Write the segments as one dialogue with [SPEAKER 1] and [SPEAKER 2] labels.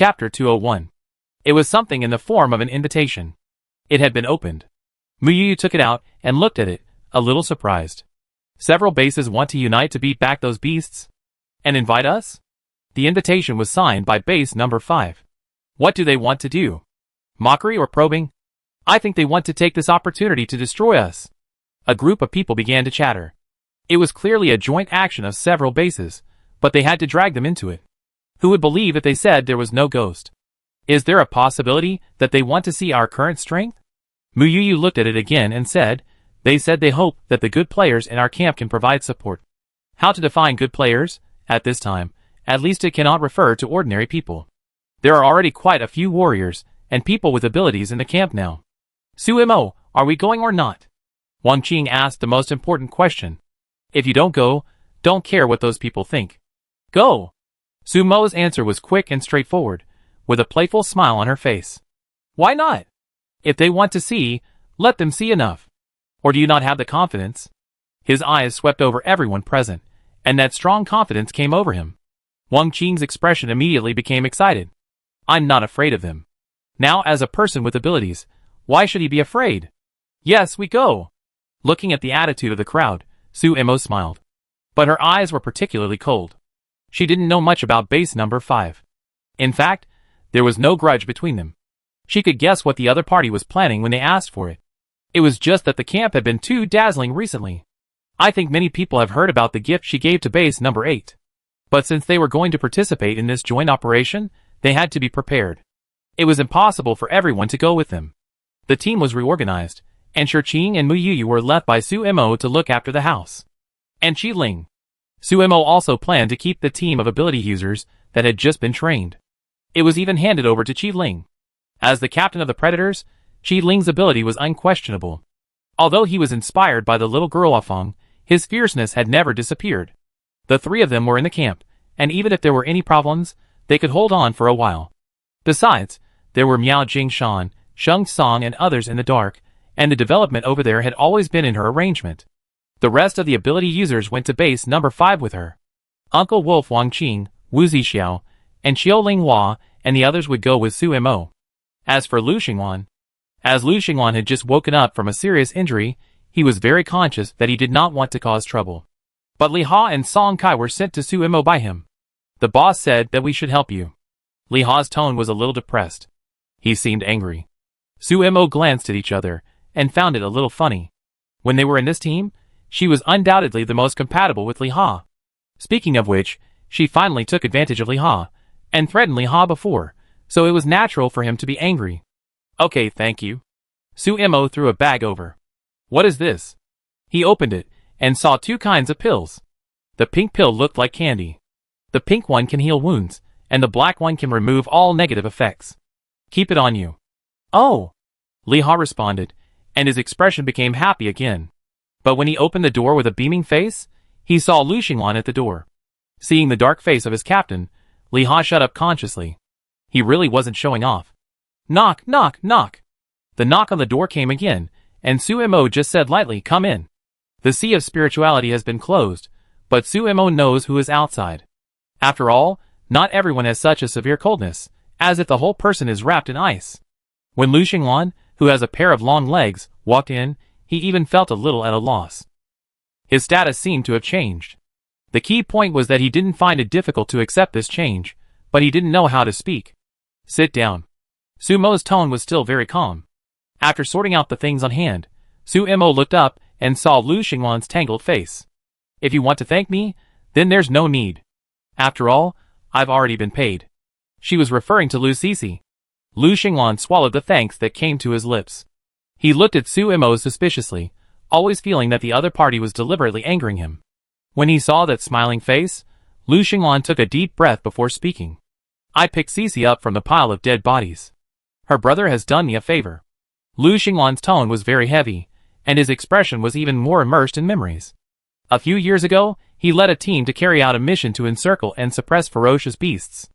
[SPEAKER 1] Chapter 201. It was something in the form of an invitation. It had been opened. Muyu took it out and looked at it, a little surprised. Several bases want to unite to beat back those beasts? And invite us? The invitation was signed by base number 5. What do they want to do? Mockery or probing? I think they want to take this opportunity to destroy us. A group of people began to chatter. It was clearly a joint action of several bases, but they had to drag them into it. Who would believe if they said there was no ghost? Is there a possibility that they want to see our current strength? Muyu looked at it again and said, they said they hope that the good players in our camp can provide support. How to define good players? At this time, at least it cannot refer to ordinary people. There are already quite a few warriors and people with abilities in the camp now. Sumo, are we going or not? Wang Qing asked the most important question. If you don't go, don't care what those people think. Go! Sumo's answer was quick and straightforward, with a playful smile on her face. Why not? If they want to see, let them see enough. Or do you not have the confidence? His eyes swept over everyone present, and that strong confidence came over him. Wang Qing's expression immediately became excited. I'm not afraid of them. Now, as a person with abilities, why should he be afraid? Yes, we go. Looking at the attitude of the crowd, Sumo smiled. But her eyes were particularly cold. She didn't know much about base number 5. In fact, there was no grudge between them. She could guess what the other party was planning when they asked for it. It was just that the camp had been too dazzling recently. I think many people have heard about the gift she gave to base number 8. But since they were going to participate in this joint operation, they had to be prepared. It was impossible for everyone to go with them. The team was reorganized, and Shirqing and Muyu were left by Sumo to look after the house. And Qiling. Sumo also planned to keep the team of ability users that had just been trained. It was even handed over to Qiling. As the captain of the Predators, Qiling's ability was unquestionable. Although he was inspired by the little girl Afeng, his fierceness had never disappeared. The three of them were in the camp, and even if there were any problems, they could hold on for a while. Besides, there were Miao Jingshan, Sheng Song and others in the dark, and the development over there had always been in her arrangement. The rest of the ability users went to base number 5 with her. Uncle Wolf Wang Qing, Wu Zixiao, and Xiaoling Hua, and the others would go with Sumo. As for Lu Xingwan, as Lu Xingwan had just woken up from a serious injury, he was very conscious that he did not want to cause trouble. But Li Ha and Song Kai were sent to Sumo by him. The boss said that we should help you. Li Ha's tone was a little depressed. He seemed angry. Sumo glanced at each other, and found it a little funny. When they were in this team, she was undoubtedly the most compatible with Li Ha. Speaking of which, she finally took advantage of Li Ha, and threatened Li Ha before, so it was natural for him to be angry. Okay, thank you. Sumo threw a bag over. What is this? He opened it, and saw 2 kinds of pills. The pink pill looked like candy. The pink one can heal wounds, and the black one can remove all negative effects. Keep it on you. Oh! Li Ha responded, and his expression became happy again. But when he opened the door with a beaming face, he saw Lu Xingwan at the door. Seeing the dark face of his captain, Li Ha shut up consciously. He really wasn't showing off. Knock, knock, knock. The knock on the door came again, and Sumo just said lightly, come in. The sea of spirituality has been closed, but Sumo knows who is outside. After all, not everyone has such a severe coldness, as if the whole person is wrapped in ice. When Lu Xingwan, who has a pair of long legs, walked in, he even felt a little at a loss. His status seemed to have changed. The key point was that he didn't find it difficult to accept this change, but he didn't know how to speak. Sit down. Sumo's tone was still very calm. After sorting out the things on hand, Sumo looked up and saw Lu Xingwan's tangled face. If you want to thank me, then there's no need. After all, I've already been paid. She was referring to Lu Cece. Lu Xingwan swallowed the thanks that came to his lips. He looked at Sumo suspiciously, always feeling that the other party was deliberately angering him. When he saw that smiling face, Lu Xingwan took a deep breath before speaking. I picked Cece up from the pile of dead bodies. Her brother has done me a favor. Lu Xingwan's tone was very heavy, and his expression was even more immersed in memories. A few years ago, he led a team to carry out a mission to encircle and suppress ferocious beasts.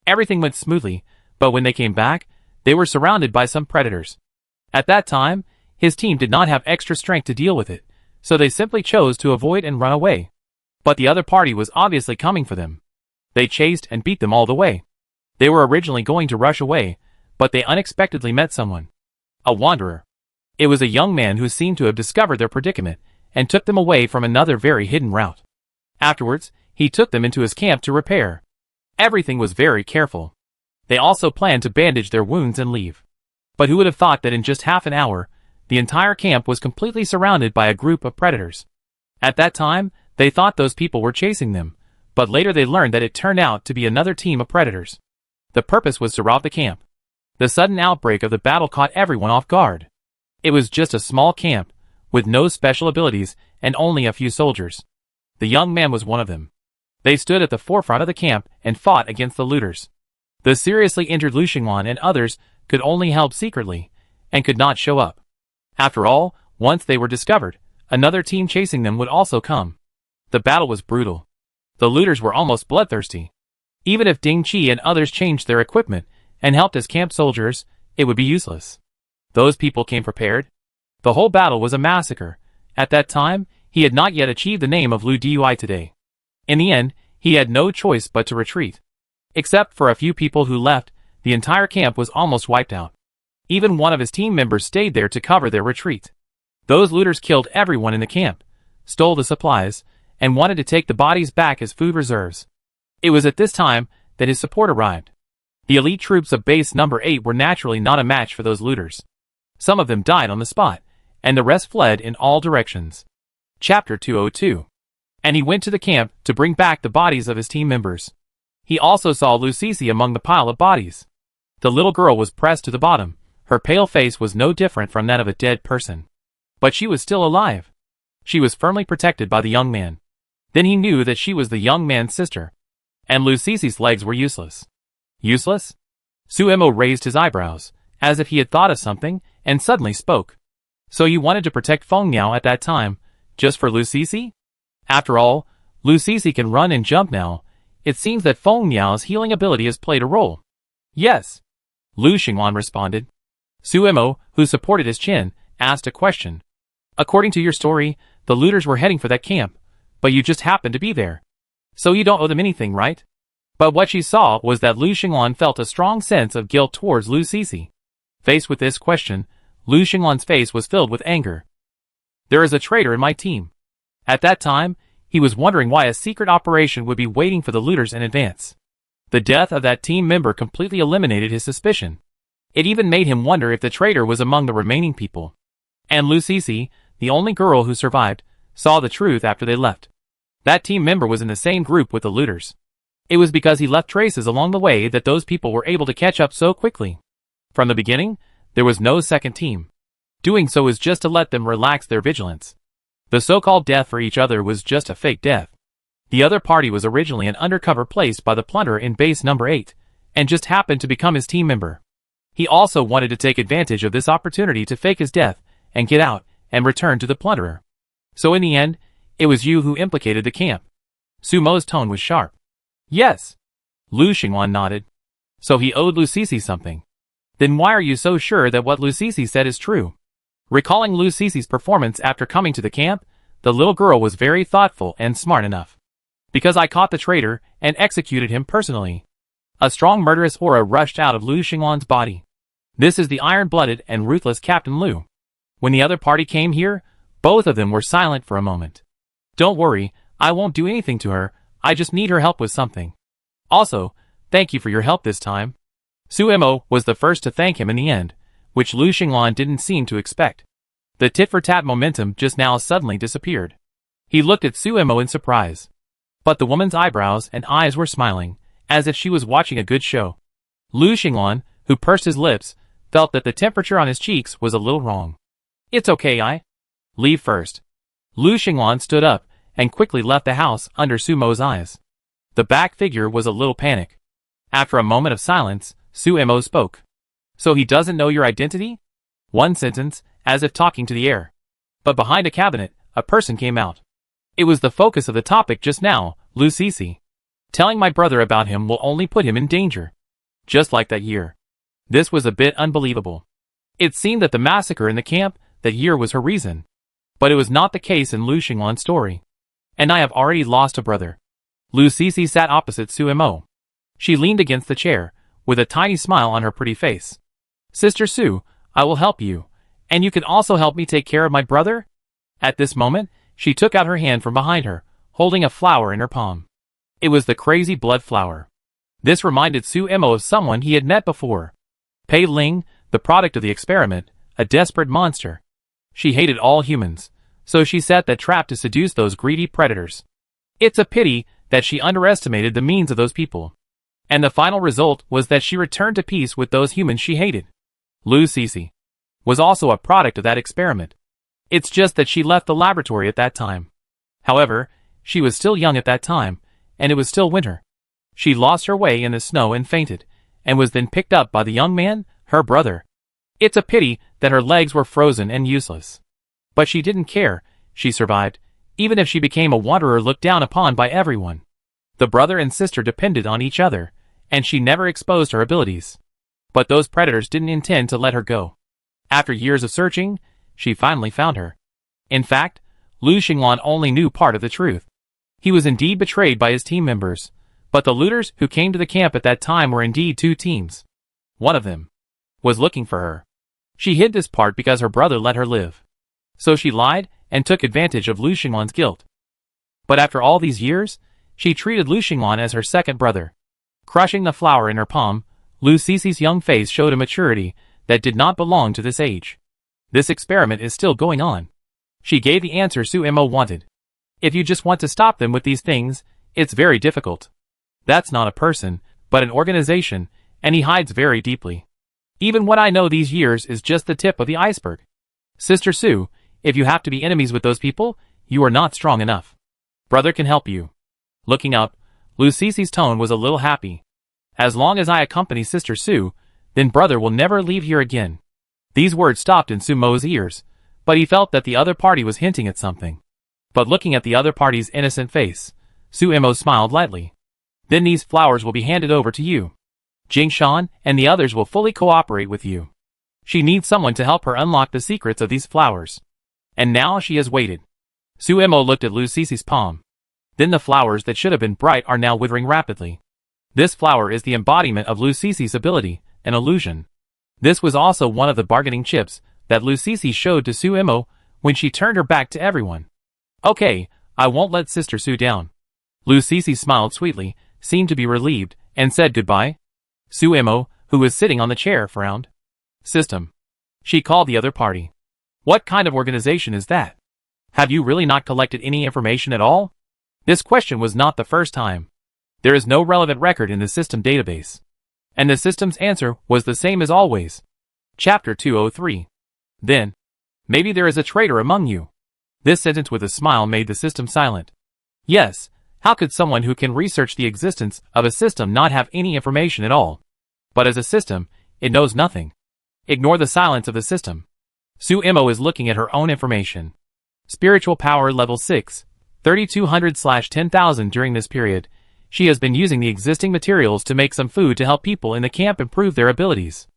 [SPEAKER 1] Everything went smoothly, but when they came back, they were surrounded by some predators. At that time, his team did not have extra strength to deal with it, so they simply chose to avoid and run away. But the other party was obviously coming for them. They chased and beat them all the way. They were originally going to rush away, but they unexpectedly met someone. A wanderer. It was a young man who seemed to have discovered their predicament and took them away from another very hidden route. Afterwards, he took them into his camp to repair. Everything was very careful. They also planned to bandage their wounds and leave. But who would have thought that in just half an hour, the entire camp was completely surrounded by a group of predators. At that time, they thought those people were chasing them, but later they learned that it turned out to be another team of predators. The purpose was to rob the camp. The sudden outbreak of the battle caught everyone off guard. It was just a small camp, with no special abilities and only a few soldiers. The young man was one of them. They stood at the forefront of the camp and fought against the looters. The seriously injured Lu Xingwan and others could only help secretly, and could not show up. After all, once they were discovered, another team chasing them would also come. The battle was brutal. The looters were almost bloodthirsty. Even if Ding Qi and others changed their equipment and helped as camp soldiers, it would be useless. Those people came prepared. The whole battle was a massacre. At that time, he had not yet achieved the name of Lu Dui today. In the end, he had no choice but to retreat. Except for a few people who left, the entire camp was almost wiped out. Even one of his team members stayed there to cover their retreat. Those looters killed everyone in the camp, stole the supplies, and wanted to take the bodies back as food reserves. It was at this time that his support arrived. The elite troops of base number 8 were naturally not a match for those looters. Some of them died on the spot, and the rest fled in all directions. Chapter 202. And he went to the camp to bring back the bodies of his team members. He also saw Lu Sisi among the pile of bodies. The little girl was pressed to the bottom. Her pale face was no different from that of a dead person. But she was still alive. She was firmly protected by the young man. Then he knew that she was the young man's sister. And Lu Sisi's legs were useless. Useless? Suemo raised his eyebrows, as if he had thought of something, and suddenly spoke. So you wanted to protect Feng Niao at that time, just for Lu Sisi? After all, Lu Sisi can run and jump now. It seems that Feng Niao's healing ability has played a role. Yes. Lu Xingwan responded. Suemo, who supported his chin, asked a question. According to your story, the looters were heading for that camp, but you just happened to be there. So you don't owe them anything, right? But what she saw was that Lu Xingwan felt a strong sense of guilt towards Lu Sisi. Faced with this question, Lu Xingwan's face was filled with anger. There is a traitor in my team. At that time, he was wondering why a secret operation would be waiting for the looters in advance. The death of that team member completely eliminated his suspicion. It even made him wonder if the traitor was among the remaining people. And Lu Sisi, the only girl who survived, saw the truth after they left. That team member was in the same group with the looters. It was because he left traces along the way that those people were able to catch up so quickly. From the beginning, there was no second team. Doing so was just to let them relax their vigilance. The so-called death for each other was just a fake death. The other party was originally an undercover placed by the plunderer in base number 8, and just happened to become his team member. He also wanted to take advantage of this opportunity to fake his death, and get out, and return to the plunderer. So in the end, it was you who implicated the camp. Sumo's tone was sharp. Yes. Lu Xingwan nodded. So he owed Lu Sisi something. Then why are you so sure that what Lu Sisi said is true? Recalling Lu Sisi's performance after coming to the camp, the little girl was very thoughtful and smart enough. Because I caught the traitor and executed him personally. A strong murderous aura rushed out of Lu Xingwan's body. This is the iron-blooded and ruthless Captain Lu. When the other party came here, both of them were silent for a moment. Don't worry, I won't do anything to her, I just need her help with something. Also, thank you for your help this time. Suemo was the first to thank him in the end, which Lu Xingwan didn't seem to expect. The tit-for-tat momentum just now suddenly disappeared. He looked at Suemo in surprise. But the woman's eyebrows and eyes were smiling, as if she was watching a good show. Lu Xingwan, who pursed his lips, felt that the temperature on his cheeks was a little wrong. It's okay, I leave first. Lu Xingwan stood up and quickly left the house under Sumo's eyes. The back figure was a little panicked. After a moment of silence, Suemo spoke. So he doesn't know your identity? One sentence, as if talking to the air. But behind a cabinet, a person came out. It was the focus of the topic just now, Lu Sisi. Telling my brother about him will only put him in danger. Just like that year. This was a bit unbelievable. It seemed that the massacre in the camp that year was her reason. But it was not the case in Lu Xingwan's story. And I have already lost a brother. Lu Sisi sat opposite Suemo. She leaned against the chair, with a tiny smile on her pretty face. Sister Sue, I will help you. And you can also help me take care of my brother? At this moment, she took out her hand from behind her, holding a flower in her palm. It was the crazy blood flower. This reminded Su Emo of someone he had met before. Pei Ling, the product of the experiment, a desperate monster. She hated all humans, so she set that trap to seduce those greedy predators. It's a pity that she underestimated the means of those people. And the final result was that she returned to peace with those humans she hated. Lu Cece was also a product of that experiment. It's just that she left the laboratory at that time. However, she was still young at that time, and it was still winter. She lost her way in the snow and fainted, and was then picked up by the young man, her brother. It's a pity that her legs were frozen and useless. But she didn't care, she survived, even if she became a wanderer looked down upon by everyone. The brother and sister depended on each other, and she never exposed her abilities. But those predators didn't intend to let her go. After years of searching, she finally found her. In fact, Lu Xinglan only knew part of the truth. He was indeed betrayed by his team members, but the looters who came to the camp at that time were indeed two teams. One of them was looking for her. She hid this part because her brother let her live. So she lied and took advantage of Lu Xinglan's guilt. But after all these years, she treated Lu Xinglan as her second brother. Crushing the flower in her palm, Lu Cece's young face showed a maturity that did not belong to this age. This experiment is still going on. She gave the answer Su Emo wanted. If you just want to stop them with these things, it's very difficult. That's not a person, but an organization, and he hides very deeply. Even what I know these years is just the tip of the iceberg. Sister Sue, if you have to be enemies with those people, you are not strong enough. Brother can help you. Looking up, Lu Cece's tone was a little happy. As long as I accompany Sister Sue, then brother will never leave here again. These words stopped in Su Mo's ears, but he felt that the other party was hinting at something. But looking at the other party's innocent face, Su Emo smiled lightly. Then these flowers will be handed over to you. Jing Shan and the others will fully cooperate with you. She needs someone to help her unlock the secrets of these flowers. And now she has waited. Su Emo looked at Lu Cece's palm. Then the flowers that should have been bright are now withering rapidly. This flower is the embodiment of Lu Cece's ability, an illusion. This was also one of the bargaining chips that Lu Cece showed to Su Emo when she turned her back to everyone. Okay, I won't let Sister Sue down. Lu Cece smiled sweetly, seemed to be relieved, and said goodbye. Su Emo, who was sitting on the chair, frowned. System. She called the other party. What kind of organization is that? Have you really not collected any information at all? This question was not the first time. There is no relevant record in the system database. And the system's answer was the same as always. Chapter 203. Then, maybe there is a traitor among you. This sentence with a smile made the system silent. Yes, how could someone who can research the existence of a system not have any information at all? But as a system, it knows nothing. Ignore the silence of the system. Su Emo is looking at her own information. Spiritual power level 6, 3200/10,000 during this period. She has been using the existing materials to make some food to help people in the camp improve their abilities.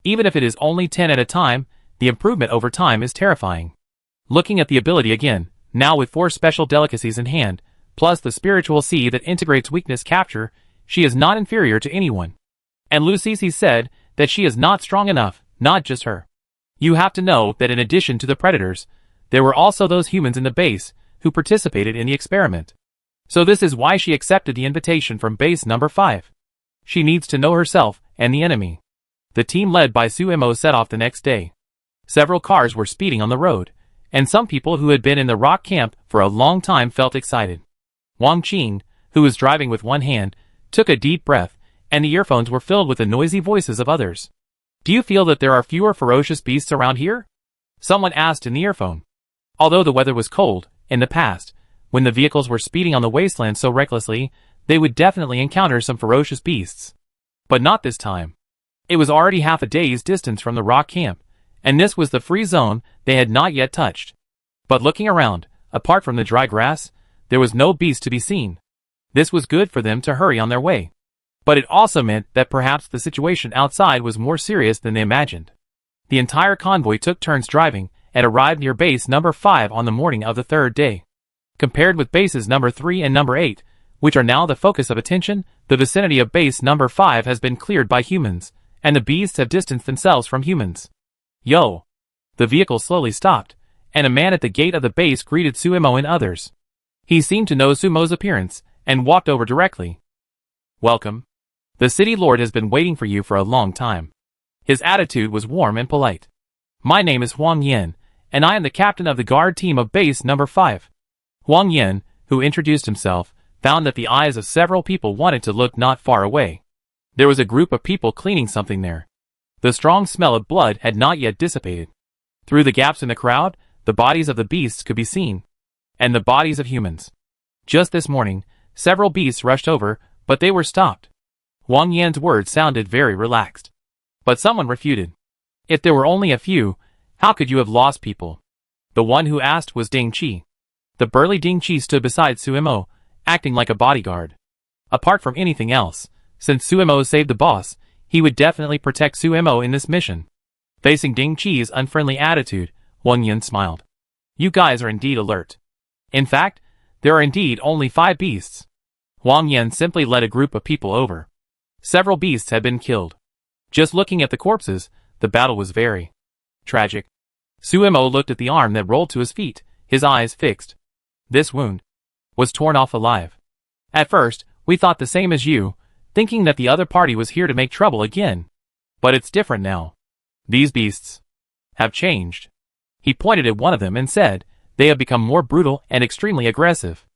[SPEAKER 1] Even if it is only 10 at a time, the improvement over time is terrifying. Looking at the ability again, now with 4 special delicacies in hand, plus the spiritual seed that integrates weakness capture, she is not inferior to anyone. And Lu Cece said that she is not strong enough, not just her. You have to know that in addition to the predators, there were also those humans in the base who participated in the experiment. So this is why she accepted the invitation from base number 5. She needs to know herself and the enemy. The team led by Su Emo set off the next day. Several cars were speeding on the road, and some people who had been in the rock camp for a long time felt excited. Wang Qing, who was driving with one hand, took a deep breath, and the earphones were filled with the noisy voices of others. Do you feel that there are fewer ferocious beasts around here? Someone asked in the earphone. Although the weather was cold, in the past, when the vehicles were speeding on the wasteland so recklessly, they would definitely encounter some ferocious beasts. But not this time. It was already half a day's distance from the rock camp, and this was the free zone they had not yet touched. But looking around, apart from the dry grass, there was no beast to be seen. This was good for them to hurry on their way. But it also meant that perhaps the situation outside was more serious than they imagined. The entire convoy took turns driving, and arrived near base number 5 on the morning of the 3rd day. Compared with bases number 3 and number 8, which are now the focus of attention, the vicinity of base number 5 has been cleared by humans, and the beasts have distanced themselves from humans. Yo! The vehicle slowly stopped, and a man at the gate of the base greeted Suemo and others. He seemed to know Suemo's appearance, and walked over directly. Welcome. The city lord has been waiting for you for a long time. His attitude was warm and polite. My name is Huang Yin, and I am the captain of the guard team of base number 5. Huang Yin, who introduced himself, found that the eyes of several people wanted to look not far away. There was a group of people cleaning something there. The strong smell of blood had not yet dissipated. Through the gaps in the crowd, the bodies of the beasts could be seen, and the bodies of humans. Just this morning, several beasts rushed over, but they were stopped. Huang Yan's words sounded very relaxed. But someone refuted. If there were only a few, how could you have lost people? The one who asked was Ding Qi. The burly Ding Qi stood beside Suemo, acting like a bodyguard. Apart from anything else, since Suemo saved the boss, he would definitely protect Suemo in this mission. Facing Ding Qi's unfriendly attitude, Huang Yan smiled. You guys are indeed alert. In fact, there are indeed only 5 beasts. Huang Yan simply led a group of people over. Several beasts had been killed. Just looking at the corpses, the battle was very tragic. Suemo looked at the arm that rolled to his feet, his eyes fixed. This wound was torn off alive. At first, we thought the same as you, thinking that the other party was here to make trouble again. But it's different now. These beasts have changed. He pointed at one of them and said, they have become more brutal and extremely aggressive.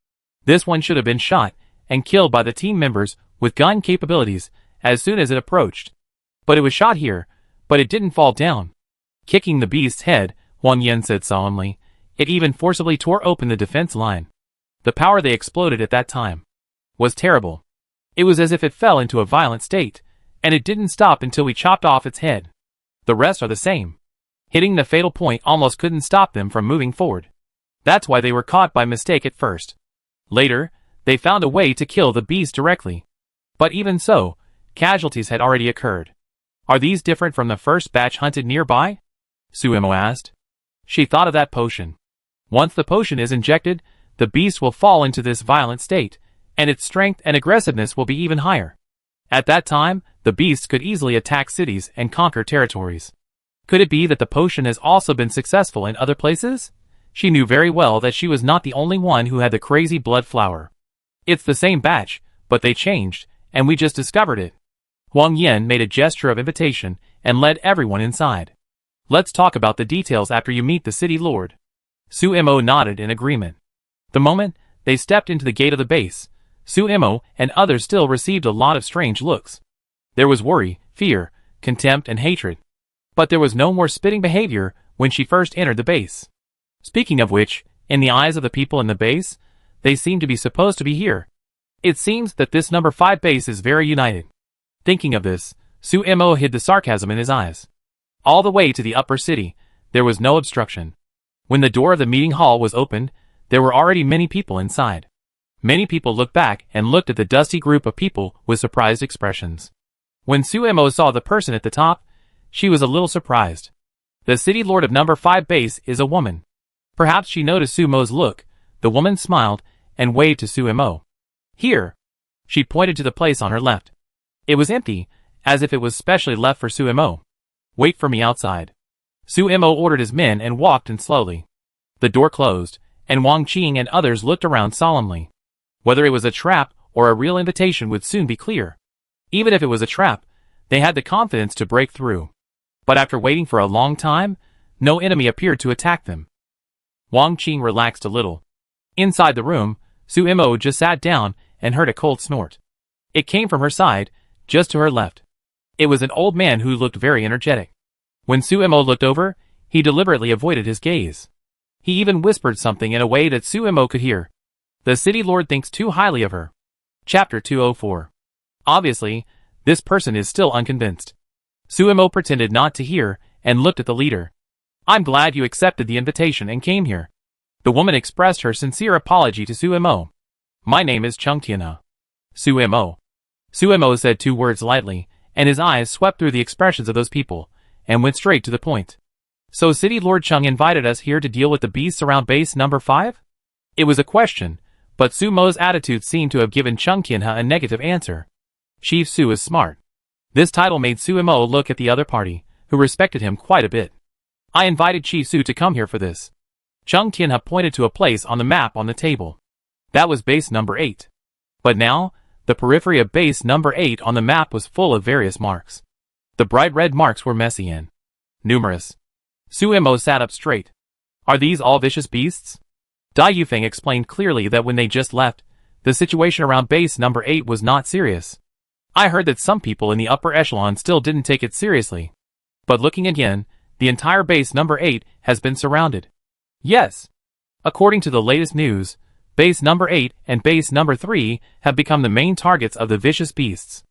[SPEAKER 1] This one should have been shot and killed by the team members with gun capabilities as soon as it approached. But it was shot here, but it didn't fall down. Kicking the beast's head, Huang Yan said solemnly, it even forcibly tore open the defense line. The power they exploded at that time was terrible. It was as if it fell into a violent state, and it didn't stop until we chopped off its head. The rest are the same. Hitting the fatal point almost couldn't stop them from moving forward. That's why they were caught by mistake at first. Later, they found a way to kill the beast directly. But even so, casualties had already occurred. Are these different from the first batch hunted nearby? Suemo asked. She thought of that potion. Once the potion is injected, the beast will fall into this violent state, and its strength and aggressiveness will be even higher. At that time, the beast could easily attack cities and conquer territories. Could it be that the potion has also been successful in other places? She knew very well that she was not the only one who had the crazy blood flower. It's the same batch, but they changed, and we just discovered it. Huang Yan made a gesture of invitation and led everyone inside. Let's talk about the details after you meet the city lord. Suemo nodded in agreement. The moment they stepped into the gate of the base, Suemo and others still received a lot of strange looks. There was worry, fear, contempt, and hatred. But there was no more spitting behavior when she first entered the base. Speaking of which, in the eyes of the people in the base, they seem to be supposed to be here. It seems that this number 5 base is very united. Thinking of this, Suemo hid the sarcasm in his eyes. All the way to the upper city, there was no obstruction. When the door of the meeting hall was opened, there were already many people inside. Many people looked back and looked at the dusty group of people with surprised expressions. When Suemo saw the person at the top, she was a little surprised. The city lord of number 5 base is a woman. Perhaps she noticed Suemo's look. The woman smiled and waved to Suemo. Here. She pointed to the place on her left. It was empty, as if it was specially left for Suemo. Wait for me outside. Suemo ordered his men and walked in slowly. The door closed, and Wang Qing and others looked around solemnly. Whether it was a trap or a real invitation would soon be clear. Even if it was a trap, they had the confidence to break through. But after waiting for a long time, no enemy appeared to attack them. Wang Qing relaxed a little. Inside the room, Suemo just sat down and heard a cold snort. It came from her side, just to her left. It was an old man who looked very energetic. When Suemo looked over, he deliberately avoided his gaze. He even whispered something in a way that Suemo could hear. The city lord thinks too highly of her. Chapter 204. Obviously, this person is still unconvinced. Suemo pretended not to hear and looked at the leader. I'm glad you accepted the invitation and came here. The woman expressed her sincere apology to Suemo. My name is Chung Tiana. Suemo. Suemo said 2 words lightly, and his eyes swept through the expressions of those people, and went straight to the point. So City Lord Chung invited us here to deal with the beasts around base number 5? It was a question, But Sumo's attitude seemed to have given Chung Tianhe a negative answer. Chief Su is smart. This title made Sumo look at the other party, who respected him quite a bit. I invited Chief Su to come here for this. Chung Tianhe pointed to a place on the map on the table. That was base number 8. But now, the periphery of base number 8 on the map was full of various marks. The bright red marks were messy and numerous. Sumo sat up straight. Are these all vicious beasts? Dai Yufeng explained clearly that when they just left, the situation around base number 8 was not serious. I heard that some people in the upper echelon still didn't take it seriously. But looking again, the entire base number 8 has been surrounded. Yes. According to the latest news, base number 8 and base number 3 have become the main targets of the vicious beasts.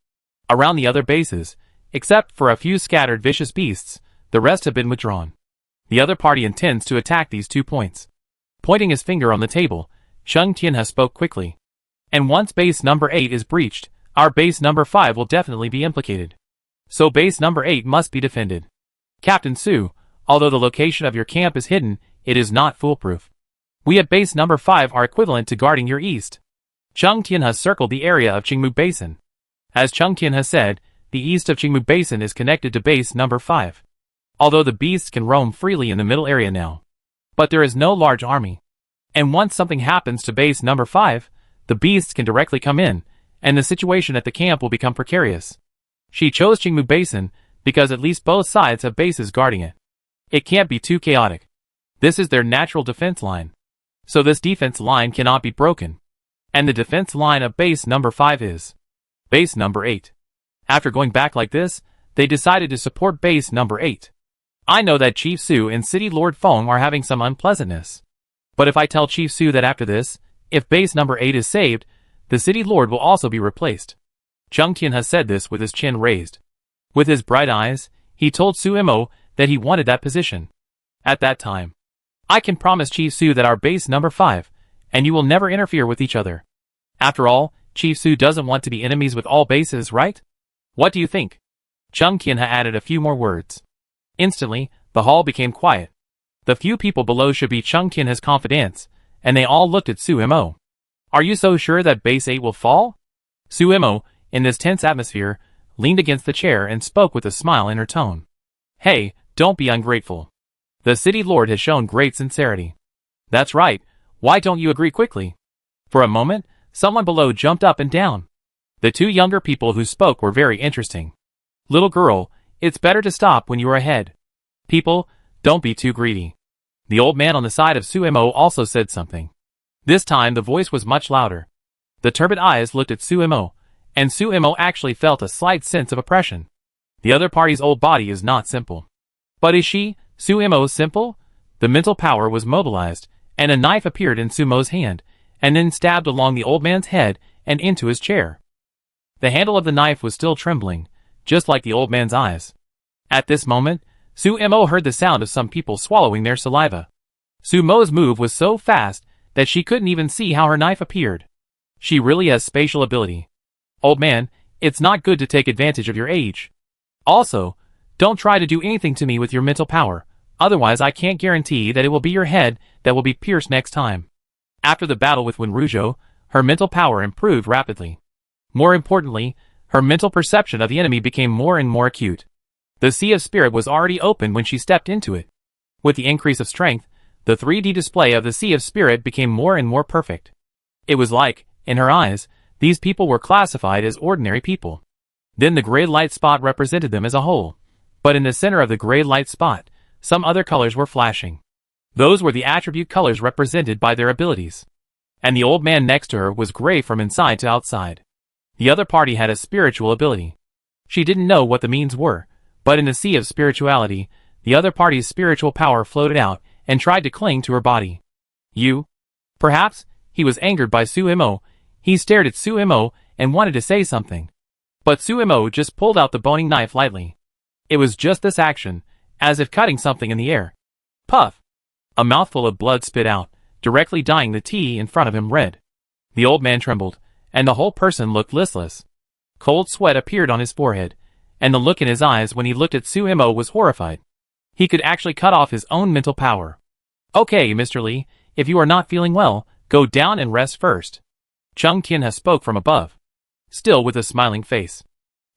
[SPEAKER 1] Around the other bases, except for a few scattered vicious beasts, the rest have been withdrawn. The other party intends to attack these 2 points. Pointing his finger on the table, Chung Tianhe spoke quickly. And once base number 8 is breached, our base number 5 will definitely be implicated. So base number 8 must be defended. Captain Su, although the location of your camp is hidden, it is not foolproof. We at base number 5 are equivalent to guarding your east. Chung Tianhe circled the area of Qingmu Basin. As Chung Tianhe said, the east of Qingmu Basin is connected to base number 5. Although the beasts can roam freely in the middle area now. But there is no large army. And once something happens to base number 5, the beasts can directly come in, and the situation at the camp will become precarious. She chose Qingmu Basin because at least both sides have bases guarding it. It can't be too chaotic. This is their natural defense line. So this defense line cannot be broken. And the defense line of base number 5 is base number 8. After going back like this, they decided to support base number 8. I know that Chief Su and City Lord Feng are having some unpleasantness. But if I tell Chief Su that after this, if base number 8 is saved, the City Lord will also be replaced. Chung Tianhe said this with his chin raised. With his bright eyes, he told Sumo that he wanted that position. At that time, I can promise Chief Su that our base number 5, and you will never interfere with each other. After all, Chief Su doesn't want to be enemies with all bases, right? What do you think? Chung Tianhe added a few more words. Instantly, the hall became quiet. The few people below should be Chung Tianhe's confidants, and they all looked at Sumo. Are you so sure that base 8 will fall? Sumo, in this tense atmosphere, leaned against the chair and spoke with a smile in her tone. Hey, don't be ungrateful. The City Lord has shown great sincerity. That's right, why don't you agree quickly? For a moment, someone below jumped up and down. The 2 younger people who spoke were very interesting. Little girl, it's better to stop when you are ahead. People, don't be too greedy. The old man on the side of Sumo also said something. This time the voice was much louder. The turbid eyes looked at Sumo, and Sumo actually felt a slight sense of oppression. The other party's old body is not simple. But is she, Sumo, simple? The mental power was mobilized, and a knife appeared in Sumo's hand, and then stabbed along the old man's head and into his chair. The handle of the knife was still trembling, just like the old man's eyes. At this moment, Sumo heard the sound of some people swallowing their saliva. Sumo's move was so fast that she couldn't even see how her knife appeared. She really has spatial ability. Old man, it's not good to take advantage of your age. Also, don't try to do anything to me with your mental power, otherwise I can't guarantee that it will be your head that will be pierced next time. After the battle with Wenrujo, her mental power improved rapidly. More importantly, her mental perception of the enemy became more and more acute. The Sea of Spirit was already open when she stepped into it. With the increase of strength, the 3D display of the Sea of Spirit became more and more perfect. It was like, in her eyes, these people were classified as ordinary people. Then the gray light spot represented them as a whole. But in the center of the gray light spot, some other colors were flashing. Those were the attribute colors represented by their abilities. And the old man next to her was gray from inside to outside. The other party had a spiritual ability. She didn't know what the means were, but in the sea of spirituality, the other party's spiritual power floated out and tried to cling to her body. You? Perhaps, he was angered by Sumo. He stared at Sumo and wanted to say something. But Sumo just pulled out the boning knife lightly. It was just this action, as if cutting something in the air. Puff! A mouthful of blood spit out, directly dyeing the tea in front of him red. The old man trembled, and the whole person looked listless. Cold sweat appeared on his forehead, and the look in his eyes when he looked at Sumo was horrified. He could actually cut off his own mental power. Okay, Mr. Lee, if you are not feeling well, Go down and rest first. Chung Tianhe spoke from above, still with a smiling face.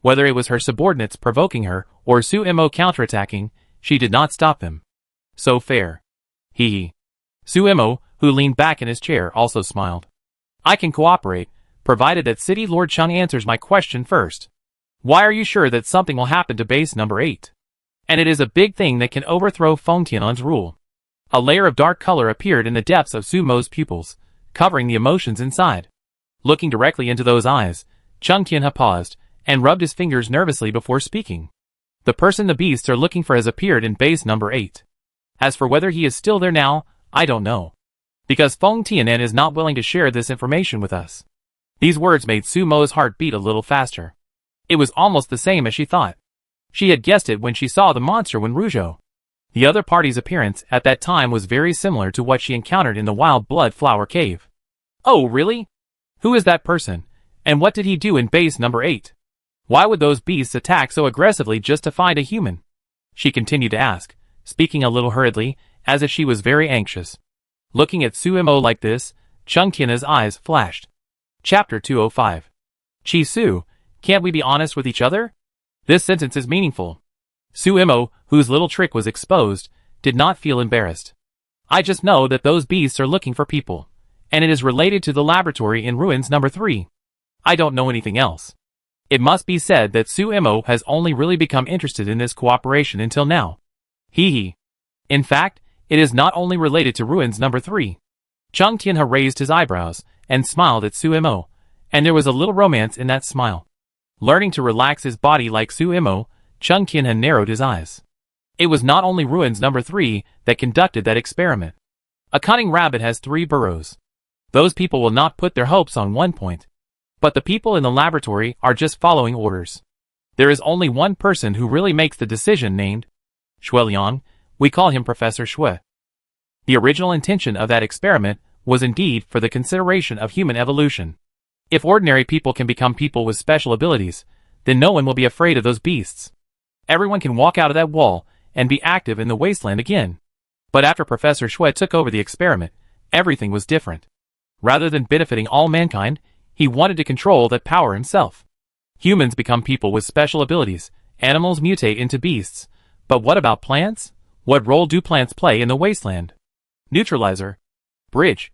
[SPEAKER 1] Whether it was her subordinates provoking her or Su Mo counterattacking, she did not stop them. So fair. Hee hee. Su Mo, who leaned back in his chair, also smiled. I can cooperate, provided that City Lord Chung answers my question first. Why are you sure that something will happen to base number 8? And it is a big thing that can overthrow Feng Tianlan's rule. A layer of dark color appeared in the depths of Su Mo's pupils, covering the emotions inside. Looking directly into those eyes, Chung Tianhe paused, and rubbed his fingers nervously before speaking. The person the beasts are looking for has appeared in base number 8. As for whether he is still there now, I don't know. Because Feng Tianlan is not willing to share this information with us. These words made Su Mo's heart beat a little faster. It was almost the same as she thought. She had guessed it when she saw the monster when Rougeau. The other party's appearance at that time was very similar to what she encountered in the Wild Blood Flower Cave. Oh really? Who is that person, and what did he do in base number 8? Why would those beasts attack so aggressively just to find a human? She continued to ask, speaking a little hurriedly, as if she was very anxious. Looking at Su Mo like this, Chung Tianhe's eyes flashed. Chapter 205. Chi Su, can't we be honest with each other? This sentence is meaningful. Su Mo, whose little trick was exposed, did not feel embarrassed. I just know that those beasts are looking for people, and it is related to the laboratory in ruins number 3. I don't know anything else. It must be said that Su Mo has only really become interested in this cooperation until now. Hee hee. In fact, it is not only related to ruins number 3. Chung Tianhe raised his eyebrows and smiled at Su Mo, and there was a little romance in that smile. Learning to relax his body like Su Mo, Chung Tianhe narrowed his eyes. It was not only ruins number 3 that conducted that experiment. A cunning rabbit has 3 burrows. Those people will not put their hopes on one point. But the people in the laboratory are just following orders. There is only one person who really makes the decision, named Shueliang. We call him Professor Shui. The original intention of that experiment was indeed for the consideration of human evolution. If ordinary people can become people with special abilities, then no one will be afraid of those beasts. Everyone can walk out of that wall and be active in the wasteland again. But after Professor Shui took over the experiment, everything was different. Rather than benefiting all mankind, he wanted to control that power himself. Humans become people with special abilities, animals mutate into beasts. But what about plants? What role do plants play in the wasteland? Neutralizer. Bridge.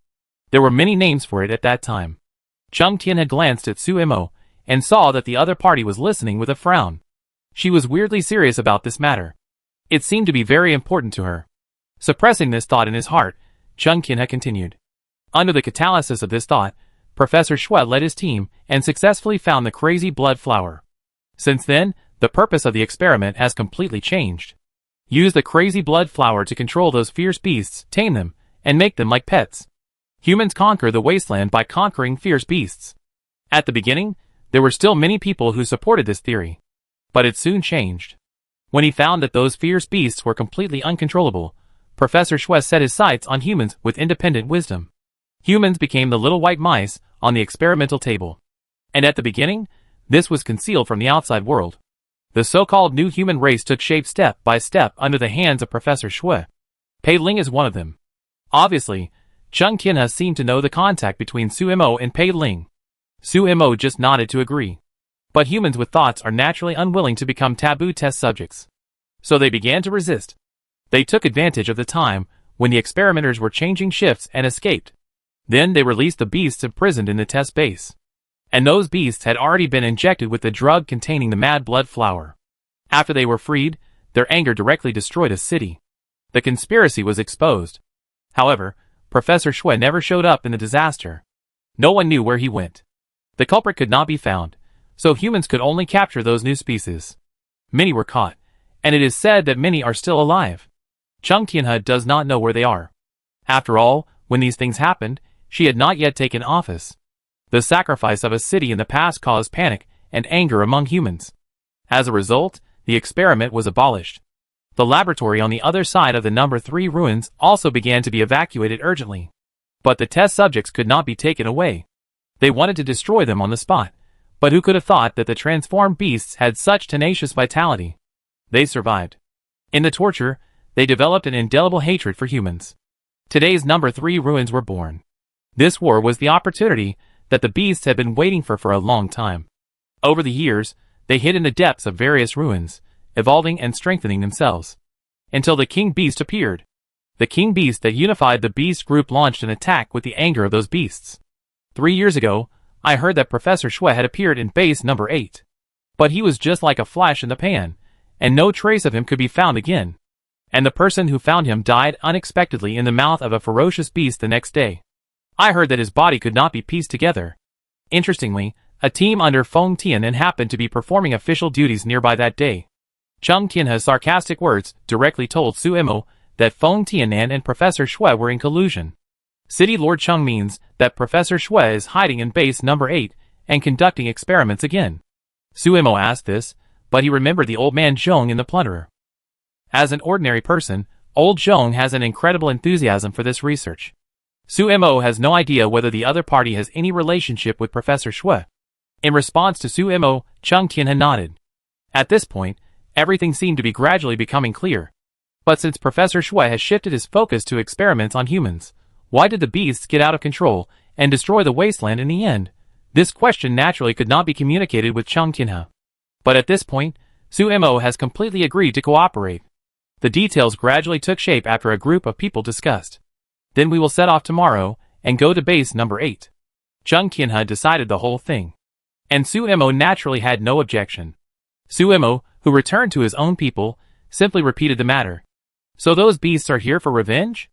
[SPEAKER 1] There were many names for it at that time. Chung Tianhe had glanced at Su Mo, and saw that the other party was listening with a frown. She was weirdly serious about this matter. It seemed to be very important to her. Suppressing this thought in his heart, Chung Tianhe continued. Under the catalysis of this thought, Professor Shui led his team and successfully found the crazy blood flower. Since then, the purpose of the experiment has completely changed. Use the crazy blood flower to control those fierce beasts, tame them, and make them like pets. Humans conquer the wasteland by conquering fierce beasts. At the beginning, there were still many people who supported this theory. But it soon changed. When he found that those fierce beasts were completely uncontrollable, Professor Shui set his sights on humans with independent wisdom. Humans became the little white mice on the experimental table. And at the beginning, this was concealed from the outside world. The so-called new human race took shape step by step under the hands of Professor Shui. Pei Ling is one of them. Obviously, Chung Tianhe seemed to know the contact between Su Mo and Pei Ling. Su Mo just nodded to agree. But humans with thoughts are naturally unwilling to become taboo test subjects. So they began to resist. They took advantage of the time when the experimenters were changing shifts and escaped. Then they released the beasts imprisoned in the test base. And those beasts had already been injected with the drug containing the mad blood flower. After they were freed, their anger directly destroyed a city. The conspiracy was exposed. However, Professor Shui never showed up in the disaster. No one knew where he went. The culprit could not be found, so humans could only capture those new species. Many were caught, and it is said that many are still alive. Chung Tianhe does not know where they are. After all, when these things happened, she had not yet taken office. The sacrifice of a city in the past caused panic and anger among humans. As a result, the experiment was abolished. The laboratory on the other side of the number 3 ruins also began to be evacuated urgently. But the test subjects could not be taken away. They wanted to destroy them on the spot, but who could have thought that the transformed beasts had such tenacious vitality? They survived. In the torture, they developed an indelible hatred for humans. Today's number 3 ruins were born. This war was the opportunity that the beasts had been waiting for a long time. Over the years, they hid in the depths of various ruins, evolving and strengthening themselves, until the king beast appeared. The king beast that unified the beast group launched an attack with the anger of those beasts. 3 years ago, I heard that Professor Xue had appeared in base number 8. But he was just like a flash in the pan, and no trace of him could be found again. And the person who found him died unexpectedly in the mouth of a ferocious beast the next day. I heard that his body could not be pieced together. Interestingly, a team under Feng Tianan happened to be performing official duties nearby that day. Cheng Tianhe's sarcastic words directly told Su Imo that Feng Tianan and Professor Xue were in collusion. City Lord Cheng means that Professor Xue is hiding in base number 8 and conducting experiments again. Su Imo asked this, but he remembered the old man Zhong in the plunderer. As an ordinary person, old Zhong has an incredible enthusiasm for this research. Su Imo has no idea whether the other party has any relationship with Professor Xue. In response to Su Imo, Cheng Tianhe nodded. At this point, everything seemed to be gradually becoming clear. But since Professor Xue has shifted his focus to experiments on humans, why did the beasts get out of control and destroy the wasteland in the end? This question naturally could not be communicated with Cheng Tianhe. But at this point, Su Imo has completely agreed to cooperate. The details gradually took shape after a group of people discussed. Then we will set off tomorrow and go to base number 8. Cheng Tianhe decided the whole thing. And Su Imo naturally had no objection. Su Imo, who returned to his own people, simply repeated the matter. So those beasts are here for revenge?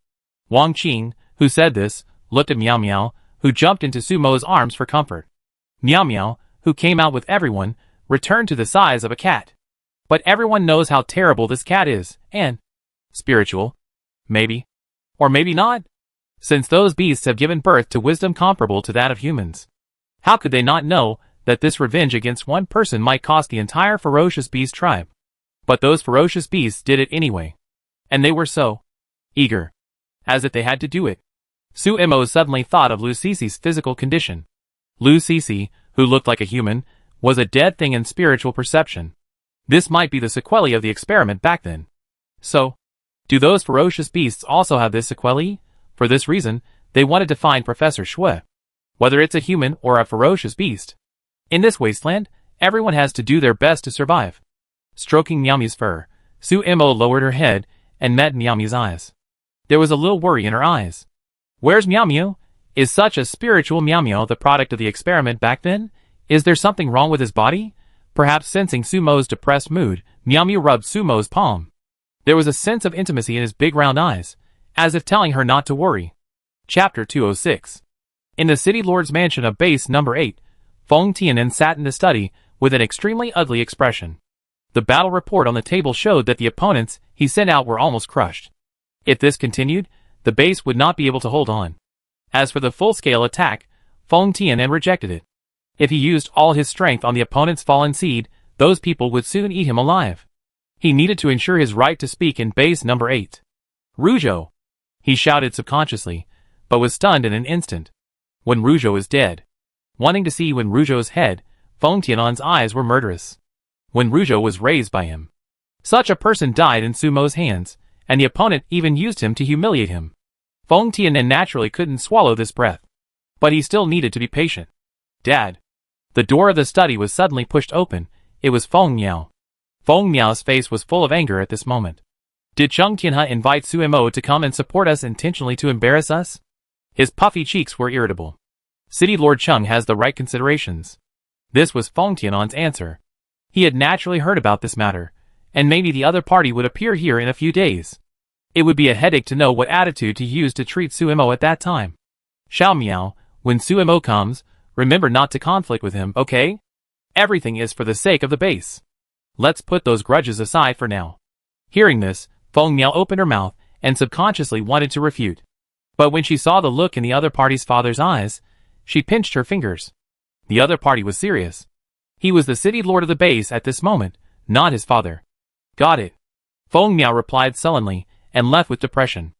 [SPEAKER 1] Wang Qing, who said this, looked at Miao Miao, who jumped into Su Mo's arms for comfort. Miao Miao, who came out with everyone, returned to the size of a cat. But everyone knows how terrible this cat is, and spiritual. Maybe. Or maybe not. Since those beasts have given birth to wisdom comparable to that of humans. How could they not know that this revenge against one person might cost the entire ferocious beast tribe? But those ferocious beasts did it anyway. And they were so eager. As if they had to do it. Su Imo suddenly thought of Lu Cici's physical condition. Lu Cici, who looked like a human, was a dead thing in spiritual perception. This might be the sequelae of the experiment back then. So, do those ferocious beasts also have this sequelae? For this reason, they wanted to find Professor Xue. Whether it's a human or a ferocious beast. In this wasteland, everyone has to do their best to survive. Stroking Miami's fur, Su Imo lowered her head and met Miami's eyes. There was a little worry in her eyes. Where's Miao Miao? Is such a spiritual Miao Miao the product of the experiment back then? Is there something wrong with his body? Perhaps sensing Su Mo's depressed mood, Miao Miao rubbed Su Mo's palm. There was a sense of intimacy in his big round eyes, as if telling her not to worry. Chapter 206. In the city lord's mansion of base number 8, Feng Tianan sat in the study with an extremely ugly expression. The battle report on the table showed that the opponents he sent out were almost crushed. If this continued, the base would not be able to hold on. As for the full-scale attack, Feng Tianan rejected it. If he used all his strength on the opponent's fallen seed, those people would soon eat him alive. He needed to ensure his right to speak in base number 8. Rougeau! He shouted subconsciously, but was stunned in an instant. When Rougeau is dead. Wanting to see when Rougeau's head, Feng Tianan's eyes were murderous. When Rougeau was raised by him. Such a person died in Su Mo's hands, and the opponent even used him to humiliate him. Feng Tianan naturally couldn't swallow this breath. But he still needed to be patient. Dad. The door of the study was suddenly pushed open. It was Feng Miao. Feng Miao's face was full of anger at this moment. Did Cheng Tianhe invite Su Imo to come and support us intentionally to embarrass us? His puffy cheeks were irritable. City Lord Cheng has the right considerations. This was Feng Tianan's answer. He had naturally heard about this matter, and maybe the other party would appear here in a few days. It would be a headache to know what attitude to use to treat Su Imo at that time. Xiao Miao, when Su Imo comes, remember not to conflict with him, okay? Everything is for the sake of the base. Let's put those grudges aside for now. Hearing this, Feng Miao opened her mouth and subconsciously wanted to refute. But when she saw the look in the other party's father's eyes, she pinched her fingers. The other party was serious. He was the city lord of the base at this moment, not his father. Got it. Feng Miao replied sullenly and left with depression.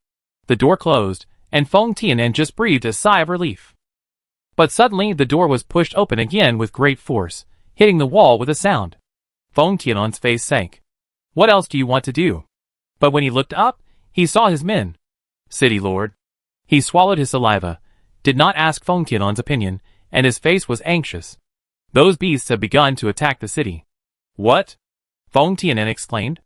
[SPEAKER 1] The door closed, and Feng Tianan just breathed a sigh of relief. But suddenly the door was pushed open again with great force, hitting the wall with a sound. Feng Tianan's face sank. What else do you want to do? But when he looked up, he saw his men. City lord. He swallowed his saliva, did not ask Feng Tianan's opinion, and his face was anxious. Those beasts have begun to attack the city. What? Feng Tianan exclaimed.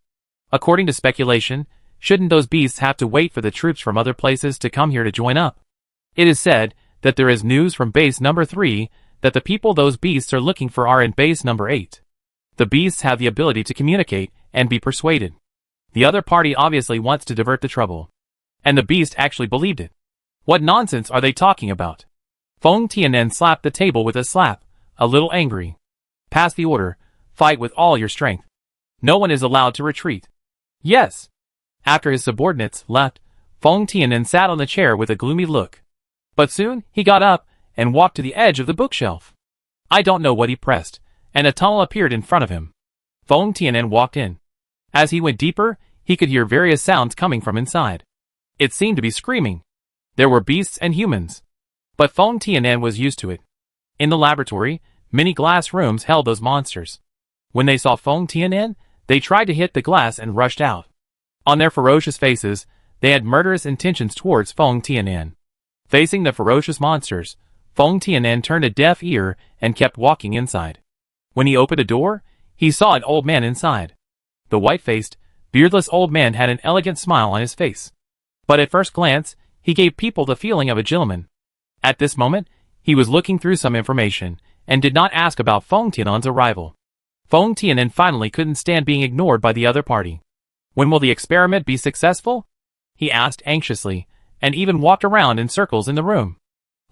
[SPEAKER 1] According to speculation, shouldn't those beasts have to wait for the troops from other places to come here to join up? It is said that there is news from base number 3 that the people those beasts are looking for are in base number 8. The beasts have the ability to communicate and be persuaded. The other party obviously wants to divert the trouble. And the beast actually believed it. What nonsense are they talking about? Feng Tianan slapped the table with a slap, a little angry. Pass the order, fight with all your strength. No one is allowed to retreat. Yes. After his subordinates left, Feng Tianan sat on the chair with a gloomy look. But soon, he got up and walked to the edge of the bookshelf. I don't know what he pressed, and a tunnel appeared in front of him. Feng Tianan walked in. As he went deeper, he could hear various sounds coming from inside. It seemed to be screaming. There were beasts and humans. But Feng Tianan was used to it. In the laboratory, many glass rooms held those monsters. When they saw Feng Tianan, they tried to hit the glass and rushed out. On their ferocious faces, they had murderous intentions towards Feng Tianan. Facing the ferocious monsters, Feng Tianan turned a deaf ear and kept walking inside. When he opened a door, he saw an old man inside. The white-faced, beardless old man had an elegant smile on his face. But at first glance, he gave people the feeling of a gentleman. At this moment, he was looking through some information, and did not ask about Feng Tianan's arrival. Feng Tianan finally couldn't stand being ignored by the other party. When will the experiment be successful? He asked anxiously, and even walked around in circles in the room.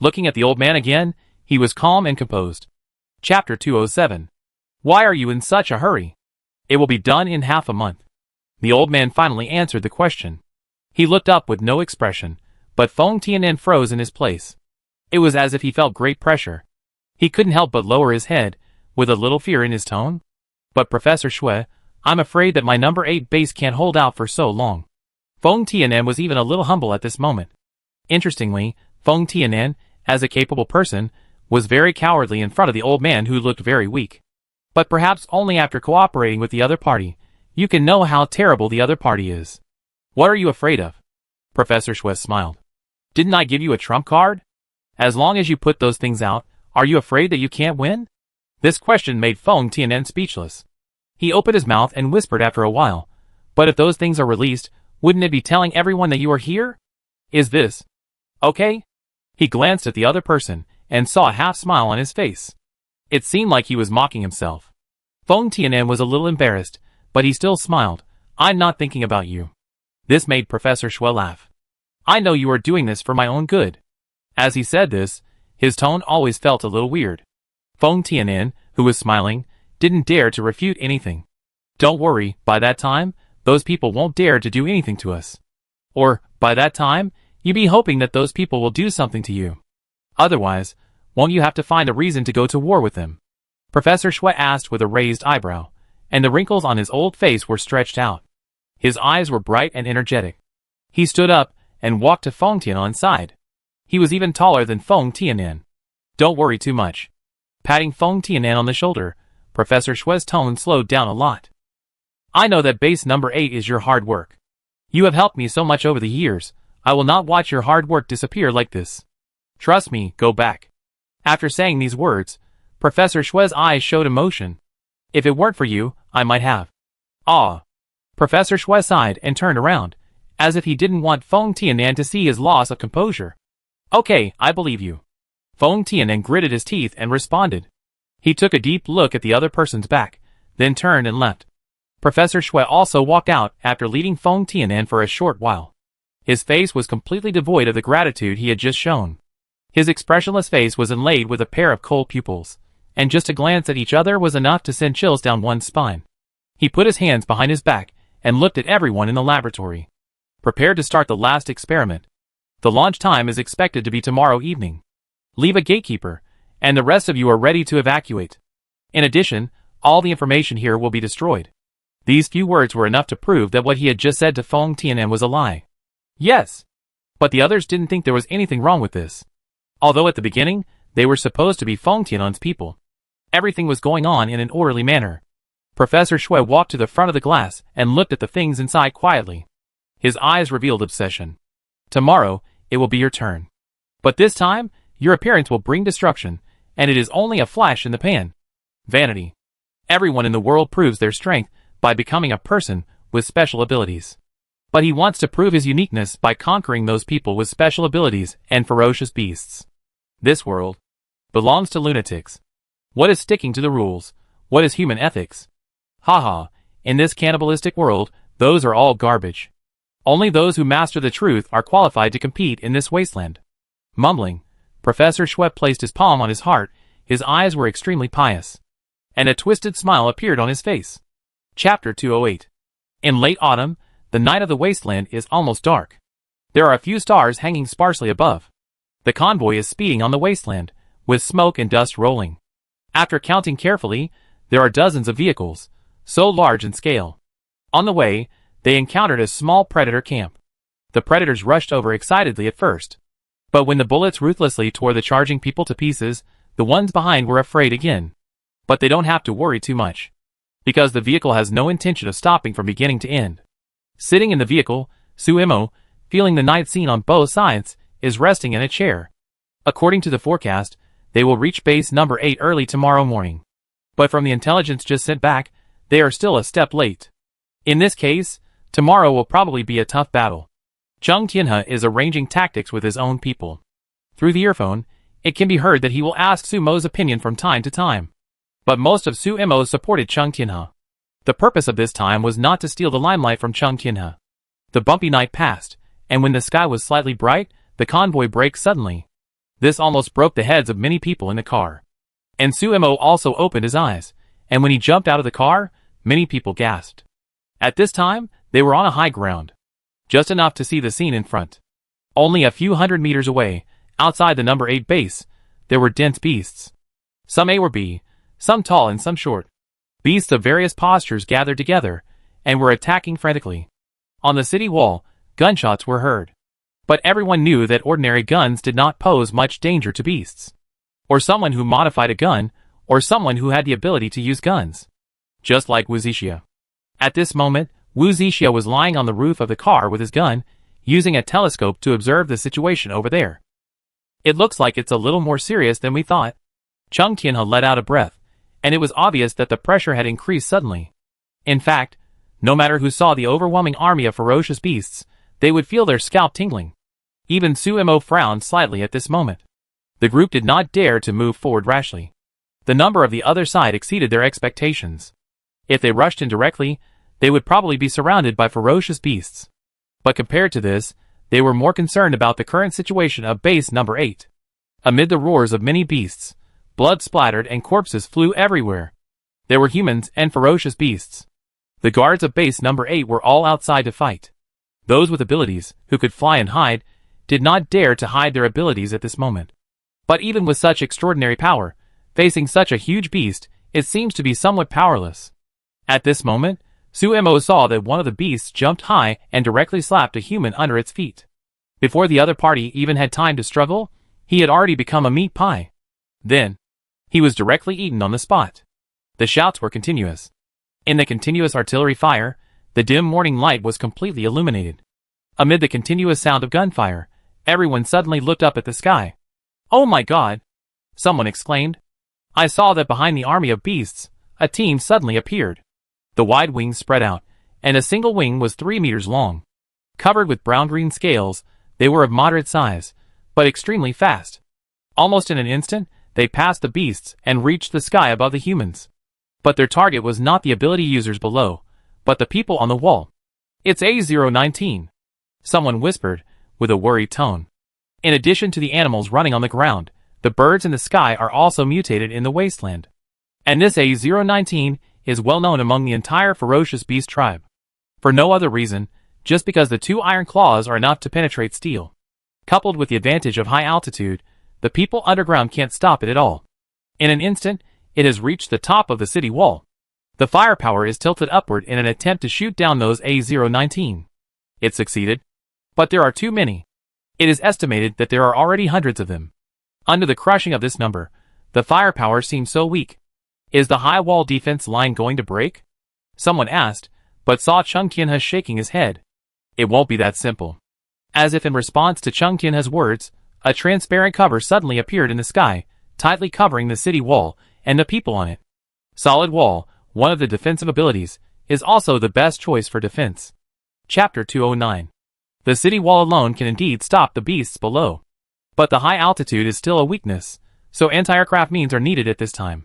[SPEAKER 1] Looking at the old man again, he was calm and composed. Chapter 207. Why are you in such a hurry? It will be done in half a month. The old man finally answered the question. He looked up with no expression, but Feng Tianan froze in his place. It was as if he felt great pressure. He couldn't help but lower his head, with a little fear in his tone. But Professor Shui, I'm afraid that my number 8 base can't hold out for so long. Feng Tianan was even a little humble at this moment. Interestingly, Feng Tianan, as a capable person, was very cowardly in front of the old man who looked very weak. But perhaps only after cooperating with the other party, you can know how terrible the other party is. What are you afraid of? Professor Shui smiled. Didn't I give you a trump card? As long as you put those things out, are you afraid that you can't win? This question made Feng Tianan speechless. He opened his mouth and whispered after a while, but if those things are released, wouldn't it be telling everyone that you are here? Is this okay? He glanced at the other person, and saw a half-smile on his face. It seemed like he was mocking himself. Feng Tianan was a little embarrassed, but he still smiled. I'm not thinking about you. This made Professor Shui laugh. I know you are doing this for my own good. As he said this, his tone always felt a little weird. Feng Tianan, who was smiling, didn't dare to refute anything. Don't worry, by that time, those people won't dare to do anything to us. Or, by that time, you be hoping that those people will do something to you. Otherwise, won't you have to find a reason to go to war with them? Professor Shui asked with a raised eyebrow, and the wrinkles on his old face were stretched out. His eyes were bright and energetic. He stood up and walked to Feng Tianan's side. He was even taller than Feng Tianan. Don't worry too much. Patting Feng Tianan on the shoulder, Professor Shui's tone slowed down a lot. I know that base number 8 is your hard work. You have helped me so much over the years. I will not watch your hard work disappear like this. Trust me, go back. After saying these words, Professor Shui's eyes showed emotion. If it weren't for you, I might have. Ah. Professor Shui sighed and turned around, as if he didn't want Feng Tianan to see his loss of composure. Okay, I believe you. Feng Tianan gritted his teeth and responded. He took a deep look at the other person's back, then turned and left. Professor Shui also walked out after leading Feng Tianan for a short while. His face was completely devoid of the gratitude he had just shown. His expressionless face was inlaid with a pair of cold pupils, and just a glance at each other was enough to send chills down one's spine. He put his hands behind his back and looked at everyone in the laboratory. Prepared to start the last experiment. The launch time is expected to be tomorrow evening. Leave a gatekeeper, and the rest of you are ready to evacuate. In addition, all the information here will be destroyed. These few words were enough to prove that what he had just said to Feng Tianan was a lie. Yes. But the others didn't think there was anything wrong with this. Although at the beginning, they were supposed to be Feng Tianan's people. Everything was going on in an orderly manner. Professor Shui walked to the front of the glass and looked at the things inside quietly. His eyes revealed obsession. Tomorrow, it will be your turn. But this time, your appearance will bring destruction, and it is only a flash in the pan. Vanity. Everyone in the world proves their strength by becoming a person with special abilities. But he wants to prove his uniqueness by conquering those people with special abilities and ferocious beasts. This world belongs to lunatics. What is sticking to the rules? What is human ethics? Haha, in this cannibalistic world, those are all garbage. Only those who master the truth are qualified to compete in this wasteland. Mumbling, Professor Schwepp placed his palm on his heart. His eyes were extremely pious, and a twisted smile appeared on his face. Chapter 208. In late autumn, the night of the wasteland is almost dark. There are a few stars hanging sparsely above. The convoy is speeding on the wasteland, with smoke and dust rolling. After counting carefully, there are dozens of vehicles, so large in scale. On the way, they encountered a small predator camp. The predators rushed over excitedly at first. But when the bullets ruthlessly tore the charging people to pieces, the ones behind were afraid again. But they don't have to worry too much, because the vehicle has no intention of stopping from beginning to end. Sitting in the vehicle, Suemo, feeling the night scene on both sides, is resting in a chair. According to the forecast, they will reach base number 8 early tomorrow morning. But from the intelligence just sent back, they are still a step late. In this case, tomorrow will probably be a tough battle. Chung Tianhe is arranging tactics with his own people. Through the earphone, it can be heard that he will ask Sumo's opinion from time to time. But most of Suemo supported Chung Tianhe. The purpose of this time was not to steal the limelight from Chung Tianhe. The bumpy night passed, and when the sky was slightly bright, the convoy braked suddenly. This almost broke the heads of many people in the car. And Suemo also opened his eyes, and when he jumped out of the car, many people gasped. At this time, they were on a high ground, just enough to see the scene in front. Only a few hundred meters away, outside the number 8 base, there were dense beasts. Some A or B, some tall and some short. Beasts of various postures gathered together, and were attacking frantically. On the city wall, gunshots were heard. But everyone knew that ordinary guns did not pose much danger to beasts. Or someone who modified a gun, or someone who had the ability to use guns. Just like Wu Zixia. At this moment, Wu Zixia was lying on the roof of the car with his gun, using a telescope to observe the situation over there. It looks like it's a little more serious than we thought. Chung Tianhe let out a breath, and it was obvious that the pressure had increased suddenly. In fact, no matter who saw the overwhelming army of ferocious beasts, they would feel their scalp tingling. Even Suemo frowned slightly at this moment. The group did not dare to move forward rashly. The number of the other side exceeded their expectations. If they rushed in directly, they would probably be surrounded by ferocious beasts. But compared to this, they were more concerned about the current situation of base number 8. Amid the roars of many beasts, blood splattered and corpses flew everywhere. There were humans and ferocious beasts. The guards of base number 8 were all outside to fight. Those with abilities, who could fly and hide, did not dare to hide their abilities at this moment. But even with such extraordinary power, facing such a huge beast, it seems to be somewhat powerless. At this moment, Suemo saw that one of the beasts jumped high and directly slapped a human under its feet. Before the other party even had time to struggle, he had already become a meat pie. Then, he was directly eaten on the spot. The shouts were continuous. In the continuous artillery fire, the dim morning light was completely illuminated. Amid the continuous sound of gunfire, everyone suddenly looked up at the sky. "Oh my God!" someone exclaimed. "I saw that behind the army of beasts, a team suddenly appeared." The wide wings spread out, and a single wing was 3 meters long. Covered with brown-green scales, they were of moderate size, but extremely fast. Almost in an instant, they passed the beasts and reached the sky above the humans. But their target was not the ability users below, but the people on the wall. "It's A019. Someone whispered, with a worried tone. In addition to the animals running on the ground, the birds in the sky are also mutated in the wasteland. And this A019 is well known among the entire ferocious beast tribe. For no other reason, just because the 2 iron claws are enough to penetrate steel. Coupled with the advantage of high altitude, the people underground can't stop it at all. In an instant, it has reached the top of the city wall. The firepower is tilted upward in an attempt to shoot down those A019. It succeeded. But there are too many. It is estimated that there are already hundreds of them. Under the crushing of this number, the firepower seems so weak. Is the high wall defense line going to break? Someone asked, but saw Chung Tianhe shaking his head. It won't be that simple. As if in response to Chung Tianhe's words, A transparent cover suddenly appeared in the sky, tightly covering the city wall and the people on it. Solid wall, one of the defensive abilities, is also the best choice for defense. Chapter 209. The city wall alone can indeed stop the beasts below. But the high altitude is still a weakness, so anti-aircraft means are needed at this time.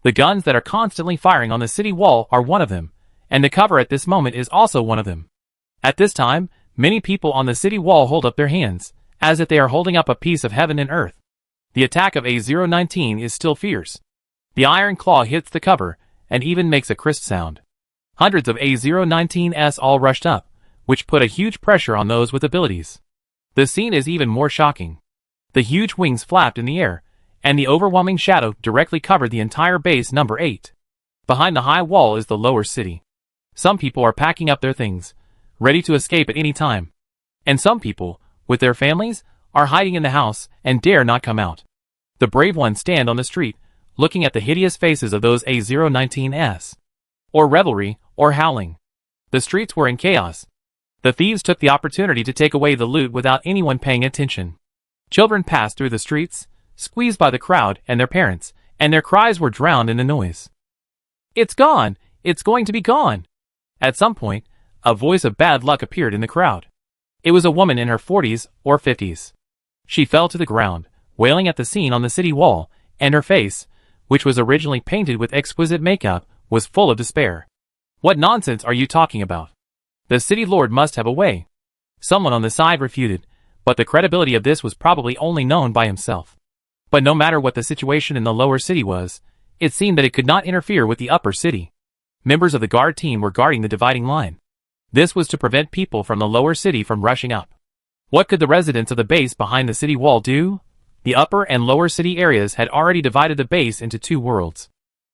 [SPEAKER 1] The guns that are constantly firing on the city wall are one of them, and the cover at this moment is also one of them. At this time, many people on the city wall hold up their hands, as if they are holding up a piece of heaven and earth. The attack of A019 is still fierce. The iron claw hits the cover, and even makes a crisp sound. Hundreds of A019s all rushed up, which put a huge pressure on those with abilities. The scene is even more shocking. The huge wings flapped in the air, and the overwhelming shadow directly covered the entire base number 8. Behind the high wall is the lower city. Some people are packing up their things, ready to escape at any time. And some people, with their families, are hiding in the house and dare not come out. The brave ones stand on the street, looking at the hideous faces of those A019s. Or revelry, or howling. The streets were in chaos. The thieves took the opportunity to take away the loot without anyone paying attention. Children passed through the streets, squeezed by the crowd and their parents, and their cries were drowned in the noise. "It's gone! It's going to be gone!" At some point, a voice of bad luck appeared in the crowd. It was a woman in her 40s or 50s. She fell to the ground, wailing at the scene on the city wall, and her face, which was originally painted with exquisite makeup, was full of despair. "What nonsense are you talking about? The city lord must have a way." Someone on the side refuted, but the credibility of this was probably only known by himself. But no matter what the situation in the lower city was, it seemed that it could not interfere with the upper city. Members of the guard team were guarding the dividing line. This was to prevent people from the lower city from rushing up. What could the residents of the base behind the city wall do? The upper and lower city areas had already divided the base into two worlds.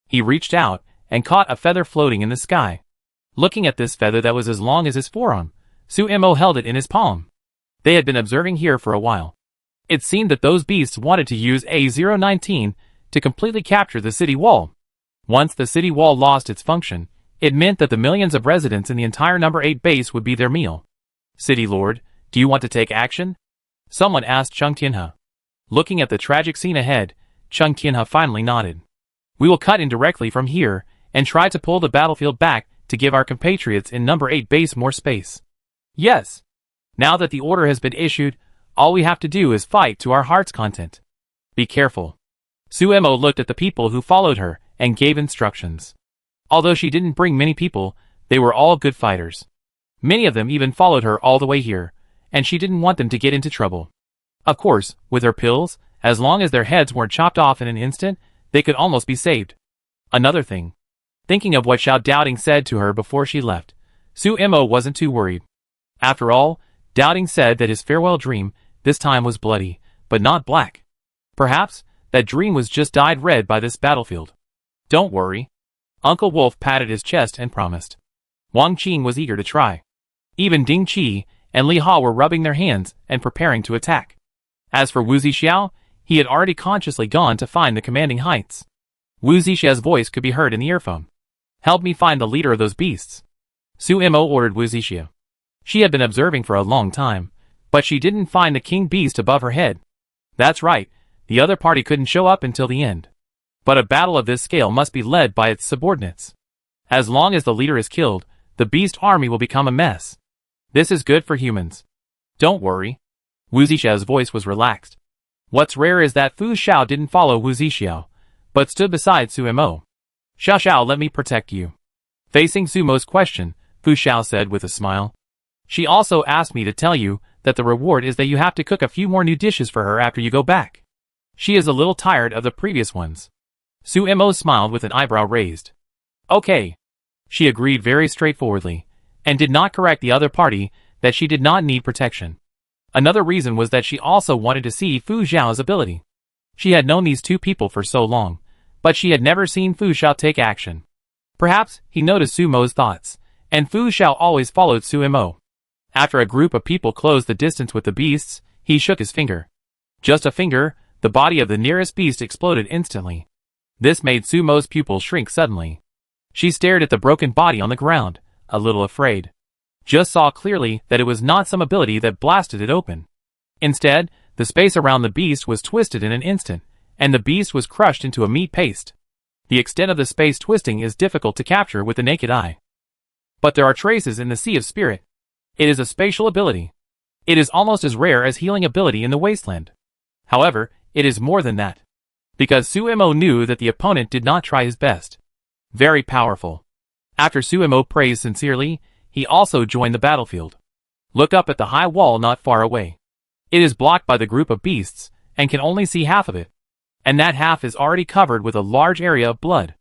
[SPEAKER 1] He reached out and caught a feather floating in the sky. Looking at this feather that was as long as his forearm, Suemo held it in his palm. They had been observing here for a while. It seemed that those beasts wanted to use A019 to completely capture the city wall. Once the city wall lost its function, it meant that the millions of residents in the entire number 8 base would be their meal. "City Lord, do you want to take action?" Someone asked Chung Tianhe. Looking at the tragic scene ahead, Chung Tianhe finally nodded. "We will cut in directly from here, and try to pull the battlefield back to give our compatriots in number 8 base more space." "Yes. Now that the order has been issued, all we have to do is fight to our heart's content. Be careful." Suemo looked at the people who followed her and gave instructions. Although she didn't bring many people, they were all good fighters. Many of them even followed her all the way here, and she didn't want them to get into trouble. Of course, with her pills, as long as their heads weren't chopped off in an instant, they could almost be saved. Another thing. Thinking of what Xiao Doubting said to her before she left, Suemo wasn't too worried. After all, Doubting said that his farewell dream this time was bloody, but not black. Perhaps that dream was just dyed red by this battlefield. "Don't worry." Uncle Wolf patted his chest and promised. Wang Qing was eager to try. Even Ding Qi and Li Ha were rubbing their hands and preparing to attack. As for Wu Zixiao, he had already consciously gone to find the commanding heights. Wu Zixiao's voice could be heard in the earphone. "Help me find the leader of those beasts." Suemo ordered Wu Zixiao. She had been observing for a long time, but she didn't find the king beast above her head. That's right, the other party couldn't show up until the end. But a battle of this scale must be led by its subordinates. As long as the leader is killed, the beast army will become a mess. This is good for humans. Don't worry. Wu Zixiao's voice was relaxed. What's rare is that Fu Xiao didn't follow Wu Zixiao, but stood beside Suemo. "Xiao, let me protect you." Facing Sumo's question, Fu Xiao said with a smile. "She also asked me to tell you that the reward is that you have to cook a few more new dishes for her after you go back. She is a little tired of the previous ones." Suemo smiled with an eyebrow raised. "Okay." She agreed very straightforwardly, and did not correct the other party that she did not need protection. Another reason was that she also wanted to see Fu Xiao's ability. She had known these two people for so long, but she had never seen Fu Xiao take action. Perhaps he noticed Sumo's thoughts, and Fu Xiao always followed Suemo. After a group of people closed the distance with the beasts, he shook his finger. Just a finger, the body of the nearest beast exploded instantly. This made Sumo's pupils shrink suddenly. She stared at the broken body on the ground, a little afraid. Just saw clearly that it was not some ability that blasted it open. Instead, The space around the beast was twisted in an instant, and the beast was crushed into a meat paste. The extent of the space twisting is difficult to capture with the naked eye. But there are traces in the Sea of Spirit. It is a spatial ability. It is almost as rare as healing ability in the wasteland. However, it is more than that. Because Suemo knew that the opponent did not try his best. Very powerful. After Suemo praised sincerely, he also joined the battlefield. Look up at the high wall not far away. It is blocked by the group of beasts, and can only see half of it. And that half is already covered with a large area of blood.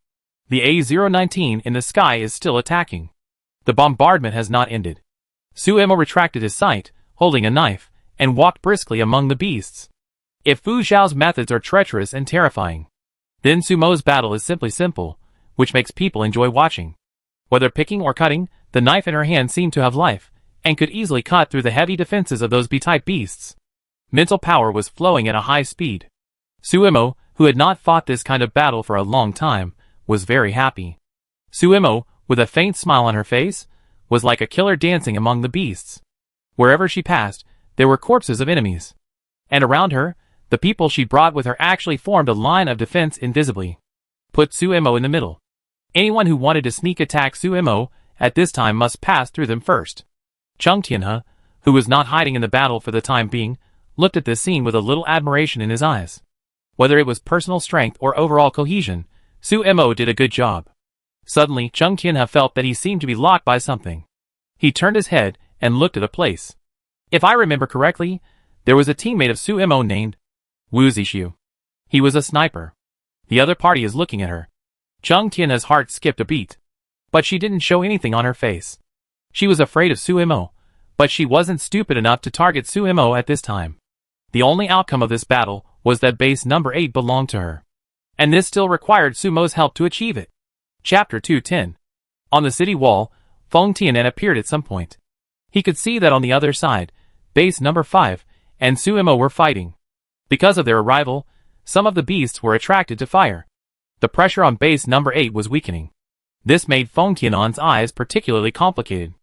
[SPEAKER 1] The A019 in the sky is still attacking. The bombardment has not ended. Suemo retracted his sight, holding a knife, and walked briskly among the beasts. If Fu Xiao's methods are treacherous and terrifying, then Sumo's battle is simply simple, which makes people enjoy watching. Whether picking or cutting, the knife in her hand seemed to have life, and could easily cut through the heavy defenses of those B-type beasts. Mental power was flowing at a high speed. Suemo, who had not fought this kind of battle for a long time, was very happy. Suemo, with a faint smile on her face, was like a killer dancing among the beasts. Wherever she passed, there were corpses of enemies. And around her, the people she brought with her actually formed a line of defense invisibly. Put Suemo in the middle. Anyone who wanted to sneak attack Suemo at this time must pass through them first. Chung Tianhe, who was not hiding in the battle for the time being, looked at this scene with a little admiration in his eyes. Whether it was personal strength or overall cohesion, Suemo did a good job. Suddenly, Chung Tianhe felt that he seemed to be locked by something. He turned his head and looked at a place. If I remember correctly, there was a teammate of Suemo named Wu Zixu. He was a sniper. The other party is looking at her. Chung Tianhe's heart skipped a beat. But she didn't show anything on her face. She was afraid of Suemo, but she wasn't stupid enough to target Suemo at this time. The only outcome of this battle was that base number 8 belonged to her. And this still required Sumo's help to achieve it. Chapter 210. On the city wall, Feng Tianan appeared at some point. He could see that on the other side, base number 5 and Suemo were fighting. Because of their arrival, some of the beasts were attracted to fire. The pressure on base number 8 was weakening. This made Feng Tianan's eyes particularly complicated.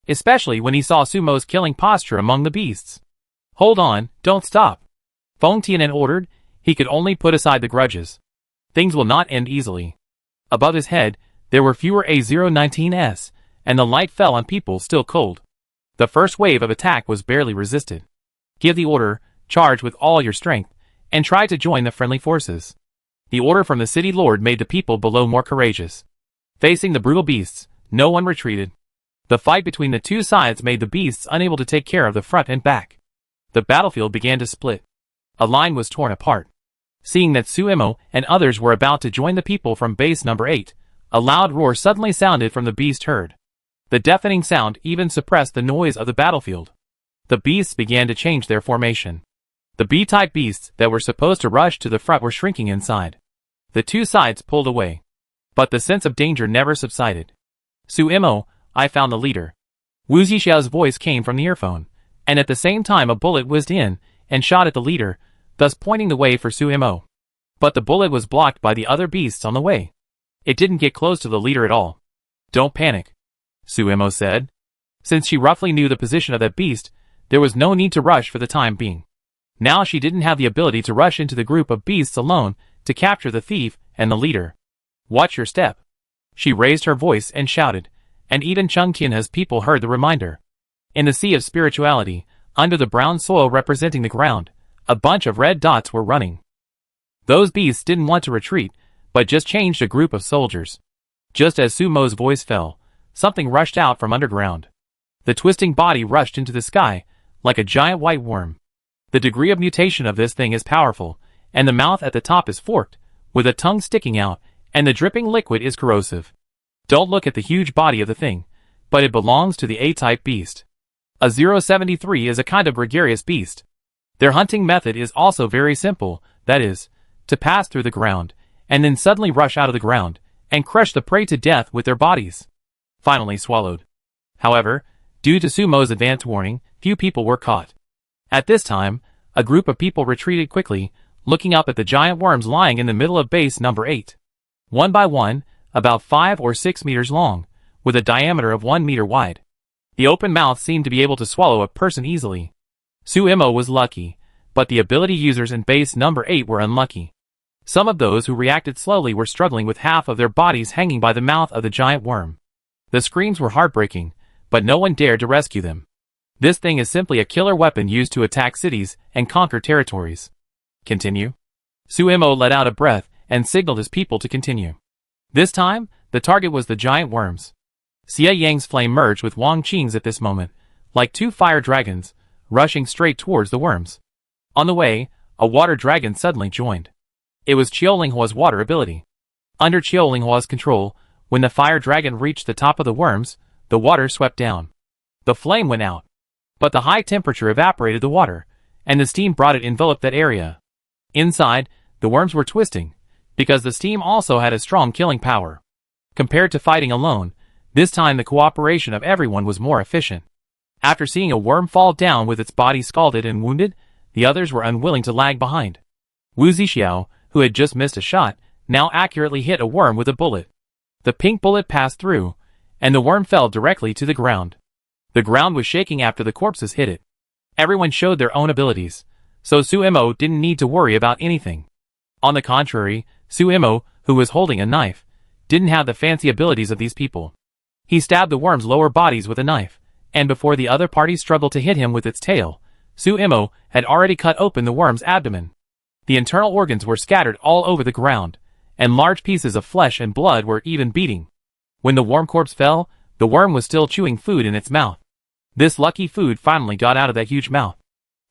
[SPEAKER 1] Especially when he saw Sumo's killing posture among the beasts. Hold on, don't stop. Feng Tianan ordered. He could only put aside the grudges. Things will not end easily. Above his head, there were fewer A019s, and the light fell on people still cold. The first wave of attack was barely resisted. Give the order, charge with all your strength, and try to join the friendly forces. The order from the city lord made the people below more courageous. Facing the brutal beasts, no one retreated. The fight between the two sides made the beasts unable to take care of the front and back. The battlefield began to split. A line was torn apart. Seeing that Suemo and others were about to join the people from base number 8, a loud roar suddenly sounded from the beast herd. The deafening sound even suppressed the noise of the battlefield. The beasts began to change their formation. The B-type beasts that were supposed to rush to the front were shrinking inside. The two sides pulled away. But the sense of danger never subsided. Suemo, I found the leader. Wu Zixu's voice came from the earphone, and at the same time a bullet whizzed in and shot at the leader, thus pointing the way for Suemo. But the bullet was blocked by the other beasts on the way. It didn't get close to the leader at all. Don't panic, Suemo said. Since she roughly knew the position of that beast, there was no need to rush for the time being. Now she didn't have the ability to rush into the group of beasts alone to capture the thief and the leader. Watch your step. She raised her voice and shouted, and even Chung Tianhe's people heard the reminder. In the sea of spirituality, under the brown soil representing the ground, a bunch of red dots were running. Those beasts didn't want to retreat, but just changed a group of soldiers. Just as Sumo's voice fell, something rushed out from underground. The twisting body rushed into the sky, like a giant white worm. The degree of mutation of this thing is powerful, and the mouth at the top is forked, with a tongue sticking out, and the dripping liquid is corrosive. Don't look at the huge body of the thing, but it belongs to the A-type beast. A 073 is a kind of gregarious beast. Their hunting method is also very simple, that is, to pass through the ground, and then suddenly rush out of the ground, and crush the prey to death with their bodies. Finally swallowed. However, due to Sumo's advance warning, few people were caught. At this time, a group of people retreated quickly, looking up at the giant worms lying in the middle of base number 8. One by one, about 5 or 6 meters long, with a diameter of 1 meter wide. The open mouth seemed to be able to swallow a person easily. Suemo was lucky, but the ability users in base number 8 were unlucky. Some of those who reacted slowly were struggling with half of their bodies hanging by the mouth of the giant worm. The screams were heartbreaking, but no one dared to rescue them. This thing is simply a killer weapon used to attack cities and conquer territories. Continue. Suemo let out a breath and signaled his people to continue. This time, the target was the giant worms. Xie Yang's flame merged with Wang Qing's at this moment, like two fire dragons, rushing straight towards the worms. On the way, a water dragon suddenly joined. It was Qiuelinghua's water ability. Under Qiuelinghua's control, when the fire dragon reached the top of the worms, the water swept down. The flame went out. But the high temperature evaporated the water, and the steam brought it enveloped that area. Inside, the worms were twisting, because the steam also had a strong killing power. Compared to fighting alone, this time the cooperation of everyone was more efficient. After seeing a worm fall down with its body scalded and wounded, the others were unwilling to lag behind. Wu Zixiao, who had just missed a shot, now accurately hit a worm with a bullet. The pink bullet passed through, and the worm fell directly to the ground. The ground was shaking after the corpses hit it. Everyone showed their own abilities, so Suemo didn't need to worry about anything. On the contrary, Suemo, who was holding a knife, didn't have the fancy abilities of these people. He stabbed the worm's lower bodies with a knife, and before the other party struggled to hit him with its tail, Suemo had already cut open the worm's abdomen. The internal organs were scattered all over the ground, and large pieces of flesh and blood were even beating. When the worm corpse fell, the worm was still chewing food in its mouth. This lucky food finally got out of that huge mouth.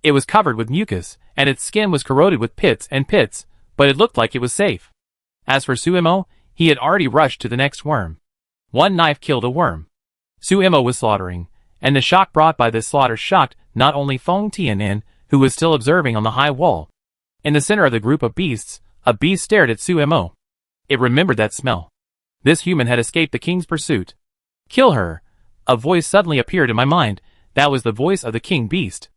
[SPEAKER 1] It was covered with mucus, and its skin was corroded with pits and pits, but it looked like it was safe. As for Suemo, he had already rushed to the next worm. One knife killed a worm. Suemo was slaughtering, and the shock brought by this slaughter shocked not only Feng Tian'an, who was still observing on the high wall. In the center of the group of beasts, a beast stared at Suemo. It remembered that smell. This human had escaped the king's pursuit. Kill her! A voice suddenly appeared in my mind. That was the voice of the king beast.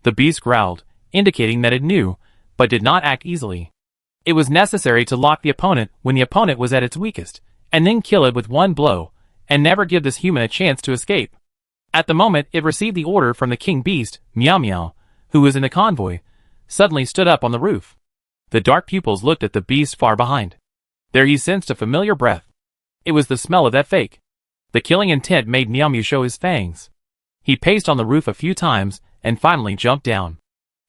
[SPEAKER 1] The beast growled, indicating that it knew, but did not act easily. It was necessary to lock the opponent when the opponent was at its weakest, and then kill it with one blow, and never give this human a chance to escape. At the moment it received the order from the king beast, Miao Miao, who was in the convoy, suddenly stood up on the roof. The dark pupils looked at the beast far behind. There he sensed a familiar breath. It was the smell of that fake. The killing intent made Miao Miao show his fangs. He paced on the roof a few times, and finally jumped down.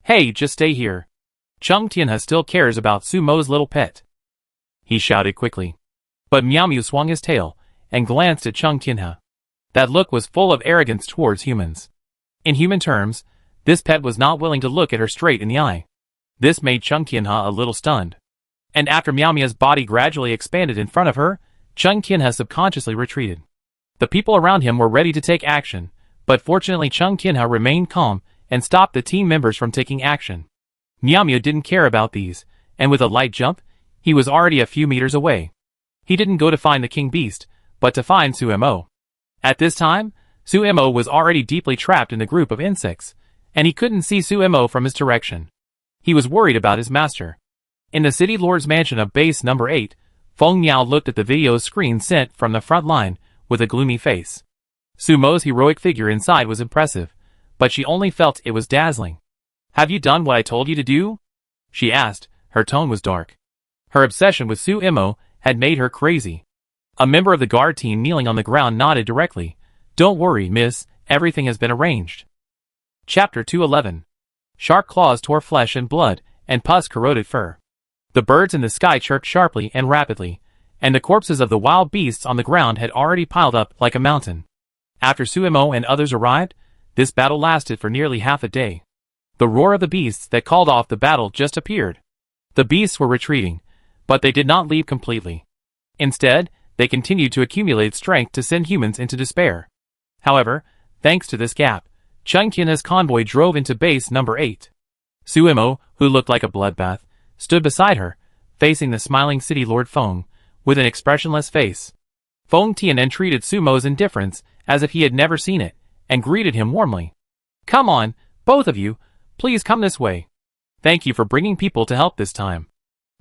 [SPEAKER 1] Hey, just stay here. Cheng Tianhe still cares about Sumo's little pet. He shouted quickly. But Miao Miao swung his tail, and glanced at Cheng Tianhe. That look was full of arrogance towards humans. In human terms, this pet was not willing to look at her straight in the eye. This made Cheng Tianhe a little stunned. And after Miao Miao's body gradually expanded in front of her, Cheng Tianhe subconsciously retreated. The people around him were ready to take action, but fortunately Cheng Tianhe remained calm and stopped the team members from taking action. Miao Miao didn't care about these, and with a light jump, he was already a few meters away. He didn't go to find the king beast, but to find Suemo. At this time, Suemo was already deeply trapped in the group of insects, and he couldn't see Suemo from his direction. He was worried about his master. In the city lord's mansion of base number 8, Feng Yao looked at the video screen sent from the front line with a gloomy face. Sumo's heroic figure inside was impressive, but she only felt it was dazzling. Have you done what I told you to do? She asked. Her tone was dark. Her obsession with Suemo had made her crazy. A member of the guard team kneeling on the ground nodded directly. Don't worry, miss, everything has been arranged. Chapter 211. Shark claws tore flesh and blood, and pus corroded fur. The birds in the sky chirped sharply and rapidly, and the corpses of the wild beasts on the ground had already piled up like a mountain. After Suemo and others arrived, this battle lasted for nearly half a day. The roar of the beasts that called off the battle just appeared. The beasts were retreating, but they did not leave completely. Instead, they continued to accumulate strength to send humans into despair. However, thanks to this gap, Cheng Tianhe's convoy drove into base number 8. Suemo, who looked like a bloodbath, stood beside her, facing the smiling city lord Feng, with an expressionless face. Feng Tian'an treated Sumo's indifference as if he had never seen it, and greeted him warmly. Come on, both of you, please come this way. Thank you for bringing people to help this time.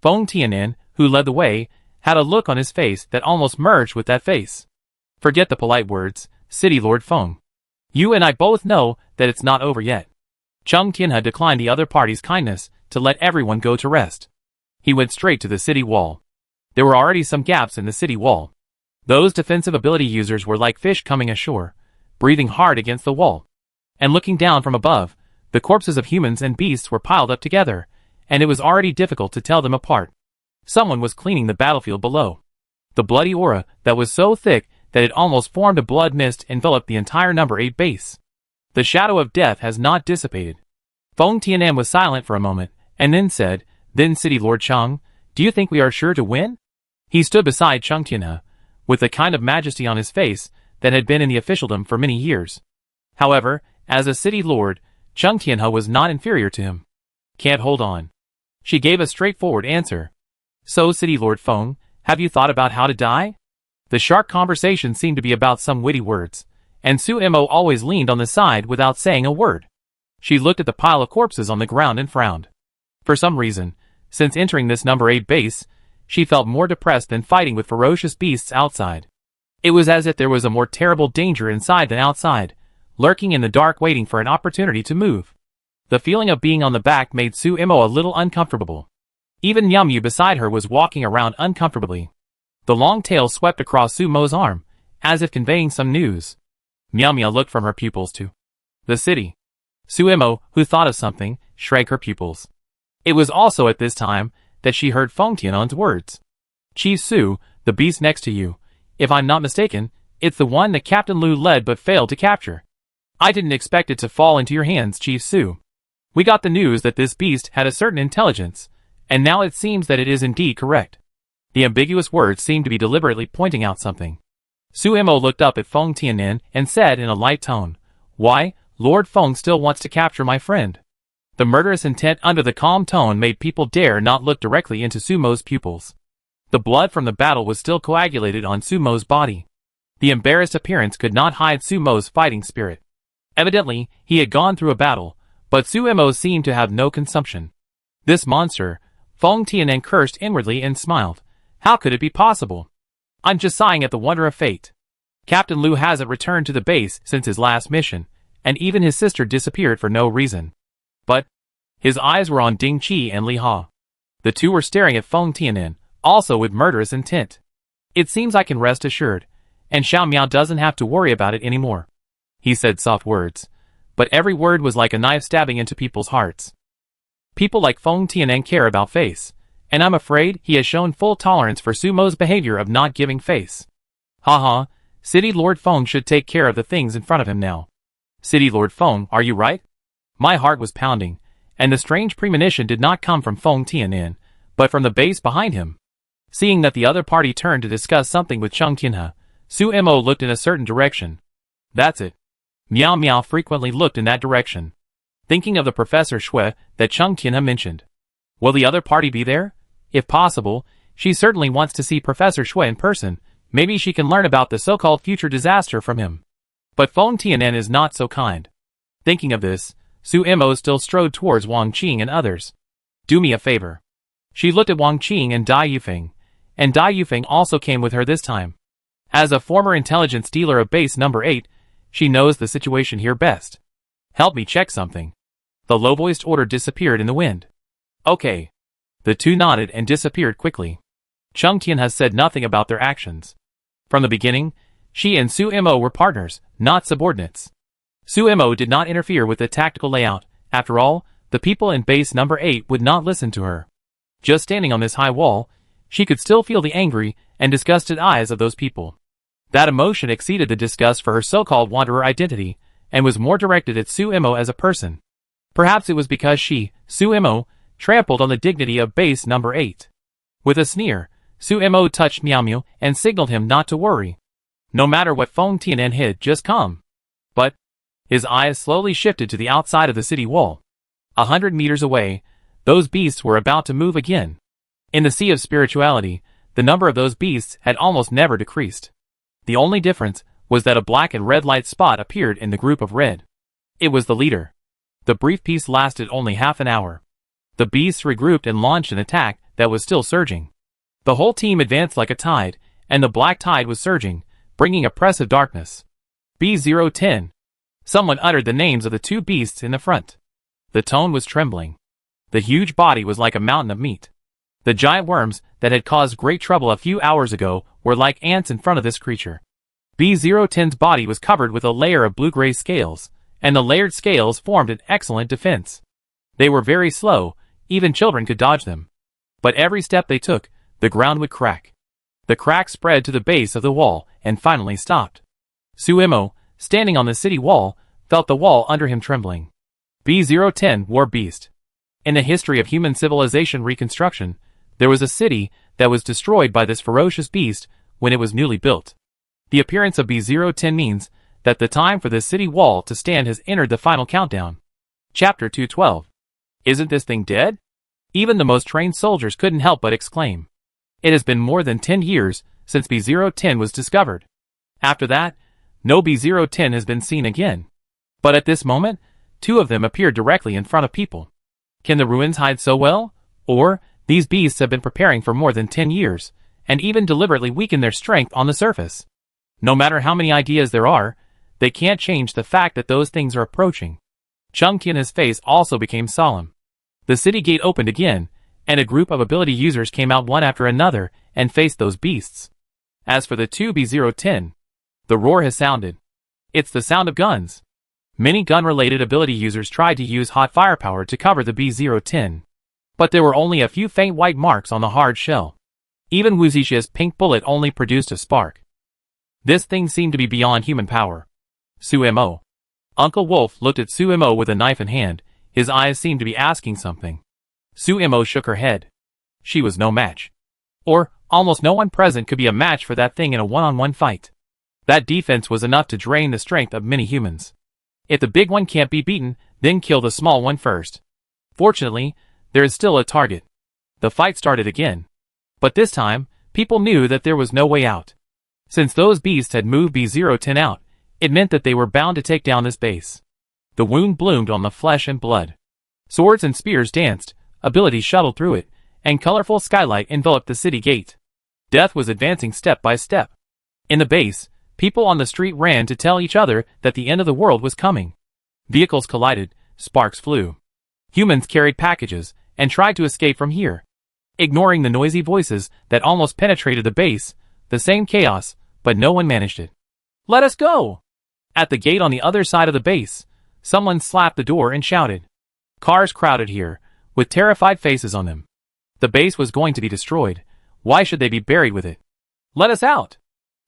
[SPEAKER 1] Feng Tian'an, who led the way, had a look on his face that almost merged with that face. Forget the polite words, City Lord Feng. You and I both know that it's not over yet. Chung Tianhe declined the other party's kindness to let everyone go to rest. He went straight to the city wall. There were already some gaps in the city wall. Those defensive ability users were like fish coming ashore, breathing hard against the wall. And looking down from above, the corpses of humans and beasts were piled up together, and it was already difficult to tell them apart. Someone was cleaning the battlefield below. The bloody aura that was so thick that it almost formed a blood mist enveloped the entire number 8 base. The shadow of death has not dissipated. Feng Tian'an was silent for a moment, and then said, "Then City Lord Chang, do you think we are sure to win?" He stood beside Chung Tianhe, with the kind of majesty on his face that had been in the officialdom for many years. However, as a city lord, Chung Tianhe was not inferior to him. "Can't hold on." She gave a straightforward answer. "So, City Lord Feng, have you thought about how to die?" The shark conversation seemed to be about some witty words, and Su Mo always leaned on the side without saying a word. She looked at the pile of corpses on the ground and frowned. For some reason, since entering this number 8 base, she felt more depressed than fighting with ferocious beasts outside. It was as if there was a more terrible danger inside than outside, lurking in the dark waiting for an opportunity to move. The feeling of being on the back made Su Mo a little uncomfortable. Even Miao beside her was walking around uncomfortably. The long tail swept across Su Mo's arm, as if conveying some news. Miao looked from her pupils to the city. Su Mo, who thought of something, shrank her pupils. It was also at this time that she heard Feng Tian'an's words. "Chief Su, the beast next to you. If I'm not mistaken, it's the one that Captain Lu led but failed to capture. I didn't expect it to fall into your hands, Chief Su. We got the news that this beast had a certain intelligence, and now it seems that it is indeed correct." The ambiguous words seemed to be deliberately pointing out something. Su Mo looked up at Feng Tian'an and said in a light tone, "Why, Lord Feng still wants to capture my friend." The murderous intent under the calm tone made people dare not look directly into Su Mo's pupils. The blood from the battle was still coagulated on Su Mo's body. The embarrassed appearance could not hide Su Mo's fighting spirit. Evidently, he had gone through a battle, but Su Mo seemed to have no consumption. This monster, Feng Tian'an cursed inwardly and smiled. How could it be possible? I'm just sighing at the wonder of fate. Captain Lu hasn't returned to the base since his last mission, and even his sister disappeared for no reason. But his eyes were on Ding Qi and Li Ha. The two were staring at Feng Tian'an, also with murderous intent. "It seems I can rest assured, and Xiao Miao doesn't have to worry about it anymore." He said soft words, but every word was like a knife stabbing into people's hearts. People like Feng Tian'an care about face, and I'm afraid he has shown full tolerance for Su Mo's behavior of not giving face. Haha, City Lord Feng should take care of the things in front of him now. City Lord Feng, are you right? My heart was pounding, and the strange premonition did not come from Feng Tian'an, but from the base behind him. Seeing that the other party turned to discuss something with Chung Tianhe, Su Mo looked in a certain direction. That's it. Miao frequently looked in that direction, thinking of the Professor Shui that Chung Tianhe mentioned. Will the other party be there? If possible, she certainly wants to see Professor Shui in person. Maybe she can learn about the so-called future disaster from him. But Feng Tian'an is not so kind. Thinking of this, Su Mo still strode towards Wang Qing and others. Do me a favor. She looked at Wang Qing and Dai Yufeng, and Dai Yufeng also came with her this time. As a former intelligence dealer of base number 8, she knows the situation here best. Help me check something. The low-voiced order disappeared in the wind. Okay. The two nodded and disappeared quickly. Chung Tian has said nothing about their actions. From the beginning, she and Su Mo were partners, not subordinates. Su Mo did not interfere with the tactical layout. After all, the people in base number 8 would not listen to her. Just standing on this high wall, she could still feel the angry and disgusted eyes of those people. That emotion exceeded the disgust for her so-called wanderer identity, and was more directed at Su Mo as a person. Perhaps it was because she, Su Mo, trampled on the dignity of base number 8. With a sneer, Su Mo touched Miao and signaled him not to worry. No matter what Feng Tian'an had just come. But his eyes slowly shifted to the outside of the city wall. 100 meters away, those beasts were about to move again. In the sea of spirituality, the number of those beasts had almost never decreased. The only difference was that a black and red light spot appeared in the group of red. It was the leader. The brief peace lasted only half an hour. The beasts regrouped and launched an attack that was still surging. The whole team advanced like a tide, and the black tide was surging, bringing oppressive darkness. B010. Someone uttered the names of the two beasts in the front. The tone was trembling. The huge body was like a mountain of meat. The giant worms that had caused great trouble a few hours ago were like ants in front of this creature. B-010's body was covered with a layer of blue-gray scales, and the layered scales formed an excellent defense. They were very slow, even children could dodge them. But every step they took, the ground would crack. The crack spread to the base of the wall and finally stopped. Suemo, standing on the city wall, felt the wall under him trembling. B-010 War Beast. In the history of human civilization reconstruction, there was a city that was destroyed by this ferocious beast when it was newly built. The appearance of B-010 means that the time for this city wall to stand has entered the final countdown. Chapter 212. Isn't this thing dead? Even the most trained soldiers couldn't help but exclaim. It has been more than 10 years since B-010 was discovered. After that, no B-010 has been seen again. But at this moment, two of them appeared directly in front of people. Can the ruins hide so well? Or, these beasts have been preparing for more than 10 years, and even deliberately weaken their strength on the surface. No matter how many ideas there are, they can't change the fact that those things are approaching. Chung Tian's face also became solemn. The city gate opened again, and a group of ability users came out one after another and faced those beasts. As for the two B-010, the roar has sounded. It's the sound of guns. Many gun-related ability users tried to use hot firepower to cover the B-010. But there were only a few faint white marks on the hard shell. Even Wu Zixie's pink bullet only produced a spark. This thing seemed to be beyond human power. Suemo. Uncle Wolf looked at Suemo with a knife in hand. His eyes seemed to be asking something. Suemo shook her head. She was no match. Or, almost no one present could be a match for that thing in a one-on-one fight. That defense was enough to drain the strength of many humans. If the big one can't be beaten, then kill the small one first. Fortunately, there is still a target. The fight started again. But this time, people knew that there was no way out. Since those beasts had moved B-010 out, it meant that they were bound to take down this base. The wound bloomed on the flesh and blood. Swords and spears danced, abilities shuttled through it, and colorful skylight enveloped the city gate. Death was advancing step by step. In the base, people on the street ran to tell each other that the end of the world was coming. Vehicles collided, sparks flew. Humans carried packages and tried to escape from here. Ignoring the noisy voices that almost penetrated the base, the same chaos, but no one managed it. Let us go! At the gate on the other side of the base, someone slapped the door and shouted. Cars crowded here, with terrified faces on them. The base was going to be destroyed. Why should they be buried with it? Let us out!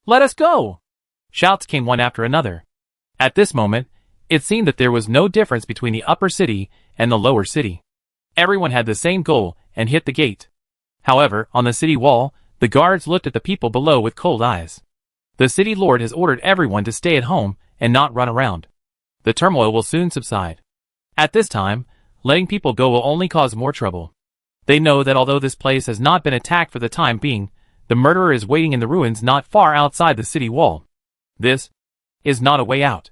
[SPEAKER 1] Let us go! Shouts came one after another. At this moment, it seemed that there was no difference between the upper city and the lower city. Everyone had the same goal and hit the gate. However, on the city wall, the guards looked at the people below with cold eyes. The city lord has ordered everyone to stay at home and not run around. The turmoil will soon subside. At this time, letting people go will only cause more trouble. They know that although this place has not been attacked for the time being, the murderer is waiting in the ruins not far outside the city wall. This is not a way out.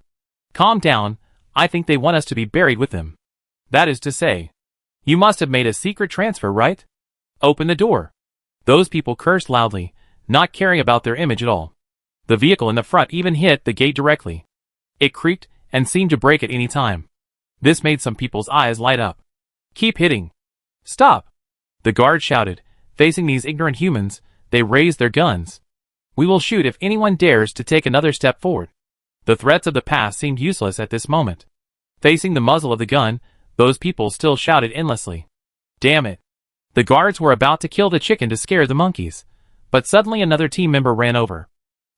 [SPEAKER 1] Calm down, I think they want us to be buried with them. That is to say, you must have made a secret transfer, right? Open the door. Those people cursed loudly, not caring about their image at all. The vehicle in the front even hit the gate directly. It creaked and seemed to break at any time. This made some people's eyes light up. Keep hitting. Stop! The guard shouted. Facing these ignorant humans, they raised their guns. We will shoot if anyone dares to take another step forward. The threats of the past seemed useless at this moment. Facing the muzzle of the gun, those people still shouted endlessly. Damn it! The guards were about to kill the chicken to scare the monkeys, but suddenly another team member ran over.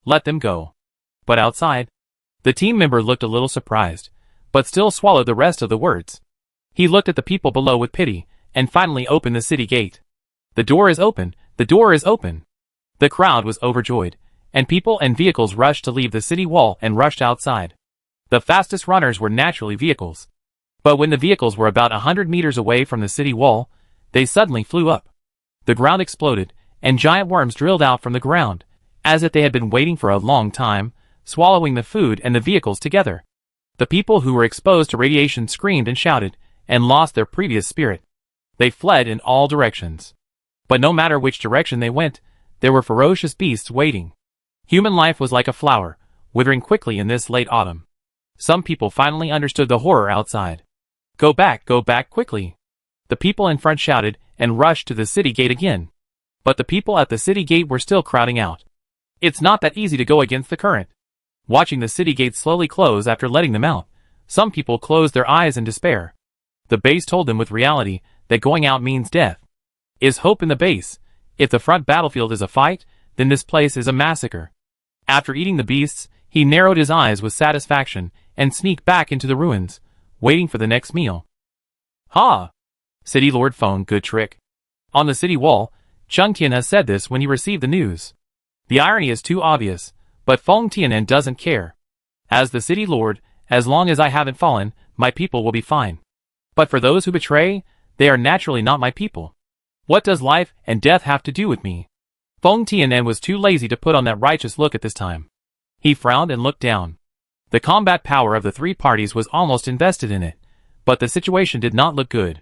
[SPEAKER 1] Let them go. But outside, the team member looked a little surprised, but still swallowed the rest of the words. He looked at the people below with pity, and finally opened the city gate. The door is open! The door is open! The crowd was overjoyed, and people and vehicles rushed to leave the city wall and rushed outside. The fastest runners were naturally vehicles. But when the vehicles were about 100 meters away from the city wall, they suddenly flew up. The ground exploded, and giant worms drilled out from the ground, as if they had been waiting for a long time, swallowing the food and the vehicles together. The people who were exposed to radiation screamed and shouted, and lost their previous spirit. They fled in all directions. But no matter which direction they went, there were ferocious beasts waiting. Human life was like a flower, withering quickly in this late autumn. Some people finally understood the horror outside. Go back quickly. The people in front shouted and rushed to the city gate again. But the people at the city gate were still crowding out. It's not that easy to go against the current. Watching the city gate slowly close after letting them out, some people closed their eyes in despair. The base told them with reality that going out means death. Is hope in the base? If the front battlefield is a fight, then this place is a massacre. After eating the beasts, he narrowed his eyes with satisfaction and sneaked back into the ruins, waiting for the next meal. Ha! City Lord Feng, good trick. On the city wall, Chung Tian has said this when he received the news. The irony is too obvious, but Feng Tianen doesn't care. As the city lord, as long as I haven't fallen, my people will be fine. But for those who betray, they are naturally not my people. What does life and death have to do with me? Feng Tianen was too lazy to put on that righteous look at this time. He frowned and looked down. The combat power of the three parties was almost invested in it, but the situation did not look good.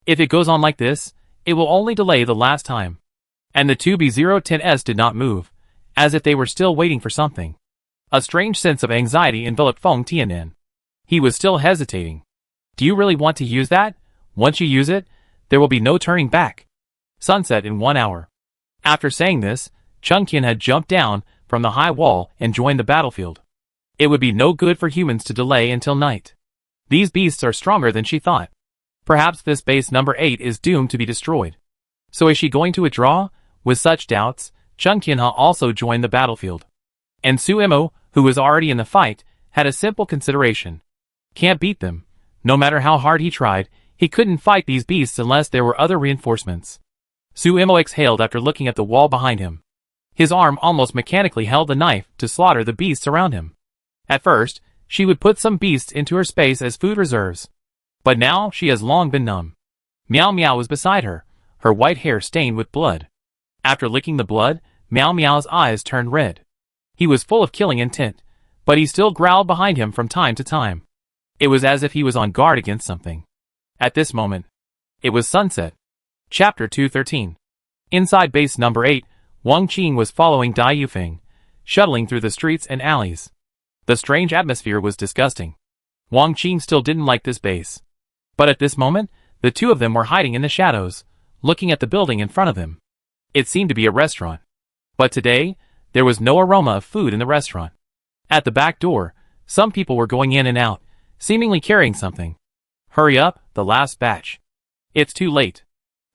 [SPEAKER 1] If it goes on like this, it will only delay the last time. And the 2B010s did not move, as if they were still waiting for something. A strange sense of anxiety enveloped Feng Tianen. He was still hesitating. Do you really want to use that? Once you use it, there will be no turning back. Sunset in 1 hour. After saying this, Chung Tian had jumped down from the high wall and joined the battlefield. It would be no good for humans to delay until night. These beasts are stronger than she thought. Perhaps this base number 8 is doomed to be destroyed. So is she going to withdraw? With such doubts, Chung Tianhe also joined the battlefield. And Suemo, who was already in the fight, had a simple consideration. Can't beat them. No matter how hard he tried, he couldn't fight these beasts unless there were other reinforcements. Suemo exhaled after looking at the wall behind him. His arm almost mechanically held the knife to slaughter the beasts around him. At first, she would put some beasts into her space as food reserves. But now she has long been numb. Meow Meow was beside her, her white hair stained with blood. After licking the blood, Meow Meow's eyes turned red. He was full of killing intent, but he still growled behind him from time to time. It was as if he was on guard against something. At this moment, it was sunset. Chapter 213. Inside base number 8, Wang Qing was following Dai Yufeng, shuttling through the streets and alleys. The strange atmosphere was disgusting. Wang Qing still didn't like this base. But at this moment, the two of them were hiding in the shadows, looking at the building in front of them. It seemed to be a restaurant. But today, there was no aroma of food in the restaurant. At the back door, some people were going in and out, seemingly carrying something. Hurry up, the last batch. It's too late.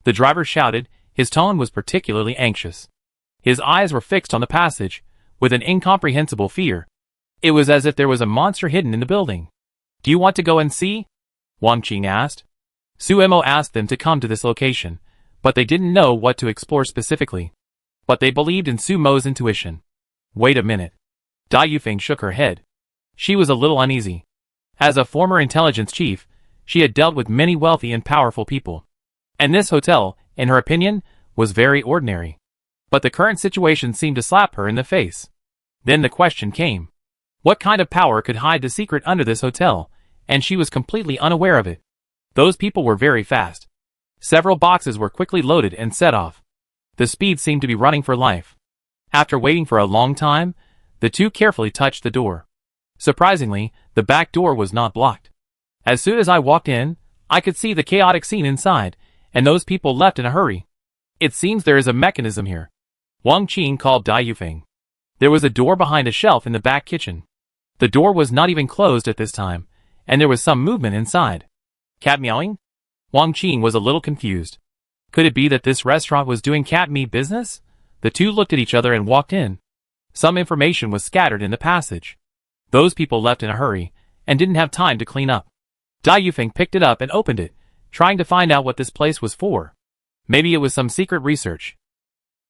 [SPEAKER 1] The driver shouted, his tone was particularly anxious. His eyes were fixed on the passage, with an incomprehensible fear. It was as if there was a monster hidden in the building. Do you want to go and see? Wang Qing asked. Suemo asked them to come to this location, but they didn't know what to explore specifically. But they believed in Sumo's intuition. Wait a minute. Dai Yufeng shook her head. She was a little uneasy. As a former intelligence chief, she had dealt with many wealthy and powerful people. And this hotel, in her opinion, was very ordinary. But the current situation seemed to slap her in the face. Then the question came. What kind of power could hide the secret under this hotel, and she was completely unaware of it? Those people were very fast. Several boxes were quickly loaded and set off. The speed seemed to be running for life. After waiting for a long time, the two carefully touched the door. Surprisingly, the back door was not blocked. As soon as I walked in, I could see the chaotic scene inside, and those people left in a hurry. It seems there is a mechanism here. Wang Qing called Dai Yufeng. There was a door behind a shelf in the back kitchen. The door was not even closed at this time, and there was some movement inside. Cat meowing? Wang Qing was a little confused. Could it be that this restaurant was doing cat meat business? The two looked at each other and walked in. Some information was scattered in the passage. Those people left in a hurry, and didn't have time to clean up. Dai Yufeng picked it up and opened it, trying to find out what this place was for. Maybe it was some secret research.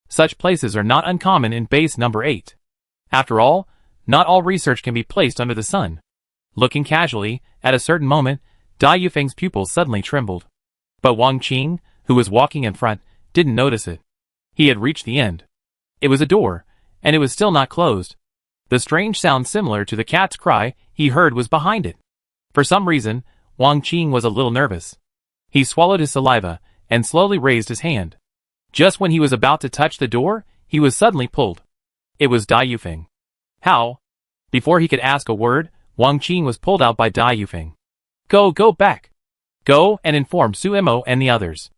[SPEAKER 1] Such places are not uncommon in base number 8. After all, not all research can be placed under the sun. Looking casually, at a certain moment, Dai Yufeng's pupils suddenly trembled. But Wang Qing, who was walking in front, didn't notice it. He had reached the end. It was a door, and it was still not closed. The strange sound similar to the cat's cry he heard was behind it. For some reason, Wang Qing was a little nervous. He swallowed his saliva and slowly raised his hand. Just when he was about to touch the door, he was suddenly pulled. It was Dai Yufeng. How? Before he could ask a word, Wang Qing was pulled out by Dai Yufeng. Go back! Go and inform Suemo and the others.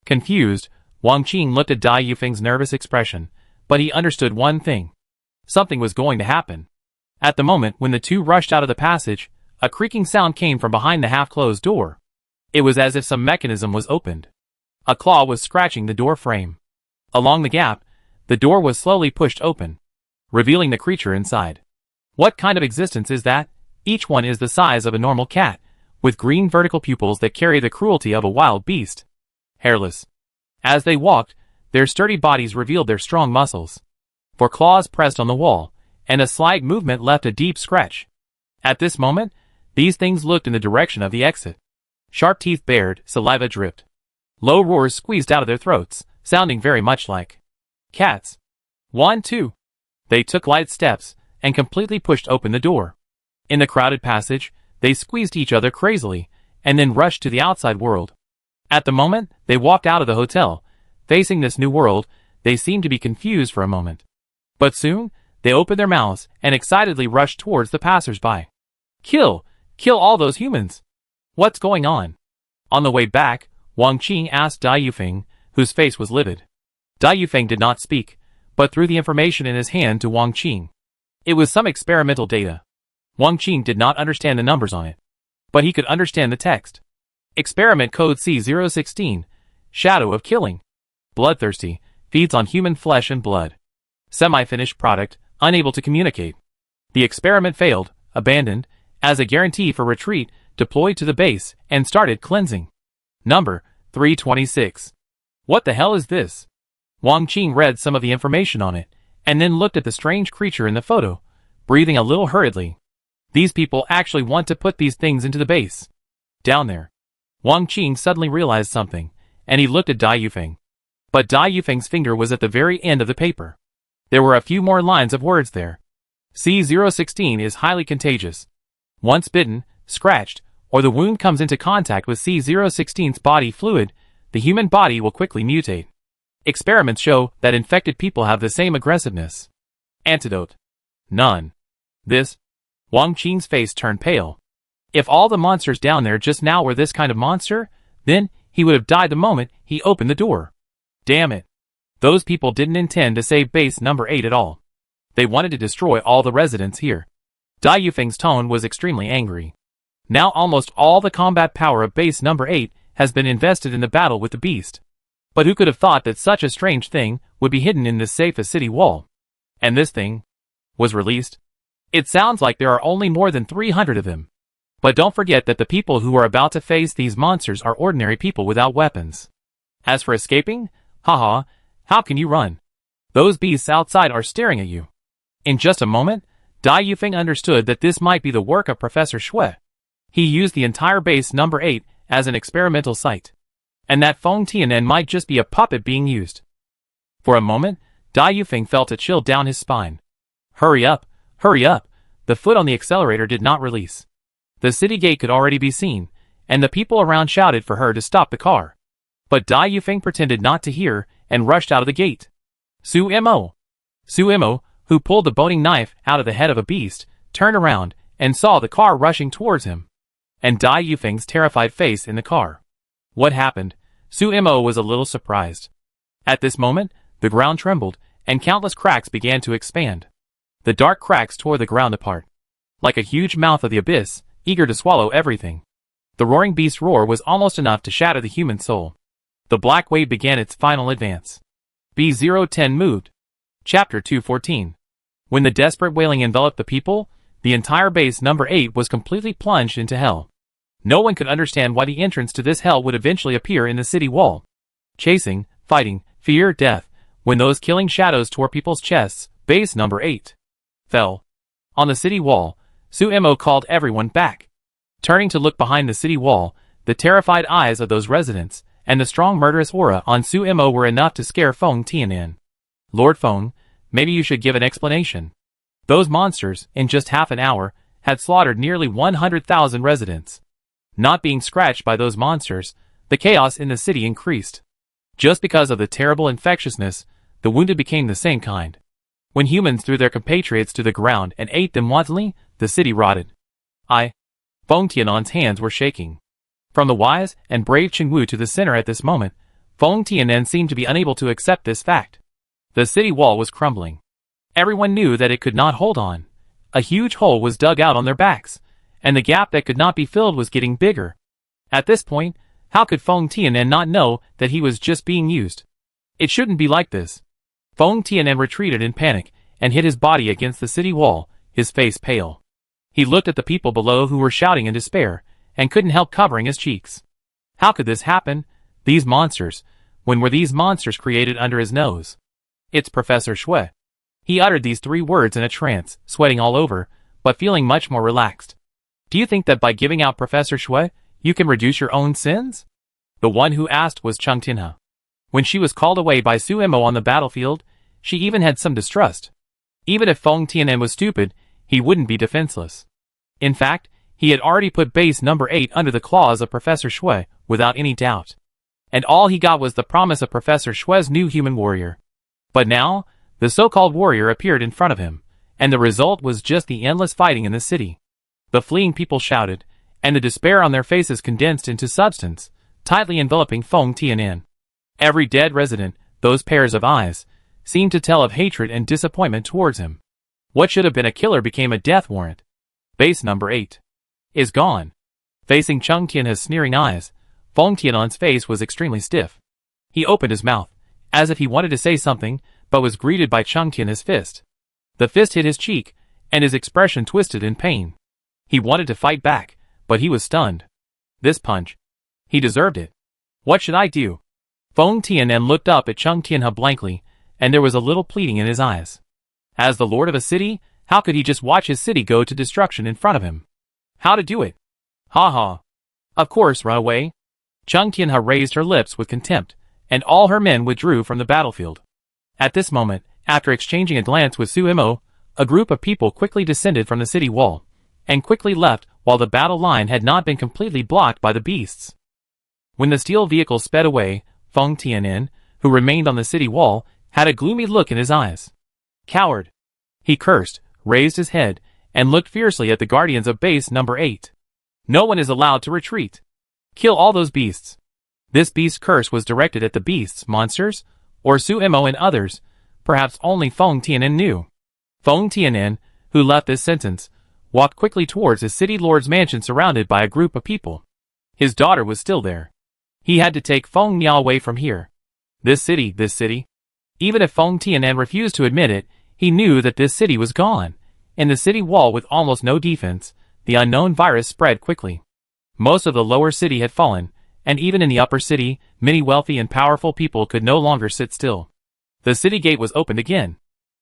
[SPEAKER 1] Confused, Wang Qing looked at Dai Yufeng's nervous expression, but he understood one thing. Something was going to happen. At the moment when the two rushed out of the passage, a creaking sound came from behind the half-closed door. It was as if some mechanism was opened. A claw was scratching the door frame. Along the gap, the door was slowly pushed open, revealing the creature inside. What kind of existence is that? Each one is the size of a normal cat, with green vertical pupils that carry the cruelty of a wild beast. Hairless. As they walked, their sturdy bodies revealed their strong muscles. For claws pressed on the wall, and a slight movement left a deep scratch. At this moment, these things looked in the direction of the exit. Sharp teeth bared, saliva dripped. Low roars squeezed out of their throats, sounding very much like cats. 1, 2. They took light steps, and completely pushed open the door. In the crowded passage, they squeezed each other crazily, and then rushed to the outside world. At the moment they walked out of the hotel, facing this new world, they seemed to be confused for a moment. But soon, they opened their mouths and excitedly rushed towards the passers-by. Kill! Kill all those humans! What's going on? On the way back, Wang Qing asked Dai Yufeng, whose face was livid. Dai Yufeng did not speak, but threw the information in his hand to Wang Qing. It was some experimental data. Wang Qing did not understand the numbers on it, but he could understand the text. Experiment code C016, Shadow of Killing. Bloodthirsty, feeds on human flesh and blood. Semi-finished product, unable to communicate. The experiment failed, abandoned, as a guarantee for retreat, deployed to the base, and started cleansing. Number 326. What the hell is this? Wang Qing read some of the information on it, and then looked at the strange creature in the photo, breathing a little hurriedly. These people actually want to put these things into the base. Down there. Wang Qing suddenly realized something, and he looked at Dai Yufeng. But Dai Yufeng's finger was at the very end of the paper. There were a few more lines of words there. C016 is highly contagious. Once bitten, scratched, or the wound comes into contact with C016's body fluid, the human body will quickly mutate. Experiments show that infected people have the same aggressiveness. Antidote. None. This. Wang Qing's face turned pale. If all the monsters down there just now were this kind of monster, then he would have died the moment he opened the door. Damn it. Those people didn't intend to save base number 8 at all. They wanted to destroy all the residents here. Dai Yufeng's tone was extremely angry. Now almost all the combat power of base number 8 has been invested in the battle with the beast. But who could have thought that such a strange thing would be hidden in this safe as city wall? And this thing was released? It sounds like there are only more than 300 of them. But don't forget that the people who are about to face these monsters are ordinary people without weapons. As for escaping, haha, how can you run? Those beasts outside are staring at you. In just a moment, Dai Yufeng understood that this might be the work of Professor Shui. He used the entire base number 8 as an experimental site. And that Feng Tianen might just be a puppet being used. For a moment, Dai Yufeng felt a chill down his spine. Hurry up, hurry up, the foot on the accelerator did not release. The city gate could already be seen, and the people around shouted for her to stop the car. But Dai Yufeng pretended not to hear and rushed out of the gate. Suemo, who pulled the boning knife out of the head of a beast, turned around and saw the car rushing towards him. And Dai Yufeng's terrified face in the car. What happened? Suemo was a little surprised. At this moment, the ground trembled, and countless cracks began to expand. The dark cracks tore the ground apart. Like a huge mouth of the abyss, eager to swallow everything. The roaring beast's roar was almost enough to shatter the human soul. The black wave began its final advance. B010 moved. Chapter 214. When the desperate wailing enveloped the people, the entire base number 8 was completely plunged into hell. No one could understand why the entrance to this hell would eventually appear in the city wall. Chasing, fighting, fear, death. When those killing shadows tore people's chests, base number 8 fell. On the city wall, Suemo called everyone back. Turning to look behind the city wall, the terrified eyes of those residents, and the strong murderous aura on Suemo were enough to scare Feng Tianen. Lord Feng, maybe you should give an explanation. Those monsters, in just half an hour, had slaughtered nearly 100,000 residents. Not being scratched by those monsters, the chaos in the city increased. Just because of the terrible infectiousness, the wounded became the same kind. When humans threw their compatriots to the ground and ate them wantonly, the city rotted. Feng Tianan's hands were shaking. From the wise and brave Chingwu to the sinner at this moment, Feng Tianen seemed to be unable to accept this fact. The city wall was crumbling. Everyone knew that it could not hold on. A huge hole was dug out on their backs, and the gap that could not be filled was getting bigger. At this point, how could Feng Tianen not know that he was just being used? It shouldn't be like this. Feng Tianen retreated in panic and hit his body against the city wall, his face pale. He looked at the people below who were shouting in despair, and couldn't help covering his cheeks. How could this happen? These monsters. When were these monsters created under his nose? It's Professor Shui. He uttered these 3 words in a trance, sweating all over, but feeling much more relaxed. Do you think that by giving out Professor Shui, you can reduce your own sins? The one who asked was Chung Tinha. When she was called away by Su Mo on the battlefield, she even had some distrust. Even if Feng Tianen was stupid, he wouldn't be defenseless. In fact, he had already put base number 8 under the claws of Professor Shui, without any doubt. And all he got was the promise of Professor Shui's new human warrior. But now, the so-called warrior appeared in front of him, and the result was just the endless fighting in the city. The fleeing people shouted, and the despair on their faces condensed into substance, tightly enveloping Feng Tianen. Every dead resident, those pairs of eyes, seemed to tell of hatred and disappointment towards him. What should have been a killer became a death warrant. Base number 8 is gone. Facing Chung Tian's sneering eyes, Feng Tianen's face was extremely stiff. He opened his mouth, as if he wanted to say something, but was greeted by Chung Tian's fist. The fist hit his cheek, and his expression twisted in pain. He wanted to fight back, but he was stunned. This punch. He deserved it. What should I do? Feng Tianen looked up at Chung Tianhe blankly, and there was a little pleading in his eyes. As the lord of a city, how could he just watch his city go to destruction in front of him? How to do it? Ha ha. Of course, run away. Chung Tianhe raised her lips with contempt, and all her men withdrew from the battlefield. At this moment, after exchanging a glance with Su Mo, a group of people quickly descended from the city wall, and quickly left while the battle line had not been completely blocked by the beasts. When the steel vehicle sped away, Feng Tianen, who remained on the city wall, had a gloomy look in his eyes. Coward! He cursed, raised his head, and looked fiercely at the guardians of base number 8. No one is allowed to retreat. Kill all those beasts. This beast curse was directed at the beasts, monsters, or Su Mo and others. Perhaps only Feng Tianen knew. Feng Tianen, who left this sentence, walked quickly towards his city lord's mansion surrounded by a group of people. His daughter was still there. He had to take Feng Miao away from here. This city. Even if Feng Tianen refused to admit it, he knew that this city was gone. In the city wall with almost no defense, the unknown virus spread quickly. Most of the lower city had fallen, and even in the upper city, many wealthy and powerful people could no longer sit still. The city gate was opened again.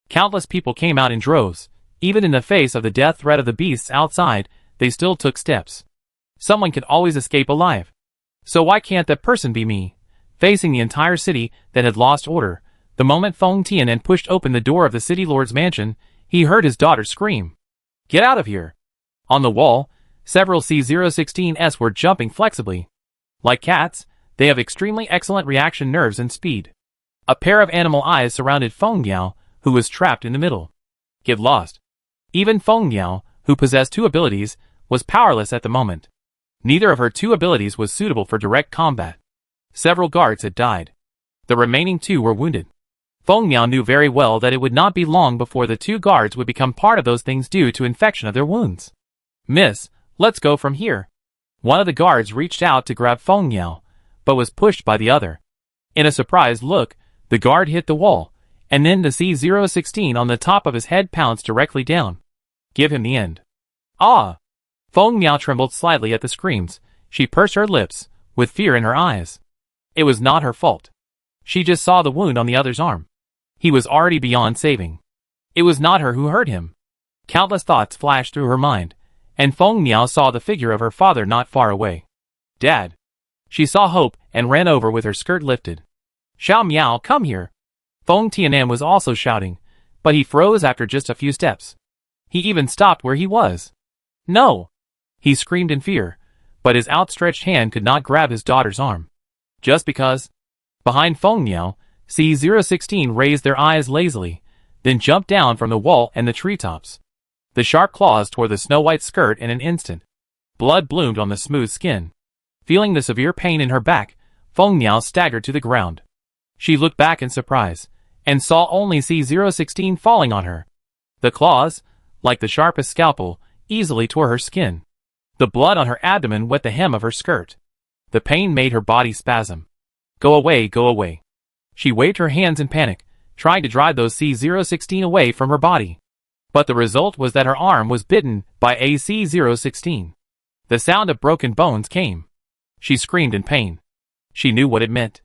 [SPEAKER 1] Countless people came out in droves. Even in the face of the death threat of the beasts outside, they still took steps. Someone can always escape alive. So why can't that person be me? Facing the entire city that had lost order, the moment Feng Tianen pushed open the door of the city lord's mansion, he heard his daughter scream. Get out of here! On the wall, several C-016s were jumping flexibly. Like cats, they have extremely excellent reaction nerves and speed. A pair of animal eyes surrounded Feng Miao, who was trapped in the middle. Get lost. Even Feng Miao, who possessed 2 abilities, was powerless at the moment. Neither of her 2 abilities was suitable for direct combat. Several guards had died. The remaining 2 were wounded. Feng Miao knew very well that it would not be long before the 2 guards would become part of those things due to infection of their wounds. Miss, let's go from here. One of the guards reached out to grab Feng Miao, but was pushed by the other. In a surprised look, the guard hit the wall, and then the C-016 on the top of his head pounced directly down. Give him the end. Ah! Feng Miao trembled slightly at the screams. She pursed her lips, with fear in her eyes. It was not her fault. She just saw the wound on the other's arm. He was already beyond saving. It was not her who hurt him. Countless thoughts flashed through her mind, and Feng Miao saw the figure of her father not far away. Dad! She saw hope and ran over with her skirt lifted. Xiao Miao, come here! Feng Tianen was also shouting, but he froze after just a few steps. He even stopped where he was. No! He screamed in fear, but his outstretched hand could not grab his daughter's arm. Just because. Behind Feng Miao, C-016 raised their eyes lazily, then jumped down from the wall and the treetops. The sharp claws tore the snow-white skirt in an instant. Blood bloomed on the smooth skin. Feeling the severe pain in her back, Feng Niao staggered to the ground. She looked back in surprise, and saw only C016 falling on her. The claws, like the sharpest scalpel, easily tore her skin. The blood on her abdomen wet the hem of her skirt. The pain made her body spasm. Go away, go away. She waved her hands in panic, trying to drive those C016 away from her body. But the result was that her arm was bitten by a C016. The sound of broken bones came. She screamed in pain. She knew what it meant.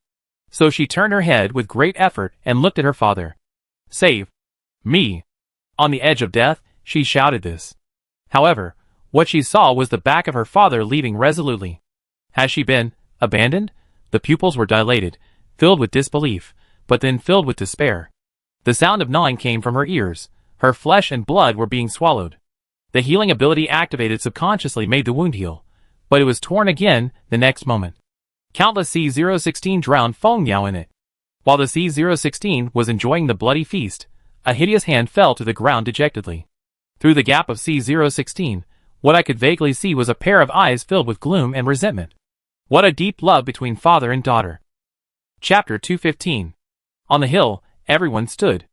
[SPEAKER 1] So she turned her head with great effort and looked at her father. Save me. On the edge of death, she shouted this. However, what she saw was the back of her father leaving resolutely. Had she been abandoned? The pupils were dilated, filled with disbelief, but then filled with despair. The sound of gnawing came from her ears. Her flesh and blood were being swallowed. The healing ability activated subconsciously made the wound heal, but it was torn again the next moment. Countless C016 drowned Feng Niao in it. While the C016 was enjoying the bloody feast, a hideous hand fell to the ground dejectedly. Through the gap of C016, what I could vaguely see was a pair of eyes filled with gloom and resentment. What a deep love between father and daughter. Chapter 215. On the hill, everyone stood.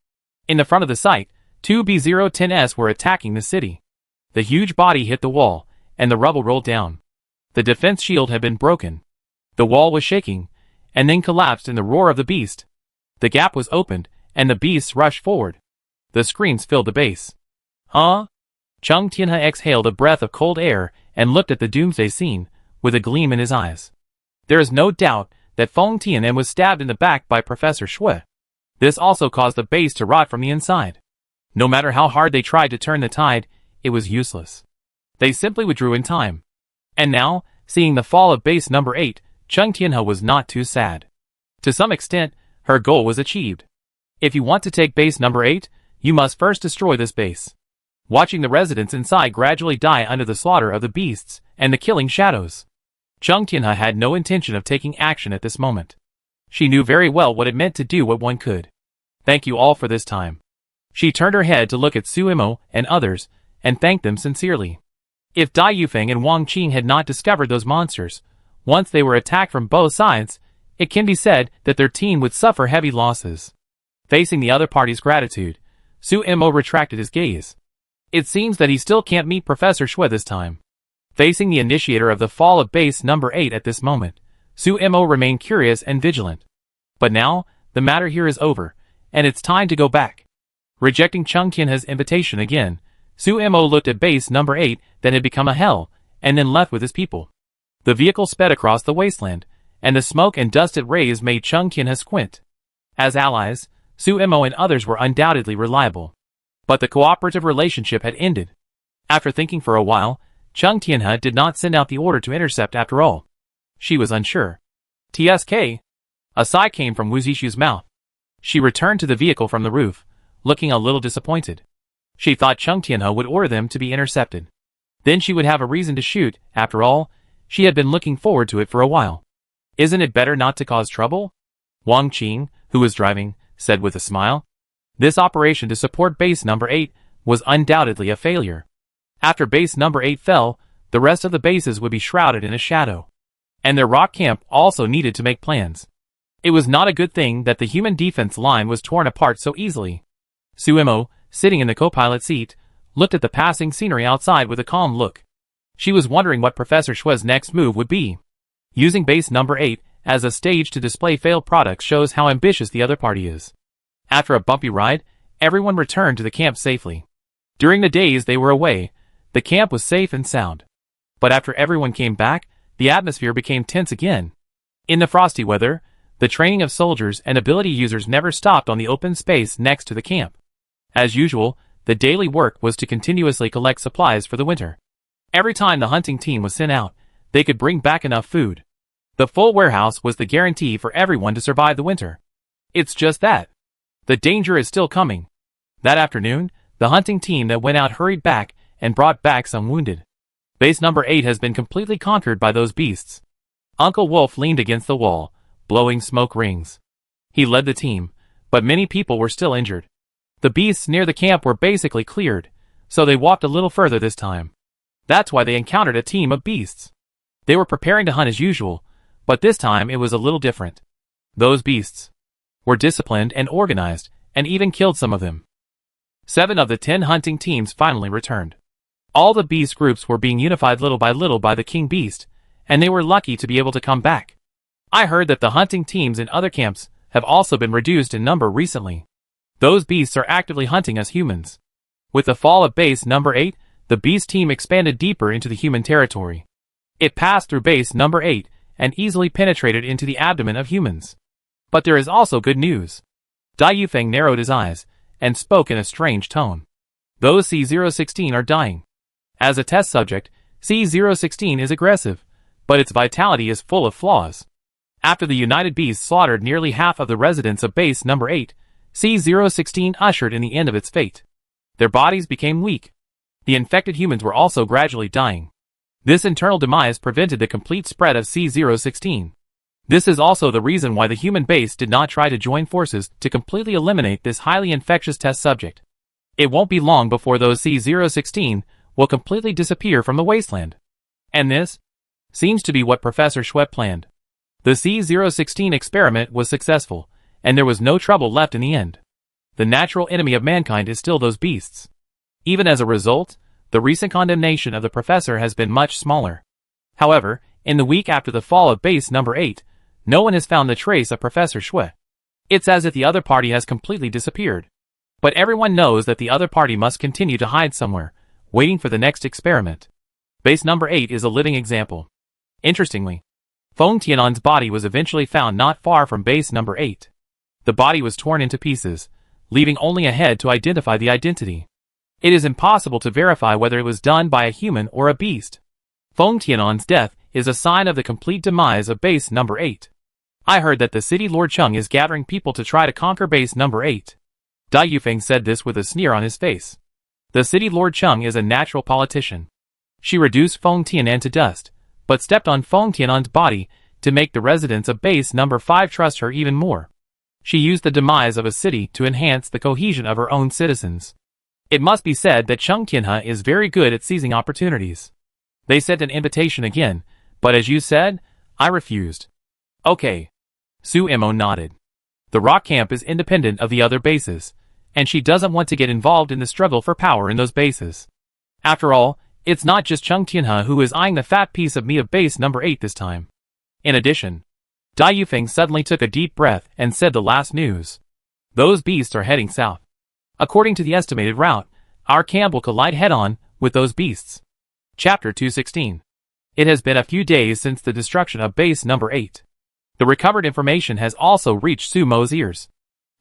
[SPEAKER 1] In the front of the site, two B010s were attacking the city. The huge body hit the wall, and the rubble rolled down. The defense shield had been broken. The wall was shaking, and then collapsed in the roar of the beast. The gap was opened, and the beasts rushed forward. The screams filled the base. Huh? Chung Tianhe exhaled a breath of cold air and looked at the doomsday scene, with a gleam in his eyes. There is no doubt that Feng Tianhe was stabbed in the back by Professor Shui. This also caused the base to rot from the inside. No matter how hard they tried to turn the tide, it was useless. They simply withdrew in time. And now, seeing the fall of base number 8, Chung Tianhe was not too sad. To some extent, her goal was achieved. If you want to take base number 8, you must first destroy this base. Watching the residents inside gradually die under the slaughter of the beasts and the killing shadows, Chung Tianhe had no intention of taking action at this moment. She knew very well what it meant to do what one could. Thank you all for this time. She turned her head to look at Su Imo and others, and thanked them sincerely. If Dai Yufeng and Wang Qing had not discovered those monsters, once they were attacked from both sides, it can be said that their team would suffer heavy losses. Facing the other party's gratitude, Su Imo retracted his gaze. It seems that he still can't meet Professor Shui this time. Facing the initiator of the fall of base number 8 at this moment, Su Imo remained curious and vigilant. But now, the matter here is over, and it's time to go back. Rejecting Chung Tianhe's invitation again, Su Imo looked at base number 8 that had become a hell, and then left with his people. The vehicle sped across the wasteland, and the smoke and dust it raised made Chung Tianhe squint. As allies, Su Imo and others were undoubtedly reliable. But the cooperative relationship had ended. After thinking for a while, Chung Tianhe did not send out the order to intercept after all. She was unsure. TSK? A sigh came from Wu Zishu's mouth. She returned to the vehicle from the roof, looking a little disappointed. She thought Chung Tianhe would order them to be intercepted. Then she would have a reason to shoot. After all, she had been looking forward to it for a while. Isn't it better not to cause trouble? Wang Qing, who was driving, said with a smile. This operation to support base number 8 was undoubtedly a failure. After base number 8 fell, the rest of the bases would be shrouded in a shadow. And their rock camp also needed to make plans. It was not a good thing that the human defense line was torn apart so easily. Su Imo, sitting in the co-pilot seat, looked at the passing scenery outside with a calm look. She was wondering what Professor Shui's next move would be. Using base number 8 as a stage to display failed products shows how ambitious the other party is. After a bumpy ride, everyone returned to the camp safely. During the days they were away, the camp was safe and sound. But after everyone came back, the atmosphere became tense again. In the frosty weather, the training of soldiers and ability users never stopped on the open space next to the camp. As usual, the daily work was to continuously collect supplies for the winter. Every time the hunting team was sent out, they could bring back enough food. The full warehouse was the guarantee for everyone to survive the winter. It's just that. The danger is still coming. That afternoon, the hunting team that went out hurried back and brought back some wounded. Base number 8 has been completely conquered by those beasts. Uncle Wolf leaned against the wall, blowing smoke rings. He led the team, but many people were still injured. The beasts near the camp were basically cleared, so they walked a little further this time. That's why they encountered a team of beasts. They were preparing to hunt as usual, but this time it was a little different. Those beasts were disciplined and organized, and even killed some of them. 7 of the 10 hunting teams finally returned. All the beast groups were being unified little by the king beast, and they were lucky to be able to come back. I heard that the hunting teams in other camps have also been reduced in number recently. Those beasts are actively hunting us humans. With the fall of base number 8, the beast team expanded deeper into the human territory. It passed through base number 8 and easily penetrated into the abdomen of humans. But there is also good news. Dai Yufeng narrowed his eyes and spoke in a strange tone. Those C016 are dying. As a test subject, C016 is aggressive, but its vitality is full of flaws. After the United Beasts slaughtered nearly half of the residents of base number 8, C016 ushered in the end of its fate. Their bodies became weak. The infected humans were also gradually dying. This internal demise prevented the complete spread of C016. This is also the reason why the human base did not try to join forces to completely eliminate this highly infectious test subject. It won't be long before those C016 will completely disappear from the wasteland. And this seems to be what Professor Schweb planned. The C016 experiment was successful, and there was no trouble left in the end. The natural enemy of mankind is still those beasts. Even as a result, the recent condemnation of the professor has been much smaller. However, in the week after the fall of base number 8, no one has found the trace of Professor Schwe. It's as if the other party has completely disappeared. But everyone knows that the other party must continue to hide somewhere, waiting for the next experiment. Base number 8 is a living example. Interestingly, Feng Tianan's body was eventually found not far from base number 8. The body was torn into pieces, leaving only a head to identify the identity. It is impossible to verify whether it was done by a human or a beast. Feng Tianan's death is a sign of the complete demise of base number 8. I heard that the city Lord Chung is gathering people to try to conquer base number 8. Dai Yufeng said this with a sneer on his face. The city Lord Chung is a natural politician. She reduced Feng Tianan to dust, but stepped on Feng Tianan's body to make the residents of base number 5 trust her even more. She used the demise of a city to enhance the cohesion of her own citizens. It must be said that Chung Tianhe is very good at seizing opportunities. They sent an invitation again, but as you said, I refused. Okay. Su Mo nodded. The rock camp is independent of the other bases, and she doesn't want to get involved in the struggle for power in those bases. After all, it's not just Chung Tianhe who is eyeing the fat piece of meat of base number 8 this time. In addition, Dai Yufeng suddenly took a deep breath and said the last news. Those beasts are heading south. According to the estimated route, our camp will collide head-on with those beasts. Chapter 216. It has been a few days since the destruction of base number 8. The recovered information has also reached Su Mo's ears.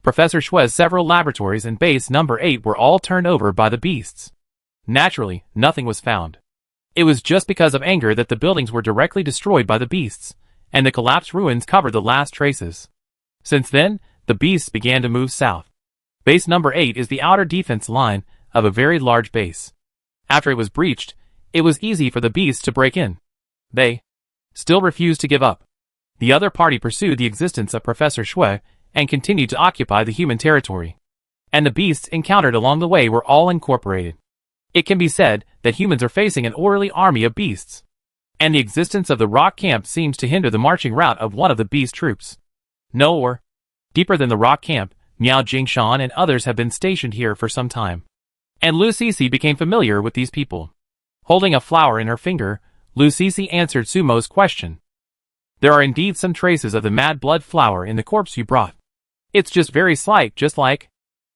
[SPEAKER 1] Professor Shue's several laboratories in base number 8 were all turned over by the beasts. Naturally, nothing was found. It was just because of anger that the buildings were directly destroyed by the beasts, and the collapsed ruins covered the last traces. Since then, the beasts began to move south. Base number 8 is the outer defense line of a very large base. After it was breached, it was easy for the beasts to break in. They still refused to give up. The other party pursued the existence of Professor Shue and continued to occupy the human territory. And the beasts encountered along the way were all incorporated. It can be said that humans are facing an orderly army of beasts. And the existence of the rock camp seems to hinder the marching route of one of the beast troops. No, or deeper than the rock camp, Miao Jingshan and others have been stationed here for some time. And Lu Sisi became familiar with these people. Holding a flower in her finger, Lu Sisi answered Sumo's question. There are indeed some traces of the mad blood flower in the corpse you brought. It's just very slight, just like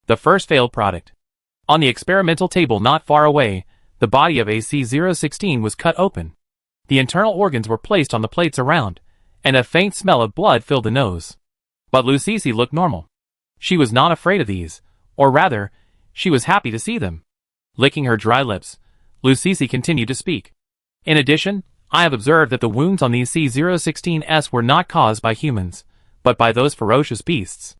[SPEAKER 1] the first failed product. On the experimental table not far away, the body of AC-016 was cut open. The internal organs were placed on the plates around, and a faint smell of blood filled the nose. But Lu Sisi looked normal. She was not afraid of these, or rather, she was happy to see them. Licking her dry lips, Lu Sisi continued to speak. In addition, I have observed that the wounds on these C-016s were not caused by humans, but by those ferocious beasts.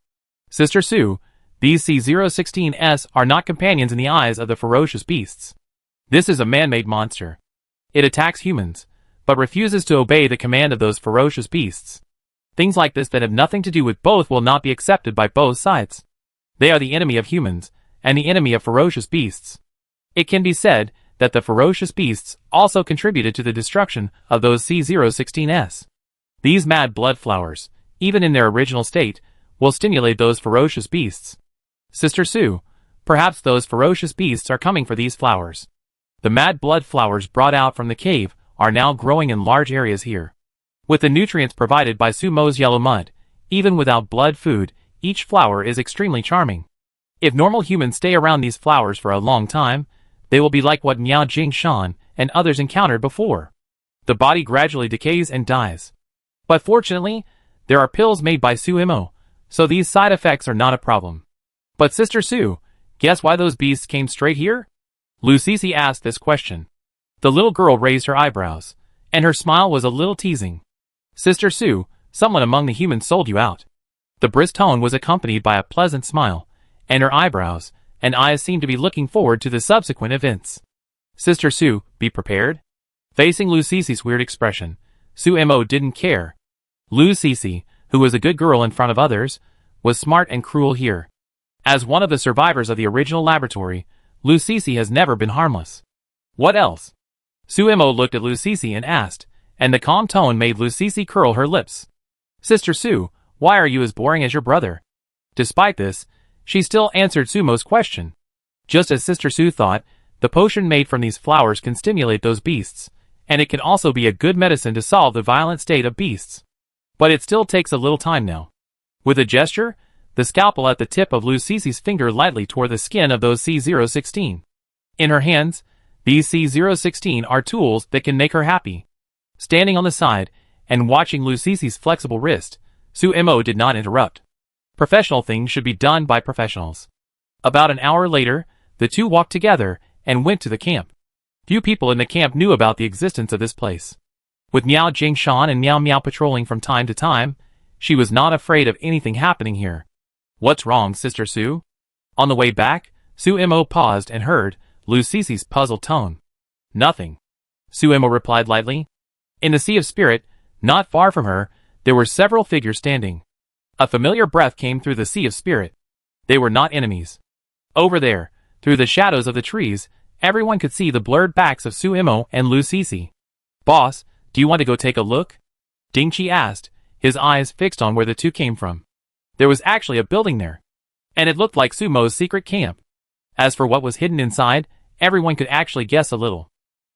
[SPEAKER 1] Sister Su, these C-016s are not companions in the eyes of the ferocious beasts. This is a man-made monster. It attacks humans, but refuses to obey the command of those ferocious beasts. Things like this that have nothing to do with both will not be accepted by both sides. They are the enemy of humans, and the enemy of ferocious beasts. It can be said that the ferocious beasts also contributed to the destruction of those C016s. These mad blood flowers, even in their original state, will stimulate those ferocious beasts. Sister Sue, perhaps those ferocious beasts are coming for these flowers. The mad blood flowers brought out from the cave are now growing in large areas here. With the nutrients provided by Sumo's yellow mud, even without blood food, each flower is extremely charming. If normal humans stay around these flowers for a long time, they will be like what Miao Jingshan and others encountered before. The body gradually decays and dies. But fortunately, there are pills made by Suimo, so these side effects are not a problem. But Sister Sue, guess why those beasts came straight here? Lucisi asked this question. The little girl raised her eyebrows, and her smile was a little teasing. Sister Sue, someone among the humans sold you out. The brisk tone was accompanied by a pleasant smile, and her eyebrows and eyes seemed to be looking forward to the subsequent events. Sister Sue, be prepared. Facing Lucisi's weird expression, Suimo didn't care. Lucisi, who was a good girl in front of others, was smart and cruel here. As one of the survivors of the original laboratory, Lucisi has never been harmless. What else? Suimo looked at Lucisi and asked, and the calm tone made Lucisi curl her lips. Sister Sue, why are you as boring as your brother? Despite this, she still answered Sumo's question. Just as Sister Sue thought, the potion made from these flowers can stimulate those beasts, and it can also be a good medicine to solve the violent state of beasts. But it still takes a little time now. With a gesture, the scalpel at the tip of Lucisi's finger lightly tore the skin of those C016. In her hands, these C016 are tools that can make her happy. Standing on the side, and watching Lucisi's flexible wrist, Suimo did not interrupt. Professional things should be done by professionals. About an hour later, the two walked together and went to the camp. Few people in the camp knew about the existence of this place. With Miao Jingshan and Miao Miao patrolling from time to time, she was not afraid of anything happening here. What's wrong, Sister Sue? On the way back, Suimo paused and heard Lucisi's puzzled tone. Nothing. Suimo replied lightly. In the Sea of Spirit, not far from her, there were several figures standing. A familiar breath came through the Sea of Spirit. They were not enemies. Over there, through the shadows of the trees, everyone could see the blurred backs of Suimo and Lucisi. Boss, do you want to go take a look? Dingqi asked, his eyes fixed on where the two came from. There was actually a building there, and it looked like Sumo's secret camp. As for what was hidden inside, everyone could actually guess a little.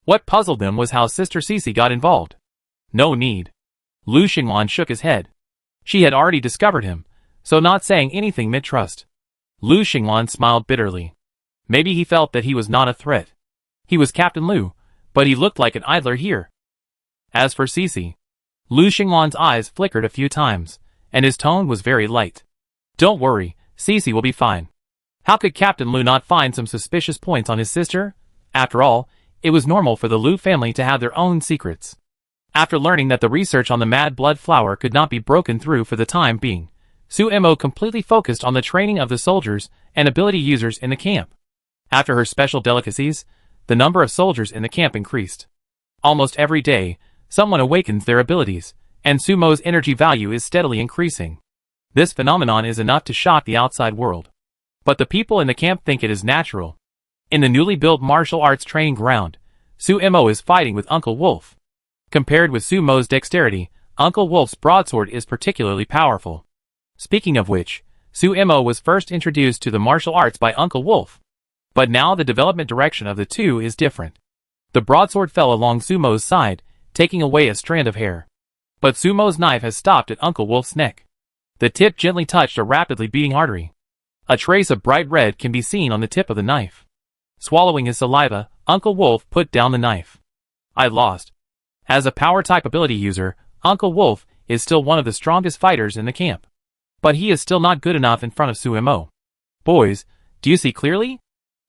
[SPEAKER 1] What puzzled them was how Sister Cici got involved. No need. Lu Xinglan shook his head. She had already discovered him, so not saying anything meant trust. Lu Xinglan smiled bitterly. Maybe he felt that he was not a threat. He was Captain Lu, but he looked like an idler here. As for Cici, Lu Xinglan's eyes flickered a few times, and his tone was very light. Don't worry, Cici will be fine. How could Captain Lu not find some suspicious points on his sister? After all, it was normal for the Lu family to have their own secrets. After learning that the research on the mad blood flower could not be broken through for the time being, Suimo completely focused on the training of the soldiers and ability users in the camp. After her special delicacies, the number of soldiers in the camp increased. Almost every day, someone awakens their abilities, and Sumo's energy value is steadily increasing. This phenomenon is enough to shock the outside world. But the people in the camp think it is natural. In the newly built martial arts training ground, Suimo is fighting with Uncle Wolf. Compared with Sumo's dexterity, Uncle Wolf's broadsword is particularly powerful. Speaking of which, Suimo was first introduced to the martial arts by Uncle Wolf. But now the development direction of the two is different. The broadsword fell along Sumo's side, taking away a strand of hair. But Sumo's knife has stopped at Uncle Wolf's neck. The tip gently touched a rapidly beating artery. A trace of bright red can be seen on the tip of the knife. Swallowing his saliva, Uncle Wolf put down the knife. I lost. As a power-type ability user, Uncle Wolf is still one of the strongest fighters in the camp. But he is still not good enough in front of Suimo. Boys, do you see clearly?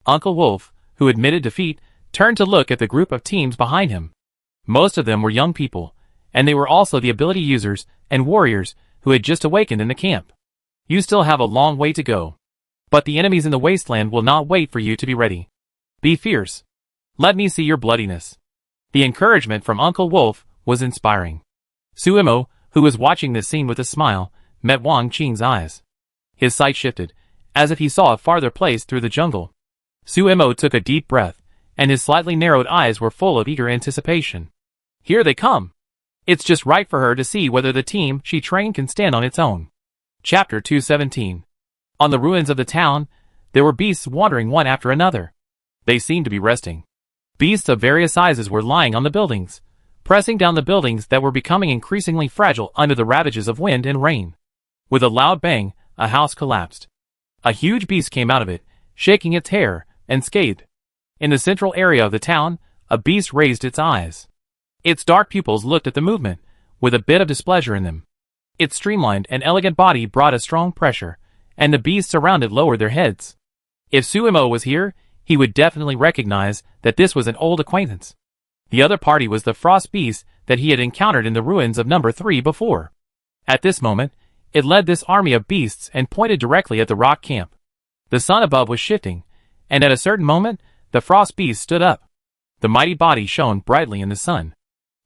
[SPEAKER 1] Uncle Wolf, who admitted defeat, turned to look at the group of teams behind him. Most of them were young people, and they were also the ability users and warriors who had just awakened in the camp. You still have a long way to go. But the enemies in the wasteland will not wait for you to be ready. Be fierce. Let me see your bloodiness. The encouragement from Uncle Wolf was inspiring. Suimo, who was watching this scene with a smile, met Wang Qing's eyes. His sight shifted, as if he saw a farther place through the jungle. Suimo took a deep breath, and his slightly narrowed eyes were full of eager anticipation. Here they come! It's just right for her to see whether the team she trained can stand on its own. Chapter 217. On the ruins of the town, there were beasts wandering one after another. They seemed to be resting. Beasts of various sizes were lying on the buildings, pressing down the buildings that were becoming increasingly fragile under the ravages of wind and rain. With a loud bang, a house collapsed. A huge beast came out of it, shaking its hair, and scathed. In the central area of the town, a beast raised its eyes. Its dark pupils looked at the movement, with a bit of displeasure in them. Its streamlined and elegant body brought a strong pressure, and the beasts around it lowered their heads. If Suimo was here, he would definitely recognize that this was an old acquaintance. The other party was the frost beast that he had encountered in the ruins of number 3 before. At this moment, it led this army of beasts and pointed directly at the rock camp. The sun above was shifting, and at a certain moment, the frost beast stood up. The mighty body shone brightly in the sun.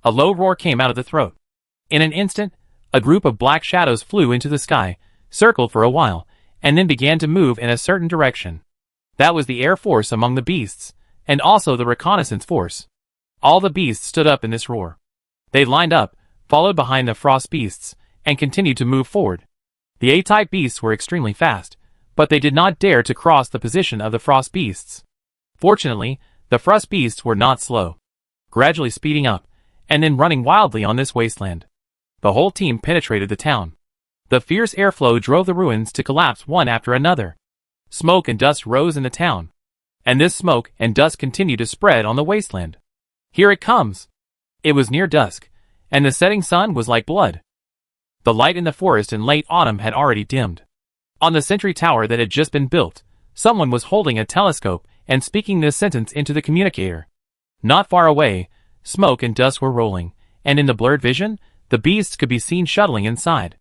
[SPEAKER 1] A low roar came out of the throat. In an instant, a group of black shadows flew into the sky, circled for a while, and then began to move in a certain direction. That was the air force among the beasts, and also the reconnaissance force. All the beasts stood up in this roar. They lined up, followed behind the frost beasts, and continued to move forward. The A-type beasts were extremely fast, but they did not dare to cross the position of the frost beasts. Fortunately, the frost beasts were not slow, gradually speeding up, and then running wildly on this wasteland. The whole team penetrated the town. The fierce airflow drove the ruins to collapse one after another. Smoke and dust rose in the town, and this smoke and dust continued to spread on the wasteland. Here it comes! It was near dusk, and the setting sun was like blood. The light in the forest in late autumn had already dimmed. On the sentry tower that had just been built, someone was holding a telescope and speaking this sentence into the communicator. Not far away, smoke and dust were rolling, and in the blurred vision, the beasts could be seen shuttling inside.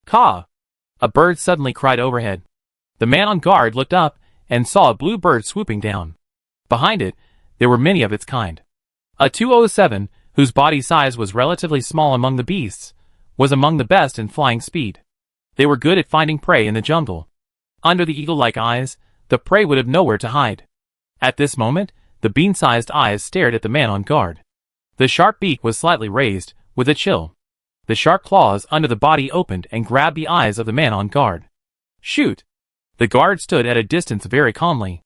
[SPEAKER 1] Caw! A bird suddenly cried overhead. The man on guard looked up and saw a blue bird swooping down. Behind it, there were many of its kind. A 207, whose body size was relatively small among the beasts, was among the best in flying speed. They were good at finding prey in the jungle. Under the eagle-like eyes, the prey would have nowhere to hide. At this moment, the bean-sized eyes stared at the man on guard. The sharp beak was slightly raised, with a chill. The sharp claws under the body opened and grabbed the eyes of the man on guard. Shoot! The guard stood at a distance very calmly.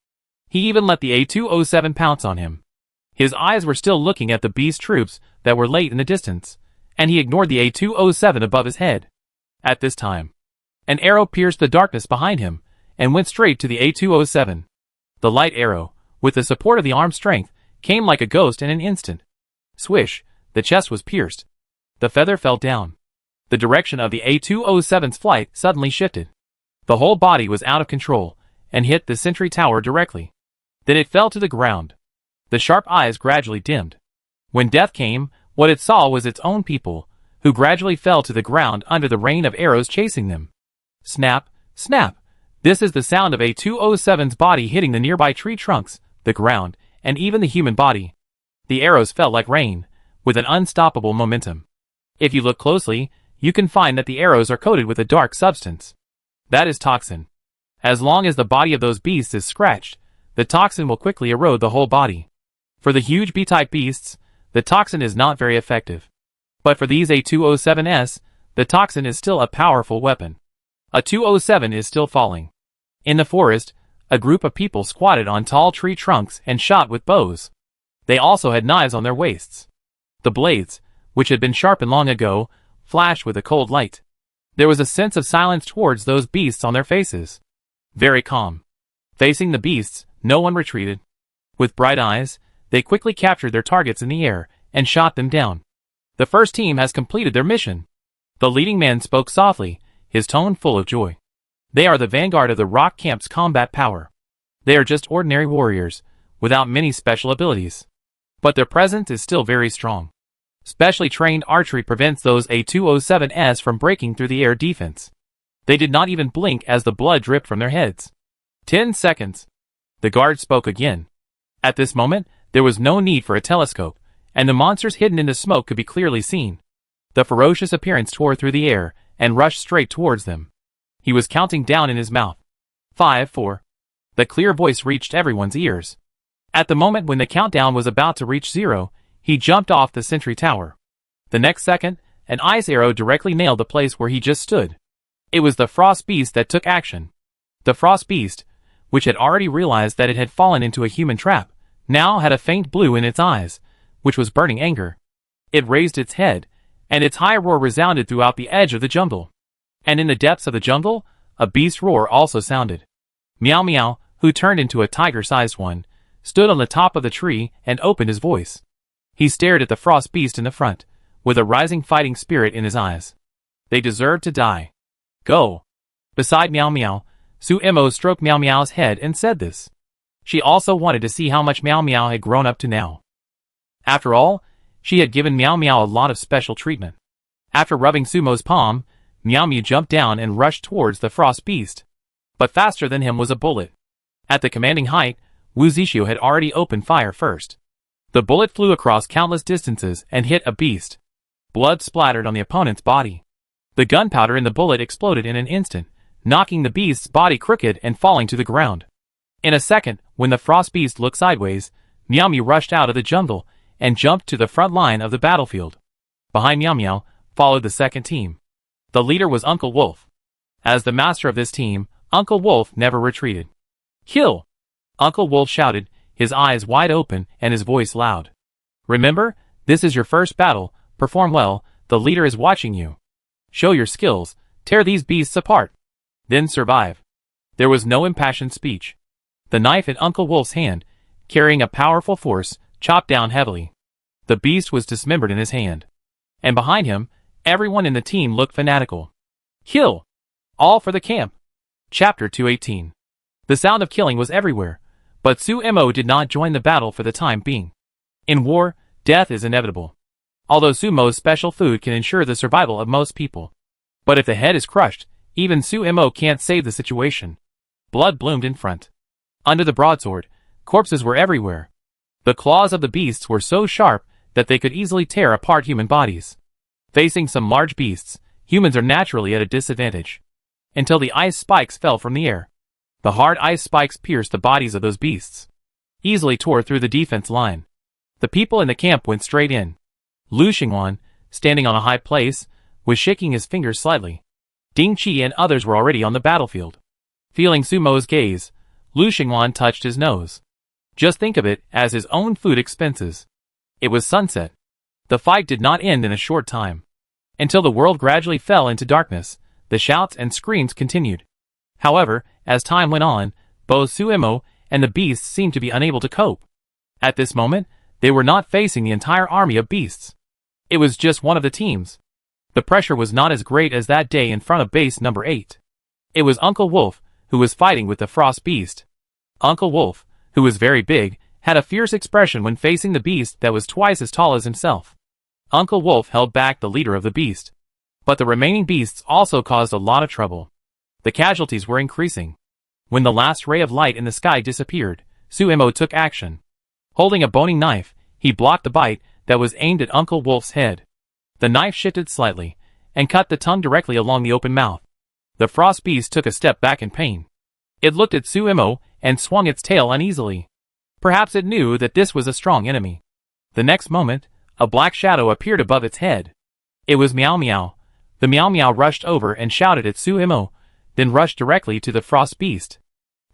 [SPEAKER 1] He even let the A207 pounce on him. His eyes were still looking at the beast troops that were late in the distance, and he ignored the A207 above his head. At this time, an arrow pierced the darkness behind him and went straight to the A207. The light arrow, with the support of the arm strength, came like a ghost in an instant. Swish, the chest was pierced. The feather fell down. The direction of the A207's flight suddenly shifted. The whole body was out of control and hit the sentry tower directly. Then it fell to the ground. The sharp eyes gradually dimmed. When death came, what it saw was its own people, who gradually fell to the ground under the rain of arrows chasing them. Snap, snap. This is the sound of A207's body hitting the nearby tree trunks, the ground, and even the human body. The arrows fell like rain, with an unstoppable momentum. If you look closely, you can find that the arrows are coated with a dark substance. That is toxin. As long as the body of those beasts is scratched, the toxin will quickly erode the whole body. For the huge B-type beasts, the toxin is not very effective. But for these A207s, the toxin is still a powerful weapon. A 207 is still falling. In the forest, a group of people squatted on tall tree trunks and shot with bows. They also had knives on their waists. The blades, which had been sharpened long ago, flashed with a cold light. There was a sense of silence towards those beasts on their faces. Very calm. Facing the beasts, no one retreated. With bright eyes, they quickly captured their targets in the air and shot them down. The first team has completed their mission. The leading man spoke softly, his tone full of joy. They are the vanguard of the rock camp's combat power. They are just ordinary warriors, without many special abilities. But their presence is still very strong. Specially trained archery prevents those A207s from breaking through the air defense. They did not even blink as the blood dripped from their heads. 10 seconds. The guard spoke again. At this moment, there was no need for a telescope, and the monsters hidden in the smoke could be clearly seen. The ferocious appearance tore through the air and rushed straight towards them. He was counting down in his mouth. 5, 4. The clear voice reached everyone's ears. At the moment when the countdown was about to reach 0, he jumped off the sentry tower. The next second, an ice arrow directly nailed the place where he just stood. It was the Frost Beast that took action. The Frost Beast, which had already realized that it had fallen into a human trap, now had a faint blue in its eyes, which was burning anger. It raised its head, and its high roar resounded throughout the edge of the jungle. And in the depths of the jungle, a beast roar also sounded. Meow Meow, who turned into a tiger-sized one, stood on the top of the tree and opened his voice. He stared at the Frost Beast in the front, with a rising fighting spirit in his eyes. They deserved to die. Go. Beside Meow Meow, Suemo stroked Meow Meow's head and said this. She also wanted to see how much Meow Meow had grown up to now. After all, she had given Meow Meow a lot of special treatment. After rubbing Sumo's palm, Meow Meow jumped down and rushed towards the Frost Beast. But faster than him was a bullet. At the commanding height, Wu Zixu had already opened fire first. The bullet flew across countless distances and hit a beast. Blood splattered on the opponent's body. The gunpowder in the bullet exploded in an instant, knocking the beast's body crooked and falling to the ground. In a second, when the Frost Beast looked sideways, Meow Meow rushed out of the jungle and jumped to the front line of the battlefield. Behind Meow Meow followed the second team. The leader was Uncle Wolf. As the master of this team, Uncle Wolf never retreated. Kill! Uncle Wolf shouted, his eyes wide open and his voice loud. Remember, this is your first battle, perform well, the leader is watching you. Show your skills, tear these beasts apart. Then survive. There was no impassioned speech. The knife in Uncle Wolf's hand, carrying a powerful force, chopped down heavily. The beast was dismembered in his hand. And behind him, everyone in the team looked fanatical. Kill! All for the camp. Chapter 218. The sound of killing was everywhere, but Suemo did not join the battle for the time being. In war, death is inevitable. Although Sumo's special food can ensure the survival of most people. But if the head is crushed, even Suemo can't save the situation. Blood bloomed in front. Under the broadsword, corpses were everywhere. The claws of the beasts were so sharp that they could easily tear apart human bodies. Facing some large beasts, humans are naturally at a disadvantage. Until the ice spikes fell from the air. The hard ice spikes pierced the bodies of those beasts. Easily tore through the defense line. The people in the camp went straight in. Lu Xingwan, standing on a high place, was shaking his fingers slightly. Ding Qi and others were already on the battlefield. Feeling Sumo's gaze, Lu Xingwan touched his nose. Just think of it as his own food expenses. It was sunset. The fight did not end in a short time. Until the world gradually fell into darkness, the shouts and screams continued. However, as time went on, both Suemo and the beasts seemed to be unable to cope. At this moment, they were not facing the entire army of beasts. It was just one of the teams. The pressure was not as great as that day in front of base number 8. It was Uncle Wolf, who was fighting with the Frost Beast. Uncle Wolf, who was very big, had a fierce expression when facing the beast that was twice as tall as himself. Uncle Wolf held back the leader of the beast. But the remaining beasts also caused a lot of trouble. The casualties were increasing. When the last ray of light in the sky disappeared, Suemo took action. Holding a boning knife, he blocked the bite that was aimed at Uncle Wolf's head. The knife shifted slightly, and cut the tongue directly along the open mouth. The Frost Beast took a step back in pain. It looked at Suemo and swung its tail uneasily. Perhaps it knew that this was a strong enemy. The next moment, a black shadow appeared above its head. It was Meow Meow. The Meow Meow rushed over and shouted at Suemo, then rushed directly to the Frost Beast.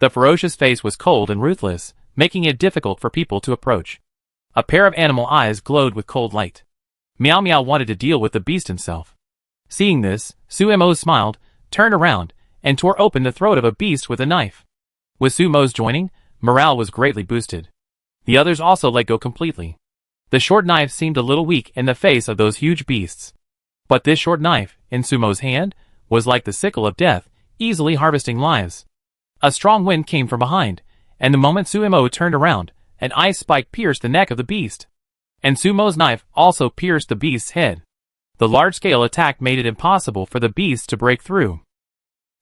[SPEAKER 1] The ferocious face was cold and ruthless, making it difficult for people to approach. A pair of animal eyes glowed with cold light. Meow Meow wanted to deal with the beast himself. Seeing this, Suemo smiled, turned around, and tore open the throat of a beast with a knife. With Sumo's joining, morale was greatly boosted. The others also let go completely. The short knife seemed a little weak in the face of those huge beasts. But this short knife, in Sumo's hand, was like the sickle of death, easily harvesting lives. A strong wind came from behind, and the moment Suemo turned around, an ice spike pierced the neck of the beast. And Sumo's knife also pierced the beast's head. The large-scale attack made it impossible for the beast to break through.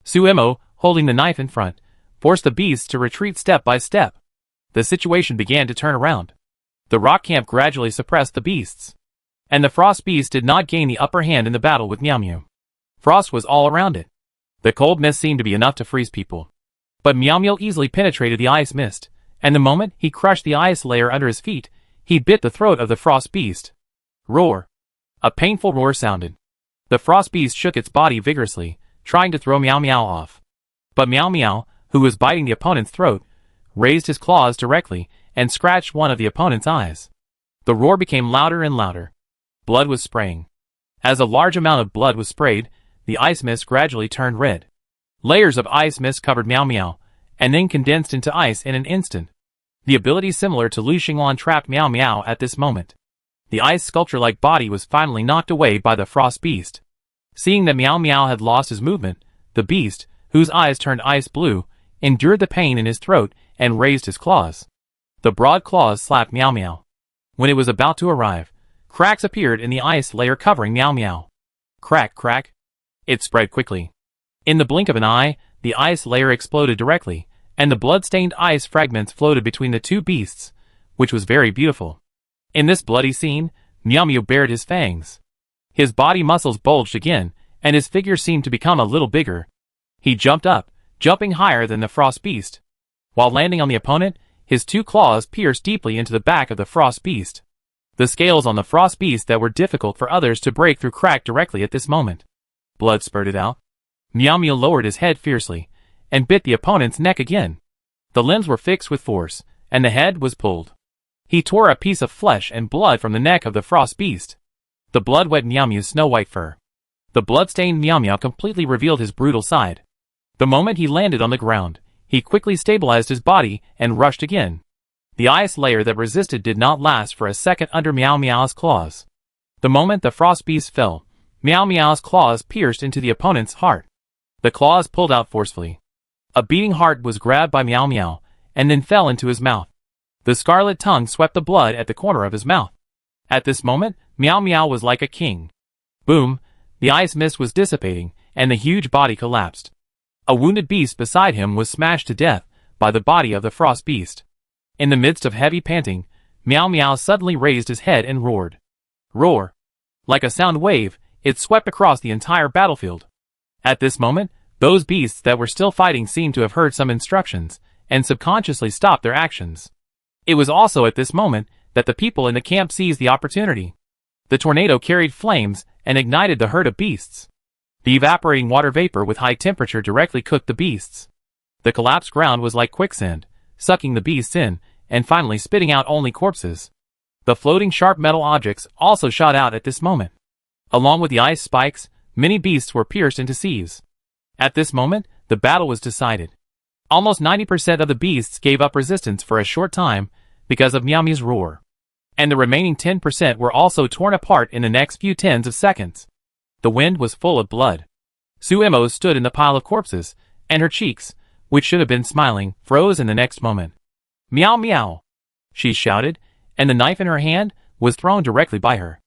[SPEAKER 1] Suemo, holding the knife in front, forced the beast to retreat step by step. The situation began to turn around. The rock camp gradually suppressed the beasts. And the Frost Beast did not gain the upper hand in the battle with Meow Meow. Frost was all around it. The cold mist seemed to be enough to freeze people. But Meow Meow easily penetrated the ice mist, and the moment he crushed the ice layer under his feet, he bit the throat of the frost beast. Roar! A painful roar sounded. The frost beast shook its body vigorously, trying to throw Meow Meow off. But Meow Meow, who was biting the opponent's throat, raised his claws directly and scratched one of the opponent's eyes. The roar became louder and louder. Blood was spraying. As a large amount of blood was sprayed, the ice mist gradually turned red. Layers of ice mist covered Meow Meow, and then condensed into ice in an instant. The ability similar to Lu Xinglan trapped Meow Meow at this moment. The ice sculpture-like body was finally knocked away by the frost beast. Seeing that Meow Meow had lost his movement, the beast, whose eyes turned ice blue, endured the pain in his throat and raised his claws. The broad claws slapped Meow Meow. When it was about to arrive, cracks appeared in the ice layer covering Meow Meow. Crack, crack. It spread quickly. In the blink of an eye, the ice layer exploded directly, and the blood-stained ice fragments floated between the two beasts, which was very beautiful. In this bloody scene, Meow Meow bared his fangs. His body muscles bulged again, and his figure seemed to become a little bigger. He jumped up, jumping higher than the frost beast. While landing on the opponent, his two claws pierced deeply into the back of the frost beast. The scales on the frost beast that were difficult for others to break through cracked directly at this moment. Blood spurted out. Meow Meow lowered his head fiercely, and bit the opponent's neck again. The limbs were fixed with force, and the head was pulled. He tore a piece of flesh and blood from the neck of the frost beast. The blood wet Meow Meow's snow-white fur. The blood-stained Meow Meow completely revealed his brutal side. The moment he landed on the ground, he quickly stabilized his body and rushed again. The ice layer that resisted did not last for a second under Meow Meow's claws. The moment the frost beast fell, Meow Meow's claws pierced into the opponent's heart. The claws pulled out forcefully. A beating heart was grabbed by Meow Meow, and then fell into his mouth. The scarlet tongue swept the blood at the corner of his mouth. At this moment, Meow Meow was like a king. Boom! The ice mist was dissipating, and the huge body collapsed. A wounded beast beside him was smashed to death by the body of the frost beast. In the midst of heavy panting, Meow Meow suddenly raised his head and roared. Roar! Like a sound wave, it swept across the entire battlefield. At this moment, those beasts that were still fighting seemed to have heard some instructions, and subconsciously stopped their actions. It was also at this moment that the people in the camp seized the opportunity. The tornado carried flames and ignited the herd of beasts. The evaporating water vapor with high temperature directly cooked the beasts. The collapsed ground was like quicksand, sucking the beasts in, and finally spitting out only corpses. The floating sharp metal objects also shot out at this moment. Along with the ice spikes, many beasts were pierced into sieves. At this moment, the battle was decided. Almost 90% of the beasts gave up resistance for a short time because of Meow Meow's roar. And the remaining 10% were also torn apart in the next few tens of seconds. The wind was full of blood. Suemo stood in the pile of corpses, and her cheeks, which should have been smiling, froze in the next moment. Meow Meow! She shouted, and the knife in her hand was thrown directly by her.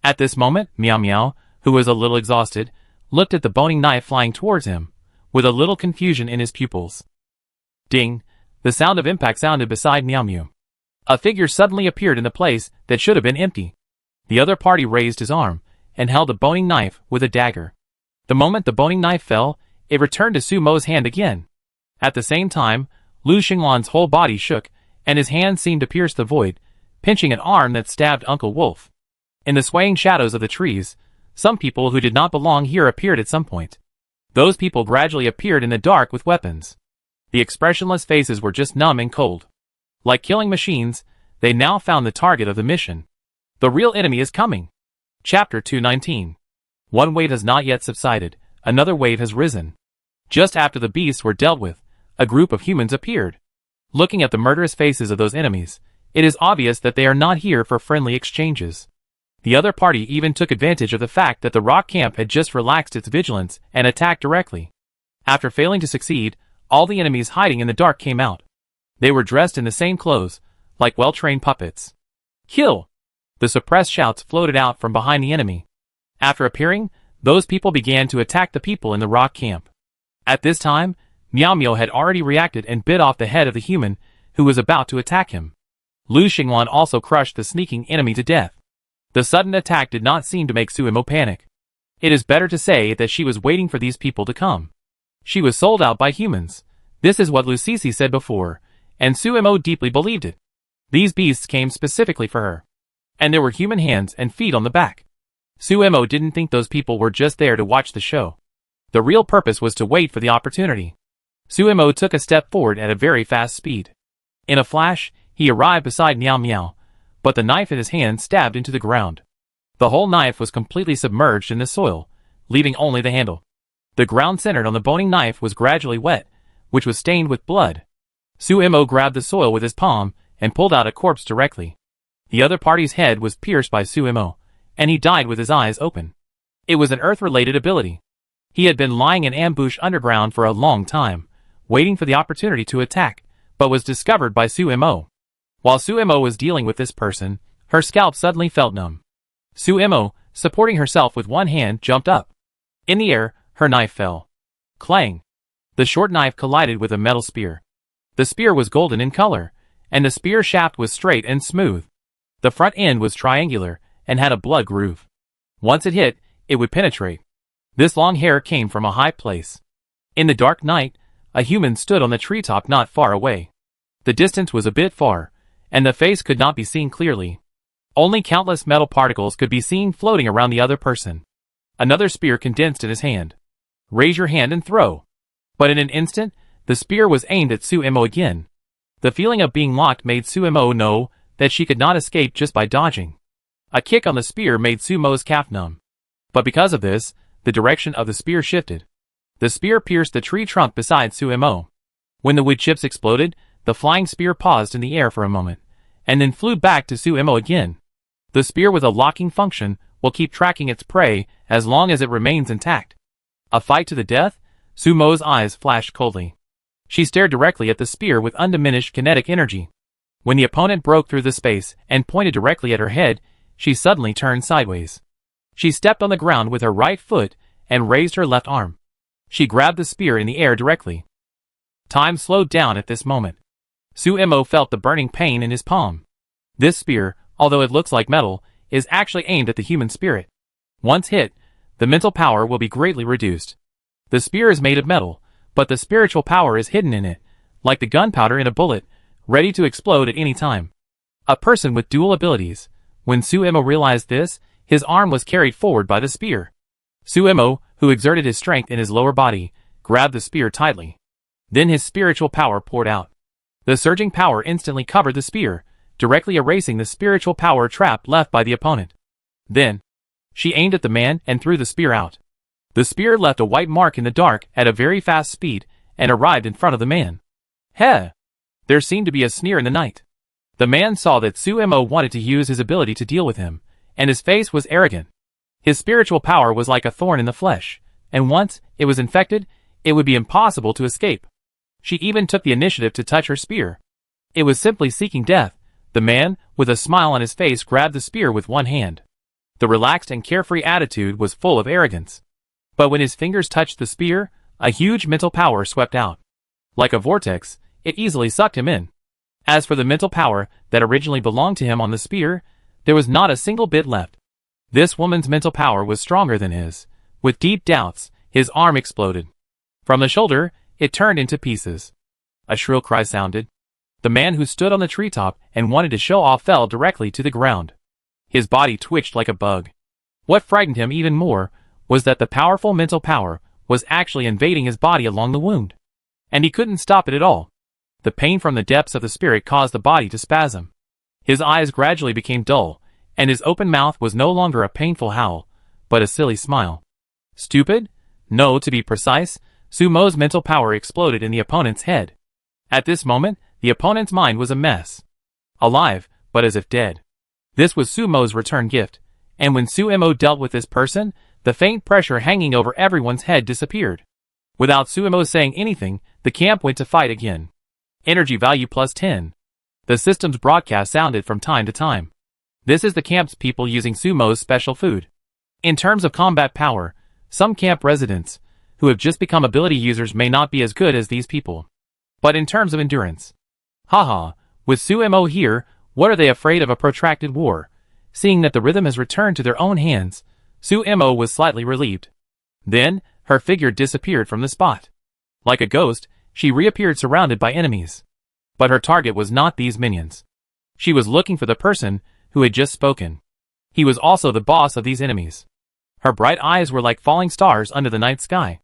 [SPEAKER 1] At this moment, Meow Meow, who was a little exhausted, looked at the boning knife flying towards him, with a little confusion in his pupils. Ding! The sound of impact sounded beside Meow Meow. A figure suddenly appeared in the place that should have been empty. The other party raised his arm, and held a boning knife with a dagger. The moment the boning knife fell, it returned to Sumo's hand again. At the same time, Lu Xinglan's whole body shook, and his hand seemed to pierce the void, pinching an arm that stabbed Uncle Wolf. In the swaying shadows of the trees, some people who did not belong here appeared at some point. Those people gradually appeared in the dark with weapons. The expressionless faces were just numb and cold. Like killing machines, they now found the target of the mission. The real enemy is coming. Chapter 219. One wave has not yet subsided, another wave has risen. Just after the beasts were dealt with, a group of humans appeared. Looking at the murderous faces of those enemies, it is obvious that they are not here for friendly exchanges. The other party even took advantage of the fact that the rock camp had just relaxed its vigilance and attacked directly. After failing to succeed, all the enemies hiding in the dark came out. They were dressed in the same clothes, like well-trained puppets. Kill! The suppressed shouts floated out from behind the enemy. After appearing, those people began to attack the people in the rock camp. At this time, Meow Meow had already reacted and bit off the head of the human who was about to attack him. Lu Xinglan also crushed the sneaking enemy to death. The sudden attack did not seem to make Suemo panic. It is better to say that she was waiting for these people to come. She was sold out by humans. This is what Lucisi said before, and Suemo deeply believed it. These beasts came specifically for her. And there were human hands and feet on the back. Suemo didn't think those people were just there to watch the show. The real purpose was to wait for the opportunity. Suemo took a step forward at a very fast speed. In a flash, he arrived beside Meow Meow, but the knife in his hand stabbed into the ground. The whole knife was completely submerged in the soil, leaving only the handle. The ground centered on the boning knife was gradually wet, which was stained with blood. Suemo grabbed the soil with his palm and pulled out a corpse directly. The other party's head was pierced by Suemo, and he died with his eyes open. It was an Earth-related ability. He had been lying in ambush underground for a long time, waiting for the opportunity to attack, but was discovered by Suemo. While Suemo was dealing with this person, her scalp suddenly felt numb. Suemo, supporting herself with one hand, jumped up. In the air, her knife fell. Clang! The short knife collided with a metal spear. The spear was golden in color, and the spear shaft was straight and smooth. The front end was triangular and had a blood groove. Once it hit, it would penetrate. This long hair came from a high place. In the dark night, a human stood on the treetop not far away. The distance was a bit far, and the face could not be seen clearly. Only countless metal particles could be seen floating around the other person. Another spear condensed in his hand. Raise your hand and throw. But in an instant, the spear was aimed at Suemo again. The feeling of being locked made Suemo know that she could not escape just by dodging. A kick on the spear made Suemo's calf numb. But because of this, the direction of the spear shifted. The spear pierced the tree trunk beside Suemo. When the wood chips exploded, the flying spear paused in the air for a moment, and then flew back to Suemo again. The spear with a locking function will keep tracking its prey as long as it remains intact. A fight to the death? Suemo's eyes flashed coldly. She stared directly at the spear with undiminished kinetic energy. When the opponent broke through the space and pointed directly at her head, she suddenly turned sideways. She stepped on the ground with her right foot and raised her left arm. She grabbed the spear in the air directly. Time slowed down at this moment. Suemo felt the burning pain in his palm. This spear, although it looks like metal, is actually aimed at the human spirit. Once hit, the mental power will be greatly reduced. The spear is made of metal, but the spiritual power is hidden in it, like the gunpowder in a bullet, ready to explode at any time. A person with dual abilities. When Suemo realized this, his arm was carried forward by the spear. Suemo, who exerted his strength in his lower body, grabbed the spear tightly. Then his spiritual power poured out. The surging power instantly covered the spear, directly erasing the spiritual power trap left by the opponent. Then, she aimed at the man and threw the spear out. The spear left a white mark in the dark at a very fast speed and arrived in front of the man. Heh! There seemed to be a sneer in the night. The man saw that Suemo wanted to use his ability to deal with him, and his face was arrogant. His spiritual power was like a thorn in the flesh, and once it was infected, it would be impossible to escape. She even took the initiative to touch her spear. It was simply seeking death. The man, with a smile on his face, grabbed the spear with one hand. The relaxed and carefree attitude was full of arrogance. But when his fingers touched the spear, a huge mental power swept out. Like a vortex, it easily sucked him in. As for the mental power that originally belonged to him on the spear, there was not a single bit left. This woman's mental power was stronger than his. With deep doubts, his arm exploded. From the shoulder, it turned into pieces. A shrill cry sounded. The man who stood on the treetop and wanted to show off fell directly to the ground. His body twitched like a bug. What frightened him even more was that the powerful mental power was actually invading his body along the wound. And he couldn't stop it at all. The pain from the depths of the spirit caused the body to spasm. His eyes gradually became dull, and his open mouth was no longer a painful howl, but a silly smile. Stupid? No, to be precise, Suemo's mental power exploded in the opponent's head. At this moment, the opponent's mind was a mess. Alive, but as if dead. This was Suemo's return gift, and when Suemo dealt with this person, the faint pressure hanging over everyone's head disappeared. Without Suemo saying anything, the camp went to fight again. Energy value plus 10. The system's broadcast sounded from time to time. This is the camp's people using Suemo's special food. In terms of combat power, some camp residents, who have just become ability users, may not be as good as these people. But in terms of endurance, haha, with Suemo here, what are they afraid of a protracted war? Seeing that the rhythm has returned to their own hands, Suemo was slightly relieved. Then, her figure disappeared from the spot. Like a ghost, she reappeared surrounded by enemies. But her target was not these minions. She was looking for the person who had just spoken. He was also the boss of these enemies. Her bright eyes were like falling stars under the night sky.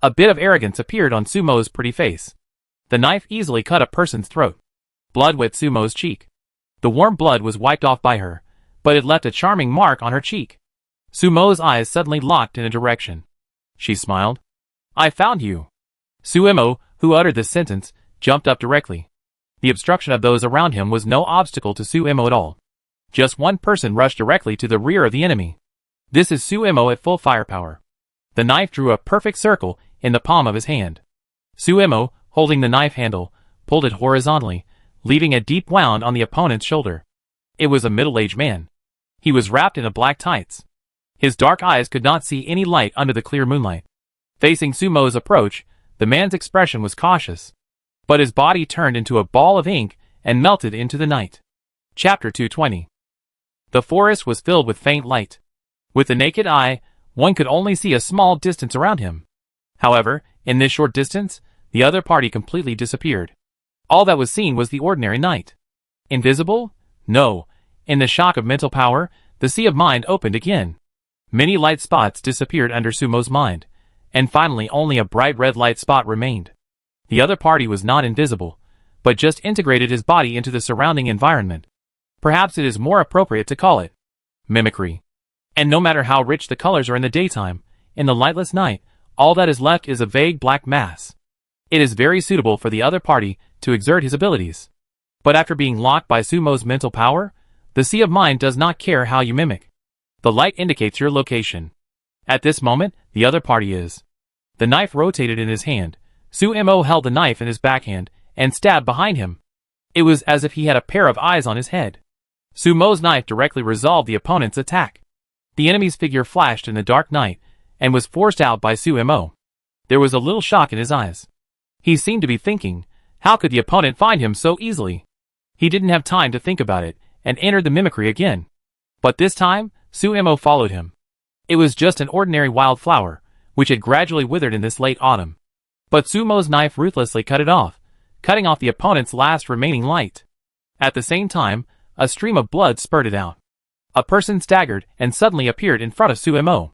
[SPEAKER 1] A bit of arrogance appeared on Sumo's pretty face. The knife easily cut a person's throat. Blood wet Sumo's cheek. The warm blood was wiped off by her, but it left a charming mark on her cheek. Sumo's eyes suddenly locked in a direction. She smiled. "I found you." Sumo, who uttered this sentence, jumped up directly. The obstruction of those around him was no obstacle to Sumo at all. Just one person rushed directly to the rear of the enemy. This is Sumo at full firepower. The knife drew a perfect circle in the palm of his hand. Sumo, holding the knife handle, pulled it horizontally, leaving a deep wound on the opponent's shoulder. It was a middle-aged man. He was wrapped in a black tights. His dark eyes could not see any light under the clear moonlight. Facing Sumo's approach, the man's expression was cautious. But his body turned into a ball of ink and melted into the night. Chapter 220. The forest was filled with faint light. With the naked eye, one could only see a small distance around him. However, in this short distance, the other party completely disappeared. All that was seen was the ordinary night. Invisible? No. In the shock of mental power, the sea of mind opened again. Many light spots disappeared under Sumo's mind, and finally only a bright red light spot remained. The other party was not invisible, but just integrated his body into the surrounding environment. Perhaps it is more appropriate to call it mimicry. And no matter how rich the colors are in the daytime, in the lightless night, all that is left is a vague black mass. It is very suitable for the other party to exert his abilities. But after being locked by Sumo's mental power, the sea of mind does not care how you mimic. The light indicates your location. At this moment, the other party is. The knife rotated in his hand. Sumo held the knife in his backhand and stabbed behind him. It was as if he had a pair of eyes on his head. Sumo's knife directly resolved the opponent's attack. The enemy's figure flashed in the dark night and was forced out by Sumo. There was a little shock in his eyes. He seemed to be thinking, how could the opponent find him so easily? He didn't have time to think about it and entered the mimicry again. But this time, Sumo followed him. It was just an ordinary wildflower, which had gradually withered in this late autumn. But Sumo's knife ruthlessly cut it off, cutting off the opponent's last remaining light. At the same time, a stream of blood spurted out. A person staggered and suddenly appeared in front of Sumo.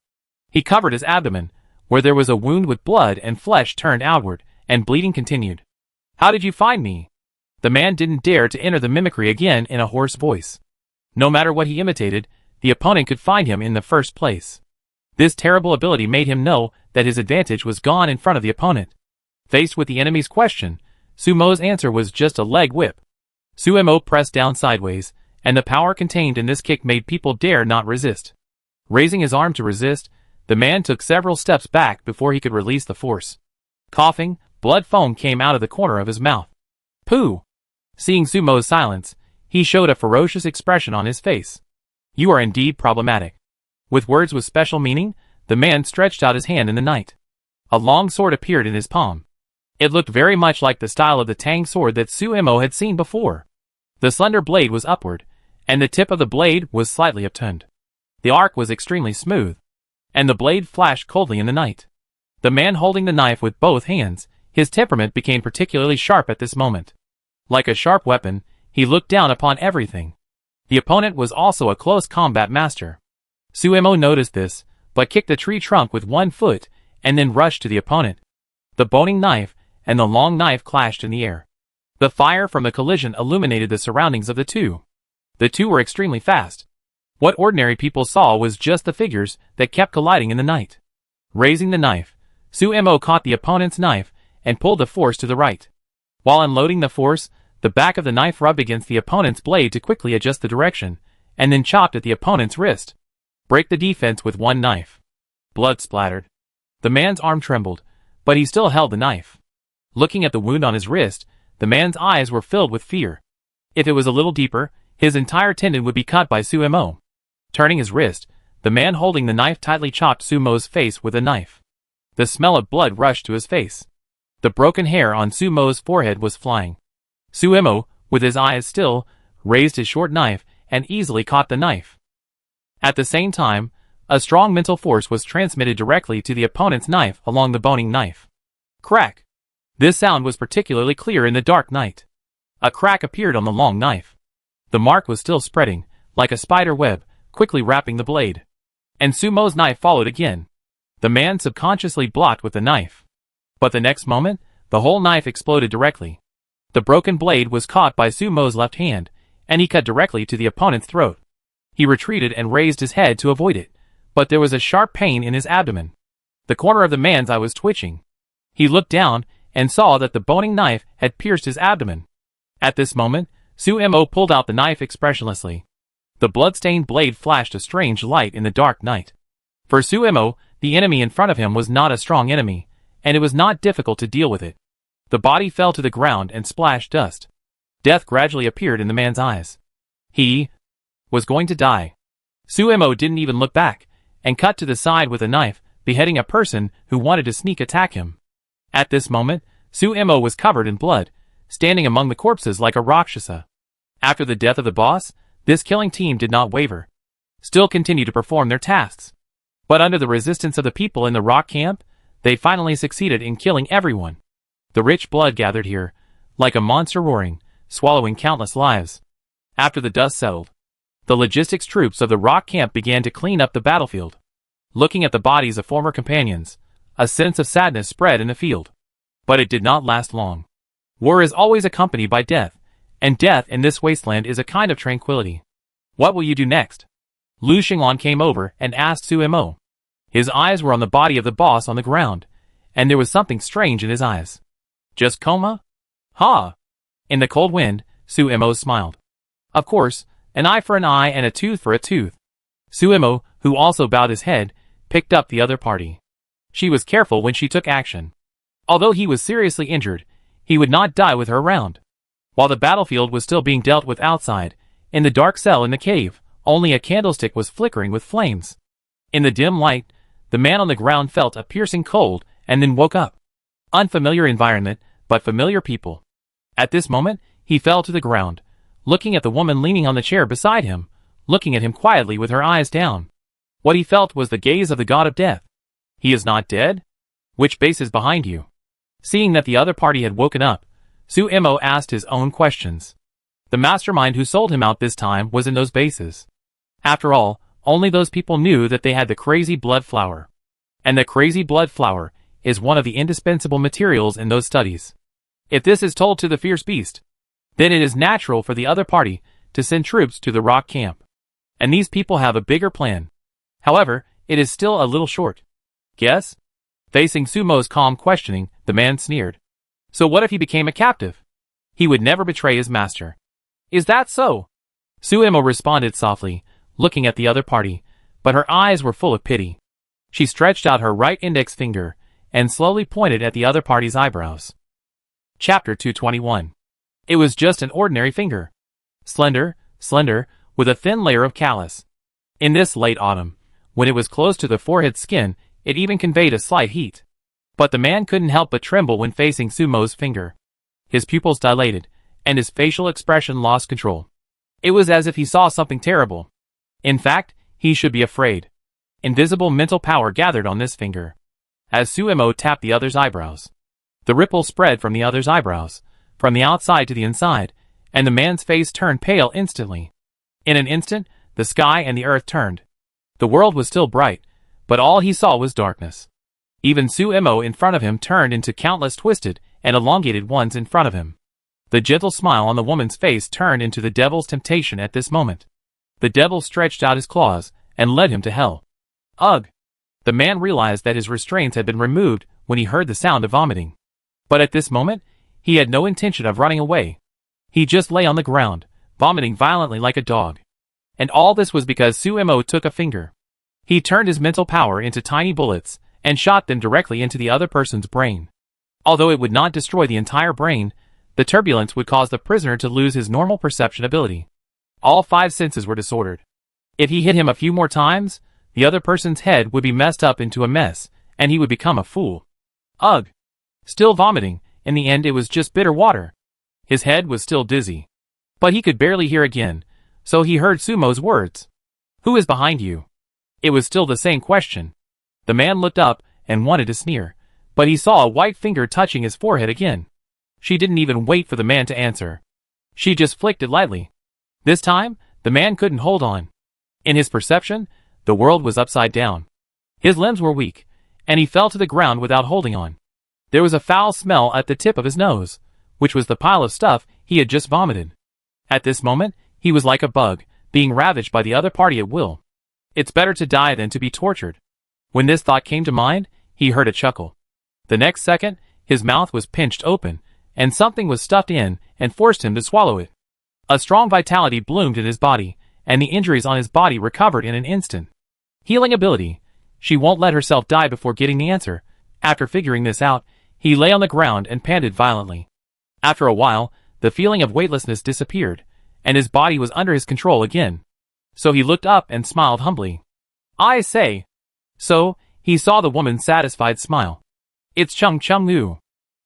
[SPEAKER 1] He covered his abdomen, where there was a wound with blood and flesh turned outward, and bleeding continued. "How did you find me?" The man didn't dare to enter the mimicry again in a hoarse voice. No matter what he imitated, the opponent could find him in the first place. This terrible ability made him know that his advantage was gone in front of the opponent. Faced with the enemy's question, Sumo's answer was just a leg whip. Sumo pressed down sideways, and the power contained in this kick made people dare not resist. Raising his arm to resist, the man took several steps back before he could release the force. Coughing, blood foam came out of the corner of his mouth. "Pooh!" Seeing Sumo's silence, he showed a ferocious expression on his face. "You are indeed problematic." With words with special meaning, the man stretched out his hand in the night. A long sword appeared in his palm. It looked very much like the style of the tang sword that Sumo had seen before. The slender blade was upward, and the tip of the blade was slightly upturned. The arc was extremely smooth, and the blade flashed coldly in the night. The man holding the knife with both hands, his temperament became particularly sharp at this moment. Like a sharp weapon, he looked down upon everything. The opponent was also a close combat master. Sumo noticed this, but kicked the tree trunk with one foot, and then rushed to the opponent. The boning knife and the long knife clashed in the air. The fire from the collision illuminated the surroundings of the two. The two were extremely fast. What ordinary people saw was just the figures that kept colliding in the night. Raising the knife, Sumo caught the opponent's knife and pulled the force to the right. While unloading the force, the back of the knife rubbed against the opponent's blade to quickly adjust the direction, and then chopped at the opponent's wrist. Break the defense with one knife. Blood splattered. The man's arm trembled, but he still held the knife. Looking at the wound on his wrist, the man's eyes were filled with fear. If it was a little deeper, his entire tendon would be cut by Sumo. Turning his wrist, the man holding the knife tightly chopped Sumo's face with a knife. The smell of blood rushed to his face. The broken hair on Sumo's forehead was flying. Sumo, with his eyes still, raised his short knife and easily caught the knife. At the same time, a strong mental force was transmitted directly to the opponent's knife along the boning knife. Crack! This sound was particularly clear in the dark night. A crack appeared on the long knife. The mark was still spreading, like a spider web, quickly wrapping the blade. And Sumo's knife followed again. The man subconsciously blocked with the knife. But the next moment, the whole knife exploded directly. The broken blade was caught by Sumo's left hand, and he cut directly to the opponent's throat. He retreated and raised his head to avoid it, but there was a sharp pain in his abdomen. The corner of the man's eye was twitching. He looked down and saw that the boning knife had pierced his abdomen. At this moment, Sumo pulled out the knife expressionlessly. The blood-stained blade flashed a strange light in the dark night. For Sumo, the enemy in front of him was not a strong enemy, and it was not difficult to deal with it. The body fell to the ground and splashed dust. Death gradually appeared in the man's eyes. He was going to die. Sumo didn't even look back, and cut to the side with a knife, beheading a person who wanted to sneak attack him. At this moment, Sumo was covered in blood, standing among the corpses like a Rakshasa. After the death of the boss, this killing team did not waver. Still continued to perform their tasks. But under the resistance of the people in the rock camp, they finally succeeded in killing everyone. The rich blood gathered here, like a monster roaring, swallowing countless lives. After the dust settled, the logistics troops of the rock camp began to clean up the battlefield. Looking at the bodies of former companions, a sense of sadness spread in the field. But it did not last long. War is always accompanied by death, and death in this wasteland is a kind of tranquility. What will you do next? Lu Xinglan came over and asked Sumo. His eyes were on the body of the boss on the ground, and there was something strange in his eyes. Just coma? Ha! In the cold wind, Sumo smiled. Of course, an eye for an eye and a tooth for a tooth. Sumo, who also bowed his head, picked up the other party. She was careful when she took action. Although he was seriously injured, he would not die with her around. While the battlefield was still being dealt with outside, in the dark cell in the cave, only a candlestick was flickering with flames. In the dim light, the man on the ground felt a piercing cold and then woke up. Unfamiliar environment, but familiar people. At this moment, he fell to the ground, looking at the woman leaning on the chair beside him, looking at him quietly with her eyes down. What he felt was the gaze of the god of death. He is not dead? Which base is behind you? Seeing that the other party had woken up, Sumo asked his own questions. The mastermind who sold him out this time was in those bases. After all, only those people knew that they had the crazy blood flower. And the crazy blood flower is one of the indispensable materials in those studies. If this is told to the fierce beast, then it is natural for the other party to send troops to the rock camp. And these people have a bigger plan. However, it is still a little short. Guess? Facing Sumo's calm questioning, the man sneered. So what if he became a captive? He would never betray his master. Is that so? Sumo responded softly, looking at the other party, but her eyes were full of pity. She stretched out her right index finger and slowly pointed at the other party's eyebrows. Chapter 221. It was just an ordinary finger. Slender, with a thin layer of callus. In this late autumn, when it was close to the forehead skin, it even conveyed a slight heat. But the man couldn't help but tremble when facing Sumo's finger. His pupils dilated, and his facial expression lost control. It was as if he saw something terrible. In fact, he should be afraid. Invisible mental power gathered on this finger. As Sumo tapped the other's eyebrows, the ripple spread from the other's eyebrows, from the outside to the inside, and the man's face turned pale instantly. In an instant, the sky and the earth turned. The world was still bright, but all he saw was darkness. Even Sumo in front of him turned into countless twisted and elongated ones in front of him. The gentle smile on the woman's face turned into the devil's temptation at this moment. The devil stretched out his claws and led him to hell. Ugh! The man realized that his restraints had been removed when he heard the sound of vomiting. But at this moment, he had no intention of running away. He just lay on the ground, vomiting violently like a dog. And all this was because Sumo took a finger. He turned his mental power into tiny bullets and shot them directly into the other person's brain. Although it would not destroy the entire brain, the turbulence would cause the prisoner to lose his normal perception ability. All 5 senses were disordered. If he hit him a few more times, the other person's head would be messed up into a mess, and he would become a fool. Ugh! Still vomiting, in the end it was just bitter water. His head was still dizzy. But he could barely hear again, so he heard Sumo's words. Who is behind you? It was still the same question. The man looked up and wanted to sneer, but he saw a white finger touching his forehead again. She didn't even wait for the man to answer. She just flicked it lightly. This time, the man couldn't hold on. In his perception, the world was upside down. His limbs were weak, and he fell to the ground without holding on. There was a foul smell at the tip of his nose, which was the pile of stuff he had just vomited. At this moment, he was like a bug, being ravaged by the other party at will. It's better to die than to be tortured. When this thought came to mind, he heard a chuckle. The next second, his mouth was pinched open, and something was stuffed in and forced him to swallow it. A strong vitality bloomed in his body, and the injuries on his body recovered in an instant. Healing ability. She won't let herself die before getting the answer. After figuring this out, he lay on the ground and panted violently. After a while, the feeling of weightlessness disappeared, and his body was under his control again. So he looked up and smiled humbly. I say. So, he saw the woman's satisfied smile. It's Chung-Chung-Moo.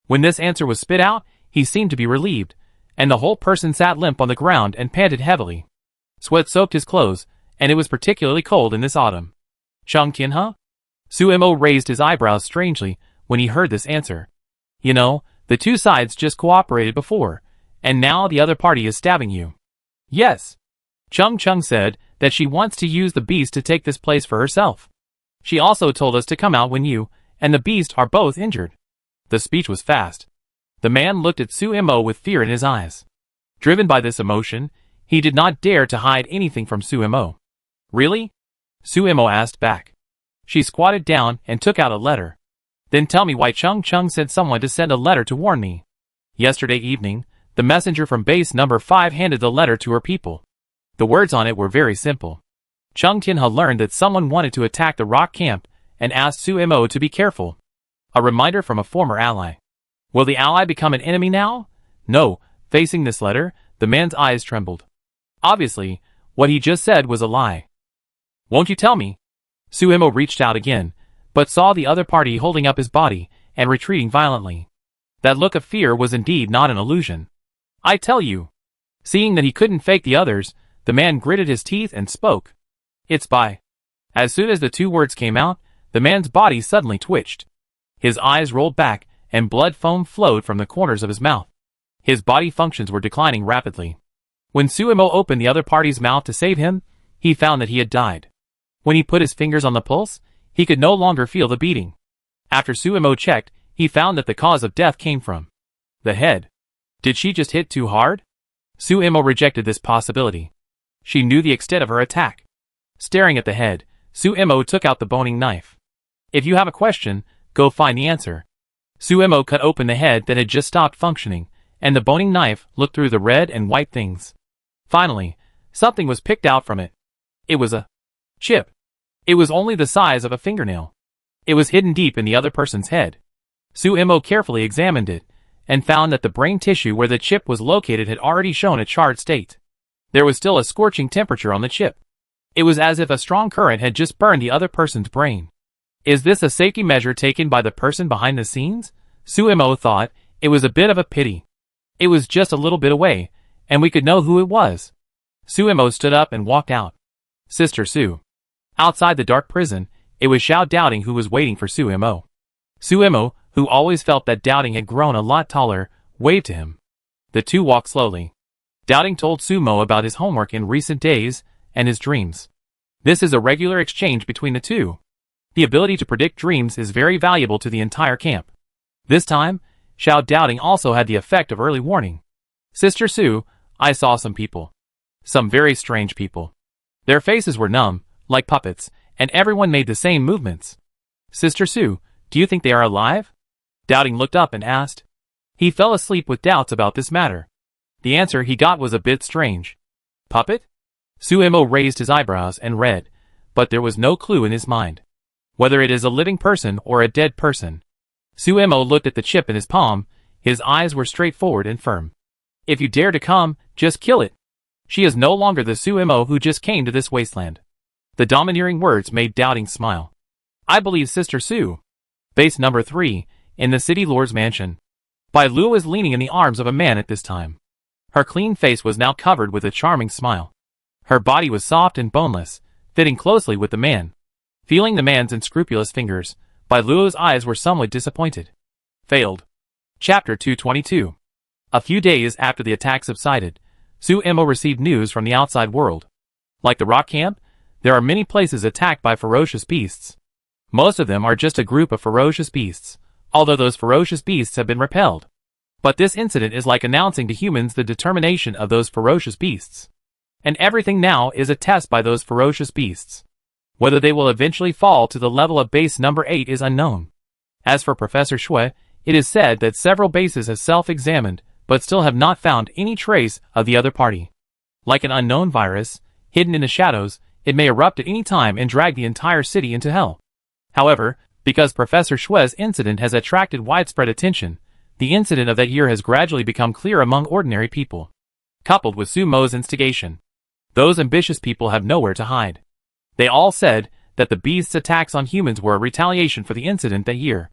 [SPEAKER 1] When this answer was spit out, he seemed to be relieved, and the whole person sat limp on the ground and panted heavily. Sweat soaked his clothes, and it was particularly cold in this autumn. Chung-Kin, huh? Suemo raised his eyebrows strangely when he heard this answer. You know, the two sides just cooperated before, and now the other party is stabbing you. Yes. Chung-Chung said that she wants to use the beast to take this place for herself. She also told us to come out when you and the beast are both injured. The speech was fast. The man looked at Suemo with fear in his eyes. Driven by this emotion, he did not dare to hide anything from Suemo. Really? Suemo asked back. She squatted down and took out a letter. Then tell me why Chung-Chung sent someone to send a letter to warn me. Yesterday evening, the messenger from base number 5 handed the letter to her people. The words on it were very simple. Chung Tianhe learned that someone wanted to attack the rock camp and asked Suemo to be careful. A reminder from a former ally. Will the ally become an enemy now? No. Facing this letter, the man's eyes trembled. Obviously, what he just said was a lie. Won't you tell me? Suemo reached out again, but saw the other party holding up his body and retreating violently. That look of fear was indeed not an illusion. I tell you. Seeing that he couldn't fake the others, the man gritted his teeth and spoke. It's by. As soon as the two words came out, the man's body suddenly twitched. His eyes rolled back, and blood foam flowed from the corners of his mouth. His body functions were declining rapidly. When Suemo opened the other party's mouth to save him, he found that he had died. When he put his fingers on the pulse, he could no longer feel the beating. After Suemo checked, he found that the cause of death came from the head. Did she just hit too hard? Suemo rejected this possibility. She knew the extent of her attack. Staring at the head, Suemo took out the boning knife. If you have a question, go find the answer. Suemo cut open the head that had just stopped functioning, and the boning knife looked through the red and white things. Finally, something was picked out from it. It was a chip. It was only the size of a fingernail. It was hidden deep in the other person's head. Suemo carefully examined it, and found that the brain tissue where the chip was located had already shown a charred state. There was still a scorching temperature on the chip. It was as if a strong current had just burned the other person's brain. Is this a safety measure taken by the person behind the scenes? Suemo thought. It was a bit of a pity. It was just a little bit away, and we could know who it was. Suemo stood up and walked out. Sister Su. Outside the dark prison, it was Xiao Doubting who was waiting for Suemo. Suemo, who always felt that Doubting had grown a lot taller, waved to him. The two walked slowly. Doubting told Suemo about his homework in recent days and his dreams. This is a regular exchange between the two. The ability to predict dreams is very valuable to the entire camp. This time, Xiao Doubting also had the effect of early warning. Sister Su, I saw some people. Some very strange people. Their faces were numb, like puppets, and everyone made the same movements. Sister Su, do you think they are alive? Doubting looked up and asked. He fell asleep with doubts about this matter. The answer he got was a bit strange. Puppet? Suemo raised his eyebrows and read, but there was no clue in his mind. Whether it is a living person or a dead person. Suemo looked at the chip in his palm. His eyes were straightforward and firm. If you dare to come, just kill it. She is no longer the Suemo who just came to this wasteland. The domineering words made Doubting smile. I believe Sister Su. Base number 3, in the city lord's mansion. Bai Lu was leaning in the arms of a man at this time. Her clean face was now covered with a charming smile. Her body was soft and boneless, fitting closely with the man. Feeling the man's unscrupulous fingers, Bai Luo's eyes were somewhat disappointed. Failed. Chapter 222. A few days after the attack subsided, Suemo received news from the outside world. Like the rock camp, there are many places attacked by ferocious beasts. Most of them are just a group of ferocious beasts, although those ferocious beasts have been repelled. But this incident is like announcing to humans the determination of those ferocious beasts. And everything now is a test by those ferocious beasts. Whether they will eventually fall to the level of base number 8 is unknown. As for Professor Shui, it is said that several bases have self-examined, but still have not found any trace of the other party. Like an unknown virus, hidden in the shadows, it may erupt at any time and drag the entire city into hell. However, because Professor Shui's incident has attracted widespread attention, the incident of that year has gradually become clear among ordinary people. Coupled with Sumo's instigation, those ambitious people have nowhere to hide. They all said that the beasts' attacks on humans were a retaliation for the incident that year.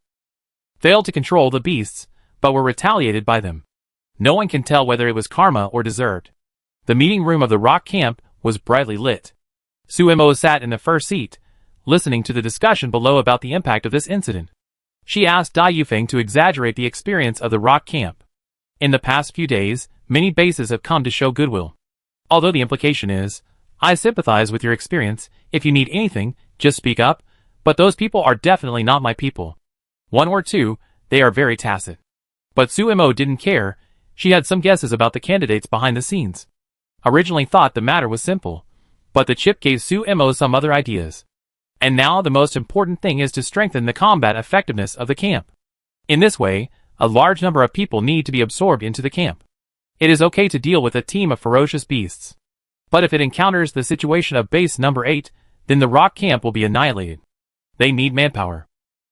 [SPEAKER 1] Failed to control the beasts, but were retaliated by them. No one can tell whether it was karma or deserved. The meeting room of the rock camp was brightly lit. Suemo sat in the first seat, listening to the discussion below about the impact of this incident. She asked Dai Yufeng to exaggerate the experience of the rock camp. In the past few days, many bases have come to show goodwill. Although the implication is, I sympathize with your experience, if you need anything, just speak up, but those people are definitely not my people. One or two, they are very tacit. But Suemo didn't care. She had some guesses about the candidates behind the scenes. Originally thought the matter was simple, but the chip gave Suemo some other ideas. And now the most important thing is to strengthen the combat effectiveness of the camp. In this way, a large number of people need to be absorbed into the camp. It is okay to deal with a team of ferocious beasts. But if it encounters the situation of base number 8, then the rock camp will be annihilated. They need manpower.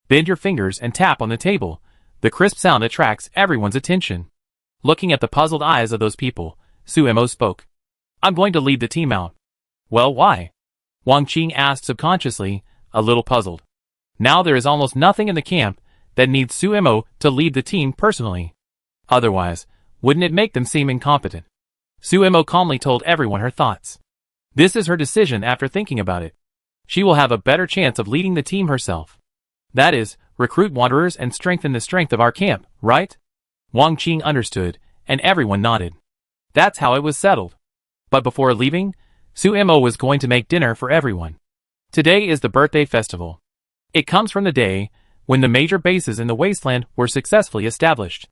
[SPEAKER 1] Bend your fingers and tap on the table. The crisp sound attracts everyone's attention. Looking at the puzzled eyes of those people, Suemo spoke. I'm going to lead the team out. Well, why? Wang Qing asked subconsciously, a little puzzled. Now there is almost nothing in the camp that needs Suemo to lead the team personally. Otherwise, wouldn't it make them seem incompetent? Suemo calmly told everyone her thoughts. This is her decision after thinking about it. She will have a better chance of leading the team herself. That is, recruit wanderers and strengthen the strength of our camp, right? Wang Qing understood, and everyone nodded. That's how it was settled. But before leaving, Suemo was going to make dinner for everyone. Today is the birthday festival. It comes from the day when the major bases in the wasteland were successfully established.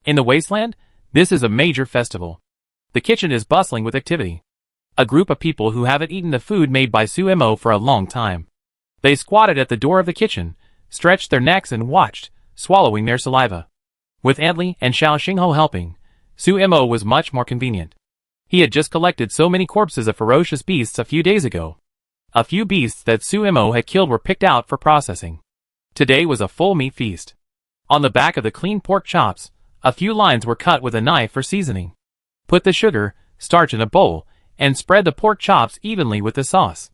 [SPEAKER 1] In the wasteland, this is a major festival. The kitchen is bustling with activity. A group of people who haven't eaten the food made by Suemo for a long time. They squatted at the door of the kitchen, stretched their necks and watched, swallowing their saliva. With Antli and Xiao Xingho helping, Suemo was much more convenient. He had just collected so many corpses of ferocious beasts a few days ago. A few beasts that Suemo had killed were picked out for processing. Today was a full meat feast. On the back of the clean pork chops, a few lines were cut with a knife for seasoning. Put the sugar, starch in a bowl, and spread the pork chops evenly with the sauce.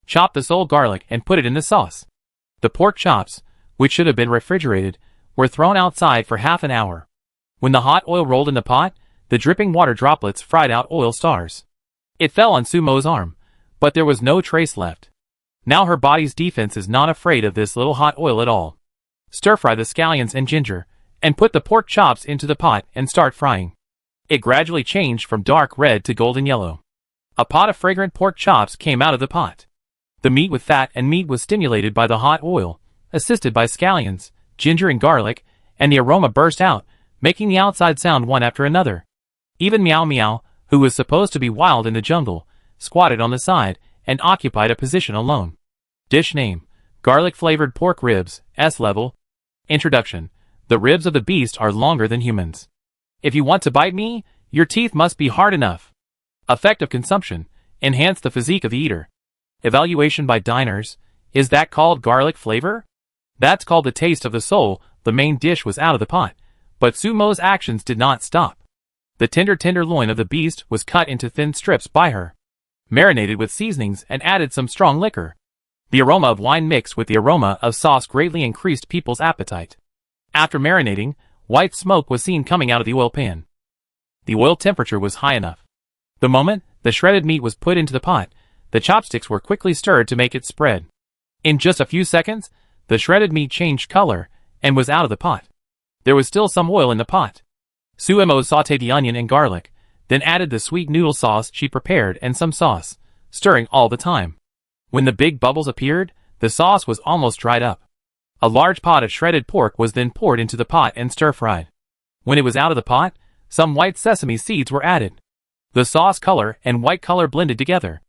[SPEAKER 1] Chop the sole garlic and put it in the sauce. The pork chops, which should have been refrigerated, were thrown outside for half an hour. When the hot oil rolled in the pot, the dripping water droplets fried out oil stars. It fell on Sumo's arm, but there was no trace left. Now her body's defense is not afraid of this little hot oil at all. Stir-fry the scallions and ginger, and put the pork chops into the pot and start frying. It gradually changed from dark red to golden yellow. A pot of fragrant pork chops came out of the pot. The meat with fat and meat was stimulated by the hot oil, assisted by scallions, ginger and garlic, and the aroma burst out, making the outside sound one after another. Even Meow Meow, who was supposed to be wild in the jungle, squatted on the side and occupied a position alone. Dish name: garlic-flavored pork ribs, S-level. Introduction: the ribs of the beast are longer than humans. If you want to bite me, your teeth must be hard enough. Effect of consumption: enhance the physique of the eater. Evaluation by diners: is that called garlic flavor? That's called the taste of the soul. The main dish was out of the pot, but Sumo's actions did not stop. The tender loin of the beast was cut into thin strips by her, marinated with seasonings and added some strong liquor. The aroma of wine mixed with the aroma of sauce greatly increased people's appetite. After marinating, white smoke was seen coming out of the oil pan. The oil temperature was high enough. The moment the shredded meat was put into the pot, the chopsticks were quickly stirred to make it spread. In just a few seconds, the shredded meat changed color and was out of the pot. There was still some oil in the pot. Suemo sautéed the onion and garlic, then added the sweet noodle sauce she prepared and some sauce, stirring all the time. When the big bubbles appeared, the sauce was almost dried up. A large pot of shredded pork was then poured into the pot and stir-fried. When it was out of the pot, some white sesame seeds were added. The sauce color and white color blended together.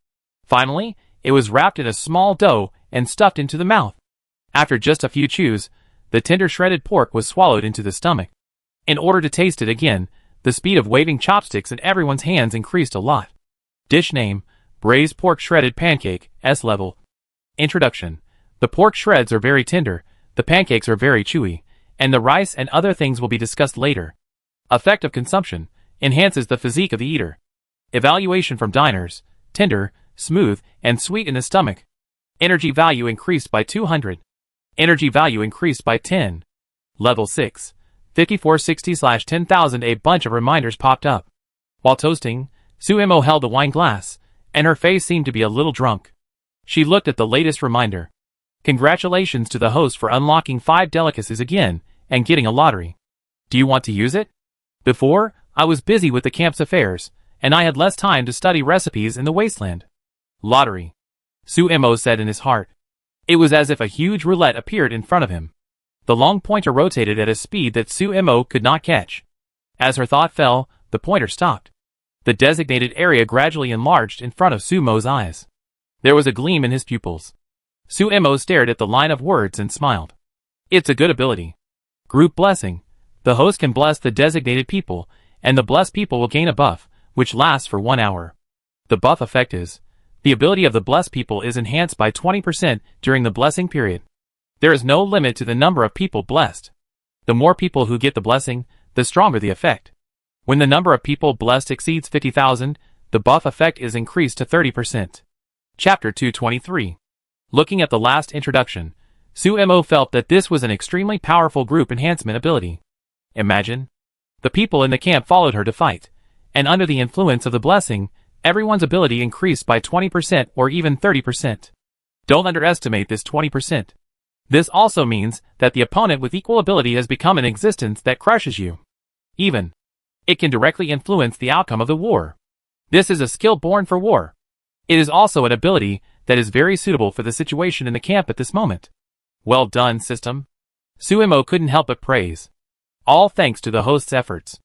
[SPEAKER 1] Finally, it was wrapped in a small dough and stuffed into the mouth. After just a few chews, the tender shredded pork was swallowed into the stomach. In order to taste it again, the speed of waving chopsticks in everyone's hands increased a lot. Dish name: Braised Pork Shredded Pancake, S level. Introduction: the pork shreds are very tender, the pancakes are very chewy, and the rice and other things will be discussed later. Effect of consumption: enhances the physique of the eater. Evaluation from diners: tender, smooth, and sweet in the stomach. Energy value increased by 200. Energy value increased by 10. Level 6. 5460/10,000. A bunch of reminders popped up. While toasting, Suemo held a wine glass, and her face seemed to be a little drunk. She looked at the latest reminder. Congratulations to the host for unlocking 5 delicacies again, and getting a lottery. Do you want to use it? Before, I was busy with the camp's affairs, and I had less time to study recipes in the wasteland. Lottery. Suemo said in his heart. It was as if a huge roulette appeared in front of him. The long pointer rotated at a speed that Suemo could not catch. As her thought fell, the pointer stopped. The designated area gradually enlarged in front of Suemo's eyes. There was a gleam in his pupils. Suemo stared at the line of words and smiled. It's a good ability. Group blessing. The host can bless the designated people, and the blessed people will gain a buff, which lasts for 1 hour. The buff effect is: the ability of the blessed people is enhanced by 20% during the blessing period. There is no limit to the number of people blessed. The more people who get the blessing, the stronger the effect. When the number of people blessed exceeds 50,000, the buff effect is increased to 30%. Chapter 223. Looking at the last introduction, Suemo felt that this was an extremely powerful group enhancement ability. Imagine. The people in the camp followed her to fight, and under the influence of the blessing, everyone's ability increased by 20% or even 30%. Don't underestimate this 20%. This also means that the opponent with equal ability has become an existence that crushes you. Even. It can directly influence the outcome of the war. This is a skill born for war. It is also an ability that is very suitable for the situation in the camp at this moment. Well done, system. Suemo couldn't help but praise. All thanks to the host's efforts.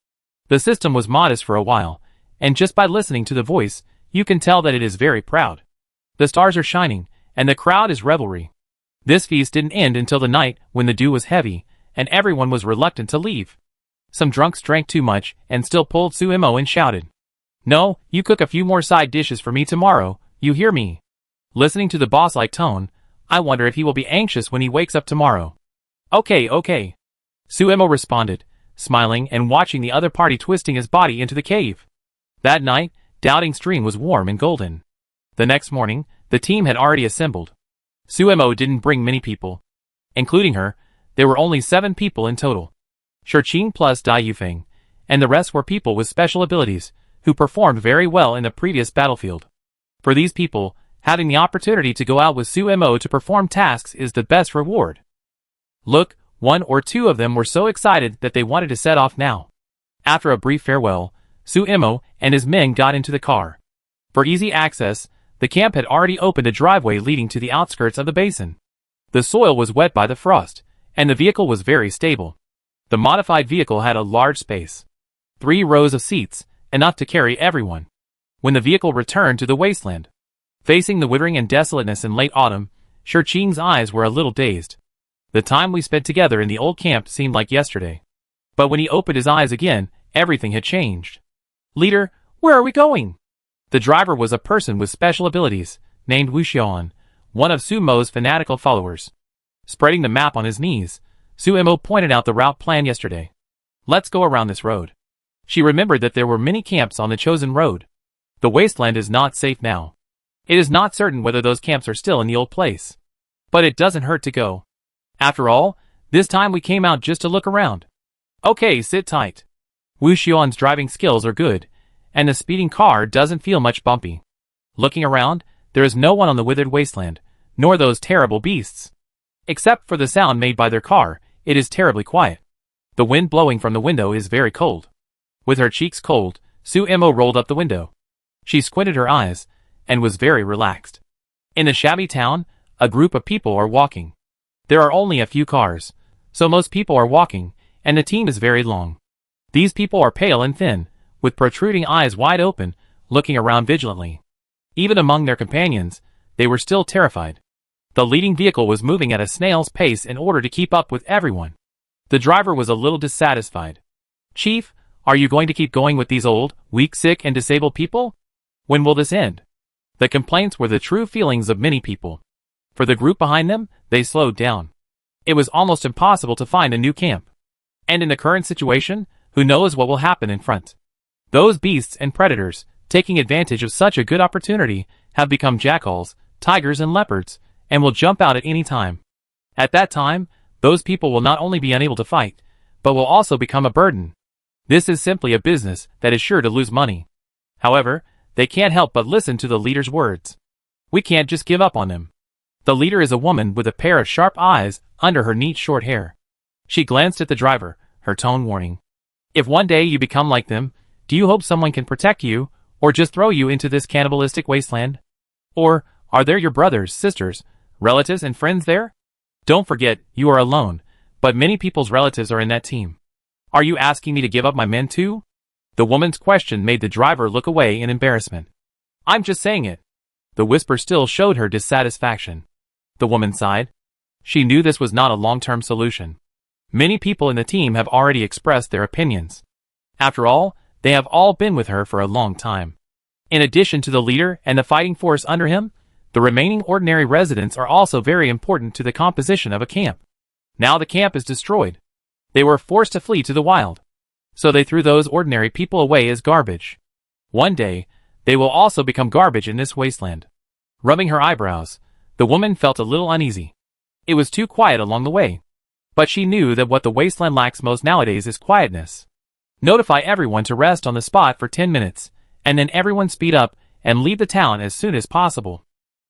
[SPEAKER 1] The system was modest for a while, and just by listening to the voice, you can tell that it is very proud. The stars are shining, and the crowd is revelry. This feast didn't end until the night when the dew was heavy, and everyone was reluctant to leave. Some drunks drank too much and still pulled Suemo and shouted, "No, you cook a few more side dishes for me tomorrow, you hear me?" Listening to the boss-like tone, I wonder if he will be anxious when he wakes up tomorrow. Okay. Suemo responded, smiling and watching the other party twisting his body into the cave. That night, Doubting Stream was warm and golden. The next morning, the team had already assembled. Suemo didn't bring many people. Including her, there were only 7 people in total. Shirqing plus Dai Yufeng, and the rest were people with special abilities, who performed very well in the previous battlefield. For these people, having the opportunity to go out with Suemo to perform tasks is the best reward. Look, 1 or 2 of them were so excited that they wanted to set off now. After a brief farewell, Suemo and his men got into the car. For easy access, the camp had already opened a driveway leading to the outskirts of the basin. The soil was wet by the frost, and the vehicle was very stable. The modified vehicle had a large space. 3 rows of seats, enough to carry everyone. When the vehicle returned to the wasteland, facing the withering and desolateness in late autumn, Shirqing's eyes were a little dazed. The time we spent together in the old camp seemed like yesterday. But when he opened his eyes again, everything had changed. "Leader, where are we going?" The driver was a person with special abilities, named Wu Xiaoan, one of Suemo's fanatical followers. Spreading the map on his knees, Suemo pointed out the route planned yesterday. "Let's go around this road." She remembered that there were many camps on the chosen road. The wasteland is not safe now. It is not certain whether those camps are still in the old place. But it doesn't hurt to go. After all, this time we came out just to look around. Okay, sit tight. Wu Xiaoan's driving skills are good, and the speeding car doesn't feel much bumpy. Looking around, there is no one on the withered wasteland, nor those terrible beasts. Except for the sound made by their car, it is terribly quiet. The wind blowing from the window is very cold. With her cheeks cold, Suemo rolled up the window. She squinted her eyes, and was very relaxed. In the shabby town, a group of people are walking. There are only a few cars, so most people are walking, and the team is very long. These people are pale and thin, with protruding eyes wide open, looking around vigilantly. Even among their companions, they were still terrified. The leading vehicle was moving at a snail's pace in order to keep up with everyone. The driver was a little dissatisfied. "Chief, are you going to keep going with these old, weak, sick, and disabled people? When will this end?" The complaints were the true feelings of many people. For the group behind them, they slowed down. It was almost impossible to find a new camp. And in the current situation, who knows what will happen in front? Those beasts and predators, taking advantage of such a good opportunity, have become jackals, tigers, and leopards, and will jump out at any time. At that time, those people will not only be unable to fight, but will also become a burden. This is simply a business that is sure to lose money. However, they can't help but listen to the leader's words. We can't just give up on them. The leader is a woman with a pair of sharp eyes under her neat short hair. She glanced at the driver, her tone warning. If one day you become like them, do you hope someone can protect you, or just throw you into this cannibalistic wasteland? Or, are there your brothers, sisters, relatives, and friends there? Don't forget, you are alone, but many people's relatives are in that team. Are you asking me to give up my men too? The woman's question made the driver look away in embarrassment. I'm just saying it. The whisper still showed her dissatisfaction. The woman sighed. She knew this was not a long-term solution. Many people in the team have already expressed their opinions. After all, they have all been with her for a long time. In addition to the leader and the fighting force under him, the remaining ordinary residents are also very important to the composition of a camp. Now the camp is destroyed. They were forced to flee to the wild. So they threw those ordinary people away as garbage. One day, they will also become garbage in this wasteland. Rubbing her eyebrows, the woman felt a little uneasy. It was too quiet along the way. But she knew that what the wasteland lacks most nowadays is quietness. Notify everyone to rest on the spot for 10 minutes, and then everyone speed up and leave the town as soon as possible.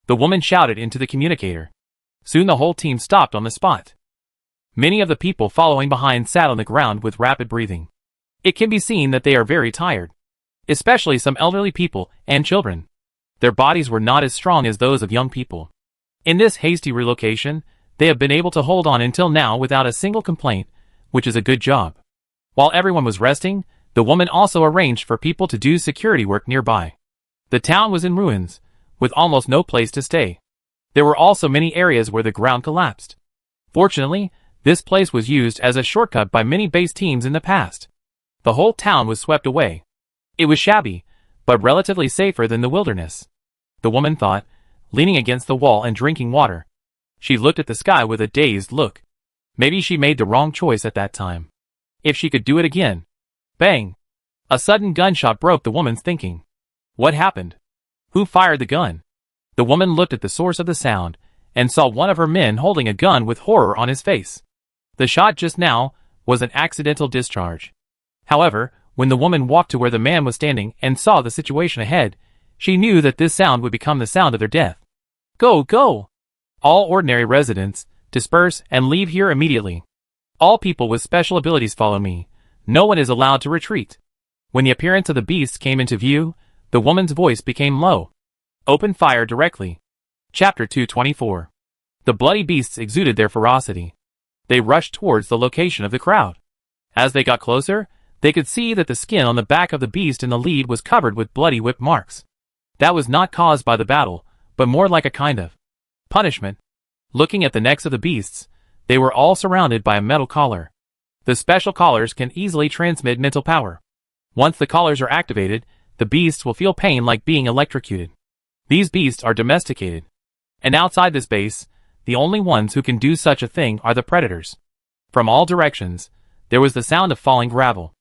[SPEAKER 1] The woman shouted into the communicator. Soon the whole team stopped on the spot. Many of the people following behind sat on the ground with rapid breathing. It can be seen that they are very tired, especially some elderly people and children. Their bodies were not as strong as those of young people. In this hasty relocation, they have been able to hold on until now without a single complaint, which is a good job. While everyone was resting, the woman also arranged for people to do security work nearby. The town was in ruins, with almost no place to stay. There were also many areas where the ground collapsed. Fortunately, this place was used as a shortcut by many base teams in the past. The whole town was swept away. It was shabby, but relatively safer than the wilderness. The woman thought, leaning against the wall and drinking water. She looked at the sky with a dazed look. Maybe she made the wrong choice at that time. If she could do it again. Bang! A sudden gunshot broke the woman's thinking. What happened? Who fired the gun? The woman looked at the source of the sound, and saw one of her men holding a gun with horror on his face. The shot just now was an accidental discharge. However, when the woman walked to where the man was standing and saw the situation ahead, she knew that this sound would become the sound of their death. Go, go! All ordinary residents, disperse and leave here immediately. All people with special abilities follow me. No one is allowed to retreat. When the appearance of the beasts came into view, the woman's voice became low. Open fire directly. Chapter 224. The bloody beasts exuded their ferocity. They rushed towards the location of the crowd. As they got closer, they could see that the skin on the back of the beast in the lead was covered with bloody whip marks. That was not caused by the battle, but more like a kind of punishment. Looking at the necks of the beasts, they were all surrounded by a metal collar. The special collars can easily transmit mental power. Once the collars are activated, the beasts will feel pain like being electrocuted. These beasts are domesticated. And outside this base, the only ones who can do such a thing are the predators. From all directions, there was the sound of falling gravel.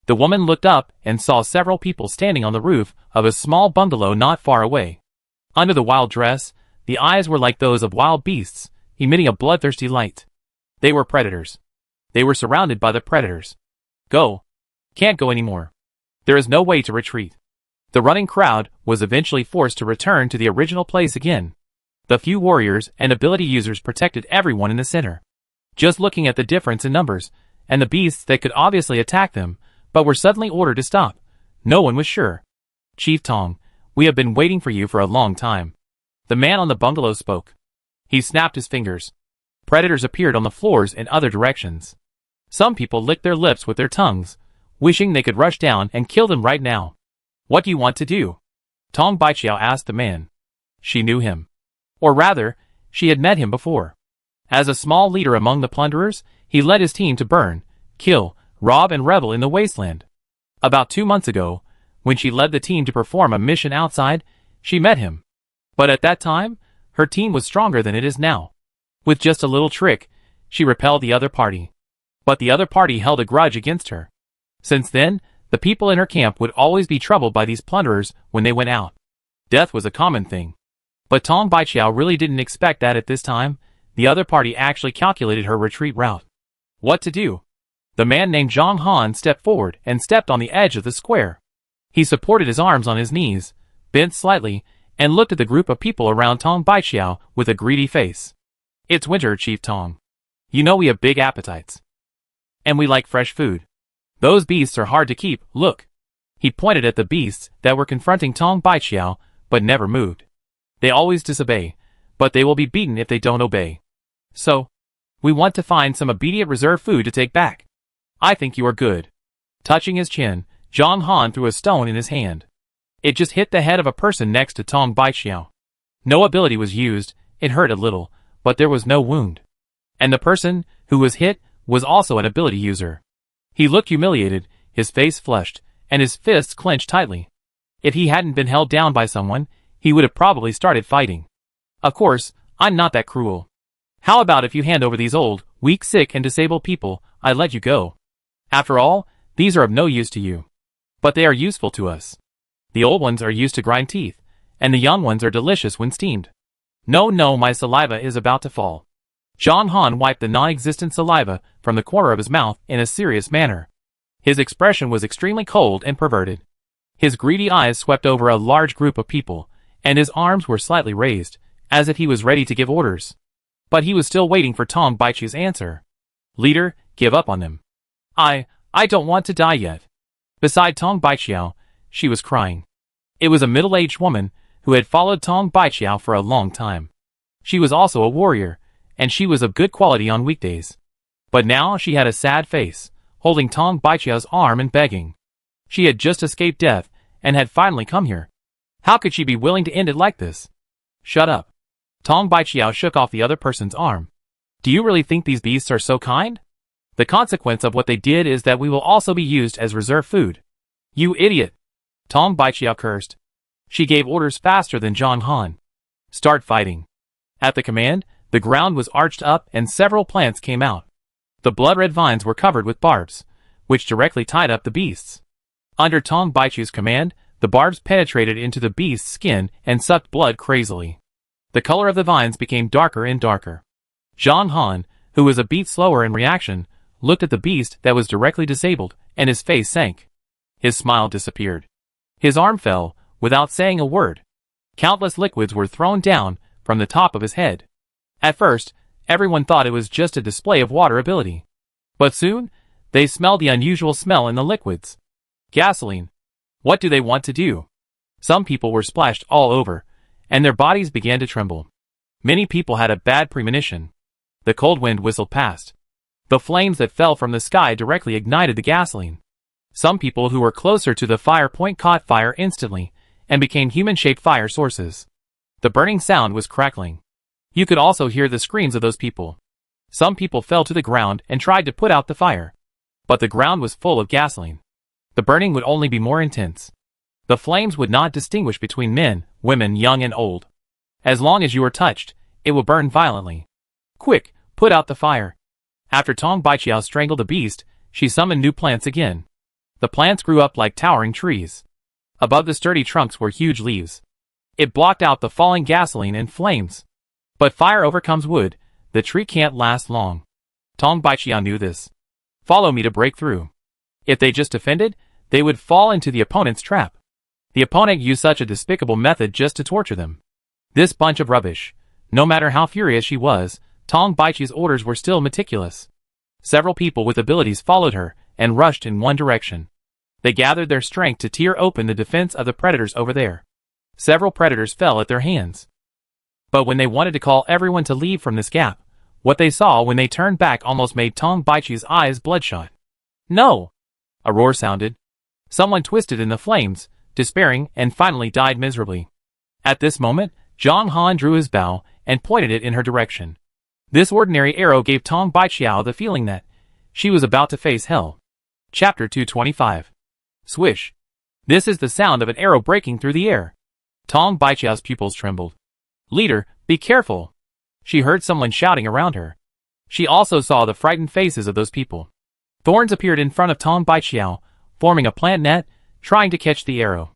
[SPEAKER 1] The woman looked up and saw several people standing on the roof of a small bungalow not far away. Under the wild dress, the eyes were like those of wild beasts, emitting a bloodthirsty light. They were predators. They were surrounded by the predators. Go. Can't go anymore. There is no way to retreat. The running crowd was eventually forced to return to the original place again. The few warriors and ability users protected everyone in the center. Just looking at the difference in numbers, and the beasts that could obviously attack them, but were suddenly ordered to stop. No one was sure. Chief Tong, we have been waiting for you for a long time. The man on the bungalow spoke. He snapped his fingers. Predators appeared on the floors in other directions. Some people licked their lips with their tongues, wishing they could rush down and kill them right now. What do you want to do? Tong Baiqiao asked the man. She knew him. Or rather, she had met him before. As a small leader among the plunderers, he led his team to burn, kill, rob and revel in the wasteland. About 2 months ago, when she led the team to perform a mission outside, she met him. But at that time, her team was stronger than it is now. With just a little trick, she repelled the other party. But the other party held a grudge against her. Since then, the people in her camp would always be troubled by these plunderers when they went out. Death was a common thing. But Tong Baiqiao really didn't expect that at this time. The other party actually calculated her retreat route. What to do? The man named Zhang Han stepped forward and stepped on the edge of the square. He supported his arms on his knees, bent slightly, and looked at the group of people around Tong Baiqiao with a greedy face. It's winter, Chief Tong. You know we have big appetites. And we like fresh food. Those beasts are hard to keep, look. He pointed at the beasts that were confronting Tong Baiqiao, but never moved. They always disobey, but they will be beaten if they don't obey. So, we want to find some immediate reserve food to take back. I think you are good. Touching his chin, Zhang Han threw a stone in his hand. It just hit the head of a person next to Tong Baiqiao. No ability was used, it hurt a little, but there was no wound. And the person who was hit was also an ability user. He looked humiliated, his face flushed, and his fists clenched tightly. If he hadn't been held down by someone, he would have probably started fighting. Of course, I'm not that cruel. How about if you hand over these old, weak, sick, and disabled people, I let you go. After all, these are of no use to you. But they are useful to us. The old ones are used to grind teeth, and the young ones are delicious when steamed. No, my saliva is about to fall. Zhang Han wiped the non-existent saliva from the corner of his mouth in a serious manner. His expression was extremely cold and perverted. His greedy eyes swept over a large group of people, and his arms were slightly raised, as if he was ready to give orders. But he was still waiting for Tong Baiqiao's answer. Leader, give up on them. I don't want to die yet. Beside Tong Baiqiao, she was crying. It was a middle-aged woman who had followed Tong Baiqiao for a long time. She was also a warrior, and she was of good quality on weekdays. But now she had a sad face, holding Tong Baiqiao's arm and begging. She had just escaped death, and had finally come here. How could she be willing to end it like this? Shut up. Tong Baiqiao shook off the other person's arm. Do you really think these beasts are so kind? The consequence of what they did is that we will also be used as reserve food. You idiot! Tong Baiqiao cursed. She gave orders faster than Zhang Han. Start fighting. At the command, the ground was arched up and several plants came out. The blood-red vines were covered with barbs, which directly tied up the beasts. Under Tong Baiqiao's command, the barbs penetrated into the beast's skin and sucked blood crazily. The color of the vines became darker and darker. Zhang Han, who was a beat slower in reaction, looked at the beast that was directly disabled, and his face sank. His smile disappeared. His arm fell, without saying a word. Countless liquids were thrown down from the top of his head. At first, everyone thought it was just a display of water ability. But soon, they smelled the unusual smell in the liquids. Gasoline. What do they want to do? Some people were splashed all over, and their bodies began to tremble. Many people had a bad premonition. The cold wind whistled past. The flames that fell from the sky directly ignited the gasoline. Some people who were closer to the fire point caught fire instantly, and became human-shaped fire sources. The burning sound was crackling. You could also hear the screams of those people. Some people fell to the ground and tried to put out the fire. But the ground was full of gasoline. The burning would only be more intense. The flames would not distinguish between men, women, young and old. As long as you were touched, it will burn violently. Quick, put out the fire. After Tong Baiqiao strangled the beast, she summoned new plants again. The plants grew up like towering trees. Above the sturdy trunks were huge leaves. It blocked out the falling gasoline and flames. But fire overcomes wood, the tree can't last long. Tong Baiqiao knew this. Follow me to break through. If they just defended, they would fall into the opponent's trap. The opponent used such a despicable method just to torture them. This bunch of rubbish. No matter how furious she was, Tong Baiqiao's orders were still meticulous. Several people with abilities followed her, and rushed in one direction. They gathered their strength to tear open the defense of the predators over there. Several predators fell at their hands. But when they wanted to call everyone to leave from this gap, what they saw when they turned back almost made Tong Baichi's eyes bloodshot. No! A roar sounded. Someone twisted in the flames, despairing, and finally died miserably. At this moment, Zhang Han drew his bow and pointed it in her direction. This ordinary arrow gave Tong Baichiao the feeling that she was about to face hell. Chapter 225. Swish. This is the sound of an arrow breaking through the air. Tong Baichiao's pupils trembled. Leader, be careful! She heard someone shouting around her. She also saw the frightened faces of those people. Thorns appeared in front of Tong Baichiao, forming a plant net, trying to catch the arrow.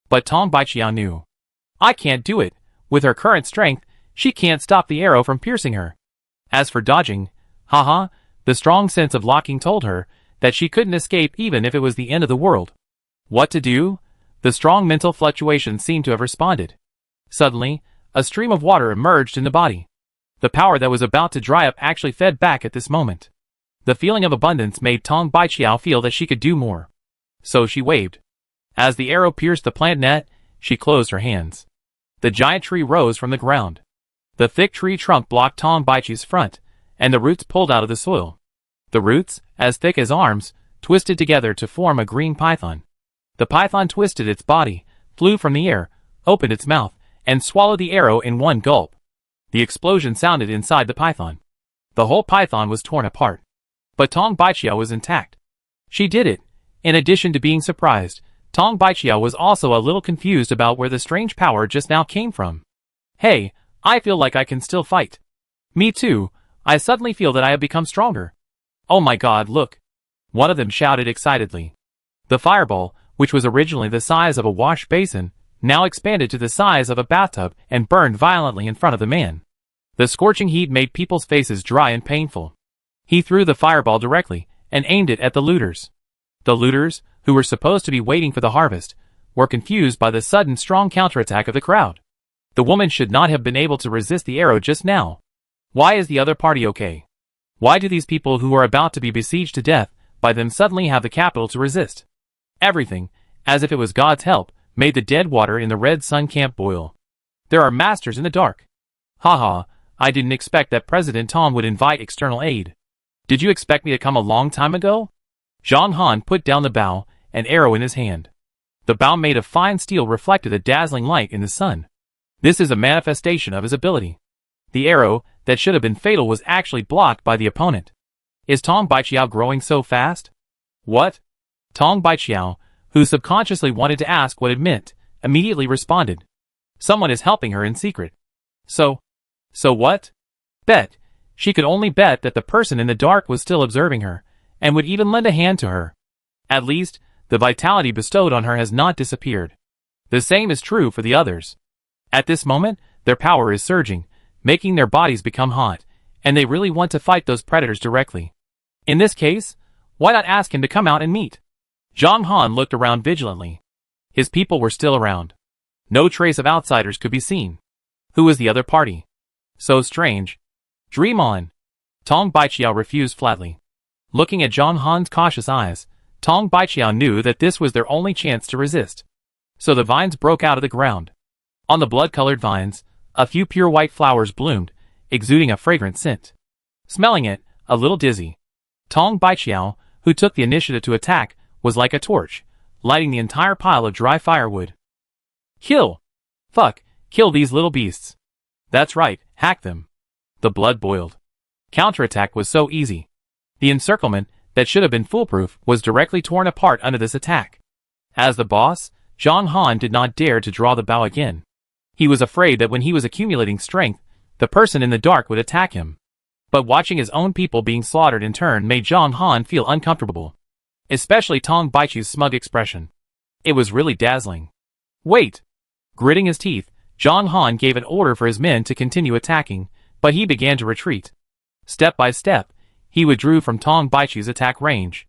[SPEAKER 1] But Tong Baichiao knew. I can't do it. With her current strength, she can't stop the arrow from piercing her. As for dodging, haha, the strong sense of locking told her that she couldn't escape even if it was the end of the world. What to do? The strong mental fluctuations seemed to have responded. Suddenly, a stream of water emerged in the body. The power that was about to dry up actually fed back at this moment. The feeling of abundance made Tong Baichiao feel that she could do more. So she waved. As the arrow pierced the plant net, she closed her hands. The giant tree rose from the ground. The thick tree trunk blocked Tong Baichi's front, and the roots pulled out of the soil. The roots, as thick as arms, twisted together to form a green python. The python twisted its body, flew from the air, opened its mouth, and swallowed the arrow in one gulp. The explosion sounded inside the python. The whole python was torn apart. But Tong Baichiao was intact. She did it. In addition to being surprised, Tong Baichiao was also a little confused about where the strange power just now came from. Hey, I feel like I can still fight. Me too. I suddenly feel that I have become stronger. Oh my god, look. One of them shouted excitedly. The fireball, which was originally the size of a wash basin, now expanded to the size of a bathtub and burned violently in front of the man. The scorching heat made people's faces dry and painful. He threw the fireball directly and aimed it at the looters. The looters, who were supposed to be waiting for the harvest, were confused by the sudden strong counterattack of the crowd. The woman should not have been able to resist the arrow just now. Why is the other party okay? Why do these people who are about to be besieged to death by them suddenly have the capital to resist? Everything, as if it was God's help, made the dead water in the red sun camp boil. There are masters in the dark. Haha, I didn't expect that President Tom would invite external aid. Did you expect me to come a long time ago? Zhang Han put down the bow, an arrow in his hand. The bow made of fine steel reflected a dazzling light in the sun. This is a manifestation of his ability. The arrow, that should have been fatal, was actually blocked by the opponent. Is Tong Baichiao growing so fast? What? Tong Baichiao, who subconsciously wanted to ask what it meant, immediately responded. Someone is helping her in secret. So what? Bet. She could only bet that the person in the dark was still observing her, and would even lend a hand to her. At least, the vitality bestowed on her has not disappeared. The same is true for the others. At this moment, their power is surging, making their bodies become hot, and they really want to fight those predators directly. In this case, why not ask him to come out and meet? Zhang Han looked around vigilantly. His people were still around. No trace of outsiders could be seen. Who was the other party? So strange. Dream on. Tong Baichiao refused flatly. Looking at Zhang Han's cautious eyes, Tong Baichiao knew that this was their only chance to resist. So the vines broke out of the ground. On the blood-colored vines, a few pure white flowers bloomed, exuding a fragrant scent. Smelling it, a little dizzy, Tong Baichiao, who took the initiative to attack, was like a torch, lighting the entire pile of dry firewood. Kill! Fuck, kill these little beasts. That's right, hack them. The blood boiled. Counterattack was so easy. The encirclement, that should have been foolproof, was directly torn apart under this attack. As the boss, Zhang Han did not dare to draw the bow again. He was afraid that when he was accumulating strength, the person in the dark would attack him. But watching his own people being slaughtered in turn made Zhang Han feel uncomfortable. Especially Tong Baichi's smug expression. It was really dazzling. Wait! Gritting his teeth, Zhang Han gave an order for his men to continue attacking, but he began to retreat. Step by step, he withdrew from Tong Baichi's attack range.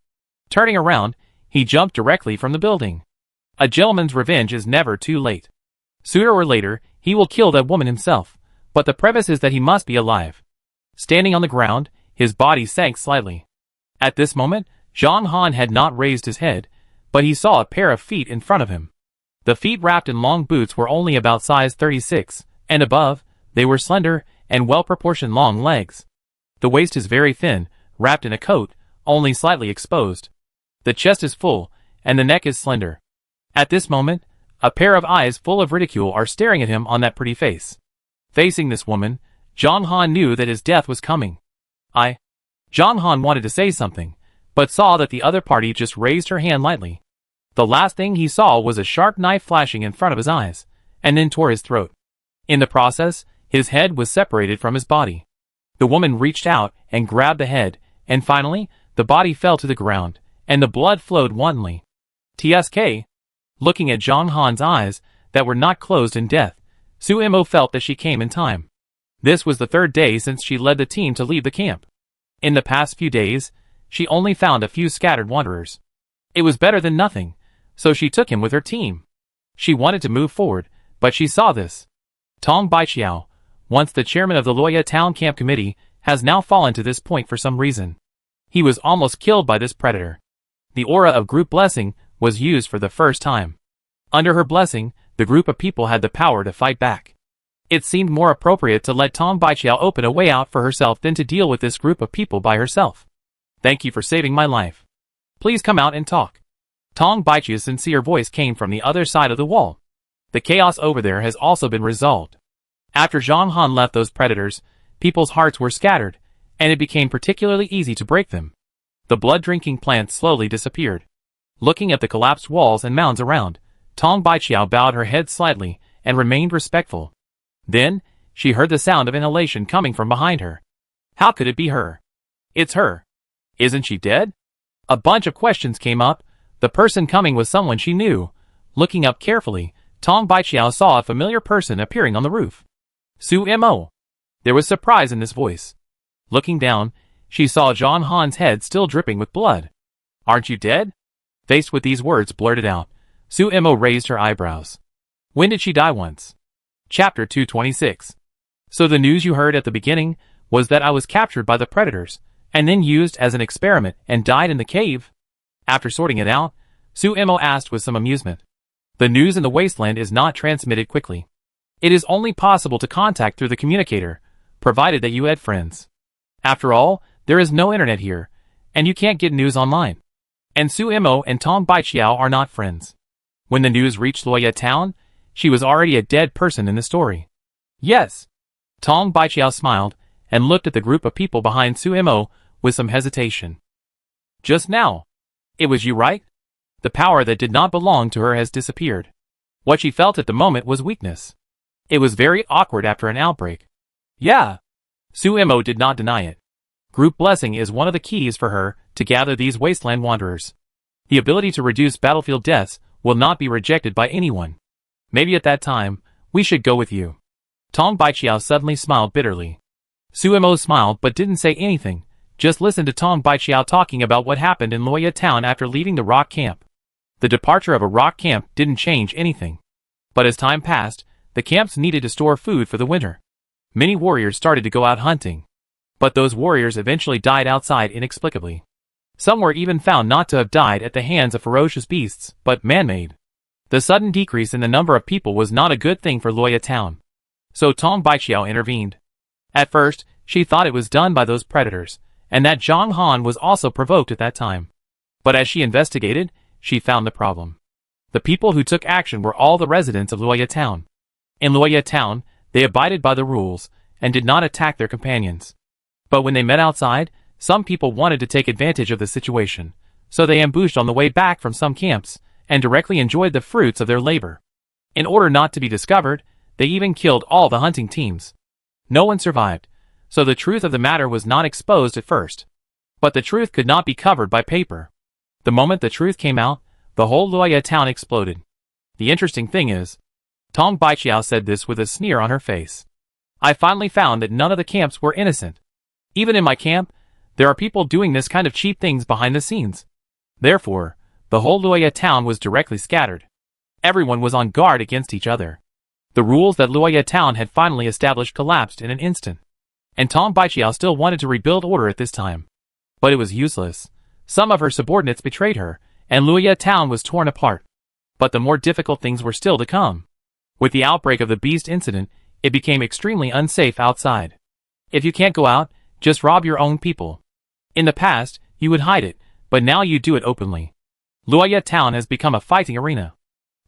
[SPEAKER 1] Turning around, he jumped directly from the building. A gentleman's revenge is never too late. Sooner or later, he will kill that woman himself, but the premise is that he must be alive. Standing on the ground, his body sank slightly. At this moment, Zhang Han had not raised his head, but he saw a pair of feet in front of him. The feet wrapped in long boots were only about size 36, and above, they were slender and well-proportioned long legs. The waist is very thin, wrapped in a coat, only slightly exposed. The chest is full, and the neck is slender. At this moment, a pair of eyes full of ridicule are staring at him on that pretty face. Facing this woman, Zhang Han knew that his death was coming. Zhang Han wanted to say something, but saw that the other party just raised her hand lightly. The last thing he saw was a sharp knife flashing in front of his eyes, and then tore his throat. In the process, his head was separated from his body. The woman reached out and grabbed the head, and finally, the body fell to the ground, and the blood flowed wantonly. TSK. Looking at Zhang Han's eyes that were not closed in death, Su Imo felt that she came in time. This was the third day since she led the team to leave the camp. In the past few days, she only found a few scattered wanderers. It was better than nothing, so she took him with her team. She wanted to move forward, but she saw this. Tong Baiqiao, once the chairman of the Luoya Town Camp Committee, has now fallen to this point for some reason. He was almost killed by this predator. The aura of group blessing was used for the first time. Under her blessing, the group of people had the power to fight back. It seemed more appropriate to let Tong Baiqiao open a way out for herself than to deal with this group of people by herself. Thank you for saving my life. Please come out and talk. Tong Baiqiao's sincere voice came from the other side of the wall. The chaos over there has also been resolved. After Zhang Han left those predators, people's hearts were scattered, and it became particularly easy to break them. The blood-drinking plants slowly disappeared. Looking at the collapsed walls and mounds around, Tong Baiqiao bowed her head slightly and remained respectful. Then, she heard the sound of inhalation coming from behind her. How could it be her? It's her. Isn't she dead? A bunch of questions came up. The person coming was someone she knew. Looking up carefully, Tong Baiqiao saw a familiar person appearing on the roof. Su Imo. There was surprise in this voice. Looking down, she saw Zhang Han's head still dripping with blood. Aren't you dead? Faced with these words blurted out, Su Imo raised her eyebrows. When did she die once? Chapter 226. So the news you heard at the beginning was that I was captured by the predators, and then used as an experiment and died in the cave? After sorting it out, Su Imo asked with some amusement. The news in the wasteland is not transmitted quickly. It is only possible to contact through the communicator, provided that you had friends. After all, there is no internet here, and you can't get news online. And Su Imo and Tong Baiqiao are not friends. When the news reached Luoya Town, she was already a dead person in the story. Yes. Tong Baiqiao smiled, and looked at the group of people behind Su Imo with some hesitation. Just now. It was you, right? The power that did not belong to her has disappeared. What she felt at the moment was weakness. It was very awkward after an outbreak. Yeah. Su Imo did not deny it. Group blessing is one of the keys for her to gather these wasteland wanderers. The ability to reduce battlefield deaths will not be rejected by anyone. Maybe at that time, we should go with you. Tong Baiqiao suddenly smiled bitterly. Su Imo smiled but didn't say anything, just listened to Tong Baiqiao talking about what happened in Luoya Town after leaving the rock camp. The departure of a rock camp didn't change anything. But as time passed, the camps needed to store food for the winter. Many warriors started to go out hunting. But those warriors eventually died outside inexplicably. Some were even found not to have died at the hands of ferocious beasts, but man-made. The sudden decrease in the number of people was not a good thing for Luoya Town. So Tong Baiqiao intervened. At first, she thought it was done by those predators, and that Zhang Han was also provoked at that time. But as she investigated, she found the problem. The people who took action were all the residents of Luoya Town. In Luoya Town, they abided by the rules, and did not attack their companions. But when they met outside, some people wanted to take advantage of the situation, so they ambushed on the way back from some camps, and directly enjoyed the fruits of their labor. In order not to be discovered, they even killed all the hunting teams. No one survived, so the truth of the matter was not exposed at first. But the truth could not be covered by paper. The moment the truth came out, the whole Luoya Town exploded. The interesting thing is, Tong Baiqiao said this with a sneer on her face. I finally found that none of the camps were innocent. Even in my camp, there are people doing this kind of cheap things behind the scenes. Therefore, the whole Luoya Town was directly scattered. Everyone was on guard against each other. The rules that Luoya Town had finally established collapsed in an instant. And Tong Baiqiao still wanted to rebuild order at this time. But it was useless. Some of her subordinates betrayed her, and Luoya town was torn apart. But the more difficult things were still to come. With the outbreak of the beast incident, it became extremely unsafe outside. If you can't go out, just rob your own people. In the past, you would hide it, but now you do it openly. Luoya town has become a fighting arena.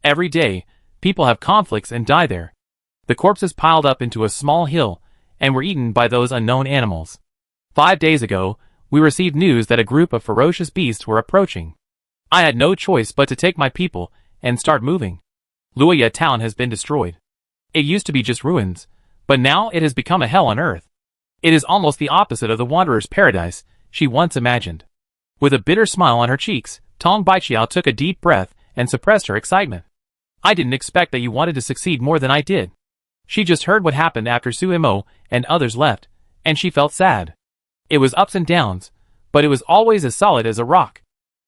[SPEAKER 1] Every day, people have conflicts and die there. The corpses piled up into a small hill, and were eaten by those unknown animals. 5 days ago, we received news that a group of ferocious beasts were approaching. I had no choice but to take my people and start moving. Luoya town has been destroyed. It used to be just ruins, but now it has become a hell on earth. It is almost the opposite of the wanderer's paradise she once imagined. With a bitter smile on her cheeks, Tong Baiqiao took a deep breath and suppressed her excitement. I didn't expect that you wanted to succeed more than I did. She just heard what happened after Suimo and others left, and she felt sad. It was ups and downs, but it was always as solid as a rock.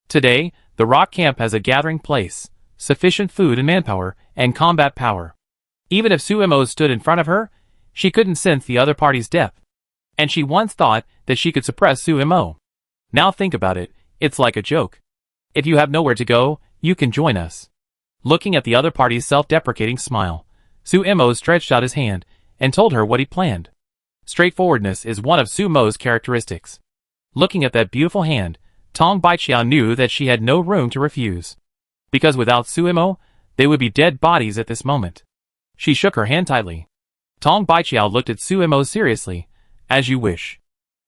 [SPEAKER 1] Today, the rock camp has a gathering place, sufficient food and manpower, and combat power. Even if Suimo stood in front of her, she couldn't sense the other party's depth. And she once thought that she could suppress Suimo. Now think about it, it's like a joke. If you have nowhere to go, you can join us. Looking at the other party's self-deprecating smile, Suimo stretched out his hand and told her what he planned. Straightforwardness is one of Sumo's characteristics. Looking at that beautiful hand, Tong Baiqiao knew that she had no room to refuse. Because without Suimo, they would be dead bodies at this moment. She shook her hand tightly. Tong Baiqiao looked at Suimo seriously. As you wish.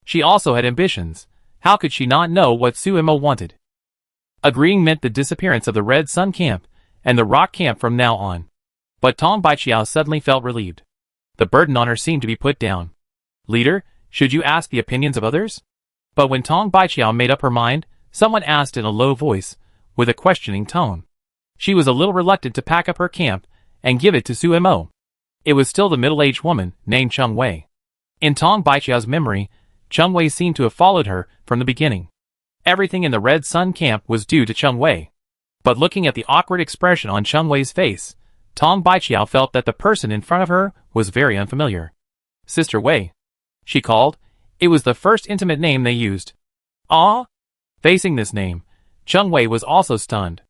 [SPEAKER 1] She also had ambitions. How could she not know what Suimo wanted? Agreeing meant the disappearance of the Red Sun camp and the rock camp from now on. But Tong Baiqiao suddenly felt relieved. The burden on her seemed to be put down. Leader, should you ask the opinions of others? But when Tong Baiqiao made up her mind, someone asked in a low voice, with a questioning tone. She was a little reluctant to pack up her camp and give it to Suimo. It was still the middle-aged woman named Cheng Wei. In Tong Baiqiao's memory, Cheng Wei seemed to have followed her from the beginning. Everything in the Red Sun camp was due to Cheng Wei. But looking at the awkward expression on Cheng Wei's face, Tong Baiqiao felt that the person in front of her was very unfamiliar. Sister Wei. She called. It was the first intimate name they used. Ah? Facing this name, Cheng Wei was also stunned.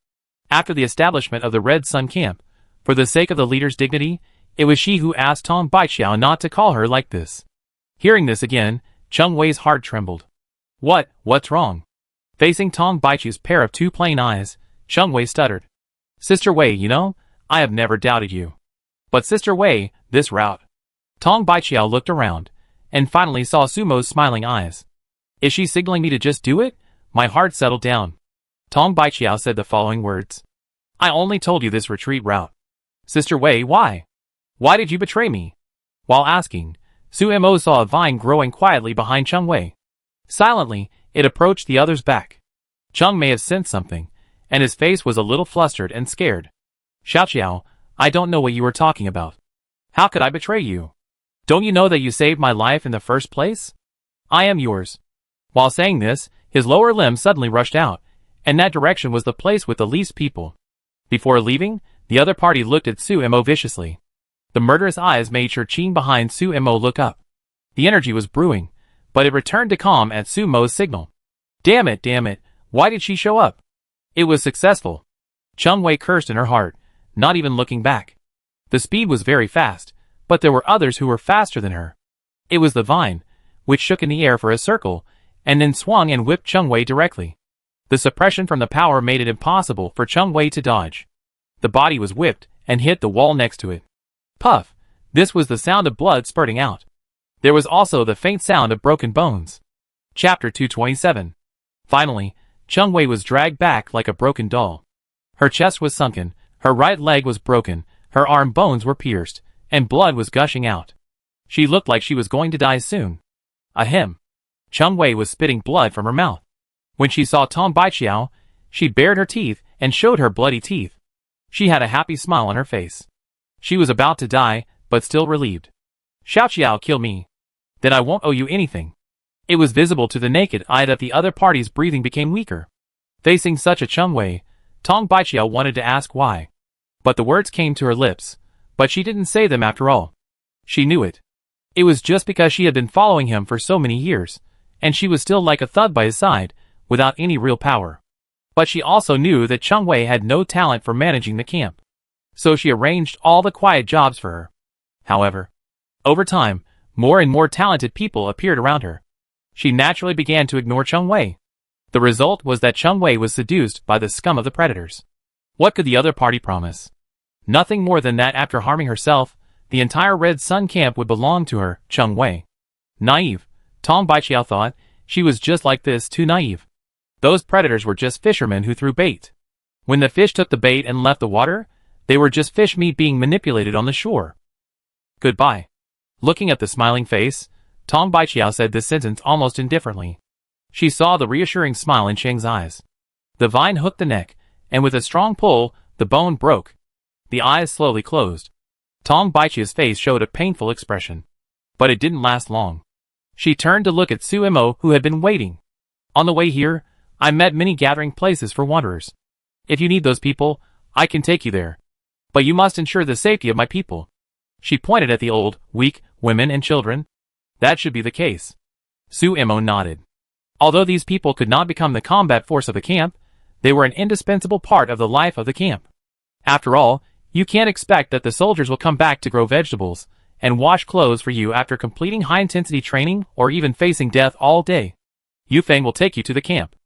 [SPEAKER 1] After the establishment of the Red Sun camp, for the sake of the leader's dignity, it was she who asked Tong Baiqiao not to call her like this. Hearing this again, Cheng Wei's heart trembled. What's wrong? Facing Tong Baiqiao's pair of two plain eyes, Cheng Wei stuttered. Sister Wei, you know, I have never doubted you. But Sister Wei, this route. Tong Baiqiao looked around, and finally saw Sumo's smiling eyes. Is she signaling me to just do it? My heart settled down. Tong Baiqiao said the following words. I only told you this retreat route. Sister Wei, why? Why did you betray me? While asking, Suimo saw a vine growing quietly behind Cheng Wei. Silently, it approached the other's back. Cheng may have sensed something, and his face was a little flustered and scared. Xiaoqiao, I don't know what you are talking about. How could I betray you? Don't you know that you saved my life in the first place? I am yours. While saying this, his lower limb suddenly rushed out, and that direction was the place with the least people. Before leaving, the other party looked at Suimo viciously. The murderous eyes made Sher Qing behind Suimo look up. The energy was brewing, but it returned to calm at Sumo's signal. Damn it, why did she show up? It was successful. Cheng Wei cursed in her heart, not even looking back. The speed was very fast, but there were others who were faster than her. It was the vine, which shook in the air for a circle, and then swung and whipped Cheng Wei directly. The suppression from the power made it impossible for Cheng Wei to dodge. The body was whipped and hit the wall next to it. Puff! This was the sound of blood spurting out. There was also the faint sound of broken bones. Chapter 227. Finally, Cheng Wei was dragged back like a broken doll. Her chest was sunken, her right leg was broken, her arm bones were pierced, and blood was gushing out. She looked like she was going to die soon. Ahem. Cheng Wei was spitting blood from her mouth. When she saw Tong Baiqiao, she bared her teeth and showed her bloody teeth. She had a happy smile on her face. She was about to die, but still relieved. Xiaoqiao, kill me. Then I won't owe you anything. It was visible to the naked eye that the other party's breathing became weaker. Facing such a Cheng Wei, Tong Baiqiao wanted to ask why. But the words came to her lips, but she didn't say them after all. She knew it. It was just because she had been following him for so many years, and she was still like a thug by his side, without any real power. But she also knew that Cheng Wei had no talent for managing the camp. So she arranged all the quiet jobs for her. However, over time, more and more talented people appeared around her. She naturally began to ignore Cheng Wei. The result was that Cheng Wei was seduced by the scum of the predators. What could the other party promise? Nothing more than that after harming herself, the entire Red Sun camp would belong to her, Cheng Wei. Naive, Tong Baiqiao thought. She was just like this, too naive. Those predators were just fishermen who threw bait. When the fish took the bait and left the water, they were just fish meat being manipulated on the shore. Goodbye. Looking at the smiling face, Tong Baiqiao said this sentence almost indifferently. She saw the reassuring smile in Cheng's eyes. The vine hooked the neck, and with a strong pull, the bone broke. The eyes slowly closed. Tong Baiqiao's face showed a painful expression. But it didn't last long. She turned to look at Su Mo, who had been waiting. On the way here, I met many gathering places for wanderers. If you need those people, I can take you there. But you must ensure the safety of my people. She pointed at the old, weak, women and children. That should be the case. Su Mo nodded. Although these people could not become the combat force of the camp, they were an indispensable part of the life of the camp. After all, you can't expect that the soldiers will come back to grow vegetables and wash clothes for you after completing high-intensity training or even facing death all day. Yufeng will take you to the camp.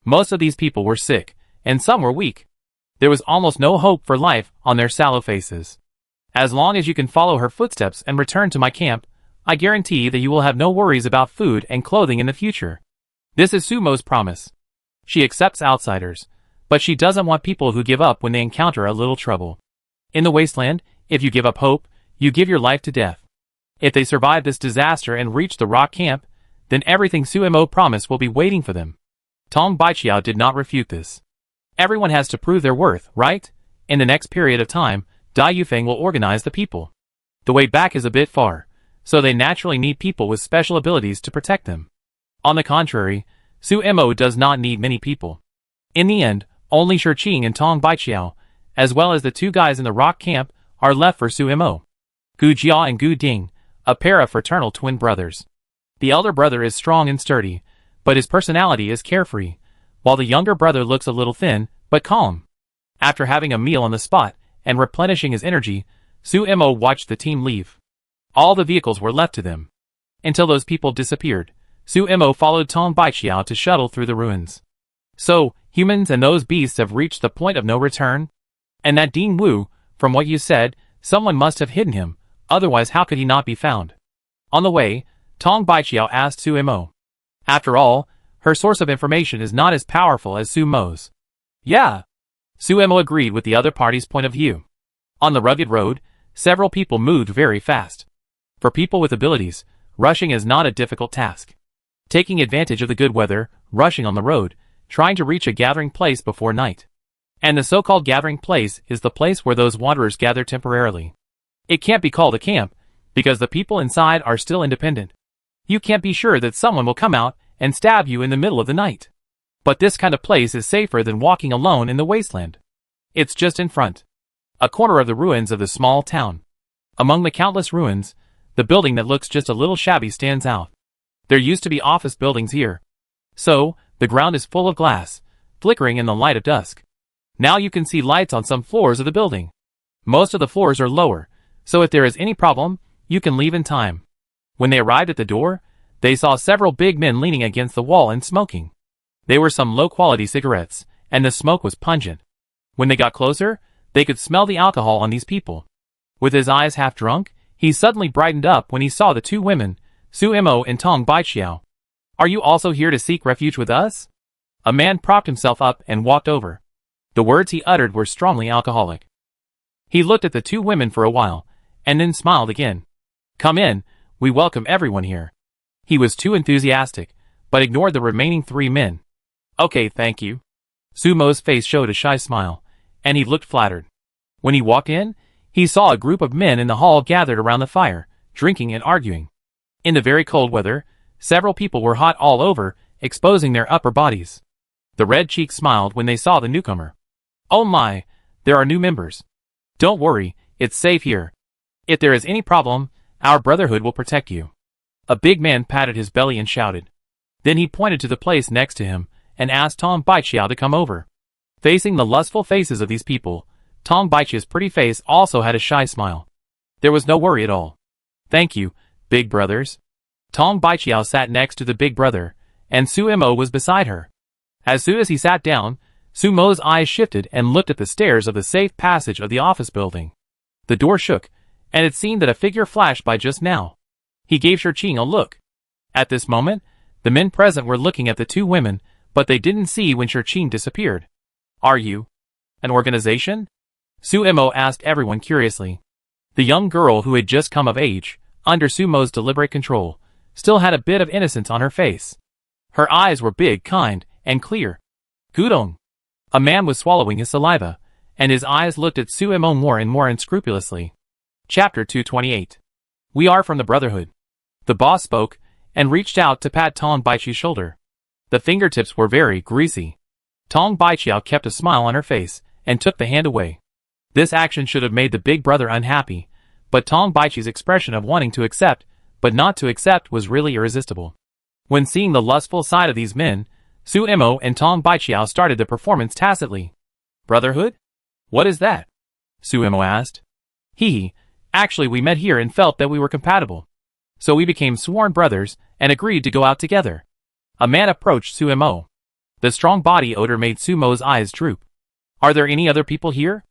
[SPEAKER 1] Most of these people were sick, and some were weak. There was almost no hope for life on their sallow faces. As long as you can follow her footsteps and return to my camp, I guarantee that you will have no worries about food and clothing in the future. This is Sumo's promise. She accepts outsiders, but she doesn't want people who give up when they encounter a little trouble. In the wasteland, if you give up hope, you give your life to death. If they survive this disaster and reach the rock camp, then everything Su Mo promised will be waiting for them. Tong Baiqiao did not refute this. Everyone has to prove their worth, right? In the next period of time, Dai Yufeng will organize the people. The way back is a bit far, so they naturally need people with special abilities to protect them. On the contrary, Su Mo does not need many people. In the end, only Shi Qing and Tong Baiqiao, as well as the two guys in the rock camp, are left for Su Mo. Gu Jia and Gu Ding, a pair of fraternal twin brothers. The elder brother is strong and sturdy, but his personality is carefree, while the younger brother looks a little thin, but calm. After having a meal on the spot and replenishing his energy, Su Mo watched the team leave. All the vehicles were left to them. Until those people disappeared, Su Mo followed Tong Baiqiao to shuttle through the ruins. So, humans and those beasts have reached the point of no return? And that Ding Wu, from what you said, someone must have hidden him, otherwise how could he not be found? On the way, Tong Baiqiao asked Su Mo. After all, her source of information is not as powerful as Su Mo's. Yeah. Su Mo agreed with the other party's point of view. On the rugged road, several people moved very fast. For people with abilities, rushing is not a difficult task. Taking advantage of the good weather, rushing on the road, trying to reach a gathering place before night. And the so-called gathering place is the place where those wanderers gather temporarily. It can't be called a camp, because the people inside are still independent. You can't be sure that someone will come out and stab you in the middle of the night. But this kind of place is safer than walking alone in the wasteland. It's just in front. A corner of the ruins of the small town. Among the countless ruins, the building that looks just a little shabby stands out. There used to be office buildings here. So, the ground is full of glass, flickering in the light of dusk. Now you can see lights on some floors of the building. Most of the floors are lower, so if there is any problem, you can leave in time. When they arrived at the door, they saw several big men leaning against the wall and smoking. They were some low-quality cigarettes, and the smoke was pungent. When they got closer, they could smell the alcohol on these people. With his eyes half drunk, he suddenly brightened up when he saw the two women, Su Mo and Tong Baiqiao. Are you also here to seek refuge with us? A man propped himself up and walked over. The words he uttered were strongly alcoholic. He looked at the two women for a while, and then smiled again. Come in, we welcome everyone here. He was too enthusiastic, but ignored the remaining three men. Okay, thank you. Su Mo's face showed a shy smile, and he looked flattered. When he walked in, he saw a group of men in the hall gathered around the fire, drinking and arguing. In the very cold weather, several people were hot all over, exposing their upper bodies. The red cheeks smiled when they saw the newcomer. Oh my, there are new members. Don't worry, it's safe here. If there is any problem, our brotherhood will protect you. A big man patted his belly and shouted. Then he pointed to the place next to him, and asked Tong Baiqiao to come over. Facing the lustful faces of these people, Tong Baichia's pretty face also had a shy smile. There was no worry at all. Thank you, big brothers. Tong Baichiao sat next to the big brother, and Su Mo was beside her. As soon as he sat down, Su Mo's eyes shifted and looked at the stairs of the safe passage of the office building. The door shook, and it seemed that a figure flashed by just now. He gave Shirqing a look. At this moment, the men present were looking at the two women, but they didn't see when Shirqing disappeared. Are you an organization? Su Mo asked everyone curiously. The young girl who had just come of age, under Su Mo's deliberate control, still had a bit of innocence on her face. Her eyes were big, kind, and clear. Gudong. A man was swallowing his saliva, and his eyes looked at Su Mo more and more unscrupulously. Chapter 228. We are from the Brotherhood. The boss spoke, and reached out to pat Tong Baichia's shoulder. The fingertips were very greasy. Tong Baichia kept a smile on her face, and took the hand away. This action should have made the big brother unhappy, but Tong Baichia's expression of wanting to accept, but not to accept was really irresistible. When seeing the lustful side of these men, Su Mo and Tong Baichia started the performance tacitly. Brotherhood? What is that? Su Mo asked. Actually we met here and felt that we were compatible. So we became sworn brothers, and agreed to go out together. A man approached Su Mo. The strong body odor made Su Mo's eyes droop. Are there any other people here?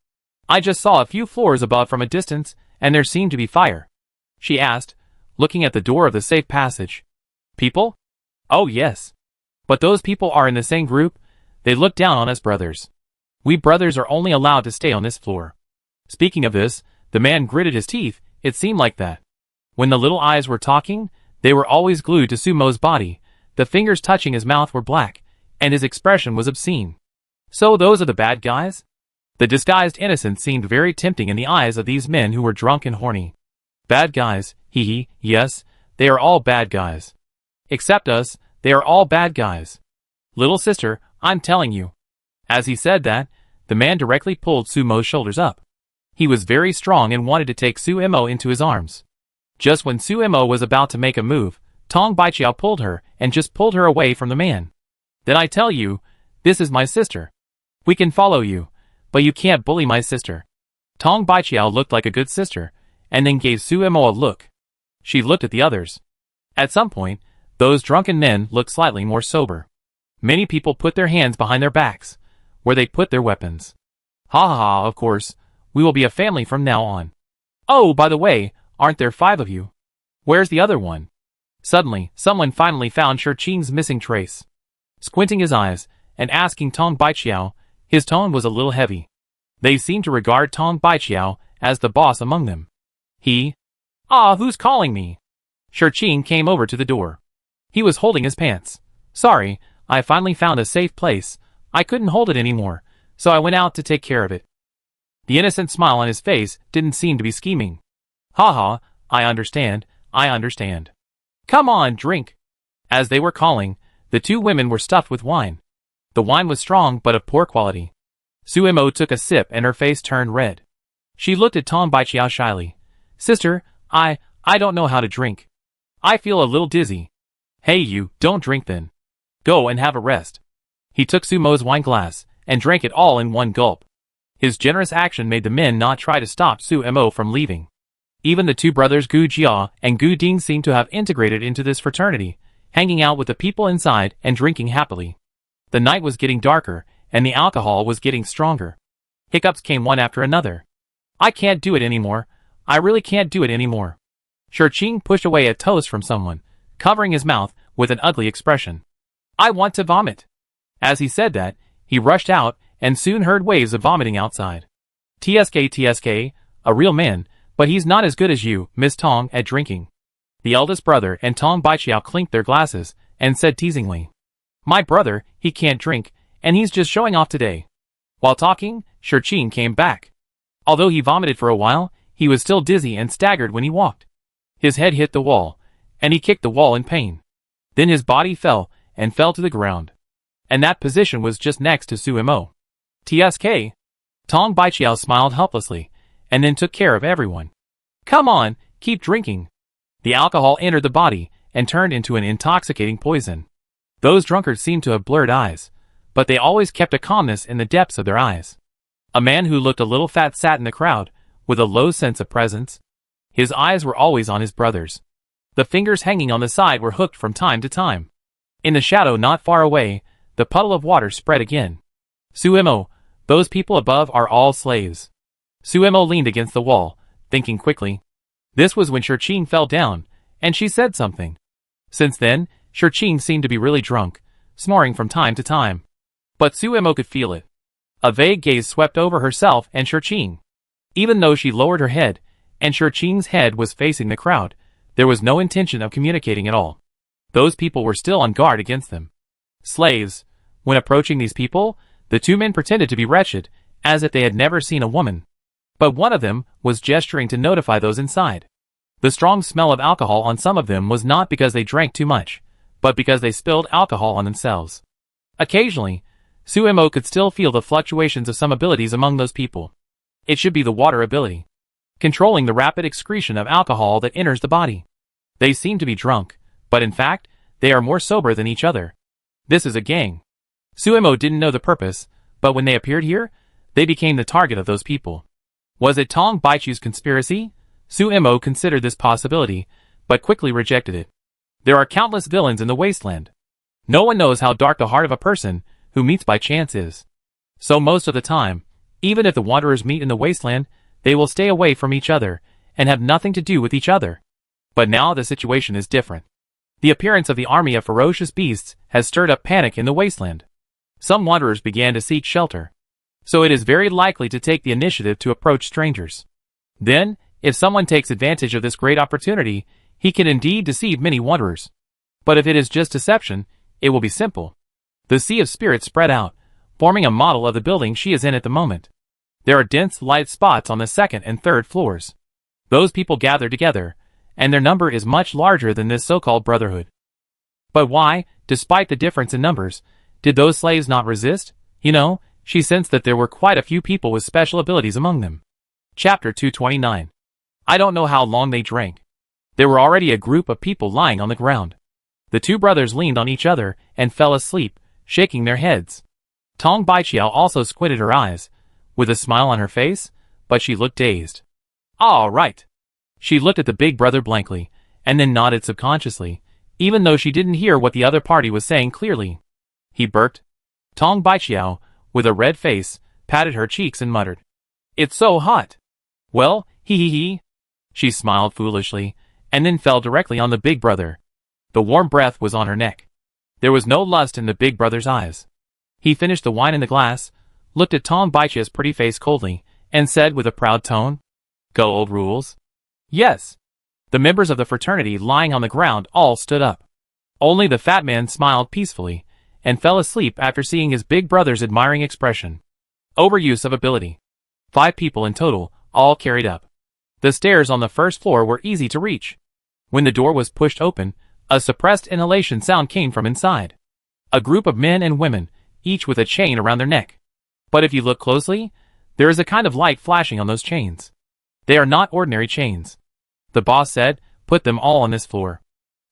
[SPEAKER 1] I just saw a few floors above from a distance, and there seemed to be fire. She asked, looking at the door of the safe passage. People? Oh yes. But those people are in the same group, they look down on us brothers. We brothers are only allowed to stay on this floor. Speaking of this, the man gritted his teeth, it seemed like that. When the little eyes were talking, they were always glued to Su Mo's body, the fingers touching his mouth were black, and his expression was obscene. So those are the bad guys? The disguised innocence seemed very tempting in the eyes of these men who were drunk and horny. Bad guys, yes, they are all bad guys. Except us, they are all bad guys. Little sister, I'm telling you. As he said that, the man directly pulled Su Mo's shoulders up. He was very strong and wanted to take Su Mo into his arms. Just when Su Mo was about to make a move, Tong Baichia pulled her and just pulled her away from the man. Then I tell you, this is my sister. We can follow you, but you can't bully my sister. Tong Baichia looked like a good sister, and then gave Su Mo a look. She looked at the others. At some point, those drunken men looked slightly more sober. Many people put their hands behind their backs, where they put their weapons. Ha ha ha, of course, we will be a family from now on. Oh, by the way, aren't there 5 of you? Where's the other one? Suddenly, someone finally found Shirqing's missing trace. Squinting his eyes, and asking Tong Baichiao, his tone was a little heavy. They seemed to regard Tong Baichiao as the boss among them. Who's calling me? Shirqing came over to the door. He was holding his pants. Sorry, I finally found a safe place. I couldn't hold it anymore, so I went out to take care of it. The innocent smile on his face didn't seem to be scheming. Haha, I understand. Come on, drink. As they were calling, the 2 women were stuffed with wine. The wine was strong but of poor quality. Su Mo took a sip and her face turned red. She looked at Tong Baichia shyly. Sister, I don't know how to drink. I feel a little dizzy. Hey you, don't drink then. Go and have a rest. He took Su Mo's wine glass, and drank it all in one gulp. His generous action made the men not try to stop Su Mo from leaving. Even the 2 brothers Gu Jia and Gu Ding seemed to have integrated into this fraternity, hanging out with the people inside and drinking happily. The night was getting darker, and the alcohol was getting stronger. Hiccups came one after another. I can't do it anymore. I really can't do it anymore. Shirqing pushed away a toast from someone, covering his mouth with an ugly expression. I want to vomit. As he said that, he rushed out and soon heard waves of vomiting outside. TSK, a real man, but he's not as good as you, Miss Tong, at drinking. The eldest brother and Tong Baichiao clinked their glasses and said teasingly. My brother, he can't drink, and he's just showing off today. While talking, Shirqing came back. Although he vomited for a while, he was still dizzy and staggered when he walked. His head hit the wall, and he kicked the wall in pain. Then his body fell to the ground. And that position was just next to Su Mo. TSK. Tong Baichiao smiled helplessly, and then took care of everyone. Come on, keep drinking. The alcohol entered the body, and turned into an intoxicating poison. Those drunkards seemed to have blurred eyes, but they always kept a calmness in the depths of their eyes. A man who looked a little fat sat in the crowd, with a low sense of presence. His eyes were always on his brothers. The fingers hanging on the side were hooked from time to time. In the shadow not far away, the puddle of water spread again. Suemo, those people above are all slaves. Suemo leaned against the wall, thinking quickly. This was when Shurching fell down, and she said something. Since then, Shurching seemed to be really drunk, snoring from time to time. But Suemo could feel it. A vague gaze swept over herself and Shurching. Even though she lowered her head, and Shurching's head was facing the crowd, there was no intention of communicating at all. Those people were still on guard against them. Slaves. When approaching these people, the two men pretended to be wretched, as if they had never seen a woman. But one of them was gesturing to notify those inside. The strong smell of alcohol on some of them was not because they drank too much, but because they spilled alcohol on themselves. Occasionally, Suemo could still feel the fluctuations of some abilities among those people. It should be the water ability, controlling the rapid excretion of alcohol that enters the body. They seem to be drunk, but in fact, they are more sober than each other. This is a gang. Suemo didn't know the purpose, but when they appeared here, they became the target of those people. Was it Tong Baichu's conspiracy? Suemo considered this possibility, but quickly rejected it. There are countless villains in the wasteland. No one knows how dark the heart of a person who meets by chance is. So most of the time, even if the wanderers meet in the wasteland, they will stay away from each other, and have nothing to do with each other. But now the situation is different. The appearance of the army of ferocious beasts has stirred up panic in the wasteland. Some wanderers began to seek shelter. So it is very likely to take the initiative to approach strangers. Then, if someone takes advantage of this great opportunity, he can indeed deceive many wanderers. But if it is just deception, it will be simple. The sea of spirits spread out, forming a model of the building she is in at the moment. There are dense light spots on the second and third floors. Those people gather together, and their number is much larger than this so-called brotherhood. But why, despite the difference in numbers, did those slaves not resist? She sensed that there were quite a few people with special abilities among them. Chapter 229. I don't know how long they drank. There were already a group of people lying on the ground. The two brothers leaned on each other and fell asleep, shaking their heads. Tong Baichiao also squinted her eyes, with a smile on her face, but she looked dazed. All right. She looked at the big brother blankly, and then nodded subconsciously, even though she didn't hear what the other party was saying clearly. He burped. Tong Baichiao, with a red face, patted her cheeks and muttered, "It's so hot." Well, he. She smiled foolishly, and then fell directly on the big brother. The warm breath was on her neck. There was no lust in the big brother's eyes. He finished the wine in the glass, looked at Tong Baichia's pretty face coldly, and said with a proud tone, "Go old rules." Yes. The members of the fraternity lying on the ground all stood up. Only the fat man smiled peacefully, and fell asleep after seeing his big brother's admiring expression. Overuse of ability. 5 people in total, all carried up. The stairs on the first floor were easy to reach. When the door was pushed open, a suppressed inhalation sound came from inside. A group of men and women, each with a chain around their neck. But if you look closely, there is a kind of light flashing on those chains. They are not ordinary chains. The boss said, "Put them all on this floor."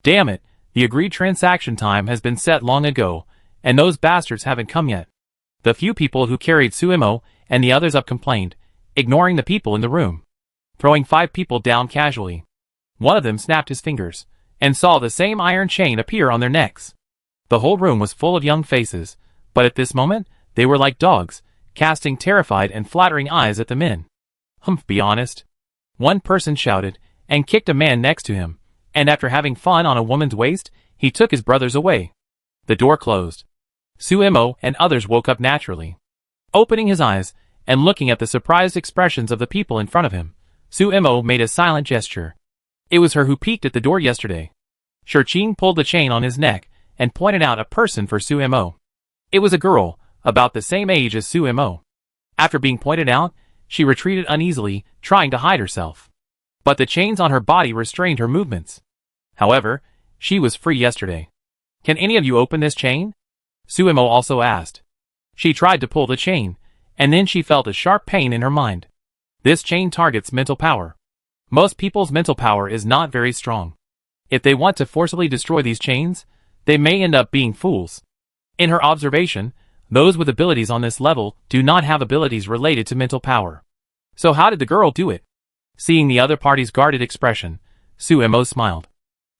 [SPEAKER 1] Damn it, the agreed transaction time has been set long ago, and those bastards haven't come yet. The few people who carried Suemo and the others up complained, ignoring the people in the room. Throwing 5 people down casually. One of them snapped his fingers, and saw the same iron chain appear on their necks. The whole room was full of young faces, but at this moment, they were like dogs, casting terrified and flattering eyes at the men. "Humph, be honest." One person shouted, and kicked a man next to him, and after having fun on a woman's waist, he took his brothers away. The door closed. Suemo and others woke up naturally. Opening his eyes, and looking at the surprised expressions of the people in front of him, Suemo made a silent gesture. It was her who peeked at the door yesterday. Shurching pulled the chain on his neck, and pointed out a person for Suemo. It was a girl, about the same age as Suemo. After being pointed out, she retreated uneasily, trying to hide herself. But the chains on her body restrained her movements. However, she was free yesterday. "Can any of you open this chain?" Suemo also asked. She tried to pull the chain, and then she felt a sharp pain in her mind. This chain targets mental power. Most people's mental power is not very strong. If they want to forcibly destroy these chains, they may end up being fools. In her observation, Those with abilities on this level do not have abilities related to mental power. So how did the girl do it? Seeing the other party's guarded expression, Suemo smiled.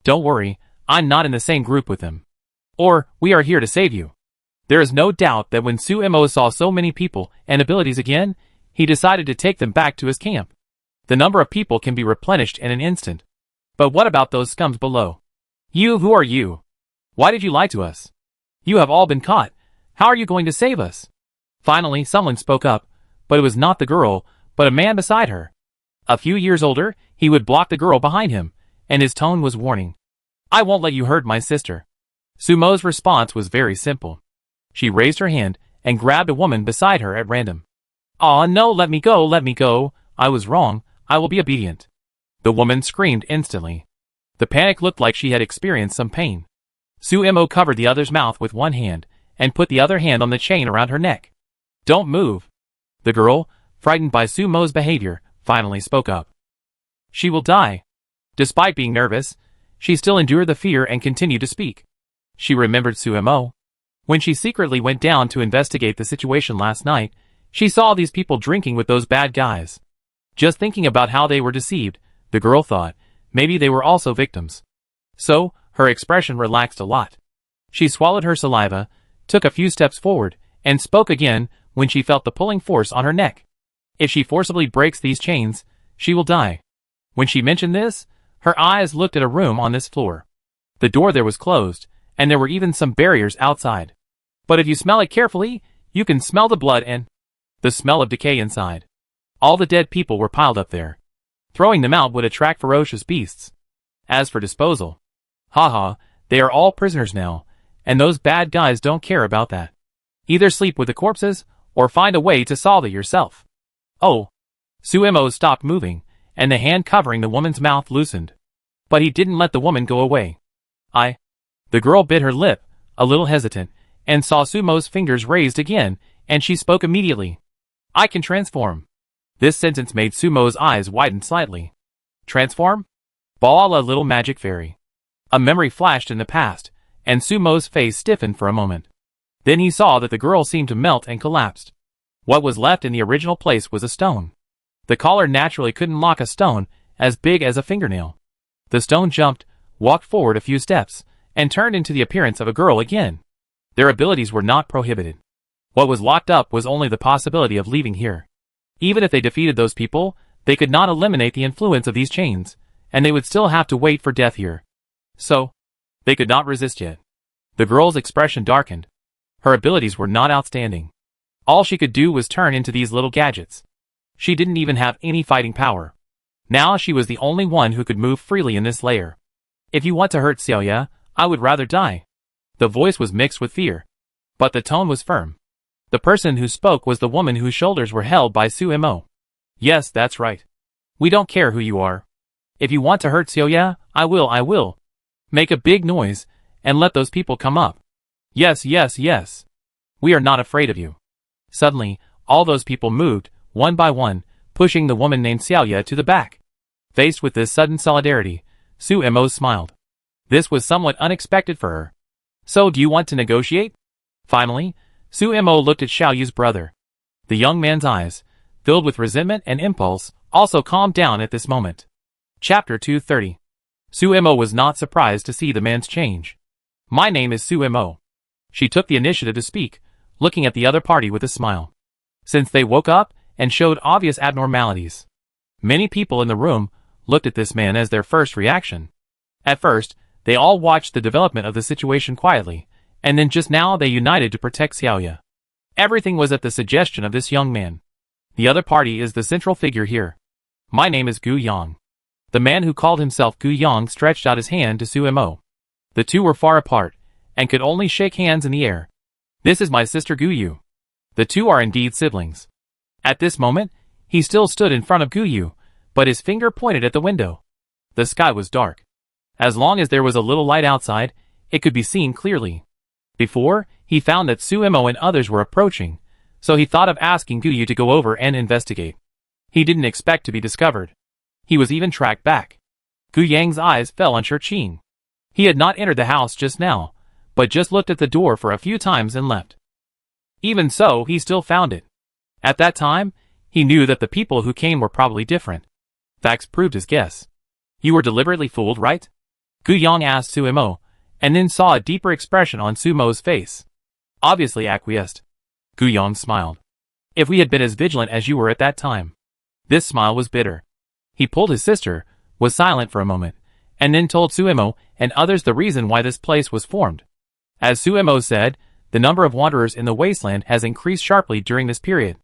[SPEAKER 1] Don't worry, I'm not in the same group with them. Or, we are here to save you. There is no doubt that when Suemo saw so many people and abilities again, he decided to take them back to his camp. The number of people can be replenished in an instant. But what about those scums below? You, who are you? Why did you lie to us? You have all been caught. How are you going to save us? Finally, someone spoke up, but it was not the girl, but a man beside her. A few years older, he would block the girl behind him, and his tone was warning. I won't let you hurt my sister. Sumo's response was very simple. She raised her hand and grabbed a woman beside her at random. Aw, no, let me go, I was wrong, I will be obedient. The woman screamed instantly. The panic looked like she had experienced some pain. Suemo covered the other's mouth with one hand, and put the other hand on the chain around her neck. Don't move. The girl, frightened by Sumo's behavior, finally spoke up. She will die. Despite being nervous, she still endured the fear and continued to speak. She remembered Suemo. When she secretly went down to investigate the situation last night, she saw these people drinking with those bad guys. Just thinking about how they were deceived, the girl thought, maybe they were also victims. So, her expression relaxed a lot. She swallowed her saliva, took a few steps forward, and spoke again when she felt the pulling force on her neck. If she forcibly breaks these chains, she will die. When she mentioned this, her eyes looked at a room on this floor. The door there was closed, and there were even some barriers outside. But if you smell it carefully, you can smell the blood and the smell of decay inside. All the dead people were piled up there. Throwing them out would attract ferocious beasts. As for disposal, haha, they are all prisoners now, and those bad guys don't care about that. Either sleep with the corpses, or find a way to solve it yourself. Oh. Suemo stopped moving, and the hand covering the woman's mouth loosened. But he didn't let the woman go away. The girl bit her lip, a little hesitant, and saw Sumo's fingers raised again, and she spoke immediately. I can transform. This sentence made Sumo's eyes widen slightly. Transform? Bala, little magic fairy. A memory flashed in the past, and Sumo's face stiffened for a moment. Then he saw that the girl seemed to melt and collapsed. What was left in the original place was a stone. The caller naturally couldn't lock a stone as big as a fingernail. The stone jumped, walked forward a few steps, and turned into the appearance of a girl again. Their abilities were not prohibited. What was locked up was only the possibility of leaving here. Even if they defeated those people, they could not eliminate the influence of these chains, and they would still have to wait for death here. So, they could not resist yet. The girl's expression darkened. Her abilities were not outstanding. All she could do was turn into these little gadgets. She didn't even have any fighting power. Now she was the only one who could move freely in this layer. If you want to hurt Xiaoya, I would rather die. The voice was mixed with fear. But the tone was firm. The person who spoke was the woman whose shoulders were held by Suemo. Yes, that's right. We don't care who you are. If you want to hurt Xiaoya, I will. Make a big noise, and let those people come up. Yes. We are not afraid of you. Suddenly, all those people moved, one by one, pushing the woman named Xiaoya to the back. Faced with this sudden solidarity, Suemo smiled. This was somewhat unexpected for her. So do you want to negotiate? Finally, Suemo looked at Xiaoyu's brother. The young man's eyes, filled with resentment and impulse, also calmed down at this moment. Chapter 230. Suemo was not surprised to see the man's change. My name is Suemo. She took the initiative to speak, looking at the other party with a smile. Since they woke up and showed obvious abnormalities, many people in the room looked at this man as their first reaction. At first, they all watched the development of the situation quietly, and then just now they united to protect Xiaoya. Everything was at the suggestion of this young man. The other party is the central figure here. My name is Gu Yang. The man who called himself Gu Yang stretched out his hand to Suemo. The two were far apart, and could only shake hands in the air. This is my sister Gu Yu. The two are indeed siblings. At this moment, he still stood in front of Gu Yu, but his finger pointed at the window. The sky was dark. As long as there was a little light outside, it could be seen clearly. Before, he found that Suemo and others were approaching, so he thought of asking Gu Yu to go over and investigate. He didn't expect to be discovered. He was even tracked back. Gu Yang's eyes fell on Shurqin. He had not entered the house just now, but just looked at the door for a few times and left. Even so, he still found it. At that time, he knew that the people who came were probably different. Facts proved his guess. You were deliberately fooled, right? Gu Yang asked Suemo, and then saw a deeper expression on Sumo's face. Obviously acquiesced. Gu Yang smiled. If we had been as vigilant as you were at that time. This smile was bitter. He pulled his sister, was silent for a moment, and then told Suemo and others the reason why this place was formed. As Suemo said, the number of wanderers in the wasteland has increased sharply during this period.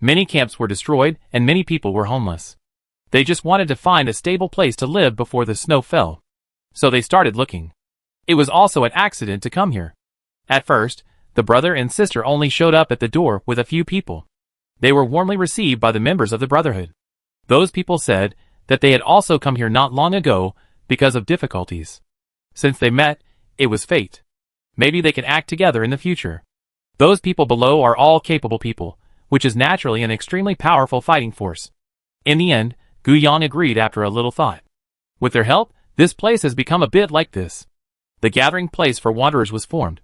[SPEAKER 1] Many camps were destroyed and many people were homeless. They just wanted to find a stable place to live before the snow fell. So they started looking. It was also an accident to come here. At first, the brother and sister only showed up at the door with a few people. They were warmly received by the members of the Brotherhood. Those people said that they had also come here not long ago because of difficulties. Since they met, it was fate. Maybe they can act together in the future. Those people below are all capable people, which is naturally an extremely powerful fighting force. In the end, Gu Yang agreed after a little thought. With their help, this place has become a bit like this. The gathering place for wanderers was formed.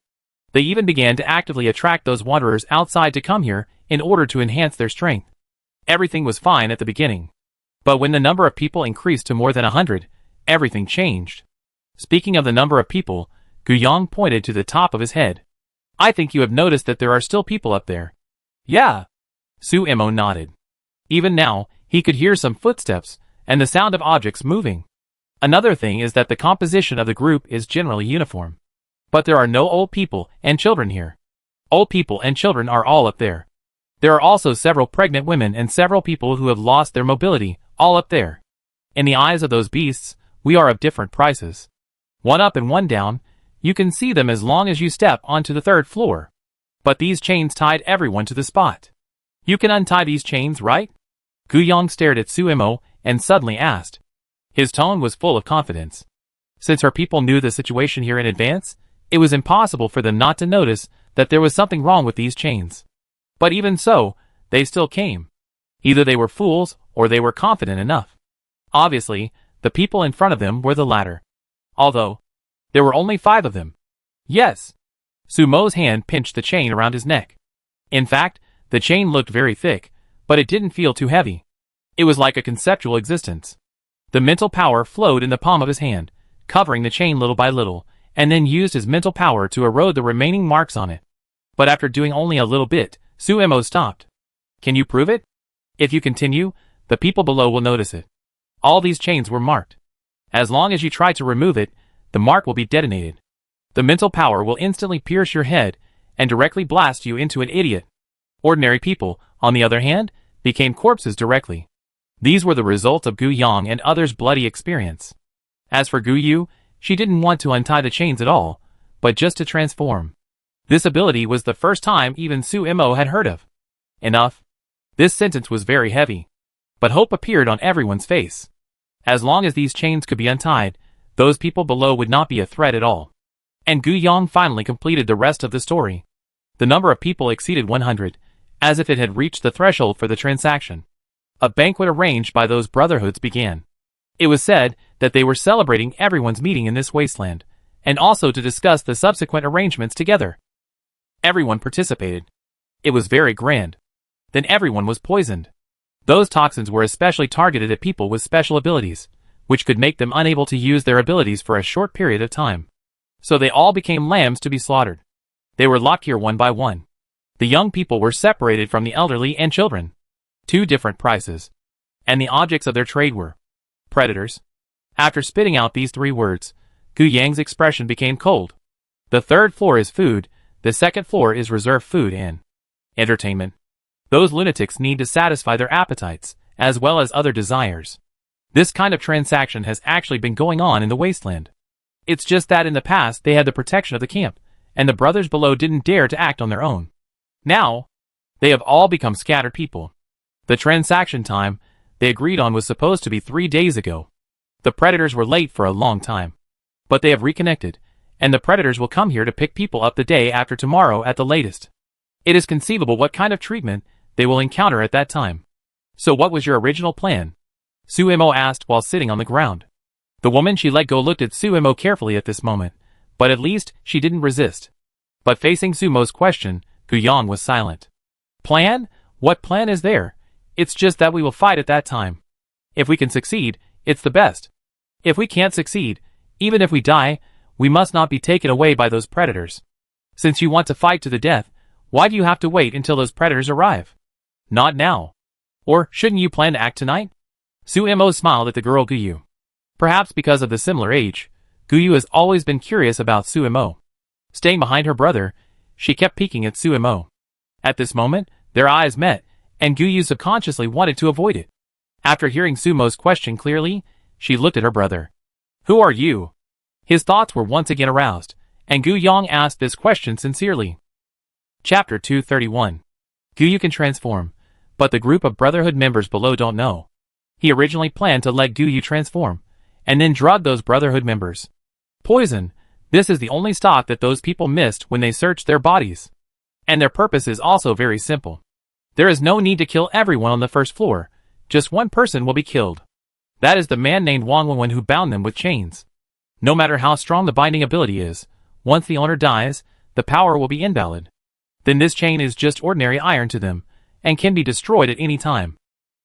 [SPEAKER 1] They even began to actively attract those wanderers outside to come here in order to enhance their strength. Everything was fine at the beginning. But when the number of people increased to more than 100, everything changed. Speaking of the number of people, Gu Yang pointed to the top of his head. I think you have noticed that there are still people up there. Yeah. Suemo nodded. Even now, he could hear some footsteps and the sound of objects moving. Another thing is that the composition of the group is generally uniform. But there are no old people and children here. Old people and children are all up there. There are also several pregnant women and several people who have lost their mobility, all up there. In the eyes of those beasts, we are of different prices. One up and one down, you can see them as long as you step onto the third floor. But these chains tied everyone to the spot. You can untie these chains, right? Gu Yang stared at Suemo and suddenly asked. His tone was full of confidence. Since her people knew the situation here in advance, it was impossible for them not to notice that there was something wrong with these chains. But even so, they still came. Either they were fools or they were confident enough. Obviously, the people in front of them were the latter. Although, there were only 5 of them. Yes. Sumo's hand pinched the chain around his neck. In fact, the chain looked very thick, but it didn't feel too heavy. It was like a conceptual existence. The mental power flowed in the palm of his hand, covering the chain little by little, and then used his mental power to erode the remaining marks on it. But after doing only a little bit, Suemo stopped. Can you prove it? If you continue, the people below will notice it. All these chains were marked. As long as you try to remove it, the mark will be detonated. The mental power will instantly pierce your head and directly blast you into an idiot. Ordinary people, on the other hand, became corpses directly. These were the results of Gu Yang and others' bloody experience. As for Gu Yu, she didn't want to untie the chains at all, but just to transform. This ability was the first time even Suemo had heard of. Enough. This sentence was very heavy. But hope appeared on everyone's face. As long as these chains could be untied, those people below would not be a threat at all. And Gu Yang finally completed the rest of the story. The number of people exceeded 100, as if it had reached the threshold for the transaction. A banquet arranged by those brotherhoods began. It was said that they were celebrating everyone's meeting in this wasteland, and also to discuss the subsequent arrangements together. Everyone participated. It was very grand. Then everyone was poisoned. Those toxins were especially targeted at people with special abilities, which could make them unable to use their abilities for a short period of time. So they all became lambs to be slaughtered. They were locked here one by one. The young people were separated from the elderly and children. 2 different prices. And the objects of their trade were predators. After spitting out these 3 words, Gu Yang's expression became cold. The 3rd floor is food, the 2nd floor is reserved food and entertainment. Those lunatics need to satisfy their appetites, as well as other desires. This kind of transaction has actually been going on in the wasteland. It's just that in the past they had the protection of the camp, and the brothers below didn't dare to act on their own. Now, they have all become scattered people. The transaction time they agreed on was supposed to be 3 days ago. The predators were late for a long time. But they have reconnected, and the predators will come here to pick people up the day after tomorrow at the latest. It is conceivable what kind of treatment they will encounter at that time. So what was your original plan? Suemo asked while sitting on the ground. The woman she let go looked at Suemo carefully at this moment, but at least she didn't resist. But facing Sumo's question, Gu Yang was silent. Plan? What plan is there? It's just that we will fight at that time. If we can succeed, it's the best. If we can't succeed, even if we die, we must not be taken away by those predators. Since you want to fight to the death, why do you have to wait until those predators arrive? Not now. Or shouldn't you plan to act tonight? Su-mo smiled at the girl Guyu. Perhaps because of the similar age, Guyu has always been curious about Su-mo. Staying behind her brother, she kept peeking at Su-mo. At this moment, their eyes met, and Guyu subconsciously wanted to avoid it. After hearing Sumo's question clearly, she looked at her brother. Who are you? His thoughts were once again aroused, and Gu Yang asked this question sincerely. Chapter 231. Guyu can transform, but the group of Brotherhood members below don't know. He originally planned to let Guyu transform, and then drug those Brotherhood members. Poison. This is the only stop that those people missed when they searched their bodies. And their purpose is also very simple. There is no need to kill everyone on the first floor. Just one person will be killed. That is the man named Wang Wenwen who bound them with chains. No matter how strong the binding ability is, once the owner dies, the power will be invalid. Then this chain is just ordinary iron to them, and can be destroyed at any time.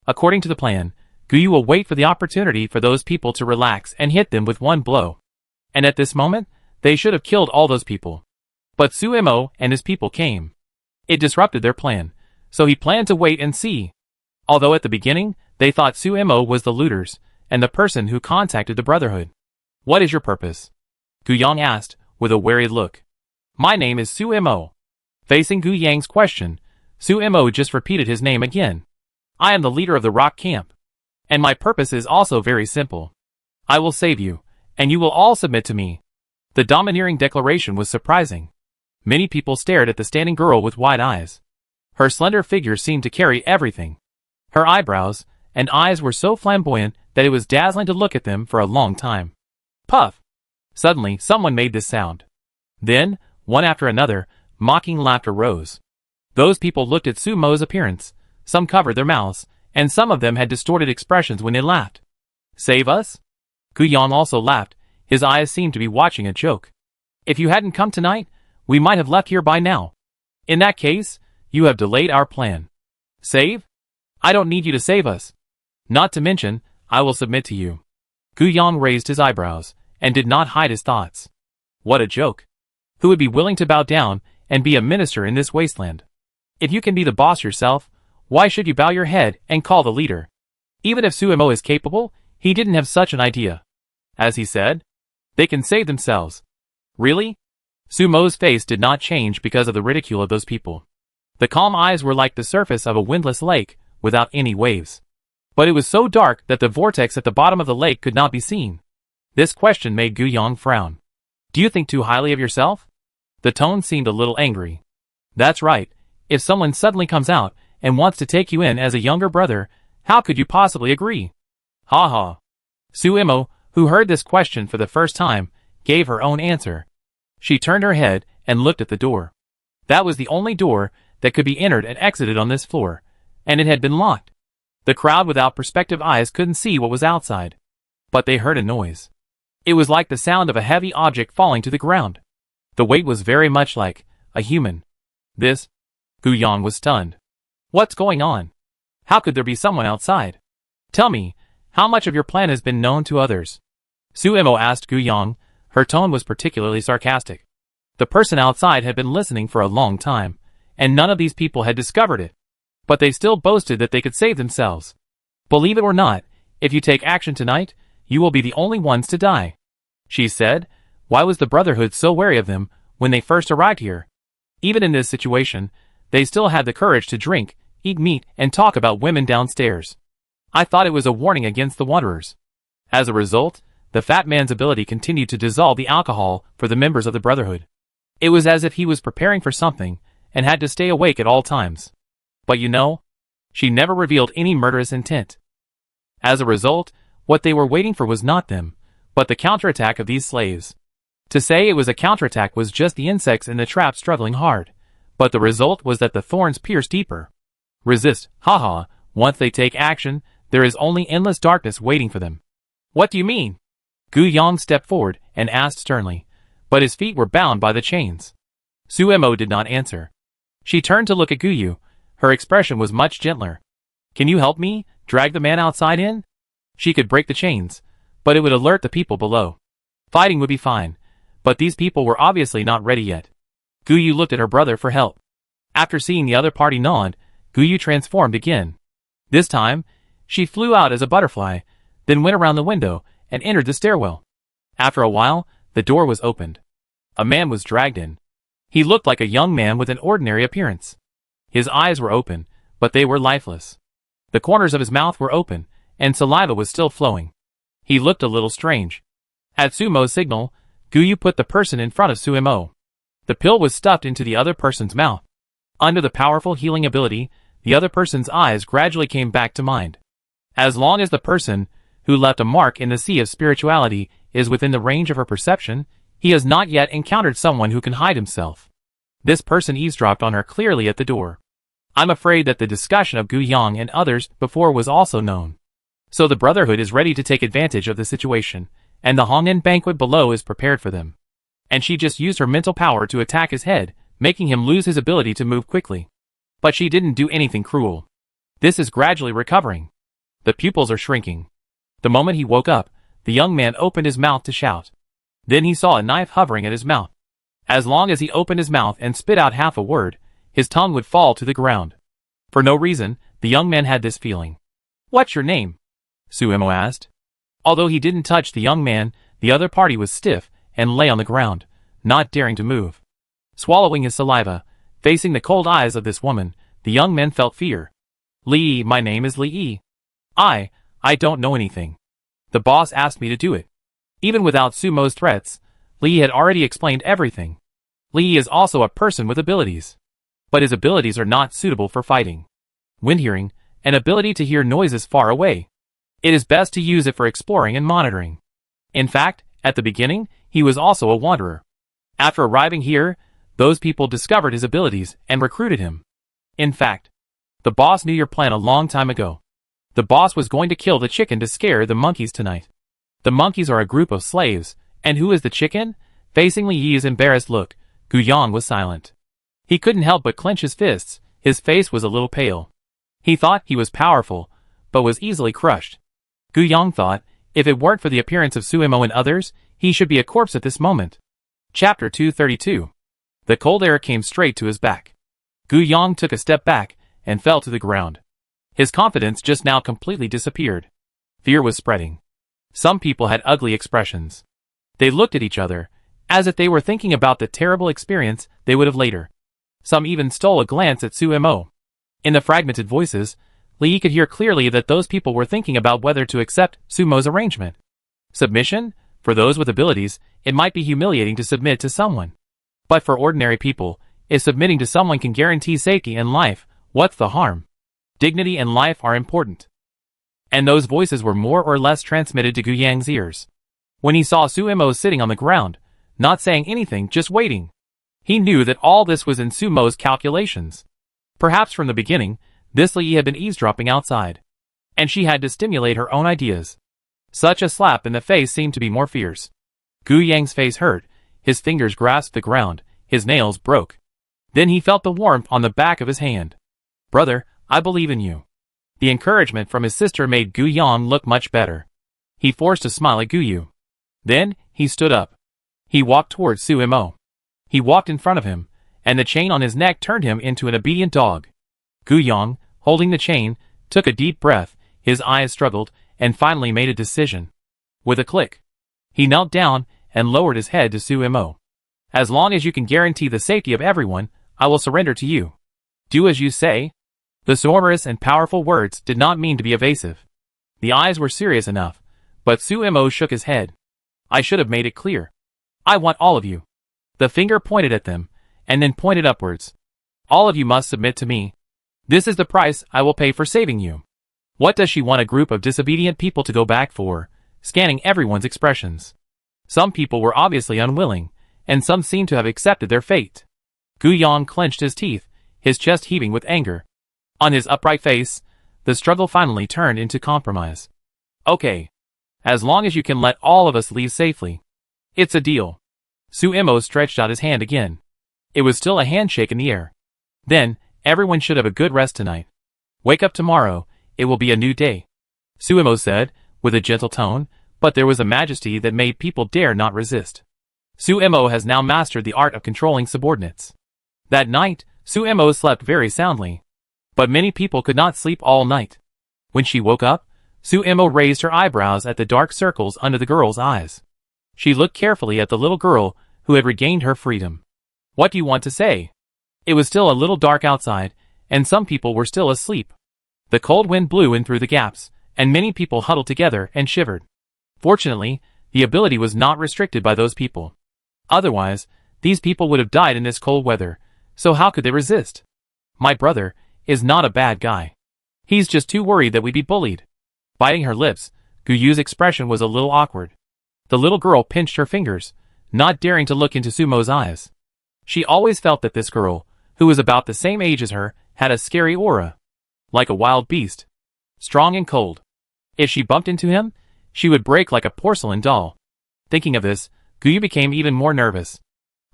[SPEAKER 1] According to the plan, Guyu will wait for the opportunity for those people to relax and hit them with one blow. And at this moment, they should have killed all those people. But Su-mo and his people came. It disrupted their plan, so he planned to wait and see. Although at the beginning, they thought Su-mo was the looters, and the person who contacted the Brotherhood. What is your purpose? Gu Yang asked, with a wary look. My name is Su-mo. Facing Gu Yang's question, Su-mo just repeated his name again. I am the leader of the rock camp. And my purpose is also very simple. I will save you, and you will all submit to me. The domineering declaration was surprising. Many people stared at the standing girl with wide eyes. Her slender figure seemed to carry everything. Her eyebrows and eyes were so flamboyant that it was dazzling to look at them for a long time. Puff! Suddenly, someone made this sound. Then, one after another, mocking laughter rose. Those people looked at Sumo's appearance. Some covered their mouths, and some of them had distorted expressions when they laughed. Save us? Gu Yang also laughed. His eyes seemed to be watching a joke. If you hadn't come tonight, we might have left here by now. In that case, you have delayed our plan. Save? I don't need you to save us. Not to mention, I will submit to you. Gu Yang raised his eyebrows, and did not hide his thoughts. What a joke. Who would be willing to bow down and be a minister in this wasteland? If you can be the boss yourself, why should you bow your head and call the leader? Even if Su-mo is capable, he didn't have such an idea. As he said, they can save themselves. Really? Su-mo's face did not change because of the ridicule of those people. The calm eyes were like the surface of a windless lake, without any waves. But it was so dark that the vortex at the bottom of the lake could not be seen. This question made Gu Yang frown. Do you think too highly of yourself? The tone seemed a little angry. That's right. If someone suddenly comes out and wants to take you in as a younger brother, how could you possibly agree? Ha ha. Su-mo, who heard this question for the first time, gave her own answer. She turned her head and looked at the door. That was the only door that could be entered and exited on this floor, and it had been locked. The crowd without perspective eyes couldn't see what was outside. But they heard a noise. It was like the sound of a heavy object falling to the ground. The weight was very much like a human. This? Gu Yang was stunned. What's going on? How could there be someone outside? Tell me, how much of your plan has been known to others? Su-mo asked Gu Yang. Her tone was particularly sarcastic. The person outside had been listening for a long time, and none of these people had discovered it. But they still boasted that they could save themselves. Believe it or not, if you take action tonight, you will be the only ones to die. She said. Why was the Brotherhood so wary of them when they first arrived here? Even in this situation, they still had the courage to drink, eat meat, and talk about women downstairs. I thought it was a warning against the wanderers. As a result, the fat man's ability continued to dissolve the alcohol for the members of the Brotherhood. It was as if he was preparing for something, and had to stay awake at all times. But you know, she never revealed any murderous intent. As a result, what they were waiting for was not them, but the counterattack of these slaves. To say it was a counterattack was just the insects in the trap struggling hard, but the result was that the thorns pierced deeper. Resist, haha, once they take action, there is only endless darkness waiting for them. What do you mean? Gu Yang stepped forward and asked sternly, but his feet were bound by the chains. Su-mo did not answer. She turned to look at Guyu. Her expression was much gentler. Can you help me drag the man outside in? She could break the chains, but it would alert the people below. Fighting would be fine, but these people were obviously not ready yet. Guyu looked at her brother for help. After seeing the other party nod, Guyu transformed again. This time, she flew out as a butterfly, then went around the window and entered the stairwell. After a while, the door was opened. A man was dragged in. He looked like a young man with an ordinary appearance. His eyes were open, but they were lifeless. The corners of his mouth were open, and saliva was still flowing. He looked a little strange. At Sumo's signal, Guyu put the person in front of Sumo. The pill was stuffed into the other person's mouth. Under the powerful healing ability, the other person's eyes gradually came back to mind. As long as the person, who left a mark in the sea of spirituality, is within the range of her perception, he has not yet encountered someone who can hide himself. This person eavesdropped on her clearly at the door. I'm afraid that the discussion of Gu Yang and others before was also known. So the Brotherhood is ready to take advantage of the situation, and the Hong'an banquet below is prepared for them. And she just used her mental power to attack his head, making him lose his ability to move quickly. But she didn't do anything cruel. This is gradually recovering. The pupils are shrinking. The moment he woke up, the young man opened his mouth to shout. Then he saw a knife hovering at his mouth. As long as he opened his mouth and spit out half a word, his tongue would fall to the ground. For no reason, the young man had this feeling. What's your name? Sumo asked. Although he didn't touch the young man, the other party was stiff and lay on the ground, not daring to move. Swallowing his saliva, facing the cold eyes of this woman, the young man felt fear. Li, my name is Li. I don't know anything. The boss asked me to do it. Even without Sumo's threats, Li had already explained everything. Li is also a person with abilities. But his abilities are not suitable for fighting. Wind hearing, an ability to hear noises far away. It is best to use it for exploring and monitoring. In fact, at the beginning, he was also a wanderer. After arriving here, those people discovered his abilities and recruited him. In fact, the boss knew your plan a long time ago. The boss was going to kill the chicken to scare the monkeys tonight. The monkeys are a group of slaves, and who is the chicken? Facing Li Yi's embarrassed look, Gu Yang was silent. He couldn't help but clench his fists, his face was a little pale. He thought he was powerful, but was easily crushed. Gu Yang thought, if it weren't for the appearance of Sumo and others, he should be a corpse at this moment. Chapter 232. The cold air came straight to his back. Gu Yang took a step back, and fell to the ground. His confidence just now completely disappeared. Fear was spreading. Some people had ugly expressions. They looked at each other, as if they were thinking about the terrible experience they would have later. Some even stole a glance at Sumo. In the fragmented voices, Li could hear clearly that those people were thinking about whether to accept Sumo's arrangement. Submission? For those with abilities, it might be humiliating to submit to someone. But for ordinary people, if submitting to someone can guarantee safety and life, what's the harm? Dignity and life are important. And those voices were more or less transmitted to Gu Yang's ears. When he saw Sumo sitting on the ground, not saying anything, just waiting, he knew that all this was in Sumo's calculations. Perhaps from the beginning, this Li had been eavesdropping outside. And she had to stimulate her own ideas. Such a slap in the face seemed to be more fierce. Gu Yang's face hurt, his fingers grasped the ground, his nails broke. Then he felt the warmth on the back of his hand. Brother, I believe in you. The encouragement from his sister made Gu Yang look much better. He forced a smile at Guyu. Then, he stood up. He walked towards Sumo. He walked in front of him, and the chain on his neck turned him into an obedient dog. Gu Yang, holding the chain, took a deep breath, his eyes struggled, and finally made a decision. With a click, he knelt down and lowered his head to Sumo. As long as you can guarantee the safety of everyone, I will surrender to you. Do as you say. The sonorous and powerful words did not mean to be evasive. The eyes were serious enough, but Sumo shook his head. I should have made it clear. I want all of you. The finger pointed at them, and then pointed upwards. All of you must submit to me. This is the price I will pay for saving you. What does she want a group of disobedient people to go back for? Scanning everyone's expressions. Some people were obviously unwilling, and some seemed to have accepted their fate. Gu Yang clenched his teeth, his chest heaving with anger. On his upright face, the struggle finally turned into compromise. Okay. As long as you can let all of us leave safely. It's a deal. Sumo stretched out his hand again. It was still a handshake in the air. Then, everyone should have a good rest tonight. Wake up tomorrow, it will be a new day. Suemo said, with a gentle tone, but there was a majesty that made people dare not resist. Suemo has now mastered the art of controlling subordinates. That night, Suemo slept very soundly. But many people could not sleep all night. When she woke up, Suemo raised her eyebrows at the dark circles under the girl's eyes. She looked carefully at the little girl who had regained her freedom. What do you want to say? It was still a little dark outside, and some people were still asleep. The cold wind blew in through the gaps, and many people huddled together and shivered. Fortunately, the ability was not restricted by those people. Otherwise, these people would have died in this cold weather, so how could they resist? My brother is not a bad guy. He's just too worried that we'd be bullied. Biting her lips, Guyu's expression was a little awkward. The little girl pinched her fingers, not daring to look into Sumo's eyes. She always felt that this girl, who was about the same age as her, had a scary aura. Like a wild beast. Strong and cold. If she bumped into him, she would break like a porcelain doll. Thinking of this, Guyu became even more nervous.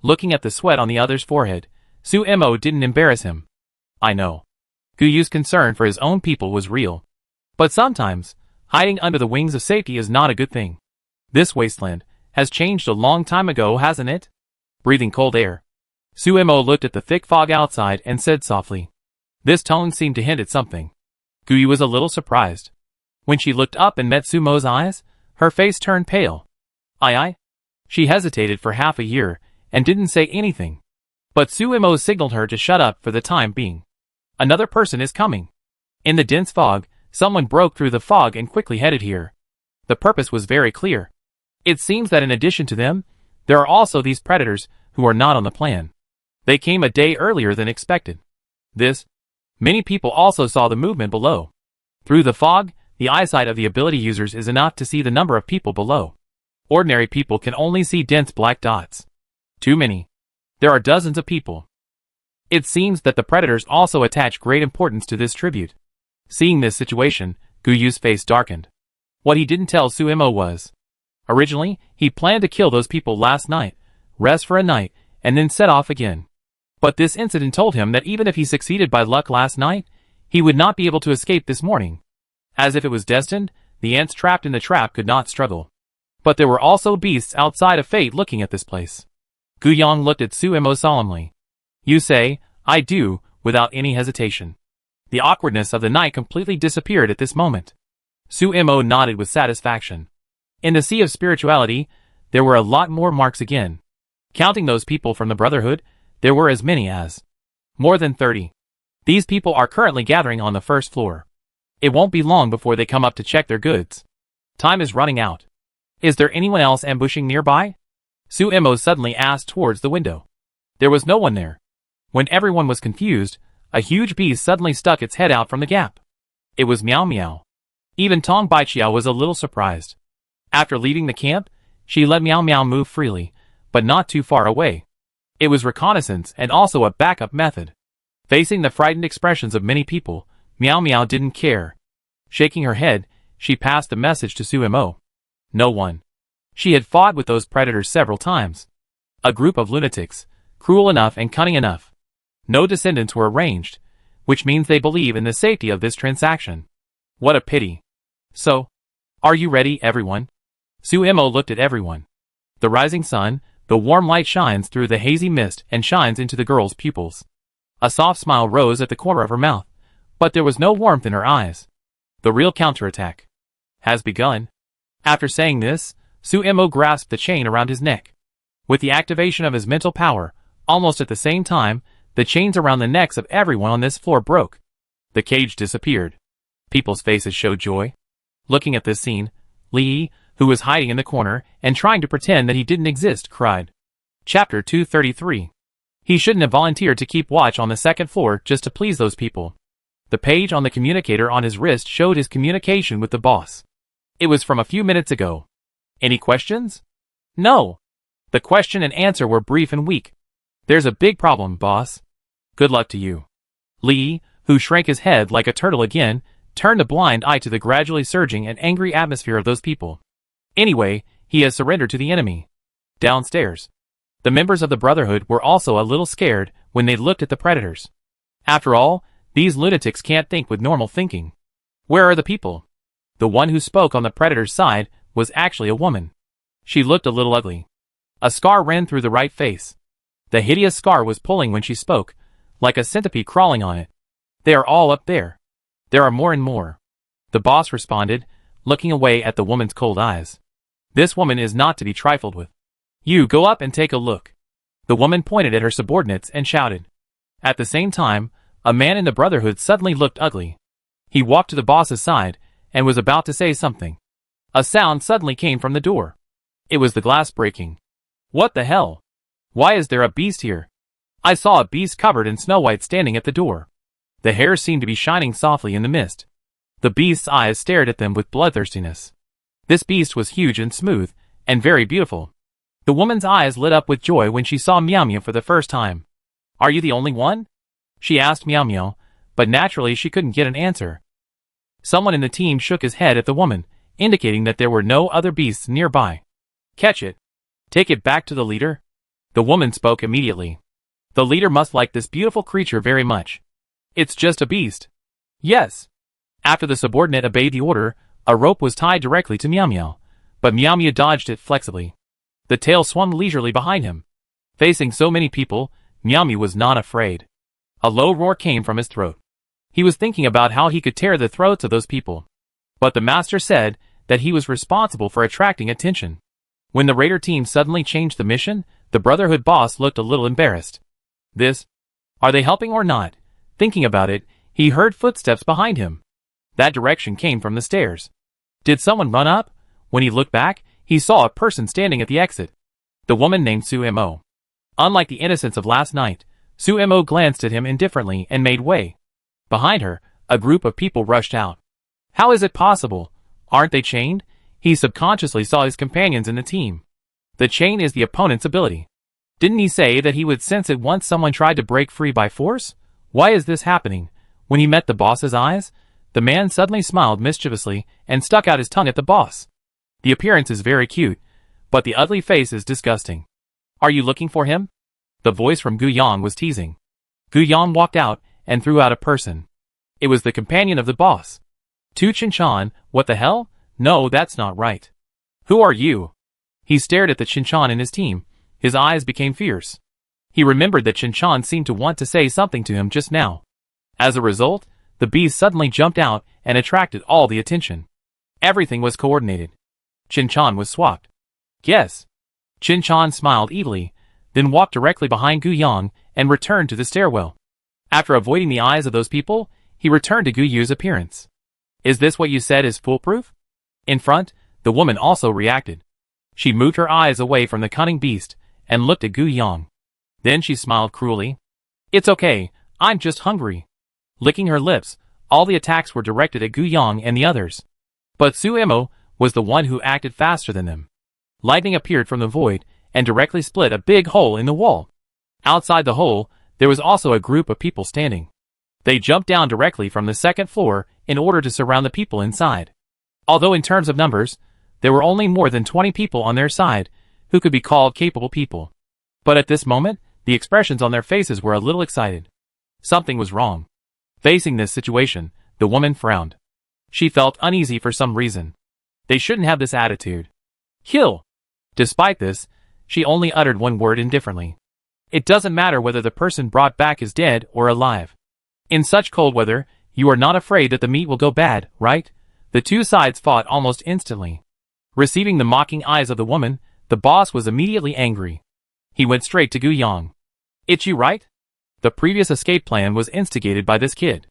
[SPEAKER 1] Looking at the sweat on the other's forehead, Suemo didn't embarrass him. I know. Guyu's concern for his own people was real. But sometimes, hiding under the wings of safety is not a good thing. This wasteland has changed a long time ago, hasn't it? Breathing cold air. Suemo looked at the thick fog outside and said softly. This tone seemed to hint at something. Guyu was a little surprised. When she looked up and met Sumo's eyes, her face turned pale. Aye? She hesitated for half a year and didn't say anything. But Suemo signaled her to shut up for the time being. Another person is coming. In the dense fog, someone broke through the fog and quickly headed here. The purpose was very clear. It seems that in addition to them, there are also these predators who are not on the plan. They came a day earlier than expected. Many people also saw the movement below. Through the fog, the eyesight of the ability users is enough to see the number of people below. Ordinary people can only see dense black dots. Too many. There are dozens of people. It seems that the predators also attach great importance to this tribute. Seeing this situation, Guyu's face darkened. What he didn't tell Suemo was, originally, he planned to kill those people last night, rest for a night, and then set off again. But this incident told him that even if he succeeded by luck last night, he would not be able to escape this morning. As if it was destined, the ants trapped in the trap could not struggle. But there were also beasts outside of fate looking at this place. Guyang looked at Suemo solemnly. You say, I do, without any hesitation. The awkwardness of the night completely disappeared at this moment. Suemo nodded with satisfaction. In the sea of spirituality, there were a lot more marks again. Counting those people from the Brotherhood, there were as many as more than 30. These people are currently gathering on the first floor. It won't be long before they come up to check their goods. Time is running out. Is there anyone else ambushing nearby? Suemo suddenly asked towards the window. There was no one there. When everyone was confused, a huge beast suddenly stuck its head out from the gap. It was Meow Meow. Even Tong Baiqiao was a little surprised. After leaving the camp, she let Meow Meow move freely, but not too far away. It was reconnaissance and also a backup method. Facing the frightened expressions of many people, Meow Meow didn't care. Shaking her head, she passed the message to Suemo. No one. She had fought with those predators several times. A group of lunatics, cruel enough and cunning enough. No descendants were arranged, which means they believe in the safety of this transaction. What a pity. So, are you ready, everyone? Suemo looked at everyone. The rising sun, the warm light shines through the hazy mist and shines into the girl's pupils. A soft smile rose at the corner of her mouth, but there was no warmth in her eyes. The real counterattack has begun. After saying this, Suemo grasped the chain around his neck. With the activation of his mental power, almost at the same time, the chains around the necks of everyone on this floor broke. The cage disappeared. People's faces showed joy. Looking at this scene, Li, who was hiding in the corner and trying to pretend that he didn't exist, cried. Chapter 233. He shouldn't have volunteered to keep watch on the second floor just to please those people. The page on the communicator on his wrist showed his communication with the boss. It was from a few minutes ago. Any questions? No. The question and answer were brief and weak. There's a big problem, boss. Good luck to you. Li, who shrank his head like a turtle again, turned a blind eye to the gradually surging and angry atmosphere of those people. Anyway, he has surrendered to the enemy. Downstairs. The members of the Brotherhood were also a little scared when they looked at the predators. After all, these lunatics can't think with normal thinking. Where are the people? The one who spoke on the predator's side was actually a woman. She looked a little ugly. A scar ran through the right face. The hideous scar was pulling when she spoke, like a centipede crawling on it. They are all up there. There are more and more. The boss responded, looking away at the woman's cold eyes. This woman is not to be trifled with. You go up and take a look. The woman pointed at her subordinates and shouted. At the same time, a man in the Brotherhood suddenly looked ugly. He walked to the boss's side and was about to say something. A sound suddenly came from the door. It was the glass breaking. What the hell? Why is there a beast here? I saw a beast covered in snow white standing at the door. The hair seemed to be shining softly in the mist. The beast's eyes stared at them with bloodthirstiness. This beast was huge and smooth, and very beautiful. The woman's eyes lit up with joy when she saw Meow Meow for the first time. Are you the only one? She asked Meow Meow, but naturally she couldn't get an answer. Someone in the team shook his head at the woman, indicating that there were no other beasts nearby. Catch it. Take it back to the leader. The woman spoke immediately. The leader must like this beautiful creature very much. It's just a beast. Yes. After the subordinate obeyed the order, a rope was tied directly to Meow Meow, but Meow Meow dodged it flexibly. The tail swung leisurely behind him. Facing so many people, Meow Meow was not afraid. A low roar came from his throat. He was thinking about how he could tear the throats of those people. But the master said that he was responsible for attracting attention. When the raider team suddenly changed the mission, the Brotherhood boss looked a little embarrassed. Are they helping or not? Thinking about it, he heard footsteps behind him. That direction came from the stairs. Did someone run up? When he looked back, he saw a person standing at the exit. The woman named Sumo. Unlike the innocence of last night, Sumo glanced at him indifferently and made way. Behind her, a group of people rushed out. How is it possible? Aren't they chained? He subconsciously saw his companions in the team. The chain is the opponent's ability. Didn't he say that he would sense it once someone tried to break free by force? Why is this happening? When he met the boss's eyes, the man suddenly smiled mischievously and stuck out his tongue at the boss. The appearance is very cute, but the ugly face is disgusting. Are you looking for him? The voice from Gu Yang was teasing. Gu Yang walked out and threw out a person. It was the companion of the boss. Tu Chinchan, what the hell? No, that's not right. Who are you? He stared at the Chinchan in his team. His eyes became fierce. He remembered that Chinchan seemed to want to say something to him just now. As a result, the beast suddenly jumped out and attracted all the attention. Everything was coordinated. Chinchan was swapped. Yes. Chinchan smiled evilly, then walked directly behind Gu Yang and returned to the stairwell. After avoiding the eyes of those people, he returned to Gu Yu's appearance. Is this what you said is foolproof? In front, the woman also reacted. She moved her eyes away from the cunning beast and looked at Gu Yang. Then she smiled cruelly. It's okay, I'm just hungry. Licking her lips, all the attacks were directed at Gu Yang and the others. But Suemo was the one who acted faster than them. Lightning appeared from the void and directly split a big hole in the wall. Outside the hole, there was also a group of people standing. They jumped down directly from the second floor in order to surround the people inside. Although in terms of numbers, there were only more than 20 people on their side who could be called capable people. But at this moment, the expressions on their faces were a little excited. Something was wrong. Facing this situation, the woman frowned. She felt uneasy for some reason. They shouldn't have this attitude. Kill! Despite this, she only uttered one word indifferently. It doesn't matter whether the person brought back is dead or alive. In such cold weather, you are not afraid that the meat will go bad, right? The two sides fought almost instantly. Receiving the mocking eyes of the woman, the boss was immediately angry. He went straight to Gu Yang. It's you, right? The previous escape plan was instigated by this kid.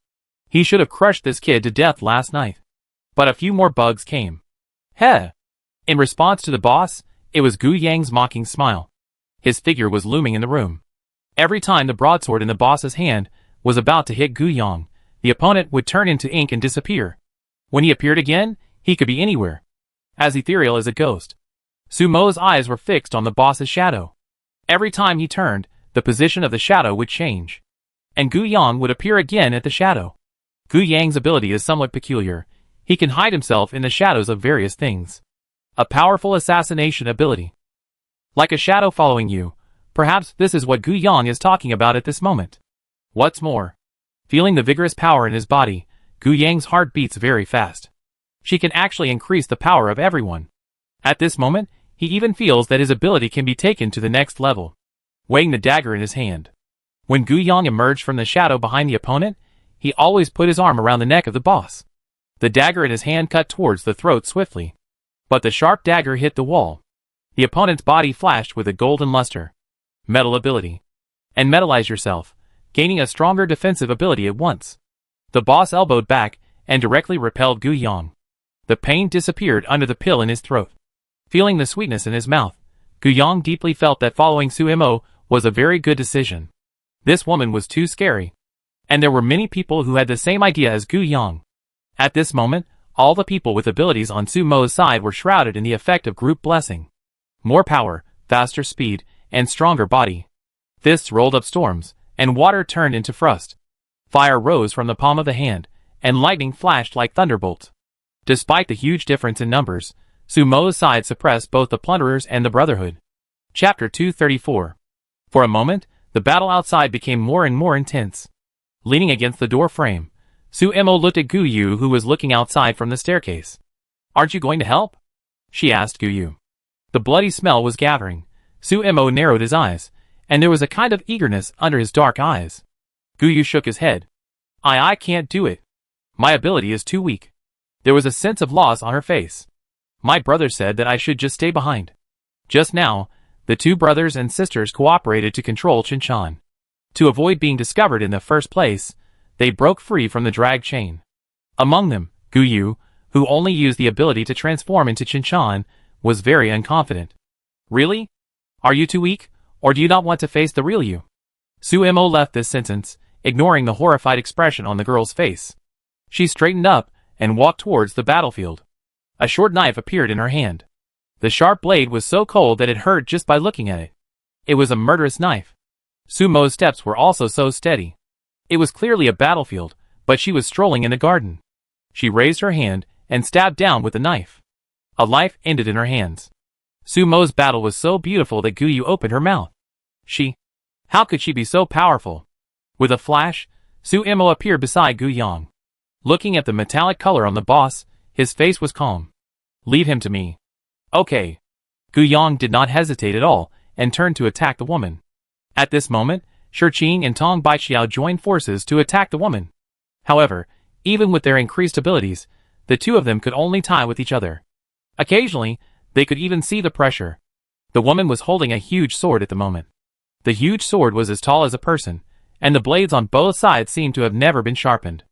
[SPEAKER 1] He should have crushed this kid to death last night. But a few more bugs came. Heh! In response to the boss, it was Gu Yang's mocking smile. His figure was looming in the room. Every time the broadsword in the boss's hand was about to hit Gu Yang, the opponent would turn into ink and disappear. When he appeared again, he could be anywhere. As ethereal as a ghost. Sumo's eyes were fixed on the boss's shadow. Every time he turned, the position of the shadow would change. And Gu Yang would appear again at the shadow. Gu Yang's ability is somewhat peculiar. He can hide himself in the shadows of various things. A powerful assassination ability. Like a shadow following you. Perhaps this is what Gu Yang is talking about at this moment. What's more, Feeling the vigorous power in his body, Gu Yang's heart beats very fast. She can actually increase the power of everyone. At this moment, he even feels that his ability can be taken to the next level. Weighing the dagger in his hand. When Gu Yang emerged from the shadow behind the opponent, he always put his arm around the neck of the boss. The dagger in his hand cut towards the throat swiftly. But the sharp dagger hit the wall. The opponent's body flashed with a golden luster. Metal ability. And metalize yourself, gaining a stronger defensive ability at once. The boss elbowed back and directly repelled Gu Yang. The pain disappeared under the pill in his throat. Feeling the sweetness in his mouth, Gu Yang deeply felt that following Suemo was a very good decision. This woman was too scary. And there were many people who had the same idea as Gu Yang. At this moment, all the people with abilities on Sumo's side were shrouded in the effect of group blessing. More power, faster speed, and stronger body. Fists rolled up storms, and water turned into frost. Fire rose from the palm of the hand, and lightning flashed like thunderbolts. Despite the huge difference in numbers, Sumo's side suppressed both the plunderers and the Brotherhood. Chapter 234. For a moment, the battle outside became more and more intense. Leaning against the door frame, Suemo looked at Gu Yu, who was looking outside from the staircase. "Aren't you going to help?" she asked Gu Yu. The bloody smell was gathering. Suemo narrowed his eyes, and there was a kind of eagerness under his dark eyes. Gu Yu shook his head. I can't do it. My ability is too weak." There was a sense of loss on her face. "My brother said that I should just stay behind." Just now, the two brothers and sisters cooperated to control Qinchan. To avoid being discovered in the first place, they broke free from the drag chain. Among them, Gu Yu, who only used the ability to transform into Qinchan, was very unconfident. "Really? Are you too weak, or do you not want to face the real you?" Suemo left this sentence, ignoring the horrified expression on the girl's face. She straightened up and walked towards the battlefield. A short knife appeared in her hand. The sharp blade was so cold that it hurt just by looking at it. It was a murderous knife. Sumo's steps were also so steady. It was clearly a battlefield, but she was strolling in the garden. She raised her hand and stabbed down with the knife. A life ended in her hands. Sumo's battle was so beautiful that Gu Yu opened her mouth. How could she be so powerful? With a flash, Suemo appeared beside Gu Yang. Looking at the metallic color on the boss, his face was calm. "Leave him to me." "Okay." Gu Yang did not hesitate at all and turned to attack the woman. At this moment, Shiqing and Tong Baiqiao joined forces to attack the woman. However, even with their increased abilities, the two of them could only tie with each other. Occasionally, they could even see the pressure. The woman was holding a huge sword at the moment. The huge sword was as tall as a person, and the blades on both sides seemed to have never been sharpened.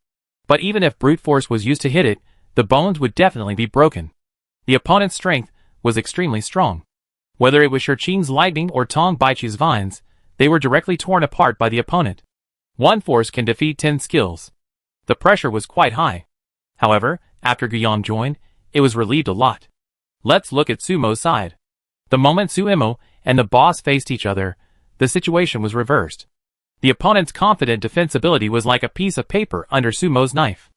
[SPEAKER 1] But even if brute force was used to hit it, the bones would definitely be broken. The opponent's strength was extremely strong. Whether it was Shiqing's lightning or Tong Baiqiao's vines, they were directly torn apart by the opponent. One force can defeat 10 skills. The pressure was quite high. However, after Gu Yang joined, it was relieved a lot. Let's look at Sumo's side. The moment Suemo and the boss faced each other, the situation was reversed. The opponent's confident defense ability was like a piece of paper under Sumo's knife.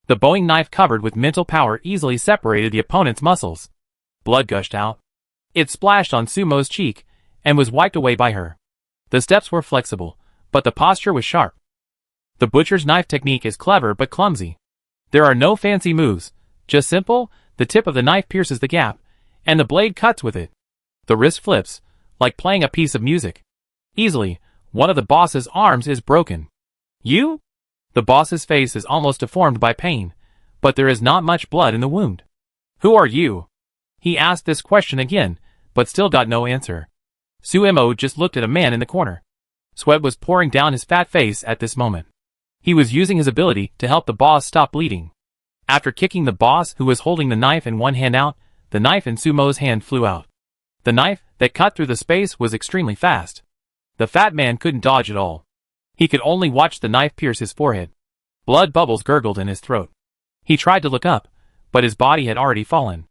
[SPEAKER 1] The bowing knife covered with mental power easily separated the opponent's muscles. Blood gushed out. It splashed on Sumo's cheek and was wiped away by her. The steps were flexible, but the posture was sharp. The butcher's knife technique is clever but clumsy. There are no fancy moves, just simple, the tip of the knife pierces the gap, and the blade cuts with it. The wrist flips, like playing a piece of music. Easily, one of the boss's arms is broken. "You?" The boss's face is almost deformed by pain, but there is not much blood in the wound. "Who are you?" He asked this question again, but still got no answer. Suemo just looked at a man in the corner. Sweat was pouring down his fat face at this moment. He was using his ability to help the boss stop bleeding. After kicking the boss who was holding the knife in one hand out, the knife in Sumo's hand flew out. The knife that cut through the space was extremely fast. The fat man couldn't dodge at all. He could only watch the knife pierce his forehead. Blood bubbles gurgled in his throat. He tried to look up, but his body had already fallen.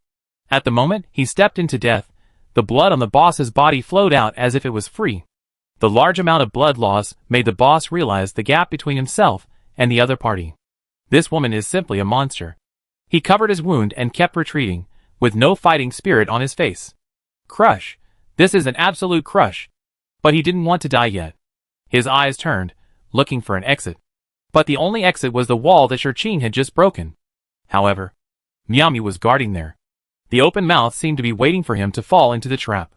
[SPEAKER 1] At the moment he stepped into death, the blood on the boss's body flowed out as if it was free. The large amount of blood loss made the boss realize the gap between himself and the other party. This woman is simply a monster. He covered his wound and kept retreating, with no fighting spirit on his face. Crush. This is an absolute crush. But he didn't want to die yet. His eyes turned, looking for an exit. But the only exit was the wall that Shurqing had just broken. However, Miao Miao was guarding there. The open mouth seemed to be waiting for him to fall into the trap.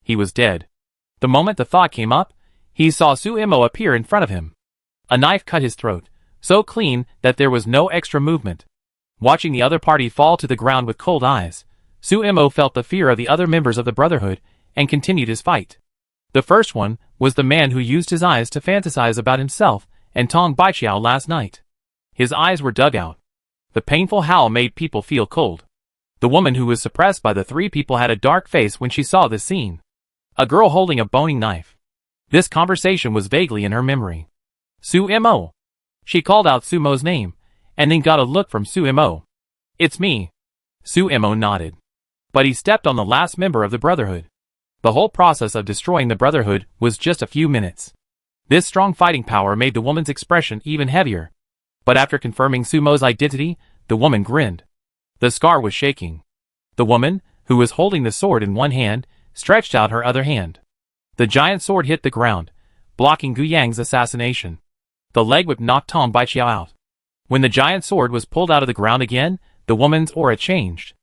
[SPEAKER 1] He was dead. The moment the thought came up, he saw Su Imo appear in front of him. A knife cut his throat, so clean that there was no extra movement. Watching the other party fall to the ground with cold eyes, Su Imo felt the fear of the other members of the Brotherhood and continued his fight. The first one was the man who used his eyes to fantasize about himself and Tong Baiqiao last night. His eyes were dug out. The painful howl made people feel cold. The woman who was suppressed by the three people had a dark face when she saw this scene. A girl holding a boning knife. This conversation was vaguely in her memory. Su Imo. She called out Su Mo's name, and then got a look from Su Imo. It's me. Su Imo nodded. But he stepped on the last member of the Brotherhood. The whole process of destroying the Brotherhood was just a few minutes. This strong fighting power made the woman's expression even heavier. But after confirming Su Mo's identity, the woman grinned. The scar was shaking. The woman, who was holding the sword in one hand, stretched out her other hand. The giant sword hit the ground, blocking Gu Yang's assassination. The leg whip knocked Tong Baiqiao out. When the giant sword was pulled out of the ground again, the woman's aura changed.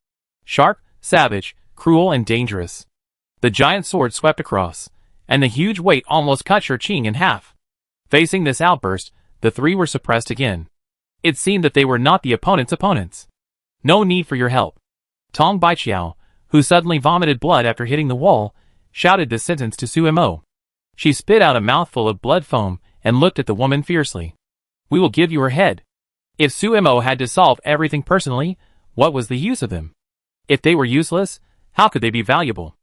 [SPEAKER 1] Sharp, savage, cruel and dangerous. The giant sword swept across, and the huge weight almost cut Shurqing in half. Facing this outburst, the three were suppressed again. It seemed that they were not the opponent's opponents. No need for your help. Tong Baiqiao, who suddenly vomited blood after hitting the wall, shouted this sentence to Su Imo. She spit out a mouthful of blood foam and looked at the woman fiercely. We will give you her head. If Su Imo had to solve everything personally, what was the use of them? If they were useless, how could they be valuable?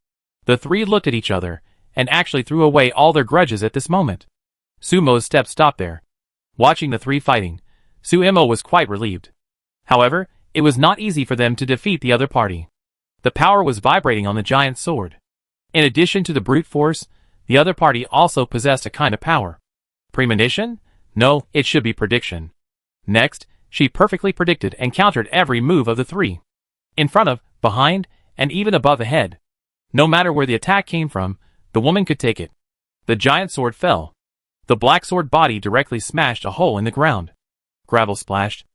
[SPEAKER 1] The three looked at each other, and actually threw away all their grudges at this moment. Su Mo's steps stopped there. Watching the three fighting, Su Imo was quite relieved. However, it was not easy for them to defeat the other party. The power was vibrating on the giant sword. In addition to the brute force, the other party also possessed a kind of power. Premonition? No, it should be prediction. Next, she perfectly predicted and countered every move of the three. In front of, behind, and even above the head. No matter where the attack came from, the woman could take it. The giant sword fell. The black sword body directly smashed a hole in the ground. Gravel splashed.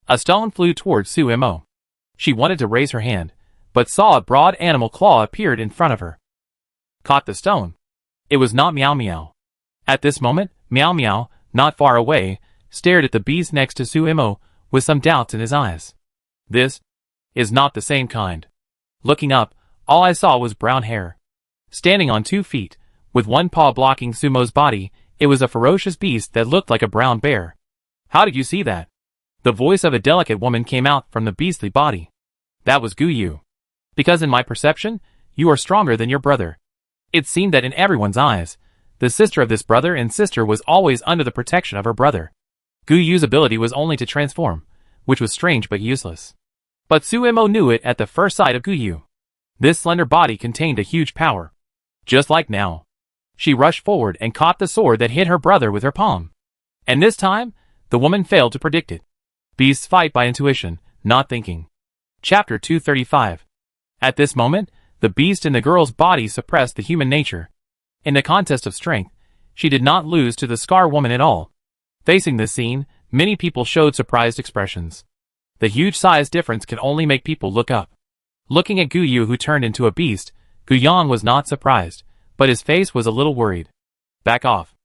[SPEAKER 1] A stone flew towards Su Imo. She wanted to raise her hand, but saw a broad animal claw appeared in front of her. Caught the stone. It was not Miao Miao. At this moment, Miao Miao, not far away, stared at the beast next to Su Imo with some doubts in his eyes. This is not the same kind. Looking up, all I saw was brown hair. Standing on 2 feet, with one paw blocking Su Mo's body, it was a ferocious beast that looked like a brown bear. How did you see that? The voice of a delicate woman came out from the beastly body. That was Gu Yu. Because in my perception, you are stronger than your brother. It seemed that in everyone's eyes, the sister of this brother and sister was always under the protection of her brother. Gu Yu's ability was only to transform, which was strange but useless. But Su Imo knew it at the first sight of Gu Yu. This slender body contained a huge power. Just like now. She rushed forward and caught the sword that hit her brother with her palm. And this time, the woman failed to predict it. Beasts fight by intuition, not thinking. Chapter 235. At this moment, the beast in the girl's body suppressed the human nature. In the contest of strength, she did not lose to the Scar woman at all. Facing this scene, many people showed surprised expressions. The huge size difference can only make people look up. Looking at Gu Yu who turned into a beast, Gu Yang was not surprised, but his face was a little worried. Back off.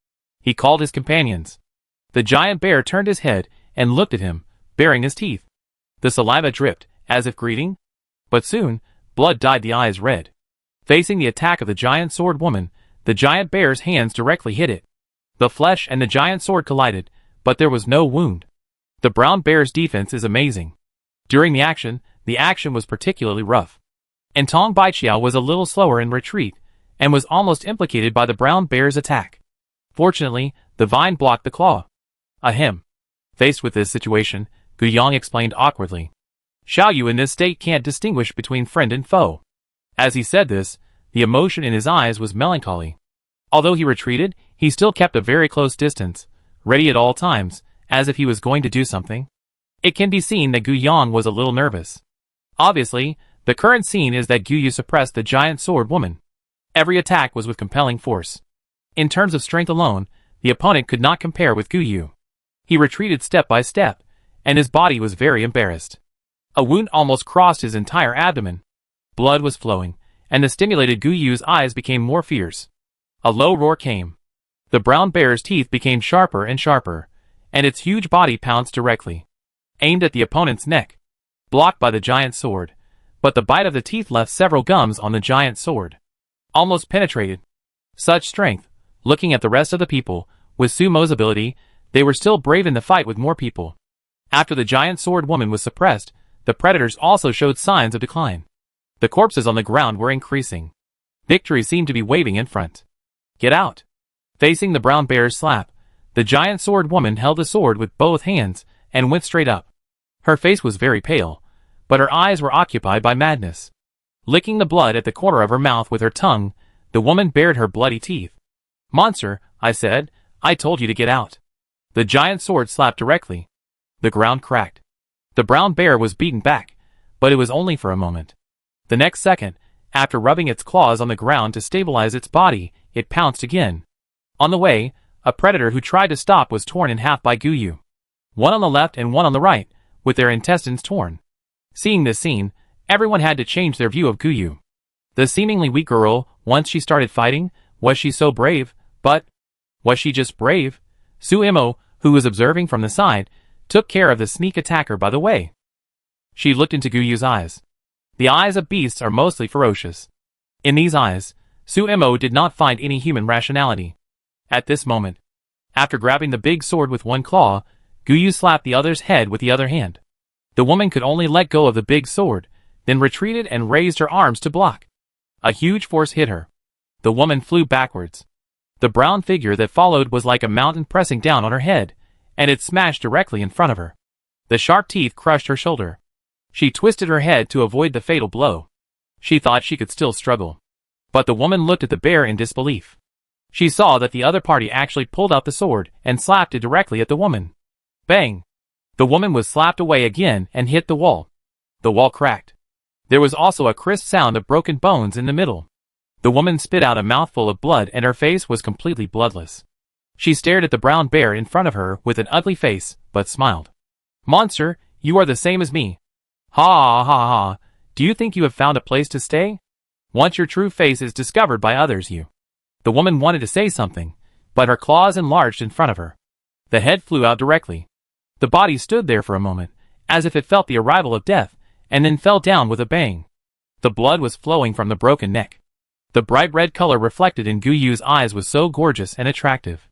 [SPEAKER 1] He called his companions. The giant bear turned his head and looked at him, baring his teeth. The saliva dripped, as if greeting. But soon, blood dyed the eyes red. Facing the attack of the giant sword woman, the giant bear's hands directly hit it. The flesh and the giant sword collided, but there was no wound. The brown bear's defense is amazing. During the action was particularly rough. And Tong Baiqiao was a little slower in retreat, and was almost implicated by the brown bear's attack. Fortunately, the vine blocked the claw. Ahem. Faced with this situation, Gu Yang explained awkwardly. Xiao Yu in this state can't distinguish between friend and foe. As he said this, the emotion in his eyes was melancholy. Although he retreated, he still kept a very close distance, ready at all times, as if he was going to do something. It can be seen that Gu Yang was a little nervous. Obviously, the current scene is that Gu Yu suppressed the giant sword woman. Every attack was with compelling force. In terms of strength alone, the opponent could not compare with Gu Yu. He retreated step by step, and his body was very embarrassed. A wound almost crossed his entire abdomen. Blood was flowing, and the stimulated Guyu's eyes became more fierce. A low roar came. The brown bear's teeth became sharper and sharper, and its huge body pounced directly, aimed at the opponent's neck, blocked by the giant sword, but the bite of the teeth left several gums on the giant sword. Almost penetrated. Such strength. Looking at the rest of the people, with Sumo's ability, they were still brave in the fight with more people. After the giant sword woman was suppressed, the predators also showed signs of decline. The corpses on the ground were increasing. Victory seemed to be waving in front. Get out! Facing the brown bear's slap, the giant sword woman held the sword with both hands and went straight up. Her face was very pale, but her eyes were occupied by madness. Licking the blood at the corner of her mouth with her tongue, the woman bared her bloody teeth. Monster, I said, I told you to get out. The giant sword slapped directly. The ground cracked. The brown bear was beaten back, but it was only for a moment. The next second, after rubbing its claws on the ground to stabilize its body, it pounced again. On the way, a predator who tried to stop was torn in half by Guyu. One on the left and one on the right, with their intestines torn. Seeing this scene, everyone had to change their view of Guyu. The seemingly weak girl, once she started fighting, was she so brave? But was she just brave? Suimo, who was observing from the side, took care of the sneak attacker by the way. She looked into Guyu's eyes. The eyes of beasts are mostly ferocious. In these eyes, Suimo did not find any human rationality. At this moment, after grabbing the big sword with one claw, Guyu slapped the other's head with the other hand. The woman could only let go of the big sword, then retreated and raised her arms to block. A huge force hit her. The woman flew backwards. The brown figure that followed was like a mountain pressing down on her head, and it smashed directly in front of her. The sharp teeth crushed her shoulder. She twisted her head to avoid the fatal blow. She thought she could still struggle. But the woman looked at the bear in disbelief. She saw that the other party actually pulled out the sword and slapped it directly at the woman. Bang! The woman was slapped away again and hit the wall. The wall cracked. There was also a crisp sound of broken bones in the middle. The woman spit out a mouthful of blood and her face was completely bloodless. She stared at the brown bear in front of her with an ugly face, but smiled. Monster, you are the same as me. Ha ha ha, do you think you have found a place to stay? Once your true face is discovered by others you. The woman wanted to say something, but her claws enlarged in front of her. The head flew out directly. The body stood there for a moment, as if it felt the arrival of death, and then fell down with a bang. The blood was flowing from the broken neck. The bright red color reflected in Guyu's eyes was so gorgeous and attractive.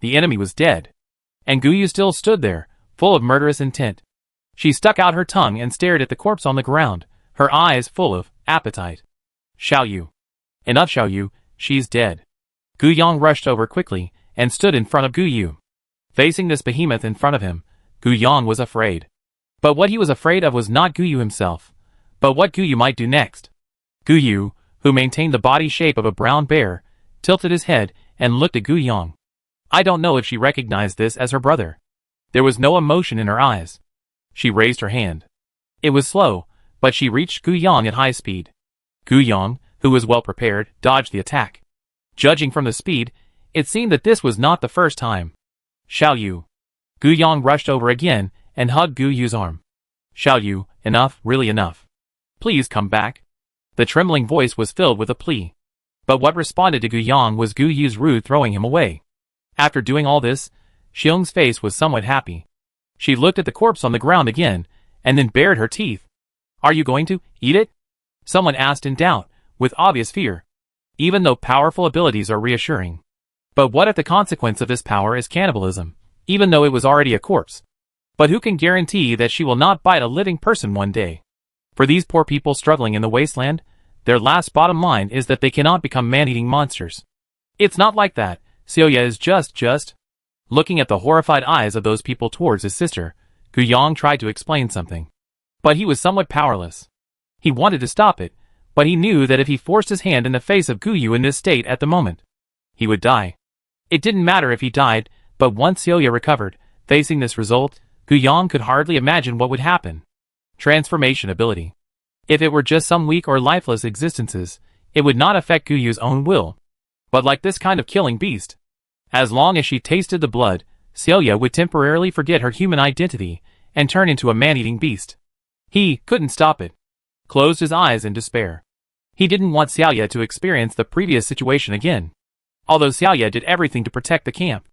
[SPEAKER 1] The enemy was dead. And Guyu still stood there, full of murderous intent. She stuck out her tongue and stared at the corpse on the ground, her eyes full of appetite. Xiaoyu. Enough Xiaoyu, she's dead. Guyang rushed over quickly, and stood in front of Guyu. Facing this behemoth in front of him, Guyang was afraid. But what he was afraid of was not Guyu himself, but what Guyu might do next. Guyu, who maintained the body shape of a brown bear, tilted his head and looked at Guyang. I don't know if she recognized this as her brother. There was no emotion in her eyes. She raised her hand. It was slow, but she reached Guyang at high speed. Guyang, who was well prepared, dodged the attack. Judging from the speed, it seemed that this was not the first time. Xiaoyu. Guyang rushed over again and hugged Guyu's arm. Xiaoyu, enough, really enough. Please come back. The trembling voice was filled with a plea. But what responded to Guyang was Guyu's rude throwing him away. After doing all this, Xiong's face was somewhat happy. She looked at the corpse on the ground again, and then bared her teeth. Are you going to eat it? Someone asked in doubt, with obvious fear. Even though powerful abilities are reassuring. But what if the consequence of this power is cannibalism, even though it was already a corpse? But who can guarantee that she will not bite a living person one day? For these poor people struggling in the wasteland, their last bottom line is that they cannot become man-eating monsters. It's not like that. Xiaoya is just. Looking at the horrified eyes of those people towards his sister, Guyang tried to explain something. But he was somewhat powerless. He wanted to stop it, but he knew that if he forced his hand in the face of Guyu in this state at the moment, he would die. It didn't matter if he died, but once Xiaoya recovered, facing this result, Guyang could hardly imagine what would happen. Transformation ability. If it were just some weak or lifeless existences, it would not affect Guyu's own will. But like this kind of killing beast, as long as she tasted the blood, Celia would temporarily forget her human identity and turn into a man-eating beast. He couldn't stop it. Closed his eyes in despair. He didn't want Celia to experience the previous situation again. Although Celia did everything to protect the camp.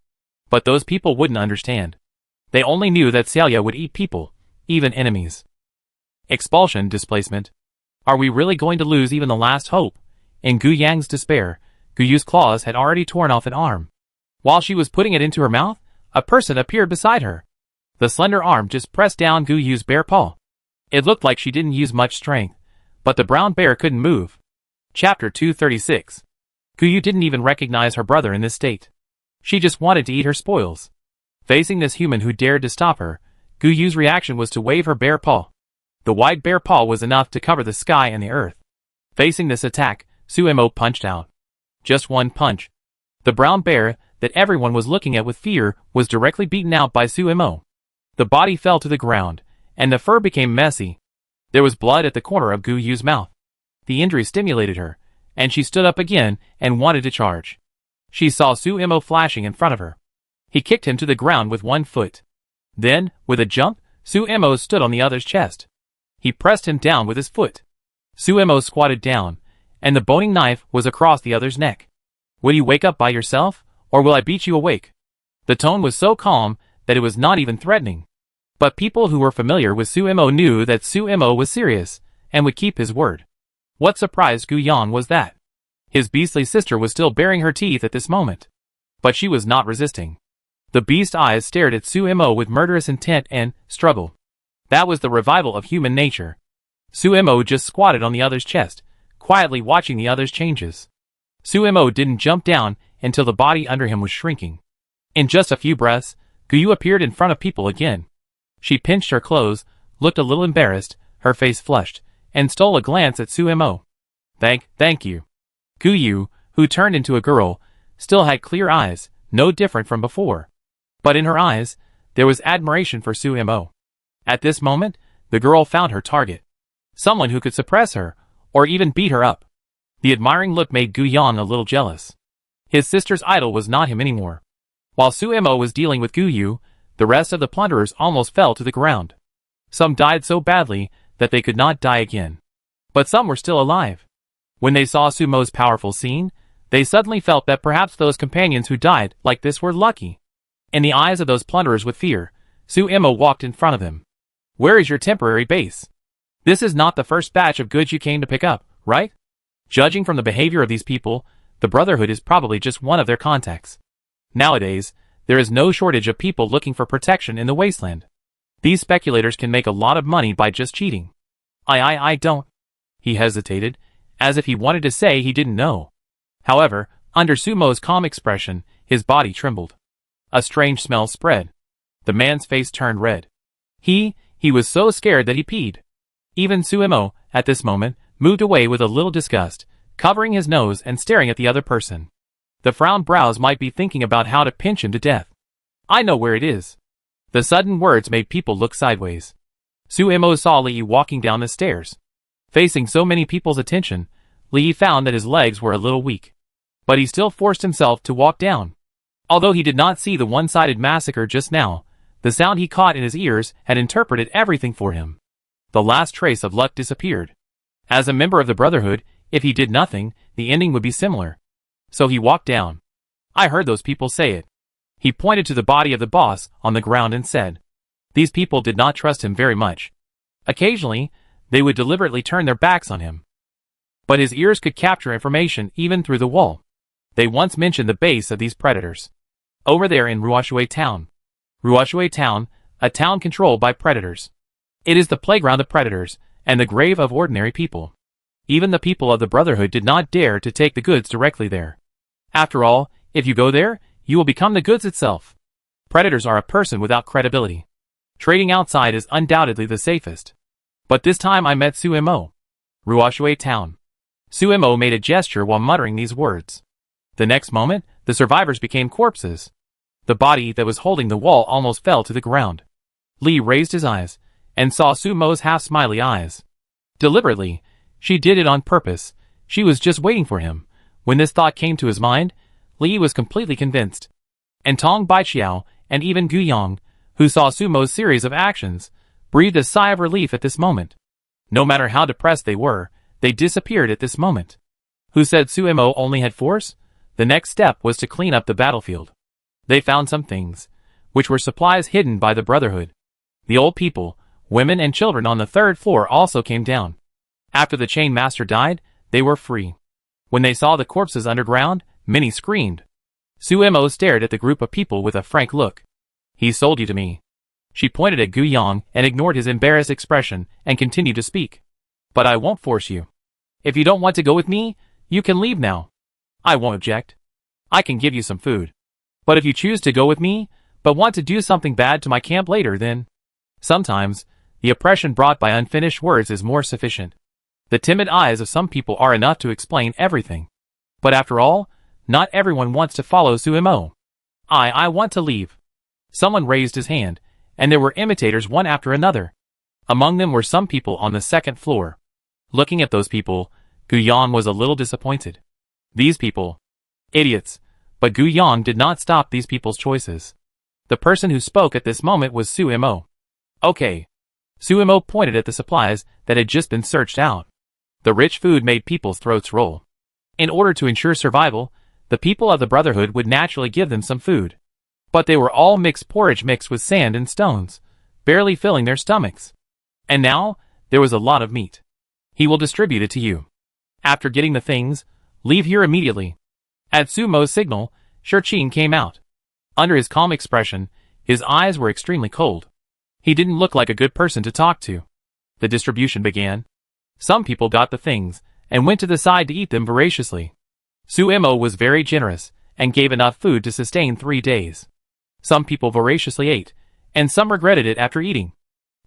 [SPEAKER 1] But those people wouldn't understand. They only knew that Celia would eat people, even enemies. Expulsion displacement. Are we really going to lose even the last hope? In Gu Yang's despair, Gu Yu's claws had already torn off an arm. While she was putting it into her mouth, a person appeared beside her. The slender arm just pressed down Gu Yu's bare paw. It looked like she didn't use much strength, but the brown bear couldn't move. Chapter 236. Gu Yu didn't even recognize her brother in this state. She just wanted to eat her spoils. Facing this human who dared to stop her, Gu Yu's reaction was to wave her bare paw. The wide bare paw was enough to cover the sky and the earth. Facing this attack, Suemo punched out. Just one punch. The brown bear, that everyone was looking at with fear, was directly beaten out by Suemo. The body fell to the ground, and the fur became messy. There was blood at the corner of Gu Yu's mouth. The injury stimulated her, and she stood up again and wanted to charge. She saw Suemo flashing in front of her. He kicked him to the ground with one foot. Then, with a jump, Suemo stood on the other's chest. He pressed him down with his foot. Suemo squatted down, and the boning knife was across the other's neck. Will you wake up by yourself, or will I beat you awake? The tone was so calm that it was not even threatening. But people who were familiar with Suemo knew that Suemo was serious, and would keep his word. What surprised Gu Yan was that his beastly sister was still baring her teeth at this moment. But she was not resisting. The beast eyes stared at Suemo with murderous intent and struggle. That was the revival of human nature. Suemo just squatted on the other's chest, quietly watching the other's changes. Suemo didn't jump down until the body under him was shrinking. In just a few breaths, Gu Yu appeared in front of people again. She pinched her clothes, looked a little embarrassed, her face flushed, and stole a glance at Suemo. Thank you. Gu Yu, who turned into a girl, still had clear eyes, no different from before. But in her eyes, there was admiration for Suemo. At this moment, the girl found her target. Someone who could suppress her, or even beat her up. The admiring look made Gu Yan a little jealous. His sister's idol was not him anymore. While Suemo was dealing with Gu Yu, the rest of the plunderers almost fell to the ground. Some died so badly that they could not die again. But some were still alive. When they saw Sumo's powerful scene, they suddenly felt that perhaps those companions who died like this were lucky. In the eyes of those plunderers with fear, Suemo walked in front of them. Where is your temporary base? This is not the first batch of goods you came to pick up, right? Judging from the behavior of these people, the Brotherhood is probably just one of their contacts. Nowadays, there is no shortage of people looking for protection in the wasteland. These speculators can make a lot of money by just cheating. I don't. He hesitated, as if he wanted to say he didn't know. However, under Sumo's calm expression, his body trembled. A strange smell spread. The man's face turned red. He was so scared that he peed. Even Suemo, at this moment, moved away with a little disgust, covering his nose and staring at the other person. The frowned brows might be thinking about how to pinch him to death. I know where it is. The sudden words made people look sideways. Suemo saw Li walking down the stairs. Facing so many people's attention, Li found that his legs were a little weak. But he still forced himself to walk down. Although he did not see the one-sided massacre just now, the sound he caught in his ears had interpreted everything for him. The last trace of luck disappeared. As a member of the Brotherhood, if he did nothing, the ending would be similar. So he walked down. I heard those people say it. He pointed to the body of the boss on the ground and said. These people did not trust him very much. Occasionally, they would deliberately turn their backs on him. But his ears could capture information even through the wall. They once mentioned the base of these predators. Over there in Ruoshui Town. Ruoshui Town, a town controlled by predators. It is the playground of predators, and the grave of ordinary people. Even the people of the Brotherhood did not dare to take the goods directly there. After all, if you go there, you will become the goods itself. Predators are a person without credibility. Trading outside is undoubtedly the safest. But this time I met Suemo. Ruoshui Town. Suemo made a gesture while muttering these words. The next moment, the survivors became corpses. The body that was holding the wall almost fell to the ground. Li raised his eyes, and saw Sumo's half-smiley eyes. Deliberately, she did it on purpose. She was just waiting for him. When this thought came to his mind, Li was completely convinced. And Tong Baixiao and even Gu Yang, who saw Sumo's series of actions, breathed a sigh of relief at this moment. No matter how depressed they were, they disappeared at this moment. Who said Sumo only had force? The next step was to clean up the battlefield. They found some things, which were supplies hidden by the Brotherhood. The old people, women and children on the third floor also came down. After the chain master died, they were free. When they saw the corpses underground, many screamed. Sumo stared at the group of people with a frank look. He sold you to me. She pointed at Gu Yang and ignored his embarrassed expression and continued to speak. But I won't force you. If you don't want to go with me, you can leave now. I won't object. I can give you some food. But if you choose to go with me, but want to do something bad to my camp later, then... Sometimes, the oppression brought by unfinished words is more sufficient. The timid eyes of some people are enough to explain everything. But after all, not everyone wants to follow Sumo. I want to leave. Someone raised his hand, and there were imitators one after another. Among them were some people on the second floor. Looking at those people, Gu Yang was a little disappointed. These people. Idiots. But Gu Yang did not stop these people's choices. The person who spoke at this moment was Sumo. Okay. Sumo pointed at the supplies that had just been searched out. The rich food made people's throats roll. In order to ensure survival, the people of the Brotherhood would naturally give them some food. But they were all mixed porridge mixed with sand and stones, barely filling their stomachs. And now, there was a lot of meat. He will distribute it to you. After getting the things, leave here immediately. At Sumo's signal, Shurqin came out. Under his calm expression, his eyes were extremely cold. He didn't look like a good person to talk to. The distribution began. Some people got the things, and went to the side to eat them voraciously. Sumo was very generous, and gave enough food to sustain 3 days. Some people voraciously ate, and some regretted it after eating.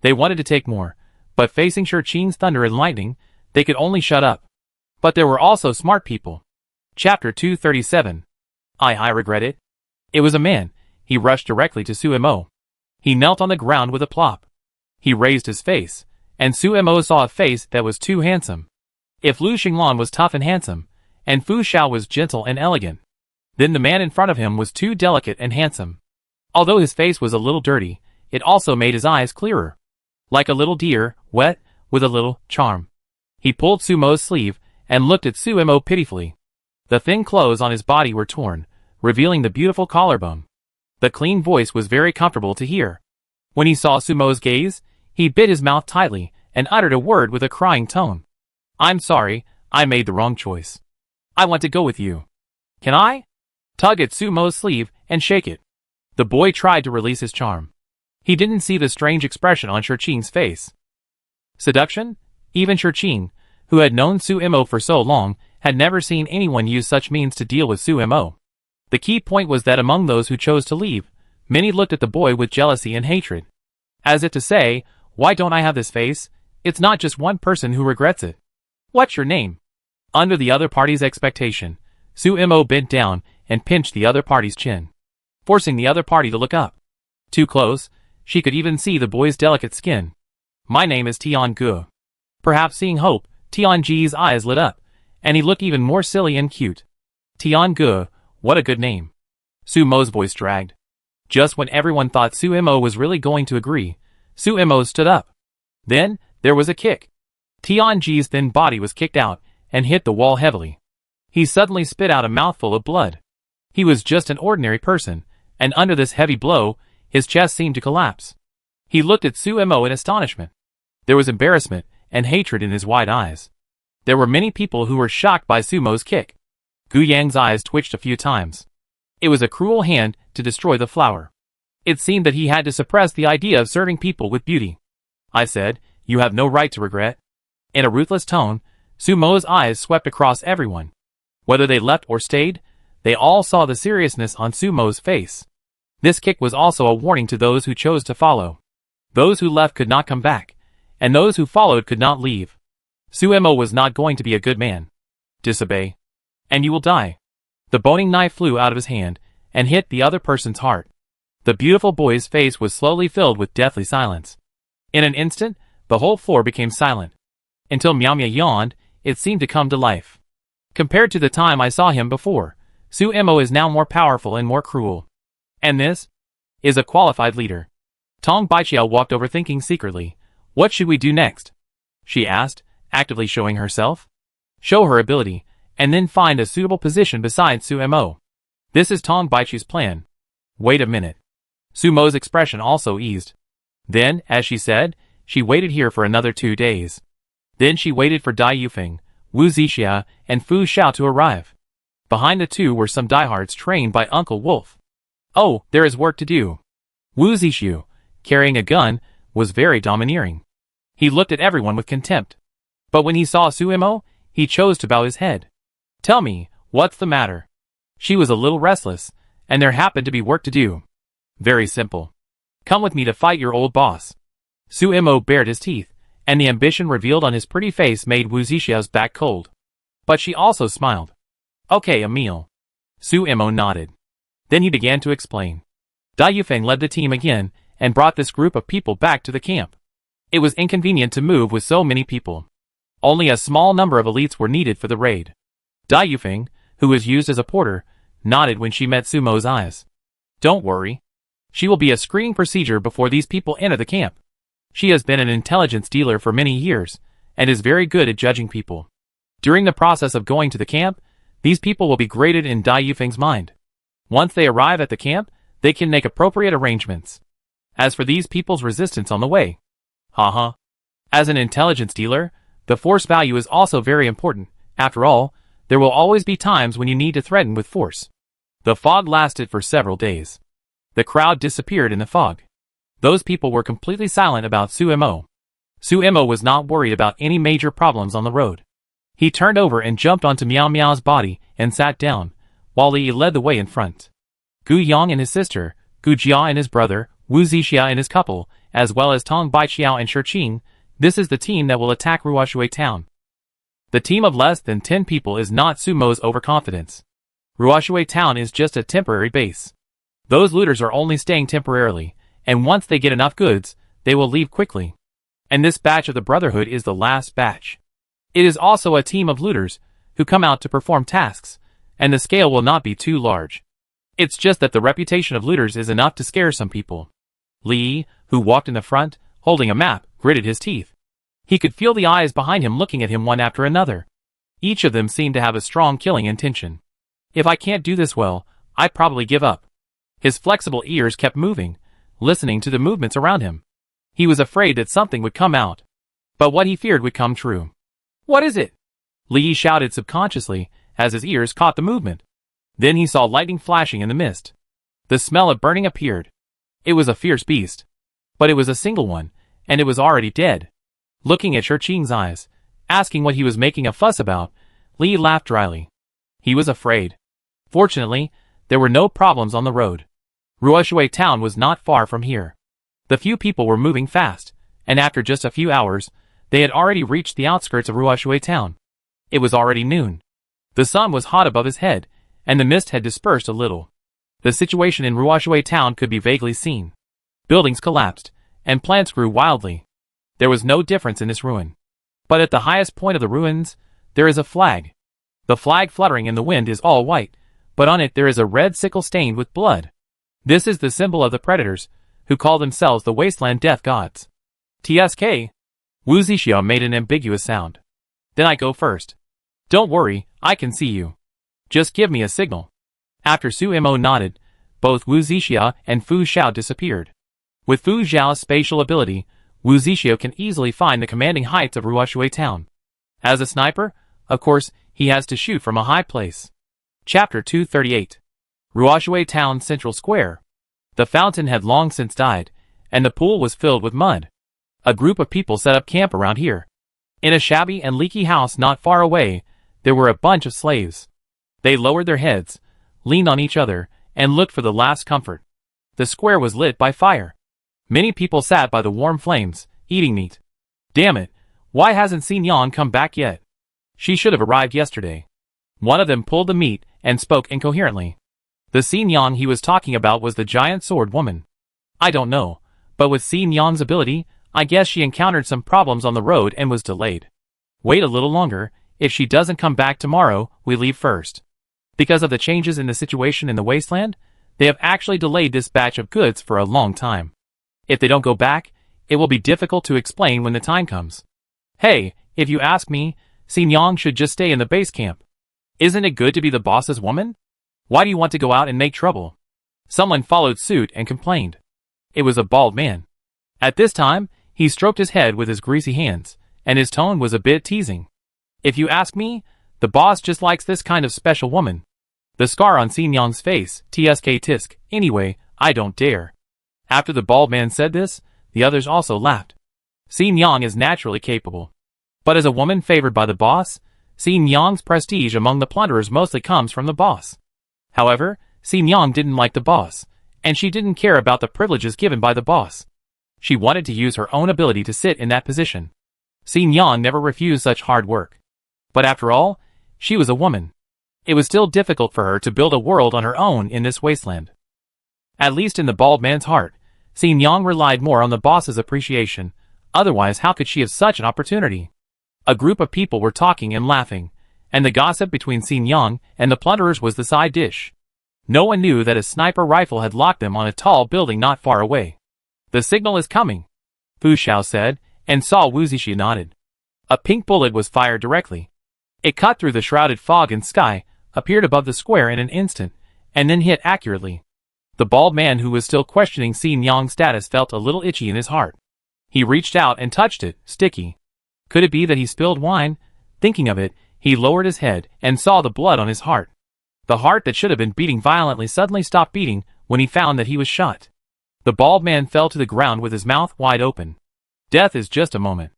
[SPEAKER 1] They wanted to take more, but facing Shurqin's thunder and lightning, they could only shut up. But there were also smart people. Chapter 237. I regret it. It was a man. He rushed directly to Sumo. He knelt on the ground with a plop. He raised his face, and Sumo saw a face that was too handsome. If Lu Xinglan was tough and handsome, and Fu Xiao was gentle and elegant, then the man in front of him was too delicate and handsome. Although his face was a little dirty, it also made his eyes clearer. Like a little deer, wet, with a little charm. He pulled Sumo's sleeve, and looked at Sumo pitifully. The thin clothes on his body were torn, revealing the beautiful collarbone. The clean voice was very comfortable to hear. When he saw Sumo's gaze, he bit his mouth tightly, and uttered a word with a crying tone. I'm sorry, I made the wrong choice. I want to go with you. Can I? Tug at Sumo's sleeve, and shake it. The boy tried to release his charm. He didn't see the strange expression on Shurqin's face. Seduction? Even Shurqin, who had known Sumo for so long, had never seen anyone use such means to deal with Sumo. The key point was that among those who chose to leave, many looked at the boy with jealousy and hatred. As if to say, why don't I have this face? It's not just one person who regrets it. What's your name? Under the other party's expectation, Sumo bent down and pinched the other party's chin, forcing the other party to look up. Too close, she could even see the boy's delicate skin. My name is Tiangu. Perhaps seeing hope, Tianji's eyes lit up, and he looked even more silly and cute. Tiangu, what a good name. Sumo's voice dragged. Just when everyone thought Sumo was really going to agree, Sumo stood up. Then, there was a kick. Tianji's thin body was kicked out, and hit the wall heavily. He suddenly spit out a mouthful of blood. He was just an ordinary person, and under this heavy blow, his chest seemed to collapse. He looked at Sumo in astonishment. There was embarrassment and hatred in his wide eyes. There were many people who were shocked by Sumo's kick. Gu Yang's eyes twitched a few times. It was a cruel hand to destroy the flower. It seemed that he had to suppress the idea of serving people with beauty. I said, you have no right to regret. In a ruthless tone, Sumo's eyes swept across everyone. Whether they left or stayed, they all saw the seriousness on Sumo's face. This kick was also a warning to those who chose to follow. Those who left could not come back, and those who followed could not leave. Sumo was not going to be a good man. Disobey, and you will die. The boning knife flew out of his hand, and hit the other person's heart. The beautiful boy's face was slowly filled with deathly silence. In an instant, the whole floor became silent. Until Miao Miao yawned, it seemed to come to life. Compared to the time I saw him before, Sumo is now more powerful and more cruel. And this? is a qualified leader. Tong Baiqiao walked over thinking secretly. What should we do next? She asked, actively showing herself. Show her ability, and then find a suitable position beside Su Mo. This is Tong Baiqiao's plan. Wait a minute. Su Mo's expression also eased. Then, as she said, she waited here for another 2 days. Then she waited for Dai Yufeng, Wu Zixia, and Fu Xiao to arrive. Behind the two were some diehards trained by Uncle Wolf. Oh, there is work to do. Wu Zixia, carrying a gun, was very domineering. He looked at everyone with contempt. But when he saw Su Mo, he chose to bow his head. Tell me, what's the matter? She was a little restless, and there happened to be work to do. Very simple. Come with me to fight your old boss. Su Mo bared his teeth, and the ambition revealed on his pretty face made Wu Zixiao's back cold. But she also smiled. Okay, a meal. Su Mo nodded. Then he began to explain. Dai Yufeng led the team again, and brought this group of people back to the camp. It was inconvenient to move with so many people. Only a small number of elites were needed for the raid. Dai Yufeng, who was used as a porter, nodded when she met Su Mo's eyes. Don't worry. She will be a screening procedure before these people enter the camp. She has been an intelligence dealer for many years, and is very good at judging people. During the process of going to the camp, these people will be graded in Dai Yufeng's mind. Once they arrive at the camp, they can make appropriate arrangements. As for these people's resistance on the way, haha. As an intelligence dealer, the force value is also very important. After all, there will always be times when you need to threaten with force. The fog lasted for several days. The crowd disappeared in the fog. Those people were completely silent about Su Mo. Su Mo was not worried about any major problems on the road. He turned over and jumped onto Miao Miao's body and sat down, while Li led the way in front. Gu Yang and his sister, Gu Jia and his brother, Wu Zixia and his couple, as well as Tong Baiqiao and Shi Qing, this is the team that will attack Ruoshui town. The team of less than 10 people is not Su Mo's overconfidence. Ruoshui town is just a temporary base. Those looters are only staying temporarily, and once they get enough goods, they will leave quickly. And this batch of the Brotherhood is the last batch. It is also a team of looters, who come out to perform tasks, and the scale will not be too large. It's just that the reputation of looters is enough to scare some people. Li, who walked in the front, holding a map, gritted his teeth. He could feel the eyes behind him looking at him one after another. Each of them seemed to have a strong killing intention. If I can't do this well, I'd probably give up. His flexible ears kept moving, listening to the movements around him. He was afraid that something would come out. But what he feared would come true. What is it? Li shouted subconsciously, as his ears caught the movement. Then he saw lightning flashing in the mist. The smell of burning appeared. It was a fierce beast. But it was a single one, and it was already dead. Looking at Shi Qing's eyes, asking what he was making a fuss about, Li laughed dryly. He was afraid. Fortunately, there were no problems on the road. Ruoshui town was not far from here. The few people were moving fast, and after just a few hours, they had already reached the outskirts of Ruoshui town. It was already noon. The sun was hot above his head, and the mist had dispersed a little. The situation in Ruoshui town could be vaguely seen. Buildings collapsed, and plants grew wildly. There was no difference in this ruin. But at the highest point of the ruins, there is a flag. The flag fluttering in the wind is all white, but on it there is a red sickle stained with blood. This is the symbol of the predators, who call themselves the Wasteland Death Gods. TSK. Wu Zixia made an ambiguous sound. Then I go first. Don't worry, I can see you. Just give me a signal. After Su Mo nodded, both Wu Zixia and Fu Xiao disappeared. With Fu Xiao's spatial ability, Wu Zixia can easily find the commanding heights of Ruoshui town. As a sniper, of course, he has to shoot from a high place. Chapter 238. Ruoshui town central square. The fountain had long since died, and the pool was filled with mud. A group of people set up camp around here. In a shabby and leaky house not far away, there were a bunch of slaves. They lowered their heads, leaned on each other, and looked for the last comfort. The square was lit by fire. Many people sat by the warm flames, eating meat. Damn it, why hasn't Xin Yang come back yet? She should have arrived yesterday. One of them pulled the meat and spoke incoherently. The Xin Yang he was talking about was the giant sword woman. I don't know, but with Xin Yang's ability, I guess she encountered some problems on the road and was delayed. Wait a little longer, if she doesn't come back tomorrow, we leave first. Because of the changes in the situation in the wasteland, They have actually delayed this batch of goods for a long time. If they don't go back, it will be difficult to explain when the time comes. Hey, if you ask me, Xin Yang should just stay in the base camp. Isn't it good to be the boss's woman? Why do you want to go out and make trouble? Someone followed suit and complained. It was a bald man. At this time, he stroked his head with his greasy hands, and his tone was a bit teasing. If you ask me, the boss just likes this kind of special woman. The scar on Xin Yang's face, tsk tisk, anyway, I don't dare. After the bald man said this, the others also laughed. Xin Yang is naturally capable. But as a woman favored by the boss, Xin Yang's prestige among the plunderers mostly comes from the boss. However, Xin Yang didn't like the boss, and she didn't care about the privileges given by the boss. She wanted to use her own ability to sit in that position. Xin Yang never refused such hard work. But after all, she was a woman. It was still difficult for her to build a world on her own in this wasteland. At least in the bald man's heart, Xin Yang relied more on the boss's appreciation, otherwise how could she have such an opportunity? A group of people were talking and laughing, and the gossip between Xin Yang and the plunderers was the side dish. No one knew that a sniper rifle had locked them on a tall building not far away. The signal is coming, Fu Xiao said, and saw Wu Zixi nodded. A pink bullet was fired directly. It cut through the shrouded fog and sky, appeared above the square in an instant, and then hit accurately. The bald man who was still questioning Xin Yang's status felt a little itchy in his heart. He reached out and touched it, sticky. Could it be that he spilled wine? Thinking of it, he lowered his head and saw the blood on his heart. The heart that should have been beating violently suddenly stopped beating when he found that he was shot. The bald man fell to the ground with his mouth wide open. Death is just a moment.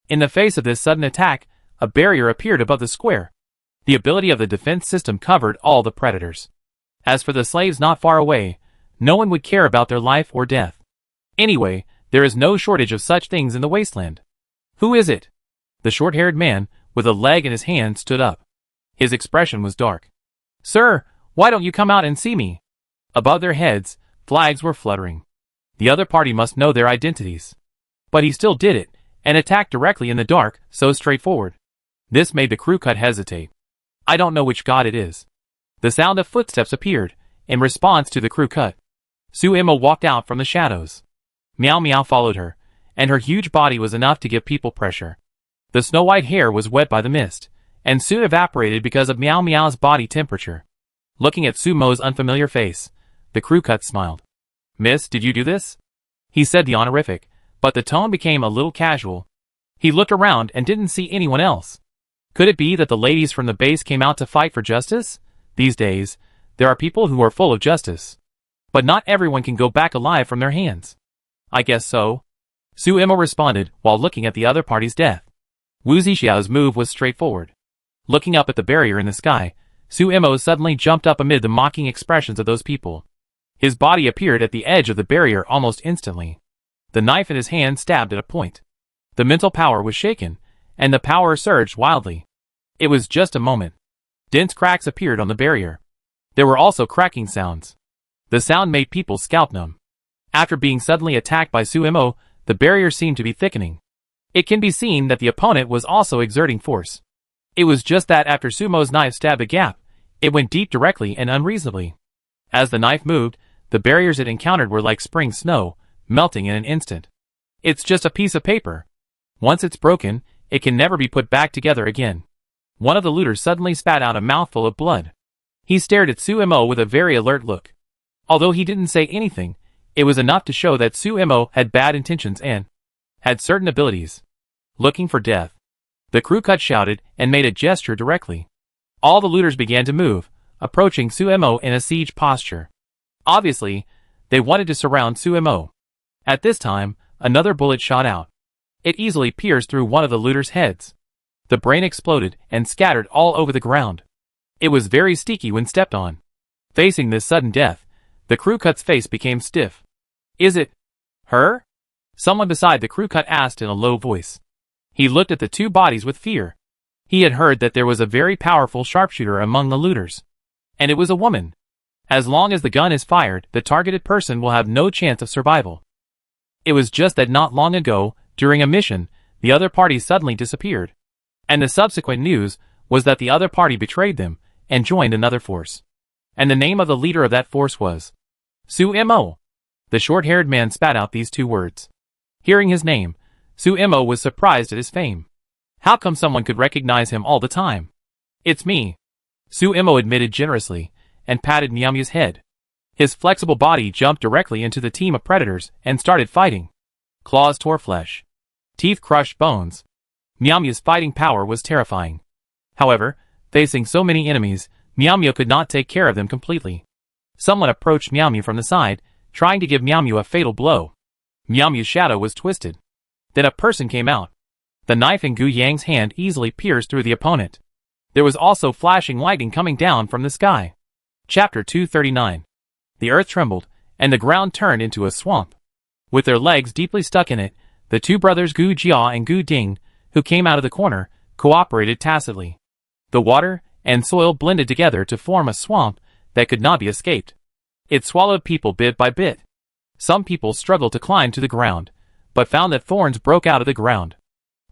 [SPEAKER 1] In the face of this sudden attack, a barrier appeared above the square. The ability of the defense system covered all the predators. As for the slaves not far away, no one would care about their life or death. Anyway, there is no shortage of such things in the wasteland. Who is it? The short-haired man, with a leg in his hand, stood up. His expression was dark. Sir, why don't you come out and see me? Above their heads, flags were fluttering. The other party must know their identities. But he still did it, and attacked directly in the dark, so straightforward. This made the crew cut hesitate. I don't know which god it is. The sound of footsteps appeared, in response to the crew cut. Su Immo walked out from the shadows. Meow Meow followed her, and her huge body was enough to give people pressure. The snow-white hair was wet by the mist, and soon evaporated because of Meow Meow's body temperature. Looking at Sumo's unfamiliar face, the crew cut smiled. Miss, did you do this? He said the honorific, but the tone became a little casual. He looked around and didn't see anyone else. Could it be that the ladies from the base came out to fight for justice? These days, there are people who are full of justice. But not everyone can go back alive from their hands. I guess so. Su Immo responded while looking at the other party's death. Wu Zixiao's move was straightforward. Looking up at the barrier in the sky, Su Immo suddenly jumped up amid the mocking expressions of those people. His body appeared at the edge of the barrier almost instantly. The knife in his hand stabbed at a point. The mental power was shaken, and the power surged wildly. It was just a moment. Dense cracks appeared on the barrier. There were also cracking sounds. The sound made people's scalp numb. After being suddenly attacked by Su Immo, the barrier seemed to be thickening. It can be seen that the opponent was also exerting force. It was just that after Sumo's knife stabbed a gap, it went deep directly and unreasonably. As the knife moved, the barriers it encountered were like spring snow, melting in an instant. It's just a piece of paper. Once it's broken, it can never be put back together again. One of the looters suddenly spat out a mouthful of blood. He stared at Su Immo with a very alert look. Although he didn't say anything, it was enough to show that Su Immo had bad intentions and had certain abilities. Looking for death. The crew cut shouted and made a gesture directly. All the looters began to move, approaching Su Immo in a siege posture. Obviously, they wanted to surround Su Immo. At this time, another bullet shot out. It easily pierced through one of the looters' heads. The brain exploded and scattered all over the ground. It was very sticky when stepped on. Facing this sudden death, the crew cut's face became stiff. Is it her? Someone beside the crew cut asked in a low voice. He looked at the two bodies with fear. He had heard that there was a very powerful sharpshooter among the looters. And it was a woman. As long as the gun is fired, the targeted person will have no chance of survival. It was just that not long ago, during a mission, the other party suddenly disappeared. And the subsequent news was that the other party betrayed them and joined another force. And the name of the leader of that force was Sumo. The short-haired man spat out these two words. Hearing his name, Sumo was surprised at his fame. How come someone could recognize him all the time? It's me. Sumo admitted generously, and patted Miyamya's head. His flexible body jumped directly into the team of predators and started fighting. Claws tore flesh. Teeth crushed bones. Miyamya's fighting power was terrifying. However, facing so many enemies, Miyamya could not take care of them completely. Someone approached Miyamya from the side, trying to give Miyamya a fatal blow. Miyamya's shadow was twisted. Then a person came out. The knife in Gu Yang's hand easily pierced through the opponent. There was also flashing lightning coming down from the sky. Chapter 239. The earth trembled, and the ground turned into a swamp. With their legs deeply stuck in it, the two brothers Gu Jia and Gu Ding, who came out of the corner, cooperated tacitly. The water and soil blended together to form a swamp that could not be escaped. It swallowed people bit by bit. Some people struggled to climb to the ground, but found that thorns broke out of the ground.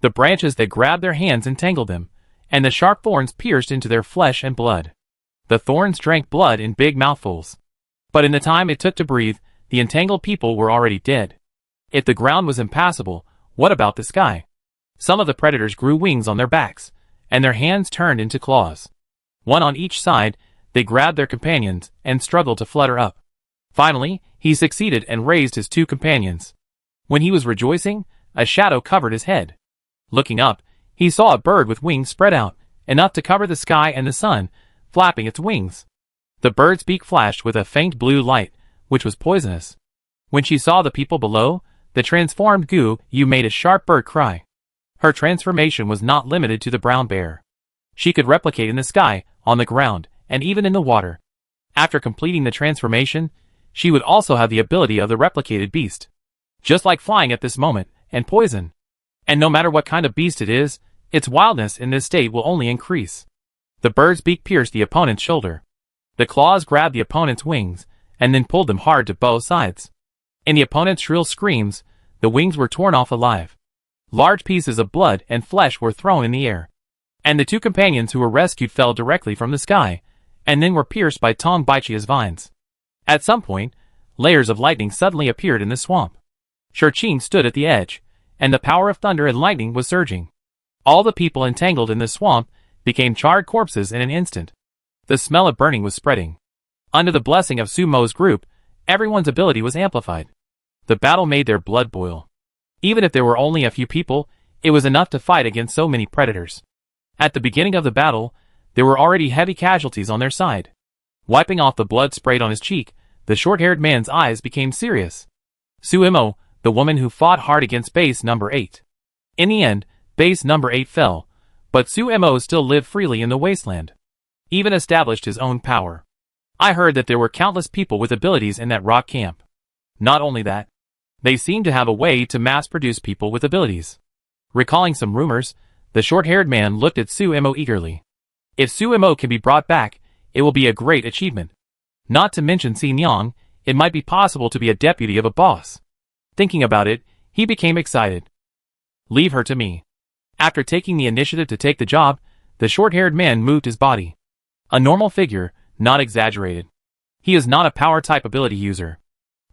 [SPEAKER 1] The branches that grabbed their hands entangled them, and the sharp thorns pierced into their flesh and blood. The thorns drank blood in big mouthfuls. But in the time it took to breathe, the entangled people were already dead. If the ground was impassable, what about the sky? Some of the predators grew wings on their backs, and their hands turned into claws. One on each side, they grabbed their companions and struggled to flutter up. Finally, he succeeded and raised his two companions. When he was rejoicing, a shadow covered his head. Looking up, he saw a bird with wings spread out, enough to cover the sky and the sun, flapping its wings. The bird's beak flashed with a faint blue light, which was poisonous. When she saw the people below, the transformed Gu Yu made a sharp bird cry. Her transformation was not limited to the brown bear. She could replicate in the sky, on the ground, and even in the water. After completing the transformation, she would also have the ability of the replicated beast. Just like flying at this moment, and poison. And no matter what kind of beast it is, its wildness in this state will only increase. The bird's beak pierced the opponent's shoulder. The claws grabbed the opponent's wings, and then pulled them hard to both sides. In the opponent's shrill screams, the wings were torn off alive. Large pieces of blood and flesh were thrown in the air. And the two companions who were rescued fell directly from the sky, and then were pierced by Tong Baichia's vines. At some point, layers of lightning suddenly appeared in the swamp. Shurqing stood at the edge, and the power of thunder and lightning was surging. All the people entangled in the swamp became charred corpses in an instant. The smell of burning was spreading. Under the blessing of Sumo's group, everyone's ability was amplified. The battle made their blood boil. Even if there were only a few people, it was enough to fight against so many predators. At the beginning of the battle, there were already heavy casualties on their side. Wiping off the blood sprayed on his cheek, the short-haired man's eyes became serious. Sumo, the woman who fought hard against base number 8. In the end, base number 8 fell, but Sumo still lived freely in the wasteland. Even established his own power. I heard that there were countless people with abilities in that rock camp. Not only that, they seemed to have a way to mass-produce people with abilities. Recalling some rumors, the short-haired man looked at Sumo eagerly. If Sumo can be brought back, it will be a great achievement. Not to mention Xinjiang, it might be possible to be a deputy of a boss. Thinking about it, he became excited. Leave her to me. After taking the initiative to take the job, the short-haired man moved his body. A normal figure, not exaggerated. He is not a power-type ability user.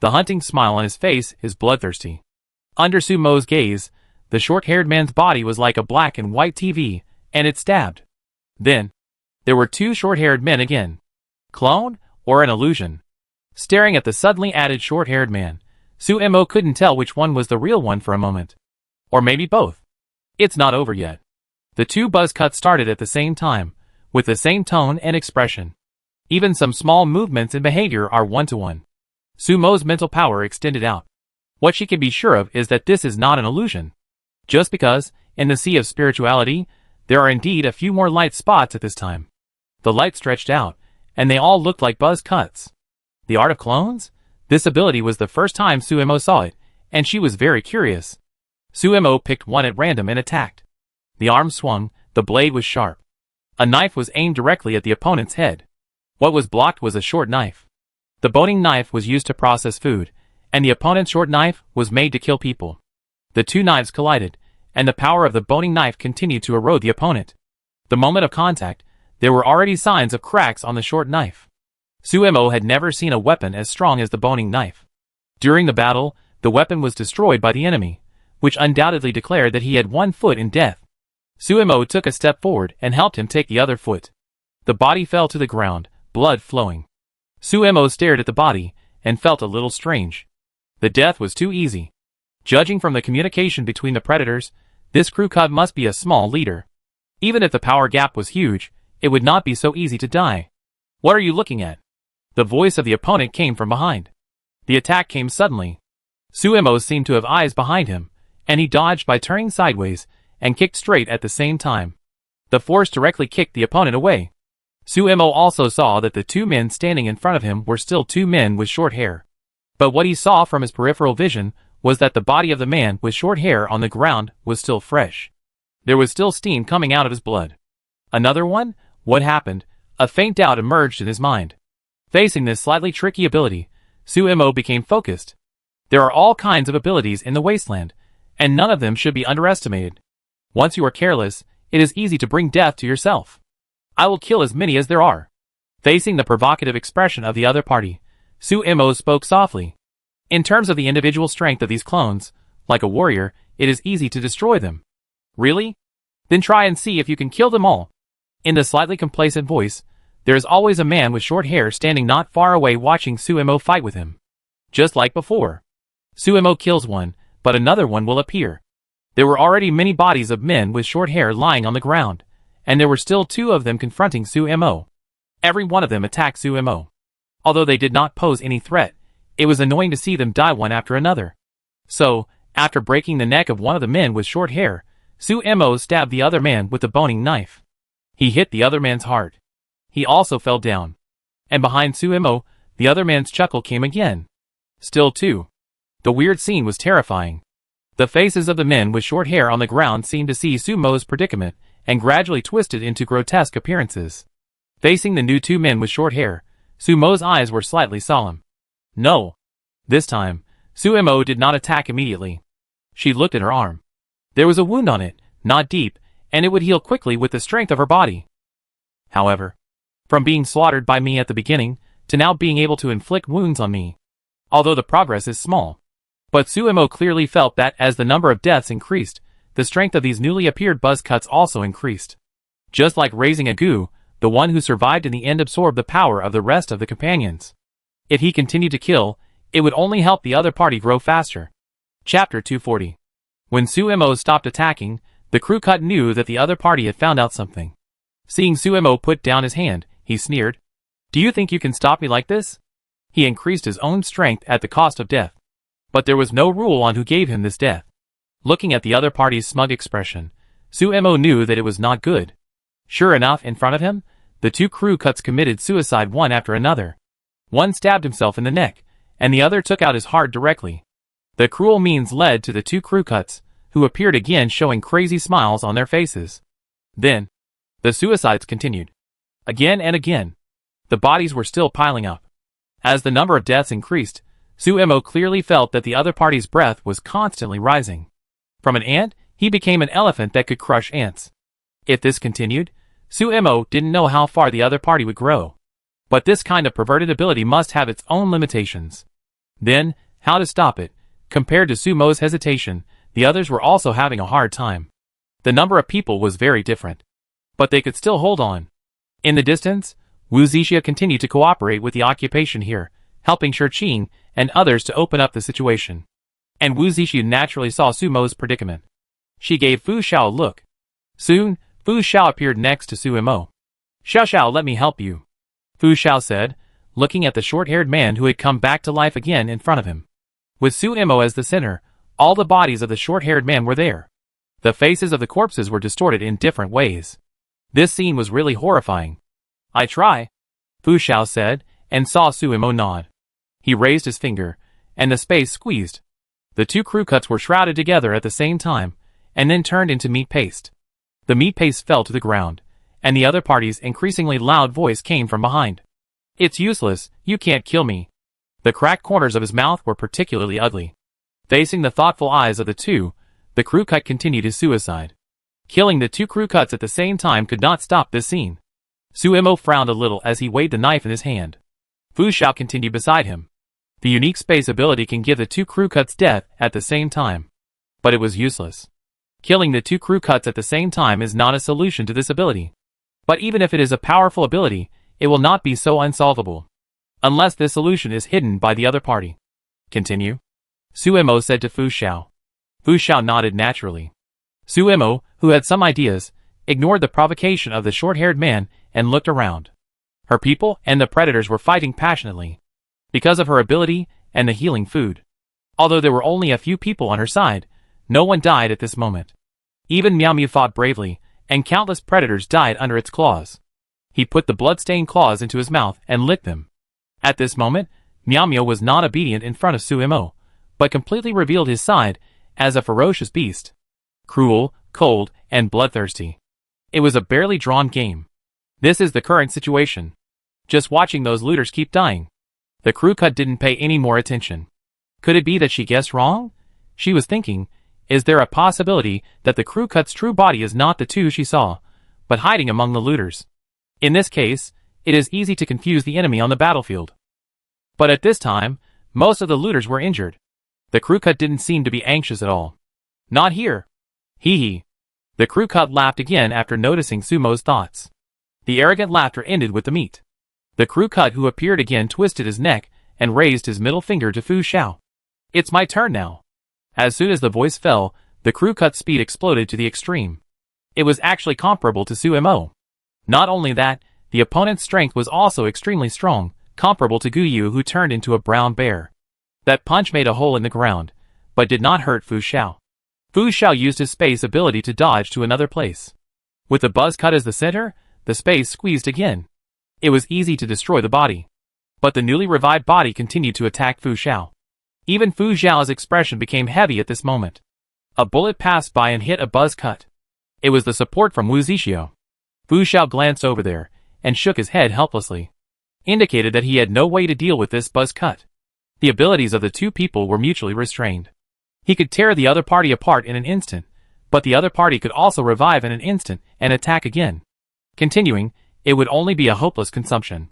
[SPEAKER 1] The hunting smile on his face is bloodthirsty. Under Sumo's gaze, the short-haired man's body was like a black and white TV, and it stabbed. Then, there were two short-haired men again. Clone, or an illusion? Staring at the suddenly added short-haired man, Sumo couldn't tell which one was the real one for a moment. Or maybe both. It's not over yet. The two buzz cuts started at the same time, with the same tone and expression. Even some small movements in behavior are one-to-one. Sumo's mental power extended out. What she can be sure of is that this is not an illusion. Just because, in the sea of spirituality, there are indeed a few more light spots at this time. The light stretched out, and they all looked like buzz cuts. The art of clones? This ability was the first time Sumo saw it, and she was very curious. Sumo picked one at random and attacked. The arm swung, the blade was sharp. A knife was aimed directly at the opponent's head. What was blocked was a short knife. The boning knife was used to process food, and the opponent's short knife was made to kill people. The two knives collided, and the power of the boning knife continued to erode the opponent. The moment of contact, there were already signs of cracks on the short knife. Suemo had never seen a weapon as strong as the boning knife. During the battle, the weapon was destroyed by the enemy, which undoubtedly declared that he had one foot in death. Suemo took a step forward and helped him take the other foot. The body fell to the ground, blood flowing. Suemo stared at the body and felt a little strange. The death was too easy. Judging from the communication between the predators, this crew cut must be a small leader. Even if the power gap was huge, it would not be so easy to die. What are you looking at? The voice of the opponent came from behind. The attack came suddenly. Suemo seemed to have eyes behind him, and he dodged by turning sideways and kicked straight at the same time. The force directly kicked the opponent away. Suemo also saw that the two men standing in front of him were still two men with short hair. But what he saw from his peripheral vision was that the body of the man with short hair on the ground was still fresh. There was still steam coming out of his blood. Another one? What happened? A faint doubt emerged in his mind. Facing this slightly tricky ability, Suemo became focused. There are all kinds of abilities in the wasteland, and none of them should be underestimated. Once you are careless, it is easy to bring death to yourself. I will kill as many as there are. Facing the provocative expression of the other party, Suemo spoke softly. In terms of the individual strength of these clones, like a warrior, it is easy to destroy them. Really? Then try and see if you can kill them all. In the slightly complacent voice, there is always a man with short hair standing not far away watching Suemo fight with him. Just like before. Suemo kills one, but another one will appear. There were already many bodies of men with short hair lying on the ground, and there were still two of them confronting Suemo. Every one of them attacked Suemo. Although they did not pose any threat, it was annoying to see them die one after another. So, after breaking the neck of one of the men with short hair, Suemo stabbed the other man with the boning knife. He hit the other man's heart. He also fell down. And behind Suemo, the other man's chuckle came again. Still two. The weird scene was terrifying. The faces of the men with short hair on the ground seemed to see Suemo's predicament and gradually twisted into grotesque appearances. Facing the new two men with short hair, Suemo's eyes were slightly solemn. No. This time, Suemo did not attack immediately. She looked at her arm. There was a wound on it, not deep, and it would heal quickly with the strength of her body. However, from being slaughtered by me at the beginning, to now being able to inflict wounds on me. Although the progress is small. But Suemo clearly felt that as the number of deaths increased, the strength of these newly appeared buzz cuts also increased. Just like raising a goo, the one who survived in the end absorbed the power of the rest of the companions. If he continued to kill, it would only help the other party grow faster. Chapter 240. When Suemo stopped attacking, the crew cut knew that the other party had found out something. Seeing Suemo put down his hand, he sneered. Do you think you can stop me like this? He increased his own strength at the cost of death. But there was no rule on who gave him this death. Looking at the other party's smug expression, Suemo knew that it was not good. Sure enough, in front of him, the two crew cuts committed suicide one after another. One stabbed himself in the neck, and the other took out his heart directly. The cruel means led to the two crew cuts, who appeared again showing crazy smiles on their faces. Then, the suicides continued. Again and again. The bodies were still piling up. As the number of deaths increased, Suemo clearly felt that the other party's breath was constantly rising. From an ant, he became an elephant that could crush ants. If this continued, Suemo didn't know how far the other party would grow. But this kind of perverted ability must have its own limitations. Then, how to stop it? Compared to Suemo's hesitation, the others were also having a hard time. The number of people was very different. But they could still hold on. In the distance, Wu Zixia continued to cooperate with the occupation here, helping Shirqing and others to open up the situation. And Wu Zixia naturally saw Suemo's predicament. She gave Fu Xiao a look. Soon, Fu Xiao appeared next to Suemo. Xiao Xiao, let me help you. Fu Xiao said, looking at the short-haired man who had come back to life again in front of him. With Suemo as the center, all the bodies of the short-haired man were there. The faces of the corpses were distorted in different ways. This scene was really horrifying. I try, Fu Xiao said, and saw Suemo nod. He raised his finger, and the space squeezed. The two crew cuts were shrouded together at the same time, and then turned into meat paste. The meat paste fell to the ground, and the other party's increasingly loud voice came from behind. It's useless, you can't kill me. The cracked corners of his mouth were particularly ugly. Facing the thoughtful eyes of the two, the crew cut continued his suicide. Killing the two crew cuts at the same time could not stop this scene. Suemo frowned a little as he weighed the knife in his hand. Fu Xiao continued beside him. The unique space ability can give the two crew cuts death at the same time. But it was useless. Killing the two crew cuts at the same time is not a solution to this ability. But even if it is a powerful ability, it will not be so unsolvable. Unless this solution is hidden by the other party. Continue. Suemo said to Fu Xiao. Fu Xiao nodded naturally. Suemo, who had some ideas, ignored the provocation of the short-haired man and looked around. Her people and the predators were fighting passionately. Because of her ability and the healing food. Although there were only a few people on her side, no one died at this moment. Even Miao Miao fought bravely, and countless predators died under its claws. He put the blood-stained claws into his mouth and licked them. At this moment, Miao Miao was not obedient in front of Suemo, but completely revealed his side as a ferocious beast. Cruel, cold, and bloodthirsty. It was a barely drawn game. This is the current situation. Just watching those looters keep dying. The crew cut didn't pay any more attention. Could it be that she guessed wrong? She was thinking, is there a possibility that the crew cut's true body is not the two she saw, but hiding among the looters? In this case, it is easy to confuse the enemy on the battlefield. But at this time, most of the looters were injured. The crew cut didn't seem to be anxious at all. Not here. Hee hee. The crew cut laughed again after noticing Sumo's thoughts. The arrogant laughter ended with the meat. The crew cut who appeared again twisted his neck and raised his middle finger to Fu Xiao. It's my turn now. As soon as the voice fell, the crew cut's speed exploded to the extreme. It was actually comparable to Suemo. Not only that, the opponent's strength was also extremely strong, comparable to Guyu who turned into a brown bear. That punch made a hole in the ground, but did not hurt Fu Xiao. Fu Xiao used his space ability to dodge to another place. With the buzz cut as the center, the space squeezed again. It was easy to destroy the body. But the newly revived body continued to attack Fu Xiao. Even Fu Xiao's expression became heavy at this moment. A bullet passed by and hit a buzz cut. It was the support from Wu Zixio. Fu Xiao glanced over there, and shook his head helplessly. Indicated that he had no way to deal with this buzz cut. The abilities of the two people were mutually restrained. He could tear the other party apart in an instant, but the other party could also revive in an instant and attack again. Continuing, it would only be a hopeless consumption.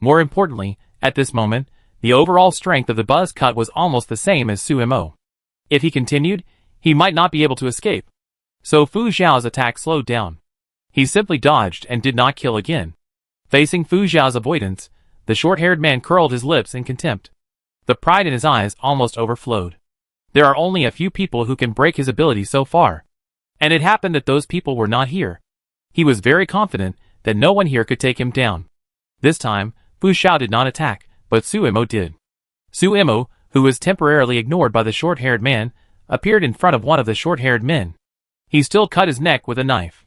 [SPEAKER 1] More importantly, at this moment, the overall strength of the buzz cut was almost the same as Suemo. If he continued, he might not be able to escape. So Fu Xiao's attack slowed down. He simply dodged and did not kill again. Facing Fu Xiao's avoidance, the short-haired man curled his lips in contempt. The pride in his eyes almost overflowed. There are only a few people who can break his ability so far. And it happened that those people were not here. He was very confident that no one here could take him down. This time, Fu Xiao did not attack, but Suemo did. Suemo, who was temporarily ignored by the short-haired man, appeared in front of one of the short-haired men. He still cut his neck with a knife.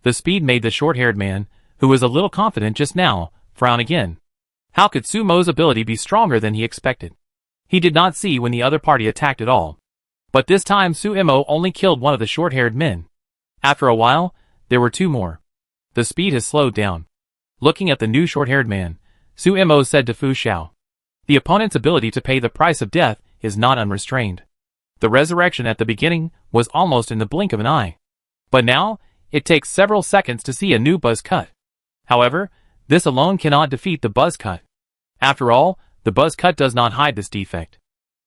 [SPEAKER 1] The speed made the short-haired man, who was a little confident just now, frown again. How could Sumo's ability be stronger than he expected? He did not see when the other party attacked at all. But this time Suemo only killed one of the short-haired men. After a while, there were two more. The speed has slowed down. Looking at the new short-haired man, Suemo said to Fu Xiao. The opponent's ability to pay the price of death is not unrestrained. The resurrection at the beginning was almost in the blink of an eye. But now, it takes several seconds to see a new buzz cut. However, this alone cannot defeat the buzz cut. After all, the buzz cut does not hide this defect.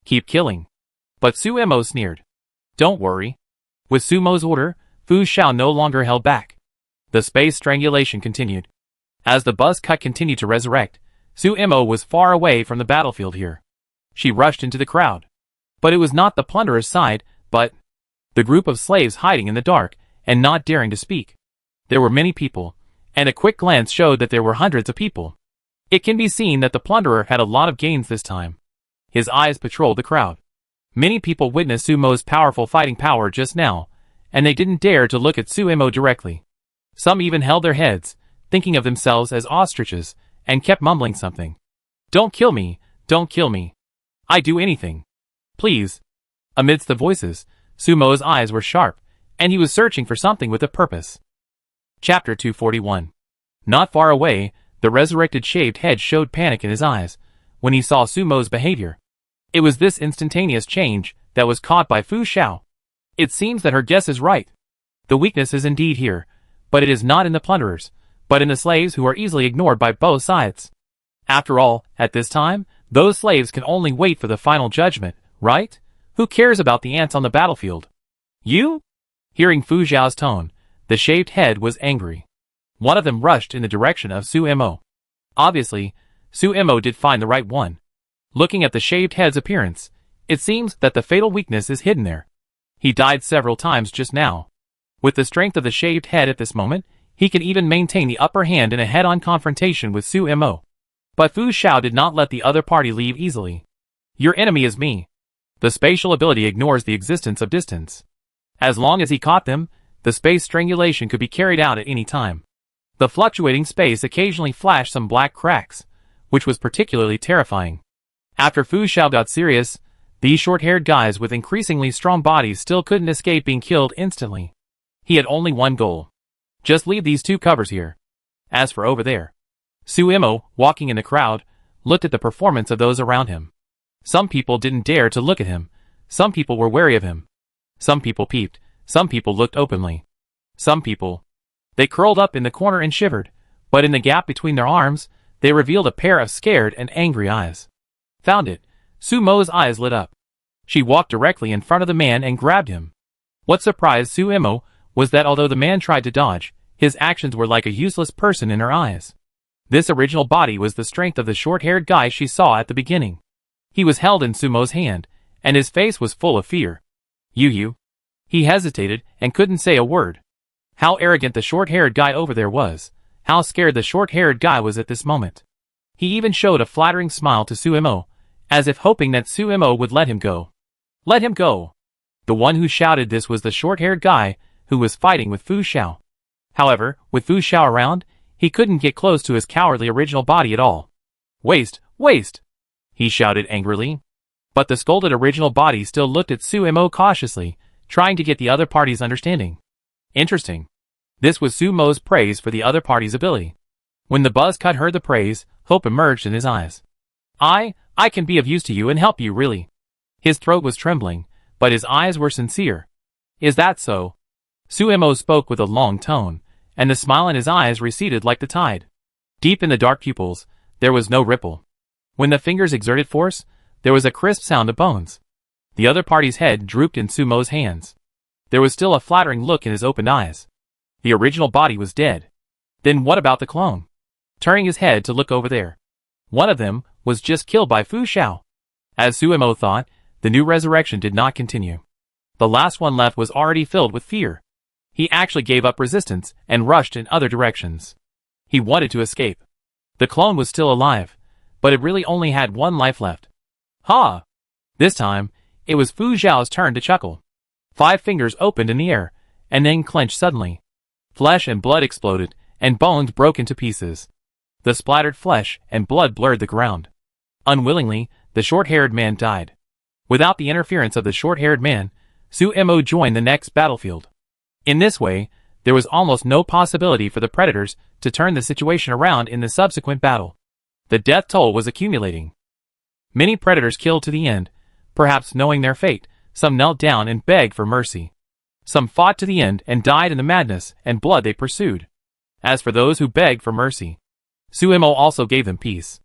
[SPEAKER 1] Keep killing. But Suemo sneered. Don't worry. With Sumo's order, Fu Xiao no longer held back. The space strangulation continued. As the buzz cut continued to resurrect, Suemo was far away from the battlefield here. She rushed into the crowd. But it was not the plunderer's side, but the group of slaves hiding in the dark and not daring to speak. There were many people, and a quick glance showed that there were hundreds of people. It can be seen that the plunderer had a lot of gains this time. His eyes patrolled the crowd. Many people witnessed Sumo's powerful fighting power just now, and they didn't dare to look at Suemo directly. Some even held their heads, thinking of themselves as ostriches, and kept mumbling something. Don't kill me, don't kill me. I'd do anything. Please. Amidst the voices, Sumo's eyes were sharp, and he was searching for something with a purpose. Chapter 241. Not far away, the resurrected shaved head showed panic in his eyes when he saw Sumo's behavior. It was this instantaneous change that was caught by Fu Xiao. It seems that her guess is right. The weakness is indeed here, but it is not in the plunderers, but in the slaves who are easily ignored by both sides. After all, at this time, those slaves can only wait for the final judgment, right? Who cares about the ants on the battlefield? You? Hearing Fu Zhao's tone, the shaved head was angry. One of them rushed in the direction of Su Mo. Obviously, Su Mo did find the right one. Looking at the shaved head's appearance, it seems that the fatal weakness is hidden there. He died several times just now. With the strength of the shaved head at this moment, he can even maintain the upper hand in a head-on confrontation with Su Mo. But Fu Zhao did not let the other party leave easily. Your enemy is me. The spatial ability ignores the existence of distance. As long as he caught them, the space strangulation could be carried out at any time. The fluctuating space occasionally flashed some black cracks, which was particularly terrifying. After Fu Zhao got serious, these short-haired guys with increasingly strong bodies still couldn't escape being killed instantly. He had only one goal. Just leave these two covers here. As for over there, Su Mo, walking in the crowd, looked at the performance of those around him. Some people didn't dare to look at him. Some people were wary of him. Some people peeped. Some people looked openly. Some people, they curled up in the corner and shivered, but in the gap between their arms, they revealed a pair of scared and angry eyes. Found it. Su Mo's eyes lit up. She walked directly in front of the man and grabbed him. What surprised Su Mo was that although the man tried to dodge, his actions were like a useless person in her eyes. This original body was the strength of the short-haired guy she saw at the beginning. He was held in Su Mo's hand, and his face was full of fear. You. He hesitated and couldn't say a word. How arrogant the short-haired guy over there was. How scared the short-haired guy was at this moment. He even showed a flattering smile to Su Mo, as if hoping that Su Mo would let him go. Let him go. The one who shouted this was the short-haired guy who was fighting with Fu Zhao. However, with Fu Zhao around, he couldn't get close to his cowardly original body at all. Waste! He shouted angrily. But the scolded original body still looked at Su Mo cautiously, trying to get the other party's understanding. Interesting. This was Su Mo's praise for the other party's ability. When the buzzcut heard the praise, hope emerged in his eyes. I can be of use to you and help you, really. His throat was trembling, but his eyes were sincere. Is that so? Su Mo spoke with a long tone, and the smile in his eyes receded like the tide. Deep in the dark pupils, there was no ripple. When the fingers exerted force, there was a crisp sound of bones. The other party's head drooped in Su Mo's hands. There was still a flattering look in his opened eyes. The original body was dead. Then what about the clone? Turning his head to look over there. One of them was just killed by Fu Zhao. As Su Mo thought, the new resurrection did not continue. The last one left was already filled with fear. He actually gave up resistance and rushed in other directions. He wanted to escape. The clone was still alive, but it really only had one life left. Ha! This time, it was Fu Zhao's turn to chuckle. 5 fingers opened in the air, and then clenched suddenly. Flesh and blood exploded, and bones broke into pieces. The splattered flesh and blood blurred the ground. Unwillingly, the short-haired man died. Without the interference of the short-haired man, Su Mo joined the next battlefield. In this way, there was almost no possibility for the predators to turn the situation around in the subsequent battle. The death toll was accumulating. Many predators killed to the end, perhaps knowing their fate. Some knelt down and begged for mercy. Some fought to the end and died in the madness and blood they pursued. As for those who begged for mercy, Su Mo also gave them peace.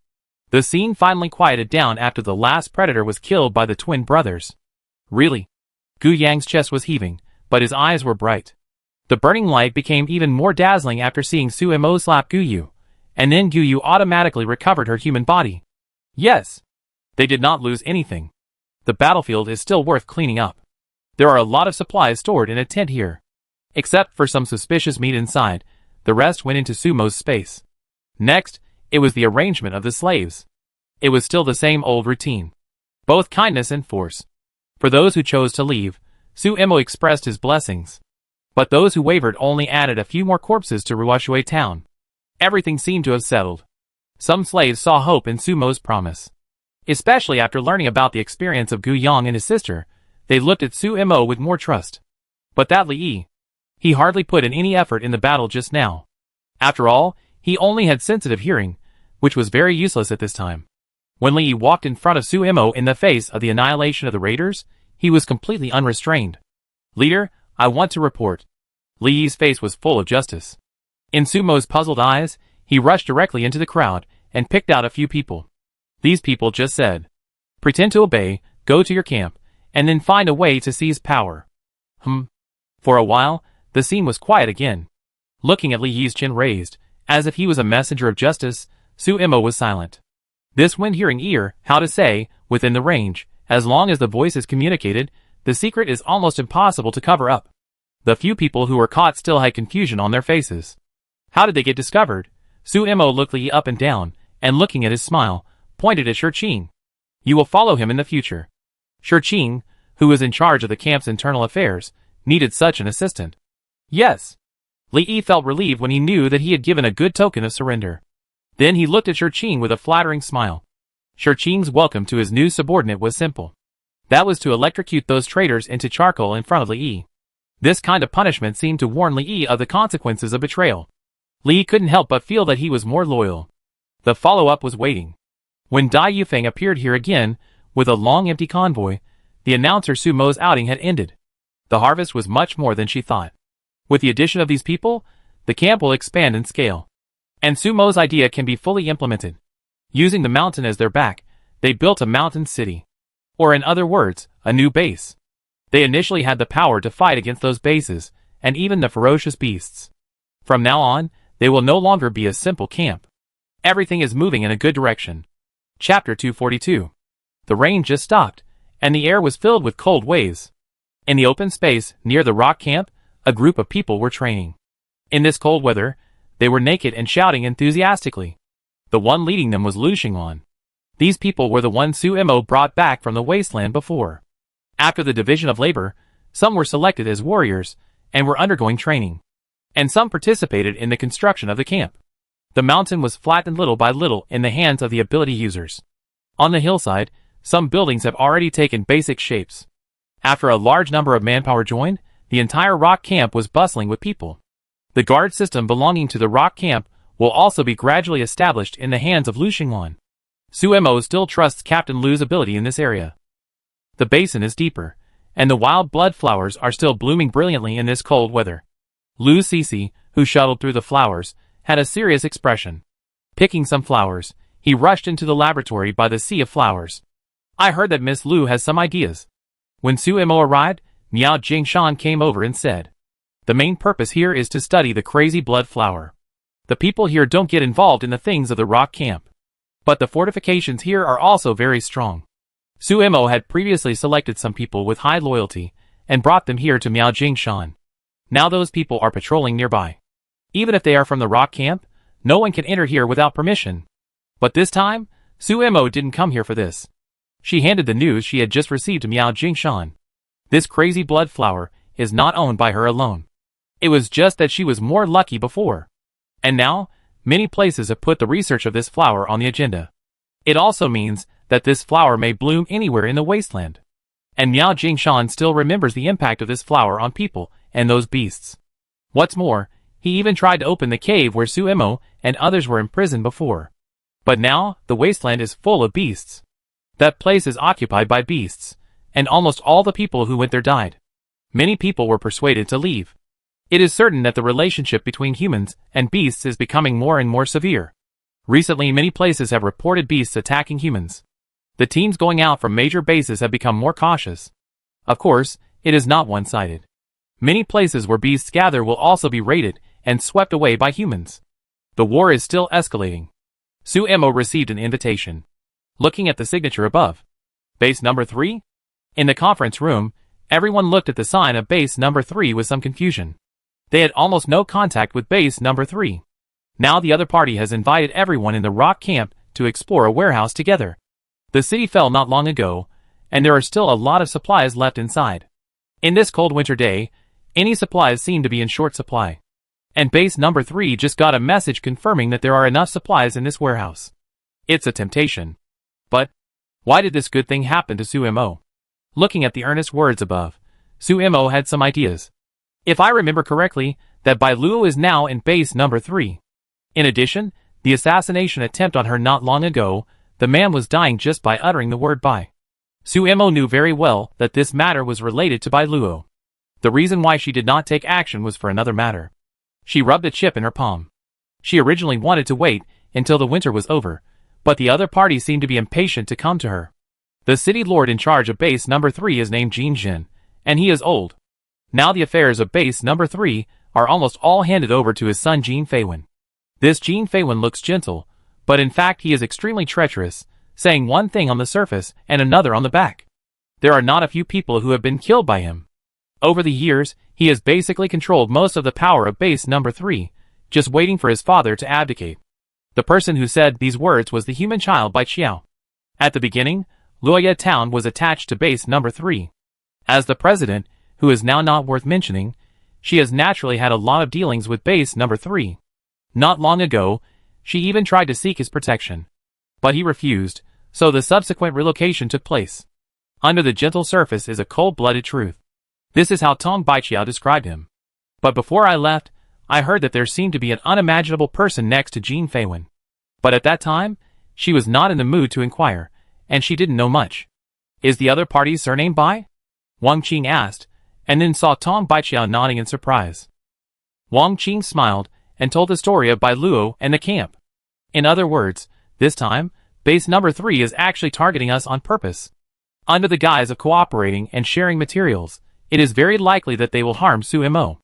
[SPEAKER 1] The scene finally quieted down after the last predator was killed by the twin brothers. Really? Gu Yang's chest was heaving, but his eyes were bright. The burning light became even more dazzling after seeing Su Mo slap Gu Yu, and then Gu Yu automatically recovered her human body. Yes! They did not lose anything. The battlefield is still worth cleaning up. There are a lot of supplies stored in a tent here. Except for some suspicious meat inside, the rest went into Su Mo's space. Next, it was the arrangement of the slaves. It was still the same old routine. Both kindness and force. For those who chose to leave, Su Mo expressed his blessings. But those who wavered only added a few more corpses to Ruoshui town. Everything seemed to have settled. Some slaves saw hope in Su Mo's promise. Especially after learning about the experience of Gu Yang and his sister, they looked at Su Mo with more trust. But that Li Yi, he hardly put in any effort in the battle just now. After all, he only had sensitive hearing, which was very useless at this time. When Li Yi walked in front of Su Mo in the face of the annihilation of the raiders, he was completely unrestrained. Leader, I want to report. Li Yi's face was full of justice. In Su Mo's puzzled eyes, he rushed directly into the crowd and picked out a few people. These people just said, "Pretend to obey, go to your camp, and then find a way to seize power." For a while, the scene was quiet again. Looking at Li Yi's chin raised, as if he was a messenger of justice, Su Imo was silent. This wind-hearing ear, how to say, within the range, as long as the voice is communicated, the secret is almost impossible to cover up. The few people who were caught still had confusion on their faces. How did they get discovered? Su Imo looked Li Yi up and down, and looking at his smile, pointed at Shurqing. "You will follow him in the future." Shurqing, who was in charge of the camp's internal affairs, needed such an assistant. Yes. Li Yi felt relieved when he knew that he had given a good token of surrender. Then he looked at Shurqing with a flattering smile. Shurqing's welcome to his new subordinate was simple. That was to electrocute those traitors into charcoal in front of Li Yi. This kind of punishment seemed to warn Li Yi of the consequences of betrayal. Li Yi couldn't help but feel that he was more loyal. The follow-up was waiting. When Dai Yufeng appeared here again, with a long empty convoy, the announcer Su Mo's outing had ended. The harvest was much more than she thought. With the addition of these people, the camp will expand in scale. And Su Mo's idea can be fully implemented. Using the mountain as their back, they built a mountain city. Or in other words, a new base. They initially had the power to fight against those bases, and even the ferocious beasts. From now on, they will no longer be a simple camp. Everything is moving in a good direction. Chapter 242. The rain just stopped, and the air was filled with cold waves. In the open space, near the rock camp, a group of people were training. In this cold weather, they were naked and shouting enthusiastically. The one leading them was Lu Xinglan. These people were the ones Su Imo brought back from the wasteland before. After the division of labor, some were selected as warriors, and were undergoing training. And some participated in the construction of the camp. The mountain was flattened little by little in the hands of the ability users. On the hillside, some buildings have already taken basic shapes. After a large number of manpower joined, the entire rock camp was bustling with people. The guard system belonging to the rock camp will also be gradually established in the hands of Lu Xinglan. Su Imo still trusts Captain Lu's ability in this area. The basin is deeper, and the wild blood flowers are still blooming brilliantly in this cold weather. Lu Cece, who shuttled through the flowers, had a serious expression. Picking some flowers, he rushed into the laboratory by the sea of flowers. "I heard that Miss Lu has some ideas." When Su Imo arrived, Miao Jingshan came over and said, "The main purpose here is to study the crazy blood flower. The people here don't get involved in the things of the rock camp. But the fortifications here are also very strong." Su Imo had previously selected some people with high loyalty, and brought them here to Miao Jingshan. Now those people are patrolling nearby. Even if they are from the rock camp, no one can enter here without permission. But this time, Su Imo didn't come here for this. She handed the news she had just received to Miao Jingshan. This crazy blood flower is not owned by her alone. It was just that she was more lucky before. And now, many places have put the research of this flower on the agenda. It also means that this flower may bloom anywhere in the wasteland. And Miao Jingshan still remembers the impact of this flower on people and those beasts. What's more, he even tried to open the cave where Su Imo and others were imprisoned before. But now, the wasteland is full of beasts. That place is occupied by beasts, and almost all the people who went there died. Many people were persuaded to leave. It is certain that the relationship between humans and beasts is becoming more and more severe. Recently, many places have reported beasts attacking humans. The teams going out from major bases have become more cautious. Of course, it is not one-sided. Many places where beasts gather will also be raided and swept away by humans. The war is still escalating. Su Imo received an invitation. Looking at the signature above. Base number 3? In the conference room, everyone looked at the sign of base number 3 with some confusion. They had almost no contact with base number 3. Now the other party has invited everyone in the rock camp to explore a warehouse together. The city fell not long ago, and there are still a lot of supplies left inside. In this cold winter day, any supplies seem to be in short supply. And base number 3 just got a message confirming that there are enough supplies in this warehouse. It's a temptation. But why did this good thing happen to Su Imo? Looking at the earnest words above, Su Imo had some ideas. If I remember correctly, that Bai Luo is now in base number 3. In addition, the assassination attempt on her not long ago, the man was dying just by uttering the word Bai. Su Imo knew very well that this matter was related to Bai Luo. The reason why she did not take action was for another matter. She rubbed a chip in her palm. She originally wanted to wait until the winter was over, But the other party seemed to be impatient to come to her. The city lord in charge of base number 3 is named Jin Jin, and he is old. Now the affairs of base number 3 are almost all handed over to his son Jin Feiwen. This Jin Feiwen looks gentle, but in fact he is extremely treacherous, saying one thing on the surface and another on the back. There are not a few people who have been killed by him. Over the years, he has basically controlled most of the power of base number 3, just waiting for his father to abdicate. The person who said these words was the human child Bai Qiao. At the beginning, Luoye town was attached to base number 3. As the president, who is now not worth mentioning, she has naturally had a lot of dealings with base number 3. Not long ago, she even tried to seek his protection. But he refused, so the subsequent relocation took place. Under the gentle surface is a cold-blooded truth. This is how Tong Baiqiao described him. But before I left, I heard that there seemed to be an unimaginable person next to Jin Feiwen. But at that time, she was not in the mood to inquire, and she didn't know much. Is the other party's surname Bai? Wang Qing asked, and then saw Tong Baiqiao nodding in surprise. Wang Qing smiled and told the story of Bai Luo and the camp. In other words, this time, base number 3 is actually targeting us on purpose. Under the guise of cooperating and sharing materials, it is very likely that they will harm Su Mo.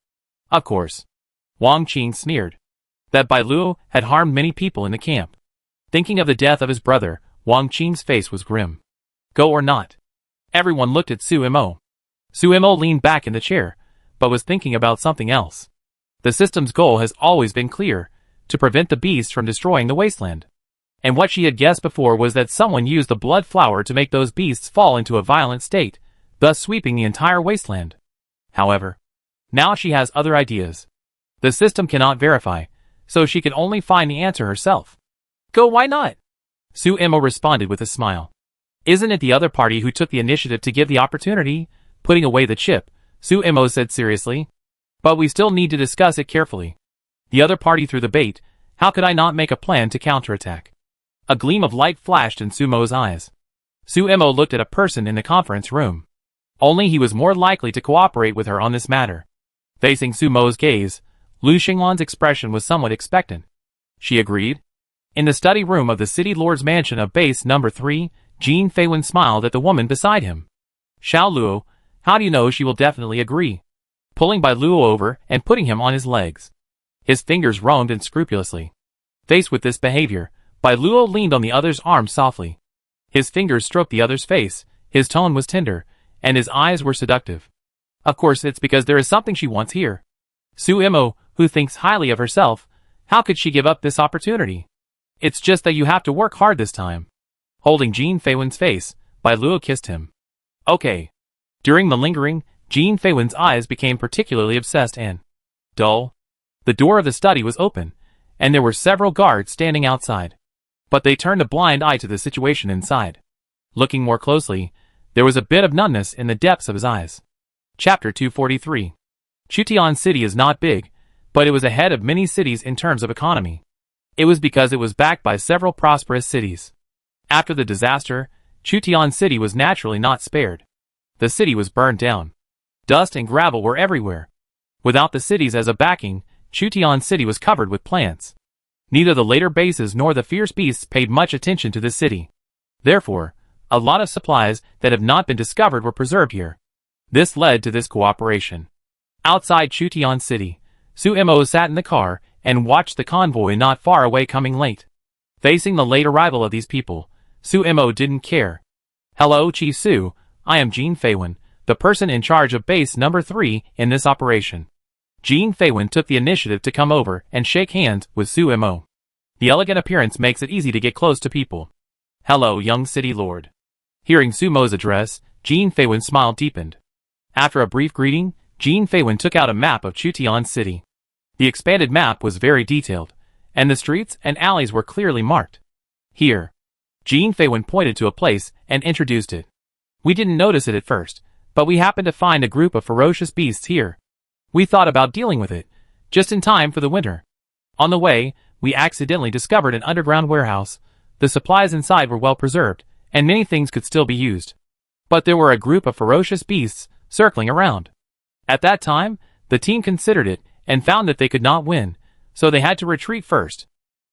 [SPEAKER 1] Of course. Wang Qing sneered. That Bai Luo had harmed many people in the camp. Thinking of the death of his brother, Wang Qing's face was grim. Go or not? Everyone looked at Su Mo. Su Mo leaned back in the chair, but was thinking about something else. The system's goal has always been clear, to prevent the beasts from destroying the wasteland. And what she had guessed before was that someone used the blood flower to make those beasts fall into a violent state, thus sweeping the entire wasteland. However, now she has other ideas. The system cannot verify, so she can only find the answer herself. Go, why not? Su Mo responded with a smile. Isn't it the other party who took the initiative to give the opportunity? Putting away the chip, Su Mo said seriously. But we still need to discuss it carefully. The other party threw the bait. How could I not make a plan to counterattack? A gleam of light flashed in Su Mo's eyes. Su Mo looked at a person in the conference room. Only he was more likely to cooperate with her on this matter. Facing Su Mo's gaze, Lu Xinglan's expression was somewhat expectant. She agreed. In the study room of the city lord's mansion of base number 3, Jin Feiwen smiled at the woman beside him. Xiao Luo, how do you know she will definitely agree? Pulling Bai Luo over and putting him on his legs. His fingers roamed unscrupulously. Faced with this behavior, Bai Luo leaned on the other's arm softly. His fingers stroked the other's face, his tone was tender, and his eyes were seductive. Of course it's because there is something she wants here. Su Mo, who thinks highly of herself, how could she give up this opportunity? It's just that you have to work hard this time. Holding Jin Feiwen's face, Bai Luo kissed him. Okay. During the lingering, Jin Feiwen's eyes became particularly obsessed and dull. The door of the study was open, and there were several guards standing outside. But they turned a blind eye to the situation inside. Looking more closely, there was a bit of numbness in the depths of his eyes. Chapter 243. Chutian City is not big, but it was ahead of many cities in terms of economy. It was because it was backed by several prosperous cities. After the disaster, Chutian City was naturally not spared. The city was burned down. Dust and gravel were everywhere. Without the cities as a backing, Chutian City was covered with plants. Neither the later bases nor the fierce beasts paid much attention to this city. Therefore, a lot of supplies that have not been discovered were preserved here. This led to this cooperation. Outside Chutian City, Su Mo sat in the car and watched the convoy not far away coming late. Facing the late arrival of these people, Su Mo didn't care. Hello Chi Su, I am Jin Feiwen, the person in charge of base number 3 in this operation. Jin Feiwen took the initiative to come over and shake hands with Su Mo. The elegant appearance makes it easy to get close to people. Hello young city lord. Hearing Su Mo's address, Jin Feiwen smile deepened. After a brief greeting, Jin Feiwen took out a map of Chutian City. The expanded map was very detailed, and the streets and alleys were clearly marked. Here. Jin Feiwen pointed to a place and introduced it. We didn't notice it at first, but we happened to find a group of ferocious beasts here. We thought about dealing with it, just in time for the winter. On the way, we accidentally discovered an underground warehouse. The supplies inside were well preserved, and many things could still be used. But there were a group of ferocious beasts circling around. At that time, the team considered it and found that they could not win, so they had to retreat first.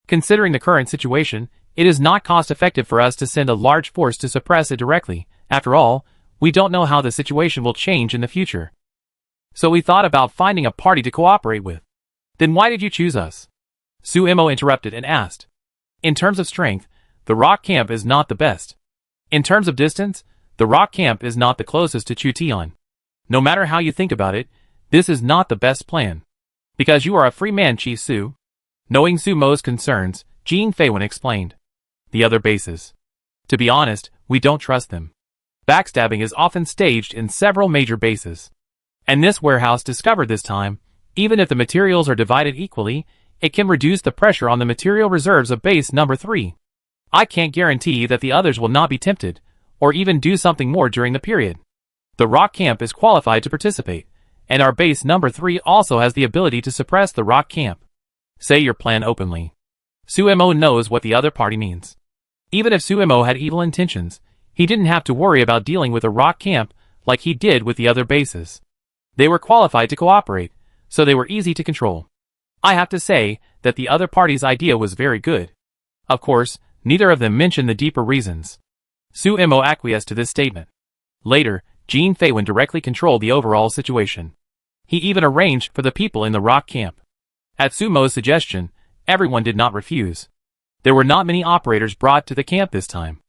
[SPEAKER 1] Considering the current situation, It is not cost-effective for us to send a large force to suppress it directly. After all, we don't know how the situation will change in the future. So we thought about finding a party to cooperate with. Then why did you choose us? Suemo interrupted and asked. In terms of strength, the rock camp is not the best. In terms of distance, the rock camp is not the closest to Chution. No matter how you think about it, this is not the best plan. Because you are a free man, Chief Su. Knowing Sumo's concerns, Jin Feiwen explained. The other bases. To be honest, we don't trust them. Backstabbing is often staged in several major bases. And this warehouse discovered this time, even if the materials are divided equally, it can reduce the pressure on the material reserves of base number 3. I can't guarantee that the others will not be tempted, or even do something more during the period. The rock camp is qualified to participate, and our base number 3 also has the ability to suppress the rock camp. Say your plan openly. Suemo knows what the other party means. Even if Suemo had evil intentions, he didn't have to worry about dealing with a rock camp like he did with the other bases. They were qualified to cooperate, so they were easy to control. I have to say that the other party's idea was very good. Of course, neither of them mentioned the deeper reasons. Suemo acquiesced to this statement. Later, Jin Feiwen directly controlled the overall situation. He even arranged for the people in the rock camp. At Sumo's suggestion, everyone did not refuse. There were not many operators brought to the camp this time.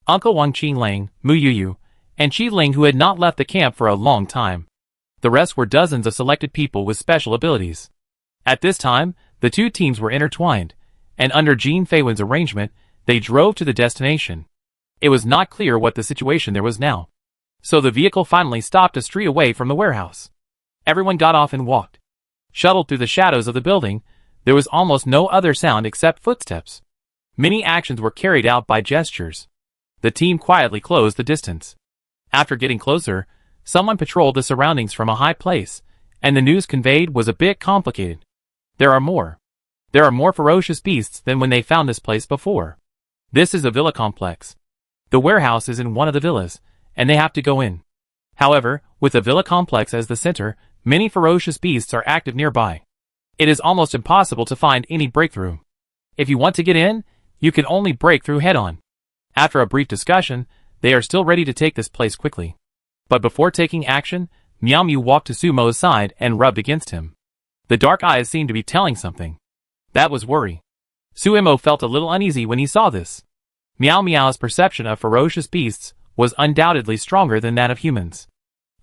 [SPEAKER 1] Uncle Wang Qinlang, Mu Yuyu, and Qi Ling, who had not left the camp for a long time. The rest were dozens of selected people with special abilities. At this time, the two teams were intertwined, and under Jin Feiwen's arrangement, they drove to the destination. It was not clear what the situation there was now. So the vehicle finally stopped a street away from the warehouse. Everyone got off and walked. Shuttled through the shadows of the building, there was almost no other sound except footsteps. Many actions were carried out by gestures. The team quietly closed the distance. After getting closer, someone patrolled the surroundings from a high place, and the news conveyed was a bit complicated. There are more. There are more ferocious beasts than when they found this place before. This is a villa complex. The warehouse is in one of the villas, and they have to go in. However, with the villa complex as the center, many ferocious beasts are active nearby. It is almost impossible to find any breakthrough. If you want to get in, you can only break through head-on. After a brief discussion, they are still ready to take this place quickly. But before taking action, Miao Mu walked to Sumo's side and rubbed against him. The dark eyes seemed to be telling something. That was worry. Suemo felt a little uneasy when he saw this. Miao Miao's perception of ferocious beasts was undoubtedly stronger than that of humans.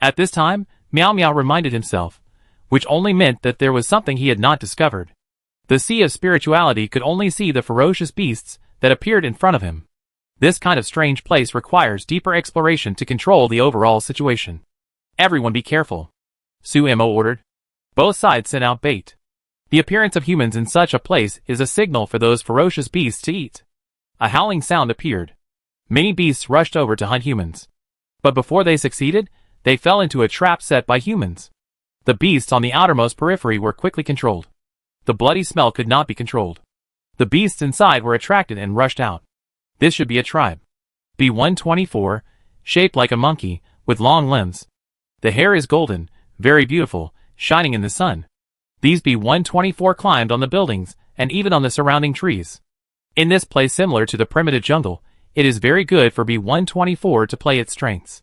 [SPEAKER 1] At this time, Miao Miao reminded himself, which only meant that there was something he had not discovered. The sea of spirituality could only see the ferocious beasts that appeared in front of him. This kind of strange place requires deeper exploration to control the overall situation. Everyone be careful, Suemo ordered. Both sides sent out bait. The appearance of humans in such a place is a signal for those ferocious beasts to eat. A howling sound appeared. Many beasts rushed over to hunt humans. But before they succeeded, they fell into a trap set by humans. The beasts on the outermost periphery were quickly controlled. The bloody smell could not be controlled. The beasts inside were attracted and rushed out. This should be a tribe. B124, shaped like a monkey, with long limbs. The hair is golden, very beautiful, shining in the sun. These B124 climbed on the buildings, and even on the surrounding trees. In this place similar to the primitive jungle, it is very good for B124 to play its strengths.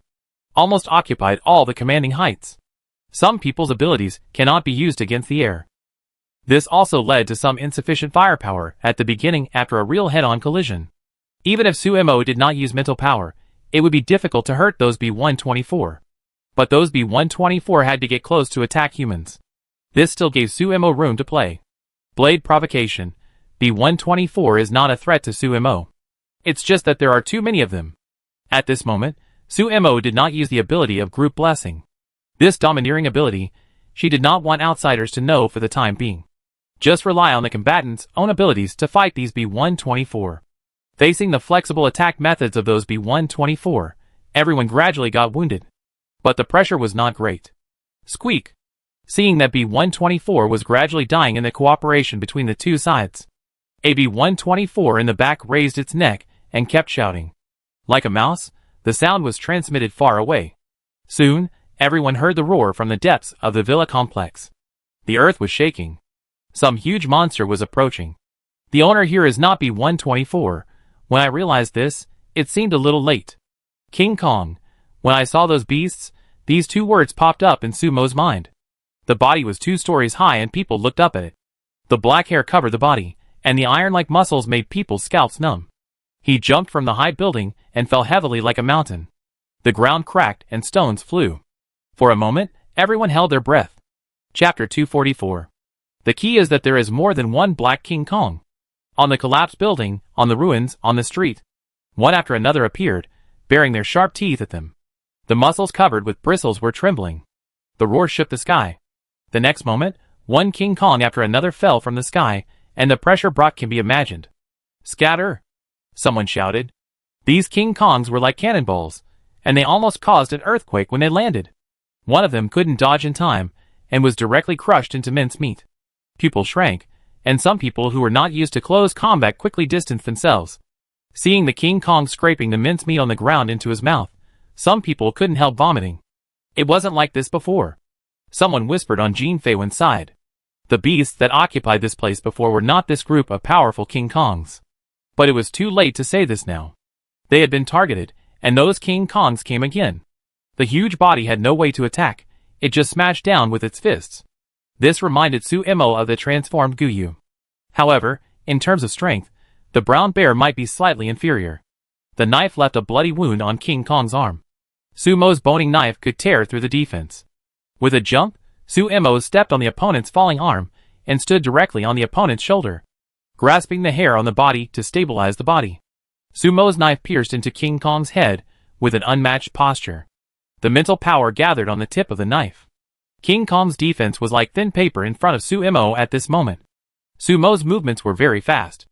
[SPEAKER 1] Almost occupied all the commanding heights. Some people's abilities cannot be used against the air. This also led to some insufficient firepower at the beginning after a real head-on collision. Even if Suemo did not use mental power, it would be difficult to hurt those B124. But those B124 had to get close to attack humans. This still gave Suemo room to play. Blade provocation. B124 is not a threat to Suemo. It's just that there are too many of them. At this moment, Suemo did not use the ability of group blessing. This domineering ability, she did not want outsiders to know for the time being. Just rely on the combatants' own abilities to fight these B124. Facing the flexible attack methods of those B124, everyone gradually got wounded. But the pressure was not great. Squeak! Seeing that B124 was gradually dying in the cooperation between the two sides. A B124 in the back raised its neck and kept shouting. Like a mouse, the sound was transmitted far away. Soon, everyone heard the roar from the depths of the villa complex. The earth was shaking. Some huge monster was approaching. The owner here is not B124, When I realized this, it seemed a little late. King Kong. When I saw those beasts, these two words popped up in Sumo's mind. The body was 2 stories high and people looked up at it. The black hair covered the body, and the iron-like muscles made people's scalps numb. He jumped from the high building and fell heavily like a mountain. The ground cracked and stones flew. For a moment, everyone held their breath. Chapter 244. The key is that there is more than one Black King Kong. On the collapsed building, on the ruins, on the street, one after another appeared, bearing their sharp teeth at them. The muscles covered with bristles were trembling. The roar shook the sky. The next moment, one King Kong after another fell from the sky, and the pressure brought can be imagined. Scatter! Someone shouted. These King Kongs were like cannonballs, and they almost caused an earthquake when they landed. One of them couldn't dodge in time, and was directly crushed into mincemeat. People shrank, and some people who were not used to close combat quickly distanced themselves. Seeing the King Kong scraping the mincemeat on the ground into his mouth, some people couldn't help vomiting. It wasn't like this before. Someone whispered on Jin Feiwen's side. The beasts that occupied this place before were not this group of powerful King Kongs. But it was too late to say this now. They had been targeted, and those King Kongs came again. The huge body had no way to attack, it just smashed down with its fists. This reminded Sumo of the transformed Guyu. However, in terms of strength, the brown bear might be slightly inferior. The knife left a bloody wound on King Kong's arm. Sumo's boning knife could tear through the defense. With a jump, Sumo stepped on the opponent's falling arm and stood directly on the opponent's shoulder, grasping the hair on the body to stabilize the body. Sumo's knife pierced into King Kong's head with an unmatched posture. The mental power gathered on the tip of the knife. King Kong's defense was like thin paper in front of Sumo at this moment. Sumo's movements were very fast.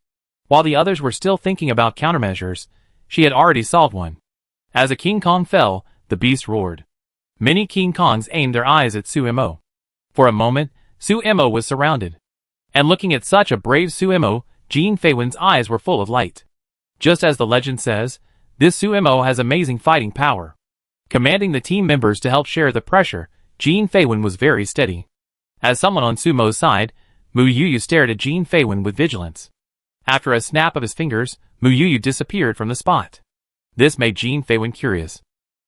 [SPEAKER 1] While the others were still thinking about countermeasures, she had already solved one. As a King Kong fell, the beast roared. Many King Kongs aimed their eyes at Sumo. For a moment, Sumo was surrounded. And looking at such a brave Sumo, Jin Feiwen's eyes were full of light. Just as the legend says, this Sumo has amazing fighting power. Commanding the team members to help share the pressure, Jin Feiwen was very steady. As someone on Sumo's side, Mu Yuyu stared at Jin Feiwen with vigilance. After a snap of his fingers, Mu Yuyu disappeared from the spot. This made Jin Feiwen curious.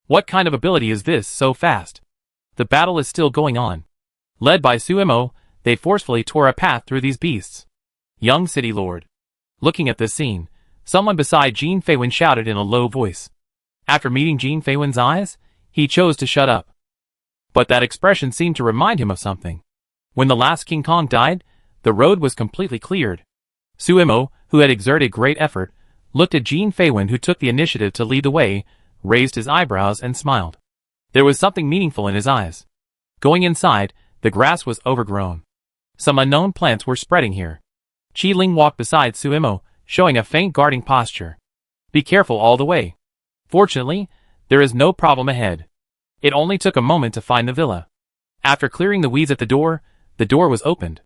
[SPEAKER 1] What kind of ability is this so fast? The battle is still going on. Led by Sumo, they forcefully tore a path through these beasts. Young City Lord. Looking at this scene, someone beside Jin Feiwen shouted in a low voice. After meeting Jin Feiwen's eyes, he chose to shut up. But that expression seemed to remind him of something. When the last King Kong died, the road was completely cleared. Sumo, who had exerted great effort, looked at Jin Feiwen, who took the initiative to lead the way, raised his eyebrows and smiled. There was something meaningful in his eyes. Going inside, the grass was overgrown. Some unknown plants were spreading here. Qi Ling walked beside Sumo, showing a faint guarding posture. Be careful all the way. Fortunately, there is no problem ahead. It only took a moment to find the villa. After clearing the weeds at the door was opened.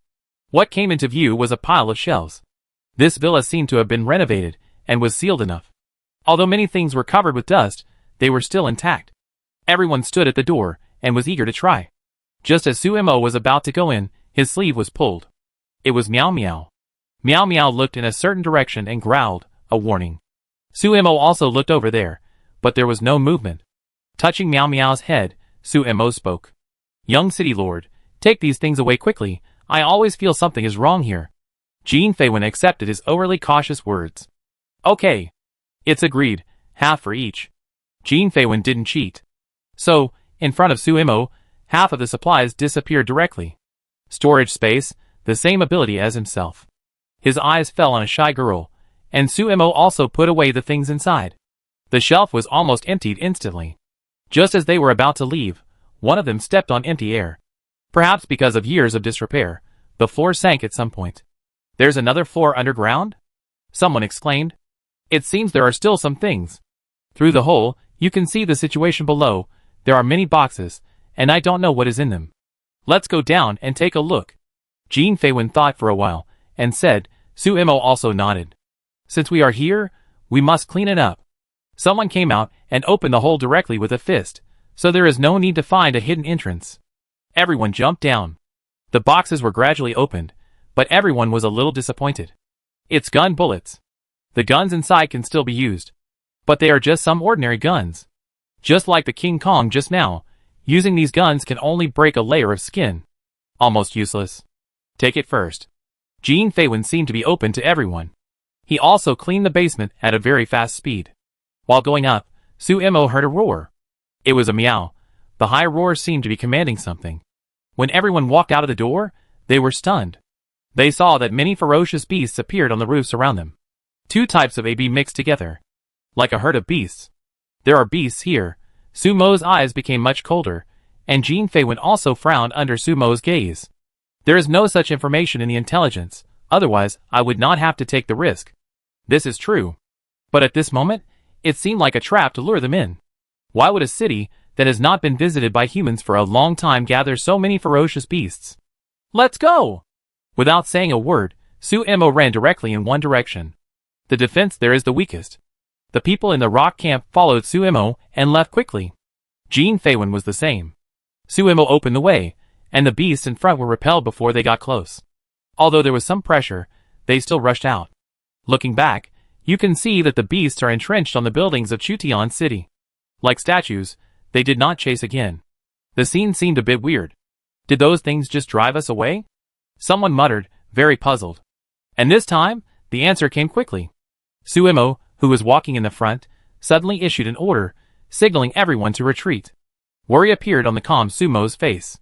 [SPEAKER 1] What came into view was a pile of shells. This villa seemed to have been renovated, and was sealed enough. Although many things were covered with dust, they were still intact. Everyone stood at the door, and was eager to try. Just as Sumo was about to go in, his sleeve was pulled. It was Meow Meow. Meow Meow looked in a certain direction and growled, a warning. Sumo also looked over there, but there was no movement. Touching Meow Meow's head, Sumo spoke. Young City Lord, take these things away quickly, I always feel something is wrong here. Jin Feiwen accepted his overly cautious words. Okay. It's agreed, half for each. Jin Feiwen didn't cheat. So, in front of Sumo, half of the supplies disappeared directly. Storage space, the same ability as himself. His eyes fell on a shy girl, and Sumo also put away the things inside. The shelf was almost emptied instantly. Just as they were about to leave, one of them stepped on empty air. Perhaps because of years of disrepair, the floor sank at some point. There's another floor underground? Someone exclaimed. It seems there are still some things. Through the hole, you can see the situation below. There are many boxes, and I don't know what is in them. Let's go down and take a look. Jin Feiwen thought for a while, and said. Sumo also nodded. Since we are here, we must clean it up. Someone came out and opened the hole directly with a fist, so there is no need to find a hidden entrance. Everyone jumped down. The boxes were gradually opened, but everyone was a little disappointed. It's gun bullets. The guns inside can still be used, but they are just some ordinary guns. Just like the King Kong just now, using these guns can only break a layer of skin. Almost useless. Take it first. Jin Feiwen seemed to be open to everyone. He also cleaned the basement at a very fast speed. While going up, Su Imo heard a roar. It was a meow. The high roar seemed to be commanding something. When everyone walked out of the door, they were stunned. They saw that many ferocious beasts appeared on the roofs around them. Two types of AB mixed together. Like a herd of beasts. There are beasts here. Sumo's eyes became much colder, and Jin Feiwen also frowned under Sumo's gaze. There is no such information in the intelligence, otherwise I would not have to take the risk. This is true. But at this moment, it seemed like a trap to lure them in. Why would a city that has not been visited by humans for a long time gather so many ferocious beasts? Let's go! Without saying a word, Su Imo ran directly in one direction. The defense there is the weakest. The people in the rock camp followed Su Imo and left quickly. Jin Feiwen was the same. Su Imo opened the way, and the beasts in front were repelled before they got close. Although there was some pressure, they still rushed out. Looking back, you can see that the beasts are entrenched on the buildings of Chutian City. Like statues, they did not chase again. The scene seemed a bit weird. Did those things just drive us away? Someone muttered, very puzzled. And this time, the answer came quickly. Su Imo, who was walking in the front, suddenly issued an order, signaling everyone to retreat. Worry appeared on the calm Sumo's face.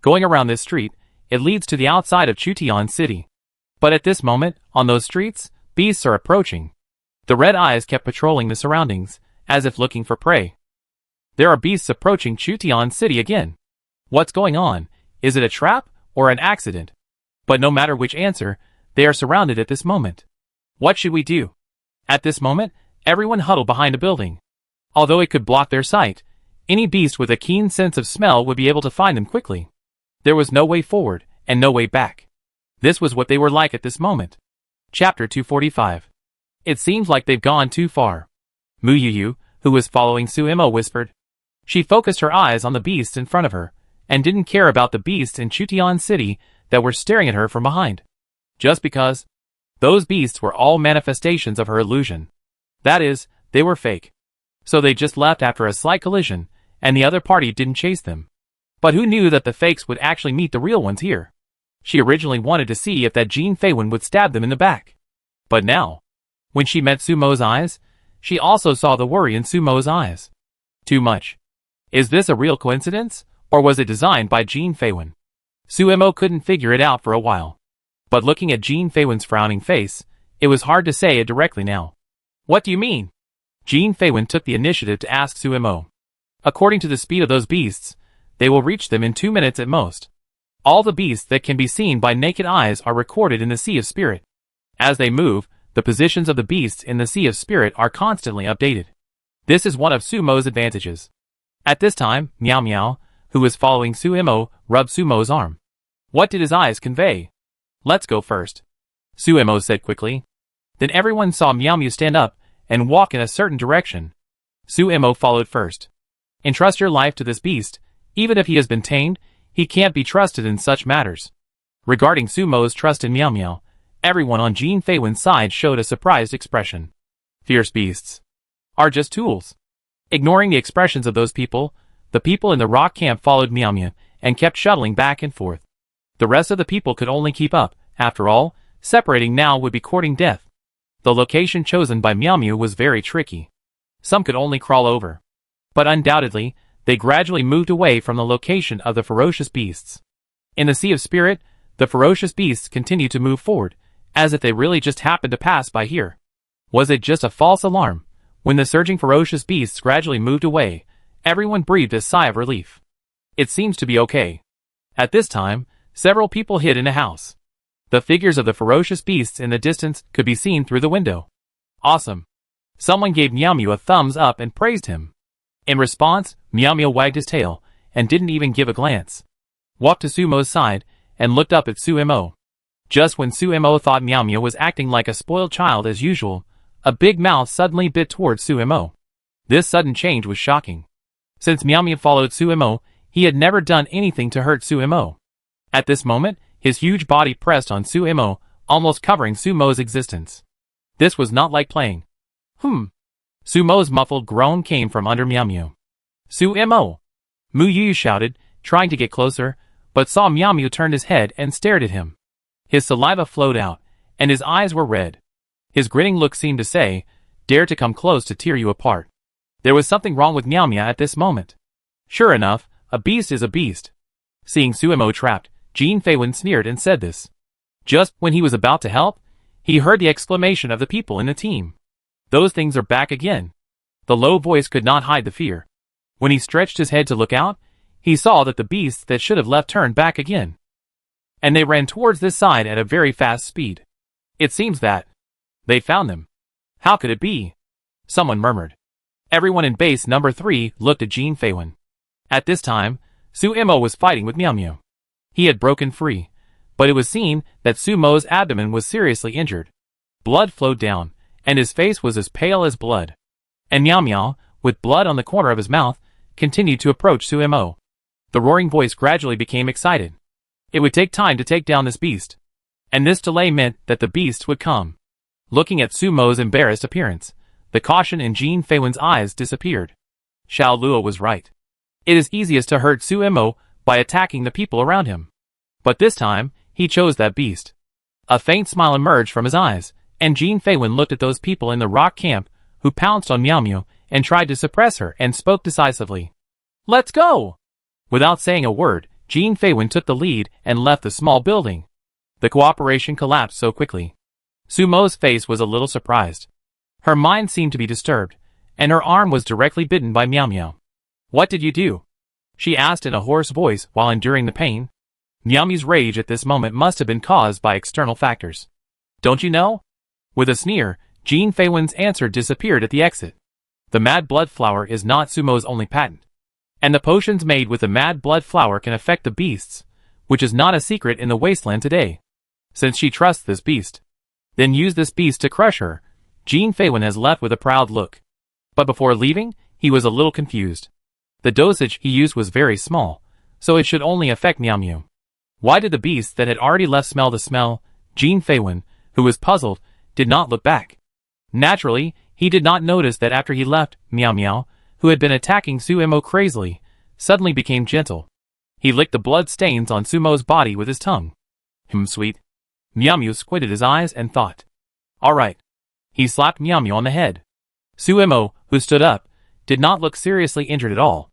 [SPEAKER 1] Going around this street, it leads to the outside of Chutian City. But at this moment, on those streets, beasts are approaching. The red eyes kept patrolling the surroundings, as if looking for prey. There are beasts approaching Chutian City again. What's going on? Is it a trap or an accident? But no matter which answer, they are surrounded at this moment. What should we do? At this moment, everyone huddled behind a building. Although it could block their sight, any beast with a keen sense of smell would be able to find them quickly. There was no way forward, and no way back. This was what they were like at this moment. Chapter 245. It seems like they've gone too far. Mu Yu, who was following Su Imo, whispered. She focused her eyes on the beasts in front of her, and didn't care about the beasts in Chutian City that were staring at her from behind. Just because. Those beasts were all manifestations of her illusion. That is, they were fake. So they just left after a slight collision, and the other party didn't chase them. But who knew that the fakes would actually meet the real ones here? She originally wanted to see if that Jin Feiwen would stab them in the back. But now, when she met Sumo's eyes, she also saw the worry in Sumo's eyes. Too much. Is this a real coincidence, or was it designed by Jin Feiwen? Su Imo couldn't figure it out for a while. But looking at Jin Feiwen's frowning face, it was hard to say it directly now. What do you mean? Jin Feiwen took the initiative to ask Su Imo. According to the speed of those beasts, they will reach them in 2 minutes at most. All the beasts that can be seen by naked eyes are recorded in the Sea of Spirit. As they move, the positions of the beasts in the Sea of Spirit are constantly updated. This is one of Sumo's advantages. At this time, Meow Meow, who was following Su Imo, rubbed Sumo's arm. What did his eyes convey? Let's go first, Su Imo said quickly. Then everyone saw Meow Meow stand up and walk in a certain direction. Su Imo followed first. Entrust your life to this beast. Even if he has been tamed, he can't be trusted in such matters. Regarding Sumo's trust in Meow Meow, everyone on Jin Feiwen's side showed a surprised expression. Fierce beasts are just tools. Ignoring the expressions of those people, the people in the rock camp followed Meow Meow and kept shuttling back and forth. The rest of the people could only keep up. After all, separating now would be courting death. The location chosen by Meow Meow was very tricky. Some could only crawl over. But undoubtedly, they gradually moved away from the location of the ferocious beasts. In the Sea of Spirit, the ferocious beasts continued to move forward, as if they really just happened to pass by here. Was it just a false alarm? When the surging ferocious beasts gradually moved away, everyone breathed a sigh of relief. It seems to be okay. At this time, several people hid in a house. The figures of the ferocious beasts in the distance could be seen through the window. Awesome. Someone gave Meow Meow a thumbs up and praised him. In response, Meow Meow wagged his tail and didn't even give a glance. Walked to Sumo's side and looked up at Su Imo. Just when Su Imo thought Meow Meow was acting like a spoiled child as usual, a big mouth suddenly bit towards Su Imo. This sudden change was shocking. Since Meow Meow followed Su Imo, he had never done anything to hurt Su Imo. At this moment, his huge body pressed on Su Imo, almost covering Sumo's existence. This was not like playing. Sumo's muffled groan came from under Meow Meow. Sumo! Mu Yu shouted, trying to get closer, but saw Meow Meow turn his head and stared at him. His saliva flowed out, and his eyes were red. His grinning look seemed to say, "Dare to come close to tear you apart." There was something wrong with Meow Meow at this moment. Sure enough, a beast is a beast. Seeing Sumo trapped, Jin Feiwen sneered and said this. Just when he was about to help, he heard the exclamation of the people in the team. "Those things are back again." The low voice could not hide the fear. When he stretched his head to look out, he saw that the beasts that should have left turned back again. And they ran towards this side at a very fast speed. It seems that they found them. How could it be? Someone murmured. Everyone in base number 3 looked at Jin Feiwen. At this time, Sumo was fighting with Meow Meow. He had broken free, but it was seen that Sumo's abdomen was seriously injured. Blood flowed down, and his face was as pale as blood. And Meow Meow, with blood on the corner of his mouth, continued to approach Sumo. The roaring voice gradually became excited. It would take time to take down this beast. And this delay meant that the beasts would come. Looking at Sumo's embarrassed appearance, the caution in Jin Feiwen's eyes disappeared. Xiao Luo was right. It is easiest to hurt Sumo by attacking the people around him. But this time, he chose that beast. A faint smile emerged from his eyes, and Jin Feiwen looked at those people in the rock camp who pounced on Meow Meow and tried to suppress her and spoke decisively. "Let's go!" Without saying a word, Jin Feiwen took the lead and left the small building. The cooperation collapsed so quickly. Sumo's face was a little surprised. Her mind seemed to be disturbed, and her arm was directly bitten by Meow Meow. "What did you do?" she asked in a hoarse voice while enduring the pain. Meow Meow's rage at this moment must have been caused by external factors. "Don't you know?" With a sneer, Jin Feiwen's answer disappeared at the exit. The mad blood flower is not Sumo's only patent. And the potions made with the mad blood flower can affect the beasts, which is not a secret in the wasteland today. Since she trusts this beast, then use this beast to crush her, Jin Feiwen has left with a proud look. But before leaving, he was a little confused. The dosage he used was very small, so it should only affect Meow Meow. Why did the beasts that had already left smell the smell? Jin Feiwen, who was puzzled, did not look back. Naturally, he did not notice that after he left, Meow Meow, who had been attacking Sumo crazily, suddenly became gentle. He licked the blood stains on Sumo's body with his tongue. Sweet. Meow Meow squinted his eyes and thought. Alright. He slapped Meow Meow on the head. Sumo, who stood up, did not look seriously injured at all.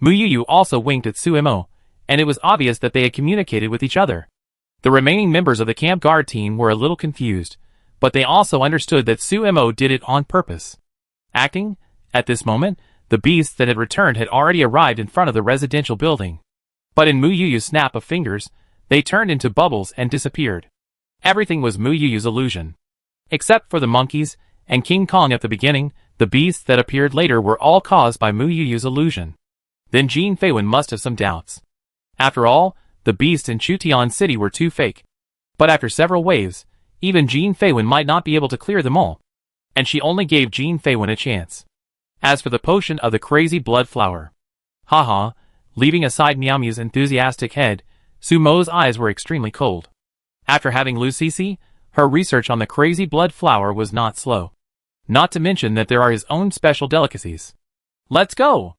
[SPEAKER 1] Muyuyu also winked at Sumo, and it was obvious that they had communicated with each other. The remaining members of the camp guard team were a little confused, but they also understood that Sumo did it on purpose. Acting, at this moment, the beasts that had returned had already arrived in front of the residential building. But in Muyuyu's snap of fingers, they turned into bubbles and disappeared. Everything was Muyuyu's illusion. Except for the monkeys and King Kong at the beginning, the beasts that appeared later were all caused by Muyuyu's illusion. Then Jin Feiwen must have some doubts. After all, the beasts in Chutian City were too fake. But after several waves, even Jin Feiwen might not be able to clear them all. And she only gave Jin Feiwen a chance. As for the potion of the crazy blood flower. Haha, leaving aside Meow Meow's enthusiastic head, Sumo's eyes were extremely cold. After having Lucisi, her research on the crazy blood flower was not slow. Not to mention that there are his own special delicacies. Let's go!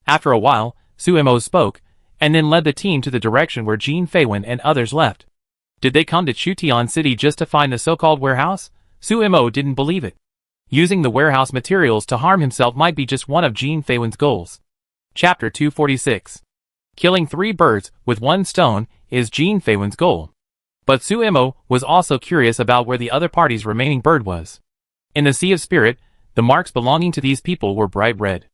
[SPEAKER 1] After a while, Sumo spoke, and then led the team to the direction where Jin Feiwen and others left. Did they come to Chutian City just to find the so-called warehouse? Sumo didn't believe it. Using the warehouse materials to harm himself might be just one of Jin Feiwen's goals. Chapter 246. Killing 3 birds with 1 stone is Jin Feiwen's goal. But Sumo was also curious about where the other party's remaining bird was. In the Sea of Spirit, the marks belonging to these people were bright red.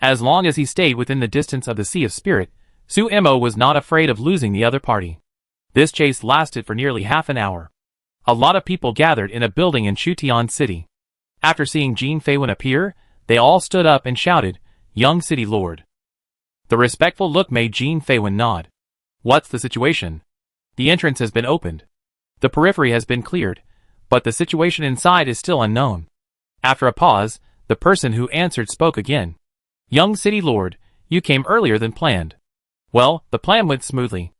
[SPEAKER 1] As long as he stayed within the distance of the Sea of Spirit, Sumo was not afraid of losing the other party. This chase lasted for nearly half an hour. A lot of people gathered in a building in Chutian City. After seeing Jin Feiwen appear, they all stood up and shouted, "Young City Lord." The respectful look made Jin Feiwen nod. What's the situation? The entrance has been opened. The periphery has been cleared, but the situation inside is still unknown. After a pause, the person who answered spoke again. Young City Lord, you came earlier than planned. Well, the plan went smoothly.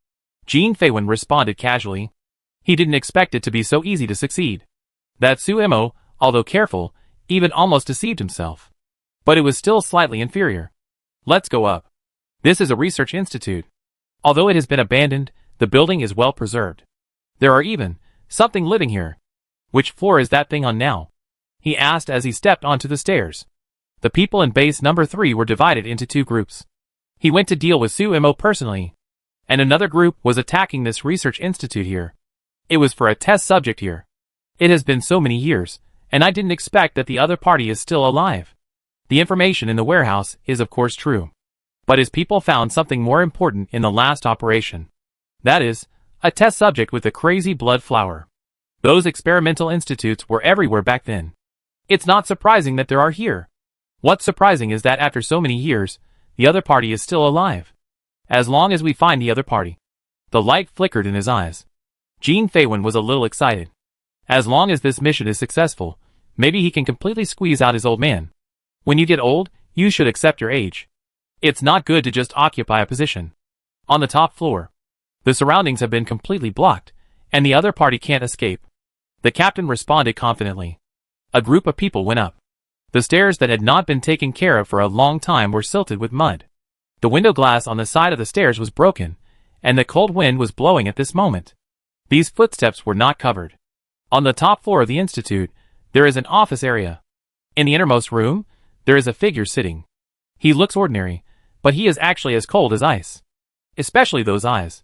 [SPEAKER 1] Jin Feiwen responded casually. He didn't expect it to be so easy to succeed. That Sumo although careful, even almost deceived himself. But it was still slightly inferior. Let's go up. This is a research institute. Although it has been abandoned, the building is well preserved. There are even something living here. Which floor is that thing on now? He asked as he stepped onto the stairs. The people in base number 3 were divided into 2 groups. He went to deal with Sumo personally. And another group was attacking this research institute here. It was for a test subject here. It has been so many years, and I didn't expect that the other party is still alive. The information in the warehouse is of course true. But his people found something more important in the last operation. That is, a test subject with a crazy blood flower. Those experimental institutes were everywhere back then. It's not surprising that there are here. What's surprising is that after so many years, the other party is still alive. As long as we find the other party. The light flickered in his eyes. Jean Feiwen was a little excited. As long as this mission is successful, maybe he can completely squeeze out his old man. When you get old, you should accept your age. It's not good to just occupy a position. On the top floor. The surroundings have been completely blocked, and the other party can't escape. The captain responded confidently. A group of people went up. The stairs that had not been taken care of for a long time were silted with mud. The window glass on the side of the stairs was broken, and the cold wind was blowing at this moment. These footsteps were not covered. On the top floor of the institute, there is an office area. In the innermost room, there is a figure sitting. He looks ordinary, but he is actually as cold as ice. Especially those eyes.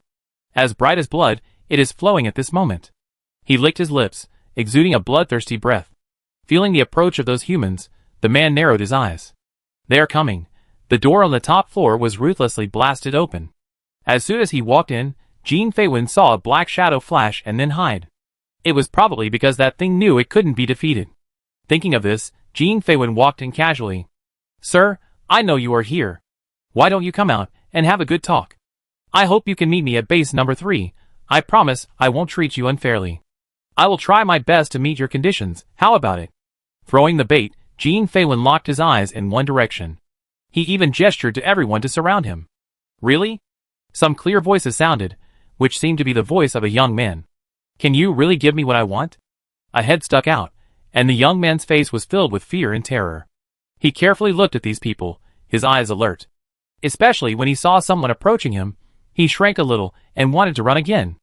[SPEAKER 1] As bright as blood, it is flowing at this moment. He licked his lips, exuding a bloodthirsty breath. Feeling the approach of those humans, the man narrowed his eyes. They are coming. The door on the top floor was ruthlessly blasted open. As soon as he walked in, Jean Feiwen saw a black shadow flash and then hide. It was probably because that thing knew it couldn't be defeated. Thinking of this, Jean Feiwen walked in casually. "Sir, I know you are here. Why don't you come out and have a good talk? I hope you can meet me at base number 3. I promise I won't treat you unfairly. I will try my best to meet your conditions. How about it?" Throwing the bait, Jean Feiwen locked his eyes in one direction. He even gestured to everyone to surround him. "Really?" Some clear voices sounded, which seemed to be the voice of a young man. "Can you really give me what I want?" A head stuck out, and the young man's face was filled with fear and terror. He carefully looked at these people, his eyes alert. Especially when he saw someone approaching him, he shrank a little and wanted to run again.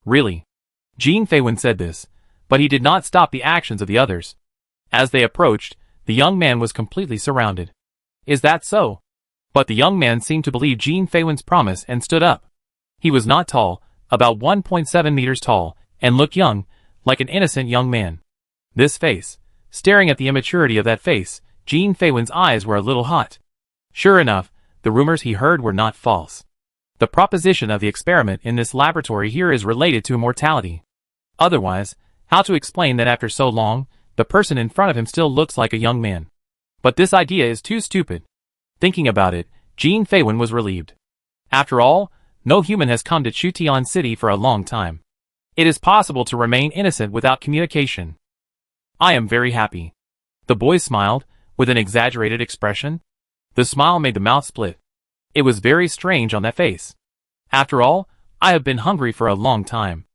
[SPEAKER 1] "Really?" Jean Feiwen said this, but he did not stop the actions of the others. As they approached, the young man was completely surrounded. "Is that so?" But the young man seemed to believe Jean Feiwen's promise and stood up. He was not tall, about 1.7 meters tall, and looked young, like an innocent young man. This face, staring at the immaturity of that face, Jean Feiwen's eyes were a little hot. Sure enough, the rumors he heard were not false. The proposition of the experiment in this laboratory here is related to immortality. Otherwise, how to explain that after so long, the person in front of him still looks like a young man? But this idea is too stupid. Thinking about it, Jean Feiwen was relieved. After all, no human has come to Chutian City for a long time. It is possible to remain innocent without communication. "I am very happy." The boy smiled, with an exaggerated expression. The smile made the mouth split. It was very strange on that face. "After all, I have been hungry for a long time."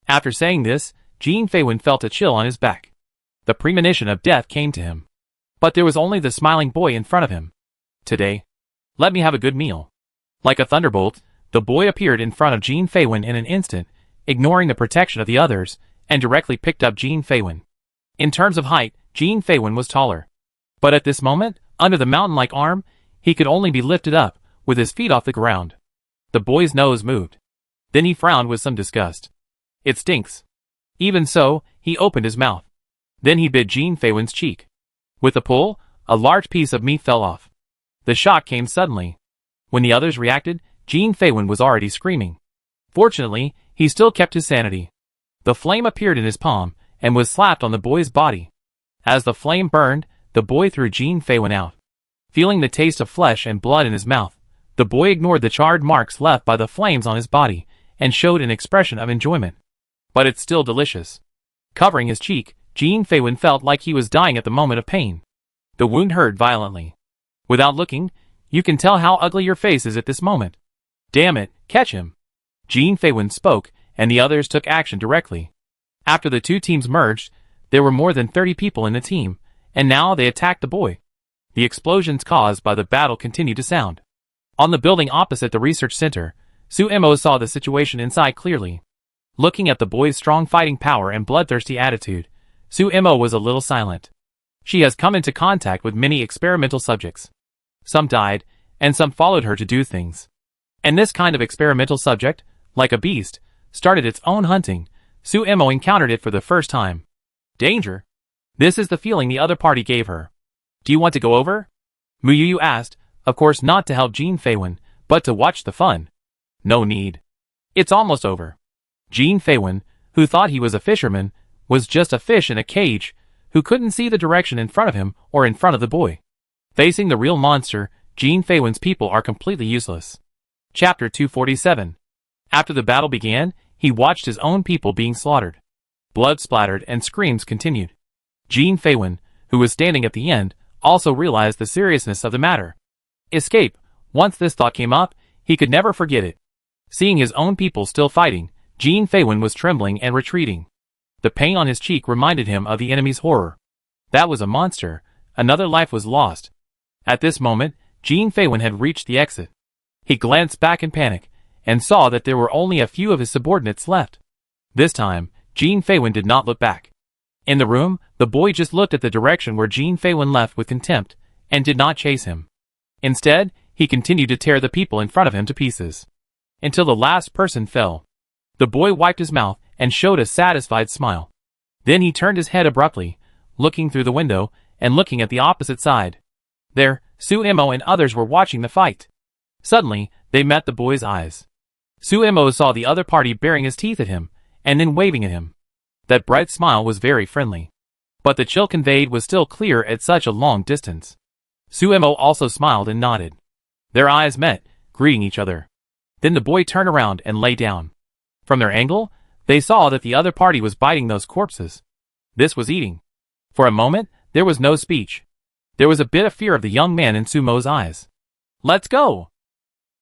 [SPEAKER 1] After saying this, Jean Feiwen felt a chill on his back. The premonition of death came to him. But there was only the smiling boy in front of him. "Today, let me have a good meal." Like a thunderbolt, the boy appeared in front of Jean Feiwen in an instant, ignoring the protection of the others, and directly picked up Jean Feiwen. In terms of height, Jean Feiwen was taller. But at this moment, under the mountain-like arm, he could only be lifted up, with his feet off the ground. The boy's nose moved. Then he frowned with some disgust. "It stinks." Even so, he opened his mouth. Then he bit Jean Feiwen's cheek. With a pull, a large piece of meat fell off. The shock came suddenly. When the others reacted, Jean Feiwen was already screaming. Fortunately, he still kept his sanity. The flame appeared in his palm, and was slapped on the boy's body. As the flame burned, the boy threw Jean Feiwen out. Feeling the taste of flesh and blood in his mouth, the boy ignored the charred marks left by the flames on his body, and showed an expression of enjoyment. "But it's still delicious." Covering his cheek, Jean Feiwen felt like he was dying at the moment of pain. The wound hurt violently. Without looking, you can tell how ugly your face is at this moment. "Damn it, catch him." Jean Feiwen spoke, and the others took action directly. After the two teams merged, There were more than 30 people in the team, and now they attacked the boy. The explosions caused by the battle continued to sound. On the building opposite the research center, Suemo saw the situation inside clearly. Looking at the boy's strong fighting power and bloodthirsty attitude, Suemo was a little silent. She has come into contact with many experimental subjects. Some died, and some followed her to do things. And this kind of experimental subject, like a beast, started its own hunting. Suemo encountered it for the first time. Danger. This is the feeling the other party gave her. Do you want to go over? Muyu asked, of course not to help Jean Feiwen, but to watch the fun. No need. It's almost over. Jean Feiwen, who thought he was a fisherman, was just a fish in a cage, who couldn't see the direction in front of him or in front of the boy. Facing the real monster, Jean Feiwen's people are completely useless. Chapter 247. After the battle began, he watched his own people being slaughtered. Blood splattered and screams continued. Jean Feiwen, who was standing at the end, also realized the seriousness of the matter. Escape. Once this thought came up, he could never forget it. Seeing his own people still fighting, Jean Feiwen was trembling and retreating. The pain on his cheek reminded him of the enemy's horror. That was a monster. Another life was lost. At this moment, Jean Feiwen had reached the exit. He glanced back in panic, and saw that there were only a few of his subordinates left. This time, Jean Feiwen did not look back. In the room, the boy just looked at the direction where Jean Feiwen left with contempt, and did not chase him. Instead, he continued to tear the people in front of him to pieces. Until the last person fell. The boy wiped his mouth and showed a satisfied smile. Then he turned his head abruptly, looking through the window, and looking at the opposite side. There, Suemo and others were watching the fight. Suddenly, they met the boy's eyes. Suemo saw the other party baring his teeth at him, and then waving at him. That bright smile was very friendly. But the chill conveyed was still clear at such a long distance. Suemo also smiled and nodded. Their eyes met, greeting each other. Then the boy turned around and lay down. From their angle, they saw that the other party was biting those corpses. This was eating. For a moment, there was no speech. There was a bit of fear of the young man in Sumo's eyes. Let's go!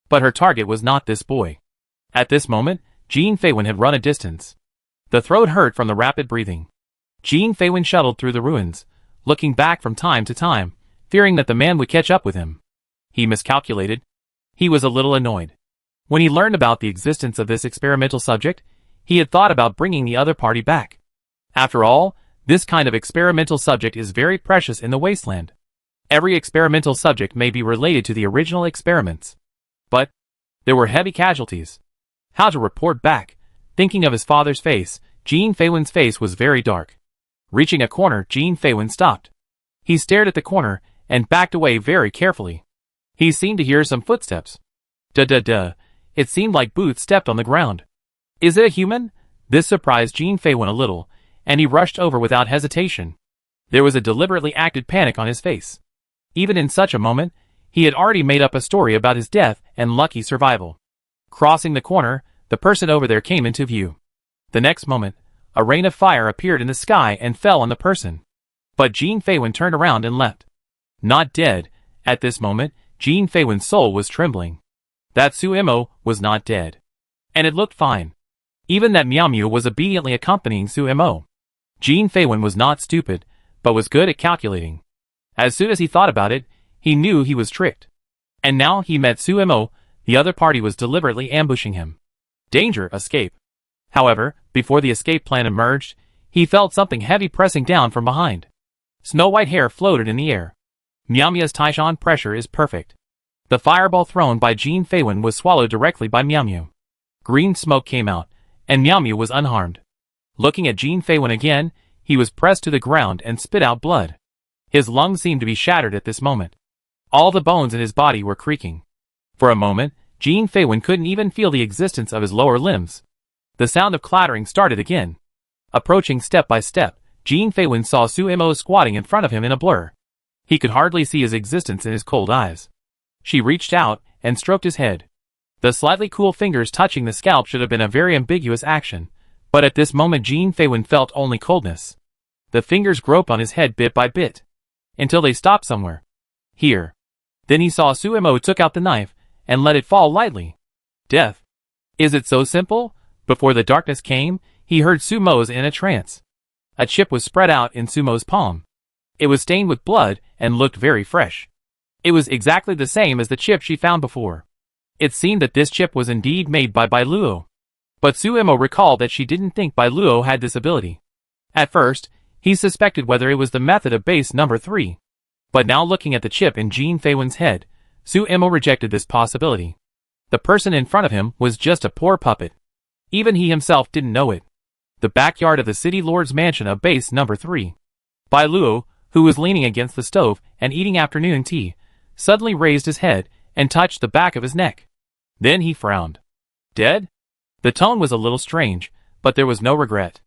[SPEAKER 1] But her target was not this boy. At this moment, Jean Feiwen had run a distance. The throat hurt from the rapid breathing. Jean Feiwen shuttled through the ruins, looking back from time to time, fearing that the man would catch up with him. He miscalculated. He was a little annoyed. When he learned about the existence of this experimental subject, he had thought about bringing the other party back. After all, this kind of experimental subject is very precious in the wasteland. Every experimental subject may be related to the original experiments. But there were heavy casualties. How to report back? Thinking of his father's face, Jean Feiwen's face was very dark. Reaching a corner, Jean Feiwen stopped. He stared at the corner and backed away very carefully. He seemed to hear some footsteps. Duh. It seemed like boots stepped on the ground. Is it a human? This surprised Jean Feiwen a little, and he rushed over without hesitation. There was a deliberately acted panic on his face. Even in such a moment, he had already made up a story about his death and lucky survival. Crossing the corner, the person over there came into view. The next moment, a rain of fire appeared in the sky and fell on the person. But Jean Feiwen turned around and left. Not dead. At this moment, Jean Feiwen's soul was trembling. That Suemo was not dead. And it looked fine. Even that Miao Miao was obediently accompanying Suemo. Jean Feiwen was not stupid, but was good at calculating. As soon as he thought about it, he knew he was tricked. And now he met Suemo, the other party was deliberately ambushing him. Danger, escape. However, before the escape plan emerged, he felt something heavy pressing down from behind. Snow-white hair floated in the air. Miao Miao's Taishan pressure is perfect. The fireball thrown by Jean Feiwen was swallowed directly by Miao Miao. Green smoke came out, and Miao Miao was unharmed. Looking at Jean Feiwen again, he was pressed to the ground and spit out blood. His lungs seemed to be shattered at this moment. All the bones in his body were creaking. For a moment, Jean Feiwen couldn't even feel the existence of his lower limbs. The sound of clattering started again. Approaching step by step, Jean Feiwen saw Suemo squatting in front of him in a blur. He could hardly see his existence in his cold eyes. She reached out and stroked his head. The slightly cool fingers touching the scalp should have been a very ambiguous action, but at this moment Jean Feiwen felt only coldness. The fingers groped on his head bit by bit, until they stopped somewhere. Here. Then he saw Suemo took out the knife and let it fall lightly. Death. Is it so simple? Before the darkness came, he heard Sumo's in a trance. A chip was spread out in Sumo's palm. It was stained with blood and looked very fresh. It was exactly the same as the chip she found before. It seemed that this chip was indeed made by Bailuo. But Suemo recalled that she didn't think Bailuo had this ability. At first, he suspected whether it was the method of base number 3. But now looking at the chip in Jin Feiwen's head, Suemo rejected this possibility. The person in front of him was just a poor puppet. Even he himself didn't know it. The backyard of the city lord's mansion of base number 3. Bailuo, who was leaning against the stove and eating afternoon tea, suddenly raised his head and touched the back of his neck. Then he frowned. Dead? The tone was a little strange, but there was no regret.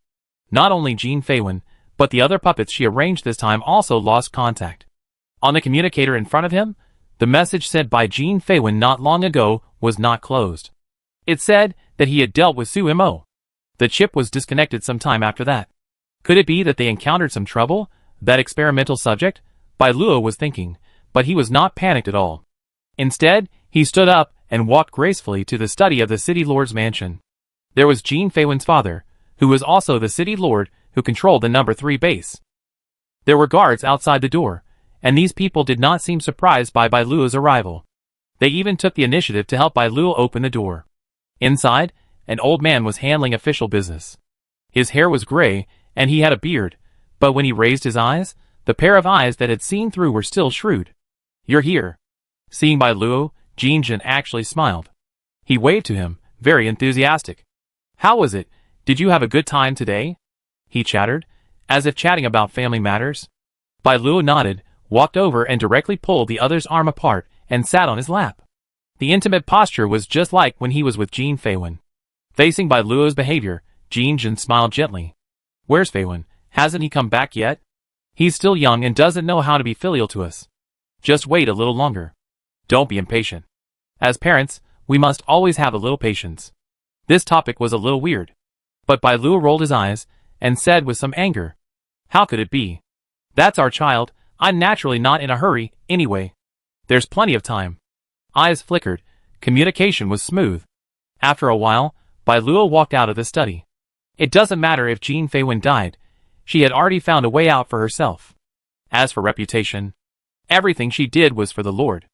[SPEAKER 1] Not only Jin Feiwen, but the other puppets she arranged this time also lost contact. On the communicator in front of him, the message sent by Jin Feiwen not long ago was not closed. It said that he had dealt with Suemo. The chip was disconnected some time after that. Could it be that they encountered some trouble, that experimental subject? Bailuo was thinking, but he was not panicked at all. Instead, he stood up and walked gracefully to the study of the city lord's mansion. There was Jin Feiwen's father, who was also the city lord who controlled the number 3 base. There were guards outside the door, and these people did not seem surprised by Bailuo's arrival. They even took the initiative to help Bailuo open the door. Inside, an old man was handling official business. His hair was gray, and he had a beard, but when he raised his eyes, the pair of eyes that had seen through were still shrewd. You're here. Seeing Bailuo, Jinjin actually smiled. He waved to him, very enthusiastic. How was it? Did you have a good time today? He chattered, as if chatting about family matters. Bailuo nodded, walked over and directly pulled the other's arm apart and sat on his lap. The intimate posture was just like when he was with Jin Feiwen. Facing Bailuo's behavior, Jinjin smiled gently. Where's Feiwen? Hasn't he come back yet? He's still young and doesn't know how to be filial to us. Just wait a little longer. Don't be impatient. As parents, we must always have a little patience. This topic was a little weird. But Bailuo rolled his eyes and said with some anger, how could it be? That's our child. I'm naturally not in a hurry, anyway. There's plenty of time. Eyes flickered. Communication was smooth. After a while, Bailuo walked out of the study. It doesn't matter if Jin Feiwen died. She had already found a way out for herself. As for reputation, everything she did was for the Lord.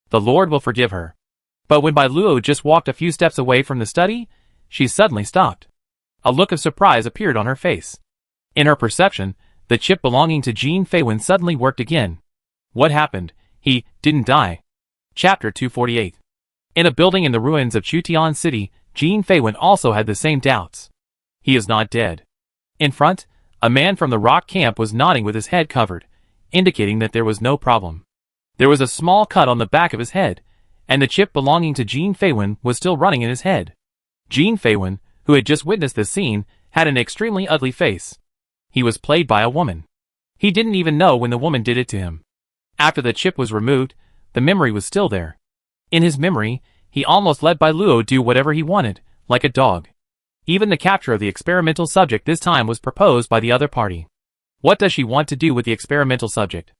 [SPEAKER 1] The Lord will forgive her. But when Bailuo just walked a few steps away from the study, she suddenly stopped. A look of surprise appeared on her face. In her perception, the chip belonging to Jin Feiwen suddenly worked again. What happened? He didn't die. Chapter 248. In a building in the ruins of Chutian City, Jin Feiwen also had the same doubts. He is not dead. In front, a man from the rock camp was nodding with his head covered, indicating that there was no problem. There was a small cut on the back of his head, and the chip belonging to Jin Feiwen was still running in his head. Jin Feiwen, who had just witnessed the scene, had an extremely ugly face. He was played by a woman. He didn't even know when the woman did it to him. After the chip was removed, the memory was still there. In his memory, he almost let Bailuo do whatever he wanted, like a dog. Even the capture of the experimental subject this time was proposed by the other party. What does she want to do with the experimental subject?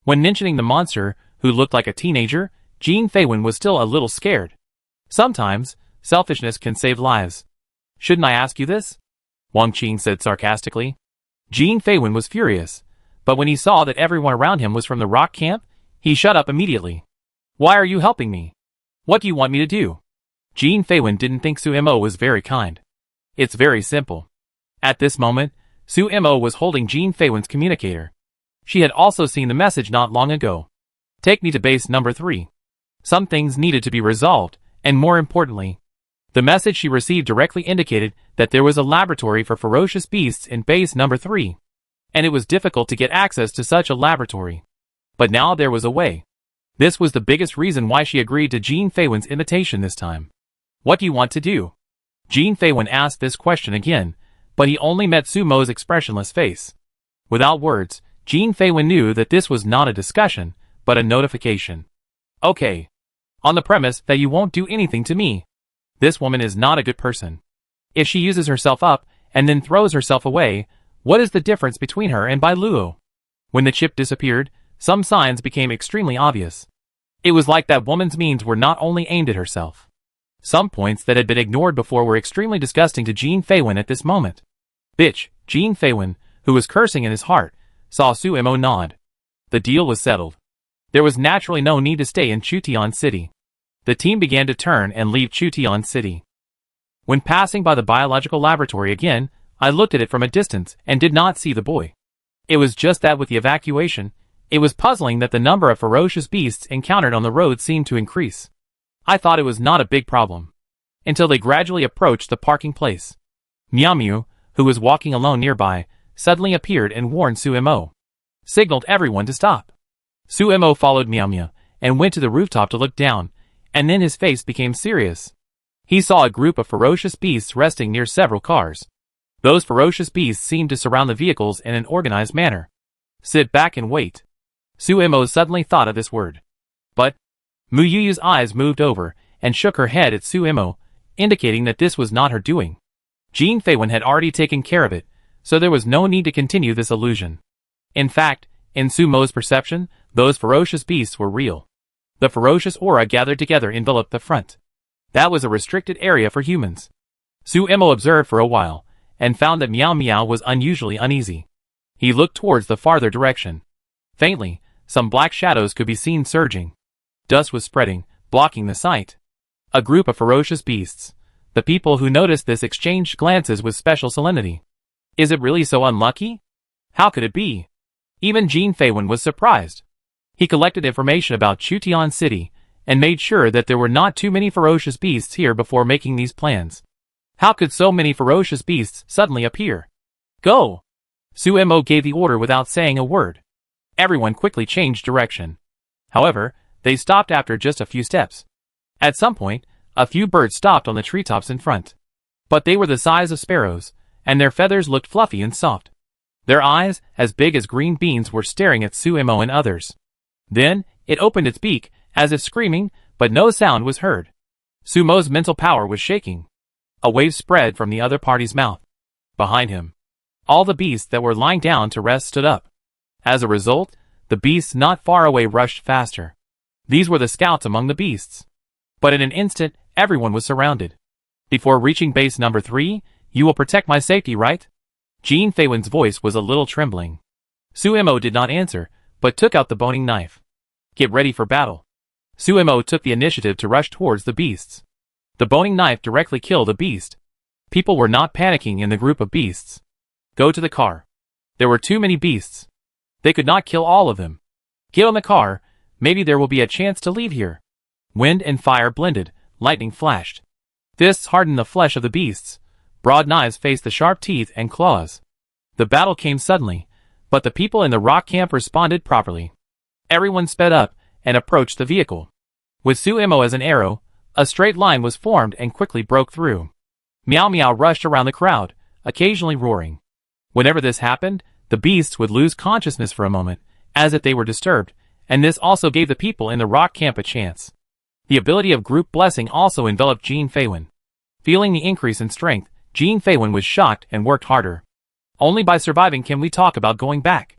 [SPEAKER 1] When mentioning the monster, who looked like a teenager, Jin Feiwen was still a little scared. Sometimes, selfishness can save lives. Shouldn't I ask you this? Wang Qing said sarcastically. Jin Feiwen was furious, but when he saw that everyone around him was from the rock camp, he shut up immediately. Why are you helping me? What do you want me to do? Jin Feiwen didn't think Suemo was very kind. It's very simple. At this moment, Suemo was holding Jin Feiwen's communicator. She had also seen the message not long ago. Take me to base number 3. Some things needed to be resolved, and more importantly, the message she received directly indicated that there was a laboratory for ferocious beasts in base number 3, and it was difficult to get access to such a laboratory. But now there was a way. This was the biggest reason why she agreed to Jin Feiwen's invitation this time. What do you want to do? Jin Feiwen asked this question again, but he only met Sumo's expressionless face. Without words, Jin Feiwen knew that this was not a discussion, but a notification. Okay. On the premise that you won't do anything to me. This woman is not a good person. If she uses herself up, and then throws herself away, what is the difference between her and Bailuo? When the chip disappeared, some signs became extremely obvious. It was like that woman's means were not only aimed at herself. Some points that had been ignored before were extremely disgusting to Jin Feiwen at this moment. Bitch, Jin Feiwen, who was cursing in his heart, saw Suemo nod. The deal was settled. There was naturally no need to stay in Chutian City. The team began to turn and leave Chutian City. When passing by the biological laboratory again, I looked at it from a distance and did not see the boy. It was just that with the evacuation, it was puzzling that the number of ferocious beasts encountered on the road seemed to increase. I thought it was not a big problem, until they gradually approached the parking place. Meow Meow, who was walking alone nearby, suddenly appeared and warned Suemo. Signaled everyone to stop. Suemo followed Meow Meow and went to the rooftop to look down, and then his face became serious. He saw a group of ferocious beasts resting near several cars. Those ferocious beasts seemed to surround the vehicles in an organized manner. Sit back and wait. Suemo suddenly thought of this word. But Muyuyu's eyes moved over and shook her head at Suemo, indicating that this was not her doing. Jean Feiwen had already taken care of it, so there was no need to continue this illusion. In fact, in Sumo's perception, those ferocious beasts were real. The ferocious aura gathered together enveloped the front. That was a restricted area for humans. Suemo observed for a while, and found that Meow Meow was unusually uneasy. He looked towards the farther direction. Faintly, some black shadows could be seen surging. Dust was spreading, blocking the sight. A group of ferocious beasts. The people who noticed this exchanged glances with special solemnity. Is it really so unlucky? How could it be? Even Jean Feiwen was surprised. He collected information about Chutian City, and made sure that there were not too many ferocious beasts here before making these plans. How could so many ferocious beasts suddenly appear? Go! Suemo gave the order without saying a word. Everyone quickly changed direction. However, they stopped after just a few steps. At some point, a few birds stopped on the treetops in front. But they were the size of sparrows, and their feathers looked fluffy and soft. Their eyes, as big as green beans, were staring at Suemo and others. Then, it opened its beak, as if screaming, but no sound was heard. Sumo's mental power was shaking. A wave spread from the other party's mouth. Behind him, all the beasts that were lying down to rest stood up. As a result, the beasts not far away rushed faster. These were the scouts among the beasts. But in an instant, everyone was surrounded. Before reaching base number 3, you will protect my safety, right? Jean Feiwen's voice was a little trembling. Suemo did not answer, but took out the boning knife. Get ready for battle. Suemo took the initiative to rush towards the beasts. The boning knife directly killed a beast. People were not panicking in the group of beasts. Go to the car. There were too many beasts. They could not kill all of them. Get on the car, maybe there will be a chance to leave here. Wind and fire blended, lightning flashed. Fists hardened the flesh of the beasts. Broad knives faced the sharp teeth and claws. The battle came suddenly, but the people in the rock camp responded properly. Everyone sped up and approached the vehicle. With Suemo as an arrow, a straight line was formed and quickly broke through. Meow Meow rushed around the crowd, occasionally roaring. Whenever this happened, the beasts would lose consciousness for a moment, as if they were disturbed, and this also gave the people in the rock camp a chance. The ability of group blessing also enveloped Jean Feiwen. Feeling the increase in strength, Jean Feiwen was shocked and worked harder. Only by surviving can we talk about going back.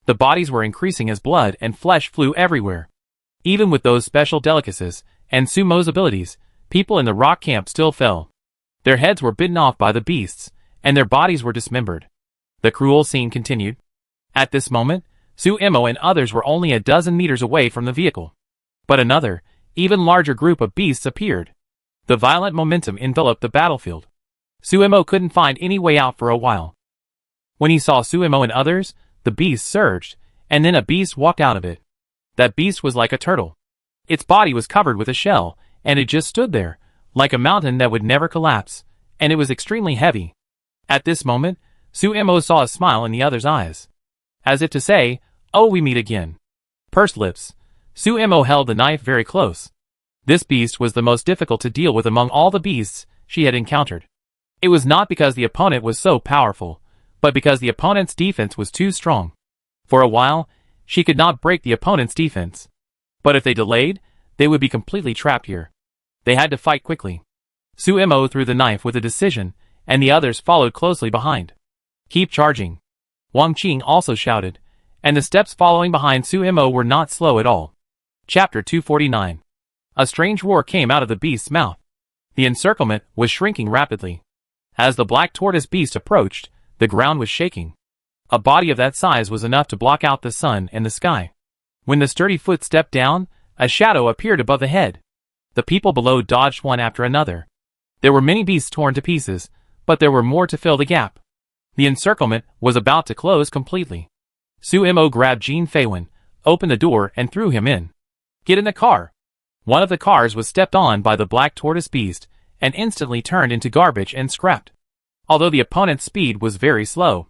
[SPEAKER 1] The bodies were increasing as blood and flesh flew everywhere. Even with those special delicacies and Sumo's abilities, people in the rock camp still fell. Their heads were bitten off by the beasts, and their bodies were dismembered. The cruel scene continued. At this moment, Suemo and others were only a dozen meters away from the vehicle. But another, even larger group of beasts appeared. The violent momentum enveloped the battlefield. Suemo couldn't find any way out for a while. When he saw Suemo and others, the beast surged, and then a beast walked out of it. That beast was like a turtle. Its body was covered with a shell, and it just stood there, like a mountain that would never collapse, and it was extremely heavy. At this moment, Suemo saw a smile in the other's eyes. As if to say, "Oh, we meet again." Pursed lips, Suemo held the knife very close. This beast was the most difficult to deal with among all the beasts she had encountered. It was not because the opponent was so powerful, but because the opponent's defense was too strong. For a while, she could not break the opponent's defense. But if they delayed, they would be completely trapped here. They had to fight quickly. Suemo threw the knife with a decision, and the others followed closely behind. Keep charging. Wang Qing also shouted, and the steps following behind Suemo were not slow at all. Chapter 249. A strange roar came out of the beast's mouth. The encirclement was shrinking rapidly. As the black tortoise beast approached, the ground was shaking. A body of that size was enough to block out the sun and the sky. When the sturdy foot stepped down, a shadow appeared above the head. The people below dodged one after another. There were many beasts torn to pieces, but there were more to fill the gap. The encirclement was about to close completely. Sumo grabbed Jean Feiwen, opened the door and threw him in. "Get in the car." One of the cars was stepped on by the black tortoise beast and instantly turned into garbage and scrapped. Although the opponent's speed was very slow,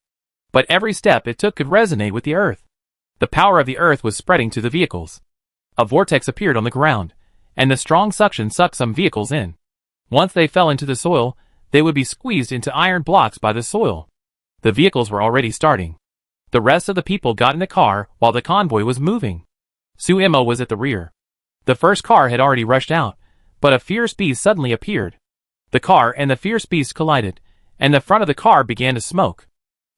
[SPEAKER 1] but every step it took could resonate with the earth. The power of the earth was spreading to the vehicles. A vortex appeared on the ground, and the strong suction sucked some vehicles in. Once they fell into the soil, they would be squeezed into iron blocks by the soil. The vehicles were already starting. The rest of the people got in the car while the convoy was moving. Sumo was at the rear. The first car had already rushed out, but a fierce beast suddenly appeared. The car and the fierce beast collided, and the front of the car began to smoke.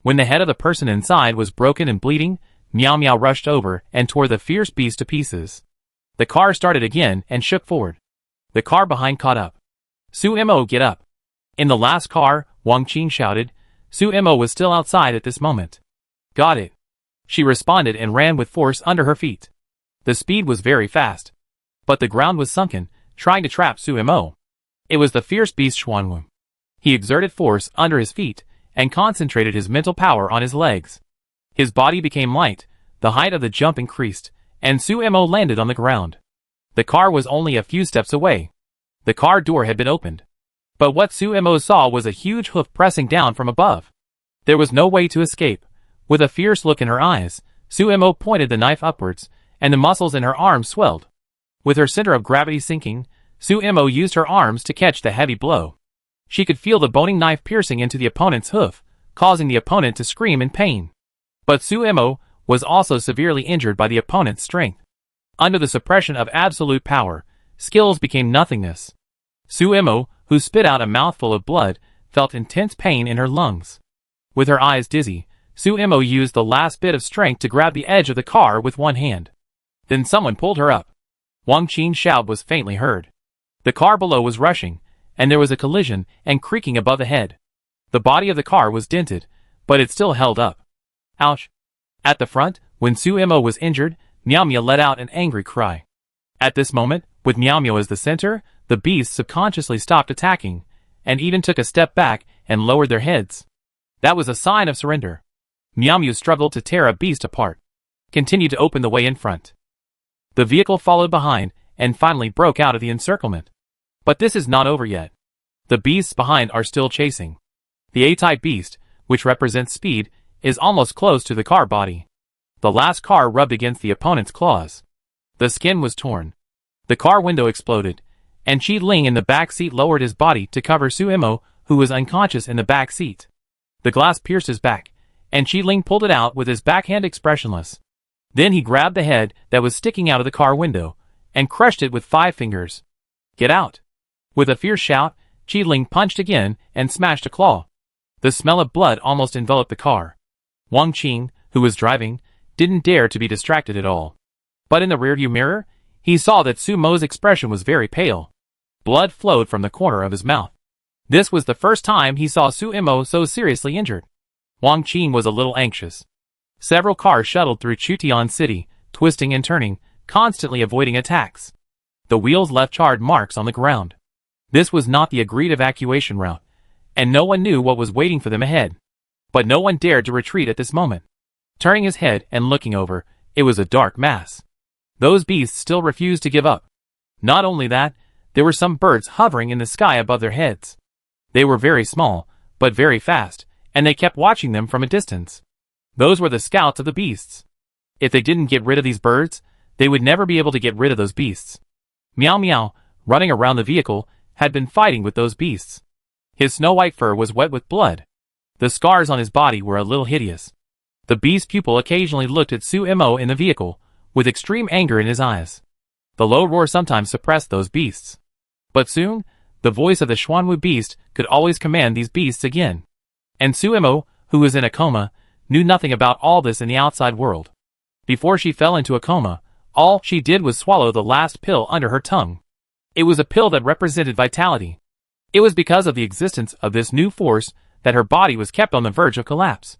[SPEAKER 1] When the head of the person inside was broken and bleeding, Meow Meow rushed over and tore the fierce beast to pieces. The car started again and shook forward. The car behind caught up. "Sumo, get up." In the last car, Wang Qing shouted. Sumo was still outside at this moment. "Got it." She responded and ran with force under her feet. The speed was very fast, but the ground was sunken, trying to trap Sumo. It was the fierce beast Xuanwu. He exerted force under his feet and concentrated his mental power on his legs. His body became light, the height of the jump increased, and Sumo landed on the ground. The car was only a few steps away. The car door had been opened. But what Sumo saw was a huge hoof pressing down from above. There was no way to escape. With a fierce look in her eyes, Sumo pointed the knife upwards, and the muscles in her arms swelled. With her center of gravity sinking, Sumo used her arms to catch the heavy blow. She could feel the boning knife piercing into the opponent's hoof, causing the opponent to scream in pain. But Sumo was also severely injured by the opponent's strength. Under the suppression of absolute power, skills became nothingness. Sumo, who spit out a mouthful of blood, felt intense pain in her lungs. With her eyes dizzy, Sumo used the last bit of strength to grab the edge of the car with one hand. Then someone pulled her up. Wang Qing's shout was faintly heard. The car below was rushing, and there was a collision and creaking above the head. The body of the car was dented, but it still held up. Ouch! At the front, when Sumo was injured, Meow Meow let out an angry cry. At this moment, with Meow Meow as the center, the beasts subconsciously stopped attacking, and even took a step back and lowered their heads. That was a sign of surrender. Meow Meow struggled to tear a beast apart. Continued to open the way in front. The vehicle followed behind, and finally broke out of the encirclement. But this is not over yet. The beasts behind are still chasing. The A-type beast, which represents speed, is almost close to the car body. The last car rubbed against the opponent's claws. The skin was torn. The car window exploded, and Qi Ling in the back seat lowered his body to cover Sumo, who was unconscious in the back seat. The glass pierced his back, and Qi Ling pulled it out with his backhand expressionless. Then he grabbed the head that was sticking out of the car window, and crushed it with 5 fingers. "Get out!" With a fierce shout, Qi Ling punched again and smashed a claw. The smell of blood almost enveloped the car. Wang Qing, who was driving, didn't dare to be distracted at all. But in the rearview mirror, he saw that Sumo's expression was very pale. Blood flowed from the corner of his mouth. This was the first time he saw Sumo so seriously injured. Wang Qing was a little anxious. Several cars shuttled through Chutian City, twisting and turning, constantly avoiding attacks. The wheels left charred marks on the ground. This was not the agreed evacuation route, and no one knew what was waiting for them ahead. But no one dared to retreat at this moment. Turning his head and looking over, it was a dark mass. Those beasts still refused to give up. Not only that, there were some birds hovering in the sky above their heads. They were very small, but very fast, and they kept watching them from a distance. Those were the scouts of the beasts. If they didn't get rid of these birds, they would never be able to get rid of those beasts. Meow Meow, running around the vehicle, had been fighting with those beasts. His snow-white fur was wet with blood. The scars on his body were a little hideous. The beast's pupil occasionally looked at Sumo in the vehicle, with extreme anger in his eyes. The low roar sometimes suppressed those beasts. But soon, the voice of the Xuanwu beast could always command these beasts again. And Sumo, who was in a coma, knew nothing about all this in the outside world. Before she fell into a coma, all she did was swallow the last pill under her tongue. It was a pill that represented vitality. It was because of the existence of this new force that her body was kept on the verge of collapse.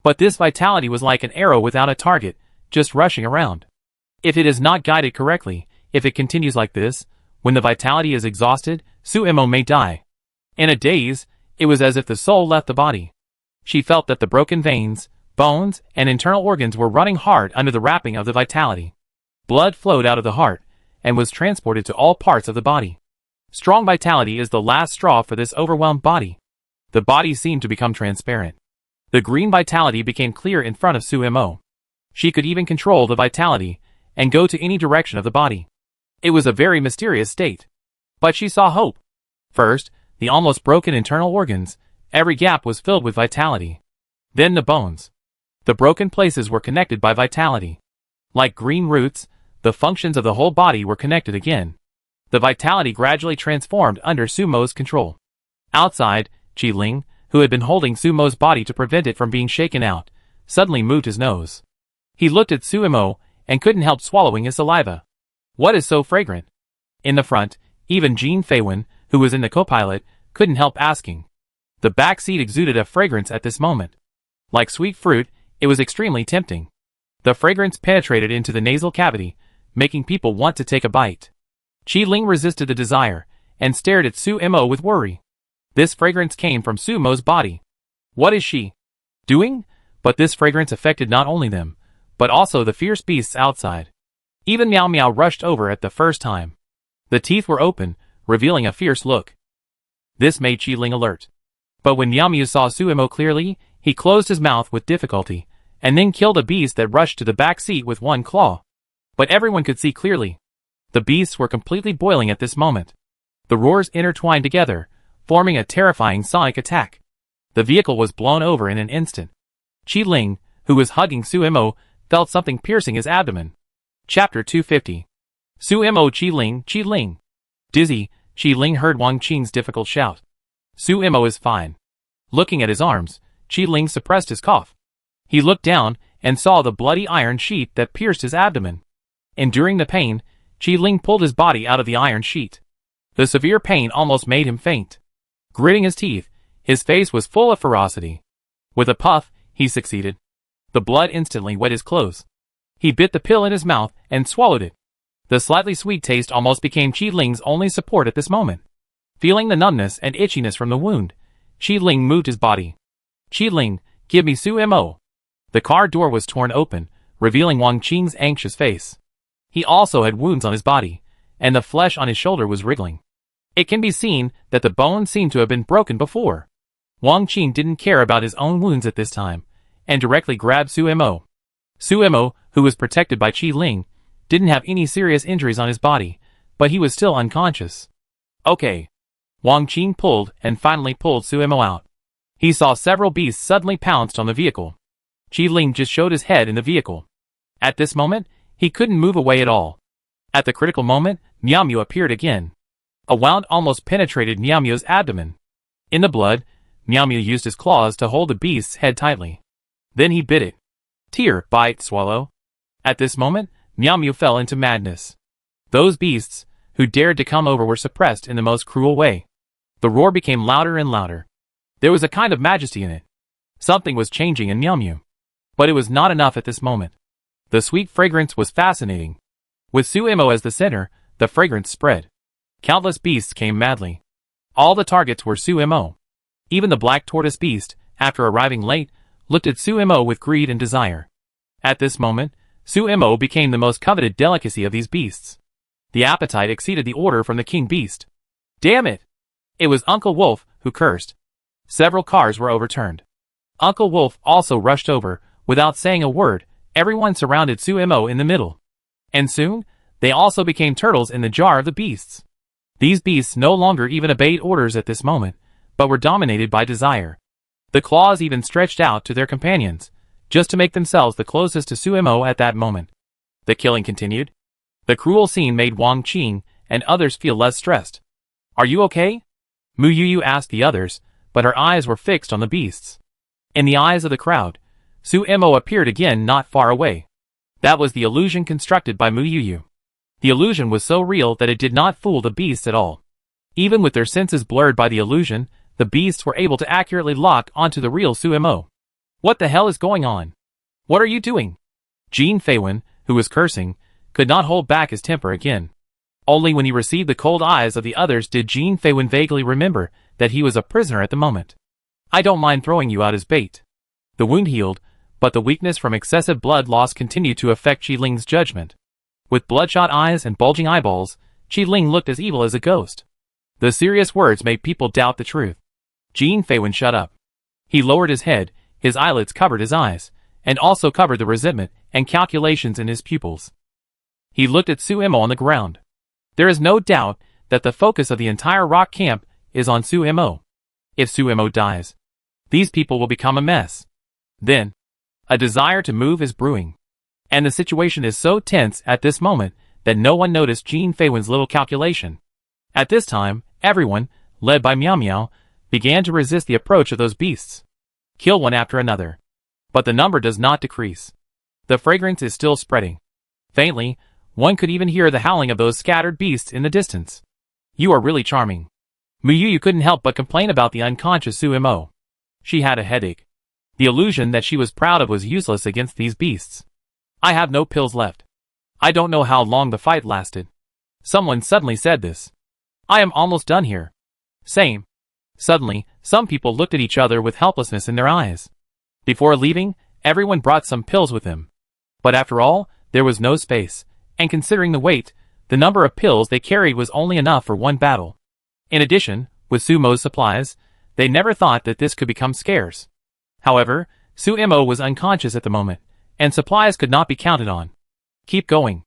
[SPEAKER 1] But this vitality was like an arrow without a target, just rushing around. If it is not guided correctly, if it continues like this, when the vitality is exhausted, Suemo may die. In a daze, it was as if the soul left the body. She felt that the broken veins, bones, and internal organs were running hard under the wrapping of the vitality. Blood flowed out of the heart, and was transported to all parts of the body. Strong vitality is the last straw for this overwhelmed body. The body seemed to become transparent. The green vitality became clear in front of Suemo. She could even control the vitality, and go to any direction of the body. It was a very mysterious state. But she saw hope. First, the almost broken internal organs, every gap was filled with vitality. Then the bones. The broken places were connected by vitality. Like green roots, the functions of the whole body were connected again. The vitality gradually transformed under Sumo's control. Outside, Qi-Ling, who had been holding Sumo's body to prevent it from being shaken out, suddenly moved his nose. He looked at Suemo, and couldn't help swallowing his saliva. What is so fragrant? In the front, even Jean Feiwen, who was in the co-pilot, couldn't help asking. The back seat exuded a fragrance at this moment. Like sweet fruit, it was extremely tempting. The fragrance penetrated into the nasal cavity, making people want to take a bite. Qi-Ling resisted the desire, and stared at Suemo with worry. This fragrance came from Sumo's body. What is she doing? But this fragrance affected not only them, but also the fierce beasts outside. Even Meow Meow rushed over at the first time. The teeth were open, revealing a fierce look. This made Qi-Ling alert. But when Meow Meow saw Suemo clearly, he closed his mouth with difficulty, and then killed a beast that rushed to the back seat with one claw. But everyone could see clearly. The beasts were completely boiling at this moment. The roars intertwined together, forming a terrifying sonic attack. The vehicle was blown over in an instant. Qi-Ling, who was hugging Suemo, felt something piercing his abdomen. Chapter 250. Suemo Qi-Ling, Qi-Ling. Dizzy, Qi-Ling heard Wang Qing's difficult shout. Suemo is fine. Looking at his arms, Qi-Ling suppressed his cough. He looked down, and saw the bloody iron sheet that pierced his abdomen. Enduring the pain, Qi-Ling pulled his body out of the iron sheet. The severe pain almost made him faint. Gritting his teeth, his face was full of ferocity. With a puff, he succeeded. The blood instantly wet his clothes. He bit the pill in his mouth and swallowed it. The slightly sweet taste almost became Qi-Ling's only support at this moment. Feeling the numbness and itchiness from the wound, Qi-Ling moved his body. Qi-Ling, give me Suemo. The car door was torn open, revealing Wang Qing's anxious face. He also had wounds on his body, and the flesh on his shoulder was wriggling. It can be seen that the bones seemed to have been broken before. Wang Qing didn't care about his own wounds at this time, and directly grabbed Suemo. Suemo, who was protected by Qi-Ling, didn't have any serious injuries on his body, but he was still unconscious. Okay. Wang Qing pulled and finally pulled Suemo out. He saw several beasts suddenly pounced on the vehicle. Qi-Ling just showed his head in the vehicle. At this moment, he couldn't move away at all. At the critical moment, Meow Meow appeared again. A wound almost penetrated Meow Meow's abdomen. In the blood, Meow Meow used his claws to hold the beast's head tightly. Then he bit it. Tear, bite, swallow. At this moment, Meow Meow fell into madness. Those beasts, who dared to come over, were suppressed in the most cruel way. The roar became louder and louder. There was a kind of majesty in it. Something was changing in Meow Meow. But it was not enough at this moment. The sweet fragrance was fascinating. With Suemo as the center, the fragrance spread. Countless beasts came madly. All the targets were Suemo. Even the black tortoise beast, after arriving late, looked at Suemo with greed and desire. At this moment, Suemo became the most coveted delicacy of these beasts. The appetite exceeded the order from the king beast. Damn it! It was Uncle Wolf who cursed. Several cars were overturned. Uncle Wolf also rushed over. Without saying a word, everyone surrounded Suemo in the middle. And soon, they also became turtles in the jar of the beasts. These beasts no longer even obeyed orders at this moment, but were dominated by desire. The claws even stretched out to their companions, just to make themselves the closest to Suemo at that moment. The killing continued. The cruel scene made Wang Qing and others feel less stressed. Are you okay? Mu Yuyu asked the others, but her eyes were fixed on the beasts. In the eyes of the crowd, Suemo appeared again not far away. That was the illusion constructed by Mu Yuyu. The illusion was so real that it did not fool the beasts at all. Even with their senses blurred by the illusion, the beasts were able to accurately lock onto the real Suemo. What the hell is going on? What are you doing? Jean Feiwen, who was cursing, could not hold back his temper again. Only when he received the cold eyes of the others did Jean Feiwen vaguely remember that he was a prisoner at the moment. I don't mind throwing you out as bait. The wound healed, but the weakness from excessive blood loss continued to affect Qi Ling's judgment. With bloodshot eyes and bulging eyeballs, Qi Ling looked as evil as a ghost. The serious words made people doubt the truth. Jean Feiwen shut up. He lowered his head, his eyelids covered his eyes, and also covered the resentment and calculations in his pupils. He looked at Su Imo on the ground. There is no doubt that the focus of the entire rock camp is on Su Imo. If Su Imo dies, these people will become a mess. Then, a desire to move is brewing. And the situation is so tense at this moment that no one noticed Jean Feiwen's little calculation. At this time, everyone, led by Miao Miao, began to resist the approach of those beasts. Kill one after another. But the number does not decrease. The fragrance is still spreading. Faintly, one could even hear the howling of those scattered beasts in the distance. You are really charming. Muyu couldn't help but complain about the unconscious Su Imo. She had a headache. The illusion that she was proud of was useless against these beasts. I have no pills left. I don't know how long the fight lasted. Someone suddenly said this. I am almost done here. Same. Suddenly, some people looked at each other with helplessness in their eyes. Before leaving, everyone brought some pills with them. But after all, there was no space, and considering the weight, the number of pills they carried was only enough for one battle. In addition, with Su Mo's supplies, they never thought that this could become scarce. However, Su Imo was unconscious at the moment, and supplies could not be counted on. Keep going.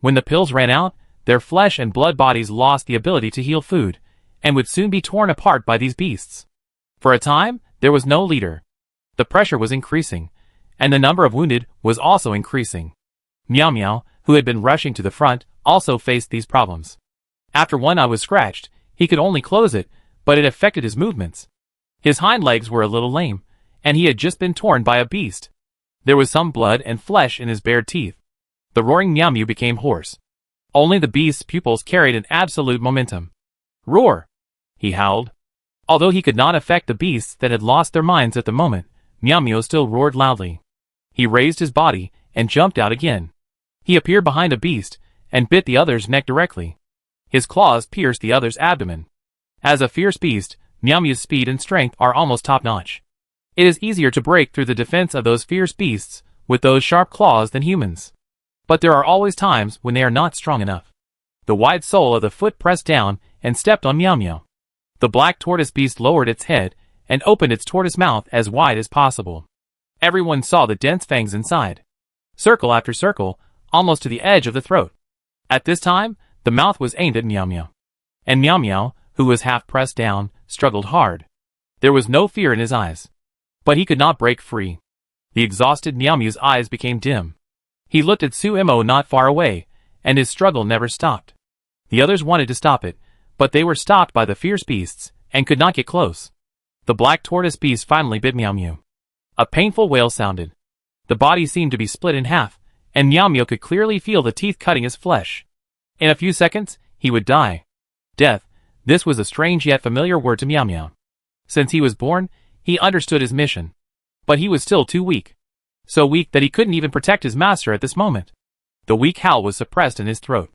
[SPEAKER 1] When the pills ran out, their flesh and blood bodies lost the ability to heal food, and would soon be torn apart by these beasts. For a time, there was no leader. The pressure was increasing, and the number of wounded was also increasing. Miao Miao, who had been rushing to the front, also faced these problems. After one eye was scratched, he could only close it, but it affected his movements. His hind legs were a little lame, and he had just been torn by a beast. There was some blood and flesh in his bared teeth. The roaring Miao Miao became hoarse. Only the beast's pupils carried an absolute momentum. Roar! He howled. Although he could not affect the beasts that had lost their minds at the moment, Miao Miao still roared loudly. He raised his body and jumped out again. He appeared behind a beast and bit the other's neck directly. His claws pierced the other's abdomen. As a fierce beast, Miao Miao's speed and strength are almost top-notch. It is easier to break through the defense of those fierce beasts with those sharp claws than humans. But there are always times when they are not strong enough. The wide sole of the foot pressed down and stepped on Miao Miao. The black tortoise beast lowered its head and opened its tortoise mouth as wide as possible. Everyone saw the dense fangs inside. Circle after circle, almost to the edge of the throat. At this time, the mouth was aimed at Miao Miao. And Miao Miao, who was half pressed down, struggled hard. There was no fear in his eyes. But he could not break free. The exhausted Miao Miao's eyes became dim. He looked at Su Imo not far away, and his struggle never stopped. The others wanted to stop it, but they were stopped by the fierce beasts, and could not get close. The black tortoise beast finally bit Miao Miao. A painful wail sounded. The body seemed to be split in half, and Miao Miao could clearly feel the teeth cutting his flesh. In a few seconds, he would die. Death, this was a strange yet familiar word to Miao Miao. Since he was born, he understood his mission. But he was still too weak. So weak that he couldn't even protect his master at this moment. The weak howl was suppressed in his throat.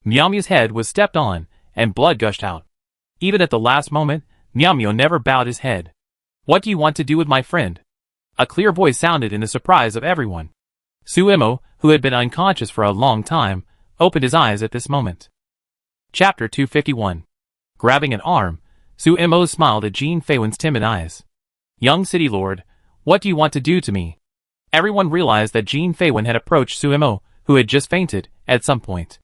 [SPEAKER 1] Miao Miao's head was stepped on, and blood gushed out. Even at the last moment, Miao Miao never bowed his head. What do you want to do with my friend? A clear voice sounded in the surprise of everyone. Su Imo, who had been unconscious for a long time, opened his eyes at this moment. Chapter 251. Grabbing an arm, Su Imo smiled at Jean Feiwen's timid eyes. Young city lord, what do you want to do to me? Everyone realized that Jean Feiwen had approached Su Imo, who had just fainted, at some point.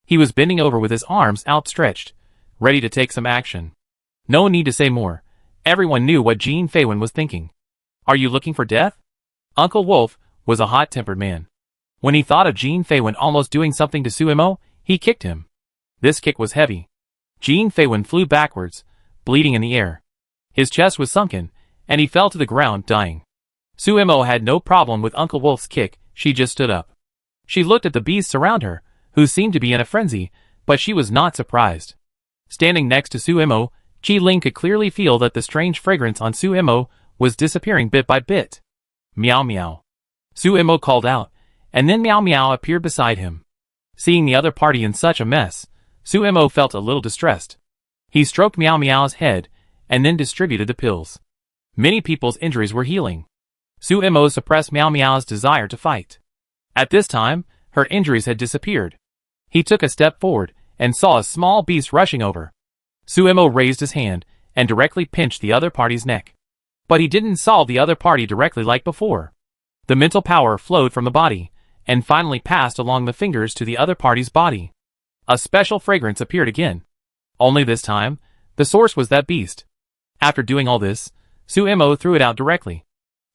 [SPEAKER 1] He was bending over with his arms outstretched, ready to take some action. No need to say more. Everyone knew what Jean Feiwen was thinking. Are you looking for death? Uncle Wolf was a hot-tempered man. When he thought of Jean Feiwen almost doing something to Su Imo, he kicked him. This kick was heavy. Jean Feiwen flew backwards, bleeding in the air. His chest was sunken, and he fell to the ground, dying. Su Imo had no problem with Uncle Wolf's kick, she just stood up. She looked at the beasts around her, who seemed to be in a frenzy, but she was not surprised. Standing next to Su Imo, Qi Ling could clearly feel that the strange fragrance on Su Imo was disappearing bit by bit. Meow meow. Suemo called out, and then Meow Meow appeared beside him. Seeing the other party in such a mess, Suemo felt a little distressed. He stroked Meow Meow's head, and then distributed the pills. Many people's injuries were healing. Suemo suppressed Meow Meow's desire to fight. At this time, her injuries had disappeared. He took a step forward, and saw a small beast rushing over. Suemo raised his hand, and directly pinched the other party's neck. But he didn't solve the other party directly like before. The mental power flowed from the body, and finally passed along the fingers to the other party's body. A special fragrance appeared again. Only this time, the source was that beast. After doing all this, Suemo threw it out directly.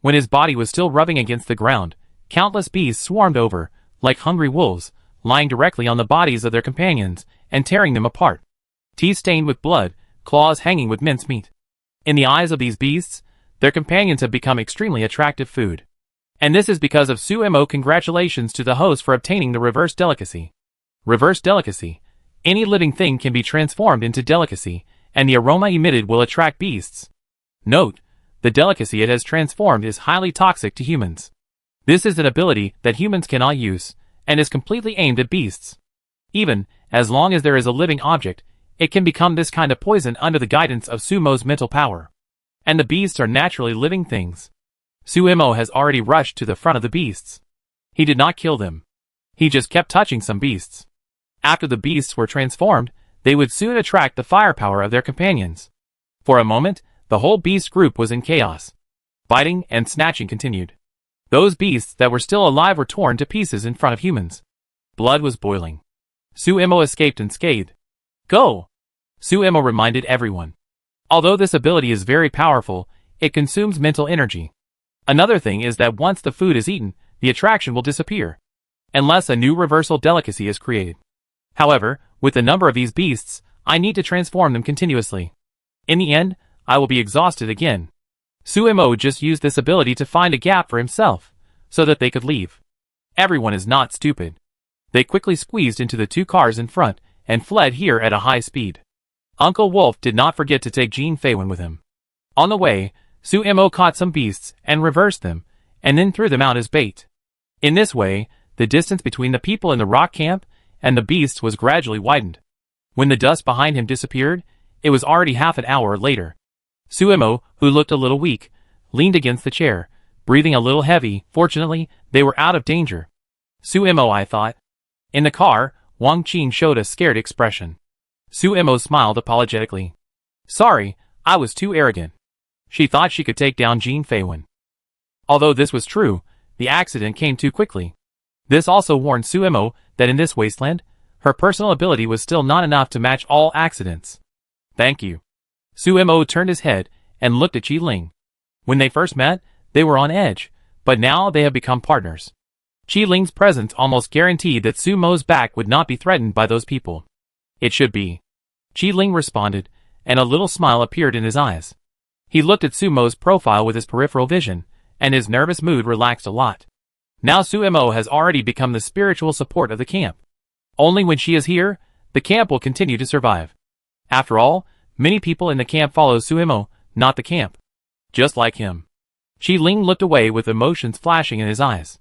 [SPEAKER 1] When his body was still rubbing against the ground, countless beasts swarmed over, like hungry wolves, lying directly on the bodies of their companions, and tearing them apart. Teeth stained with blood, claws hanging with mincemeat. In the eyes of these beasts, their companions have become extremely attractive food. And this is because of Suemo. Congratulations to the host for obtaining the reverse delicacy. Reverse delicacy. Any living thing can be transformed into delicacy, and the aroma emitted will attract beasts. Note, the delicacy it has transformed is highly toxic to humans. This is an ability that humans cannot use, and is completely aimed at beasts. Even, as long as there is a living object, it can become this kind of poison under the guidance of Suemo's mental power. And the beasts are naturally living things. Suemo has already rushed to the front of the beasts. He did not kill them. He just kept touching some beasts. After the beasts were transformed, they would soon attract the firepower of their companions. For a moment, the whole beast group was in chaos. Biting and snatching continued. Those beasts that were still alive were torn to pieces in front of humans. Blood was boiling. Suemo escaped unscathed. Go! Suemo reminded everyone. Although this ability is very powerful, it consumes mental energy. Another thing is that once the food is eaten, the attraction will disappear. Unless a new reversal delicacy is created. However, with the number of these beasts, I need to transform them continuously. In the end, I will be exhausted again. Suemo just used this ability to find a gap for himself, so that they could leave. Everyone is not stupid. They quickly squeezed into the two cars in front, and fled here at a high speed. Uncle Wolf did not forget to take Jean Feiwen with him. On the way, Suemo caught some beasts and reversed them, and then threw them out as bait. In this way, the distance between the people in the rock camp and the beasts was gradually widened. When the dust behind him disappeared, it was already half an hour later. Suemo, who looked a little weak, leaned against the chair, breathing a little heavy. Fortunately, they were out of danger. Suemo, I thought. In the car, Wang Qin showed a scared expression. Suemo smiled apologetically. Sorry, I was too arrogant. She thought she could take down Jean Feiwen. Although this was true, the accident came too quickly. This also warned Suemo that in this wasteland, her personal ability was still not enough to match all accidents. Thank you. Suemo turned his head and looked at Qi Ling. When they first met, they were on edge, but now they have become partners. Qi Ling's presence almost guaranteed that Suemo's back would not be threatened by those people. It should be. Qi Ling responded, and a little smile appeared in his eyes. He looked at Suemo's profile with his peripheral vision, and his nervous mood relaxed a lot. Now Suemo has already become the spiritual support of the camp. Only when she is here, the camp will continue to survive. After all, many people in the camp follow Suemo, not the camp. Just like him. Qi Ling looked away with emotions flashing in his eyes.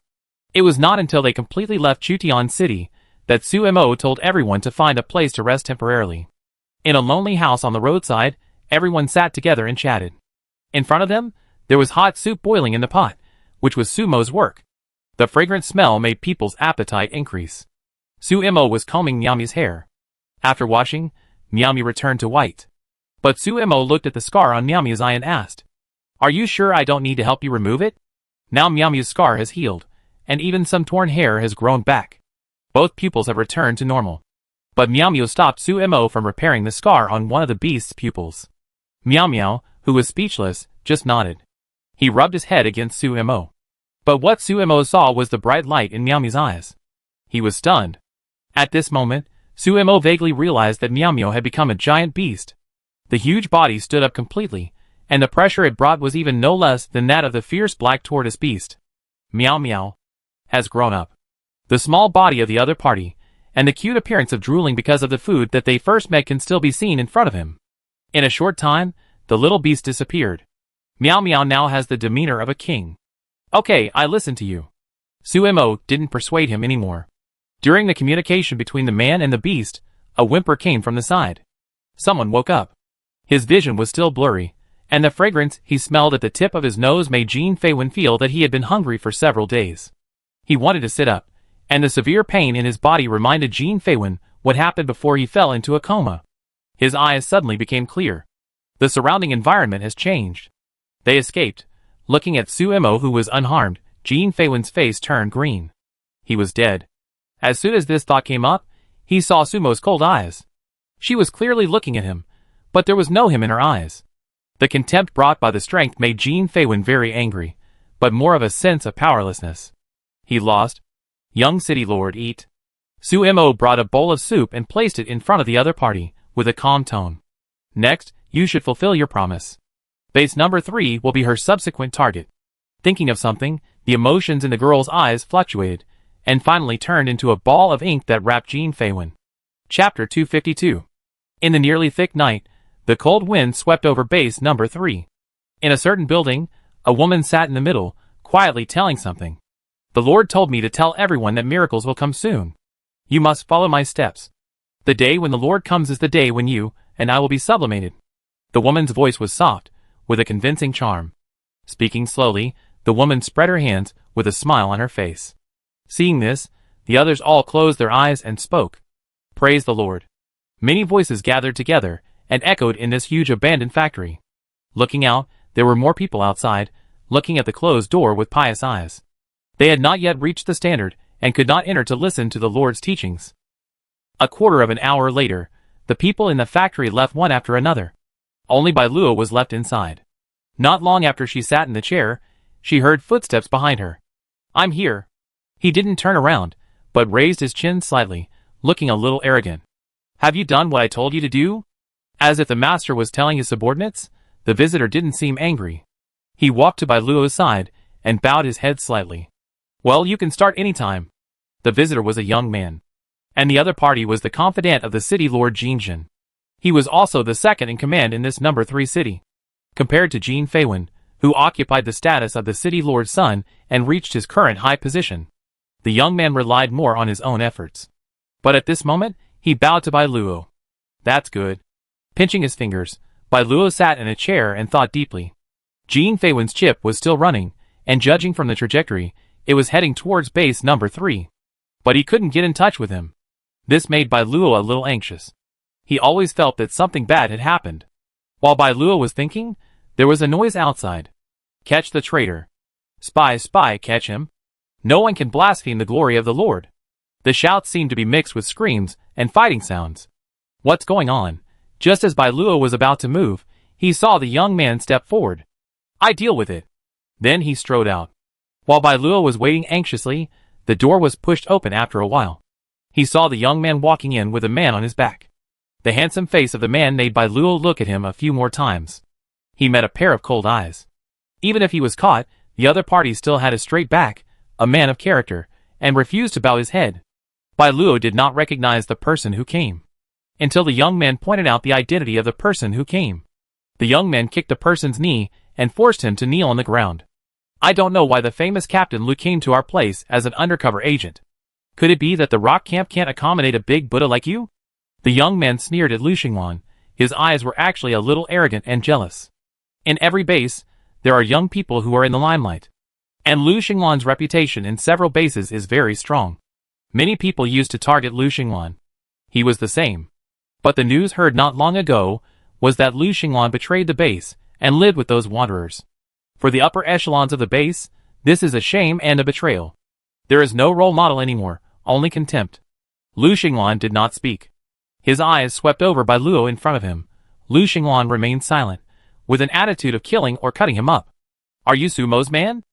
[SPEAKER 1] It was not until they completely left Chutian City that Suemo told everyone to find a place to rest temporarily. In a lonely house on the roadside, everyone sat together and chatted. In front of them, there was hot soup boiling in the pot, which was Suemo's work. The fragrant smell made people's appetite increase. Suemo was combing Miami's hair. After washing, Miami returned to white. But Suemo looked at the scar on Miami's eye and asked, "Are you sure I don't need to help you remove it?" Now Miami's scar has healed, and even some torn hair has grown back. Both pupils have returned to normal. But Meow Meow stopped Suemo from repairing the scar on one of the beast's pupils. Meow Meow, who was speechless, just nodded. He rubbed his head against Suemo. But what Suemo saw was the bright light in Meow Meow's eyes. He was stunned. At this moment, Suemo vaguely realized that Meow Meow had become a giant beast. The huge body stood up completely, and the pressure it brought was even no less than that of the fierce black tortoise beast. Meow Meow has grown up. The small body of the other party, and the cute appearance of drooling because of the food that they first met can still be seen in front of him. In a short time, the little beast disappeared. Meow Meow now has the demeanor of a king. Okay, I listen to you. Suemo didn't persuade him anymore. During the communication between the man and the beast, a whimper came from the side. Someone woke up. His vision was still blurry, and the fragrance he smelled at the tip of his nose made Jean Feiwen feel that he had been hungry for several days. He wanted to sit up, and the severe pain in his body reminded Jean Feiwen what happened before he fell into a coma. His eyes suddenly became clear. The surrounding environment has changed. They escaped. Looking at Suemo, who was unharmed, Jean Feiwen's face turned green. He was dead. As soon as this thought came up, he saw Sumo's cold eyes. She was clearly looking at him, but there was no him in her eyes. The contempt brought by the strength made Jean Feiwen very angry, but more of a sense of powerlessness. He lost. Young city lord, eat. Suemo brought a bowl of soup and placed it in front of the other party, with a calm tone. Next, you should fulfill your promise. Base number 3 will be her subsequent target. Thinking of something, the emotions in the girl's eyes fluctuated, and finally turned into a ball of ink that wrapped Jean Feiwen. Chapter 252. In the nearly thick night, the cold wind swept over base number 3. In a certain building, a woman sat in the middle, quietly telling something. The Lord told me to tell everyone that miracles will come soon. You must follow my steps. The day when the Lord comes is the day when you and I will be sublimated. The woman's voice was soft, with a convincing charm. Speaking slowly, the woman spread her hands with a smile on her face. Seeing this, the others all closed their eyes and spoke. Praise the Lord. Many voices gathered together and echoed in this huge abandoned factory. Looking out, there were more people outside, looking at the closed door with pious eyes. They had not yet reached the standard and could not enter to listen to the Lord's teachings. A quarter of an hour later, the people in the factory left one after another. Only Bai Luo was left inside. Not long after she sat in the chair, she heard footsteps behind her. I'm here. He didn't turn around, but raised his chin slightly, looking a little arrogant. Have you done what I told you to do? As if the master was telling his subordinates, the visitor didn't seem angry. He walked to Bai Luo's side and bowed his head slightly. Well, you can start any time. The visitor was a young man. And the other party was the confidant of the city lord Jinjin. He was also the second in command in this number 3 city. Compared to Jean Feiwen, who occupied the status of the city lord's son and reached his current high position, the young man relied more on his own efforts. But at this moment, he bowed to Bai Luo. That's good. Pinching his fingers, Bai Luo sat in a chair and thought deeply. Jean Feiwen's chip was still running, and judging from the trajectory, it was heading towards base number 3. But he couldn't get in touch with him. This made Bai Luo a little anxious. He always felt that something bad had happened. While Bai Luo was thinking, there was a noise outside. Catch the traitor. Spy, spy, catch him. No one can blaspheme the glory of the Lord. The shouts seemed to be mixed with screams and fighting sounds. What's going on? Just as Bai Luo was about to move, he saw the young man step forward. I deal with it. Then he strode out. While Bai Luo was waiting anxiously, the door was pushed open after a while. He saw the young man walking in with a man on his back. The handsome face of the man made Bai Luo look at him a few more times. He met a pair of cold eyes. Even if he was caught, the other party still had a straight back, a man of character, and refused to bow his head. Bai Luo did not recognize the person who came, until the young man pointed out the identity of the person who came. The young man kicked the person's knee and forced him to kneel on the ground. I don't know why the famous Captain Lu came to our place as an undercover agent. Could it be that the rock camp can't accommodate a big Buddha like you? The young man sneered at Lu Xinglan. His eyes were actually a little arrogant and jealous. In every base, there are young people who are in the limelight. And Lu Xinglan's reputation in several bases is very strong. Many people used to target Lu Xinglan. He was the same. But the news heard not long ago was that Lu Xinglan betrayed the base and lived with those wanderers. For the upper echelons of the base, this is a shame and a betrayal. There is no role model anymore, only contempt. Lu Xinglan did not speak. His eyes swept over Bai Luo in front of him. Lu Xinglan remained silent, with an attitude of killing or cutting him up. Are you Sumo's man?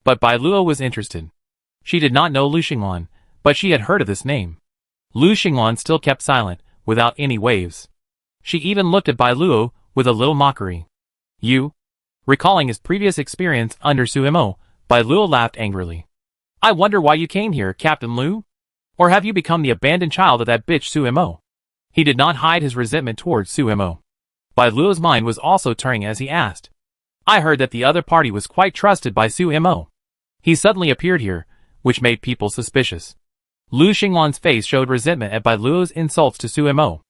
[SPEAKER 1] But Bai Luo was interested. She did not know Lu Xinglan, but she had heard of this name. Lu Xinglan still kept silent, without any waves. She even looked at Bai Luo with a little mockery. You? Recalling his previous experience under Suemo, Bai Luo laughed angrily. I wonder why you came here, Captain Lu? Or have you become the abandoned child of that bitch Suemo? He did not hide his resentment towards Suemo. Bai Luo's mind was also turning as he asked. I heard that the other party was quite trusted by Suemo. He suddenly appeared here, which made people suspicious. Lu Xinglan's face showed resentment at Bai Luo's insults to Suemo.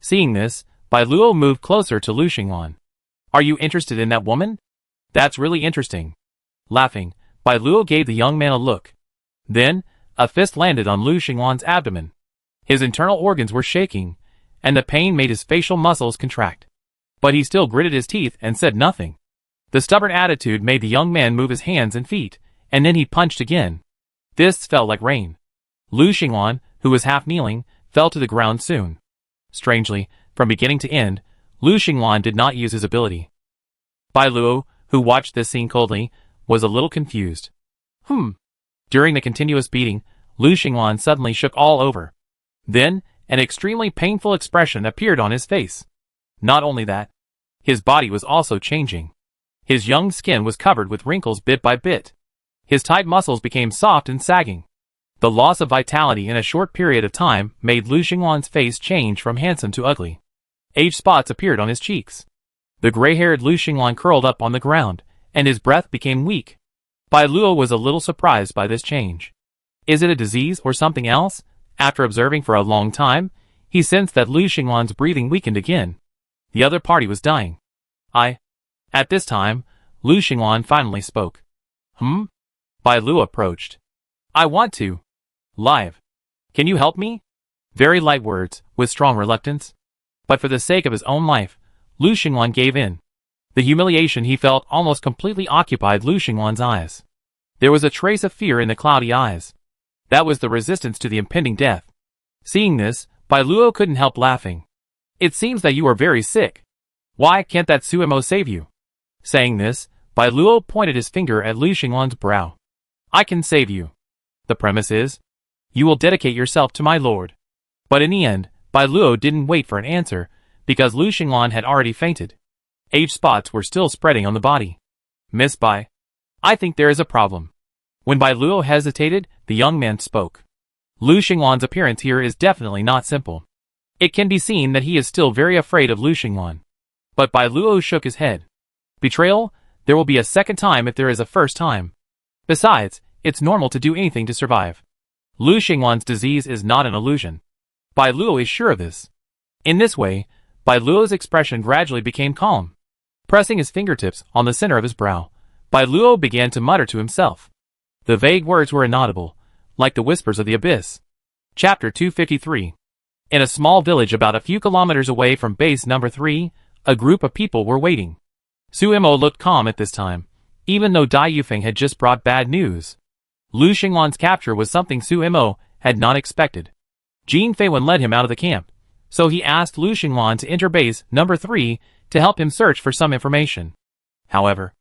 [SPEAKER 1] Seeing this, Bai Luo moved closer to Lu Xinglan. Are you interested in that woman? That's really interesting. Laughing, Bai Luo gave the young man a look. Then, a fist landed on Lu Xinglan's abdomen. His internal organs were shaking, and the pain made his facial muscles contract. But he still gritted his teeth and said nothing. The stubborn attitude made the young man move his hands and feet, and then he punched again. This fell like rain. Lu Xinglan, who was half kneeling, fell to the ground soon. Strangely, from beginning to end, Lu Xinglan did not use his ability. Bai Luo, who watched this scene coldly, was a little confused. During the continuous beating, Lu Xinglan suddenly shook all over. Then, an extremely painful expression appeared on his face. Not only that, his body was also changing. His young skin was covered with wrinkles bit by bit. His tight muscles became soft and sagging. The loss of vitality in a short period of time made Lu Xinglan's face change from handsome to ugly. Age spots appeared on his cheeks. The gray-haired Lu Xinglan curled up on the ground, and his breath became weak. Bai Luo was a little surprised by this change. Is it a disease or something else? After observing for a long time, he sensed that Lu Xinglan's breathing weakened again. The other party was dying. At this time, Lu Xinglan finally spoke. Bai Luo approached. I want to. Live. Can you help me? Very light words, with strong reluctance. But for the sake of his own life, Lu Xinglan gave in. The humiliation he felt almost completely occupied Lu Xinglan's eyes. There was a trace of fear in the cloudy eyes. That was the resistance to the impending death. Seeing this, Bai Luo couldn't help laughing. It seems that you are very sick. Why can't that Suemo save you? Saying this, Bai Luo pointed his finger at Lu Xinglan's brow. I can save you. The premise is, you will dedicate yourself to my lord. But in the end, Bai Luo didn't wait for an answer, because Lu Xinglan had already fainted. Age spots were still spreading on the body. Miss Bai, I think there is a problem. When Bai Luo hesitated, the young man spoke. Lu Xinglan's appearance here is definitely not simple. It can be seen that he is still very afraid of Lu Xinglan. But Bai Luo shook his head. Betrayal? There will be a second time if there is a first time. Besides, it's normal to do anything to survive. Lu Xinglan's disease is not an illusion. Bai Luo is sure of this. In this way, Bai Luo's expression gradually became calm. Pressing his fingertips on the center of his brow, Bai Luo began to mutter to himself. The vague words were inaudible, like the whispers of the abyss. Chapter 253. In a small village about a few kilometers away from base number 3, a group of people were waiting. Suemo looked calm at this time, even though Dai Yufeng had just brought bad news. Lu Xinglan's capture was something Suemo had not expected. Jin Feiwen led him out of the camp, so he asked Lu Xinglan to enter base number 3 to help him search for some information. However,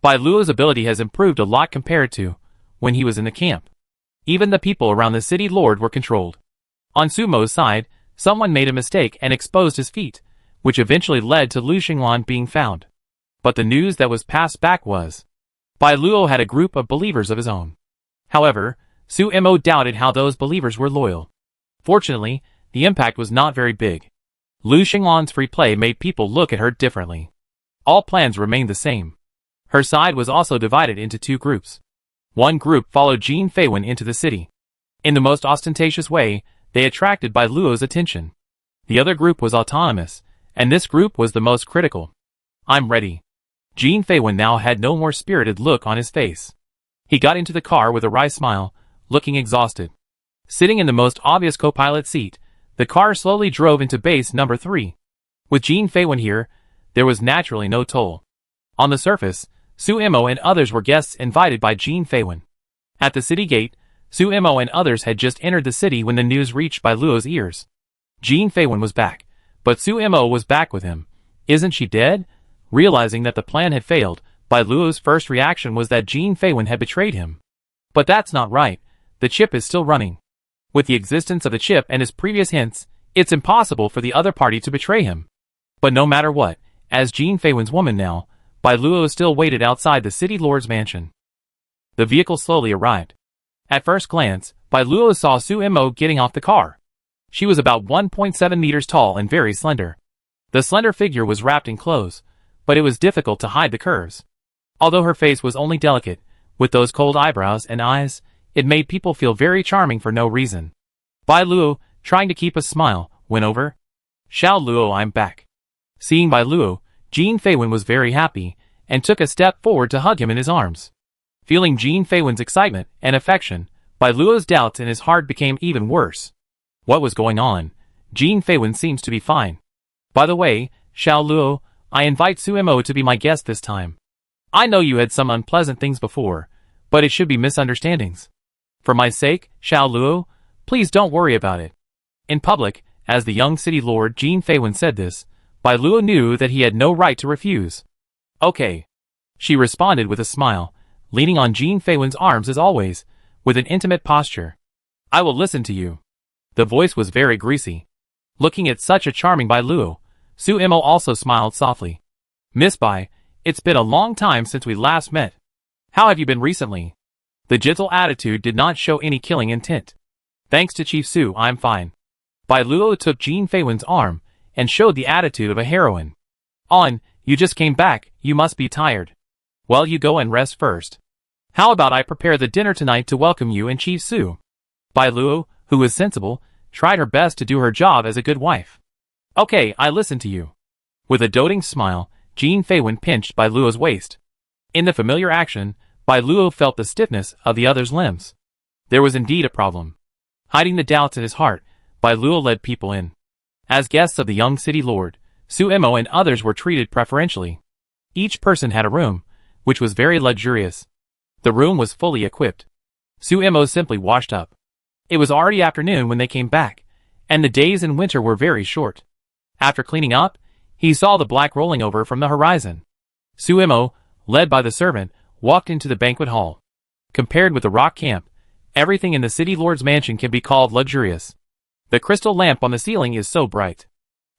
[SPEAKER 1] Bai Luo's ability has improved a lot compared to when he was in the camp. Even the people around the city lord were controlled. On Sumo's side, someone made a mistake and exposed his feet, which eventually led to Lu Xinglan being found. But the news that was passed back was, Bai Luo had a group of believers of his own. However, Suemo doubted how those believers were loyal. Fortunately, the impact was not very big. Lu Xinglan's free play made people look at her differently. All plans remained the same. Her side was also divided into two groups. One group followed Jin Feiwen into the city. In the most ostentatious way, they attracted Bai Luo's attention. The other group was autonomous, and this group was the most critical. I'm ready. Jin Feiwen now had no more spirited look on his face. He got into the car with a wry smile, looking exhausted. Sitting in the most obvious co-pilot seat, the car slowly drove into base number 3. With Jin Feiwen here, there was naturally no toll. On the surface, Suemo and others were guests invited by Jin Feiwen. At the city gate, Suemo and others had just entered the city when the news reached Bai Luo's ears. Jin Feiwen was back, but Suemo was back with him. Isn't she dead? Realizing that the plan had failed, Bai Luo's first reaction was that Jin Feiwen had betrayed him. But that's not right. The chip is still running. With the existence of the chip and his previous hints, it's impossible for the other party to betray him. But no matter what, as Jin Feiwen's woman now, Bai Luo still waited outside the city lord's mansion. The vehicle slowly arrived. At first glance, Bai Luo saw Suemo getting off the car. She was about 1.7 meters tall and very slender. The slender figure was wrapped in clothes, but it was difficult to hide the curves. Although her face was only delicate, With those cold eyebrows and eyes, it made people feel very charming for no reason. Bai Luo, trying to keep a smile, went over. Xiao Luo, I'm back. Seeing Bai Luo, Jin Feiwen was very happy, and took a step forward to hug him in his arms. Feeling Jin Feiwen's excitement and affection, Bai Luo's doubts in his heart became even worse. What was going on? Jin Feiwen seems to be fine. By the way, Xiao Luo, I invite Suemo to be my guest this time. I know you had some unpleasant things before, but it should be misunderstandings. For my sake, Xiao Luo, please don't worry about it. In public, as the young city lord Jin Feiwen said this, Bai Luo knew that he had no right to refuse. Okay. She responded with a smile, leaning on Jin Feiwen's arms as always, with an intimate posture. I will listen to you. The voice was very greasy. Looking at such a charming Bai Luo, Suemo also smiled softly. Miss Bai, it's been a long time since we last met. How have you been recently? The gentle attitude did not show any killing intent. Thanks to Chief Su, I'm fine. Bai Luo took Jin Feiwen's arm and showed the attitude of a heroine. On, you just came back, you must be tired. Well, you go and rest first. How about I prepare the dinner tonight to welcome you and Chief Su? Bai Luo, who was sensible, tried her best to do her job as a good wife. Okay, I listen to you. With a doting smile, Jin Feiwen pinched Bai Luo's waist. In the familiar action, Bai Luo felt the stiffness of the other's limbs. There was indeed a problem. Hiding the doubts in his heart, Bai Luo led people in. As guests of the young city lord, Suemo and others were treated preferentially. Each person had a room, which was very luxurious. The room was fully equipped. Suemo simply washed up. It was already afternoon when they came back, and the days in winter were very short. After cleaning up, he saw the black rolling over from the horizon. Suemo, led by the servant, walked into the banquet hall. Compared with the rock camp, everything in the city lord's mansion can be called luxurious. The crystal lamp on the ceiling is so bright.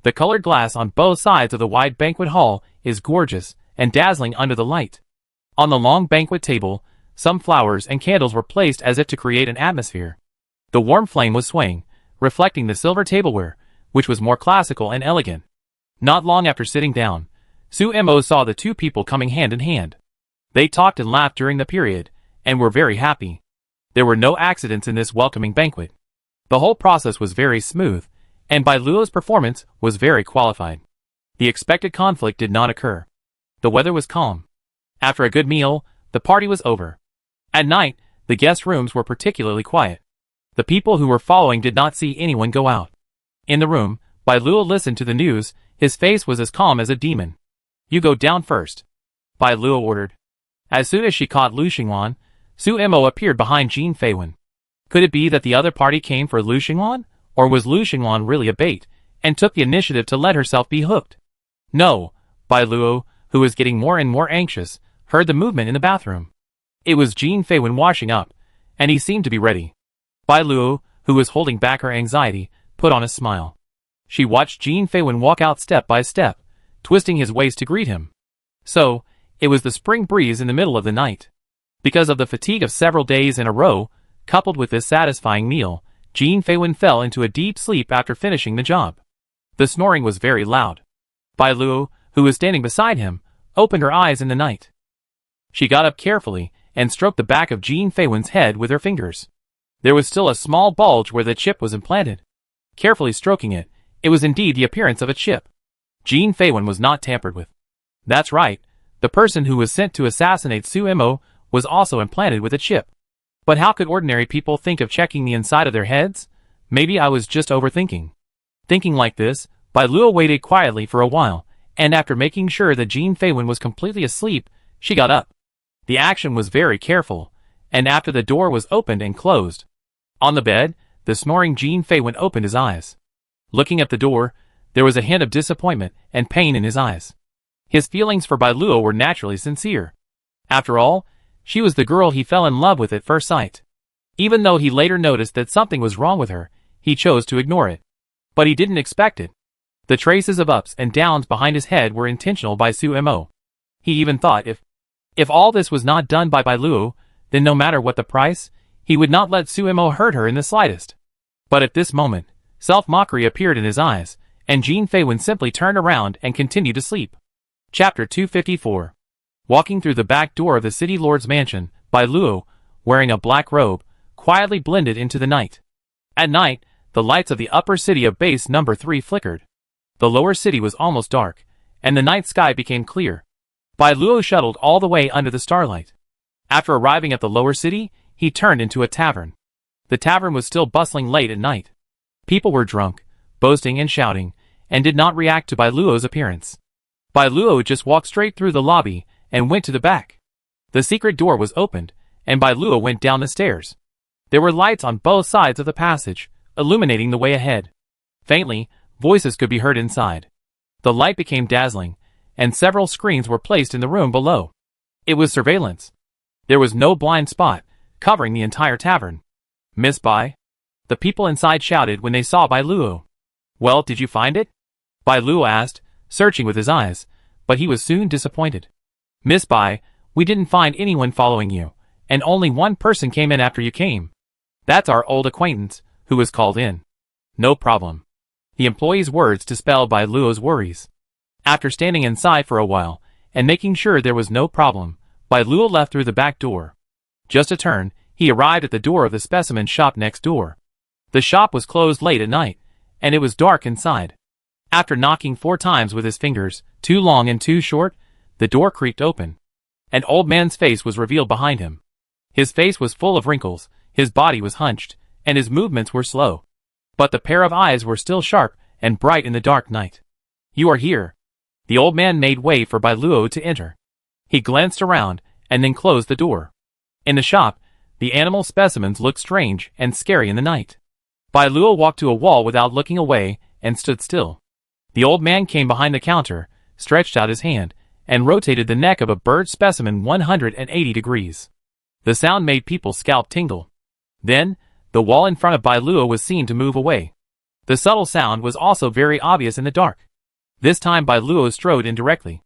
[SPEAKER 1] The colored glass on both sides of the wide banquet hall is gorgeous and dazzling under the light. On the long banquet table, some flowers and candles were placed as if to create an atmosphere. The warm flame was swaying, reflecting the silver tableware, which was more classical and elegant. Not long after sitting down, Suemo saw the two people coming hand in hand. They talked and laughed during the period, and were very happy. There were no accidents in this welcoming banquet. The whole process was very smooth, and Bai Luo's performance was very qualified. The expected conflict did not occur. The weather was calm. After a good meal, the party was over. At night, the guest rooms were particularly quiet. The people who were following did not see anyone go out. In the room, Bai Luo listened to the news. His face was as calm as a demon. You go down first. Bai Luo ordered. As soon as she caught Lu Xinglan, Suemo appeared behind Jin Feiwen. Could it be that the other party came for Lu Xinglan, or was Lu Xinglan really a bait, and took the initiative to let herself be hooked? No, Bai Luo, who was getting more and more anxious, heard the movement in the bathroom. It was Jin Feiwen washing up, and he seemed to be ready. Bai Luo, who was holding back her anxiety, put on a smile. She watched Jin Feiwen walk out step by step, twisting his waist to greet him. So, it was the spring breeze in the middle of the night. Because of the fatigue of several days in a row, coupled with this satisfying meal, Jin Feiwen fell into a deep sleep after finishing the job. The snoring was very loud. Bai Luo, who was standing beside him, opened her eyes in the night. She got up carefully and stroked the back of Jin Feiwen's head with her fingers. There was still a small bulge where the chip was implanted. Carefully stroking it, it was indeed the appearance of a chip. Jin Feiwen was not tampered with. That's right, the person who was sent to assassinate Suemo was also implanted with a chip. But how could ordinary people think of checking the inside of their heads? Maybe I was just overthinking. Thinking like this, Bai Luo waited quietly for a while, and after making sure that Jin Feiwen was completely asleep, she got up. The action was very careful, and after the door was opened and closed. On the bed, the snoring Jin Feiwen opened his eyes. Looking at the door, there was a hint of disappointment and pain in his eyes. His feelings for Bai Luo were naturally sincere. After all, she was the girl he fell in love with at first sight. Even though he later noticed that something was wrong with her, he chose to ignore it. But he didn't expect it. The traces of ups and downs behind his head were intentional by Suemo. He even thought if all this was not done by Bai Luo, then no matter what the price, he would not let Suemo hurt her in the slightest. But at this moment, self-mockery appeared in his eyes, and Jin Feiwen simply turned around and continued to sleep. Chapter 254. Walking through the back door of the city lord's mansion, Bai Luo, wearing a black robe, quietly blended into the night. At night, the lights of the upper city of base number 3 flickered. The lower city was almost dark, and the night sky became clear. Bai Luo shuttled all the way under the starlight. After arriving at the lower city, he turned into a tavern. The tavern was still bustling late at night. People were drunk, boasting and shouting, and did not react to Bai Luo's appearance. Bai Luo just walked straight through the lobby and went to the back. The secret door was opened, and Bai Luo went down the stairs. There were lights on both sides of the passage, illuminating the way ahead. Faintly, voices could be heard inside. The light became dazzling, and several screens were placed in the room below. It was surveillance. There was no blind spot, covering the entire tavern. "Miss Bai?" The people inside shouted when they saw Bai Luo. "Well, did you find it?" Bai Luo asked, searching with his eyes, but he was soon disappointed. "Miss Bai, we didn't find anyone following you, and only one person came in after you came. That's our old acquaintance, who was called in." "No problem." The employee's words dispelled Bai Luo's worries. After standing inside for a while, and making sure there was no problem, Bai Luo left through the back door. Just a turn, he arrived at the door of the specimen shop next door. The shop was closed late at night, and it was dark inside. After knocking 4 times with his fingers, too long and too short, the door creaked open. An old man's face was revealed behind him. His face was full of wrinkles, his body was hunched, and his movements were slow. But the pair of eyes were still sharp and bright in the dark night. "You are here." The old man made way for Bai Luo to enter. He glanced around, and then closed the door. In the shop, the animal specimens looked strange and scary in the night. Bai Luo walked to a wall without looking away, and stood still. The old man came behind the counter, stretched out his hand, and rotated the neck of a bird specimen 180 degrees. The sound made people's scalp tingle. Then, the wall in front of Bai Luo was seen to move away. The subtle sound was also very obvious in the dark. This time Bai Luo strode in directly.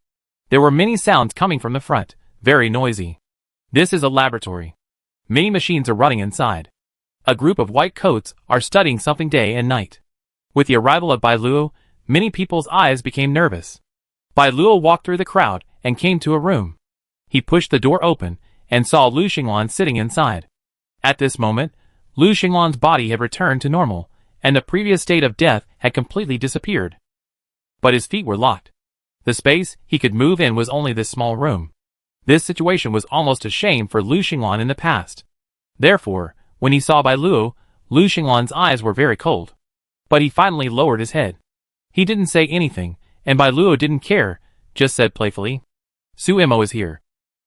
[SPEAKER 1] There were many sounds coming from the front, very noisy. This is a laboratory. Many machines are running inside. A group of white coats are studying something day and night. With the arrival of Bai Luo, many people's eyes became nervous. Bai Luo walked through the crowd and came to a room. He pushed the door open and saw Lu Xinglan sitting inside. At this moment, Lu Xinglan's body had returned to normal, and the previous state of death had completely disappeared. But his feet were locked. The space he could move in was only this small room. This situation was almost a shame for Lu Xinglan in the past. Therefore, when he saw Bai Luo, Lu Xinglan's eyes were very cold. But he finally lowered his head. He didn't say anything, and Bai Luo didn't care, just said playfully, "Su Imo is here.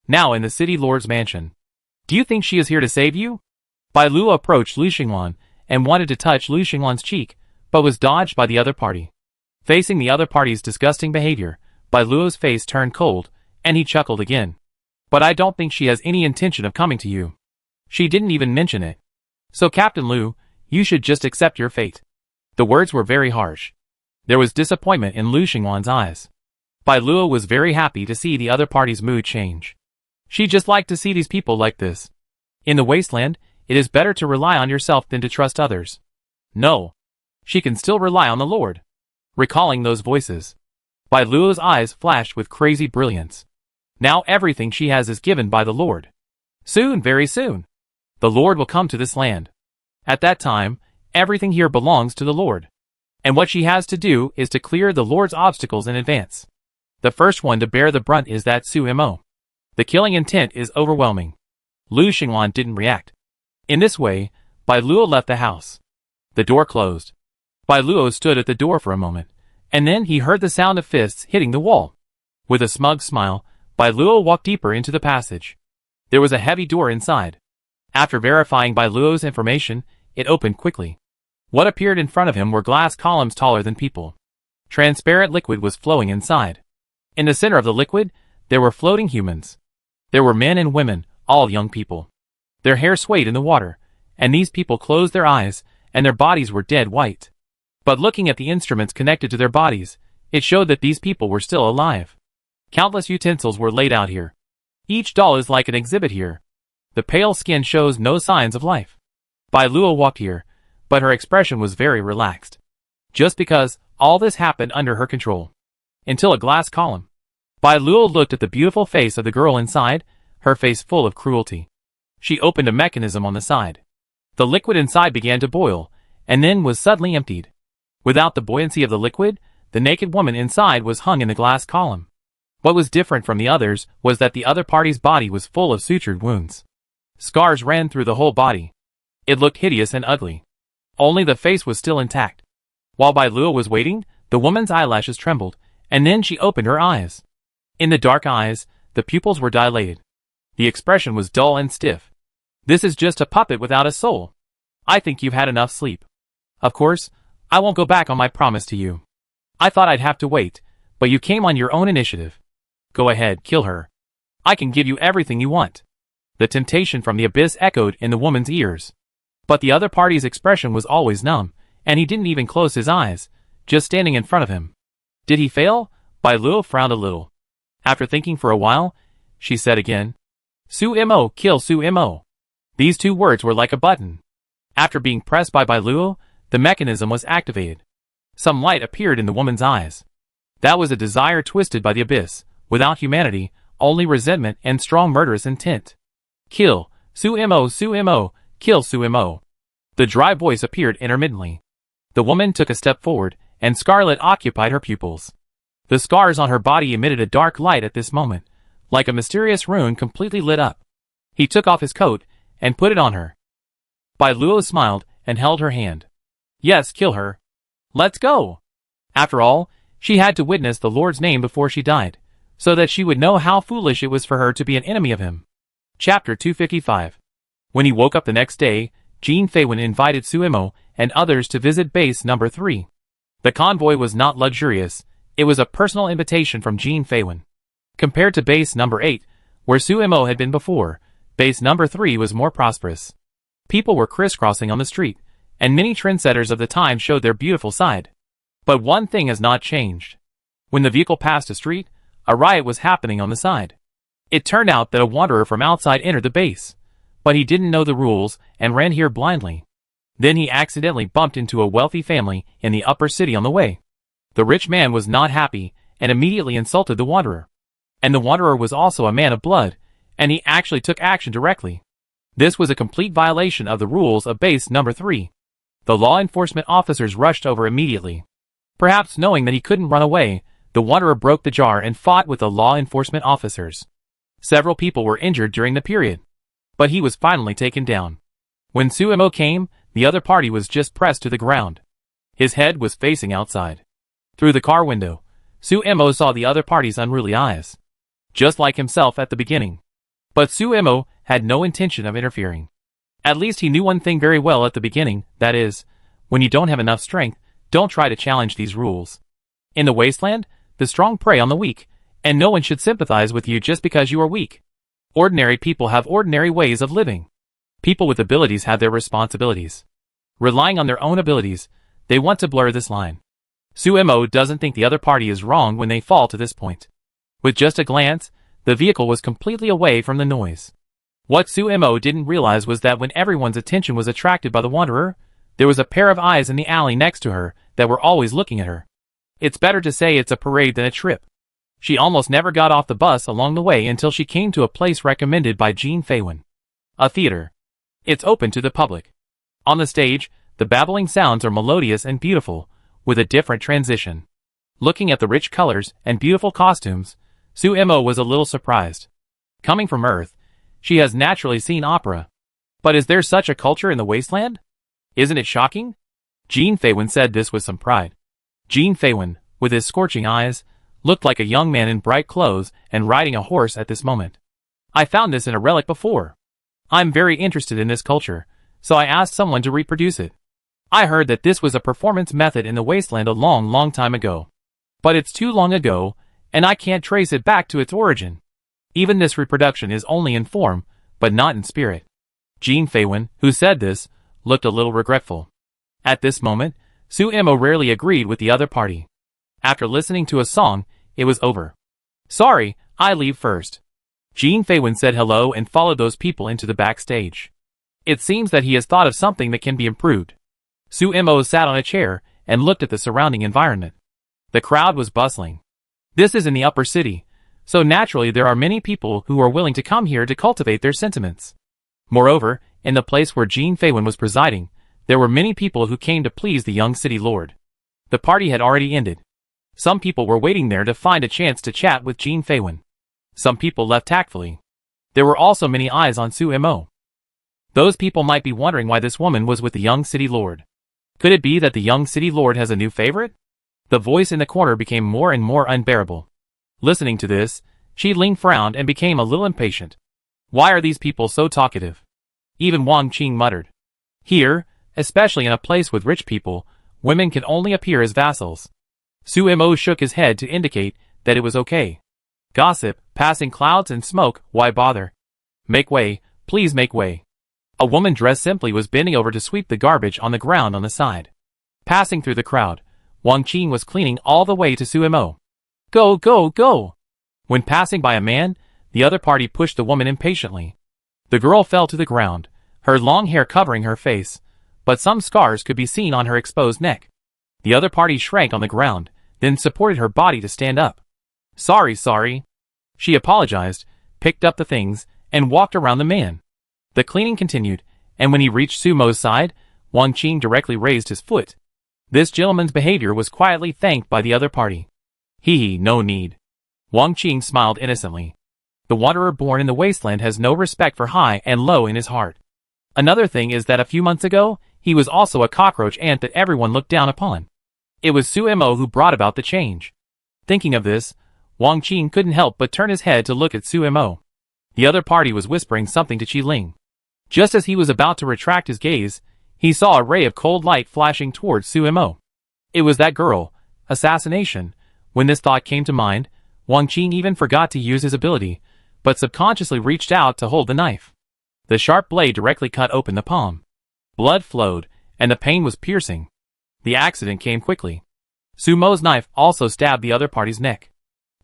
[SPEAKER 1] Now in the city lord's mansion. Do you think she is here to save you?" Bai Luo approached Lu Xinglan and wanted to touch Lu Xinglan's cheek, but was dodged by the other party. Facing the other party's disgusting behavior, Bai Luo's face turned cold, and he chuckled again. "But I don't think she has any intention of coming to you. She didn't even mention it. So Captain Lu, you should just accept your fate." The words were very harsh. There was disappointment in Lu Xinglan's eyes. Bai Luo was very happy to see the other party's mood change. She just liked to see these people like this. In the wasteland, it is better to rely on yourself than to trust others. No. She can still rely on the Lord. Recalling those voices, Bai Luo's eyes flashed with crazy brilliance. Now everything she has is given by the Lord. Soon, very soon, the Lord will come to this land. At that time, everything here belongs to the Lord. And what she has to do is to clear the Lord's obstacles in advance. The first one to bear the brunt is that Su Imo. The killing intent is overwhelming. Lu Xinglan didn't react. In this way, Bai Luo left the house. The door closed. Bai Luo stood at the door for a moment, and then he heard the sound of fists hitting the wall. With a smug smile, Bai Luo walked deeper into the passage. There was a heavy door inside. After verifying Bai Luo's information, it opened quickly. What appeared in front of him were glass columns taller than people. Transparent liquid was flowing inside. In the center of the liquid, there were floating humans. There were men and women, all young people. Their hair swayed in the water, and these people closed their eyes, and their bodies were dead white. But looking at the instruments connected to their bodies, it showed that these people were still alive. Countless utensils were laid out here. Each doll is like an exhibit here. The pale skin shows no signs of life. Bai Luo walked here, but her expression was very relaxed. Just because all this happened under her control. Until a glass column. Bai Luo looked at the beautiful face of the girl inside, her face full of cruelty. She opened a mechanism on the side. The liquid inside began to boil, and then was suddenly emptied. Without the buoyancy of the liquid, the naked woman inside was hung in the glass column. What was different from the others was that the other party's body was full of sutured wounds. Scars ran through the whole body. It looked hideous and ugly. Only the face was still intact. While Bai Luo was waiting, the woman's eyelashes trembled, and then she opened her eyes. In the dark eyes, the pupils were dilated. The expression was dull and stiff. This is just a puppet without a soul. I think you've had enough sleep. Of course, I won't go back on my promise to you. I thought I'd have to wait, but you came on your own initiative. Go ahead, kill her. I can give you everything you want. The temptation from the abyss echoed in the woman's ears. But the other party's expression was always numb, and he didn't even close his eyes, just standing in front of him. Did he fail? Bai Luo frowned a little. After thinking for a while, she said again, Su Mo, kill Su Mo. These two words were like a button. After being pressed by Bai Luo, the mechanism was activated. Some light appeared in the woman's eyes. That was a desire twisted by the abyss, without humanity, only resentment and strong murderous intent. Kill, Su Mo, kill Su Mo. The dry voice appeared intermittently. The woman took a step forward, and scarlet occupied her pupils. The scars on her body emitted a dark light at this moment, like a mysterious rune completely lit up. He took off his coat, and put it on her. Bai Luo smiled, and held her hand. Yes, kill her. Let's go. After all, she had to witness the Lord's name before she died, so that she would know how foolish it was for her to be an enemy of him. Chapter 255. When he woke up the next day, Jin Feiwen invited Su Mo and others to visit base number 3. The convoy was not luxurious, it was a personal invitation from Jin Feiwen. Compared to base number 8, where Su Mo had been before, base number 3 was more prosperous. People were crisscrossing on the street, and many trendsetters of the time showed their beautiful side. But one thing has not changed. When the vehicle passed a street, a riot was happening on the side. It turned out that a wanderer from outside entered the base, but he didn't know the rules and ran here blindly. Then he accidentally bumped into a wealthy family in the upper city on the way. The rich man was not happy and immediately insulted the wanderer. And the wanderer was also a man of blood, and he actually took action directly. This was a complete violation of the rules of base number 3. The law enforcement officers rushed over immediately. Perhaps knowing that he couldn't run away, the wanderer broke the jar and fought with the law enforcement officers. Several people were injured during the period, but he was finally taken down. When Su Mo came, the other party was just pressed to the ground. His head was facing outside. Through the car window, Su Mo saw the other party's unruly eyes. Just like himself at the beginning. But Su Mo had no intention of interfering. At least he knew one thing very well at the beginning, that is, when you don't have enough strength, don't try to challenge these rules. In the wasteland, the strong prey on the weak, and no one should sympathize with you just because you are weak. Ordinary people have ordinary ways of living. People with abilities have their responsibilities. Relying on their own abilities, they want to blur this line. Su Mo doesn't think the other party is wrong when they fall to this point. With just a glance, the vehicle was completely away from the noise. What Su Mo didn't realize was that when everyone's attention was attracted by the wanderer, there was a pair of eyes in the alley next to her that were always looking at her. It's better to say it's a parade than a trip. She almost never got off the bus along the way until she came to a place recommended by Jin Feiwen. A theater. It's open to the public. On the stage, the babbling sounds are melodious and beautiful, with a different transition. Looking at the rich colors and beautiful costumes, Su Mo was a little surprised. Coming from Earth, she has naturally seen opera. But is there such a culture in the wasteland? Isn't it shocking? Jin Feiwen said this with some pride. Jin Feiwen, with his scorching eyes, looked like a young man in bright clothes and riding a horse at this moment. I found this in a relic before. I'm very interested in this culture, so I asked someone to reproduce it. I heard that this was a performance method in the wasteland a long time ago. But it's too long ago, and I can't trace it back to its origin. Even this reproduction is only in form, but not in spirit. Jin Feiwen, who said this, looked a little regretful. At this moment, Su Mo rarely agreed with the other party. After listening to a song, it was over. Sorry, I leave first. Jin Feiwen said hello and followed those people into the backstage. It seems that he has thought of something that can be improved. Su Mo sat on a chair and looked at the surrounding environment. The crowd was bustling. This is in the upper city, so naturally there are many people who are willing to come here to cultivate their sentiments. Moreover, in the place where Jean Feiwen was presiding, there were many people who came to please the young city lord. The party had already ended. Some people were waiting there to find a chance to chat with Jean Feiwen. Some people left tactfully. There were also many eyes on Su Mo. Those people might be wondering why this woman was with the young city lord. Could it be that the young city lord has a new favorite? The voice in the corner became more and more unbearable. Listening to this, Shi Ling frowned and became a little impatient. Why are these people so talkative? Even Wang Qing muttered. Here, especially in a place with rich people, women can only appear as vassals. Su Mo shook his head to indicate that it was okay. Gossip, passing clouds and smoke, why bother? Make way, please make way. A woman dressed simply was bending over to sweep the garbage on the ground on the side. Passing through the crowd, Wang Qing was cleaning all the way to Su Mo. Go, go, go! When passing by a man, the other party pushed the woman impatiently. The girl fell to the ground, her long hair covering her face, but some scars could be seen on her exposed neck. The other party shrank on the ground, then supported her body to stand up. Sorry. She apologized, picked up the things, and walked around the man. The cleaning continued, and when he reached Su Mo's side, Wang Qing directly raised his foot. This gentleman's behavior was quietly thanked by the other party. No need. Wang Qing smiled innocently. The wanderer born in the wasteland has no respect for high and low in his heart. Another thing is that a few months ago, he was also a cockroach ant that everyone looked down upon. It was Su Mo who brought about the change. Thinking of this, Wang Qing couldn't help but turn his head to look at Su Mo. The other party was whispering something to Qi Ling. Just as he was about to retract his gaze, he saw a ray of cold light flashing towards Su Mo. It was that girl. Assassination. When this thought came to mind, Wang Qing even forgot to use his ability, but subconsciously reached out to hold the knife. The sharp blade directly cut open the palm. Blood flowed, and the pain was piercing. The accident came quickly. Su Mo's knife also stabbed the other party's neck.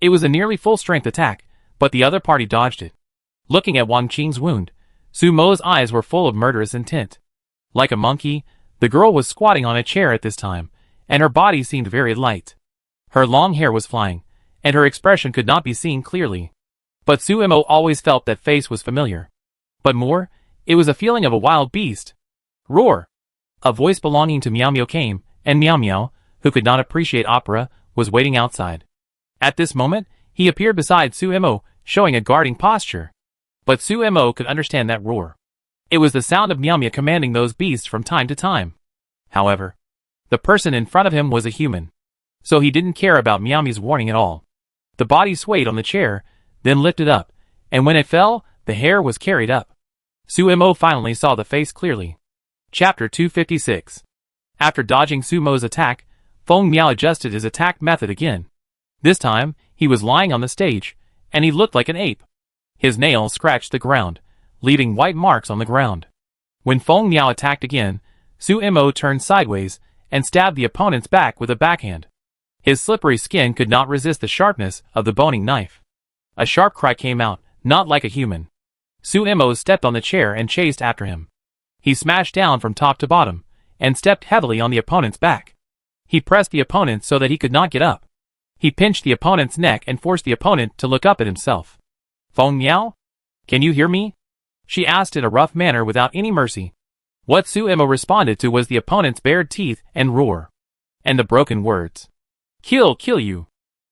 [SPEAKER 1] It was a nearly full-strength attack, but the other party dodged it. Looking at Wang Qing's wound, Su Mo's eyes were full of murderous intent. Like a monkey, the girl was squatting on a chair at this time, and her body seemed very light. Her long hair was flying, and her expression could not be seen clearly. But Su Mo always felt that face was familiar. But more, it was a feeling of a wild beast. Roar! A voice belonging to Miao Miao came, and Miao Miao, who could not appreciate opera, was waiting outside. At this moment, he appeared beside Su Mo, showing a guarding posture. But Su Mo could understand that roar. It was the sound of Miao Miao commanding those beasts from time to time. However, the person in front of him was a human. So he didn't care about Miao Miao's warning at all. The body swayed on the chair, then lifted up, and when it fell, the hair was carried up. Su Mo finally saw the face clearly. Chapter 256. After dodging Su Mo's attack, Feng Miao adjusted his attack method again. This time, he was lying on the stage, and he looked like an ape. His nails scratched the ground, leaving white marks on the ground. When Feng Miao attacked again, Su Mo turned sideways and stabbed the opponent's back with a backhand. His slippery skin could not resist the sharpness of the boning knife. A sharp cry came out, not like a human. Su Mo stepped on the chair and chased after him. He smashed down from top to bottom, and stepped heavily on the opponent's back. He pressed the opponent so that he could not get up. He pinched the opponent's neck and forced the opponent to look up at himself. Feng Miao? Can you hear me? She asked in a rough manner without any mercy. What Su Mo responded to was the opponent's bared teeth and roar. And the broken words. Kill you.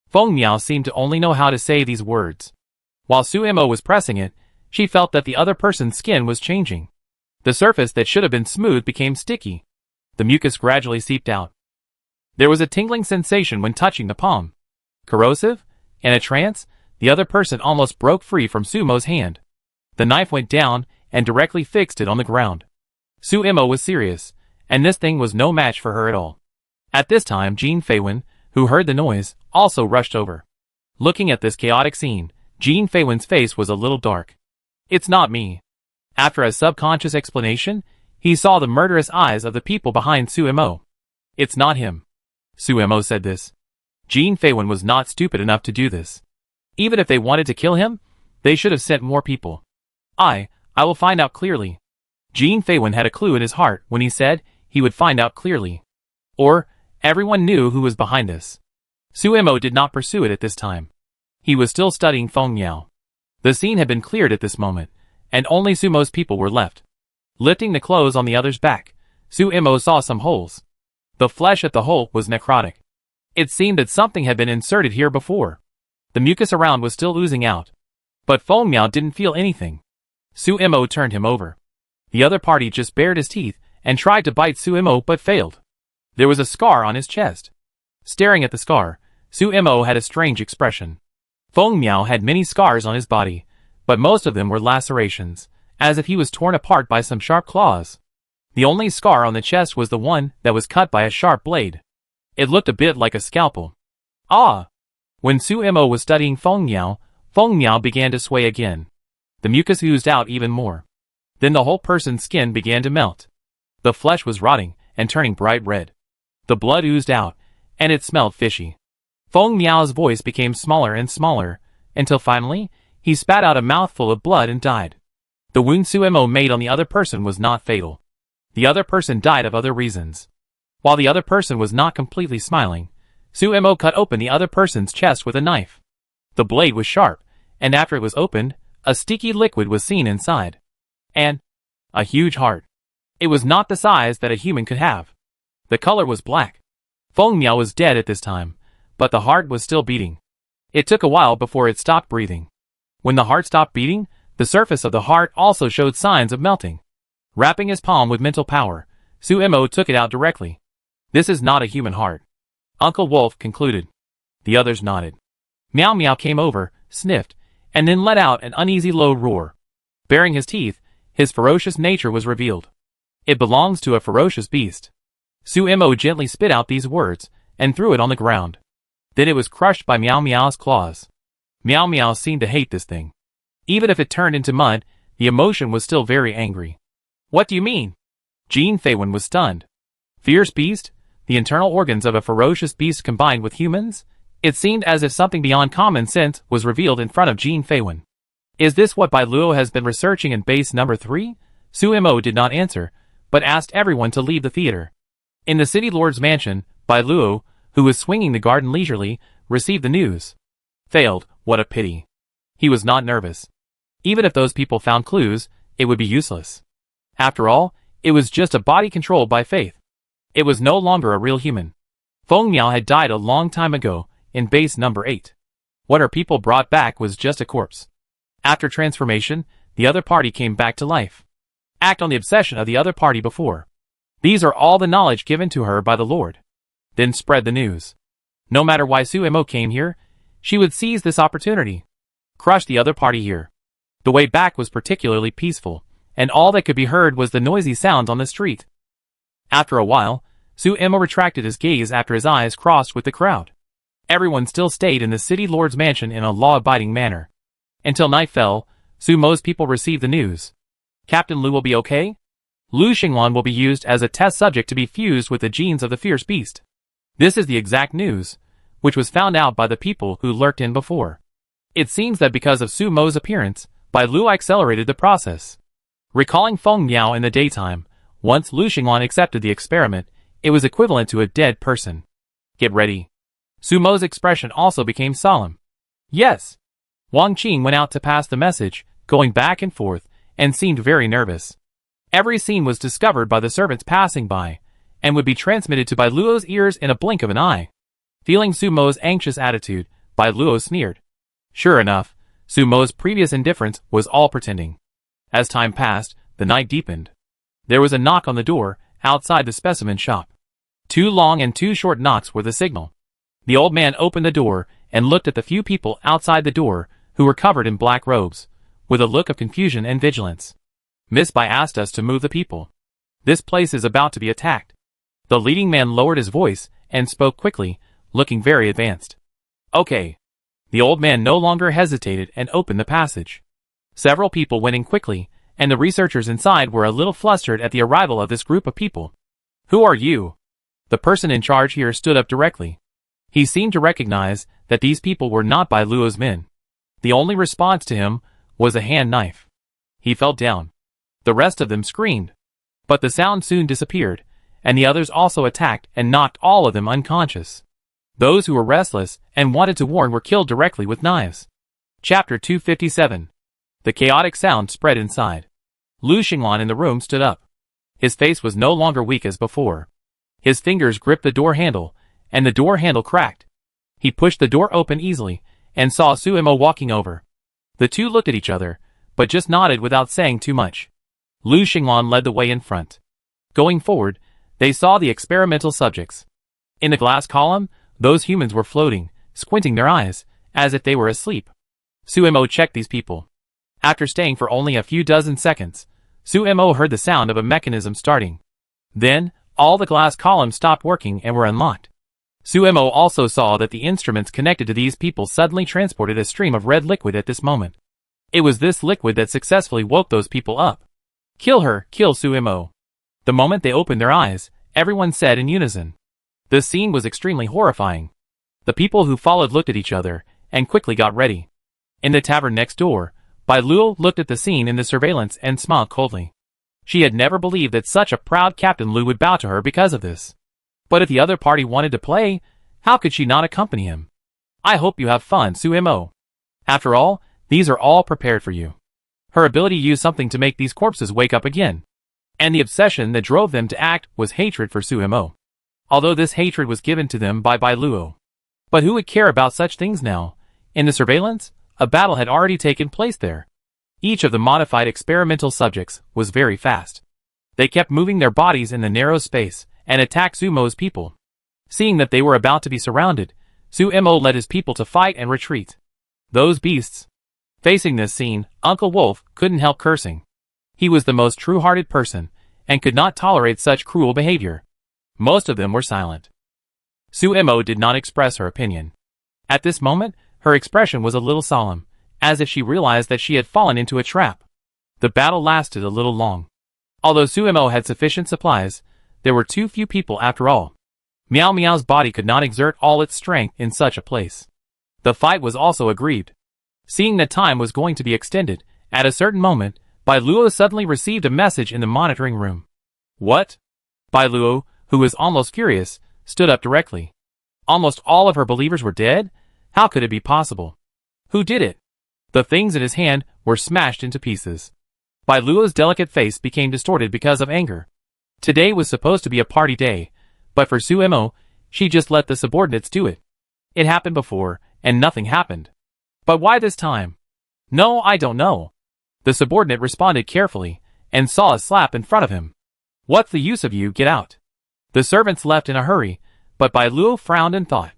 [SPEAKER 1] Feng Miao seemed to only know how to say these words. While Su Mo was pressing it, she felt that the other person's skin was changing. The surface that should have been smooth became sticky. The mucus gradually seeped out. There was a tingling sensation when touching the palm. Corrosive? In a trance, the other person almost broke free from Su Mo's hand. The knife went down and directly fixed it on the ground. Su Mo was serious, and this thing was no match for her at all. At this time Jean Feiwen, who heard the noise, also rushed over. Looking at this chaotic scene, Jean Feiwen's face was a little dark. It's not me. After a subconscious explanation, he saw the murderous eyes of the people behind Su Mo. It's not him. Su Mo said this. Jean Feiwen was not stupid enough to do this. Even if they wanted to kill him, they should have sent more people. I will find out clearly. Jean Feiwen had a clue in his heart when he said he would find out clearly. Or, everyone knew who was behind this. Su Mo did not pursue it at this time. He was still studying Feng Miao. The scene had been cleared at this moment, and only Sumo's people were left. Lifting the clothes on the other's back, Sumo saw some holes. The flesh at the hole was necrotic. It seemed that something had been inserted here before. The mucus around was still oozing out. But Feng Miao didn't feel anything. Sumo turned him over. The other party just bared his teeth and tried to bite Sumo but failed. There was a scar on his chest. Staring at the scar, Sumo had a strange expression. Feng Miao had many scars on his body, but most of them were lacerations, as if he was torn apart by some sharp claws. The only scar on the chest was the one that was cut by a sharp blade. It looked a bit like a scalpel. Ah! When Sumo was studying Feng Miao began to sway again. The mucus oozed out even more. Then the whole person's skin began to melt. The flesh was rotting and turning bright red. The blood oozed out, and it smelled fishy. Feng Miao's voice became smaller and smaller, until finally, he spat out a mouthful of blood and died. The wound Sumo made on the other person was not fatal. The other person died of other reasons. While the other person was not completely smiling, Sumo cut open the other person's chest with a knife. The blade was sharp, and after it was opened, a sticky liquid was seen inside. And a huge heart. It was not the size that a human could have. The color was black. Feng Miao was dead at this time, but the heart was still beating. It took a while before it stopped breathing. When the heart stopped beating, the surface of the heart also showed signs of melting. Wrapping his palm with mental power, Sumo took it out directly. This is not a human heart. Uncle Wolf concluded. The others nodded. Meow Meow came over, sniffed, and then let out an uneasy low roar. Baring his teeth, his ferocious nature was revealed. It belongs to a ferocious beast. Sumo gently spit out these words, and threw it on the ground. Then it was crushed by Meow Meow's claws. Meow Meow seemed to hate this thing. Even if it turned into mud, the emotion was still very angry. What do you mean? Jin Feiwen was stunned. Fierce beast? The internal organs of a ferocious beast combined with humans? It seemed as if something beyond common sense was revealed in front of Jin Feiwen. Is this what Bai Luo has been researching in base number 3? Sumo did not answer, but asked everyone to leave the theater. In the city lord's mansion, Bai Luo, who was swinging the garden leisurely, received the news. Failed, what a pity. He was not nervous. Even if those people found clues, it would be useless. After all, it was just a body controlled by faith. It was no longer a real human. Feng Miao had died a long time ago, in base number 8. What her people brought back was just a corpse. After transformation, the other party came back to life. Act on the obsession of the other party before. These are all the knowledge given to her by the Lord. Then spread the news. No matter why Sumo came here, she would seize this opportunity. Crush the other party here. The way back was particularly peaceful, and all that could be heard was the noisy sounds on the street. After a while, Sumo retracted his gaze after his eyes crossed with the crowd. Everyone still stayed in the city lord's mansion in a law-abiding manner. Until night fell, Sumo's people received the news. Captain Lu will be okay? Lu Xinglan will be used as a test subject to be fused with the genes of the fierce beast. This is the exact news, which was found out by the people who lurked in before. It seems that because of Sumo's appearance, Bai Lu accelerated the process. Recalling Feng Miao in the daytime, once Lu Xinglan accepted the experiment, it was equivalent to a dead person. Get ready. Sumo's expression also became solemn. Yes. Wang Qing went out to pass the message, going back and forth, and seemed very nervous. Every scene was discovered by the servants passing by, and would be transmitted to Bai Luo's ears in a blink of an eye. Feeling Sumo's anxious attitude, Bai Luo sneered. Sure enough, Sumo's previous indifference was all pretending. As time passed, the night deepened. There was a knock on the door, outside the specimen shop. 2 long and 2 short knocks were the signal. The old man opened the door, and looked at the few people outside the door, who were covered in black robes, with a look of confusion and vigilance. Miss Bai asked us to move the people. This place is about to be attacked. The leading man lowered his voice, and spoke quickly, looking very advanced. Okay. The old man no longer hesitated and opened the passage. Several people went in quickly, and the researchers inside were a little flustered at the arrival of this group of people. Who are you? The person in charge here stood up directly. He seemed to recognize that these people were not Bai Luo's men. The only response to him was a hand knife. He fell down. The rest of them screamed. But the sound soon disappeared, and the others also attacked and knocked all of them unconscious. Those who were restless and wanted to warn were killed directly with knives. Chapter 257. The chaotic sound spread inside. Lu Xinglan in the room stood up. His face was no longer weak as before. His fingers gripped the door handle, and the door handle cracked. He pushed the door open easily, and saw Su Mo walking over. The two looked at each other, but just nodded without saying too much. Lu Xinglan led the way in front. Going forward, they saw the experimental subjects. In the glass column, those humans were floating, squinting their eyes, as if they were asleep. Su Mo checked these people. After staying for only a few dozen seconds, Su Mo heard the sound of a mechanism starting. Then, all the glass columns stopped working and were unlocked. Su Mo also saw that the instruments connected to these people suddenly transported a stream of red liquid at this moment. It was this liquid that successfully woke those people up. "Kill her, kill Su Mo." The moment they opened their eyes, everyone said in unison. The scene was extremely horrifying. The people who followed looked at each other, and quickly got ready. In the tavern next door, Bai Luo looked at the scene in the surveillance and smiled coldly. She had never believed that such a proud Captain Lu would bow to her because of this. But if the other party wanted to play, how could she not accompany him? "I hope you have fun, Su Mo. After all, these are all prepared for you." Her ability used something to make these corpses wake up again. And the obsession that drove them to act was hatred for Su Mo. Although this hatred was given to them by Bai Luo. But who would care about such things now? In the surveillance, a battle had already taken place there. Each of the modified experimental subjects was very fast. They kept moving their bodies in the narrow space and attacked Su Mo's people. Seeing that they were about to be surrounded, Su Mo led his people to fight and retreat. Those beasts. Facing this scene, Uncle Wolf couldn't help cursing. He was the most true-hearted person, and could not tolerate such cruel behavior. Most of them were silent. Su Mo did not express her opinion. At this moment, her expression was a little solemn, as if she realized that she had fallen into a trap. The battle lasted a little long. Although Su Mo had sufficient supplies, there were too few people after all. Miao Miao's body could not exert all its strength in such a place. The fight was also aggrieved. Seeing that time was going to be extended, at a certain moment, Bai Luo suddenly received a message in the monitoring room. "What?" Bai Luo, who was almost furious, stood up directly. Almost all of her believers were dead? How could it be possible? Who did it? The things in his hand were smashed into pieces. Bai Luo's delicate face became distorted because of anger. Today was supposed to be a party day, but for Su Mo, she just let the subordinates do it. It happened before, and nothing happened. But why this time? "No, I don't know." The subordinate responded carefully, and saw a slap in front of him. "What's the use of you? Get out." The servants left in a hurry, but Bai Luo frowned and thought.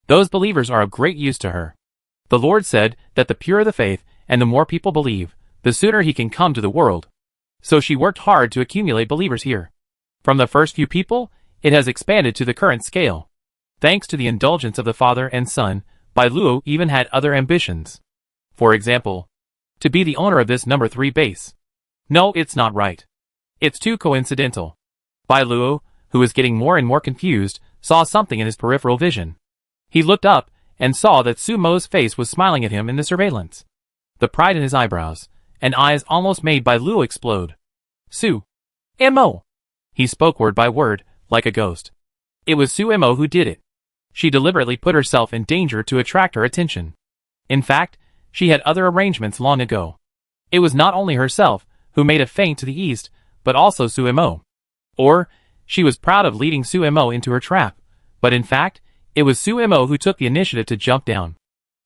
[SPEAKER 1] Those believers are of great use to her. The Lord said that the purer the faith, and the more people believe, the sooner he can come to the world. So she worked hard to accumulate believers here. From the first few people, it has expanded to the current scale. Thanks to the indulgence of the father and son, Bai Luo even had other ambitions. For example, to be the owner of this number 3 base. No, it's not right. It's too coincidental. Bai Luo, who was getting more and more confused, saw something in his peripheral vision. He looked up, and saw that Su Mo's face was smiling at him in the surveillance. The pride in his eyebrows and eyes almost made Bai Luo explode. "Su Mo." He spoke word by word, like a ghost. It was Su Mo who did it. She deliberately put herself in danger to attract her attention. In fact, she had other arrangements long ago. It was not only herself who made a feint to the east, but also Su Mo. Or, she was proud of leading Su Mo into her trap, but in fact, it was Su Mo who took the initiative to jump down.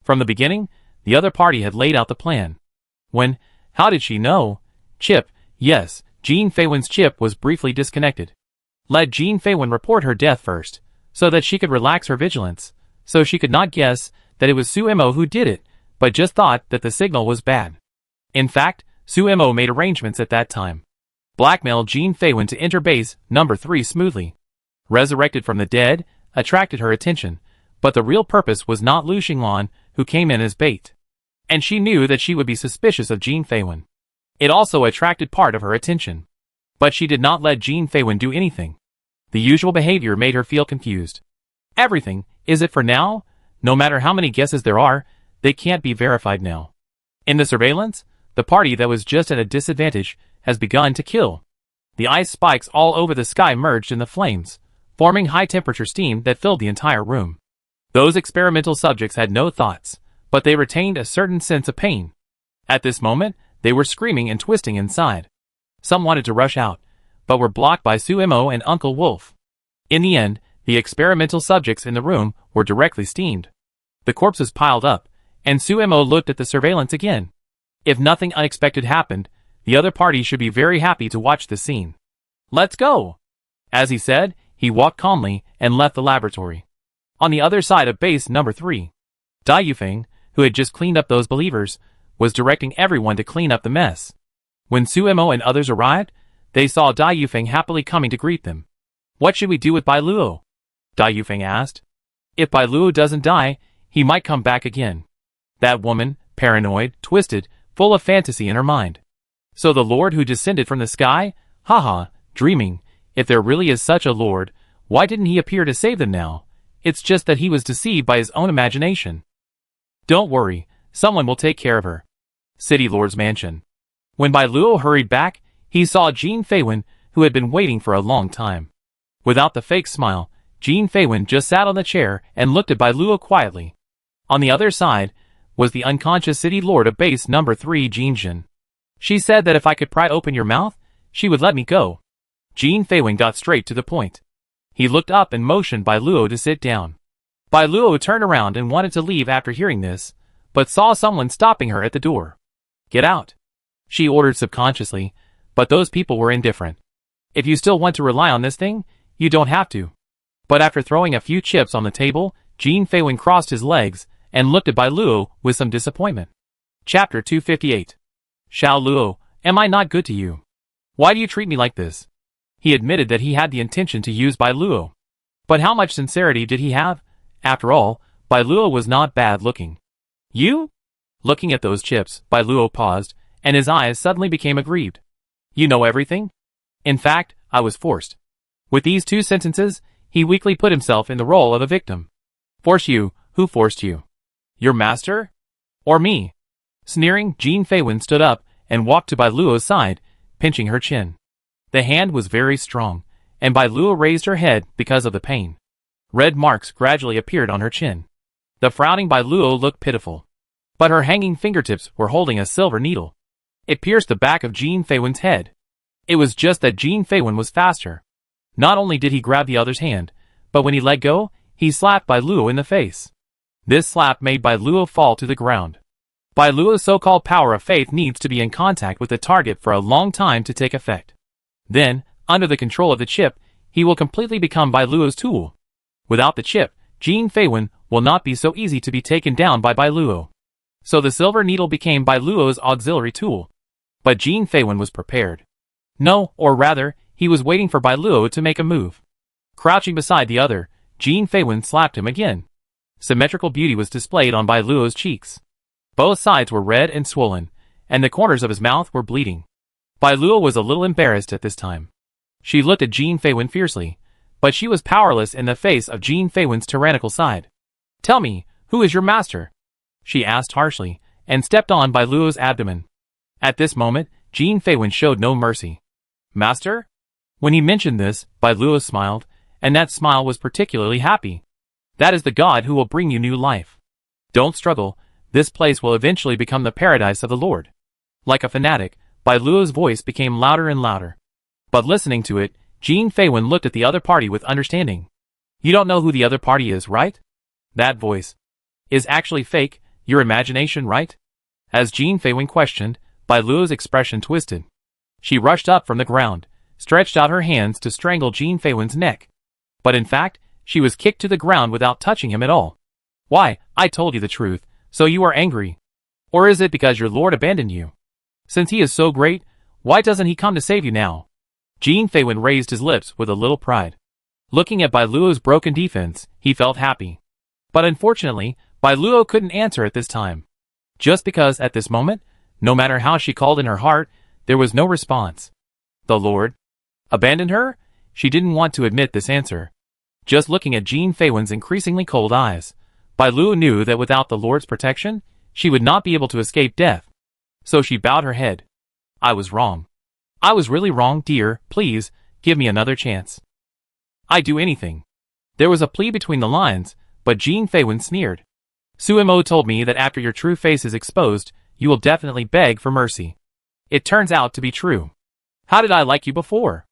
[SPEAKER 1] From the beginning, the other party had laid out the plan. How did she know? Chip, yes, Jean Feiwen's chip was briefly disconnected. Let Jean Feiwen report her death first, so that she could relax her vigilance, so she could not guess that it was Su Mo who did it, but just thought that the signal was bad. In fact, Su Mo made arrangements at that time. Blackmailed Jean Feiwen to enter base number 3 smoothly. Resurrected from the dead, attracted her attention, but the real purpose was not Lu Xinglan, who came in as bait. And she knew that she would be suspicious of Jean Feiwen. It also attracted part of her attention. But she did not let Jean Feiwen do anything. The usual behavior made her feel confused. Everything, is it for now? No matter how many guesses there are, they can't be verified now. In the surveillance, the party that was just at a disadvantage has begun to kill. The ice spikes all over the sky merged in the flames, forming high-temperature steam that filled the entire room. Those experimental subjects had no thoughts, but they retained a certain sense of pain. At this moment, They were screaming and twisting inside. Some wanted to rush out, but were blocked by Suemo and Uncle Wolf. In the end, the experimental subjects in the room were directly steamed. The corpses piled up, and Suemo looked at the surveillance again. If nothing unexpected happened, the other party should be very happy to watch the scene. "Let's go!" As he said, he walked calmly and left the laboratory. On the other side of base number 3, Dai Yufeng, who had just cleaned up those believers, was directing everyone to clean up the mess. When Suemo and others arrived, they saw Dai Yufeng happily coming to greet them. "What should we do with Bai Luo?" Dai Yufeng asked. "If Bai Luo doesn't die, he might come back again." That woman, paranoid, twisted, full of fantasy in her mind. So the Lord who descended from the sky? Haha, dreaming. If there really is such a Lord, why didn't he appear to save them now? It's just that he was deceived by his own imagination. "Don't worry, someone will take care of her." City Lord's mansion. When Bai Luo hurried back, he saw Jean Feiwen, who had been waiting for a long time. Without the fake smile, Jean Feiwen just sat on the chair and looked at Bai Luo quietly. On the other side was the unconscious city lord of base number 3, Jean Jin. "She said that if I could pry open your mouth, she would let me go." Jean Feiwen got straight to the point. He looked up and motioned Bai Luo to sit down. Bai Luo turned around and wanted to leave after hearing this, but saw someone stopping her at the door. "Get out," she ordered subconsciously, but those people were indifferent. "If you still want to rely on this thing, you don't have to." But after throwing a few chips on the table, Jean Feiwen crossed his legs and looked at Bai Luo with some disappointment. Chapter 258. "Xiao Luo, am I not good to you? Why do you treat me like this?" He admitted that he had the intention to use Bai Luo. But how much sincerity did he have? After all, Bai Luo was not bad looking. "You?" Looking at those chips, Bai Luo paused, and his eyes suddenly became aggrieved. "You know everything? In fact, I was forced." With these two sentences, he weakly put himself in the role of a victim. "Force you? Who forced you? Your master? Or me?" Sneering, Jean Feiwen stood up and walked to Bai Luo's side, pinching her chin. The hand was very strong, and Bai Luo raised her head because of the pain. Red marks gradually appeared on her chin. The frowning Bai Luo looked pitiful. But her hanging fingertips were holding a silver needle. It pierced the back of Jean Feiwen's head. It was just that Jean Feiwen was faster. Not only did he grab the other's hand, but when he let go, he slapped Bai Luo in the face. This slap made Bai Luo fall to the ground. Bai Luo's so-called power of faith needs to be in contact with the target for a long time to take effect. Then, under the control of the chip, he will completely become Bai Luo's tool. Without the chip, Jean Feiwen will not be so easy to be taken down by Bai Luo. So the silver needle became Bai Luo's auxiliary tool. But Jean Feiwen was prepared. No, or rather, he was waiting for Bai Luo to make a move. Crouching beside the other, Jean Feiwen slapped him again. Symmetrical beauty was displayed on Bai Luo's cheeks. Both sides were red and swollen, and the corners of his mouth were bleeding. Bai Luo was a little embarrassed at this time. She looked at Jean Feiwen fiercely, but she was powerless in the face of Jean Feiwen's tyrannical side. "Tell me, who is your master?" she asked harshly, and stepped on Bai Luo's abdomen. At this moment, Jean Feiwen showed no mercy. "Master?" When he mentioned this, Bai Luo smiled, and that smile was particularly happy. "That is the God who will bring you new life. Don't struggle, this place will eventually become the paradise of the Lord." Like a fanatic, Bai Luo's voice became louder and louder. But listening to it, Jean Feiwen looked at the other party with understanding. "You don't know who the other party is, right? That voice is actually fake, your imagination, right?" As Jean Feiwen questioned, Bai Luo's expression twisted. She rushed up from the ground, stretched out her hands to strangle Jean Feiwen's neck. But in fact, she was kicked to the ground without touching him at all. "Why, I told you the truth, so you are angry. Or is it because your lord abandoned you? Since he is so great, why doesn't he come to save you now?" Jean Feiwen raised his lips with a little pride. Looking at Bai Luo's broken defense, he felt happy. But unfortunately, Bai Luo couldn't answer at this time. Just because at this moment, no matter how she called in her heart, there was no response. The Lord abandoned her? She didn't want to admit this answer. Just looking at Jean Feiwen's increasingly cold eyes, Bai Luo knew that without the Lord's protection, she would not be able to escape death. So she bowed her head. "I was wrong. I was really wrong, dear. Please, give me another chance. I'd do anything." There was a plea between the lines, but Jean Feiwen sneered. "Suemo told me that after your true face is exposed, you will definitely beg for mercy. It turns out to be true. How did I like you before?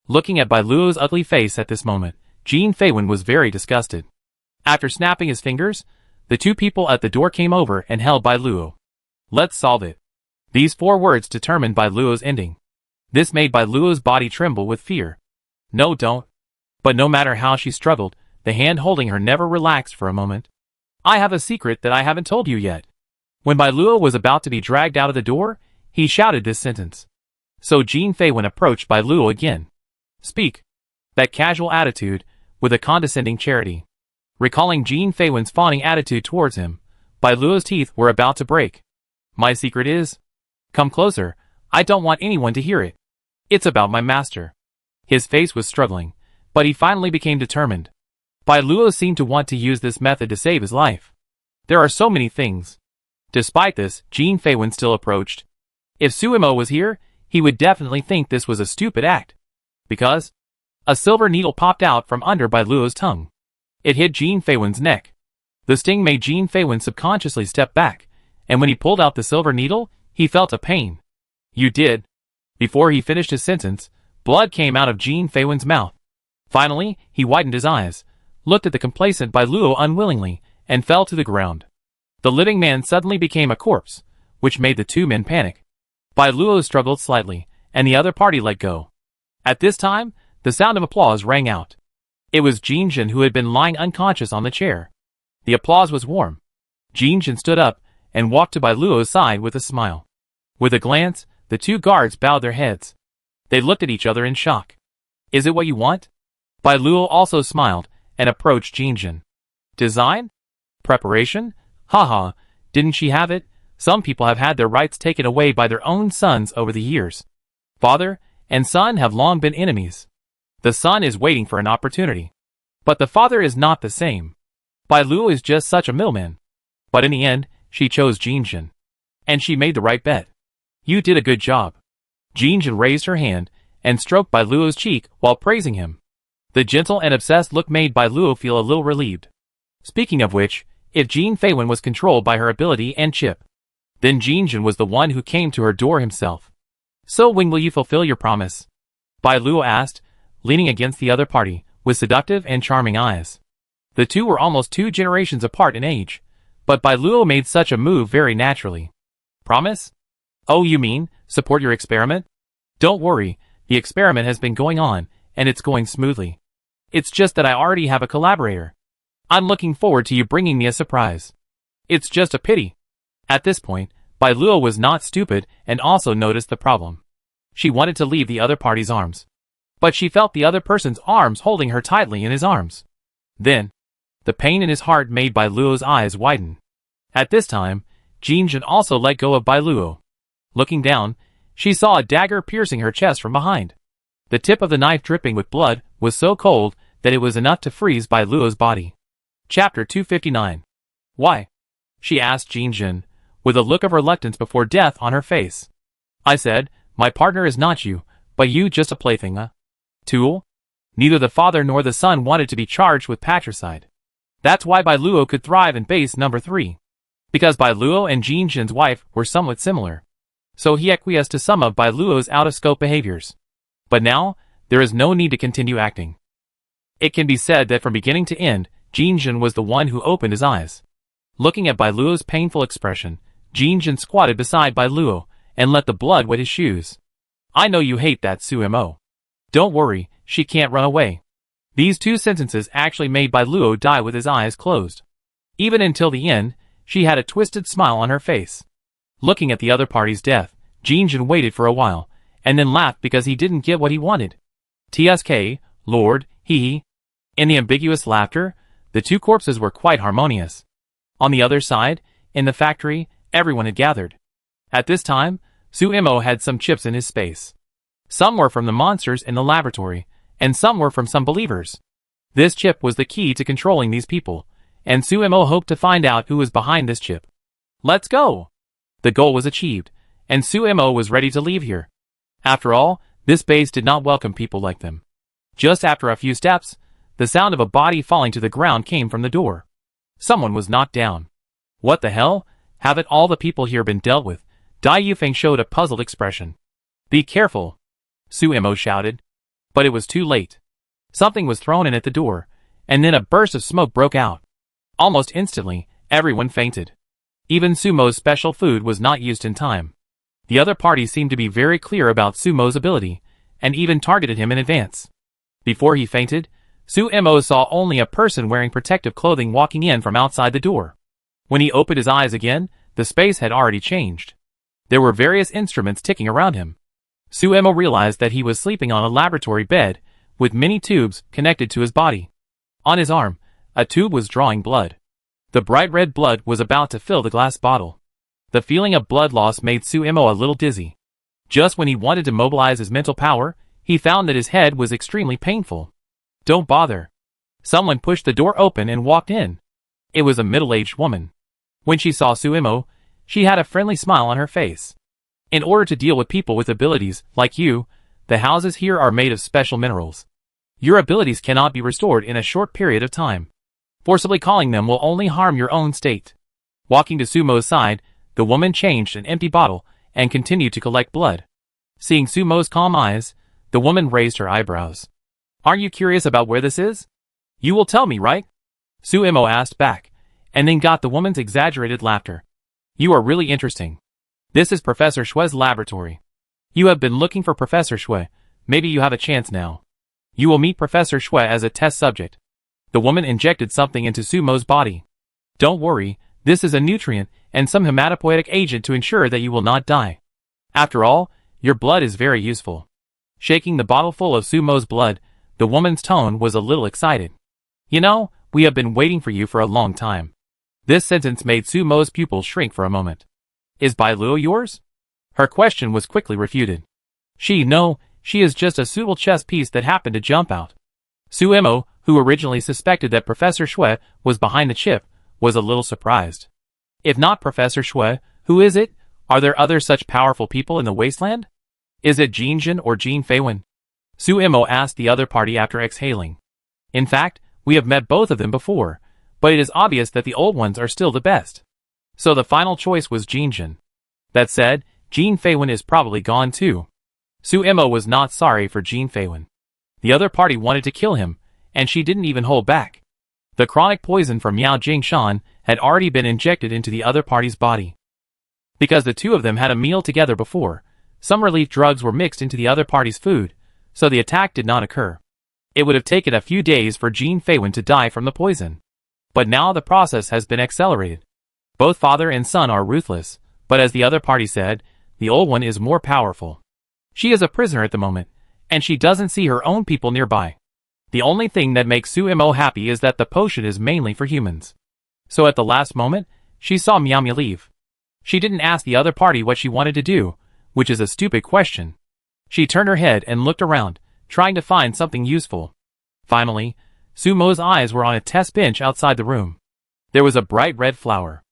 [SPEAKER 1] Looking at Bai Luo's ugly face at this moment, Jin Feiwen was very disgusted. After snapping his fingers, the two people at the door came over and held Bai Luo. Let's solve it. These 4 words determined Bai Luo's ending. This made Bai Luo's body tremble with fear. No, don't. But no matter how she struggled, the hand holding her never relaxed for a moment. I have a secret that I haven't told you yet. When Bai Luo was about to be dragged out of the door, he shouted this sentence. So Jin Feiwen approached Bai Luo again. Speak. That casual attitude, with a condescending charity. Recalling Jin Feiwen's fawning attitude towards him, Bai Luo's teeth were about to break. My secret is? Come closer, I don't want anyone to hear it. It's about my master. His face was struggling, but he finally became determined. Bai Luo seemed to want to use this method to save his life. There are so many things. Despite this, Jin Feiwen still approached. If Suimo was here, he would definitely think this was a stupid act. Because a silver needle popped out from under Bai Luo's tongue. It hit Jin Feiwen's neck. The sting made Jin Feiwen subconsciously step back, and when he pulled out the silver needle, he felt a pain. You did. Before he finished his sentence, blood came out of Jin Feiwen's mouth. Finally, he widened his eyes, looked at the complacent Bai Luo unwillingly, and fell to the ground. The living man suddenly became a corpse, which made the 2 men panic. Bai Luo struggled slightly, and the other party let go. At this time, the sound of applause rang out. It was Jin Jin who had been lying unconscious on the chair. The applause was warm. Jin Jin stood up and walked to Bai Luo's side with a smile. With a glance, the 2 guards bowed their heads. They looked at each other in shock. Is it what you want? Bai Luo also smiled and approached Jin Jin. Design? Preparation? Haha, didn't she have it? Some people have had their rights taken away by their own sons over the years. Father and son have long been enemies. The son is waiting for an opportunity. But the father is not the same. Bai Luo is just such a middleman. But in the end, she chose Jin Jin. And she made the right bet. You did a good job. Jin Jin raised her hand and stroked Bai Luo's cheek while praising him. The gentle and obsessed look made Bai Luo feel a little relieved. Speaking of which, if Jin Feiwen was controlled by her ability and chip, then Jin Jin was the one who came to her door himself. So when will you fulfill your promise? Bai Luo asked, leaning against the other party, with seductive and charming eyes. The 2 were almost 2 generations apart in age, but Bai Luo made such a move very naturally. Promise? Oh, you mean, support your experiment? Don't worry, the experiment has been going on, and it's going smoothly. It's just that I already have a collaborator. I'm looking forward to you bringing me a surprise. It's just a pity. At this point, Bai Luo was not stupid and also noticed the problem. She wanted to leave the other party's arms. But she felt the other person's arms holding her tightly in his arms. Then, the pain in his heart made Bai Luo's eyes widen. At this time, Jin Jin also let go of Bai Luo. Looking down, she saw a dagger piercing her chest from behind. The tip of the knife dripping with blood was so cold that it was enough to freeze Bai Luo's body. Chapter 259. Why? She asked Jin Jin, with a look of reluctance before death on her face. I said, my partner is not you, but you just a plaything, a tool? Neither the father nor the son wanted to be charged with patricide. That's why Bai Luo could thrive in base number 3. Because Bai Luo and Jin Jin's wife were somewhat similar. So he acquiesced to some of Bai Luo's out-of-scope behaviors. But now, there is no need to continue acting. It can be said that from beginning to end, Jin Jin was the one who opened his eyes. Looking at Bai Luo's painful expression, Jin Jin squatted beside Bai Luo and let the blood wet his shoes. I know you hate that Suimo. Don't worry, she can't run away. These 2 sentences actually made Bai Luo die with his eyes closed. Even until the end, she had a twisted smile on her face. Looking at the other party's death, Jin Jin waited for a while, and then laughed because he didn't get what he wanted. TSK, Lord, hee. In the ambiguous laughter, the 2 corpses were quite harmonious. On the other side, in the factory, everyone had gathered. At this time, Suimo had some chips in his space. Some were from the monsters in the laboratory, and some were from some believers. This chip was the key to controlling these people, and Suimo hoped to find out who was behind this chip. Let's go! The goal was achieved, and Suimo was ready to leave here. After all, this base did not welcome people like them. Just after a few steps, the sound of a body falling to the ground came from the door. Someone was knocked down. What the hell? Haven't all the people here been dealt with? Dai Yufeng showed a puzzled expression. Be careful, Suemo shouted. But it was too late. Something was thrown in at the door, and then a burst of smoke broke out. Almost instantly, everyone fainted. Even Sumo's special food was not used in time. The other party seemed to be very clear about Sumo's ability, and even targeted him in advance. Before he fainted, Suemo saw only a person wearing protective clothing walking in from outside the door. When he opened his eyes again, the space had already changed. There were various instruments ticking around him. Suemo realized that he was sleeping on a laboratory bed, with many tubes connected to his body. On his arm, a tube was drawing blood. The bright red blood was about to fill the glass bottle. The feeling of blood loss made Suemo a little dizzy. Just when he wanted to mobilize his mental power, he found that his head was extremely painful. Don't bother. Someone pushed the door open and walked in. It was a middle-aged woman. When she saw Suemo, she had a friendly smile on her face. In order to deal with people with abilities like you, the houses here are made of special minerals. Your abilities cannot be restored in a short period of time. Forcibly calling them will only harm your own state. Walking to Sumo's side, the woman changed an empty bottle and continued to collect blood. Seeing Sumo's calm eyes, the woman raised her eyebrows. Aren't you curious about where this is? You will tell me, right? Suemo asked back, and then got the woman's exaggerated laughter. You are really interesting. This is Professor Shue's laboratory. You have been looking for Professor Shue. Maybe you have a chance now. You will meet Professor Shue as a test subject. The woman injected something into Sumo's body. Don't worry, this is a nutrient and some hematopoietic agent to ensure that you will not die. After all, your blood is very useful. Shaking the bottle full of Sumo's blood, the woman's tone was a little excited. You know, we have been waiting for you for a long time. This sentence made Sumo's pupils shrink for a moment. Is Bai Luo yours? Her question was quickly refuted. No, she is just a suitable chess piece that happened to jump out. Suemo, who originally suspected that Professor Shue was behind the chip, was a little surprised. If not Professor Shue, who is it? Are there other such powerful people in the wasteland? Is it Jin Jin or Jin Feiwen? Suemo asked the other party after exhaling. In fact, we have met both of them before, but it is obvious that the old ones are still the best. So the final choice was Jin Jin. That said, Jin Feiwen is probably gone too. Suemo was not sorry for Jin Feiwen. The other party wanted to kill him, and she didn't even hold back. The chronic poison from Miao Jingshan had already been injected into the other party's body. Because the two of them had a meal together before, some relief drugs were mixed into the other party's food, so the attack did not occur. It would have taken a few days for Jin Feiwen to die from the poison. But now the process has been accelerated. Both father and son are ruthless, but as the other party said, the old one is more powerful. She is a prisoner at the moment, and she doesn't see her own people nearby. The only thing that makes Suemo happy is that the potion is mainly for humans. So at the last moment, she saw Miao Miao leave. She didn't ask the other party what she wanted to do, which is a stupid question. She turned her head and looked around, trying to find something useful. Finally, Sumo's eyes were on a test bench outside the room. There was a bright red flower.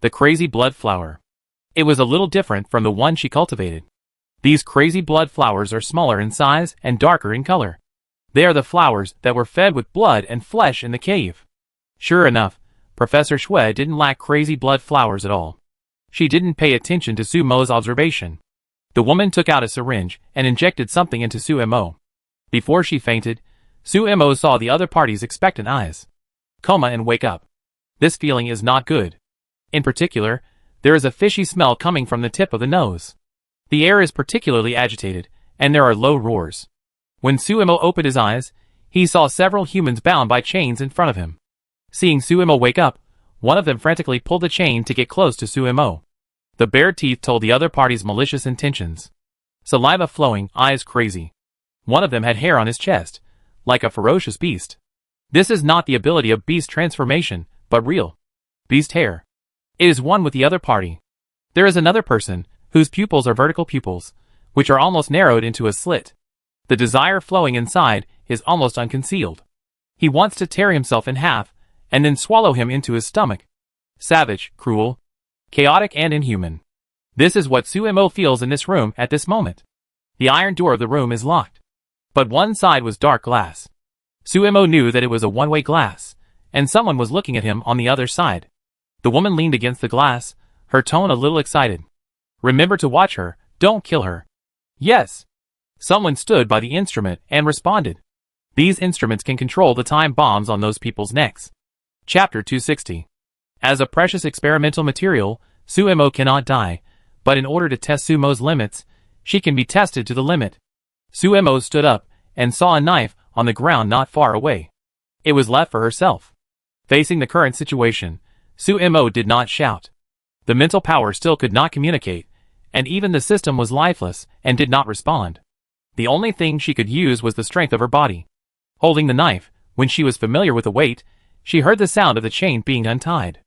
[SPEAKER 1] The crazy blood flower. It was a little different from the one she cultivated. These crazy blood flowers are smaller in size and darker in color. They are the flowers that were fed with blood and flesh in the cave. Sure enough, Professor Shue didn't lack crazy blood flowers at all. She didn't pay attention to Sumo's observation. The woman took out a syringe and injected something into Suemo. Before she fainted, Suemo saw the other party's expectant eyes. Coma and wake up. This feeling is not good. In particular, there is a fishy smell coming from the tip of the nose. The air is particularly agitated, and there are low roars. When Suemo opened his eyes, he saw several humans bound by chains in front of him. Seeing Suemo wake up, one of them frantically pulled the chain to get close to Suemo. The bared teeth told the other party's malicious intentions. Saliva flowing, eyes crazy. One of them had hair on his chest, like a ferocious beast. This is not the ability of beast transformation, but real beast hair. It is one with the other party. There is another person, whose pupils are vertical pupils, which are almost narrowed into a slit. The desire flowing inside is almost unconcealed. He wants to tear himself in half, and then swallow him into his stomach. Savage, cruel, chaotic and inhuman. This is what Suemo feels in this room at this moment. The iron door of the room is locked. But one side was dark glass. Suemo knew that it was a one-way glass, and someone was looking at him on the other side. The woman leaned against the glass, her tone a little excited. Remember to watch her, don't kill her. Yes. Someone stood by the instrument and responded. These instruments can control the time bombs on those people's necks. Chapter 260. As a precious experimental material, Suemo cannot die, but in order to test Sumo's limits, she can be tested to the limit. Suemo stood up and saw a knife on the ground not far away. It was left for herself. Facing the current situation, Suemo did not shout. The mental power still could not communicate, and even the system was lifeless and did not respond. The only thing she could use was the strength of her body. Holding the knife, when she was familiar with the weight, she heard the sound of the chain being untied.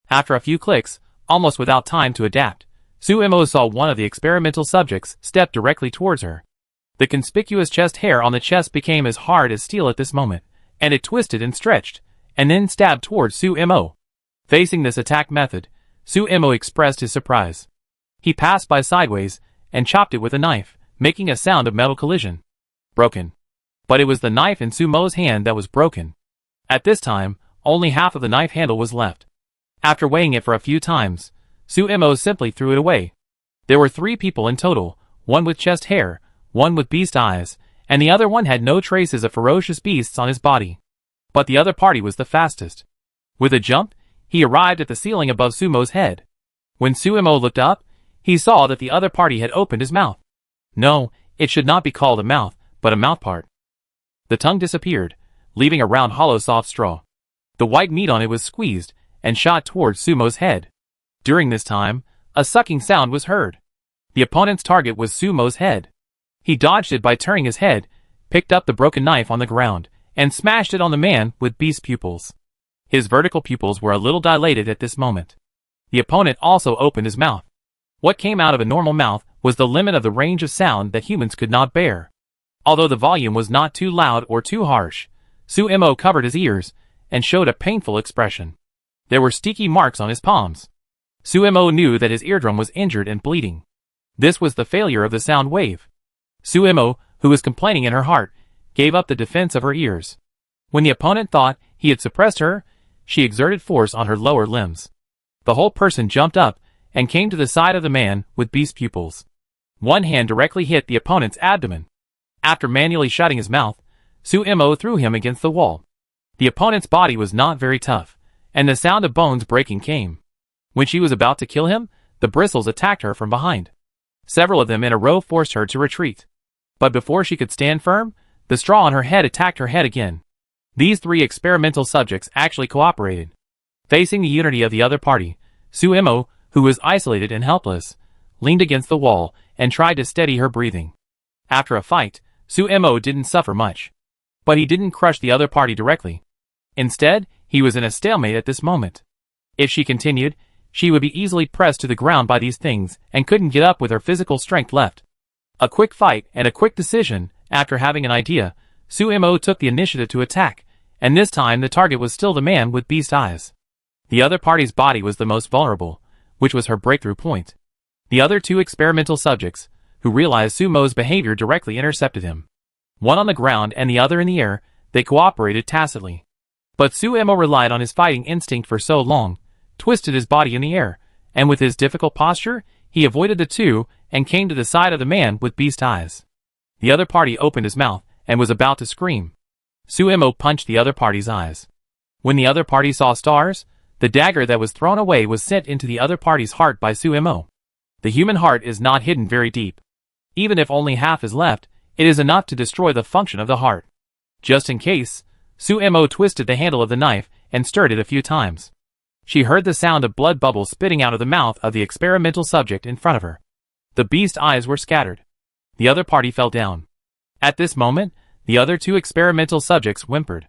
[SPEAKER 1] After a few clicks, almost without time to adapt, Suemo saw one of the experimental subjects step directly towards her. The conspicuous chest hair on the chest became as hard as steel at this moment, and it twisted and stretched, and then stabbed towards Suemo. Facing this attack method, Suemo expressed his surprise. He passed by sideways and chopped it with a knife, making a sound of metal collision. Broken. But it was the knife in Sumo's hand that was broken. At this time, only half of the knife handle was left. After weighing it for a few times, Suemo simply threw it away. There were 3 people in total, one with chest hair, one with beast eyes, and the other one had no traces of ferocious beasts on his body. But the other party was the fastest. With a jump, he arrived at the ceiling above Sumo's head. When Suemo looked up, he saw that the other party had opened his mouth. No, it should not be called a mouth, but a mouthpart. The tongue disappeared, leaving a round hollow soft straw. The white meat on it was squeezed and shot towards Sumo's head. During this time, a sucking sound was heard. The opponent's target was Sumo's head. He dodged it by turning his head, picked up the broken knife on the ground, and smashed it on the man with beast pupils. His vertical pupils were a little dilated at this moment. The opponent also opened his mouth. What came out of a normal mouth was the limit of the range of sound that humans could not bear. Although the volume was not too loud or too harsh, Suemo covered his ears and showed a painful expression. There were sticky marks on his palms. Suemo knew that his eardrum was injured and bleeding. This was the failure of the sound wave. Suemo, who was complaining in her heart, gave up the defense of her ears. When the opponent thought he had suppressed her, she exerted force on her lower limbs. The whole person jumped up and came to the side of the man with beast pupils. One hand directly hit the opponent's abdomen. After manually shutting his mouth, Suemo threw him against the wall. The opponent's body was not very tough, and the sound of bones breaking came. When she was about to kill him, the bristles attacked her from behind. Several of them in a row forced her to retreat. But before she could stand firm, the straw on her head attacked her head again. These 3 experimental subjects actually cooperated. Facing the unity of the other party, Suemo, who was isolated and helpless, leaned against the wall and tried to steady her breathing. After a fight, Suemo didn't suffer much. But he didn't crush the other party directly. Instead, he was in a stalemate at this moment. If she continued, she would be easily pressed to the ground by these things and couldn't get up with her physical strength left. A quick fight and a quick decision. After having an idea, Suemo took the initiative to attack, and this time the target was still the man with beast eyes. The other party's body was the most vulnerable, which was her breakthrough point. The other 2 experimental subjects, who realized Sumo's behavior, directly intercepted him. One on the ground and the other in the air, they cooperated tacitly. But Suemo relied on his fighting instinct for so long, twisted his body in the air, and with his difficult posture, he avoided the 2 and came to the side of the man with beast eyes. The other party opened his mouth and was about to scream. Suemo punched the other party's eyes. When the other party saw stars, the dagger that was thrown away was sent into the other party's heart by Suemo. The human heart is not hidden very deep. Even if only half is left, it is enough to destroy the function of the heart. Just in case, Suemo twisted the handle of the knife and stirred it a few times. She heard the sound of blood bubbles spitting out of the mouth of the experimental subject in front of her. The beast eyes were scattered. The other party fell down. At this moment, the other 2 experimental subjects whimpered.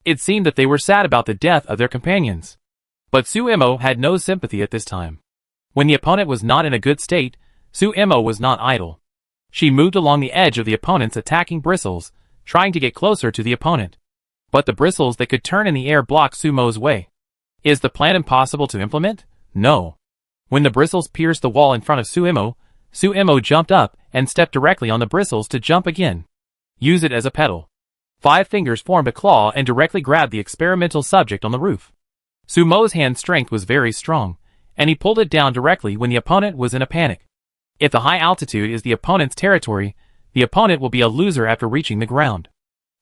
[SPEAKER 1] It seemed that they were sad about the death of their companions. But Suemo had no sympathy at this time. When the opponent was not in a good state, Suemo was not idle. She moved along the edge of the opponent's attacking bristles, trying to get closer to the opponent. But the bristles that could turn in the air blocked Sumo's way. Is the plan impossible to implement? No. When the bristles pierced the wall in front of Suemo, Suemo jumped up and stepped directly on the bristles to jump again. Use it as a pedal. 5 fingers formed a claw and directly grabbed the experimental subject on the roof. Sumo's hand strength was very strong, and he pulled it down directly when the opponent was in a panic. If the high altitude is the opponent's territory, the opponent will be a loser after reaching the ground.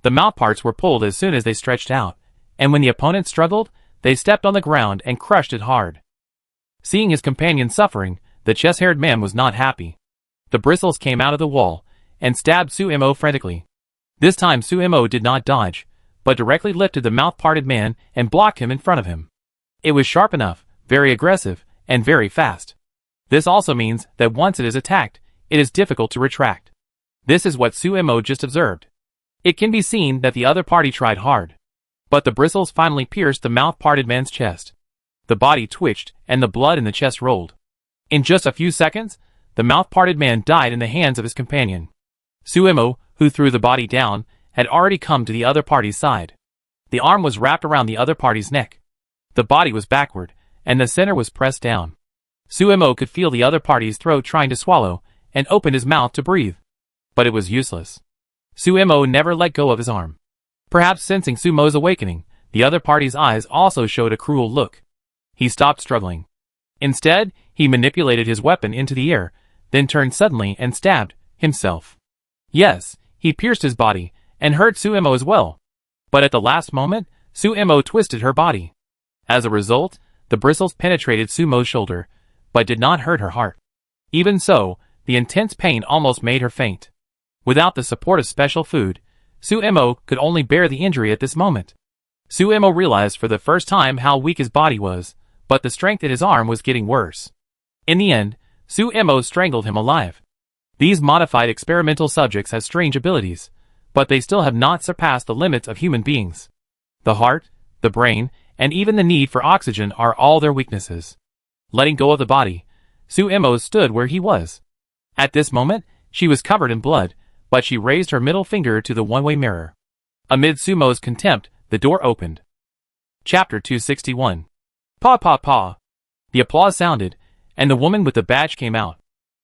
[SPEAKER 1] The mouthparts were pulled as soon as they stretched out, and when the opponent struggled, they stepped on the ground and crushed it hard. Seeing his companion suffering, the chest-haired man was not happy. The bristles came out of the wall and stabbed Sumo frantically. This time Sumo did not dodge, but directly lifted the mouth-parted man and blocked him in front of him. It was sharp enough, very aggressive, and very fast. This also means that once it is attacked, it is difficult to retract. This is what Sumo just observed. It can be seen that the other party tried hard. But the bristles finally pierced the mouth-parted man's chest. The body twitched and the blood in the chest rolled. In just a few seconds, the mouth-parted man died in the hands of his companion. Sumo, who threw the body down, had already come to the other party's side. The arm was wrapped around the other party's neck. The body was backward, and the center was pressed down. Sumo could feel the other party's throat trying to swallow, and opened his mouth to breathe. But it was useless. Sumo never let go of his arm. Perhaps sensing Sumo's awakening, the other party's eyes also showed a cruel look. He stopped struggling. Instead, he manipulated his weapon into the air, then turned suddenly and stabbed himself. Yes, he pierced his body, and hurt Sumo as well. But at the last moment, Sumo twisted her body. As a result, the bristles penetrated Sumo's shoulder, but did not hurt her heart. Even so, the intense pain almost made her faint. Without the support of special food, Sumo could only bear the injury at this moment. Sumo realized for the first time how weak his body was, but the strength in his arm was getting worse. In the end, Sumo strangled him alive. These modified experimental subjects have strange abilities, but they still have not surpassed the limits of human beings. The heart, the brain, and even the need for oxygen are all their weaknesses. Letting go of the body, Sumo stood where he was. At this moment, she was covered in blood, but she raised her middle finger to the one-way mirror. Amid Sumo's contempt, the door opened. Chapter 261. Paw paw paw. The applause sounded, and the woman with the badge came out.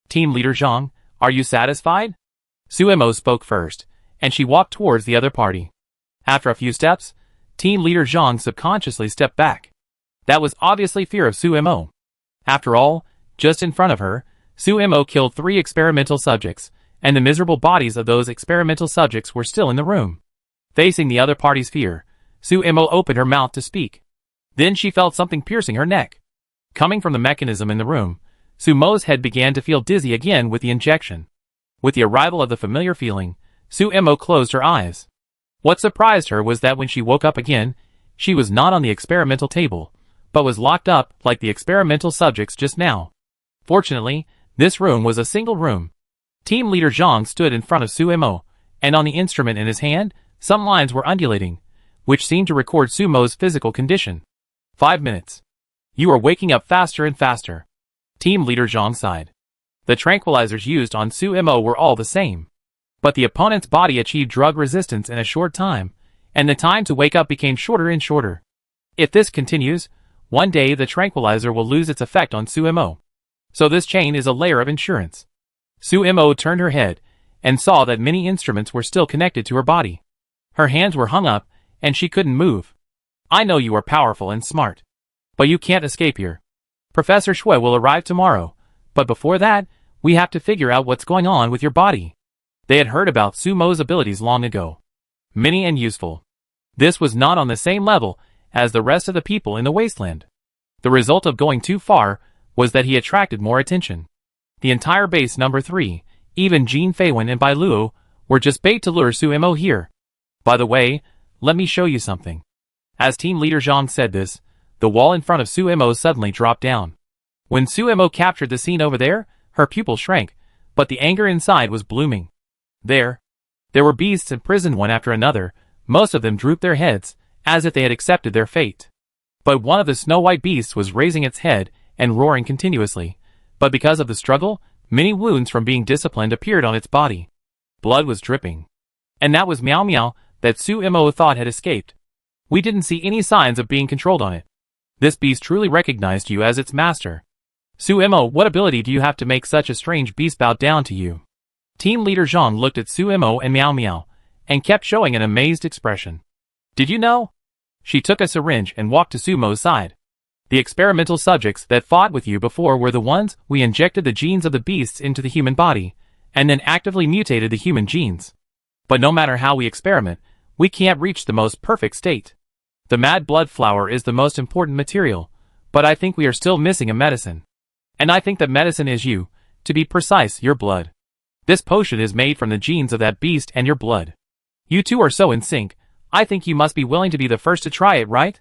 [SPEAKER 1] Team Leader Zhang, are you satisfied? Sumo spoke first, and she walked towards the other party. After a few steps, Team Leader Zhang subconsciously stepped back. That was obviously fear of Sumo. After all, just in front of her, Sumo killed 3 experimental subjects, and the miserable bodies of those experimental subjects were still in the room. Facing the other party's fear, Sumo opened her mouth to speak. Then she felt something piercing her neck. Coming from the mechanism in the room, Sumo's head began to feel dizzy again with the injection. With the arrival of the familiar feeling, Sumo closed her eyes. What surprised her was that when she woke up again, she was not on the experimental table, but was locked up like the experimental subjects just now. Fortunately, this room was a single room. Team Leader Zhang stood in front of Sumo, and on the instrument in his hand, some lines were undulating, which seemed to record Sumo's physical condition. 5 minutes. You are waking up faster and faster. Team Leader Zhang sighed. The tranquilizers used on Sumo were all the same. But the opponent's body achieved drug resistance in a short time, and the time to wake up became shorter and shorter. If this continues, one day the tranquilizer will lose its effect on Sumo. So this chain is a layer of insurance. Sumo turned her head, and saw that many instruments were still connected to her body. Her hands were hung up, and she couldn't move. I know you are powerful and smart. But you can't escape here. Professor Shui will arrive tomorrow, but before that, we have to figure out what's going on with your body. They had heard about Sumo's abilities long ago. Many and useful. This was not on the same level as the rest of the people in the wasteland. The result of going too far was that he attracted more attention. The entire base number 3, even Jin Feiwen and Bai Luo, were just bait to lure Sumo here. By the way, let me show you something. As Team Leader Zhang said this, the wall in front of Sumo suddenly dropped down. When Sumo captured the scene over there, her pupil shrank, but the anger inside was blooming. There were beasts imprisoned one after another. Most of them drooped their heads, as if they had accepted their fate. But one of the snow-white beasts was raising its head and roaring continuously, but because of the struggle, many wounds from being disciplined appeared on its body. Blood was dripping. And that was Meow Meow that Sumo thought had escaped. We didn't see any signs of being controlled on it. This beast truly recognized you as its master. Sumo, what ability do you have to make such a strange beast bow down to you? Team Leader Zhang looked at Sumo and Meow Meow, and kept showing an amazed expression. Did you know? She took a syringe and walked to Sumo's side. The experimental subjects that fought with you before were the ones we injected the genes of the beasts into the human body, and then actively mutated the human genes. But no matter how we experiment, we can't reach the most perfect state. The mad blood flower is the most important material, but I think we are still missing a medicine. And I think that medicine is you, to be precise, your blood. This potion is made from the genes of that beast and your blood. You two are so in sync, I think you must be willing to be the first to try it, right?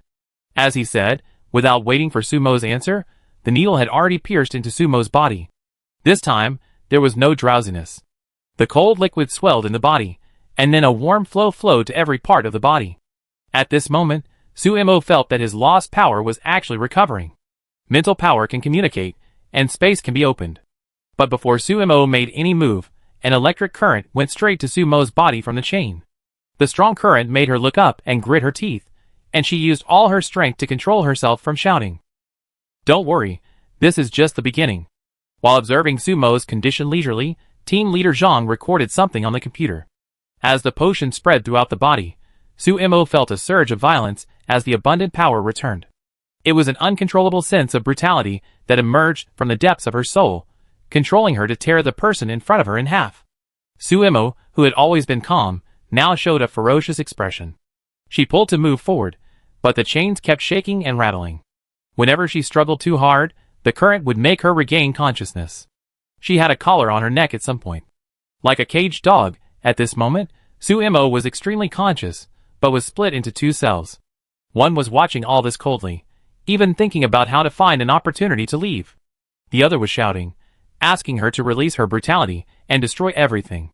[SPEAKER 1] As he said, without waiting for Sumo's answer, the needle had already pierced into Sumo's body. This time, there was no drowsiness. The cold liquid swelled in the body, and then a warm flow flowed to every part of the body. At this moment, Sumo felt that his lost power was actually recovering. Mental power can communicate, and space can be opened. But before Sumo made any move, an electric current went straight to Sumo's body from the chain. The strong current made her look up and grit her teeth, and she used all her strength to control herself from shouting. Don't worry, this is just the beginning. While observing Sumo's condition leisurely, Team Leader Zhang recorded something on the computer. As the potion spread throughout the body, Sumo felt a surge of violence as the abundant power returned. It was an uncontrollable sense of brutality that emerged from the depths of her soul, controlling her to tear the person in front of her in half. Sumo, who had always been calm, now showed a ferocious expression. She pulled to move forward, but the chains kept shaking and rattling. Whenever she struggled too hard, the current would make her regain consciousness. She had a collar on her neck at some point. Like a caged dog, at this moment, Sumo was extremely conscious, but was split into two cells. One was watching all this coldly, even thinking about how to find an opportunity to leave. The other was shouting, asking her to release her brutality and destroy everything.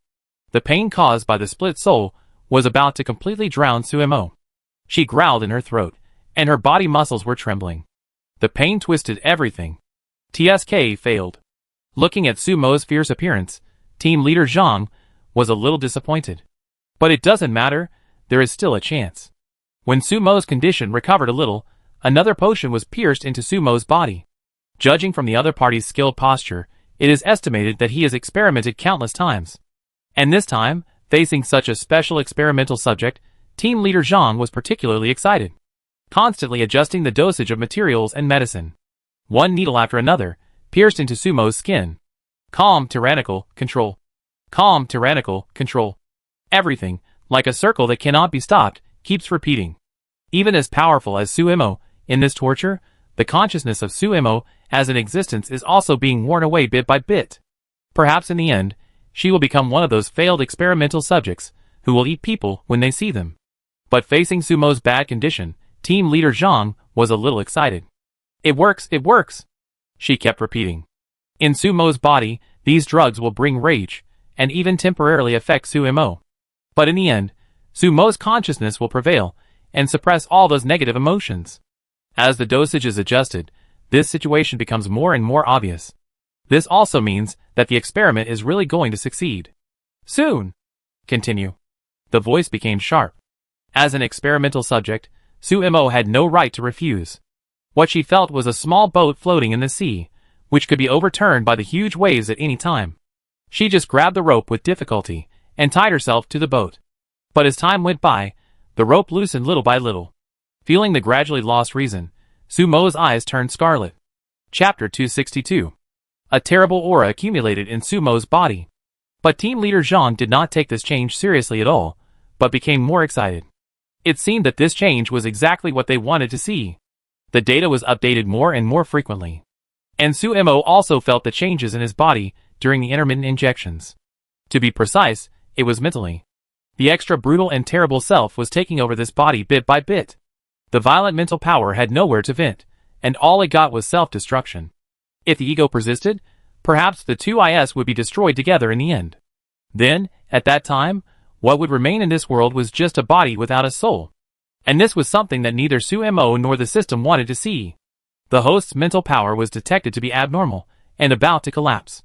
[SPEAKER 1] The pain caused by the split soul was about to completely drown Sumo. She growled in her throat, and her body muscles were trembling. The pain twisted everything. TSK failed. Looking at Sumo's fierce appearance, Team Leader Zhang was a little disappointed. But it doesn't matter, there is still a chance. When Sumo's condition recovered a little, another potion was pierced into Sumo's body. Judging from the other party's skilled posture, it is estimated that he has experimented countless times. And this time, facing such a special experimental subject, Team Leader Zhang was particularly excited. Constantly adjusting the dosage of materials and medicine. One needle after another pierced into Sumo's skin. Calm, tyrannical, control. Calm, tyrannical, control. Everything, like a circle that cannot be stopped, keeps repeating. Even as powerful as Sumo, in this torture, the consciousness of Sumo as an existence is also being worn away bit by bit. Perhaps in the end, she will become one of those failed experimental subjects who will eat people when they see them. But facing Sumo's bad condition, Team Leader Zhang was a little excited. It works, she kept repeating. In Sumo's body, these drugs will bring rage, and even temporarily affect Sumo. But in the end, Sumo's consciousness will prevail, and suppress all those negative emotions. As the dosage is adjusted, this situation becomes more and more obvious. This also means that the experiment is really going to succeed. Soon. Continue. The voice became sharp. As an experimental subject, Sumo had no right to refuse. What she felt was a small boat floating in the sea, which could be overturned by the huge waves at any time. She just grabbed the rope with difficulty, and tied herself to the boat. But as time went by, the rope loosened little by little. Feeling the gradually lost reason, Sumo's eyes turned scarlet. Chapter 262. A terrible aura accumulated in Sumo's body. But Team Leader Zhang did not take this change seriously at all, but became more excited. It seemed that this change was exactly what they wanted to see. The data was updated more and more frequently. And Sumo also felt the changes in his body during the intermittent injections. To be precise, it was mentally. The extra brutal and terrible self was taking over this body bit by bit. The violent mental power had nowhere to vent, and all it got was self-destruction. If the ego persisted, perhaps the two is would be destroyed together in the end. Then, at that time, what would remain in this world was just a body without a soul. And this was something that neither Sumo nor the system wanted to see. The host's mental power was detected to be abnormal, and about to collapse.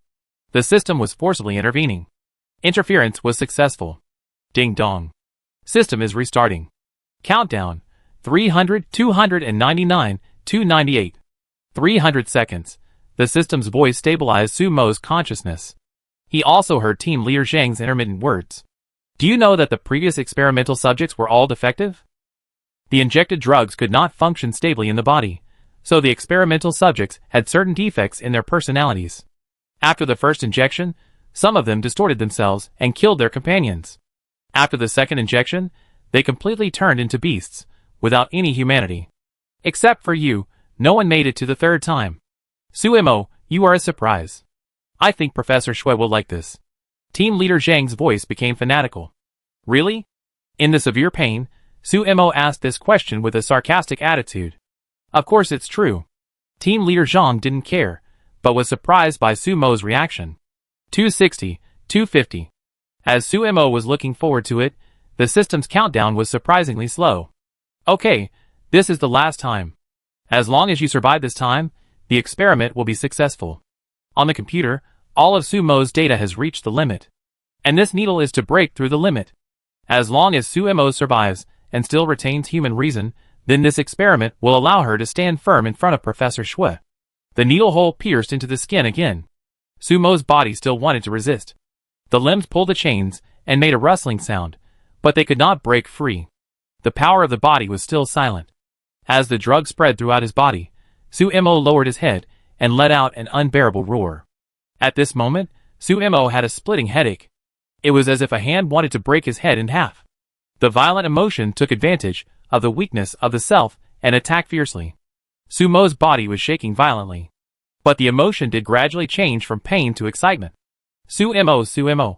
[SPEAKER 1] The system was forcibly intervening. Interference was successful. Ding dong. System is restarting. Countdown. 300, 299, 298. 300 seconds. The system's voice stabilized Sumo's consciousness. He also heard Team Leader Zhang's intermittent words. Do you know that the previous experimental subjects were all defective? The injected drugs could not function stably in the body, so the experimental subjects had certain defects in their personalities. After the first injection, some of them distorted themselves and killed their companions. After the second injection, they completely turned into beasts, without any humanity. Except for you, no one made it to the third time. Suemo, you are a surprise. I think Professor Shui will like this. Team Leader Zhang's voice became fanatical. Really? In the severe pain, Suemo asked this question with a sarcastic attitude. Of course it's true. Team Leader Zhang didn't care, but was surprised by Suemo's reaction. 260, 250. As Suemo was looking forward to it, the system's countdown was surprisingly slow. Okay, this is the last time. As long as you survive this time, the experiment will be successful. On the computer, all of Suemo's data has reached the limit. And this needle is to break through the limit. As long as Suemo survives and still retains human reason, then this experiment will allow her to stand firm in front of Professor Shui. The needle hole pierced into the skin again. Suemo's body still wanted to resist. The limbs pulled the chains and made a rustling sound, but they could not break free. The power of the body was still silent. As the drug spread throughout his body, Suemo lowered his head and let out an unbearable roar. At this moment, Suemo had a splitting headache. It was as if a hand wanted to break his head in half. The violent emotion took advantage of the weakness of the self and attacked fiercely. Suemo's body was shaking violently. But the emotion did gradually change from pain to excitement. Suemo.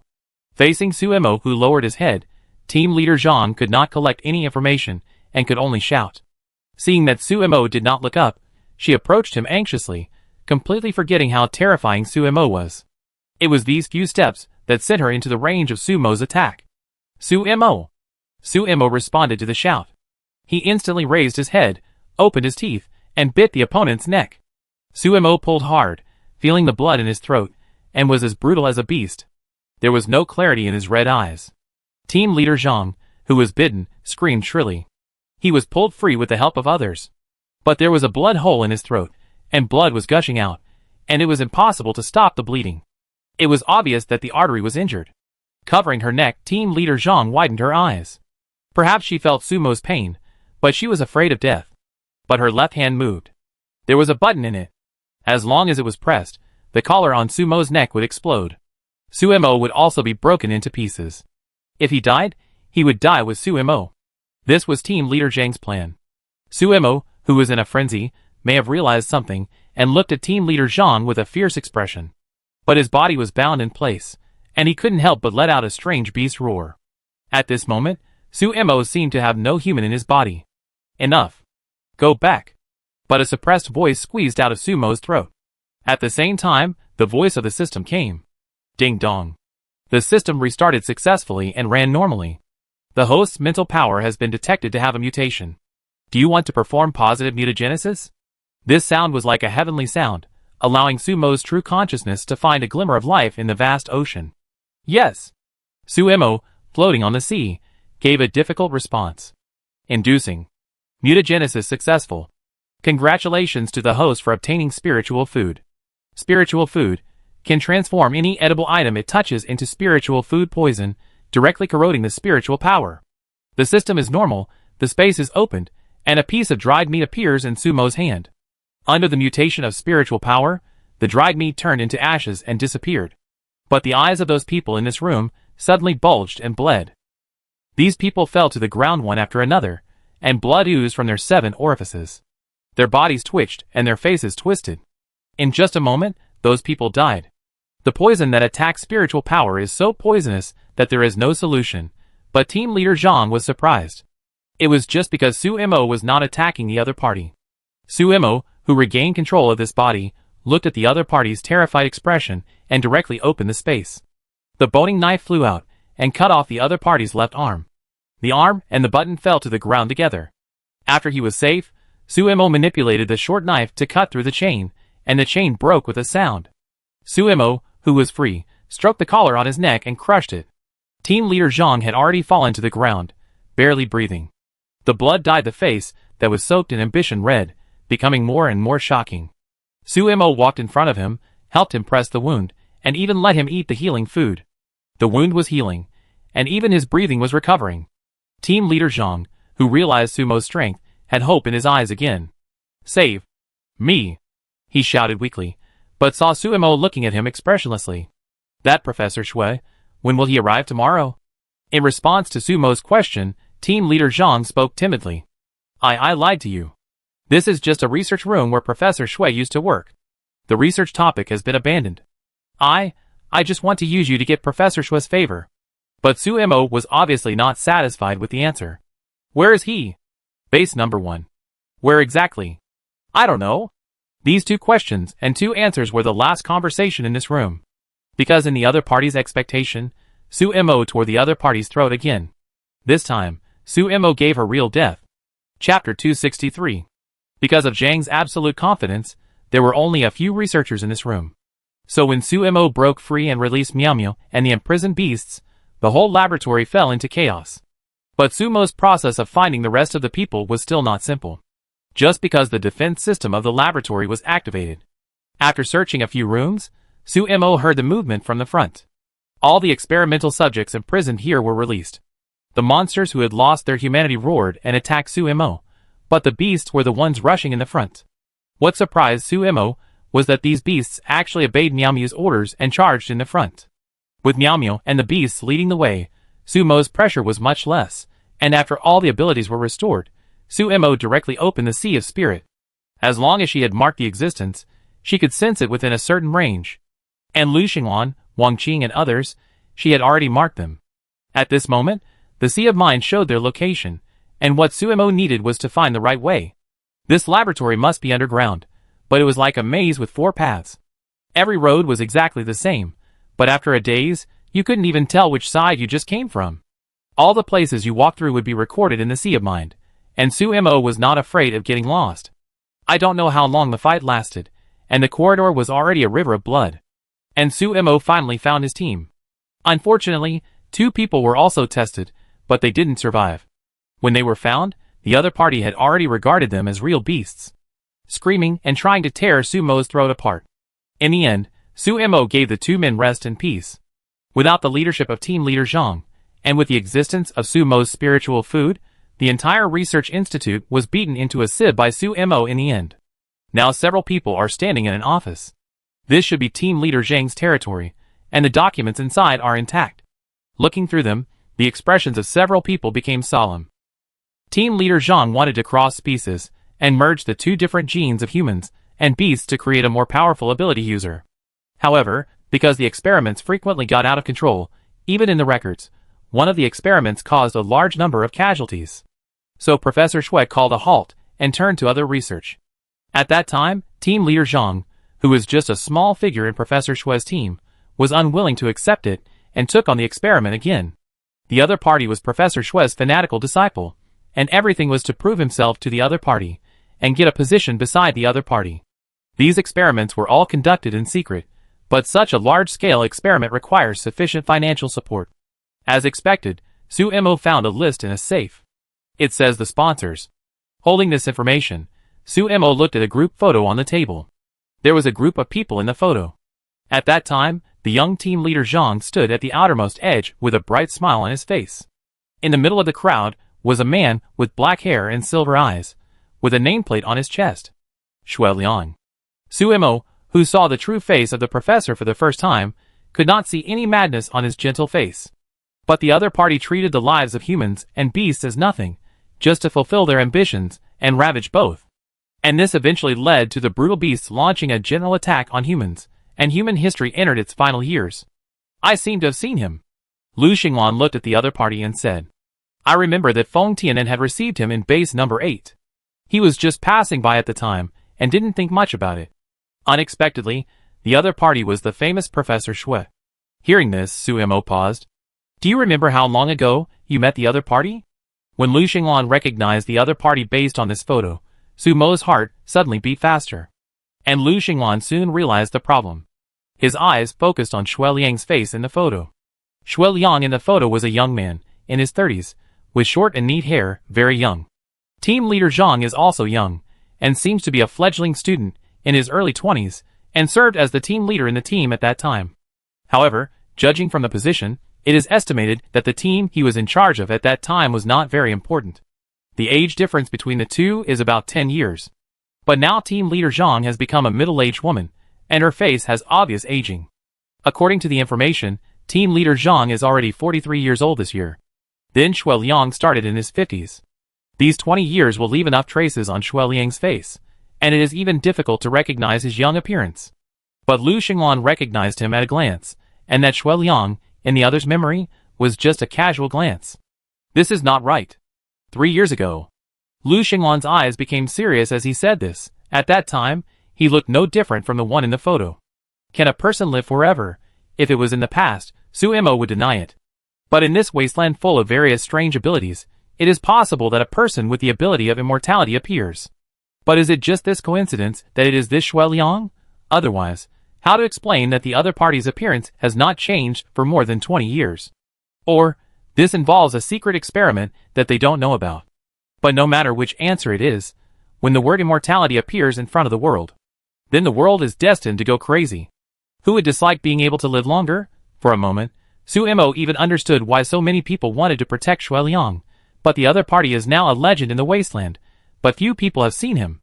[SPEAKER 1] Facing Suemo, who lowered his head, Team Leader Zhang could not collect any information and could only shout. Seeing that Suemo did not look up, she approached him anxiously, completely forgetting how terrifying Suemo was. It was these few steps that sent her into the range of Suemo's attack. Suemo! Suemo responded to the shout. He instantly raised his head, opened his teeth, and bit the opponent's neck. Suemo pulled hard, feeling the blood in his throat, and was as brutal as a beast. There was no clarity in his red eyes. Team Leader Zhang, who was bitten, screamed shrilly. He was pulled free with the help of others. But there was a blood hole in his throat, and blood was gushing out, and it was impossible to stop the bleeding. It was obvious that the artery was injured. Covering her neck, Team Leader Zhang widened her eyes. Perhaps she felt Suemo's pain, but she was afraid of death. But her left hand moved. There was a button in it. As long as it was pressed, the collar on Suemo's neck would explode. Suemo would also be broken into pieces. If he died, he would die with Suemo. This was Team Leader Zhang's plan. Suemo, who was in a frenzy, may have realized something, and looked at Team Leader Zhang with a fierce expression. But his body was bound in place, and he couldn't help but let out a strange beast roar. At this moment, Suemo seemed to have no human in his body. Enough. Go back. But a suppressed voice squeezed out of Suemo's throat. At the same time, the voice of the system came. Ding dong. The system restarted successfully and ran normally. The host's mental power has been detected to have a mutation. Do you want to perform positive mutagenesis? This sound was like a heavenly sound, allowing Suemo's true consciousness to find a glimmer of life in the vast ocean. Yes. Suemo, floating on the sea, gave a difficult response. Inducing. Mutagenesis successful. Congratulations to the host for obtaining spiritual food. Spiritual food can transform any edible item it touches into spiritual food poison, directly corroding the spiritual power. The system is normal, the space is opened, and a piece of dried meat appears in Suemo's hand. Under the mutation of spiritual power, the dried meat turned into ashes and disappeared. But the eyes of those people in this room suddenly bulged and bled. These people fell to the ground one after another, and blood oozed from their 7 orifices. Their bodies twitched and their faces twisted. In just a moment, those people died. The poison that attacks spiritual power is so poisonous that there is no solution, but Team Leader Zhang was surprised. It was just because Suemo was not attacking the other party. Suemo, who regained control of this body, looked at the other party's terrified expression and directly opened the space. The boning knife flew out and cut off the other party's left arm. The arm and the button fell to the ground together. After he was safe, Suemo manipulated the short knife to cut through the chain, and the chain broke with a sound. Suemo, who was free, stroked the collar on his neck and crushed it. Team Leader Zhang had already fallen to the ground, barely breathing. The blood dyed the face that was soaked in ambition red, becoming more and more shocking. Suemo walked in front of him, helped him press the wound, and even let him eat the healing food. The wound was healing, and even his breathing was recovering. Team Leader Zhang, who realized Suemo's strength, had hope in his eyes again. Save. Me! He shouted weakly, but saw Suemo looking at him expressionlessly. That Professor Shui, when will he arrive tomorrow? In response to Sumo's question, Team Leader Zhang spoke timidly. I lied to you. This is just a research room where Professor Shui used to work. The research topic has been abandoned. I just want to use you to get Professor Shui's favor. But Suemo was obviously not satisfied with the answer. Where is he? Base number 1. Where exactly? I don't know. These 2 questions and 2 answers were the last conversation in this room. Because in the other party's expectation, Suemo tore the other party's throat again. This time, Suemo gave her real death. Chapter 263. Because of Zhang's absolute confidence, there were only a few researchers in this room. So when Suemo broke free and released Miao Miao and the imprisoned beasts, the whole laboratory fell into chaos. But Sumo's process of finding the rest of the people was still not simple. Just because the defense system of the laboratory was activated. After searching a few rooms, Suemo heard the movement from the front. All the experimental subjects imprisoned here were released. The monsters who had lost their humanity roared and attacked Suemo, but the beasts were the ones rushing in the front. What surprised Suemo was that these beasts actually obeyed Miao Miao's orders and charged in the front. With Miao Miao and the beasts leading the way, Sumo's pressure was much less, and after all the abilities were restored, Suemo directly opened the Sea of Spirit. As long as she had marked the existence, she could sense it within a certain range. And Lu Xingwan, Wang Qing and others, she had already marked them. At this moment, the Sea of Mind showed their location, and what Suemo needed was to find the right way. This laboratory must be underground, but it was like a maze with 4 paths. Every road was exactly the same, but after a daze, you couldn't even tell which side you just came from. All the places you walked through would be recorded in the Sea of Mind, and Suemo was not afraid of getting lost. I don't know how long the fight lasted, and the corridor was already a river of blood. And Suemo finally found his team. Unfortunately, 2 people were also tested, but they didn't survive. When they were found, the other party had already regarded them as real beasts, screaming and trying to tear Sumo's throat apart. In the end, Suemo gave the 2 men rest in peace. Without the leadership of Team Leader Zhang, and with the existence of Sumo's spiritual food, the entire research institute was beaten into a sieve by Suemo in the end. Now several people are standing in an office. This should be Team Leader Zhang's territory, and the documents inside are intact. Looking through them, the expressions of several people became solemn. Team Leader Zhang wanted to cross species and merge the 2 different genes of humans and beasts to create a more powerful ability user. However, because the experiments frequently got out of control, even in the records, one of the experiments caused a large number of casualties. So Professor Shui called a halt and turned to other research. At that time, Team Leader Zhang, who was just a small figure in Professor Shui's team, was unwilling to accept it and took on the experiment again. The other party was Professor Shui's fanatical disciple, and everything was to prove himself to the other party and get a position beside the other party. These experiments were all conducted in secret, but such a large-scale experiment requires sufficient financial support. As expected, Suemo found a list in a safe. It says the sponsors. Holding this information, Suemo looked at a group photo on the table. There was a group of people in the photo. At that time, the young team leader Zhang stood at the outermost edge with a bright smile on his face. In the middle of the crowd was a man with black hair and silver eyes, with a nameplate on his chest. Shui Liang. Suemo, who saw the true face of the professor for the first time, could not see any madness on his gentle face. But the other party treated the lives of humans and beasts as nothing, just to fulfill their ambitions and ravage both. And this eventually led to the brutal beasts launching a general attack on humans, and human history entered its final years. I seem to have seen him. Lu Xingwan looked at the other party and said, I remember that Feng Tianan had received him in base number 8. He was just passing by at the time, and didn't think much about it. Unexpectedly, the other party was the famous Professor Shui. Hearing this, Suemo paused. Do you remember how long ago you met the other party? When Lu Xinglan recognized the other party based on this photo, Sumo's heart suddenly beat faster. And Lu Xinglan soon realized the problem. His eyes focused on Shui Liang's face in the photo. Shui Liang in the photo was a young man, in his 30s, with short and neat hair, very young. Team leader Zhang is also young, and seems to be a fledgling student, in his early 20s, and served as the team leader in the team at that time. However, judging from the position, it is estimated that the team he was in charge of at that time was not very important. The age difference between the two is about 10 years. But now team leader Zhang has become a middle-aged woman, and her face has obvious aging. According to the information, team leader Zhang is already 43 years old this year. Then Xue Liang started in his 50s. These 20 years will leave enough traces on Xue Liang's face, and it is even difficult to recognize his young appearance. But Lu Xinglan recognized him at a glance, and that Xue Liang, in the other's memory, was just a casual glance. This is not right. 3 years ago. Lu Xinglan's eyes became serious as he said this. At that time, he looked no different from the one in the photo. Can a person live forever? If it was in the past, Su Mo would deny it. But in this wasteland full of various strange abilities, it is possible that a person with the ability of immortality appears. But is it just this coincidence that it is this Xue Liang? Otherwise, how to explain that the other party's appearance has not changed for more than 20 years? Or, this involves a secret experiment that they don't know about. But no matter which answer it is, when the word immortality appears in front of the world, then the world is destined to go crazy. Who would dislike being able to live longer? For a moment, Su Mo even understood why so many people wanted to protect Xue Liang, but the other party is now a legend in the wasteland, but few people have seen him.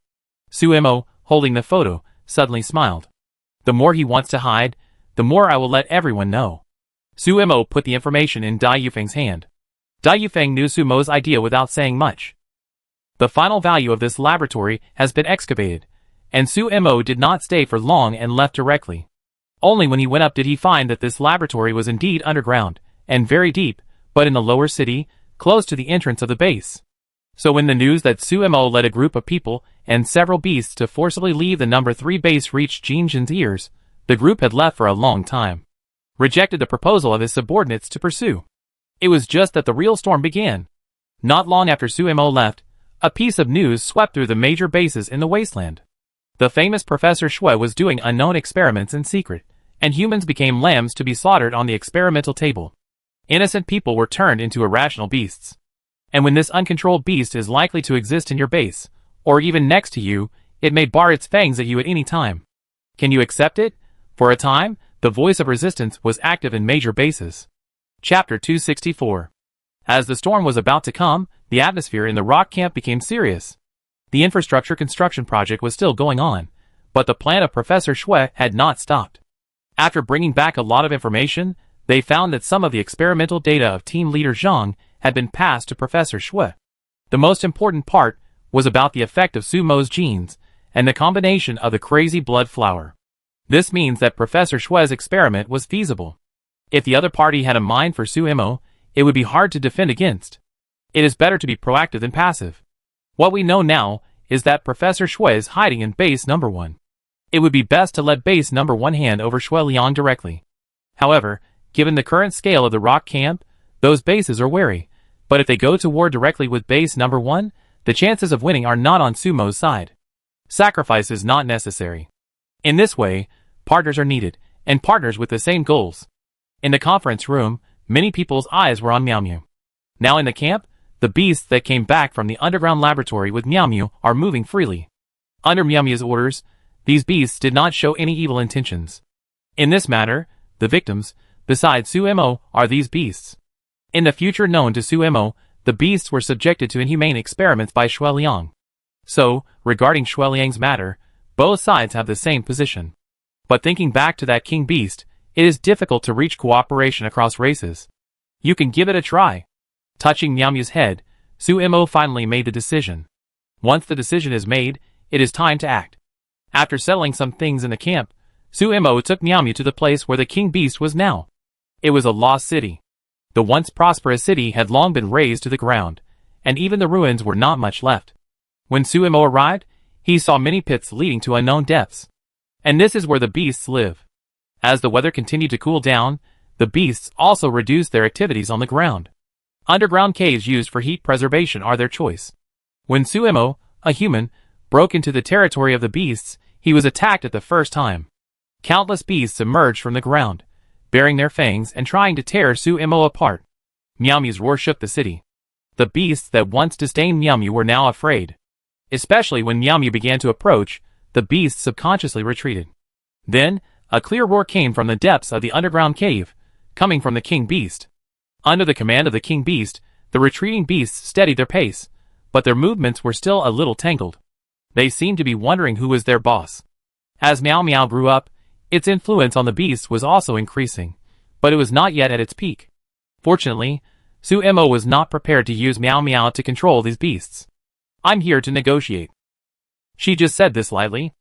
[SPEAKER 1] Su Mo, holding the photo, suddenly smiled. The more he wants to hide, the more I will let everyone know. Su Mo put the information in Dai Yufeng's hand. Dai Yufeng knew Su Mo's idea without saying much. The final value of this laboratory has been excavated, and Su Mo did not stay for long and left directly. Only when he went up did he find that this laboratory was indeed underground, and very deep, but in the lower city, close to the entrance of the base. So when the news that Su Mo led a group of people and several beasts to forcibly leave the number 3 base reached Jin Jin's ears, the group had left for a long time. Rejected the proposal of his subordinates to pursue. It was just that the real storm began. Not long after Su Mo left, a piece of news swept through the major bases in the wasteland. The famous Professor Xue was doing unknown experiments in secret, and humans became lambs to be slaughtered on the experimental table. Innocent people were turned into irrational beasts. And when this uncontrolled beast is likely to exist in your base, or even next to you, it may bar its fangs at you at any time. Can you accept it? For a time, the voice of resistance was active in major bases. Chapter 264. As the storm was about to come, the atmosphere in the rock camp became serious. The infrastructure construction project was still going on, but the plan of Professor Xue had not stopped. After bringing back a lot of information, they found that some of the experimental data of team leader Zhang had been passed to Professor Xue. The most important part was about the effect of Su Mo's genes and the combination of the crazy blood flower. This means that Professor Xue's experiment was feasible. If the other party had a mind for Su Mo, it would be hard to defend against. It is better to be proactive than passive. What we know now is that Professor Xue is hiding in base number 1. It would be best to let base number 1 hand over Xue Liang directly. However, given the current scale of the rock camp, those bases are wary, but if they go to war directly with base number 1, the chances of winning are not on Su Mo's side. Sacrifice is not necessary. In this way, partners are needed, and partners with the same goals. In the conference room, many people's eyes were on Miao Miao. Now in the camp, the beasts that came back from the underground laboratory with Miao Miao are moving freely. Under Miao Miao's orders, these beasts did not show any evil intentions. In this matter, the victims, besides Su Mo, are these beasts. In the future known to Su Mo, the beasts were subjected to inhumane experiments by Xue Liang. So, regarding Xue Liang's matter, both sides have the same position. But thinking back to that king beast, it is difficult to reach cooperation across races. You can give it a try. Touching Miao Miao's head, Su Mo finally made the decision. Once the decision is made, it is time to act. After settling some things in the camp, Su Mo took Miao Miao to the place where the king beast was now. It was a lost city. The once prosperous city had long been razed to the ground, and even the ruins were not much left. When Su Mo arrived, he saw many pits leading to unknown depths. And this is where the beasts live. As the weather continued to cool down, the beasts also reduced their activities on the ground. Underground caves used for heat preservation are their choice. When Su Mo, a human, broke into the territory of the beasts, he was attacked at the first time. Countless beasts emerged from the ground, baring their fangs and trying to tear Su Mo apart. Miao Miao's roar shook the city. The beasts that once disdained Miao Miao were now afraid. Especially when Miao Miao began to approach, the beasts subconsciously retreated. Then, a clear roar came from the depths of the underground cave, coming from the king beast. Under the command of the king beast, the retreating beasts steadied their pace, but their movements were still a little tangled. They seemed to be wondering who was their boss. As Meow Meow grew up, its influence on the beasts was also increasing, but it was not yet at its peak. Fortunately, Suemo was not prepared to use Meow Meow to control these beasts. "I'm here to negotiate." She just said this lightly.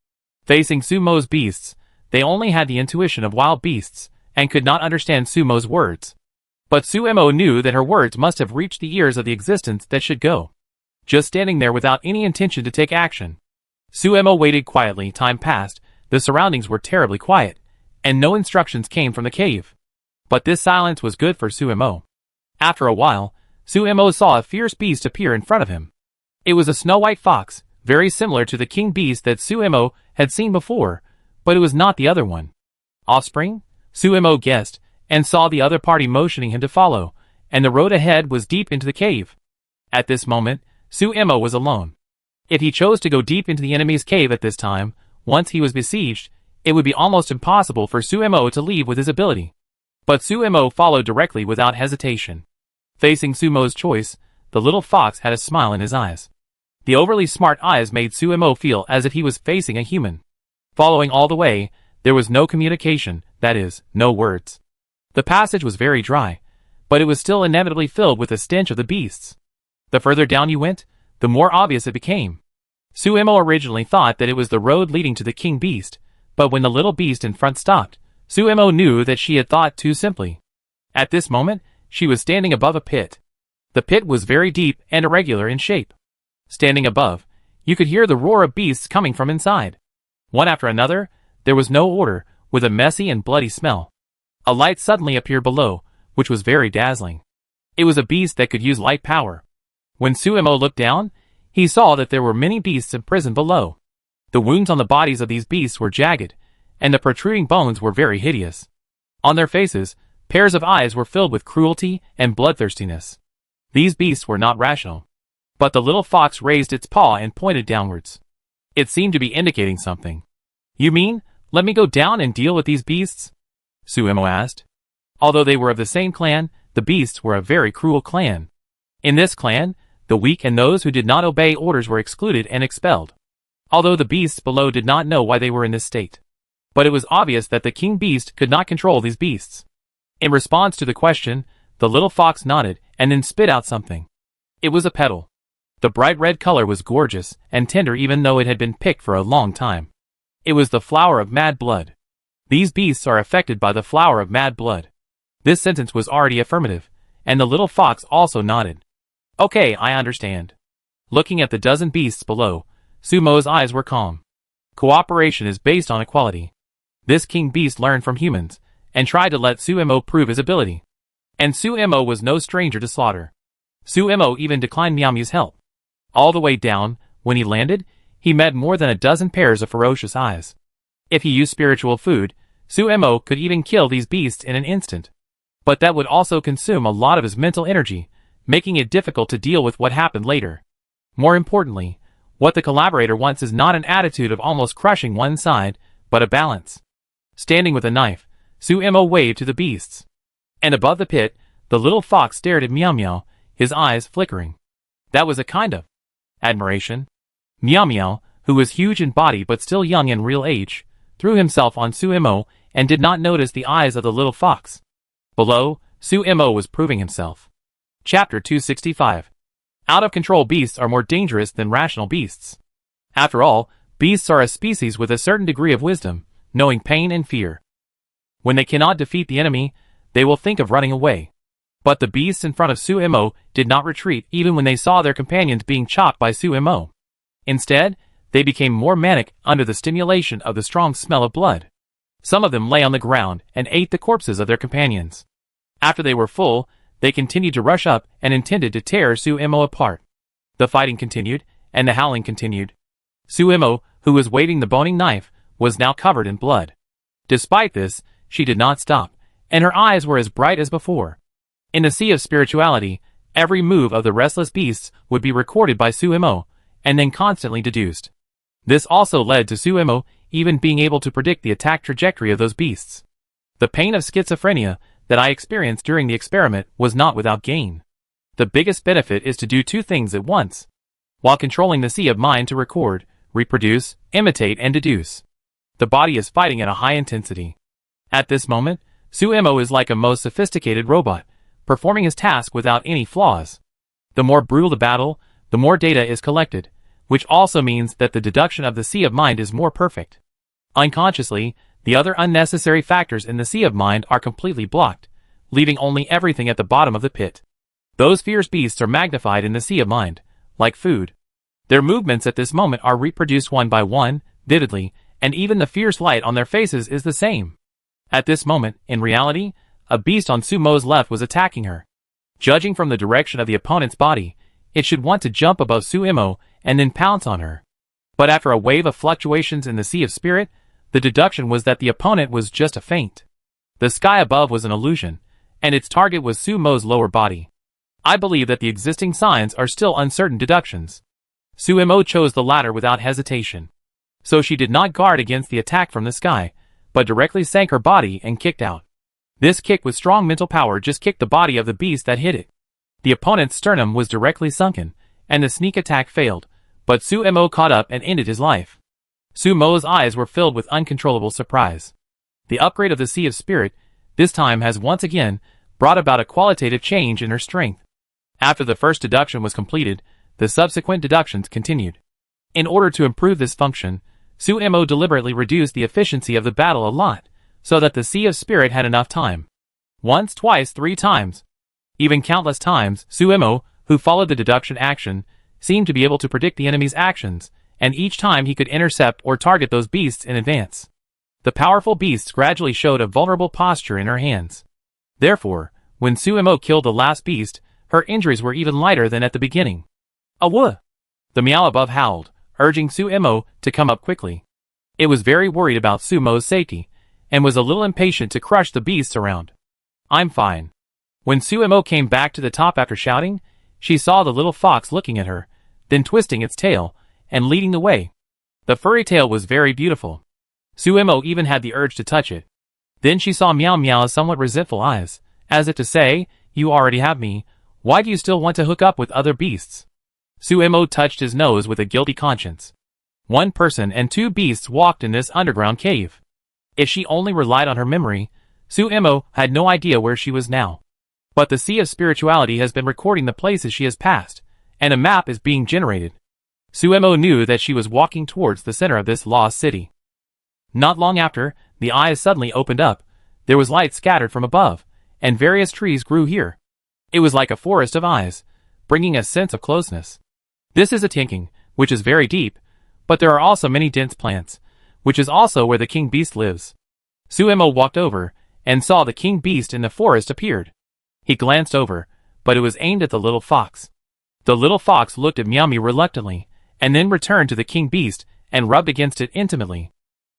[SPEAKER 1] Facing Sumo's beasts, they only had the intuition of wild beasts, and could not understand Sumo's words. But Suemo knew that her words must have reached the ears of the existence that should go. Just standing there without any intention to take action. Suemo waited quietly. Time passed, the surroundings were terribly quiet, and no instructions came from the cave. But this silence was good for Suemo. After a while, Suemo saw a fierce beast appear in front of him. It was a snow-white fox, very similar to the king beast that Suemo had seen before, but it was not the other one. Offspring? Suemo guessed, and saw the other party motioning him to follow, and the road ahead was deep into the cave. At this moment, Suemo was alone. If he chose to go deep into the enemy's cave at this time, once he was besieged, it would be almost impossible for Suemo to leave with his ability. But Suemo followed directly without hesitation. Facing Sumo's choice, the little fox had a smile in his eyes. The overly smart eyes made Suemo feel as if he was facing a human. Following all the way, there was no communication, that is, no words. The passage was very dry, but it was still inevitably filled with the stench of the beasts. The further down you went, the more obvious it became. Suemo originally thought that it was the road leading to the king beast, but when the little beast in front stopped, Suemo knew that she had thought too simply. At this moment, she was standing above a pit. The pit was very deep and irregular in shape. Standing above, you could hear the roar of beasts coming from inside. One after another, there was no order, with a messy and bloody smell. A light suddenly appeared below, which was very dazzling. It was a beast that could use light power. When Suemo looked down, he saw that there were many beasts imprisoned below. The wounds on the bodies of these beasts were jagged, and the protruding bones were very hideous. On their faces, pairs of eyes were filled with cruelty and bloodthirstiness. These beasts were not rational. But the little fox raised its paw and pointed downwards. It seemed to be indicating something. "You mean, let me go down and deal with these beasts?" Suemo asked. Although they were of the same clan, the beasts were a very cruel clan. In this clan, the weak and those who did not obey orders were excluded and expelled. Although the beasts below did not know why they were in this state. But it was obvious that the king beast could not control these beasts. In response to the question, the little fox nodded and then spit out something. It was a petal. The bright red color was gorgeous and tender even though it had been picked for a long time. It was the flower of mad blood. These beasts are affected by the flower of mad blood. This sentence was already affirmative, and the little fox also nodded. "Okay, I understand." Looking at the dozen beasts below, Sumo's eyes were calm. Cooperation is based on equality. This king beast learned from humans, and tried to let Suemo prove his ability. And Suemo was no stranger to slaughter. Suemo even declined Meow Meow's help. All the way down, when he landed, he met more than a dozen pairs of ferocious eyes. If he used spiritual food, Suemo could even kill these beasts in an instant. But that would also consume a lot of his mental energy, making it difficult to deal with what happened later. More importantly, what the collaborator wants is not an attitude of almost crushing one side, but a balance. Standing with a knife, Suemo waved to the beasts. And above the pit, the little fox stared at Meow Meow, his eyes flickering. That was a kind of admiration. Meow Meow, who was huge in body but still young in real age, threw himself on Suemo and did not notice the eyes of the little fox. Below, Suemo was proving himself. Chapter 265. Out-of-control beasts are more dangerous than rational beasts. After all, beasts are a species with a certain degree of wisdom, knowing pain and fear. When they cannot defeat the enemy, they will think of running away. But the beasts in front of Suemo did not retreat even when they saw their companions being chopped by Suemo. Instead, they became more manic under the stimulation of the strong smell of blood. Some of them lay on the ground and ate the corpses of their companions. After they were full, they continued to rush up and intended to tear Suemo apart. The fighting continued, and the howling continued. Suemo, who was waving the boning knife, was now covered in blood. Despite this, she did not stop, and her eyes were as bright as before. In the sea of spirituality, every move of the restless beasts would be recorded by Suemo, and then constantly deduced. This also led to Suemo even being able to predict the attack trajectory of those beasts. The pain of schizophrenia that I experienced during the experiment was not without gain. The biggest benefit is to do two things at once. While controlling the sea of mind to record, reproduce, imitate, and deduce. The body is fighting at a high intensity. At this moment, Suemo is like a most sophisticated robot, performing his task without any flaws. The more brutal the battle, the more data is collected, which also means that the deduction of the sea of mind is more perfect. Unconsciously, the other unnecessary factors in the sea of mind are completely blocked, leaving only everything at the bottom of the pit. Those fierce beasts are magnified in the sea of mind, like food. Their movements at this moment are reproduced one by one, vividly, and even the fierce light on their faces is the same. At this moment, in reality, a beast on Sumo's left was attacking her. Judging from the direction of the opponent's body, it should want to jump above Suemo and then pounce on her. But after a wave of fluctuations in the sea of spirit, the deduction was that the opponent was just a feint. The sky above was an illusion, and its target was Sumo's lower body. I believe that the existing signs are still uncertain deductions. Suemo chose the latter without hesitation. So she did not guard against the attack from the sky, but directly sank her body and kicked out. This kick with strong mental power just kicked the body of the beast that hit it. The opponent's sternum was directly sunken, and the sneak attack failed, but Suemo caught up and ended his life. Sumo's eyes were filled with uncontrollable surprise. The upgrade of the Sea of Spirit, this time has once again, brought about a qualitative change in her strength. After the first deduction was completed, the subsequent deductions continued. In order to improve this function, Suemo deliberately reduced the efficiency of the battle a lot, so that the Sea of Spirit had enough time. Once, twice, 3 times. Even countless times, Suemo, who followed the deduction action, seemed to be able to predict the enemy's actions, and each time he could intercept or target those beasts in advance. The powerful beasts gradually showed a vulnerable posture in her hands. Therefore, when Suemo killed the last beast, her injuries were even lighter than at the beginning. Awoo! The meow above howled, urging Suemo to come up quickly. It was very worried about Sumo's safety, and was a little impatient to crush the beasts around. I'm fine. When Suemo came back to the top after shouting, she saw the little fox looking at her, then twisting its tail, and leading the way. The furry tail was very beautiful. Suemo even had the urge to touch it. Then she saw Meow Meow's somewhat resentful eyes, as if to say, "You already have me, why do you still want to hook up with other beasts?" Suemo touched his nose with a guilty conscience. 1 person and 2 beasts walked in this underground cave. If she only relied on her memory, Suemo had no idea where she was now. But the Sea of Spirituality has been recording the places she has passed, and a map is being generated. Suemo knew that she was walking towards the center of this lost city. Not long after, the eyes suddenly opened up, there was light scattered from above, and various trees grew here. It was like a forest of eyes, bringing a sense of closeness. This is a tinking, which is very deep, but there are also many dense plants, which is also where the king beast lives. Suemo walked over, and saw the king beast in the forest appeared. He glanced over, but it was aimed at the little fox. The little fox looked at Meow Meow reluctantly, and then returned to the king beast, and rubbed against it intimately.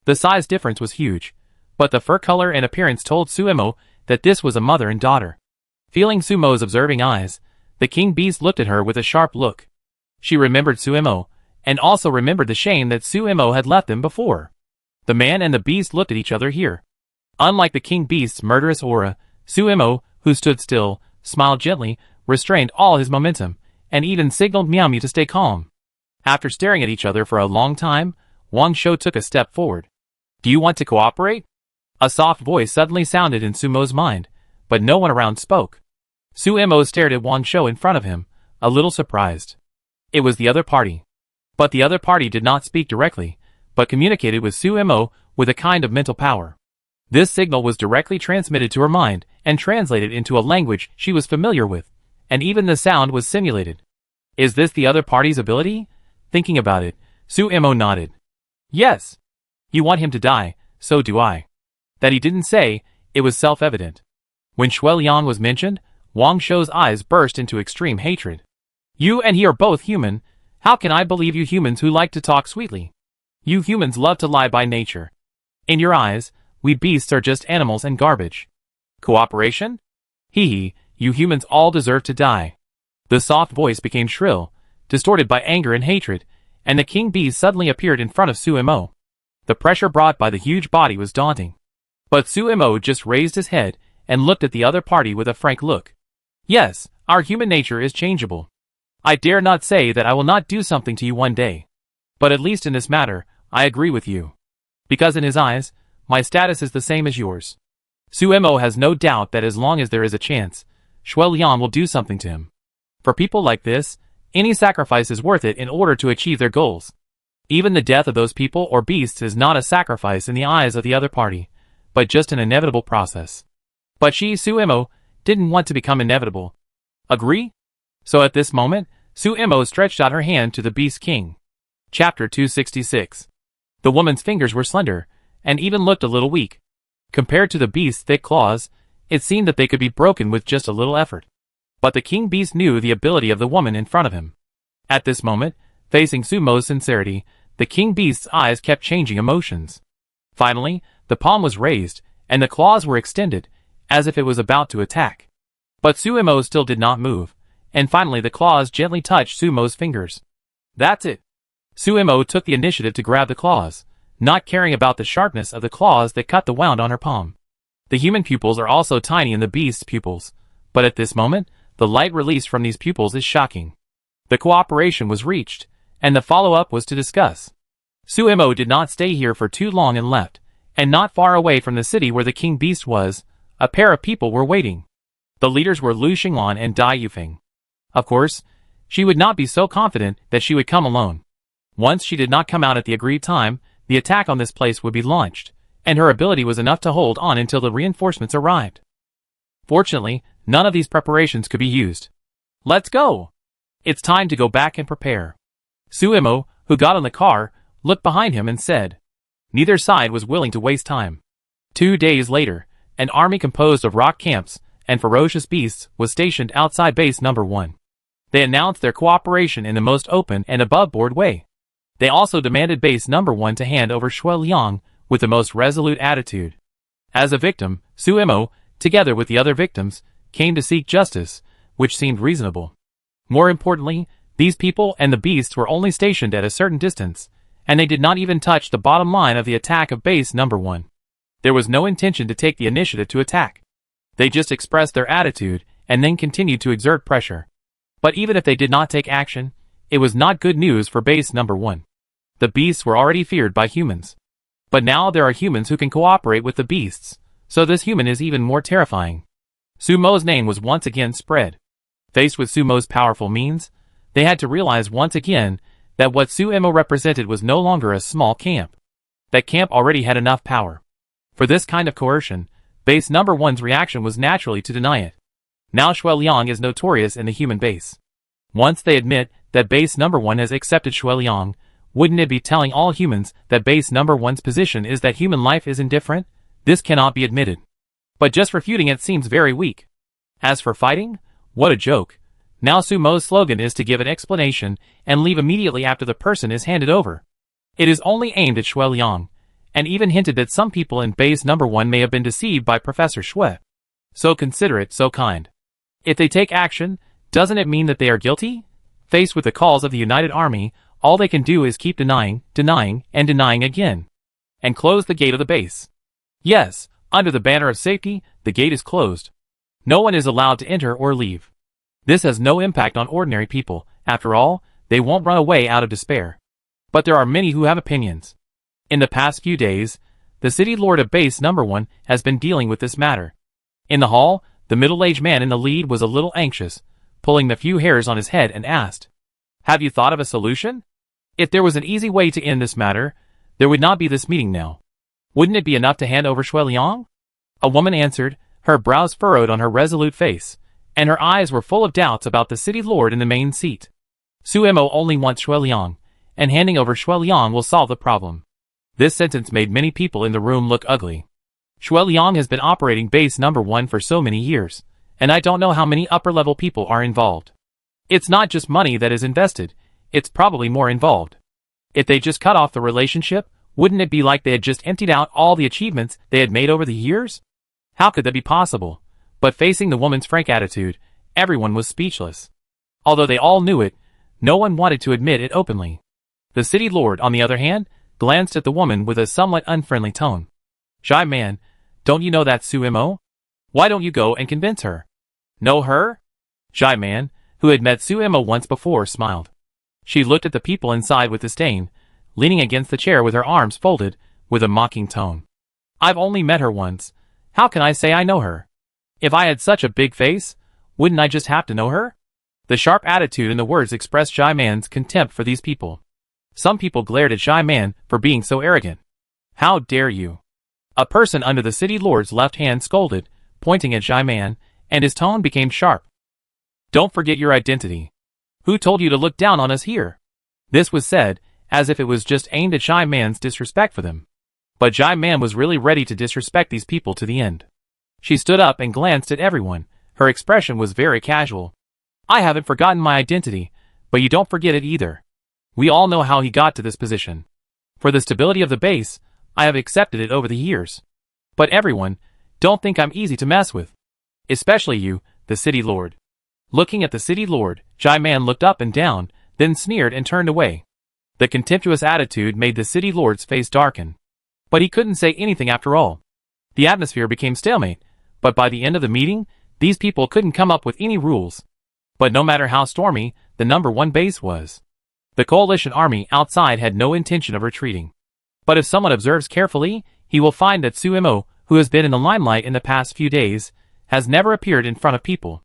[SPEAKER 1] The size difference was huge, but the fur color and appearance told Suemo that this was a mother and daughter. Feeling Sumo's observing eyes, the king beast looked at her with a sharp look. She remembered Suemo, and also remembered the shame that Suemo had left them before. The man and the beast looked at each other here. Unlike the king beast's murderous aura, Suemo, who stood still, smiled gently, restrained all his momentum, and even signaled Meow Meow to stay calm. After staring at each other for a long time, Wang Shou took a step forward. "Do you want to cooperate?" A soft voice suddenly sounded in Sumo's mind, but no one around spoke. Suemo stared at Wang Shou in front of him, a little surprised. It was the other party. But the other party did not speak directly, but communicated with Suemo with a kind of mental power. This signal was directly transmitted to her mind and translated into a language she was familiar with, and even the sound was simulated. Is this the other party's ability? Thinking about it, Suemo nodded. Yes. You want him to die, so do I. That he didn't say, it was self-evident. When Shuai Liang was mentioned, Wang Shou's eyes burst into extreme hatred. You and he are both human. How can I believe you humans who like to talk sweetly? You humans love to lie by nature. In your eyes, we beasts are just animals and garbage. Cooperation? Hee hee, you humans all deserve to die. The soft voice became shrill, distorted by anger and hatred, and the king beast suddenly appeared in front of Suemo. The pressure brought by the huge body was daunting. But Suemo just raised his head and looked at the other party with a frank look. Yes, our human nature is changeable. I dare not say that I will not do something to you one day. But at least in this matter, I agree with you. Because in his eyes, my status is the same as yours. Suemo has no doubt that as long as there is a chance, Shueliang will do something to him. For people like this, any sacrifice is worth it in order to achieve their goals. Even the death of those people or beasts is not a sacrifice in the eyes of the other party, but just an inevitable process. But Suemo didn't want to become inevitable. Agree? So at this moment, Suemo stretched out her hand to the Beast King. Chapter 266. The woman's fingers were slender, and even looked a little weak. Compared to the beast's thick claws, it seemed that they could be broken with just a little effort. But the king beast knew the ability of the woman in front of him. At this moment, facing Sumo's sincerity, the king beast's eyes kept changing emotions. Finally, the palm was raised, and the claws were extended, as if it was about to attack. But Suemo still did not move, and finally the claws gently touched Sumo's fingers. That's it. Suemo took the initiative to grab the claws, not caring about the sharpness of the claws that cut the wound on her palm. The human pupils are also tiny in the beast's pupils, but at this moment, the light released from these pupils is shocking. The cooperation was reached, and the follow-up was to discuss. Suemo did not stay here for too long and left, and not far away from the city where the king beast was, a pair of people were waiting. The leaders were Lu Xinglan and Dai Yufeng. Of course, she would not be so confident that she would come alone. Once she did not come out at the agreed time, the attack on this place would be launched, and her ability was enough to hold on until the reinforcements arrived. Fortunately, none of these preparations could be used. Let's go! It's time to go back and prepare. Suemo, who got on the car, looked behind him and said. Neither side was willing to waste time. 2 days later, an army composed of rock camps and ferocious beasts was stationed outside base number 1. They announced their cooperation in the most open and above-board way. They also demanded base number 1 to hand over Shueliang with the most resolute attitude. As a victim, Suemo, together with the other victims, came to seek justice, which seemed reasonable. More importantly, these people and the beasts were only stationed at a certain distance, and they did not even touch the bottom line of the attack of base number 1. There was no intention to take the initiative to attack. They just expressed their attitude and then continued to exert pressure. But even if they did not take action, it was not good news for base number 1. The beasts were already feared by humans. But now there are humans who can cooperate with the beasts, so this human is even more terrifying. Sumo's name was once again spread. Faced with Sumo's powerful means, they had to realize once again that what Suemo represented was no longer a small camp. That camp already had enough power. For this kind of coercion, base number 1's reaction was naturally to deny it. Now Shueliang is notorious in the human base. Once they admit that base number 1 has accepted Shueliang, wouldn't it be telling all humans that base number 1's position is that human life is indifferent? This cannot be admitted. But just refuting it seems very weak. As for fighting, what a joke. Now Sumo's slogan is to give an explanation and leave immediately after the person is handed over. It is only aimed at Shueliang, and even hinted that some people in base number 1 may have been deceived by Professor Shui. So considerate, so kind. If they take action, doesn't it mean that they are guilty? Faced with the calls of the United Army, all they can do is keep denying, and denying again. And close the gate of the base. Yes, under the banner of safety, the gate is closed. No one is allowed to enter or leave. This has no impact on ordinary people. After all, they won't run away out of despair. But there are many who have opinions. In the past few days, the city lord of base number 1 has been dealing with this matter. In the hall, the middle-aged man in the lead was a little anxious, pulling the few hairs on his head and asked, "Have you thought of a solution? If there was an easy way to end this matter, there would not be this meeting now. Wouldn't it be enough to hand over Shueliang?" A woman answered, her brows furrowed on her resolute face, and her eyes were full of doubts about the city lord in the main seat. Suemo only wants Shueliang, and handing over Shueliang will solve the problem. This sentence made many people in the room look ugly. Shueliang has been operating base number 1 for so many years, and I don't know how many upper-level people are involved. It's not just money that is invested, it's probably more involved. If they just cut off the relationship, wouldn't it be like they had just emptied out all the achievements they had made over the years? How could that be possible? But facing the woman's frank attitude, everyone was speechless. Although they all knew it, no one wanted to admit it openly. The city lord, on the other hand, glanced at the woman with a somewhat unfriendly tone. "Shy man, don't you know that Suemo? Why don't you go and convince her?" "Know her?" Shy man, who had met Suemo once before, smiled. She looked at the people inside with disdain, leaning against the chair with her arms folded, with a mocking tone. I've only met her once. How can I say I know her? If I had such a big face, wouldn't I just have to know her? The sharp attitude in the words expressed Shy Man's contempt for these people. Some people glared at Shy Man for being so arrogant. How dare you? A person under the city lord's left hand scolded, pointing at Shy Man, and his tone became sharp. Don't forget your identity. Who told you to look down on us here? This was said, as if it was just aimed at Shy Man's disrespect for them. But Shy Man was really ready to disrespect these people to the end. She stood up and glanced at everyone. Her expression was very casual. I haven't forgotten my identity, but you don't forget it either. We all know how he got to this position. For the stability of the base, I have accepted it over the years. But everyone, don't think I'm easy to mess with. Especially you, the city lord. Looking at the city lord, Shy Man looked up and down, then sneered and turned away. The contemptuous attitude made the city lord's face darken. But he couldn't say anything after all. The atmosphere became stalemate, but by the end of the meeting, these people couldn't come up with any rules. But no matter how stormy the number 1 base was, the coalition army outside had no intention of retreating. But if someone observes carefully, he will find that Suemo, who has been in the limelight in the past few days, has never appeared in front of people.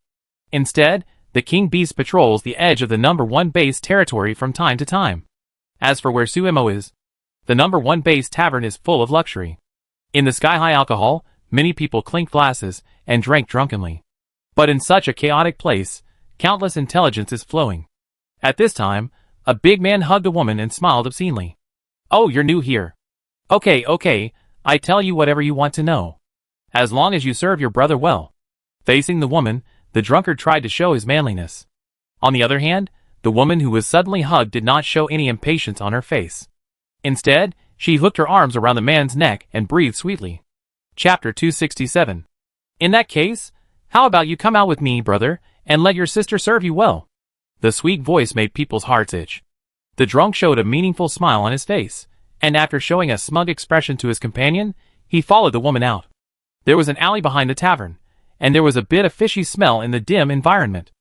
[SPEAKER 1] Instead, the King Beast patrols the edge of the number 1 base territory from time to time. As for where Suemo is, the number 1 base tavern is full of luxury. In the sky-high alcohol, many people clinked glasses and drank drunkenly. But in such a chaotic place, countless intelligence is flowing. At this time, a big man hugged a woman and smiled obscenely. Oh, you're new here. Okay, I tell you whatever you want to know. As long as you serve your brother well. Facing the woman, the drunkard tried to show his manliness. On the other hand, the woman who was suddenly hugged did not show any impatience on her face. Instead, she hooked her arms around the man's neck and breathed sweetly. Chapter 267. In that case, how about you come out with me, brother, and let your sister serve you well? The sweet voice made people's hearts itch. The drunk showed a meaningful smile on his face, and after showing a smug expression to his companion, he followed the woman out. There was an alley behind the tavern, and there was a bit of fishy smell in the dim environment.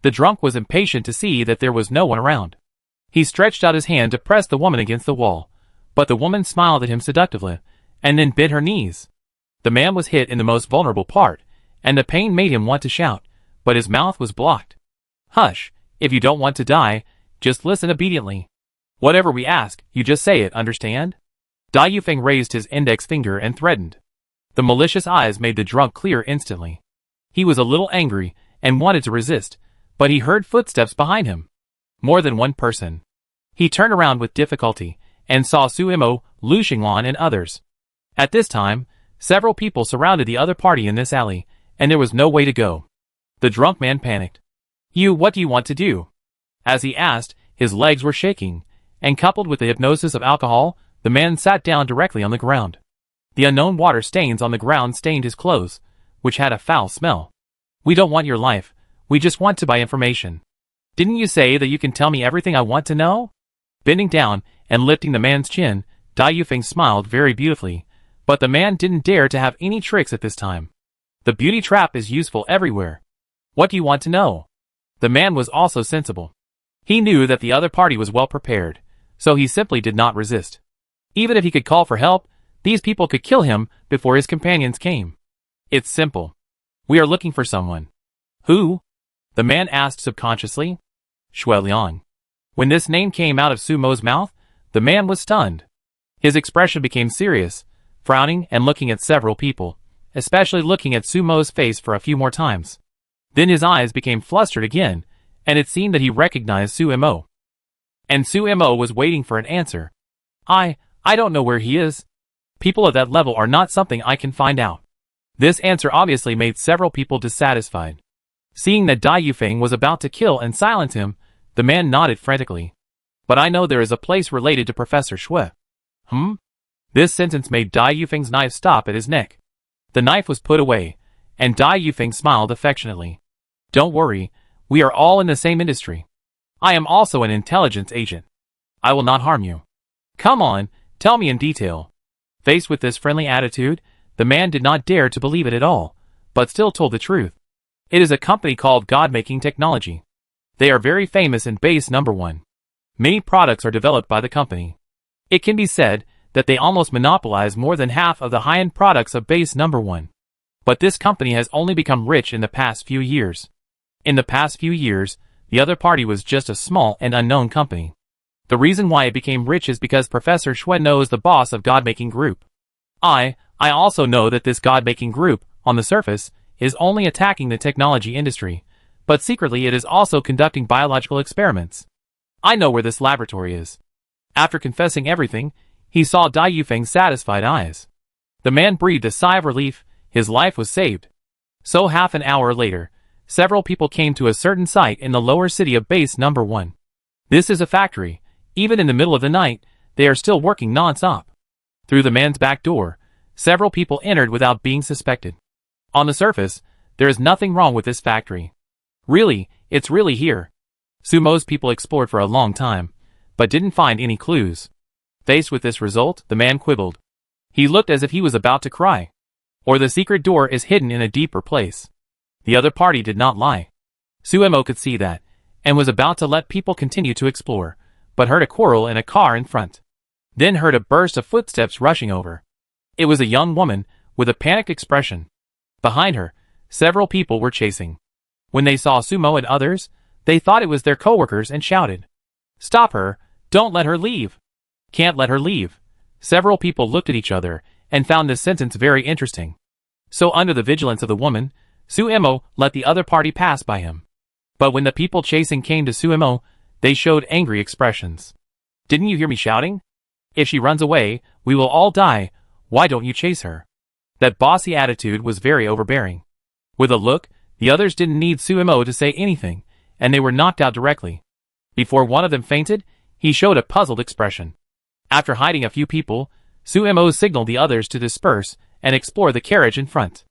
[SPEAKER 1] The drunk was impatient to see that there was no one around. He stretched out his hand to press the woman against the wall, but the woman smiled at him seductively, and then bit her knees. The man was hit in the most vulnerable part, and the pain made him want to shout, but his mouth was blocked. Hush, if you don't want to die, just listen obediently. Whatever we ask, you just say it, understand? Dai Yufeng raised his index finger and threatened. The malicious eyes made the drunk clear instantly. He was a little angry and wanted to resist, but he heard footsteps behind him. More than one person. He turned around with difficulty and saw Suemo, Lu Xinglan and others. At this time, several people surrounded the other party in this alley, and there was no way to go. The drunk man panicked. What do you want to do? As he asked, his legs were shaking, and coupled with the hypnosis of alcohol, the man sat down directly on the ground. The unknown water stains on the ground stained his clothes, which had a foul smell. We don't want your life, we just want to buy information. Didn't you say that you can tell me everything I want to know? Bending down and lifting the man's chin, Dai Yufeng smiled very beautifully, but the man didn't dare to have any tricks at this time. The beauty trap is useful everywhere. What do you want to know? The man was also sensible. He knew that the other party was well prepared, so he simply did not resist. Even if he could call for help, these people could kill him before his companions came. It's simple. We are looking for someone. Who? The man asked subconsciously. Xue Liang. When this name came out of Sumo's mouth, the man was stunned. His expression became serious, frowning and looking at several people, especially looking at Sumo's face for a few more times. Then his eyes became flustered again, and it seemed that he recognized Suemo. And Suemo was waiting for an answer. I don't know where he is. People at that level are not something I can find out. This answer obviously made several people dissatisfied. Seeing that Dai Yufeng was about to kill and silence him, the man nodded frantically. But I know there is a place related to Professor Xue. This sentence made Dai Yufeng's knife stop at his neck. The knife was put away, and Dai Yufeng smiled affectionately. Don't worry, we are all in the same industry. I am also an intelligence agent. I will not harm you. Come on, tell me in detail. Faced with this friendly attitude, the man did not dare to believe it at all, but still told the truth. It is a company called God-Making Technology. They are very famous in base number 1. Many products are developed by the company. It can be said that they almost monopolize more than half of the high-end products of base number 1. But this company has only become rich in the past few years. In the past few years, the other party was just a small and unknown company. The reason why it became rich is because Professor Schwedno is the boss of God-making group. I also know that this God-making group, on the surface, is only attacking the technology industry, but secretly it is also conducting biological experiments. I know where this laboratory is. After confessing everything, he saw Dai Yufeng's satisfied eyes. The man breathed a sigh of relief. His life was saved. So half an hour later, several people came to a certain site in the lower city of base number 1. This is a factory. Even in the middle of the night, they are still working non-stop. Through the man's back door, several people entered without being suspected. On the surface, there is nothing wrong with this factory. Really, it's really here. Sumo's people explored for a long time, but didn't find any clues. Faced with this result, the man quibbled. He looked as if he was about to cry. Or the secret door is hidden in a deeper place. The other party did not lie. Suemo could see that, and was about to let people continue to explore, but heard a quarrel in a car in front. Then heard a burst of footsteps rushing over. It was a young woman, with a panicked expression. Behind her, several people were chasing. When they saw Sumo and others, they thought it was their coworkers and shouted, "Stop her! Don't let her leave! Can't let her leave!" Several people looked at each other, and found this sentence very interesting. So under the vigilance of the woman, Suemo let the other party pass by him. But when the people chasing came to Suemo, they showed angry expressions. "Didn't you hear me shouting? If she runs away, we will all die. Why don't you chase her?" That bossy attitude was very overbearing. With a look, the others didn't need Suemo to say anything, and they were knocked out directly. Before one of them fainted, he showed a puzzled expression. After hiding a few people, Suemo signaled the others to disperse and explore the carriage in front.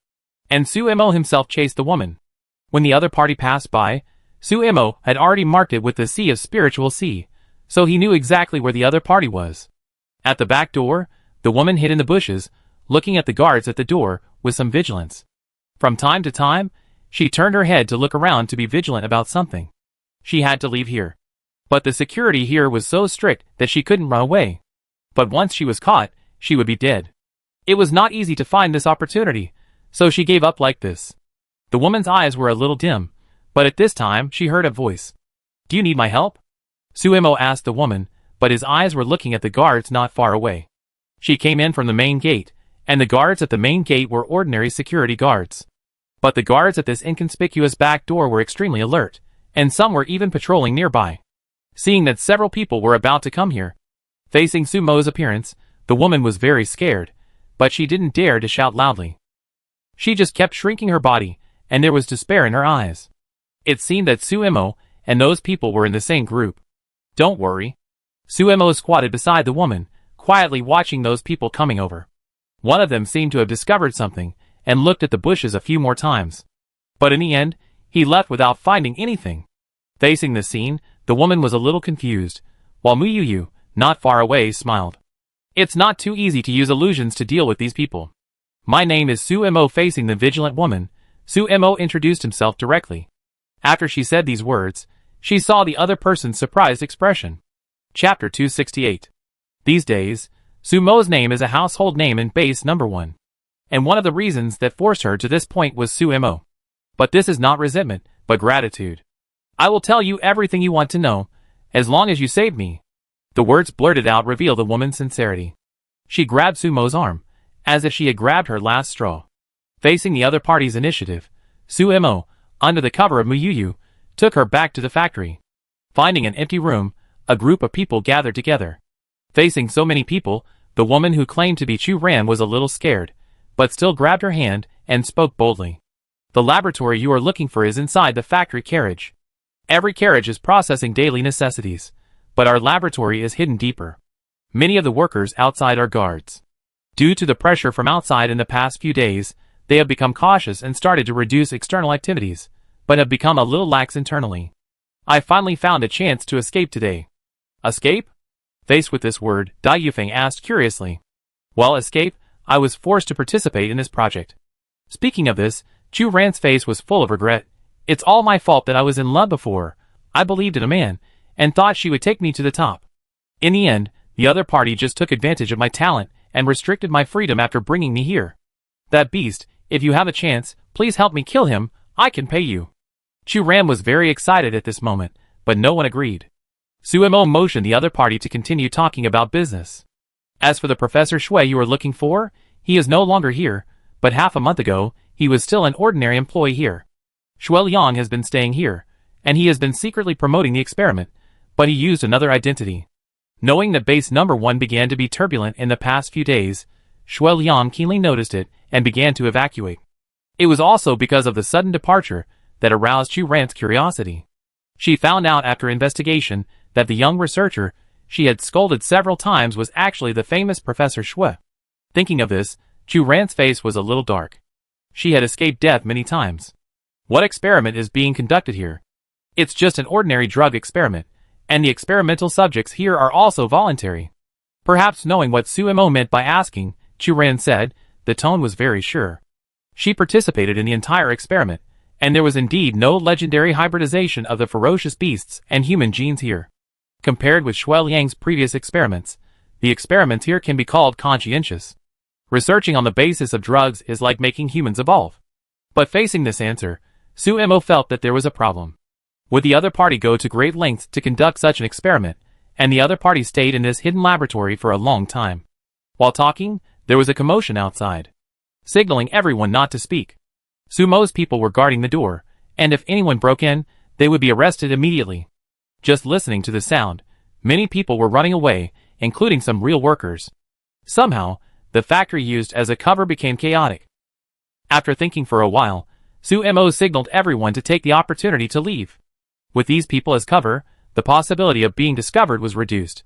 [SPEAKER 1] And Suemo himself chased the woman. When the other party passed by, Suemo had already marked it with the Sea of Spiritual Sea, so he knew exactly where the other party was. At the back door, the woman hid in the bushes, looking at the guards at the door with some vigilance. From time to time, she turned her head to look around to be vigilant about something. She had to leave here. But the security here was so strict that she couldn't run away. But once she was caught, she would be dead. It was not easy to find this opportunity, so she gave up like this. The woman's eyes were a little dim, but at this time she heard a voice. "Do you need my help?" Suemo asked the woman, but his eyes were looking at the guards not far away. She came in from the main gate, and the guards at the main gate were ordinary security guards. But the guards at this inconspicuous back door were extremely alert, and some were even patrolling nearby. Seeing that several people were about to come here, facing Sumo's appearance, the woman was very scared, but she didn't dare to shout loudly. She just kept shrinking her body, and there was despair in her eyes. It seemed that Suemo and those people were in the same group. "Don't worry." Suemo squatted beside the woman, quietly watching those people coming over. One of them seemed to have discovered something, and looked at the bushes a few more times. But in the end, he left without finding anything. Facing the scene, the woman was a little confused, while Muyuyu, not far away, smiled. "It's not too easy to use illusions to deal with these people. My name is Suemo." Facing the vigilant woman, Suemo introduced himself directly. After she said these words, she saw the other person's surprised expression. Chapter 268. These days, Sumo's name is a household name in base number 1. And one of the reasons that forced her to this point was Suemo. But this is not resentment, but gratitude. "I will tell you everything you want to know, as long as you save me." The words blurted out revealed the woman's sincerity. She grabbed Sumo's arm, as if she had grabbed her last straw. Facing the other party's initiative, Suemo, under the cover of Muyuyu, took her back to the factory. Finding an empty room, a group of people gathered together. Facing so many people, the woman who claimed to be Chu Ran was a little scared, but still grabbed her hand and spoke boldly. "The laboratory you are looking for is inside the factory carriage. Every carriage is processing daily necessities, but our laboratory is hidden deeper. Many of the workers outside are guards. Due to the pressure from outside in the past few days, they have become cautious and started to reduce external activities, but have become a little lax internally. I finally found a chance to escape today." "Escape?" Faced with this word, Dai Yufeng asked curiously. "Well, escape, I was forced to participate in this project." Speaking of this, Chu Ran's face was full of regret. "It's all my fault that I was in love before. I believed in a man, and thought she would take me to the top. In the end, The other party just took advantage of my talent and restricted my freedom after bringing me here. That beast, if you have a chance, please help me kill him, I can pay you. Chu Ran was very excited at this moment, but no one agreed. Suemo motioned the other party to continue talking about business. As for the Professor Shui you are looking for, he is no longer here, but half a month ago, he was still an ordinary employee here. Shui Liang has been staying here, and he has been secretly promoting the experiment, but he used another identity. Knowing that base number 1 began to be turbulent in the past few days, Shui Liang keenly noticed it and began to evacuate. It was also because of the sudden departure that aroused Chu Ran's curiosity. She found out after investigation that the young researcher she had scolded several times was actually the famous Professor Shui. Thinking of this, Chu Ran's face was a little dark. She had escaped death many times. What experiment is being conducted here? It's just an ordinary drug experiment, and the experimental subjects here are also voluntary. Perhaps knowing what Suemo meant by asking, Chu Ran said, the tone was very sure. She participated in the entire experiment, and there was indeed no legendary hybridization of the ferocious beasts and human genes here. Compared with Shui Liang's previous experiments, the experiments here can be called conscientious. Researching on the basis of drugs is like making humans evolve. But facing this answer, Suemo felt that there was a problem. Would the other party go to great lengths to conduct such an experiment, and the other party stayed in this hidden laboratory for a long time? While talking, there was a commotion outside, signaling everyone not to speak. Sumo's people were guarding the door, and if anyone broke in, they would be arrested immediately. Just listening to the sound, many people were running away, including some real workers. Somehow, the factory used as a cover became chaotic. After thinking for a while, Suemo signaled everyone to take the opportunity to leave. With these people as cover, the possibility of being discovered was reduced.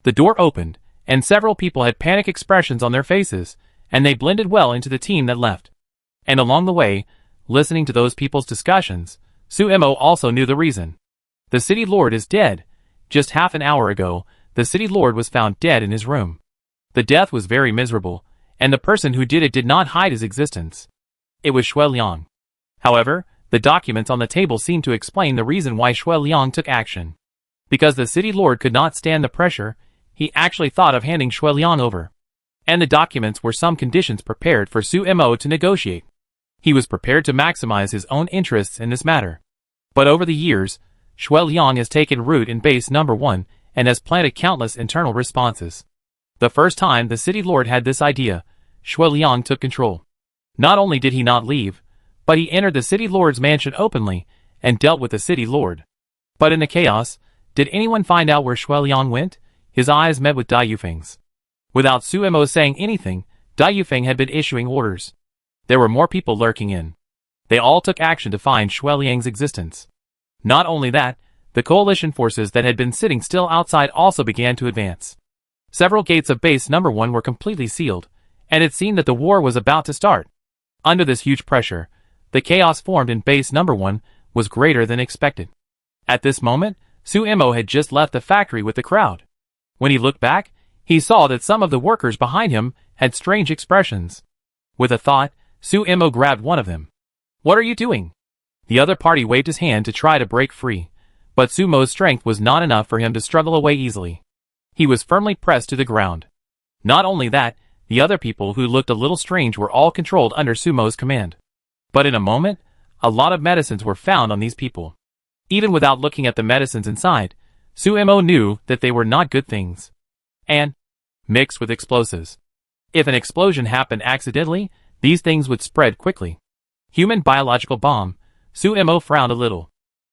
[SPEAKER 1] The door opened, and several people had panic expressions on their faces, and they blended well into the team that left. And along the way, listening to those people's discussions, Suemo also knew the reason. The city lord is dead. Just half an hour ago, the city lord was found dead in his room. The death was very miserable, and the person who did it did not hide his existence. It was Shui Liang. However, the documents on the table seemed to explain the reason why Shui Liang took action. Because the city lord could not stand the pressure, he actually thought of handing Shui Liang over. And the documents were some conditions prepared for Suemo to negotiate. He was prepared to maximize his own interests in this matter. But over the years, Shui Liang has taken root in base number 1 and has planted countless internal responses. The first time the city lord had this idea, Shui Liang took control. Not only did he not leave, but he entered the city lord's mansion openly and dealt with the city lord. But in the chaos, did anyone find out where Shui Liang went? His eyes met with Dai Yufeng's. Without Suemo saying anything, Dai Yufeng had been issuing orders. There were more people lurking in. They all took action to find Shui Liang's existence. Not only that, the coalition forces that had been sitting still outside also began to advance. Several gates of base number 1 were completely sealed, and it seemed that the war was about to start. Under this huge pressure, the chaos formed in base number 1 was greater than expected. At this moment, Suemo had just left the factory with the crowd. When he looked back, he saw that some of the workers behind him had strange expressions. With a thought, Suemo grabbed one of them. "What are you doing?" The other party waved his hand to try to break free, but Sumo's strength was not enough for him to struggle away easily. He was firmly pressed to the ground. Not only that, the other people who looked a little strange were all controlled under Sumo's command. But in a moment, a lot of medicines were found on these people. Even without looking at the medicines inside, Suemo knew that they were not good things. And mixed with explosives. If an explosion happened accidentally, these things would spread quickly. Human biological bomb. Suemo frowned a little.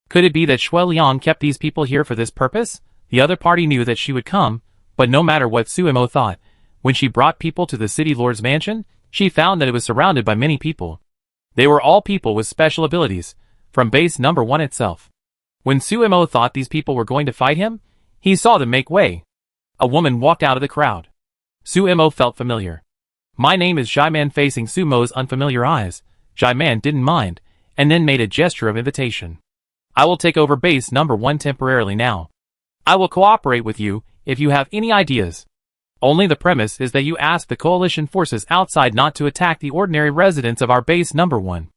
[SPEAKER 1] Could it be that Shui Liang kept these people here for this purpose? The other party knew that she would come, but no matter what Suemo thought, when she brought people to the city lord's mansion, she found that it was surrounded by many people. They were all people with special abilities, from base number 1 itself. When Suemo thought these people were going to fight him, he saw them make way. A woman walked out of the crowd. Suemo felt familiar. "My name is Jaiman." Facing Sumo's unfamiliar eyes, Jaiman didn't mind, and then made a gesture of invitation. "I will take over base number 1 temporarily now. I will cooperate with you if you have any ideas. Only the premise is that you ask the coalition forces outside not to attack the ordinary residents of our base number 1.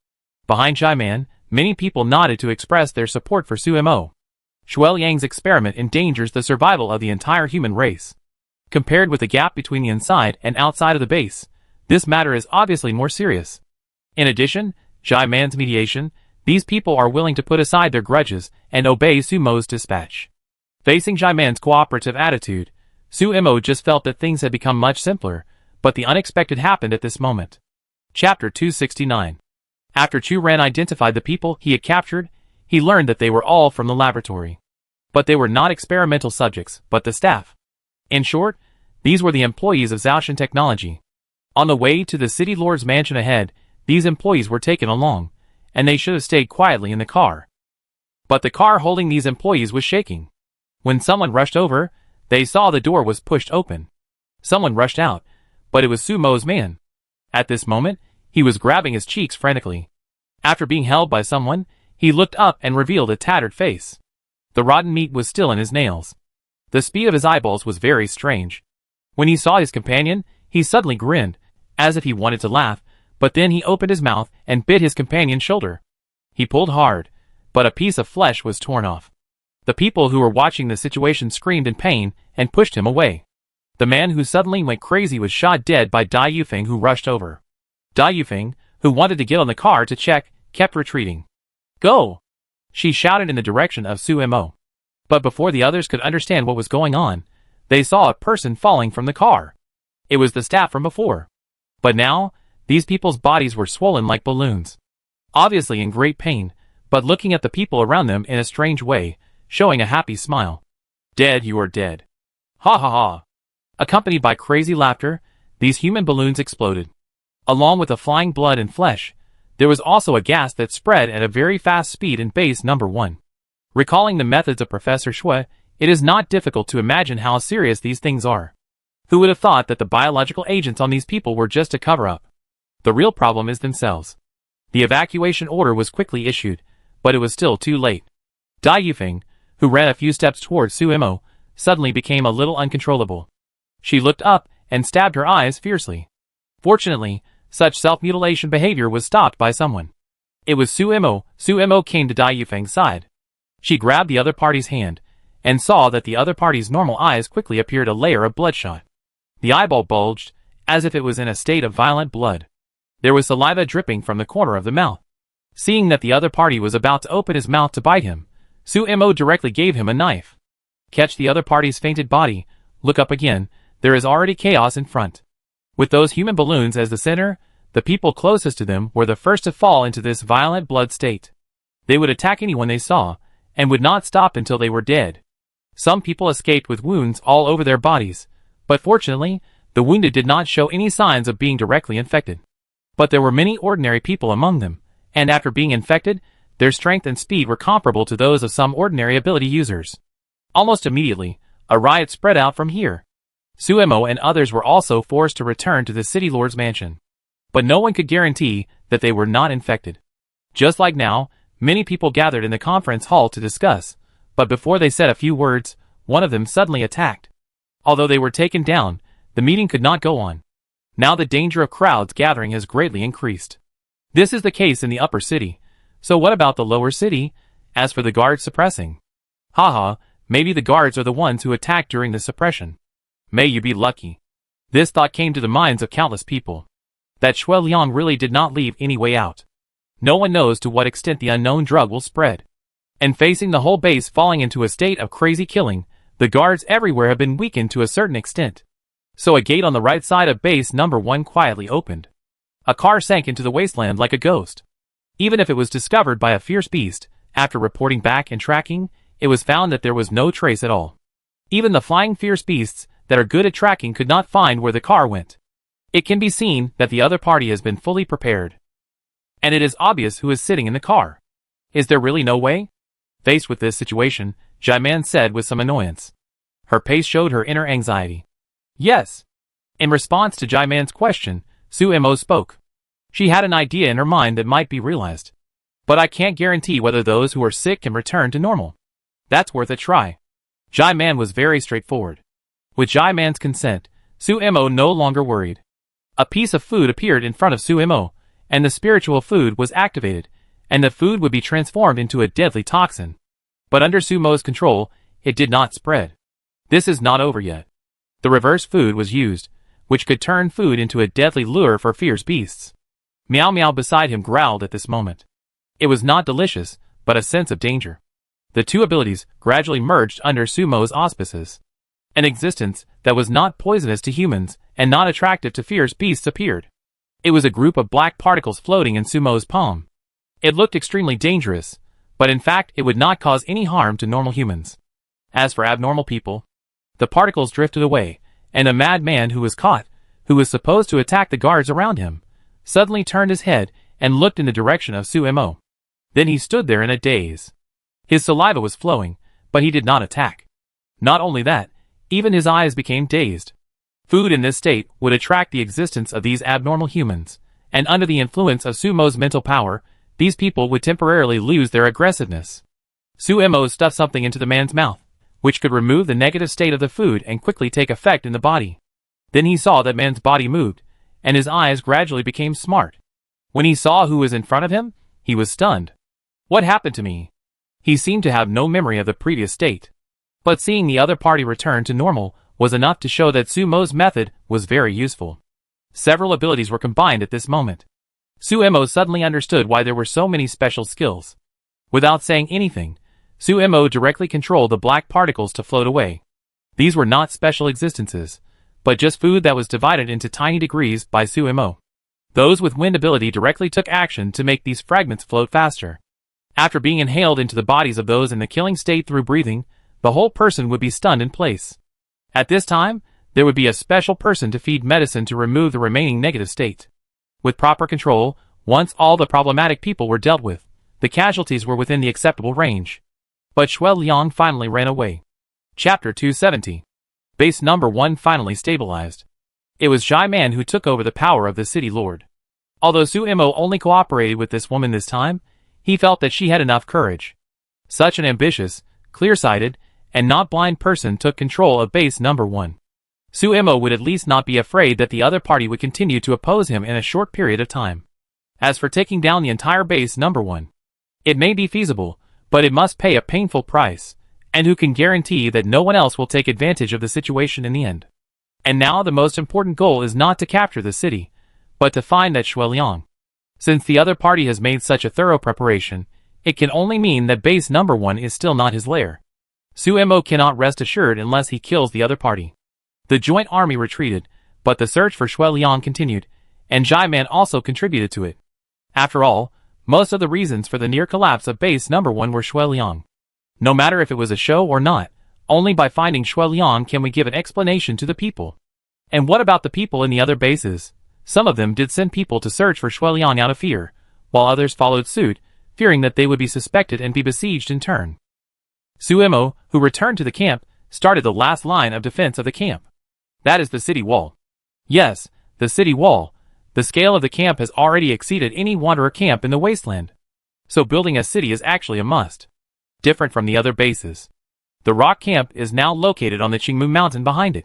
[SPEAKER 1] Behind Jaiman, many people nodded to express their support for Suemo. Shui Liang's experiment endangers the survival of the entire human race. Compared with the gap between the inside and outside of the base, this matter is obviously more serious. In addition, Jai Man's mediation, these people are willing to put aside their grudges and obey Sumo's dispatch. Facing Jai Man's cooperative attitude, Sumo just felt that things had become much simpler, but the unexpected happened at this moment. Chapter 269. After Chu Ren identified the people he had captured, he learned that they were all from the laboratory. But they were not experimental subjects, but the staff. In short, these were the employees of Zhaoshan Technology. On the way to the city lord's mansion ahead, these employees were taken along, and they should have stayed quietly in the car. But the car holding these employees was shaking. When someone rushed over, they saw the door was pushed open. Someone rushed out, but it was Sumo's man. At this moment, he was grabbing his cheeks frantically. After being held by someone, he looked up and revealed a tattered face. The rotten meat was still in his nails. The speed of his eyeballs was very strange. When he saw his companion, he suddenly grinned, as if he wanted to laugh, but then he opened his mouth and bit his companion's shoulder. He pulled hard, but a piece of flesh was torn off. The people who were watching the situation screamed in pain and pushed him away. The man who suddenly went crazy was shot dead by Dai Yufeng, who rushed over. Dai Yufeng, who wanted to get on the car to check, kept retreating. "Go!" she shouted in the direction of Sumo. But before the others could understand what was going on, they saw a person falling from the car. It was the staff from before. But now, these people's bodies were swollen like balloons. Obviously in great pain, but looking at the people around them in a strange way, showing a happy smile. "Dead, you are dead." Ha ha ha. Accompanied by crazy laughter, these human balloons exploded. Along with the flying blood and flesh, there was also a gas that spread at a very fast speed in base number 1. Recalling the methods of Professor Shui, it is not difficult to imagine how serious these things are. Who would have thought that the biological agents on these people were just a cover-up? The real problem is themselves. The evacuation order was quickly issued, but it was still too late. Dai Yufeng, who ran a few steps towards Sumo, suddenly became a little uncontrollable. She looked up and stabbed her eyes fiercely. Fortunately, such self-mutilation behavior was stopped by someone. It was Sumo. Sumo came to Dai Yufeng's side. She grabbed the other party's hand, and saw that the other party's normal eyes quickly appeared a layer of bloodshot. The eyeball bulged, as if it was in a state of violent blood. There was saliva dripping from the corner of the mouth. Seeing that the other party was about to open his mouth to bite him, Sumo directly gave him a knife. Catch the other party's fainted body, look up again, there is already chaos in front. With those human balloons as the center, the people closest to them were the first to fall into this violent blood state. They would attack anyone they saw, and would not stop until they were dead. Some people escaped with wounds all over their bodies, but fortunately, the wounded did not show any signs of being directly infected. But there were many ordinary people among them, and after being infected, their strength and speed were comparable to those of some ordinary ability users. Almost immediately, a riot spread out from here. Sumo and others were also forced to return to the city lord's mansion. But no one could guarantee that they were not infected. Just like now, many people gathered in the conference hall to discuss, but before they said a few words, one of them suddenly attacked. Although they were taken down, the meeting could not go on. Now the danger of crowds gathering has greatly increased. This is the case in the upper city, so what about the lower city? As for the guards suppressing? Haha, maybe the guards are the ones who attacked during the suppression. May you be lucky. This thought came to the minds of countless people. That Shui Liang really did not leave any way out. No one knows to what extent the unknown drug will spread. And facing the whole base falling into a state of crazy killing, the guards everywhere have been weakened to a certain extent. So a gate on the right side of base number 1 quietly opened. A car sank into the wasteland like a ghost. Even if it was discovered by a fierce beast, after reporting back and tracking, it was found that there was no trace at all. Even the flying fierce beasts that are good at tracking could not find where the car went. It can be seen that the other party has been fully prepared. And it is obvious who is sitting in the car. Is there really no way? Faced with this situation, Jai Man said with some annoyance. Her pace showed her inner anxiety. Yes. In response to Jai Man's question, Sumo spoke. She had an idea in her mind that might be realized. But I can't guarantee whether those who are sick can return to normal. That's worth a try. Jai Man was very straightforward. With Jai Man's consent, Sumo no longer worried. A piece of food appeared in front of Sumo, and the spiritual food was activated, and the food would be transformed into a deadly toxin. But under Sumo's control, it did not spread. This is not over yet. The reverse food was used, which could turn food into a deadly lure for fierce beasts. Meow Meow beside him growled at this moment. It was not delicious, but a sense of danger. The two abilities gradually merged under Sumo's auspices. An existence that was not poisonous to humans and not attractive to fierce beasts appeared. It was a group of black particles floating in Sumo's palm. It looked extremely dangerous, but in fact it would not cause any harm to normal humans. As for abnormal people, the particles drifted away, and a madman who was caught, who was supposed to attack the guards around him, suddenly turned his head and looked in the direction of Sumo. Then he stood there in a daze. His saliva was flowing, but he did not attack. Not only that, even his eyes became dazed. Food in this state would attract the existence of these abnormal humans, and under the influence of Sumo's mental power, these people would temporarily lose their aggressiveness. Sumo stuffed something into the man's mouth, which could remove the negative state of the food and quickly take effect in the body. Then he saw that man's body moved, and his eyes gradually became smart. When he saw who was in front of him, he was stunned. What happened to me? He seemed to have no memory of the previous state. But seeing the other party return to normal was enough to show that Sumo's method was very useful. Several abilities were combined at this moment. Sumo suddenly understood why there were so many special skills. Without saying anything, Sumo directly controlled the black particles to float away. These were not special existences, but just food that was divided into tiny degrees by Sumo. Those with wind ability directly took action to make these fragments float faster. After being inhaled into the bodies of those in the killing state through breathing, the whole person would be stunned in place. At this time, there would be a special person to feed medicine to remove the remaining negative state. With proper control, once all the problematic people were dealt with, the casualties were within the acceptable range. But Shui Liang finally ran away. Chapter 270. Base number 1 finally stabilized. It was Jai Man who took over the power of the city lord. Although Sumo only cooperated with this woman this time, he felt that she had enough courage. Such an ambitious, clear-sighted, and not blind person took control of base number 1. Sumo would at least not be afraid that the other party would continue to oppose him in a short period of time. As for taking down the entire base number 1, it may be feasible, but it must pay a painful price, and who can guarantee that no one else will take advantage of the situation in the end? And now the most important goal is not to capture the city, but to find that Shui Liang. Since the other party has made such a thorough preparation, it can only mean that base number 1 is still not his lair. Sumo cannot rest assured unless he kills the other party. The joint army retreated, but the search for Shui Liang continued, and Jai Man also contributed to it. After all, most of the reasons for the near collapse of base number 1 were Shui Liang. No matter if it was a show or not, only by finding Shui Liang can we give an explanation to the people. And what about the people in the other bases? Some of them did send people to search for Shui Liang out of fear, while others followed suit, fearing that they would be suspected and be besieged in turn. Sumo, who returned to the camp, started the last line of defense of the camp. That is the city wall. Yes, the city wall. The scale of the camp has already exceeded any wanderer camp in the wasteland. So building a city is actually a must. Different from the other bases. The rock camp is now located on the Qingmu mountain behind it.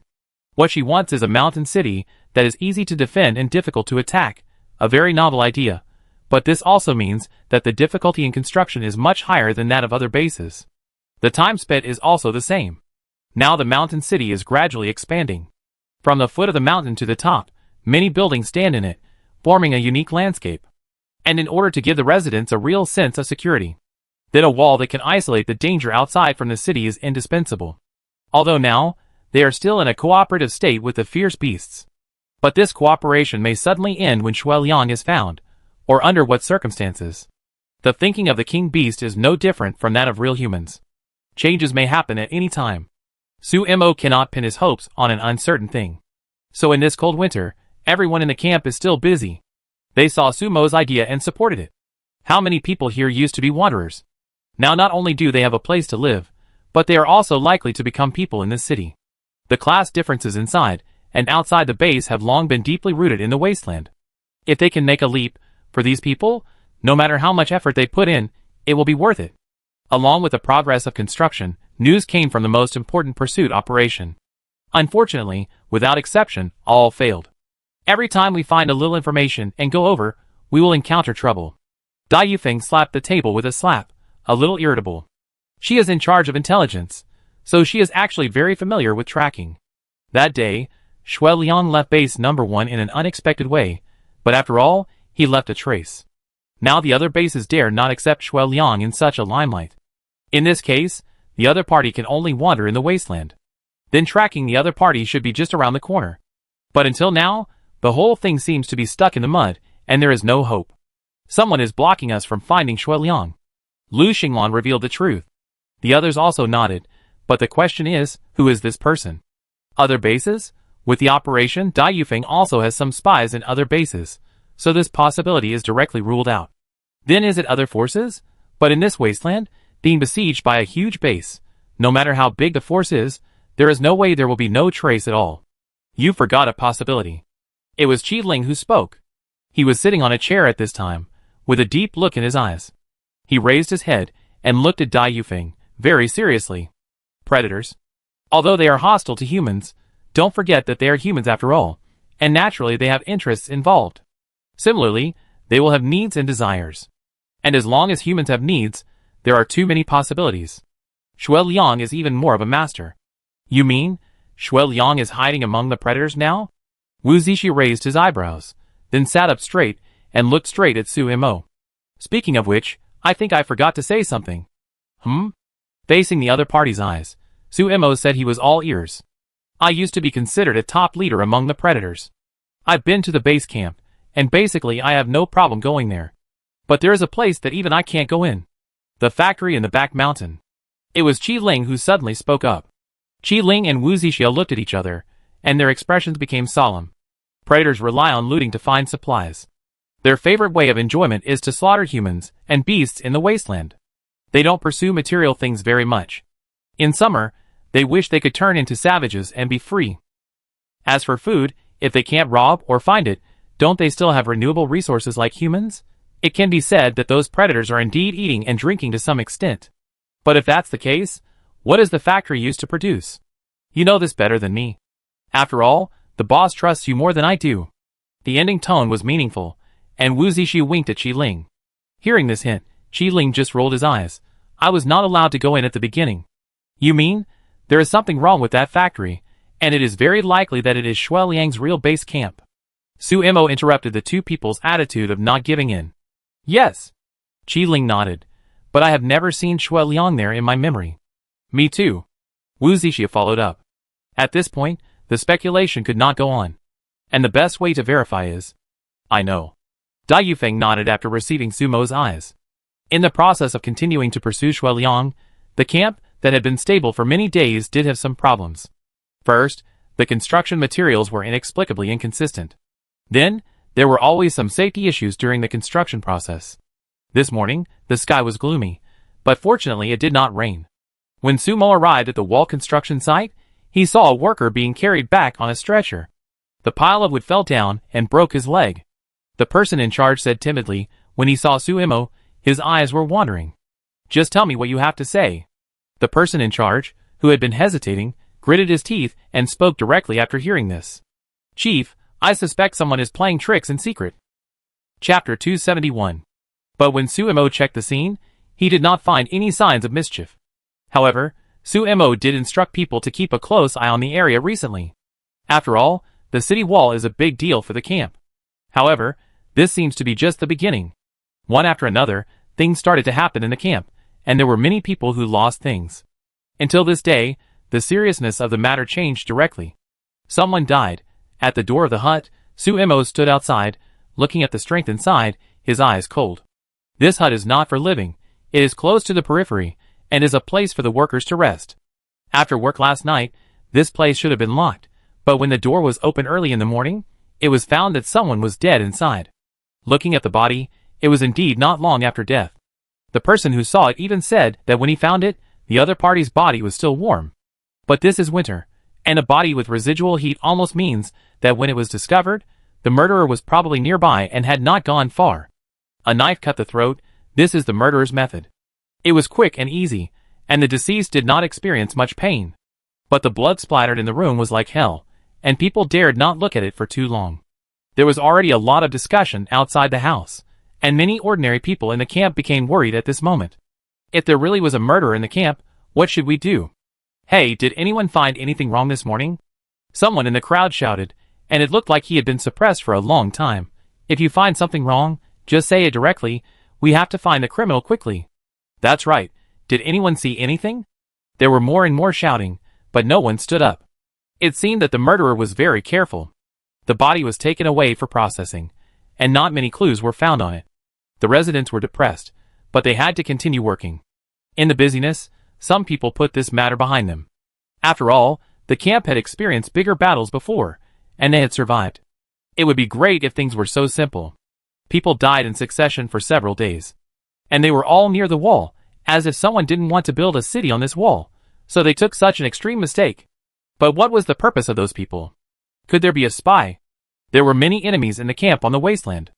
[SPEAKER 1] What she wants is a mountain city that is easy to defend and difficult to attack, a very novel idea, but this also means that the difficulty in construction is much higher than that of other bases. The time spent is also the same. Now the mountain city is gradually expanding. From the foot of the mountain to the top, many buildings stand in it, forming a unique landscape. And in order to give the residents a real sense of security, then a wall that can isolate the danger outside from the city is indispensable. Although now, they are still in a cooperative state with the fierce beasts. But this cooperation may suddenly end when Shui Liang is found, or under what circumstances. The thinking of the king beast is no different from that of real humans. Changes may happen at any time. Sumo cannot pin his hopes on an uncertain thing. So in this cold winter, everyone in the camp is still busy. They saw Sumo's idea and supported it. How many people here used to be wanderers? Now not only do they have a place to live, but they are also likely to become people in this city. The class differences inside and outside the base have long been deeply rooted in the wasteland. If they can make a leap, for these people, no matter how much effort they put in, it will be worth it. Along with the progress of construction, news came from the most important pursuit operation. Unfortunately, without exception, all failed. Every time we find a little information and go over, we will encounter trouble. Dai Yufeng slapped the table with a slap, a little irritable. She is in charge of intelligence, so she is actually very familiar with tracking. That day, Shui Liang left base number 1 in an unexpected way, but after all, he left a trace. Now the other bases dare not accept Shui Liang in such a limelight. In this case, the other party can only wander in the wasteland. Then tracking the other party should be just around the corner. But until now, the whole thing seems to be stuck in the mud, and there is no hope. Someone is blocking us from finding Shui Liang. Lu Xinglan revealed the truth. The others also nodded, but the question is, who is this person? Other bases? With the operation, Dai Yufeng also has some spies in other bases, so this possibility is directly ruled out. Then is it other forces? But in this wasteland, being besieged by a huge base, no matter how big the force is, there is no way there will be no trace at all. You forgot a possibility. It was Qi Ling who spoke. He was sitting on a chair at this time, with a deep look in his eyes. He raised his head and looked at Dai Yufeng very seriously. Predators. Although they are hostile to humans, don't forget that they are humans after all, and naturally they have interests involved. Similarly, they will have needs and desires. And as long as humans have needs, there are too many possibilities. Shui Liang is even more of a master. You mean, Shui Liang is hiding among the predators now? Wu Zixi raised his eyebrows, then sat up straight and looked straight at Su Mo. Speaking of which, I think I forgot to say something. Facing the other party's eyes, Su Mo said he was all ears. I used to be considered a top leader among the predators. I've been to the base camp, and basically I have no problem going there. But there is a place that even I can't go in. The factory in the back mountain. It was Qi Ling who suddenly spoke up. Qi Ling and Wu Zixi looked at each other, and their expressions became solemn. Predators rely on looting to find supplies. Their favorite way of enjoyment is to slaughter humans and beasts in the wasteland. They don't pursue material things very much. In summer, they wish they could turn into savages and be free. As for food, if they can't rob or find it, don't they still have renewable resources like humans? It can be said that those predators are indeed eating and drinking to some extent. But if that's the case, what does the factory use to produce? You know this better than me. After all, the boss trusts you more than I do. The ending tone was meaningful, and Wu Zixi winked at Qi Ling. Hearing this hint, Qi Ling just rolled his eyes. I was not allowed to go in at the beginning. You mean? There is something wrong with that factory, and it is very likely that it is Shui Liang's real base camp. Su Mo interrupted the two people's attitude of not giving in. Yes. Qi Ling nodded, but I have never seen Shui Liang there in my memory. Me too. Wu Zixi followed up. At this point, the speculation could not go on. And the best way to verify is... I know. Dai Yufeng nodded after receiving Su Mo's eyes. In the process of continuing to pursue Shui Liang, the camp that had been stable for many days did have some problems. First, the construction materials were inexplicably inconsistent. Then, there were always some safety issues during the construction process. This morning, the sky was gloomy, but fortunately it did not rain. When Su Mo arrived at the wall construction site, he saw a worker being carried back on a stretcher. The pile of wood fell down and broke his leg. The person in charge said timidly, when he saw Su Mo, his eyes were wandering. Just tell me what you have to say. The person in charge, who had been hesitating, gritted his teeth and spoke directly after hearing this. Chief, I suspect someone is playing tricks in secret. Chapter 271. But when Su Mo checked the scene, he did not find any signs of mischief. However, Su Mo did instruct people to keep a close eye on the area recently. After all, the city wall is a big deal for the camp. However, this seems to be just the beginning. One after another, things started to happen in the camp, and there were many people who lost things. Until this day, the seriousness of the matter changed directly. Someone died. At the door of the hut, Su Mo stood outside, looking at the strength inside, his eyes cold. This hut is not for living. It is close to the periphery, and is a place for the workers to rest. After work last night, this place should have been locked, but when the door was opened early in the morning, it was found that someone was dead inside. Looking at the body, it was indeed not long after death. The person who saw it even said that when he found it, the other party's body was still warm. But this is winter, and a body with residual heat almost means that when it was discovered, the murderer was probably nearby and had not gone far. A knife cut the throat. This is the murderer's method. It was quick and easy, and the deceased did not experience much pain. But the blood splattered in the room was like hell, and people dared not look at it for too long. There was already a lot of discussion outside the house, and many ordinary people in the camp became worried at this moment. If there really was a murderer in the camp, what should we do? Hey, did anyone find anything wrong this morning? Someone in the crowd shouted, and it looked like he had been suppressed for a long time. If you find something wrong, just say it directly. We have to find the criminal quickly. That's right. Did anyone see anything? There were more and more shouting, but no one stood up. It seemed that the murderer was very careful. The body was taken away for processing, and not many clues were found on it. The residents were depressed, but they had to continue working. In the busyness, some people put this matter behind them. After all, the camp had experienced bigger battles before, and they had survived. It would be great if things were so simple. People died in succession for several days. And they were all near the wall, as if someone didn't want to build a city on this wall, so they took such an extreme mistake. But what was the purpose of those people? Could there be a spy? There were many enemies in the camp on the wasteland.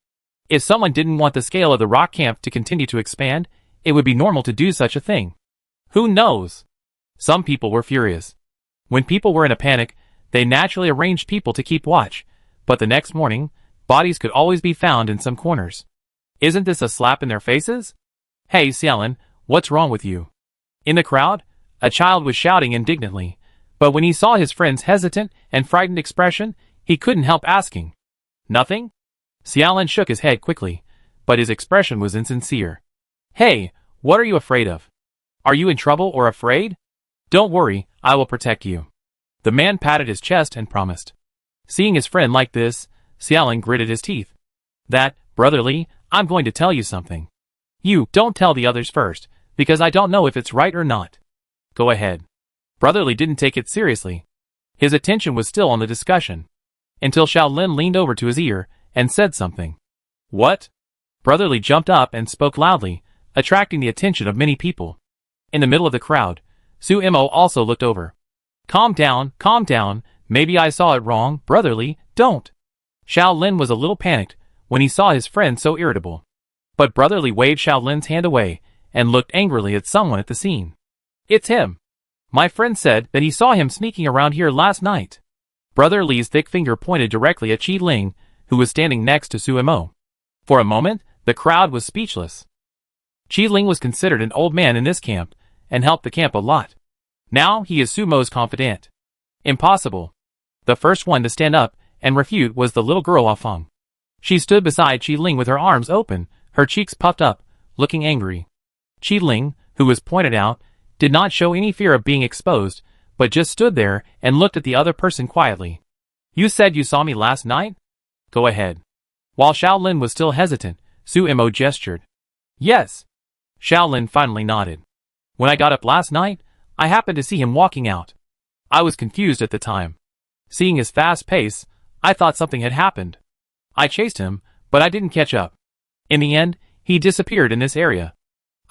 [SPEAKER 1] If someone didn't want the scale of the rock camp to continue to expand, it would be normal to do such a thing. Who knows? Some people were furious. When people were in a panic, they naturally arranged people to keep watch, but the next morning, bodies could always be found in some corners. Isn't this a slap in their faces? Hey, Xiaolin, what's wrong with you? In the crowd, a child was shouting indignantly, but when he saw his friend's hesitant and frightened expression, he couldn't help asking. Nothing? Xiaolin shook his head quickly, but his expression was insincere. Hey, what are you afraid of? Are you in trouble or afraid? Don't worry, I will protect you. The man patted his chest and promised. Seeing his friend like this, Xiaolin gritted his teeth. Brotherly, I'm going to tell you something. You, don't tell the others first, because I don't know if it's right or not. Go ahead. Brotherly didn't take it seriously. His attention was still on the discussion. Until Xiaolin leaned over to his ear and said something. What? Brotherly jumped up and spoke loudly, attracting the attention of many people. In the middle of the crowd, Su Mo also looked over. Calm down, maybe I saw it wrong, Brotherly, don't. Xiaolin was a little panicked when he saw his friend so irritable. But Brotherly waved Xiaolin's hand away and looked angrily at someone at the scene. It's him. My friend said that he saw him sneaking around here last night. Brotherly's thick finger pointed directly at Qi Ling, who was standing next to Su Mo. For a moment, the crowd was speechless. Qi Ling was considered an old man in this camp, and helped the camp a lot. Now he is Su Mo's confidant. Impossible. The first one to stand up and refute was the little girl Afeng. She stood beside Qi Ling with her arms open, her cheeks puffed up, looking angry. Qi Ling, who was pointed out, did not show any fear of being exposed, but just stood there and looked at the other person quietly. You said you saw me last night? Go ahead. While Xiaolin was still hesitant, Su Mo gestured. Yes. Xiaolin finally nodded. When I got up last night, I happened to see him walking out. I was confused at the time. Seeing his fast pace, I thought something had happened. I chased him, but I didn't catch up. In the end, he disappeared in this area.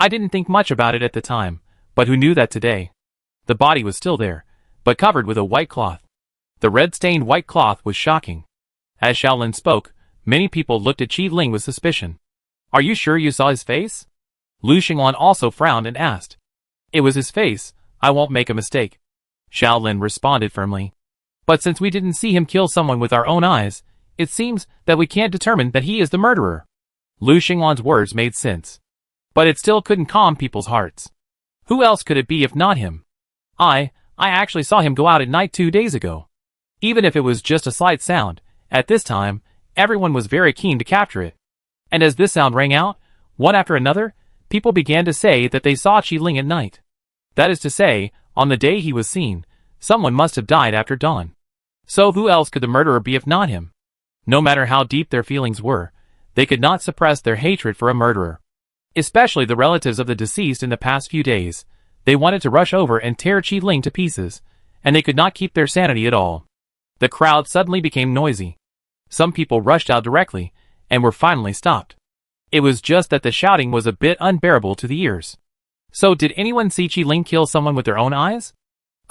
[SPEAKER 1] I didn't think much about it at the time, but who knew that today? The body was still there, but covered with a white cloth. The red-stained white cloth was shocking. As Xiaolin spoke, many people looked at Qi Ling with suspicion. Are you sure you saw his face? Lu Xinglan also frowned and asked. It was his face, I won't make a mistake. Xiaolin responded firmly. But since we didn't see him kill someone with our own eyes, it seems that we can't determine that he is the murderer. Lu Xinglan's words made sense. But it still couldn't calm people's hearts. Who else could it be if not him? I actually saw him go out at night 2 days ago. Even if it was just a slight sound, at this time, everyone was very keen to capture it. And as this sound rang out, one after another, people began to say that they saw Qi Ling at night. That is to say, on the day he was seen, someone must have died after dawn. So who else could the murderer be if not him? No matter how deep their feelings were, they could not suppress their hatred for a murderer. Especially the relatives of the deceased in the past few days. They wanted to rush over and tear Qi Ling to pieces, and they could not keep their sanity at all. The crowd suddenly became noisy. Some people rushed out directly, and were finally stopped. It was just that the shouting was a bit unbearable to the ears. So did anyone see Qi Ling kill someone with their own eyes?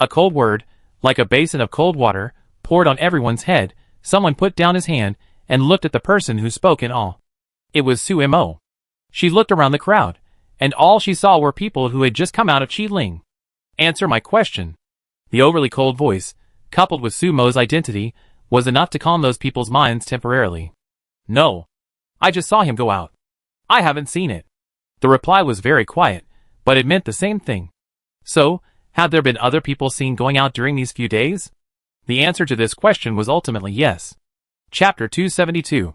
[SPEAKER 1] A cold word, like a basin of cold water, poured on everyone's head. Someone put down his hand and looked at the person who spoke in awe. It was Su Mo. She looked around the crowd, and all she saw were people who had just come out of Qi Ling. Answer my question. The overly cold voice, coupled with Su Mo's identity, was enough to calm those people's minds temporarily. No. I just saw him go out. I haven't seen it. The reply was very quiet, but it meant the same thing. So, had there been other people seen going out during these few days? The answer to this question was ultimately yes. Chapter 272.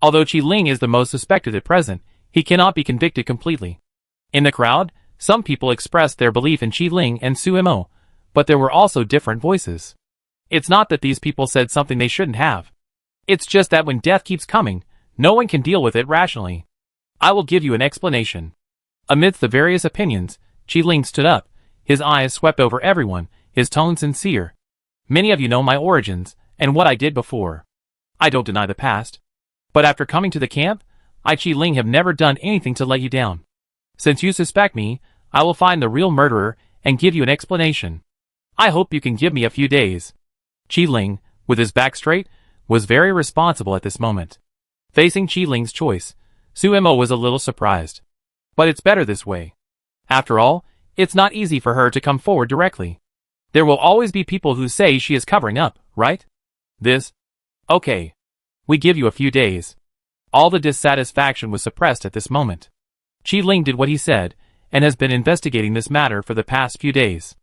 [SPEAKER 1] Although Qi Ling is the most suspected at present, he cannot be convicted completely. In the crowd, some people expressed their belief in Qi Ling and Su Mo, but there were also different voices. It's not that these people said something they shouldn't have. It's just that when death keeps coming, no one can deal with it rationally. I will give you an explanation. Amidst the various opinions, Qi Ling stood up, his eyes swept over everyone, his tone sincere. Many of you know my origins, and what I did before. I don't deny the past. But after coming to the camp, I Qi Ling have never done anything to let you down. Since you suspect me, I will find the real murderer and give you an explanation. I hope you can give me a few days. Qi Ling, with his back straight, was very responsible at this moment. Facing Qi Ling's choice, Su Mo was a little surprised. But it's better this way. After all, it's not easy for her to come forward directly. There will always be people who say she is covering up, right? Okay. We give you a few days. All the dissatisfaction was suppressed at this moment. Qi Ling did what he said, and has been investigating this matter for the past few days.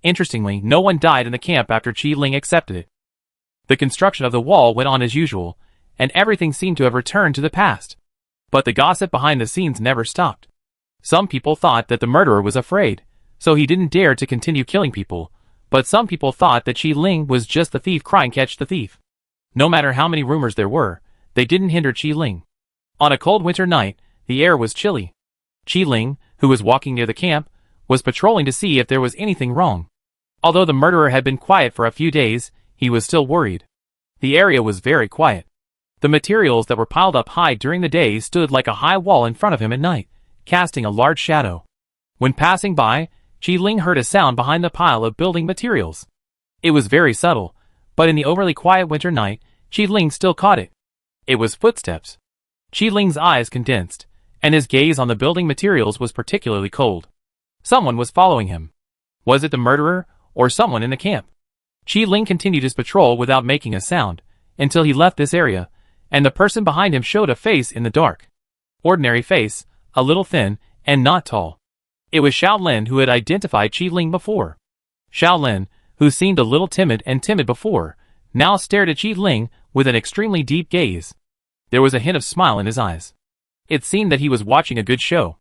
[SPEAKER 1] Interestingly, no one died in the camp after Qi Ling accepted it. The construction of the wall went on as usual, and everything seemed to have returned to the past. But the gossip behind the scenes never stopped. Some people thought that the murderer was afraid, so he didn't dare to continue killing people, but some people thought that Qi Ling was just the thief crying catch the thief. No matter how many rumors there were, they didn't hinder Qi Ling. On a cold winter night, the air was chilly. Qi Ling, who was walking near the camp, was patrolling to see if there was anything wrong. Although the murderer had been quiet for a few days, he was still worried. The area was very quiet. The materials that were piled up high during the day stood like a high wall in front of him at night, casting a large shadow. When passing by, Qi Ling heard a sound behind the pile of building materials. It was very subtle, but in the overly quiet winter night, Qi Ling still caught it. It was footsteps. Qi Ling's eyes condensed, and his gaze on the building materials was particularly cold. Someone was following him. Was it the murderer, or someone in the camp? Qi Ling continued his patrol without making a sound, until he left this area, and the person behind him showed a face in the dark. Ordinary face, a little thin, and not tall. It was Shaolin who had identified Qi Ling before. Shaolin, who seemed a little timid before, now stared at Qi Ling with an extremely deep gaze. There was a hint of smile in his eyes. It seemed that he was watching a good show.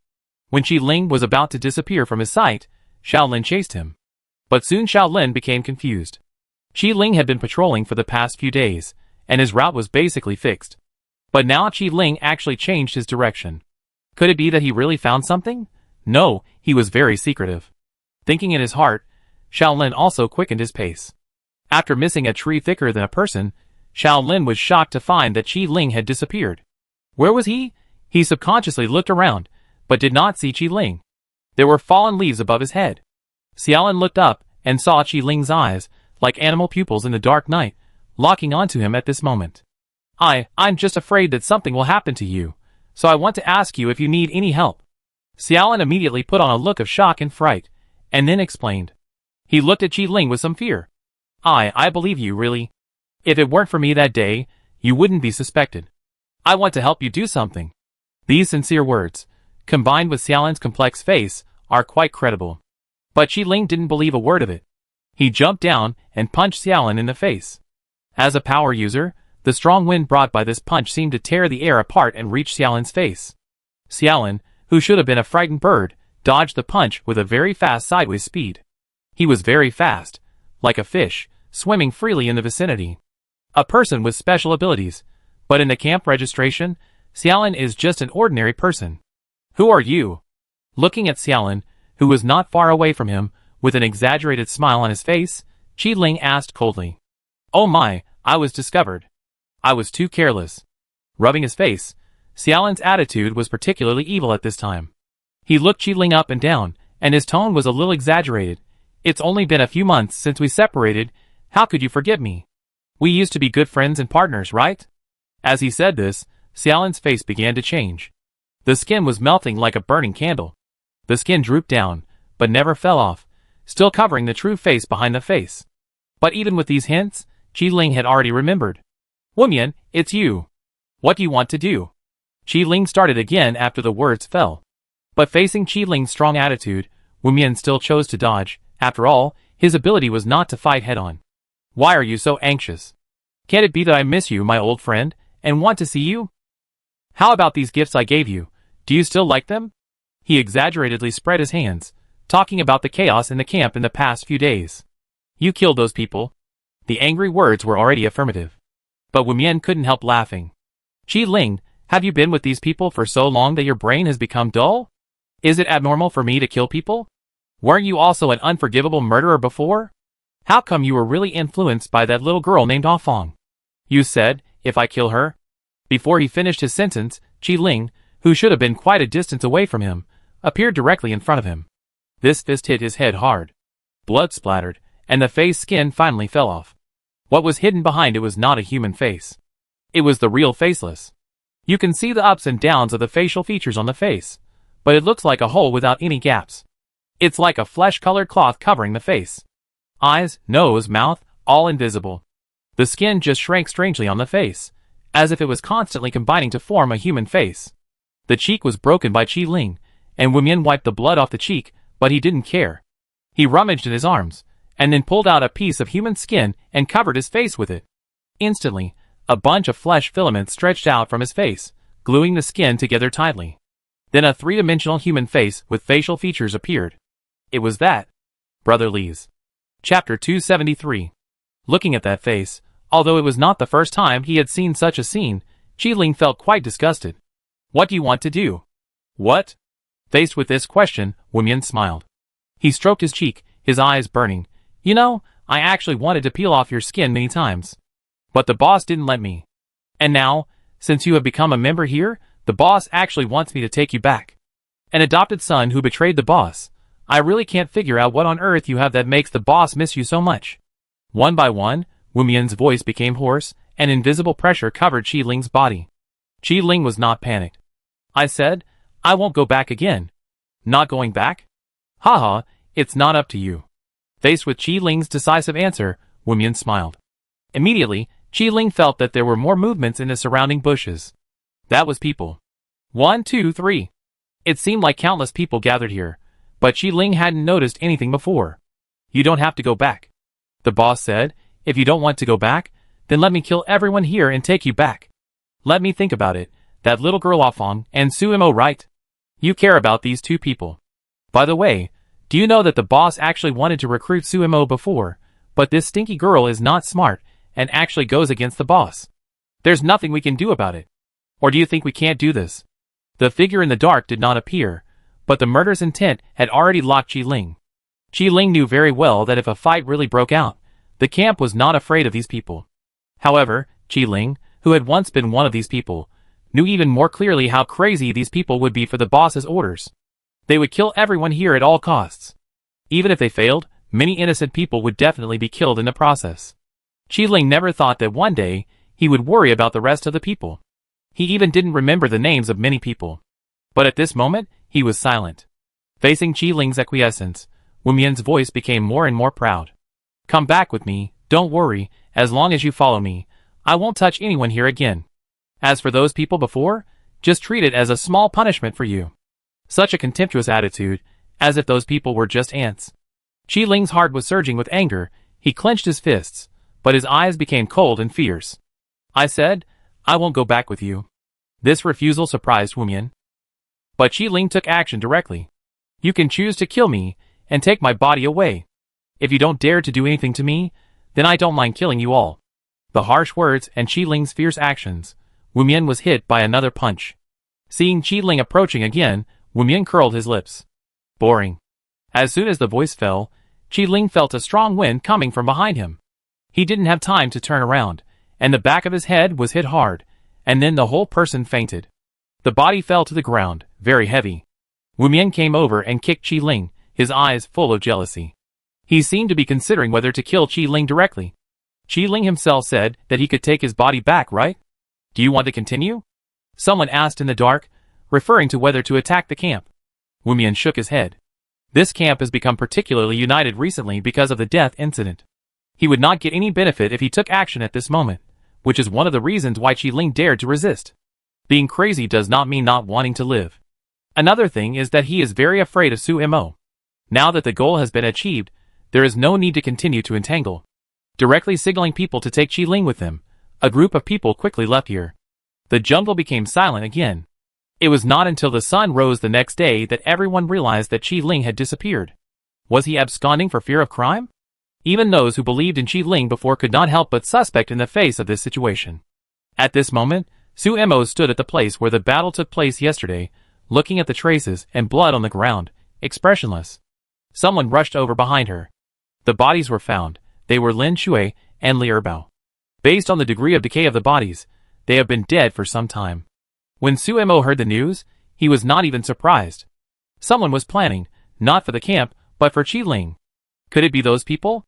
[SPEAKER 1] When Qi Ling was about to disappear from his sight, Shaolin chased him. But soon Shaolin became confused. Qi Ling had been patrolling for the past few days, and his route was basically fixed. But now Qi Ling actually changed his direction. Could it be that he really found something? No, he was very secretive. Thinking in his heart, Shaolin also quickened his pace. After missing a tree thicker than a person, Shaolin was shocked to find that Qi Ling had disappeared. Where was he? He subconsciously looked around, but did not see Qi Ling. There were fallen leaves above his head. Xiaolin looked up and saw Qi Ling's eyes, like animal pupils in the dark night, locking onto him at this moment. I'm just afraid that something will happen to you, so I want to ask you if you need any help. Xiaolin immediately put on a look of shock and fright, and then explained. He looked at Qi Ling with some fear. I believe you, really. If it weren't for me that day, you wouldn't be suspected. I want to help you do something. These sincere words, combined with Xiaolin's complex face, are quite credible. But Qi Ling didn't believe a word of it. He jumped down and punched Xiaolin in the face. As a power user, the strong wind brought by this punch seemed to tear the air apart and reach Xiaolin's face. Xiaolin, who should have been a frightened bird, dodged the punch with a very fast sideways speed. He was very fast, like a fish, swimming freely in the vicinity. A person with special abilities, but in the camp registration, Xiaolin is just an ordinary person. Who are you? Looking at Xiaolin, who was not far away from him, with an exaggerated smile on his face, Qi Ling asked coldly. Oh my, I was discovered. I was too careless. Rubbing his face, Xiaolin's attitude was particularly evil at this time. He looked Qi Ling up and down, and his tone was a little exaggerated. It's only been a few months since we separated. How could you forget me? We used to be good friends and partners, right? As he said this, Xiaolin's face began to change. The skin was melting like a burning candle. The skin drooped down, but never fell off, still covering the true face behind the face. But even with these hints, Qi Ling had already remembered. Woman, it's you. What do you want to do? Qi Ling started again after the words fell. But facing Qi Ling's strong attitude, Wu Mian still chose to dodge. After all, his ability was not to fight head-on. Why are you so anxious? Can't it be that I miss you, my old friend, and want to see you? How about these gifts I gave you? Do you still like them? He exaggeratedly spread his hands, talking about the chaos in the camp in the past few days. You killed those people. The angry words were already affirmative. But Wu Mian couldn't help laughing. Qi Ling, have you been with these people for so long that your brain has become dull? Is it abnormal for me to kill people? Weren't you also an unforgivable murderer before? How come you were really influenced by that little girl named Ah Fong? You said, if I kill her? Before he finished his sentence, Qi Ling, who should have been quite a distance away from him, appeared directly in front of him. This fist hit his head hard. Blood splattered, and the face skin finally fell off. What was hidden behind it was not a human face. It was the real faceless. You can see the ups and downs of the facial features on the face, but it looks like a hole without any gaps. It's like a flesh-colored cloth covering the face. Eyes, nose, mouth, all invisible. The skin just shrank strangely on the face, as if it was constantly combining to form a human face. The cheek was broken by Qi Ling, and Wu Mian wiped the blood off the cheek, but he didn't care. He rummaged in his arms, and then pulled out a piece of human skin and covered his face with it. Instantly, a bunch of flesh filaments stretched out from his face, gluing the skin together tightly. Then a three-dimensional human face with facial features appeared. It was that. Brother Li's. Chapter 273. Looking at that face, although it was not the first time he had seen such a scene, Qi Ling felt quite disgusted. What do you want to do? What? Faced with this question, Wu Mian smiled. He stroked his cheek, his eyes burning. You know, I actually wanted to peel off your skin many times. But the boss didn't let me. And now, since you have become a member here, the boss actually wants me to take you back. An adopted son who betrayed the boss. I really can't figure out what on earth you have that makes the boss miss you so much. One by one, Wu Mian's voice became hoarse, and invisible pressure covered Qi Ling's body. Qi Ling was not panicked. I said, I won't go back again. Not going back? Haha, it's not up to you. Faced with Qi Ling's decisive answer, Wu Mian smiled. Immediately, Qi Ling felt that there were more movements in the surrounding bushes. That was people. 1, 2, 3. It seemed like countless people gathered here, but Qi Ling hadn't noticed anything before. You don't have to go back. The boss said, if you don't want to go back, then let me kill everyone here and take you back. Let me think about it, that little girl Ah Fong and Suimo, right? You care about these two people. By the way, do you know that the boss actually wanted to recruit Suimo before, but this stinky girl is not smart and actually goes against the boss. There's nothing we can do about it. Or do you think we can't do this? The figure in the dark did not appear, but the murderous intent had already locked Qi Ling. Qi Ling knew very well that if a fight really broke out, the camp was not afraid of these people. However, Qi Ling, who had once been one of these people, knew even more clearly how crazy these people would be for the boss's orders. They would kill everyone here at all costs. Even if they failed, many innocent people would definitely be killed in the process. Qi Ling never thought that one day, he would worry about the rest of the people. He even didn't remember the names of many people. But at this moment, he was silent. Facing Qi Ling's acquiescence, Wu Mian's voice became more and more proud. Come back with me, don't worry, as long as you follow me, I won't touch anyone here again. As for those people before, just treat it as a small punishment for you. Such a contemptuous attitude, as if those people were just ants. Qi Ling's heart was surging with anger, he clenched his fists, but his eyes became cold and fierce. I said, I won't go back with you. This refusal surprised Wu Mian. But Qi Ling took action directly. You can choose to kill me, and take my body away. If you don't dare to do anything to me, then I don't mind killing you all. The harsh words and Qi Ling's fierce actions, Wu Mian was hit by another punch. Seeing Qi Ling approaching again, Wu Mian curled his lips. Boring. As soon as the voice fell, Qi Ling felt a strong wind coming from behind him. He didn't have time to turn around, and the back of his head was hit hard, and then the whole person fainted. The body fell to the ground, very heavy. Wu Mian came over and kicked Qi Ling, his eyes full of jealousy. He seemed to be considering whether to kill Qi Ling directly. Qi Ling himself said that he could take his body back, right? Do you want to continue? Someone asked in the dark, referring to whether to attack the camp. Wu Mian shook his head. This camp has become particularly united recently because of the death incident. He would not get any benefit if he took action at this moment, which is one of the reasons why Qi Ling dared to resist. Being crazy does not mean not wanting to live. Another thing is that he is very afraid of Suimo. Now that the goal has been achieved, there is no need to continue to entangle. directly signaling people to take Qi Ling with them. A group of people quickly left here. The jungle became silent again. It was not until the sun rose the next day that everyone realized that Qi Ling had disappeared. Was he absconding for fear of crime? Even those who believed in Qi Ling before could not help but suspect in the face of this situation. At this moment, Su Mo stood at the place where the battle took place yesterday, looking at the traces and blood on the ground, expressionless. Someone rushed over behind her. The bodies were found. They were Lin Shui and Li Erbao. Based on the degree of decay of the bodies, they have been dead for some time. When Su Mo heard the news, he was not even surprised. Someone was planning, not for the camp, but for Qi Ling. Could it be those people?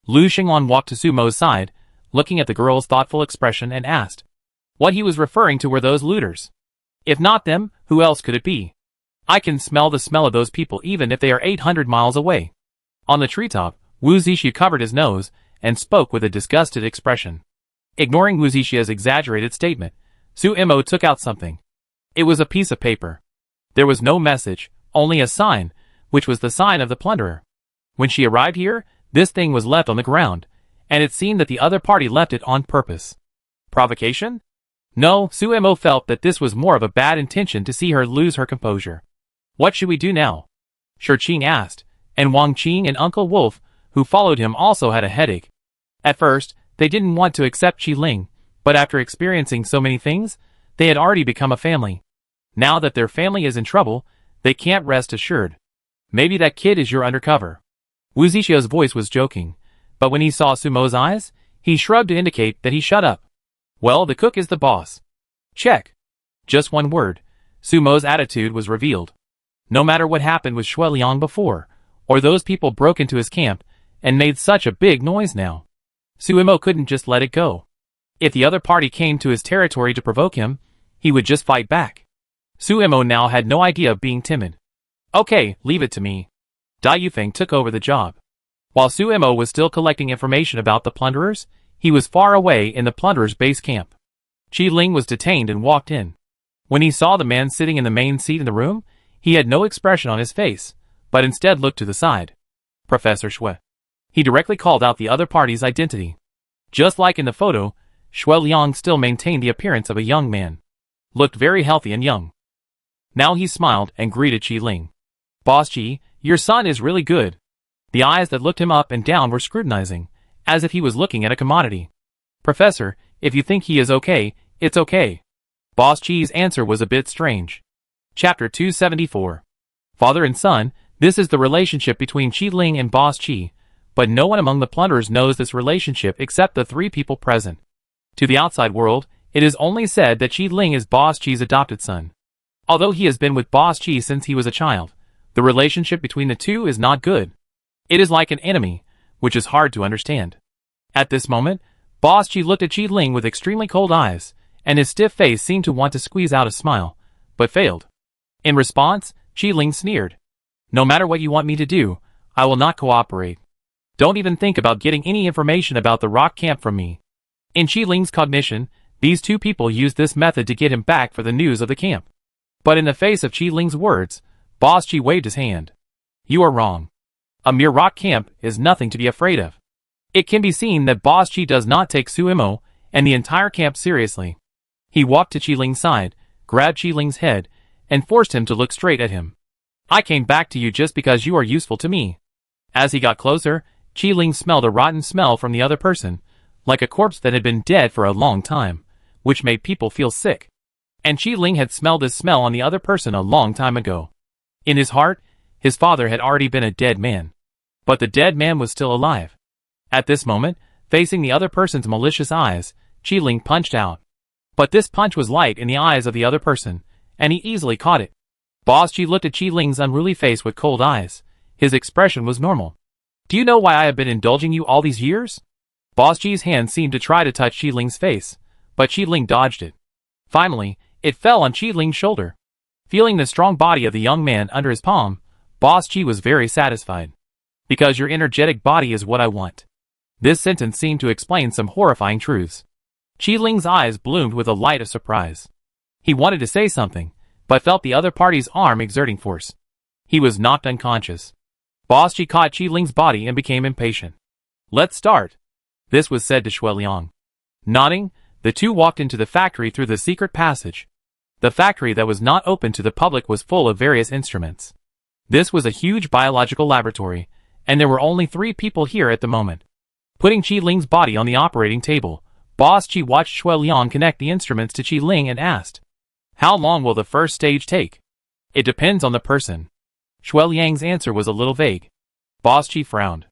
[SPEAKER 1] Lu Xinglan walked to Su Mo's side, looking at the girl's thoughtful expression and asked. What he was referring to were those looters. If not them, who else could it be? I can smell the smell of those people even if they are 800 miles away. On the treetop, Wu Zixi covered his nose and spoke with a disgusted expression. Ignoring Wu Zixi's exaggerated statement, Su Mo took out something. It was a piece of paper. There was no message, only a sign, which was the sign of the plunderer. When she arrived here, this thing was left on the ground, and it seemed that the other party left it on purpose. Provocation? No, Su Mo felt that this was more of a bad intention to see her lose her composure. What should we do now? Shi Qing asked, and Wang Qing and Uncle Wolf, who followed him, also had a headache. At first, they didn't want to accept Qi Ling, but after experiencing so many things, they had already become a family. Now that their family is in trouble, they can't rest assured. Maybe that kid is your undercover. Wu Zixi's voice was joking, but when he saw Su Mo's eyes, he shrugged to indicate that he shut up. Well, the cook is the boss. Check. Just one word. Su Mo's attitude was revealed. No matter what happened with Shui Liang before, or those people broke into his camp and made such a big noise now, Su Mo couldn't just let it go. If the other party came to his territory to provoke him, he would just fight back. Su Mo now had no idea of being timid. Okay, leave it to me. Dai Yufeng took over the job. While Su Mo was still collecting information about the plunderers, he was far away in the plunderers' base camp. Qi Ling was detained and walked in. When he saw the man sitting in the main seat in the room, he had no expression on his face, but instead looked to the side. Professor Shui. He directly called out the other party's identity. Just like in the photo, Shui Liang still maintained the appearance of a young man. Looked very healthy and young. Now he smiled and greeted Qi Ling. Boss Qi, your son is really good. The eyes that looked him up and down were scrutinizing, as if he was looking at a commodity. Professor, if you think he is okay, it's okay. Boss Qi's answer was a bit strange. Chapter 274. Father and son, this is the relationship between Qi Ling and Boss Qi, but no one among the plunderers knows this relationship except the three people present. To the outside world, it is only said that Qi Ling is Boss Qi's adopted son. Although he has been with Boss Qi since he was a child, the relationship between the two is not good. It is like an enemy, which is hard to understand. At this moment, Boss Qi looked at Qi Ling with extremely cold eyes, and his stiff face seemed to want to squeeze out a smile, but failed. In response, Qi Ling sneered. No matter what you want me to do, I will not cooperate. Don't even think about getting any information about the rock camp from me. In Qi Ling's cognition, these two people used this method to get him back for the news of the camp. But in the face of Qi Ling's words, Boss Qi waved his hand. You are wrong. A mere rock camp is nothing to be afraid of. It can be seen that Boss Qi does not take Su Mo and the entire camp seriously. He walked to Qi Ling's side, grabbed Qi Ling's head, and forced him to look straight at him. I came back to you just because you are useful to me. As he got closer, Qi Ling smelled a rotten smell from the other person, like a corpse that had been dead for a long time, which made people feel sick. And Qi Ling had smelled this smell on the other person a long time ago. In his heart, his father had already been a dead man. But the dead man was still alive. At this moment, facing the other person's malicious eyes, Qi Ling punched out. But this punch was light in the eyes of the other person, and he easily caught it. Boss Qi looked at Qi Ling's unruly face with cold eyes. His expression was normal. Do you know why I have been indulging you all these years? Boss Qi's hand seemed to try to touch Qi Ling's face, but Qi Ling dodged it. Finally, it fell on Qi Ling's shoulder. Feeling the strong body of the young man under his palm, Boss Qi was very satisfied. Because your energetic body is what I want. This sentence seemed to explain some horrifying truths. Qi Ling's eyes bloomed with a light of surprise. He wanted to say something, but felt the other party's arm exerting force. He was knocked unconscious. Boss Qi caught Qi Ling's body and became impatient. Let's start. This was said to Shuiliang. Nodding, the two walked into the factory through the secret passage. The factory that was not open to the public was full of various instruments. This was a huge biological laboratory, and there were only 3 people here at the moment. Putting Qi Ling's body on the operating table, Boss Qi watched Shuiliang connect the instruments to Qi Ling and asked, "How long will the first stage take?" "It depends on the person." Shuiliang's answer was a little vague. Boss Qi frowned.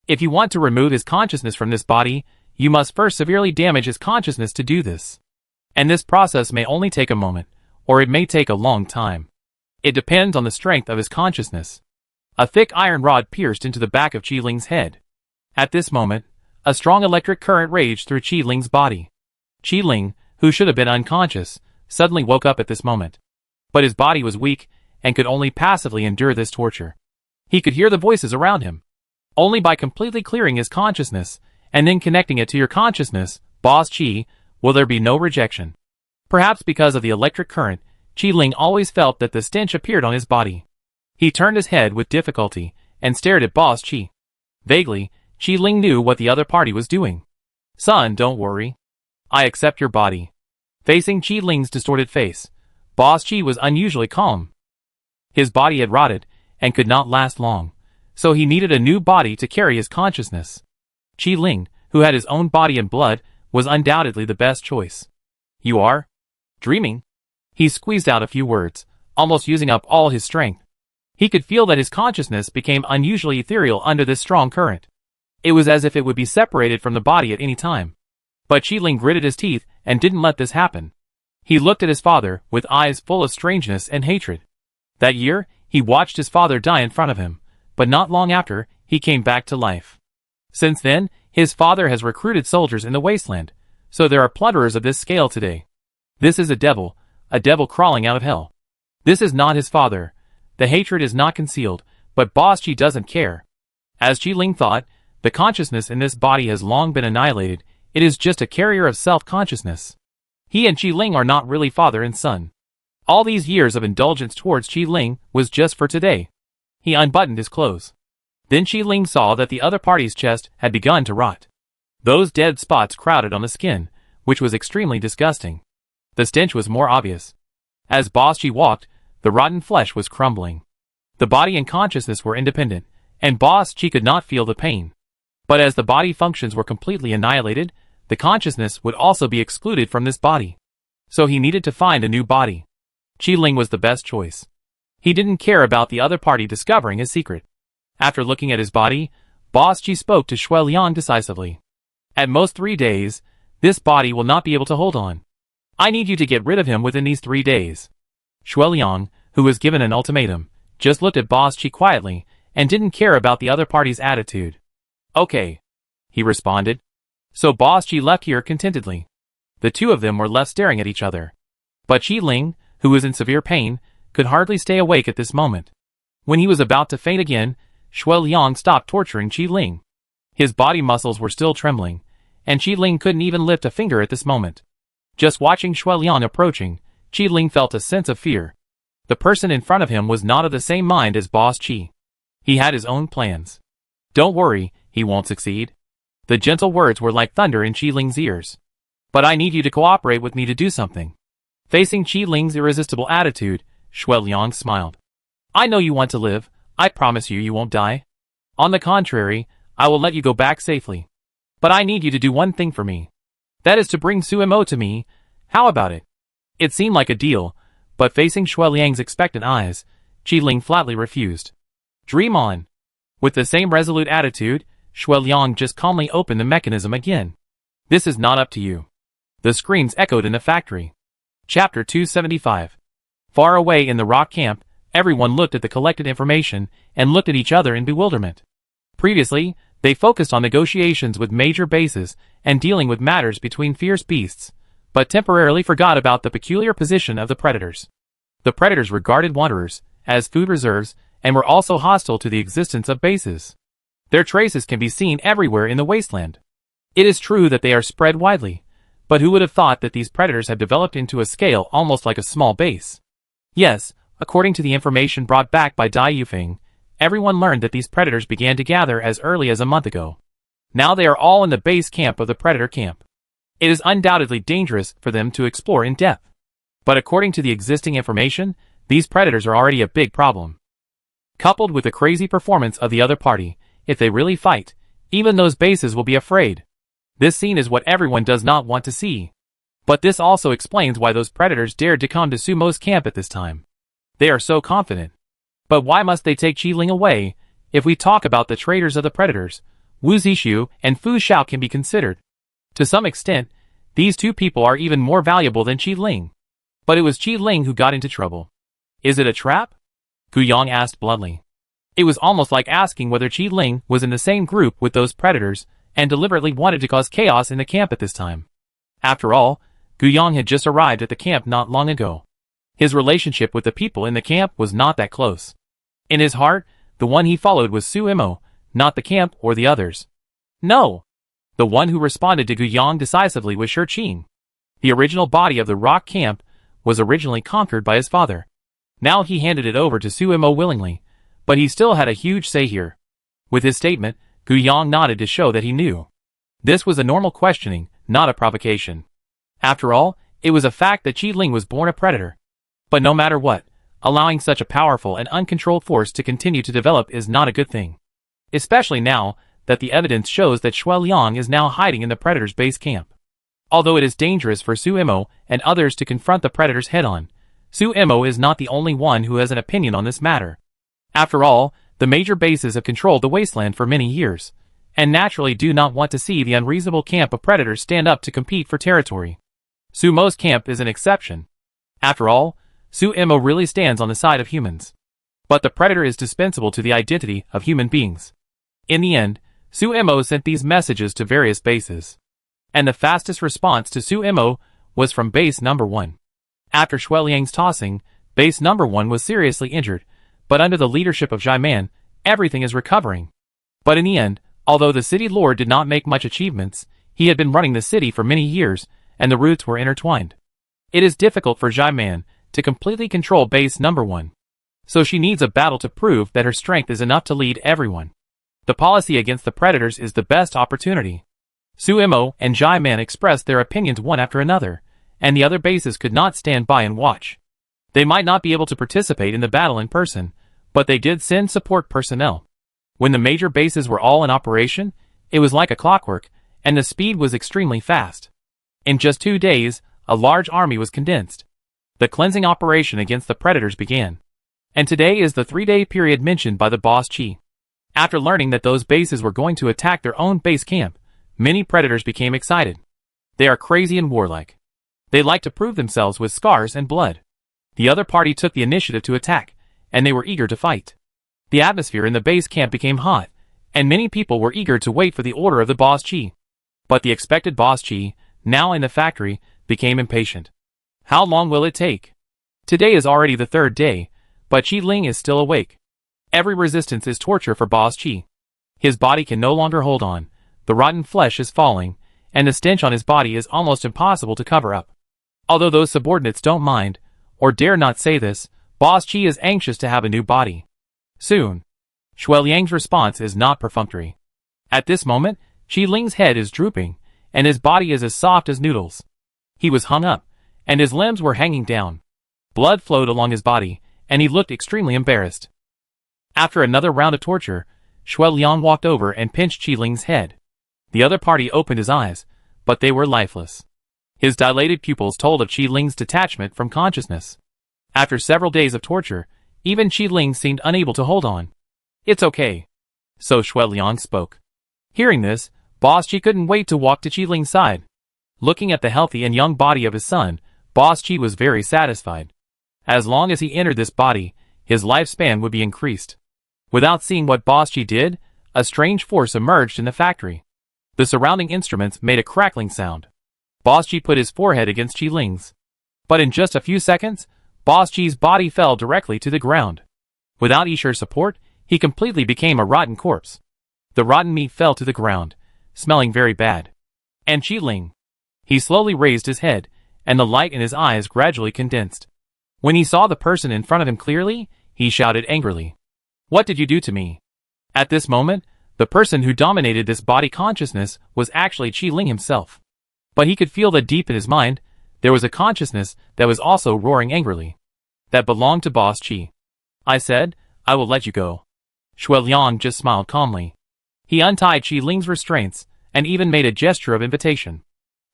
[SPEAKER 1] "If you want to remove his consciousness from this body, you must first severely damage his consciousness to do this. And this process may only take a moment, or it may take a long time. It depends on the strength of his consciousness." A thick iron rod pierced into the back of Qi Ling's head. At this moment, a strong electric current raged through Qi Ling's body. Qi Ling, who should have been unconscious, suddenly woke up at this moment. But his body was weak, and could only passively endure this torture. He could hear the voices around him. Only by completely clearing his consciousness, and then connecting it to your consciousness, Boss Qi, will there be no rejection. Perhaps because of the electric current, Qi Ling always felt that the stench appeared on his body. He turned his head with difficulty, and stared at Boss Qi. Vaguely, Qi Ling knew what the other party was doing. "Son, don't worry. I accept your body." Facing Qi Ling's distorted face, Boss Qi was unusually calm. His body had rotted, and could not last long, so he needed a new body to carry his consciousness. Qi Ling, who had his own body and blood, was undoubtedly the best choice. "You are dreaming?" He squeezed out a few words, almost using up all his strength. He could feel that his consciousness became unusually ethereal under this strong current. It was as if it would be separated from the body at any time. But Qi Ling gritted his teeth and didn't let this happen. He looked at his father with eyes full of strangeness and hatred. That year, he watched his father die in front of him, but not long after, he came back to life. Since then, his father has recruited soldiers in the wasteland, so there are plunderers of this scale today. This is a devil crawling out of hell. This is not his father. The hatred is not concealed, but Boss Qi doesn't care. As Qi Ling thought, the consciousness in this body has long been annihilated. It is just a carrier of self-consciousness. He and Qi Ling are not really father and son. All these years of indulgence towards Qi Ling was just for today. He unbuttoned his clothes. Then Qi Ling saw that the other party's chest had begun to rot. Those dead spots crowded on the skin, which was extremely disgusting. The stench was more obvious. As Boss Qi walked, the rotten flesh was crumbling. The body and consciousness were independent, and Boss Qi could not feel the pain. But as the body functions were completely annihilated, the consciousness would also be excluded from this body. So he needed to find a new body. Qi Ling was the best choice. He didn't care about the other party discovering his secret. After looking at his body, Boss Qi spoke to Shuiliang decisively. "At most 3 days, this body will not be able to hold on. I need you to get rid of him within these 3 days." Shuiliang, who was given an ultimatum, just looked at Boss Qi quietly, and didn't care about the other party's attitude. "Okay," he responded. So Boss Qi left here contentedly. The two of them were left staring at each other. But Qi Ling, who was in severe pain, could hardly stay awake at this moment. When he was about to faint again, Shuiliang stopped torturing Qi Ling. His body muscles were still trembling, and Qi Ling couldn't even lift a finger at this moment. Just watching Shuiliang approaching, Qi Ling felt a sense of fear. The person in front of him was not of the same mind as Boss Qi. He had his own plans. "Don't worry, he won't succeed." The gentle words were like thunder in Qi Ling's ears. "But I need you to cooperate with me to do something." Facing Qi Ling's irresistible attitude, Shuiliang smiled. "I know you want to live. I promise you won't die. On the contrary, I will let you go back safely. But I need you to do one thing for me. That is to bring Suemo to me. How about it?" It seemed like a deal, but facing Shuiliang's expectant eyes, Qi Ling flatly refused. "Dream on." With the same resolute attitude, Shuiliang just calmly opened the mechanism again. "This is not up to you." The screams echoed in the factory. Chapter 275. Far away in the rock camp, everyone looked at the collected information and looked at each other in bewilderment. Previously, they focused on negotiations with major bases and dealing with matters between fierce beasts, but temporarily forgot about the peculiar position of the predators. The predators regarded wanderers as food reserves and were also hostile to the existence of bases. Their traces can be seen everywhere in the wasteland. It is true that they are spread widely, but who would have thought that these predators have developed into a scale almost like a small base? Yes, according to the information brought back by Dai Yufeng, everyone learned that these predators began to gather as early as a month ago. Now they are all in the base camp of the predator camp. It is undoubtedly dangerous for them to explore in depth. But according to the existing information, these predators are already a big problem. Coupled with the crazy performance of the other party, if they really fight, even those bases will be afraid. This scene is what everyone does not want to see. But this also explains why those predators dared to come to Sumo's camp at this time. They are so confident. But why must they take Qi-Ling away? If we talk about the traitors of the predators, Wu Zixu and Fu Xiao can be considered. To some extent, these two people are even more valuable than Qi-Ling. But it was Qi-Ling who got into trouble. Is it a trap? Gu Yang asked bluntly. It was almost like asking whether Qi-Ling was in the same group with those predators and deliberately wanted to cause chaos in the camp at this time. After all, Gu Yang had just arrived at the camp not long ago. His relationship with the people in the camp was not that close. In his heart, the one he followed was Su Imo, not the camp or the others. No! The one who responded to Gu Yang decisively was Shi Qing. The original body of the rock camp was originally conquered by his father. Now he handed it over to Su Imo willingly, but he still had a huge say here. With his statement, Gu Yang nodded to show that he knew. This was a normal questioning, not a provocation. After all, it was a fact that Qi-Ling was born a predator. But no matter what, allowing such a powerful and uncontrolled force to continue to develop is not a good thing. Especially now that the evidence shows that Shui Liang is now hiding in the predator's base camp. Although it is dangerous for Su Imo and others to confront the predators head-on, Su Imo is not the only one who has an opinion on this matter. After all, the major bases have controlled the wasteland for many years, and naturally do not want to see the unreasonable camp of predators stand up to compete for territory. Su Mo's camp is an exception. After all, Su Imo really stands on the side of humans. But the predator is dispensable to the identity of human beings. In the end, Su Imo sent these messages to various bases. And the fastest response to Su Imo was from base number 1. After Shui Liang's tossing, base number 1 was seriously injured, but under the leadership of Zhai Man, everything is recovering. But in the end, although the city lord did not make much achievements, he had been running the city for many years, and the roots were intertwined. It is difficult for Zhai Man to completely control base number 1. So she needs a battle to prove that her strength is enough to lead everyone. The policy against the predators is the best opportunity. Su Imo and Zhai Man expressed their opinions one after another, and the other bases could not stand by and watch. They might not be able to participate in the battle in person, but they did send support personnel. When the major bases were all in operation, it was like a clockwork, and the speed was extremely fast. In just 2 days, a large army was condensed. The cleansing operation against the predators began. And today is the 3-day period mentioned by the boss Qi. After learning that those bases were going to attack their own base camp, many predators became excited. They are crazy and warlike. They like to prove themselves with scars and blood. The other party took the initiative to attack, and they were eager to fight. The atmosphere in the base camp became hot, and many people were eager to wait for the order of the boss Qi. But the expected boss Qi, now in the factory, became impatient. How long will it take? Today is already the 3rd day, but Qi-Ling is still awake. Every resistance is torture for boss Qi. His body can no longer hold on, the rotten flesh is falling, and the stench on his body is almost impossible to cover up. Although those subordinates don't mind, or dare not say this, boss Qi is anxious to have a new body. Soon. Shui Liang's response is not perfunctory. At this moment, Qi-Ling's head is drooping, and his body is as soft as noodles. He was hung up, and his limbs were hanging down. Blood flowed along his body, and he looked extremely embarrassed. After another round of torture, Shui Liang walked over and pinched Qi-Ling's head. The other party opened his eyes, but they were lifeless. His dilated pupils told of Qi-Ling's detachment from consciousness. After several days of torture, even Qi-Ling seemed unable to hold on. It's okay. So Shui Liang spoke. Hearing this, boss Qi couldn't wait to walk to Qi-Ling's side. Looking at the healthy and young body of his son, boss Qi was very satisfied. As long as he entered this body, his lifespan would be increased. Without seeing what boss Qi did, a strange force emerged in the factory. The surrounding instruments made a crackling sound. Boss Qi put his forehead against Qi-Ling's. But in just a few seconds, boss Qi's body fell directly to the ground. Without Ishi's support, he completely became a rotten corpse. The rotten meat fell to the ground, smelling very bad. And Qi-Ling. He slowly raised his head, and the light in his eyes gradually condensed. When he saw the person in front of him clearly, he shouted angrily. What did you do to me? At this moment, The person who dominated this body consciousness was actually Qi Ling himself. But he could feel that deep in his mind, there was a consciousness that was also roaring angrily. That belonged to Boss Qi. I said, I will let you go. Shui Liang just smiled calmly. He untied Qi Ling's restraints, and even made a gesture of invitation.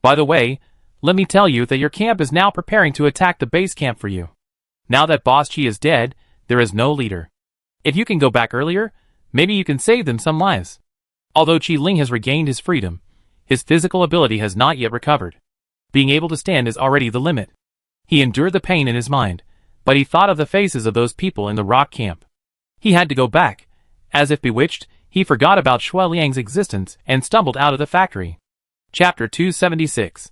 [SPEAKER 1] By the way, let me tell you that your camp is now preparing to attack the base camp for you. Now that Boss Qi is dead, there is no leader. If you can go back earlier, maybe you can save them some lives. Although Qi Ling has regained his freedom, his physical ability has not yet recovered. Being able to stand is already the limit. He endured the pain in his mind, but he thought of the faces of those people in the rock camp. He had to go back. As if bewitched, he forgot about Shui Liang's existence and stumbled out of the factory. Chapter 276.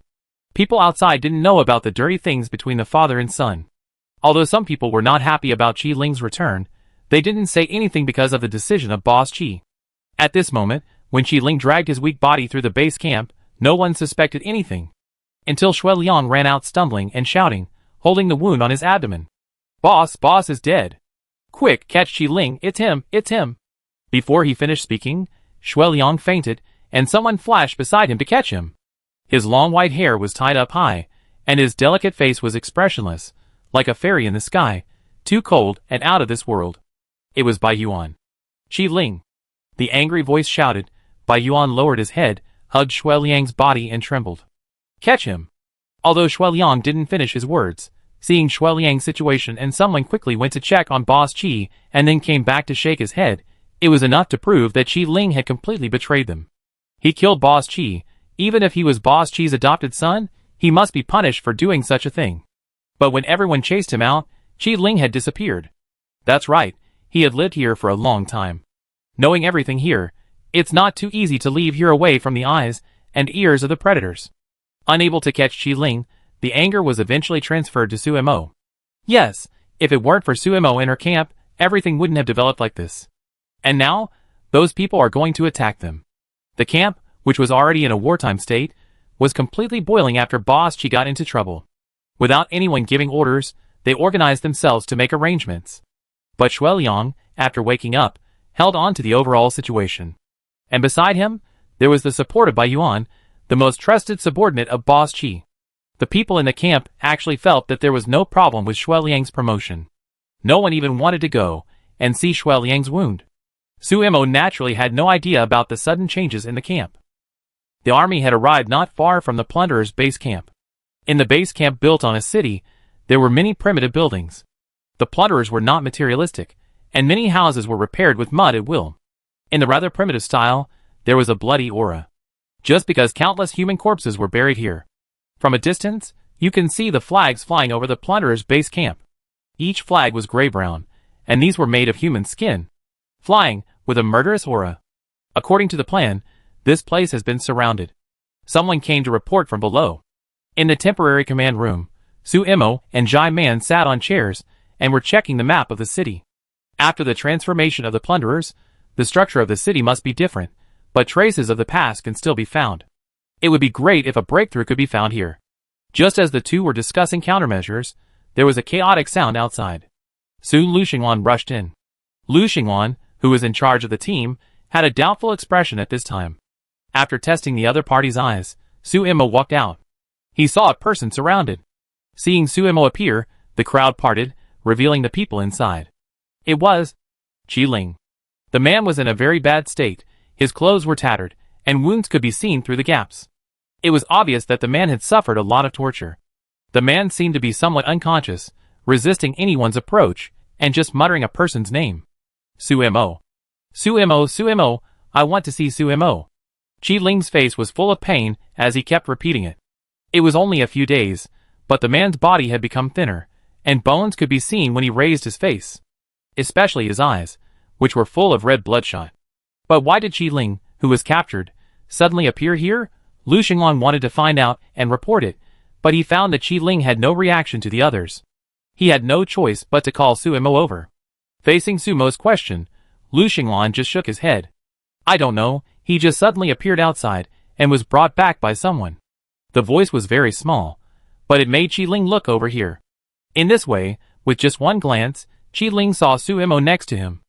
[SPEAKER 1] People outside didn't know about the dirty things between the father and son. Although some people were not happy about Qi Ling's return, they didn't say anything because of the decision of Boss Qi. At this moment, when Qi Ling dragged his weak body through the base camp, no one suspected anything. Until Shui Liang ran out stumbling and shouting, holding the wound on his abdomen. Boss is dead. Quick, catch Qi Ling, it's him. Before he finished speaking, Shui Liang fainted, and someone flashed beside him to catch him. His long white hair was tied up high, and his delicate face was expressionless, like a fairy in the sky, too cold and out of this world. It was Bai Yuan. Qi Ling. The angry voice shouted. Bai Yuan lowered his head, hugged Shui Liang's body and trembled. Catch him. Although Shui Liang didn't finish his words, seeing Shui Liang's situation and someone quickly went to check on Boss Qi and then came back to shake his head, it was enough to prove that Qi Ling had completely betrayed them. He killed Boss Qi. Even if he was Boss Qi's adopted son, he must be punished for doing such a thing. But when everyone chased him out, Qi Ling had disappeared. That's right, he had lived here for a long time. Knowing everything here, it's not too easy to leave here away from the eyes and ears of the predators. Unable to catch Qi Ling, the anger was eventually transferred to Su Mo. Yes, if it weren't for Su Mo in her camp, everything wouldn't have developed like this. And now, those people are going to attack them. The camp, which was already in a wartime state, was completely boiling after Boss Qi got into trouble. Without anyone giving orders, they organized themselves to make arrangements. But Shui Liang, after waking up, held on to the overall situation. And beside him, there was the support of Bai Yuan, the most trusted subordinate of Boss Qi. The people in the camp actually felt that there was no problem with Shui Liang's promotion. No one even wanted to go and see Shui Liang's wound. Su Mo naturally had no idea about the sudden changes in the camp. The army had arrived not far from the plunderers' base camp. In the base camp built on a city, there were many primitive buildings. The plunderers were not materialistic, and many houses were repaired with mud at will. In the rather primitive style, there was a bloody aura. Just because countless human corpses were buried here. From a distance, you can see the flags flying over the plunderers' base camp. Each flag was gray-brown, and these were made of human skin, flying with a murderous aura. According to the plan, this place has been surrounded. Someone came to report from below. In the temporary command room, Su Mo and Jai Man sat on chairs and were checking the map of the city. After the transformation of the plunderers, the structure of the city must be different, but traces of the past can still be found. It would be great if a breakthrough could be found here. Just as the two were discussing countermeasures, there was a chaotic sound outside. Soon Lu Xingwan rushed in. Lu Xingwan, who was in charge of the team, had a doubtful expression at this time. After testing the other party's eyes, Su Mo walked out. He saw a person surrounded. Seeing Su Mo appear, the crowd parted, revealing the people inside. It was Qi Ling. The man was in a very bad state, his clothes were tattered, and wounds could be seen through the gaps. It was obvious that the man had suffered a lot of torture. The man seemed to be somewhat unconscious, resisting anyone's approach, and just muttering a person's name. Su Mo. Su Mo, Su Mo, I want to see Su Mo. Qi Ling's face was full of pain as he kept repeating it. It was only a few days, but the man's body had become thinner, and bones could be seen when he raised his face. Especially his eyes, which were full of red bloodshot. But why did Qi Ling, who was captured, suddenly appear here? Lu Xingwan wanted to find out and report it, but he found that Qi Ling had no reaction to the others. He had no choice but to call Su Mo over. Facing Su Mo's question, Lu Xingwan just shook his head. I don't know, he just suddenly appeared outside, and was brought back by someone. The voice was very small, but it made Qi Ling look over here. In this way, with just one glance, Qi Ling saw Su Mo next to him.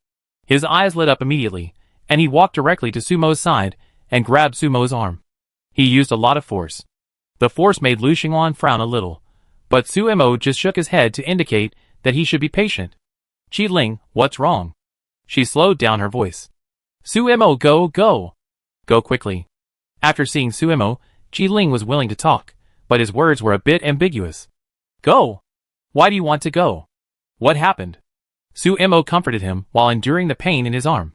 [SPEAKER 1] His eyes lit up immediately, and he walked directly to Sumo's side and grabbed Sumo's arm. He used a lot of force. The force made Lu Xinglan frown a little, but Sumo just shook his head to indicate that he should be patient. "Qi Ling, what's wrong?" She slowed down her voice. "Sumo, go! Go quickly." After seeing Sumo, Qi Ling was willing to talk, but his words were a bit ambiguous. "Go? Why do you want to go? What happened?" Sumo comforted him while enduring the pain in his arm.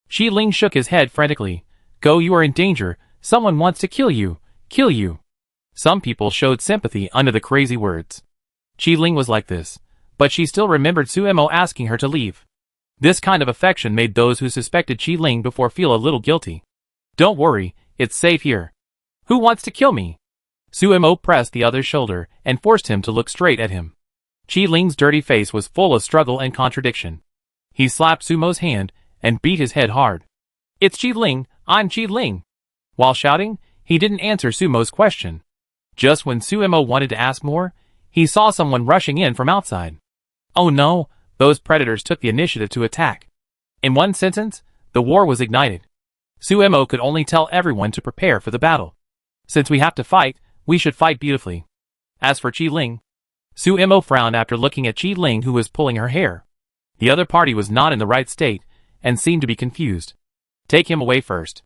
[SPEAKER 1] Qi Ling shook his head frantically. "Go, you are in danger. Someone wants to kill you. Kill you." Some people showed sympathy under the crazy words. Qi Ling was like this, but she still remembered Sumo asking her to leave. This kind of affection made those who suspected Qi Ling before feel a little guilty. "Don't worry, it's safe here." "Who wants to kill me?" Sumo pressed the other's shoulder and forced him to look straight at him. Qi Ling's dirty face was full of struggle and contradiction. He slapped Sumo's hand and beat his head hard. "It's Qi Ling, I'm Qi Ling." While shouting, he didn't answer Sumo's question. Just when Sumo wanted to ask more, he saw someone rushing in from outside. Oh no, those predators took the initiative to attack. In one sentence, the war was ignited. Sumo could only tell everyone to prepare for the battle. "Since we have to fight, we should fight beautifully." As for Qi Ling, Sumo frowned after looking at Qi Ling, who was pulling her hair. The other party was not in the right state and seemed to be confused. "Take him away first."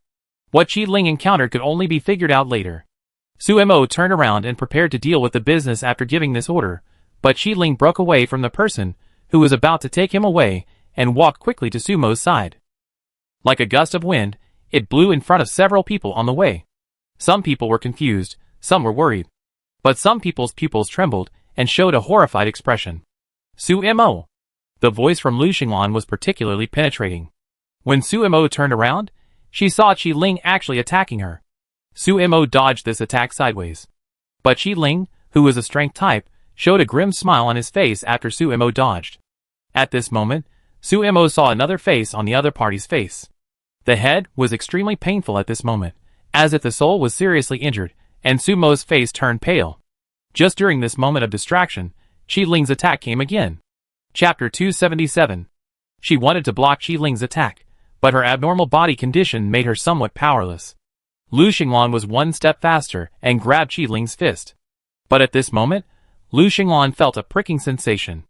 [SPEAKER 1] What Qi Ling encountered could only be figured out later. Sumo turned around and prepared to deal with the business after giving this order, but Qi Ling broke away from the person who was about to take him away and walked quickly to Sumo's side. Like a gust of wind, it blew in front of several people on the way. Some people were confused, some were worried. But some people's pupils trembled and showed a horrified expression. "Sumo!" The voice from Lu Xinglan was particularly penetrating. When Sumo turned around, she saw Qi Ling actually attacking her. Sumo dodged this attack sideways. But Qi Ling, who was a strength type, showed a grim smile on his face after Sumo dodged. At this moment, Sumo saw another face on the other party's face. The head was extremely painful at this moment, as if the soul was seriously injured, and Sumo's face turned pale. Just during this moment of distraction, Qi Ling's attack came again. Chapter 277. She wanted to block Qi Ling's attack, but her abnormal body condition made her somewhat powerless. Lu Xinglan was one step faster and grabbed Qi Ling's fist. But at this moment, Lu Xinglan felt a pricking sensation.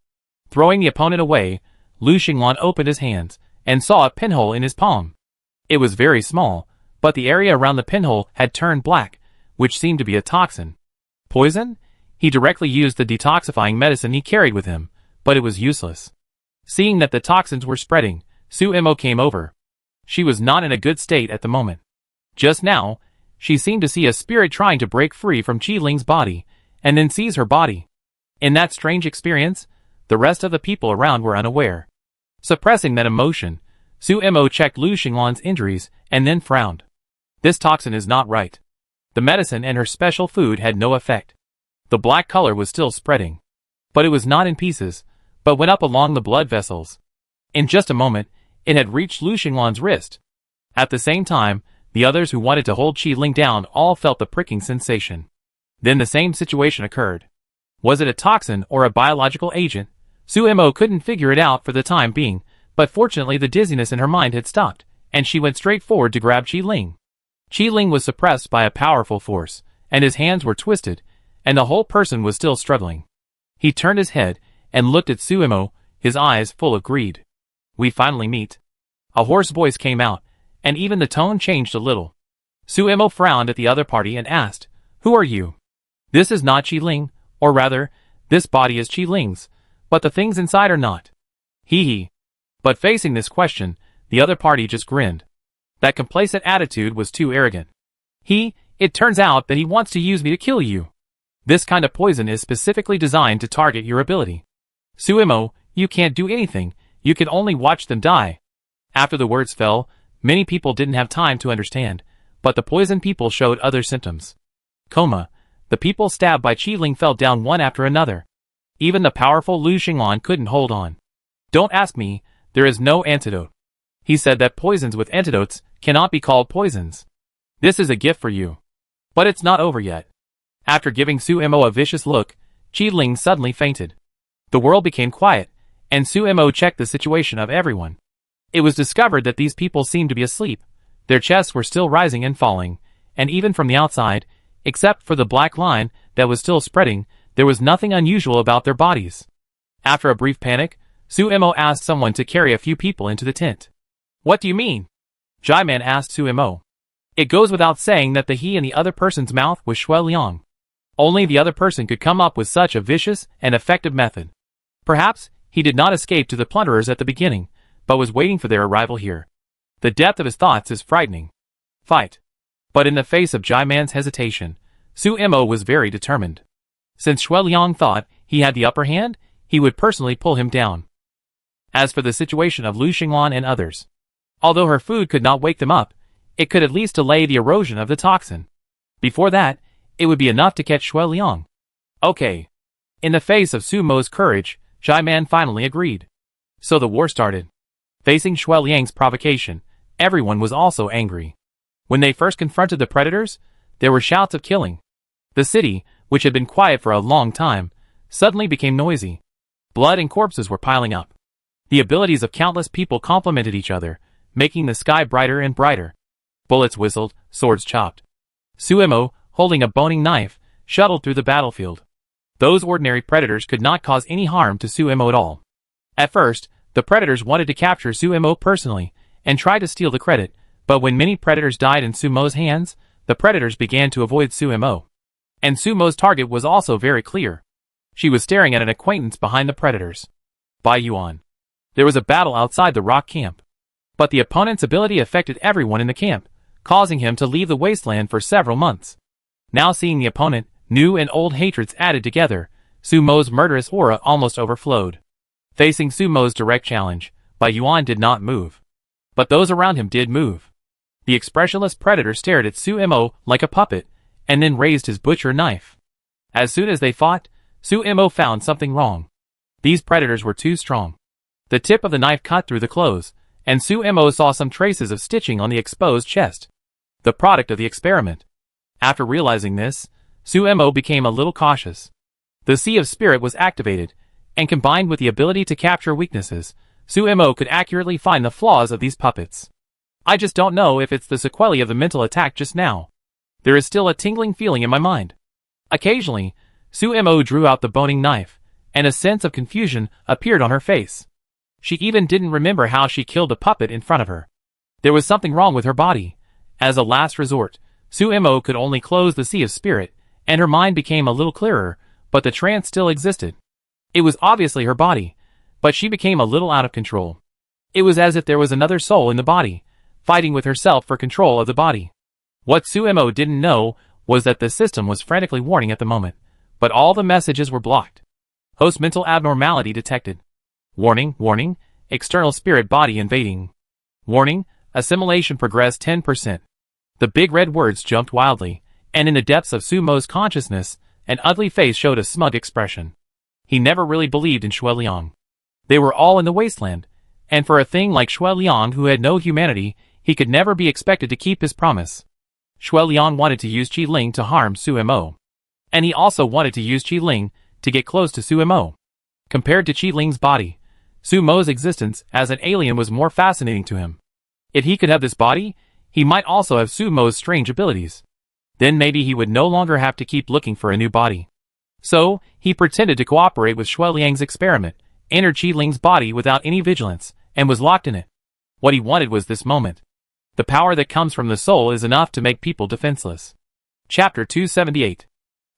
[SPEAKER 1] Throwing the opponent away, Lu Xinglan opened his hands and saw a pinhole in his palm. It was very small, but the area around the pinhole had turned black, which seemed to be a toxin. Poison? He directly used the detoxifying medicine he carried with him, but it was useless. Seeing that the toxins were spreading, Sumo came over. She was not in a good state at the moment. Just now, she seemed to see a spirit trying to break free from Qi Ling's body, and then seize her body. In that strange experience, the rest of the people around were unaware. Suppressing that emotion, Sumo checked Lu Xinglan's injuries and then frowned. This toxin is not right. The medicine and her special food had no effect. The black color was still spreading. But it was not in pieces, but went up along the blood vessels. In just a moment, it had reached Lu Xinglan's wrist. At the same time, the others who wanted to hold Qi Ling down all felt the pricking sensation. Then the same situation occurred. Was it a toxin or a biological agent? Sumo couldn't figure it out for the time being, but fortunately the dizziness in her mind had stopped, and she went straight forward to grab Qi Ling. Qi Ling was suppressed by a powerful force, and his hands were twisted, and the whole person was still struggling. He turned his head and looked at Sumo, his eyes full of greed. "We finally meet." A hoarse voice came out, and even the tone changed a little. Sumo frowned at the other party and asked, "Who are you?" "This is not Qi Ling, or rather, this body is Qi Ling's, but the things inside are not." Hee hee. But facing this question, the other party just grinned. That complacent attitude was too arrogant. It turns out that he wants to use me to kill you. This kind of poison is specifically designed to target your ability. Sumo, you can't do anything, you can only watch them die." After the words fell, many people didn't have time to understand, but the poisoned people showed other symptoms. Coma. The people stabbed by Qi Ling fell down one after another. Even the powerful Lu Xinglan couldn't hold on. "Don't ask me, there is no antidote." He said that poisons with antidotes cannot be called poisons. "This is a gift for you." But it's not over yet. After giving Sumo a vicious look, Qi Ling suddenly fainted. The world became quiet, and Sumo checked the situation of everyone. It was discovered that these people seemed to be asleep. Their chests were still rising and falling, and even from the outside, except for the black line that was still spreading, there was nothing unusual about their bodies. After a brief panic, Suemo asked someone to carry a few people into the tent. "What do you mean?" Jaiman asked Suemo. It goes without saying that the he in the other person's mouth was Shui Liang. Only the other person could come up with such a vicious and effective method. Perhaps he did not escape to the plunderers at the beginning, but was waiting for their arrival here. The depth of his thoughts is frightening. Fight. But in the face of Jaiman's hesitation, Suemo was very determined. Since Shui Liang thought he had the upper hand, he would personally pull him down. As for the situation of Lu Xinglan and others, although her food could not wake them up, it could at least delay the erosion of the toxin. Before that, it would be enough to catch Shui Liang. Okay. In the face of Sumo's courage, Jaiman finally agreed. So the war started. Facing Shui Liang's provocation, everyone was also angry. When they first confronted the predators, there were shouts of killing. The city, which had been quiet for a long time, suddenly became noisy. Blood and corpses were piling up. The abilities of countless people complemented each other, making the sky brighter and brighter. Bullets whistled, swords chopped. Suemo, holding a boning knife, shuttled through the battlefield. Those ordinary predators could not cause any harm to Suemo at all. At first, the predators wanted to capture Suemo personally, and tried to steal the credit, but when many predators died in Sumo's hands, the predators began to avoid Suemo. And Sumo's target was also very clear. She was staring at an acquaintance behind the predators. Bai Yuan. There was a battle outside the rock camp. But the opponent's ability affected everyone in the camp, causing him to leave the wasteland for several months. Now seeing the opponent, new and old hatreds added together, Sumo's murderous aura almost overflowed. Facing Sumo's direct challenge, Bai Yuan did not move. But those around him did move. The expressionless predator stared at Suemo like a puppet, and then raised his butcher knife. As soon as they fought, Suemo found something wrong. These predators were too strong. The tip of the knife cut through the clothes, and Suemo saw some traces of stitching on the exposed chest. The product of the experiment. After realizing this, Suemo became a little cautious. The Sea of Spirit was activated, and combined with the ability to capture weaknesses, Suemo could accurately find the flaws of these puppets. I just don't know if it's the sequelae of the mental attack just now. There is still a tingling feeling in my mind. Occasionally, Suemo drew out the boning knife, and a sense of confusion appeared on her face. She even didn't remember how she killed the puppet in front of her. There was something wrong with her body. As a last resort, Suemo could only close the Sea of Spirit, and her mind became a little clearer, but the trance still existed. It was obviously her body, but she became a little out of control. It was as if there was another soul in the body, fighting with herself for control of the body. What Suemo didn't know was that the system was frantically warning at the moment, but all the messages were blocked. Host mental abnormality detected. Warning, warning, external spirit body invading. Warning, assimilation progress 10%. The big red words jumped wildly, and in the depths of Sumo's consciousness, an ugly face showed a smug expression. He never really believed in Shui Liang. They were all in the wasteland, and for a thing like Shui Liang who had no humanity, he could never be expected to keep his promise. Shui Liang wanted to use Qi Ling to harm Suemo. And he also wanted to use Qi Ling to get close to Suemo. Compared to Qi Ling's body, Sumo's existence as an alien was more fascinating to him. If he could have this body, he might also have Sumo's strange abilities. Then maybe he would no longer have to keep looking for a new body. So, he pretended to cooperate with Shui Liang's experiment, entered Qi Ling's body without any vigilance, and was locked in it. What he wanted was this moment. The power that comes from the soul is enough to make people defenseless. Chapter 278.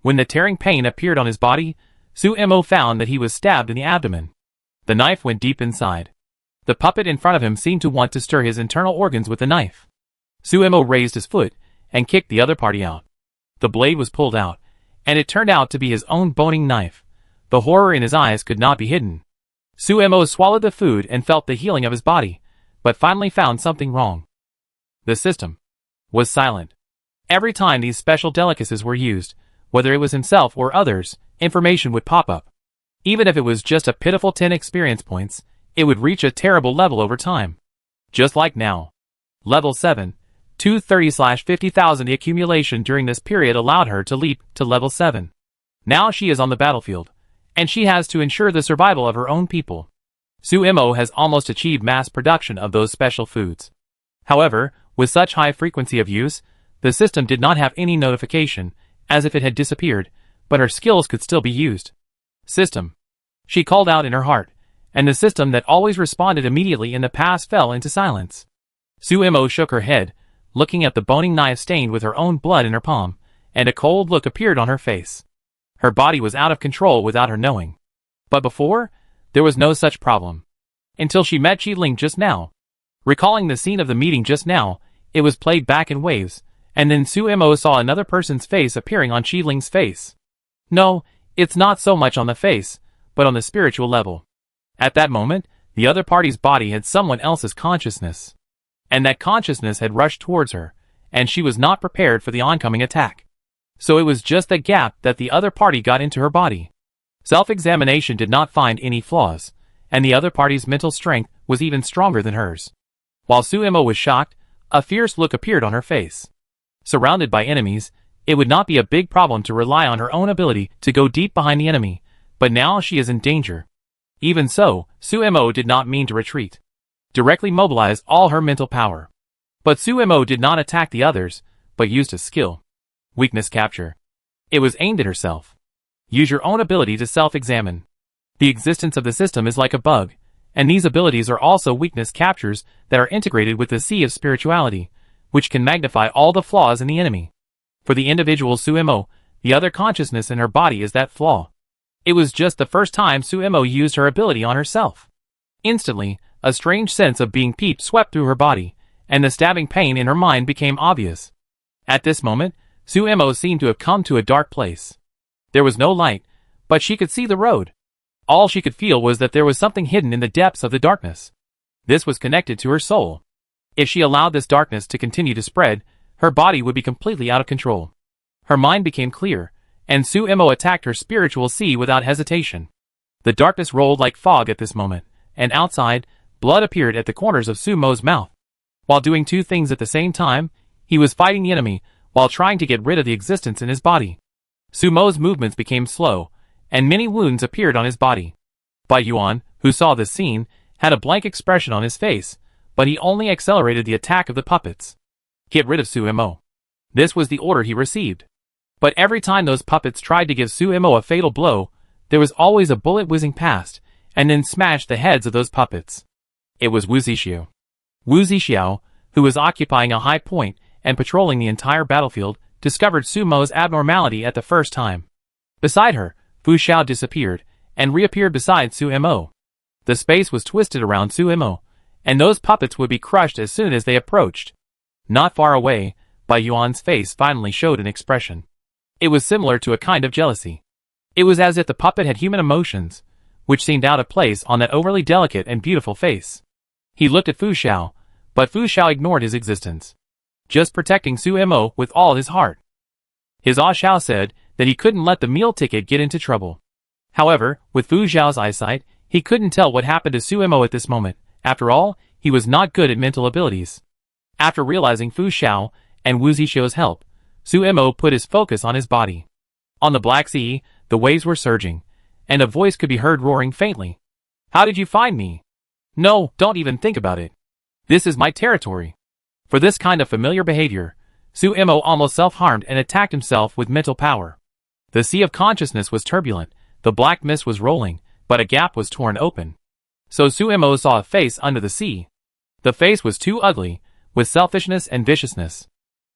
[SPEAKER 1] When the tearing pain appeared on his body, Suemo found that he was stabbed in the abdomen. The knife went deep inside. The puppet in front of him seemed to want to stir his internal organs with the knife. Suemo raised his foot and kicked the other party out. The blade was pulled out, and it turned out to be his own boning knife. The horror in his eyes could not be hidden. Suemo swallowed the food and felt the healing of his body, but finally found something wrong. The system was silent. Every time these special delicacies were used, whether it was himself or others, information would pop up. Even if it was just a pitiful 10 experience points, it would reach a terrible level over time. Just like now. Level 7, 230/50,000. The accumulation during this period allowed her to leap to level 7. Now she is on the battlefield, and she has to ensure the survival of her own people. Sumo has almost achieved mass production of those special foods. However, with such high frequency of use, the system did not have any notification, as if it had disappeared, but her skills could still be used. System. She called out in her heart, and the system that always responded immediately in the past fell into silence. Sumo shook her head, looking at the boning knife stained with her own blood in her palm, and a cold look appeared on her face. Her body was out of control without her knowing. But before, there was no such problem. Until she met Ling just now. Recalling the scene of the meeting just now, it was played back in waves, and then Sumo saw another person's face appearing on Ling's face. No, it's not so much on the face, but on the spiritual level. At that moment, the other party's body had someone else's consciousness. And that consciousness had rushed towards her, and she was not prepared for the oncoming attack. So it was just the gap that the other party got into her body. Self-examination did not find any flaws, and the other party's mental strength was even stronger than hers. While Sumo was shocked, a fierce look appeared on her face. Surrounded by enemies, it would not be a big problem to rely on her own ability to go deep behind the enemy, but now she is in danger. Even so, Sumo did not mean to retreat. Directly mobilize all her mental power. But Sumo did not attack the others, but used a skill. Weakness capture. It was aimed at herself. Use your own ability to self-examine. The existence of the system is like a bug, and these abilities are also weakness captures that are integrated with the sea of spirituality, which can magnify all the flaws in the enemy. For the individual Sumo, the other consciousness in her body is that flaw. It was just the first time Sumo used her ability on herself. Instantly, a strange sense of being peeped swept through her body, and the stabbing pain in her mind became obvious. At this moment, Sumo seemed to have come to a dark place. There was no light, but she could see the road. All she could feel was that there was something hidden in the depths of the darkness. This was connected to her soul. If she allowed this darkness to continue to spread, her body would be completely out of control. Her mind became clear, and Sumo attacked her spiritual sea without hesitation. The darkness rolled like fog at this moment, and outside, blood appeared at the corners of Sumo's mouth. While doing two things at the same time, he was fighting the enemy, while trying to get rid of the existence in his body. Sumo's movements became slow, and many wounds appeared on his body. Bai Yuan, who saw this scene, had a blank expression on his face, but he only accelerated the attack of the puppets. Get rid of Sumo. This was the order he received. But every time those puppets tried to give Sumo a fatal blow, there was always a bullet whizzing past, and then smashed the heads of those puppets. It was Wu Zixiu. Wu Zixiu, who was occupying a high point and patrolling the entire battlefield, discovered Sumo's abnormality at the first time. Beside her, Fu Xiao disappeared, and reappeared beside Sumo. The space was twisted around Sumo, and those puppets would be crushed as soon as they approached. Not far away, Bai Yuan's face finally showed an expression. It was similar to a kind of jealousy. It was as if the puppet had human emotions, which seemed out of place on that overly delicate and beautiful face. He looked at Fu Xiao, but Fu Xiao ignored his existence, just protecting Sumo with all his heart. His Xiao said that he couldn't let the meal ticket get into trouble. However, with Fu Xiao's eyesight, he couldn't tell what happened to Sumo at this moment. After all, he was not good at mental abilities. After realizing Fu Xiao and Wu Zixiu's help, Sumo put his focus on his body. On the Black Sea, the waves were surging, and a voice could be heard roaring faintly. How did you find me? No, don't even think about it. This is my territory. For this kind of familiar behavior, Sumo almost self-harmed and attacked himself with mental power. The sea of consciousness was turbulent, the black mist was rolling, but a gap was torn open. So Sumo saw a face under the sea. The face was too ugly, with selfishness and viciousness.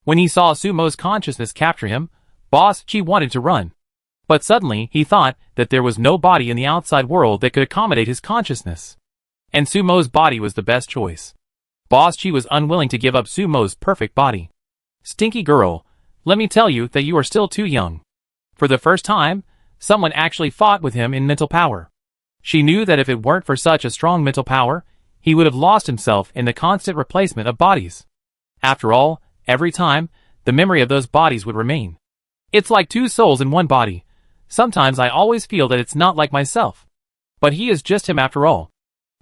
[SPEAKER 1] When he saw Sumo's consciousness capture him, Boss Chi wanted to run. But suddenly he thought that there was no body in the outside world that could accommodate his consciousness. And Sumo's body was the best choice. Boss Chi was unwilling to give up Sumo's perfect body. Stinky girl, let me tell you that you are still too young. For the first time, someone actually fought with him in mental power. She knew that if it weren't for such a strong mental power, he would have lost himself in the constant replacement of bodies. After all, every time, the memory of those bodies would remain. It's like two souls in one body. Sometimes I always feel that it's not like myself. But he is just him after all.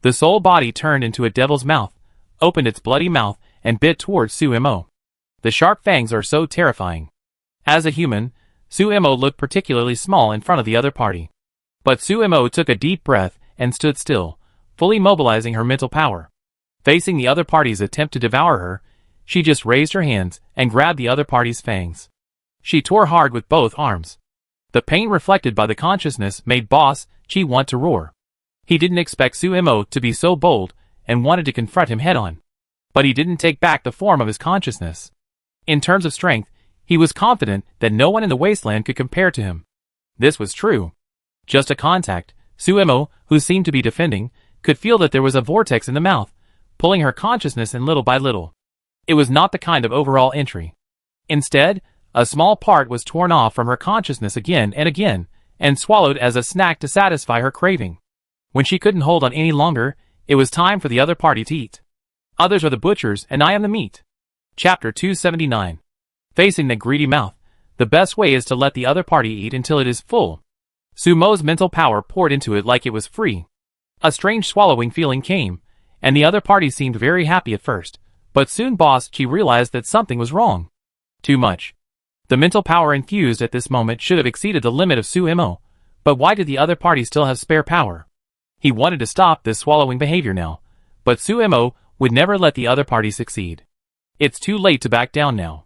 [SPEAKER 1] The soul body turned into a devil's mouth, opened its bloody mouth, and bit towards Sumo. The sharp fangs are so terrifying. As a human, Sumo looked particularly small in front of the other party. But Sumo took a deep breath and stood still, fully mobilizing her mental power. Facing the other party's attempt to devour her, she just raised her hands and grabbed the other party's fangs. She tore hard with both arms. The pain reflected by the consciousness made Boss Chi want to roar. He didn't expect Sumo to be so bold and wanted to confront him head-on. But he didn't take back the form of his consciousness. In terms of strength, he was confident that no one in the wasteland could compare to him. This was true. Just a contact, Sumo, who seemed to be defending, could feel that there was a vortex in the mouth, pulling her consciousness in little by little. It was not the kind of overall entry. Instead, a small part was torn off from her consciousness again and swallowed as a snack to satisfy her craving. When she couldn't hold on any longer, it was time for the other party to eat. Others are the butchers and I am the meat. Chapter 279. Facing the greedy mouth, the best way is to let the other party eat until it is full. Sumo's mental power poured into it like it was free. A strange swallowing feeling came, and the other party seemed very happy at first, but soon Boss Chi realized that something was wrong. Too much. The mental power infused at this moment should have exceeded the limit of Sumo, but why did the other party still have spare power? He wanted to stop this swallowing behavior now, but Sumo would never let the other party succeed. It's too late to back down now.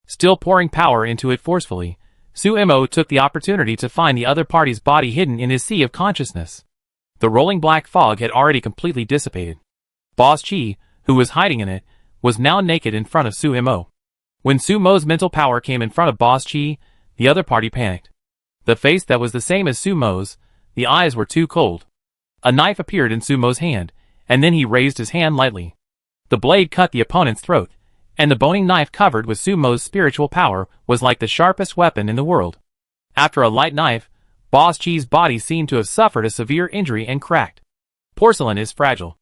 [SPEAKER 1] Still pouring power into it forcefully, Sumo took the opportunity to find the other party's body hidden in his sea of consciousness. The rolling black fog had already completely dissipated. Boss Chi, who was hiding in it, was now naked in front of Sumo. When Sumo's mental power came in front of Boss Chi, the other party panicked. The face that was the same as Sumo's, the eyes were too cold. A knife appeared in Sumo's hand, and then he raised his hand lightly. The blade cut the opponent's throat, and the boning knife covered with Sumo's spiritual power was like the sharpest weapon in the world. After a light knife, Boss Chi's body seemed to have suffered a severe injury and cracked. Porcelain is fragile.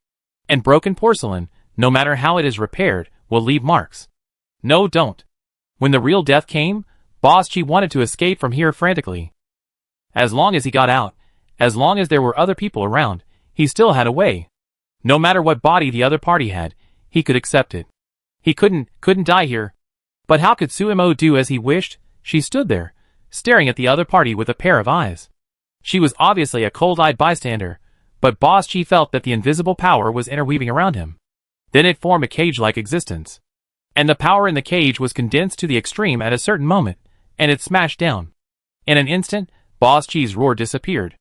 [SPEAKER 1] And broken porcelain, no matter how it is repaired, will leave marks. No, don't. When the real death came, Boss Chi wanted to escape from here frantically. As long as he got out, as long as there were other people around, he still had a way. No matter what body the other party had, he could accept it. He couldn't die here. But how could Sumo do as he wished? She stood there, staring at the other party with a pair of eyes. She was obviously a cold-eyed bystander, but Boss Chi felt that the invisible power was interweaving around him. Then it formed a cage-like existence. And the power in the cage was condensed to the extreme at a certain moment, and it smashed down. In an instant, Boss Chi's roar disappeared.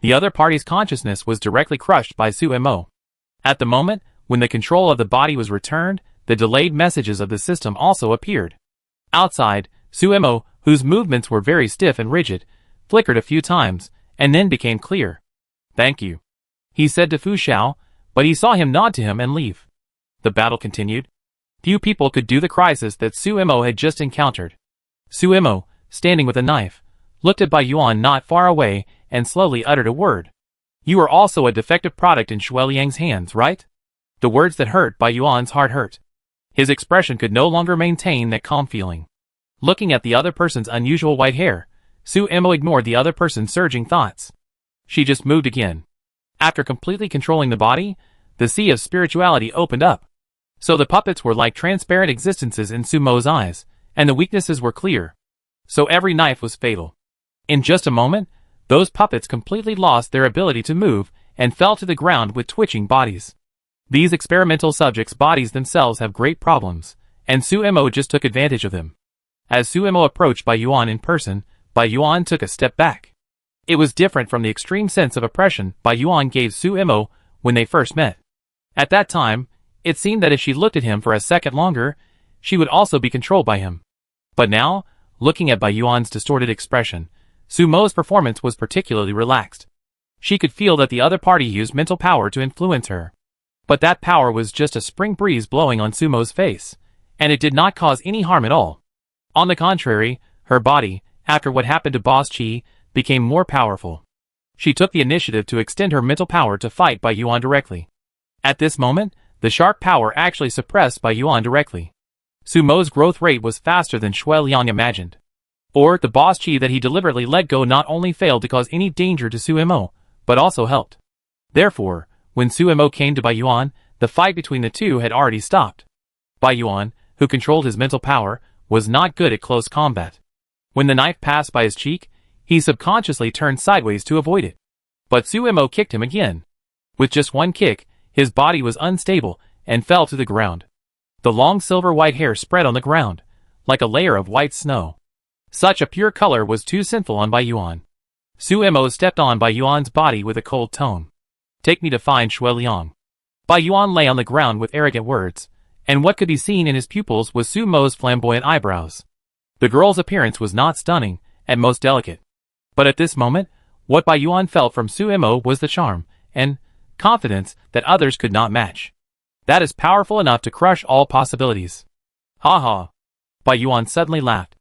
[SPEAKER 1] The other party's consciousness was directly crushed by Sumo. At the moment, when the control of the body was returned, the delayed messages of the system also appeared. Outside, Sumo, whose movements were very stiff and rigid, flickered a few times, and then became clear. "Thank you," he said to Fu Xiao, but he saw him nod to him and leave. The battle continued. Few people could do the crisis that Sumo had just encountered. Sumo, standing with a knife, looked at Bai Yuan not far away and slowly uttered a word. "You are also a defective product in Shui Liang's hands, right?" The words that hurt Bai Yuan's heart hurt. His expression could no longer maintain that calm feeling. Looking at the other person's unusual white hair, Sumo ignored the other person's surging thoughts. She just moved again. After completely controlling the body, the sea of spirituality opened up. So the puppets were like transparent existences in Sumo's eyes, and the weaknesses were clear. So every knife was fatal. In just a moment, those puppets completely lost their ability to move and fell to the ground with twitching bodies. These experimental subjects' bodies themselves have great problems, and Sumo just took advantage of them. As Sumo approached Bai Yuan in person, Bai Yuan took a step back. It was different from the extreme sense of oppression Bai Yuan gave Sumo when they first met. At that time, it seemed that if she looked at him for a second longer, she would also be controlled by him. But now, looking at Bai Yuan's distorted expression, Sumo's performance was particularly relaxed. She could feel that the other party used mental power to influence her. But that power was just a spring breeze blowing on Sumo's face, and it did not cause any harm at all. On the contrary, her body, after what happened to Boss Chi, became more powerful. She took the initiative to extend her mental power to fight Bai Yuan directly. At this moment, the sharp power actually suppressed Bai Yuan directly. Sumo's growth rate was faster than Shui Liang imagined. Or, the Boss Chi that he deliberately let go not only failed to cause any danger to Sumo, but also helped. Therefore, when Sumo came to Bai Yuan, the fight between the two had already stopped. Bai Yuan, who controlled his mental power, was not good at close combat. When the knife passed by his cheek, he subconsciously turned sideways to avoid it. But Sumo kicked him again. With just one kick, his body was unstable and fell to the ground. The long silver-white hair spread on the ground, like a layer of white snow. Such a pure color was too sinful on Bai Yuan. Su-mo stepped on Bai Yuan's body with a cold tone. "Take me to find Shui Liang." Bai Yuan lay on the ground with arrogant words, and what could be seen in his pupils was Su-mo's flamboyant eyebrows. The girl's appearance was not stunning, and most delicate. But at this moment, what Bai Yuan felt from Su-mo was the charm and confidence that others could not match. That is powerful enough to crush all possibilities. Ha ha. Bai Yuan suddenly laughed.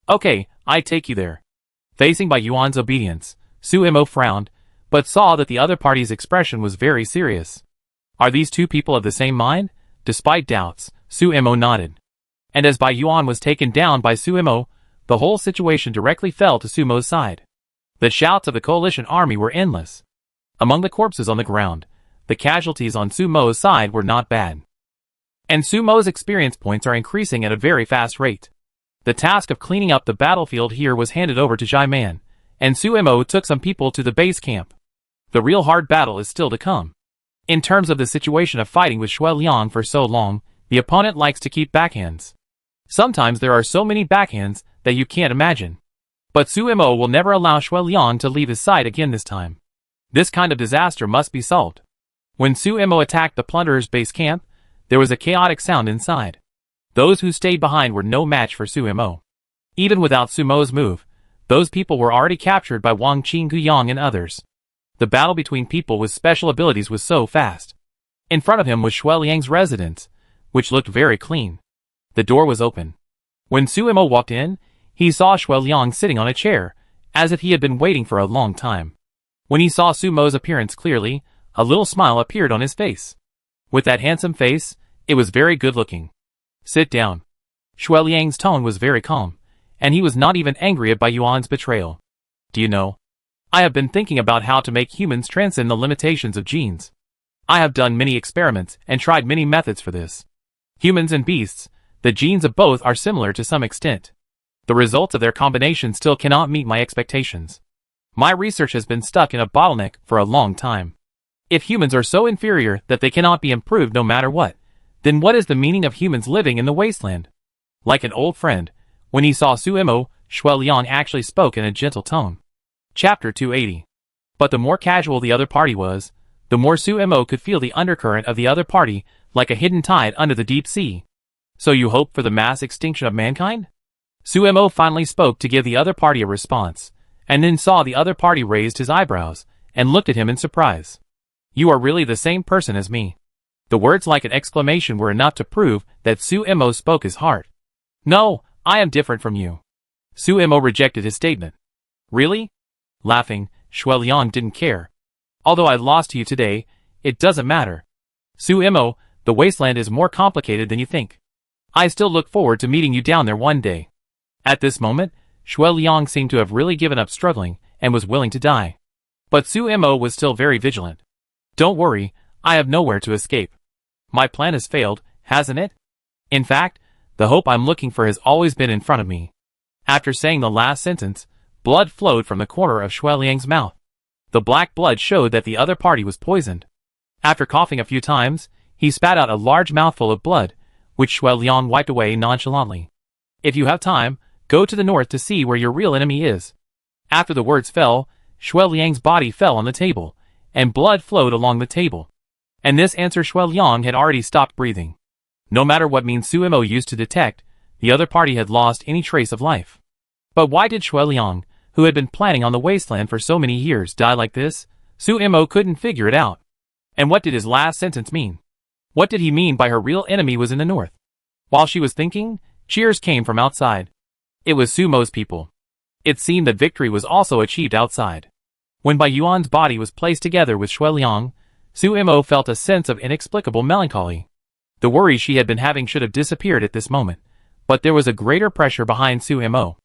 [SPEAKER 1] "Okay, I take you there." Facing Bai Yuan's obedience, Su-mo frowned, but saw that the other party's expression was very serious. Are these two people of the same mind? Despite doubts, Su-mo nodded. And as Bai Yuan was taken down by Su-mo, the whole situation directly fell to Su-mo's side. The shouts of the coalition army were endless. Among the corpses on the ground, the casualties on Su-mo's side were not bad. And Su-mo's experience points are increasing at a very fast rate. The task of cleaning up the battlefield here was handed over to Jai Man, and Su-mo took some people to the base camp. The real hard battle is still to come. In terms of the situation of fighting with Shui Liang for so long, the opponent likes to keep backhands. Sometimes there are so many backhands that you can't imagine. But Su-mo will never allow Shui Liang to leave his side again this time. This kind of disaster must be solved. When Su-mo attacked the plunderers' base camp, there was a chaotic sound inside. Those who stayed behind were no match for Su-mo. Even without Su-mo's move, those people were already captured by Wang Qingguyang and others. The battle between people with special abilities was so fast. In front of him was Shui Liang's residence, which looked very clean. The door was open. When Su-mo walked in, he saw Shui Liang sitting on a chair, as if he had been waiting for a long time. When he saw Su-mo's appearance clearly, a little smile appeared on his face. With that handsome face, it was very good-looking. "Sit down." Shui Liang's tone was very calm, and he was not even angry at Bai Yuan's betrayal. "Do you know? I have been thinking about how to make humans transcend the limitations of genes. I have done many experiments and tried many methods for this. Humans and beasts, the genes of both are similar to some extent. The results of their combination still cannot meet my expectations. My research has been stuck in a bottleneck for a long time. If humans are so inferior that they cannot be improved no matter what, then what is the meaning of humans living in the wasteland?" Like an old friend, when he saw Su-mo, Shui Liang actually spoke in a gentle tone. Chapter 280. But the more casual the other party was, the more Su-mo could feel the undercurrent of the other party like a hidden tide under the deep sea. "So you hope for the mass extinction of mankind?" Su-mo finally spoke to give the other party a response, and then saw the other party raised his eyebrows and looked at him in surprise. "You are really the same person as me." The words like an exclamation were enough to prove that Su-mo spoke his heart. "No, I am different from you." Su-mo rejected his statement. "Really?" Laughing, Shui Liang didn't care. "Although I lost to you today, it doesn't matter. Su-mo, the wasteland is more complicated than you think. I still look forward to meeting you down there one day." At this moment, Shui Liang seemed to have really given up struggling and was willing to die. But Su-mo was still very vigilant. "Don't worry, I have nowhere to escape. My plan has failed, hasn't it? In fact, the hope I'm looking for has always been in front of me." After saying the last sentence, blood flowed from the corner of Shui Liang's mouth. The black blood showed that the other party was poisoned. After coughing a few times, he spat out a large mouthful of blood, which Shui Liang wiped away nonchalantly. "If you have time, go to the north to see where your real enemy is." After the words fell, Shui Liang's body fell on the table, and blood flowed along the table. And this answer Shui Liang had already stopped breathing. No matter what means Su-mo used to detect, the other party had lost any trace of life. But why did Shui Liang, who had been planning on the wasteland for so many years, die like this? Su-mo couldn't figure it out. And what did his last sentence mean? What did he mean by her real enemy was in the north? While she was thinking, cheers came from outside. It was Su-mo's people. It seemed that victory was also achieved outside. When Bai Yuan's body was placed together with Shui Liang, Su-mo felt a sense of inexplicable melancholy. The worries she had been having should have disappeared at this moment, but there was a greater pressure behind Su-mo.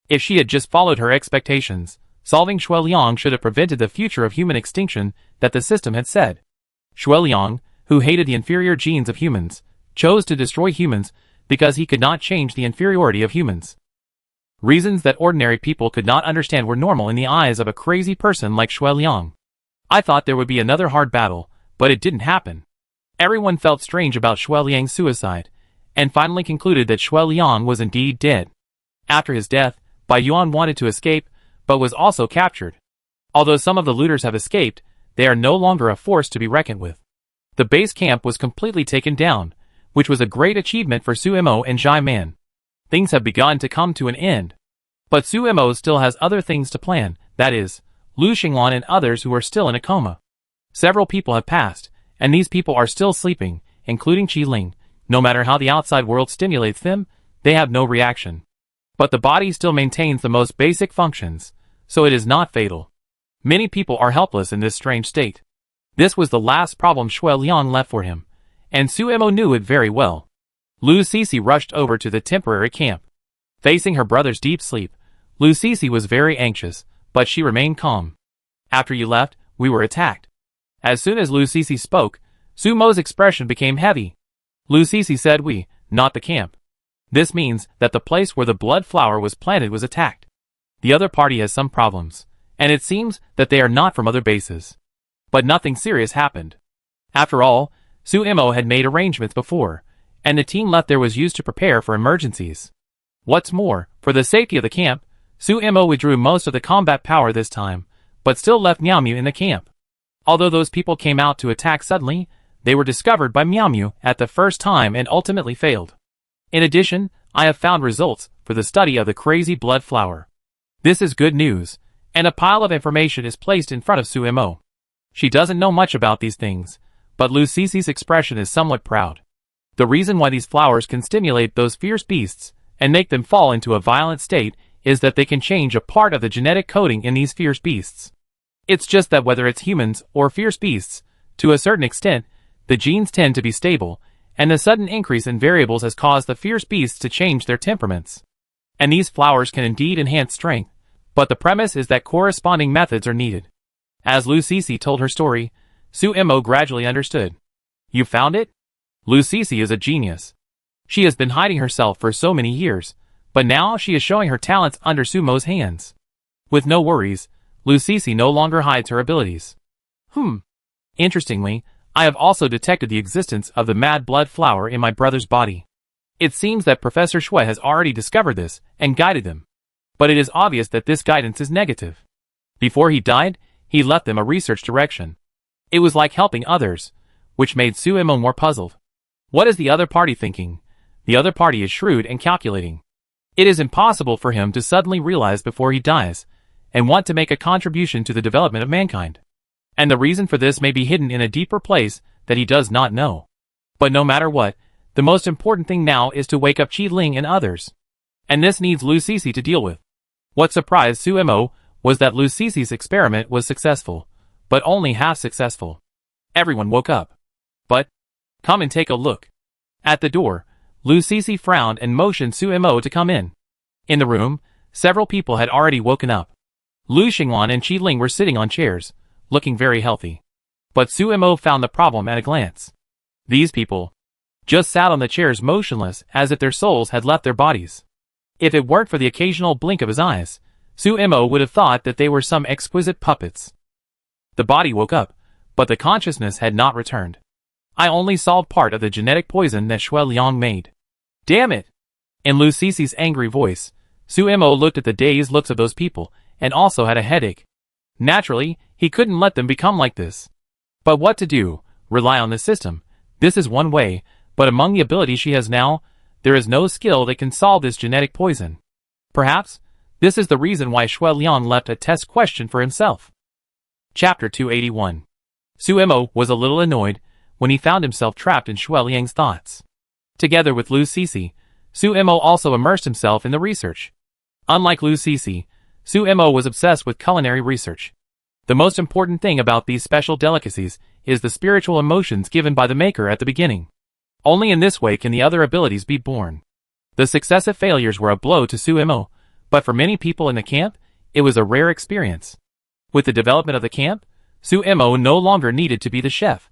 [SPEAKER 1] If she had just followed her expectations, solving Shui Liang should have prevented the future of human extinction that the system had said. Shui Liang, who hated the inferior genes of humans, chose to destroy humans because he could not change the inferiority of humans. Reasons that ordinary people could not understand were normal in the eyes of a crazy person like Shui Liang. "I thought there would be another hard battle, But it didn't happen. Everyone felt strange about Shui Liang's suicide, and finally concluded that Shui Liang was indeed dead. After his death, Bai Yuan wanted to escape, but was also captured. Although some of the looters have escaped, they are no longer a force to be reckoned with. The base camp was completely taken down, which was a great achievement for Su Mo and Jai Man. Things have begun to come to an end. But Su Mo still has other things to plan, that is, Lu Xinglan and others who are still in a coma. Several people have passed, and these people are still sleeping, including Qi Ling. No matter how the outside world stimulates them, they have no reaction. But the body still maintains the most basic functions, so it is not fatal. Many people are helpless in this strange state. This was the last problem Shui Liang left for him, and Su Mo knew it very well. Lu Sisi rushed over to the temporary camp. Facing her brother's deep sleep, Lu Sisi was very anxious, but she remained calm. After you left, we were attacked. As soon as Lu Sisi spoke, Su Mo's expression became heavy. Lu Sisi said we, not the camp. This means that the place where the blood flower was planted was attacked. The other party has some problems, and it seems that they are not from other bases. But nothing serious happened. After all, Su Mo had made arrangements before, and the team left there was used to prepare for emergencies. What's more, for the safety of the camp, Su Mo withdrew most of the combat power this time, but still left Miao Miao in the camp. Although those people came out to attack suddenly, they were discovered by Miao Miao at the first time and ultimately failed. In addition, I have found results for the study of the crazy blood flower. This is good news, and a pile of information is placed in front of Su Mo. She doesn't know much about these things, but Lu Sisi's expression is somewhat proud. The reason why these flowers can stimulate those fierce beasts and make them fall into a violent state is that they can change a part of the genetic coding in these fierce beasts. It's just that whether it's humans or fierce beasts, to a certain extent, the genes tend to be stable, and the sudden increase in variables has caused the fierce beasts to change their temperaments. And these flowers can indeed enhance strength, but the premise is that corresponding methods are needed. As Lu Sisi told her story, Su Mo gradually understood. You found it? Lu Sisi is a genius. She has been hiding herself for so many years, but now she is showing her talents under Su Mo's hands. With no worries, Lu Sisi no longer hides her abilities. Interestingly, I have also detected the existence of the mad blood flower in my brother's body. It seems that Professor Shui has already discovered this and guided them. But it is obvious that this guidance is negative. Before he died, he left them a research direction. It was like helping others, which made Su Mo more puzzled. What is the other party thinking? The other party is shrewd and calculating. It is impossible for him to suddenly realize before he dies, and want to make a contribution to the development of mankind. And the reason for this may be hidden in a deeper place that he does not know. But no matter what, the most important thing now is to wake up Qi Ling and others. And this needs Lu Sisi to deal with. What surprised Su Mo was that Lu Sisi's experiment was successful, but only half successful. Everyone woke up. But, come and take a look. At the door, Lu Sisi frowned and motioned Su Mo to come in. In the room, several people had already woken up. Lu Xinglan and Qi Ling were sitting on chairs, looking very healthy. But Su Mo found the problem at a glance. These people just sat on the chairs motionless as if their souls had left their bodies. If it weren't for the occasional blink of his eyes, Su Mo would have thought that they were some exquisite puppets. The body woke up, but the consciousness had not returned. I only solved part of the genetic poison that Shui Liang made. Damn it! In Lu Sisi's angry voice, Su Mo looked at the dazed looks of those people, and also had a headache. Naturally, he couldn't let them become like this. But what to do? Rely on the system. This is one way, but among the abilities she has now, there is no skill that can solve this genetic poison. Perhaps, this is the reason why Shui Liang left a test question for himself. Chapter 281. Su Mo was a little annoyed when he found himself trapped in Shui Liang's thoughts. Together with Lu Sisi, Su Mo also immersed himself in the research. Unlike Lu Sisi, Su Mo was obsessed with culinary research. The most important thing about these special delicacies is the spiritual emotions given by the maker at the beginning. Only in this way can the other abilities be born. The successive failures were a blow to Su Mo, but for many people in the camp, it was a rare experience. With the development of the camp, Su Mo no longer needed to be the chef.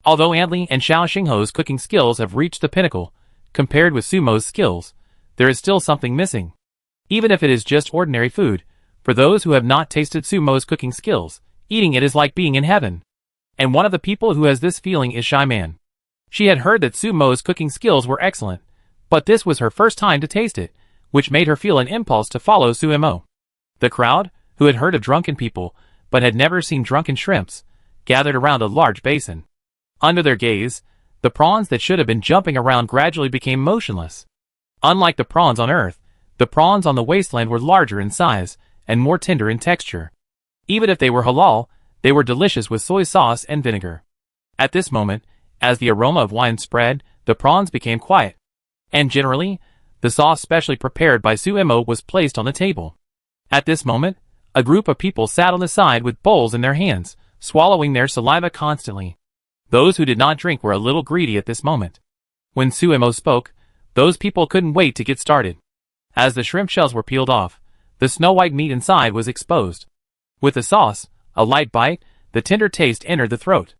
[SPEAKER 1] Although Antli and Xiao Xingho's cooking skills have reached the pinnacle, compared with Su Mo's skills, there is still something missing. Even if it is just ordinary food, for those who have not tasted Su Mo's cooking skills, eating it is like being in heaven. And one of the people who has this feeling is Shy Man. She had heard that Sumo's cooking skills were excellent, but this was her first time to taste it, which made her feel an impulse to follow Sumo. The crowd, who had heard of drunken people, but had never seen drunken shrimps, gathered around a large basin. Under their gaze, the prawns that should have been jumping around gradually became motionless. Unlike the prawns on Earth, the prawns on the wasteland were larger in size and more tender in texture. Even if they were halal, they were delicious with soy sauce and vinegar. At this moment, as the aroma of wine spread, the prawns became quiet. And generally, the sauce specially prepared by Sumo was placed on the table. At this moment, a group of people sat on the side with bowls in their hands, swallowing their saliva constantly. Those who did not drink were a little greedy at this moment. When Sumo spoke, those people couldn't wait to get started. As the shrimp shells were peeled off, the snow-white meat inside was exposed. With the sauce, a light bite, the tender taste entered the throat.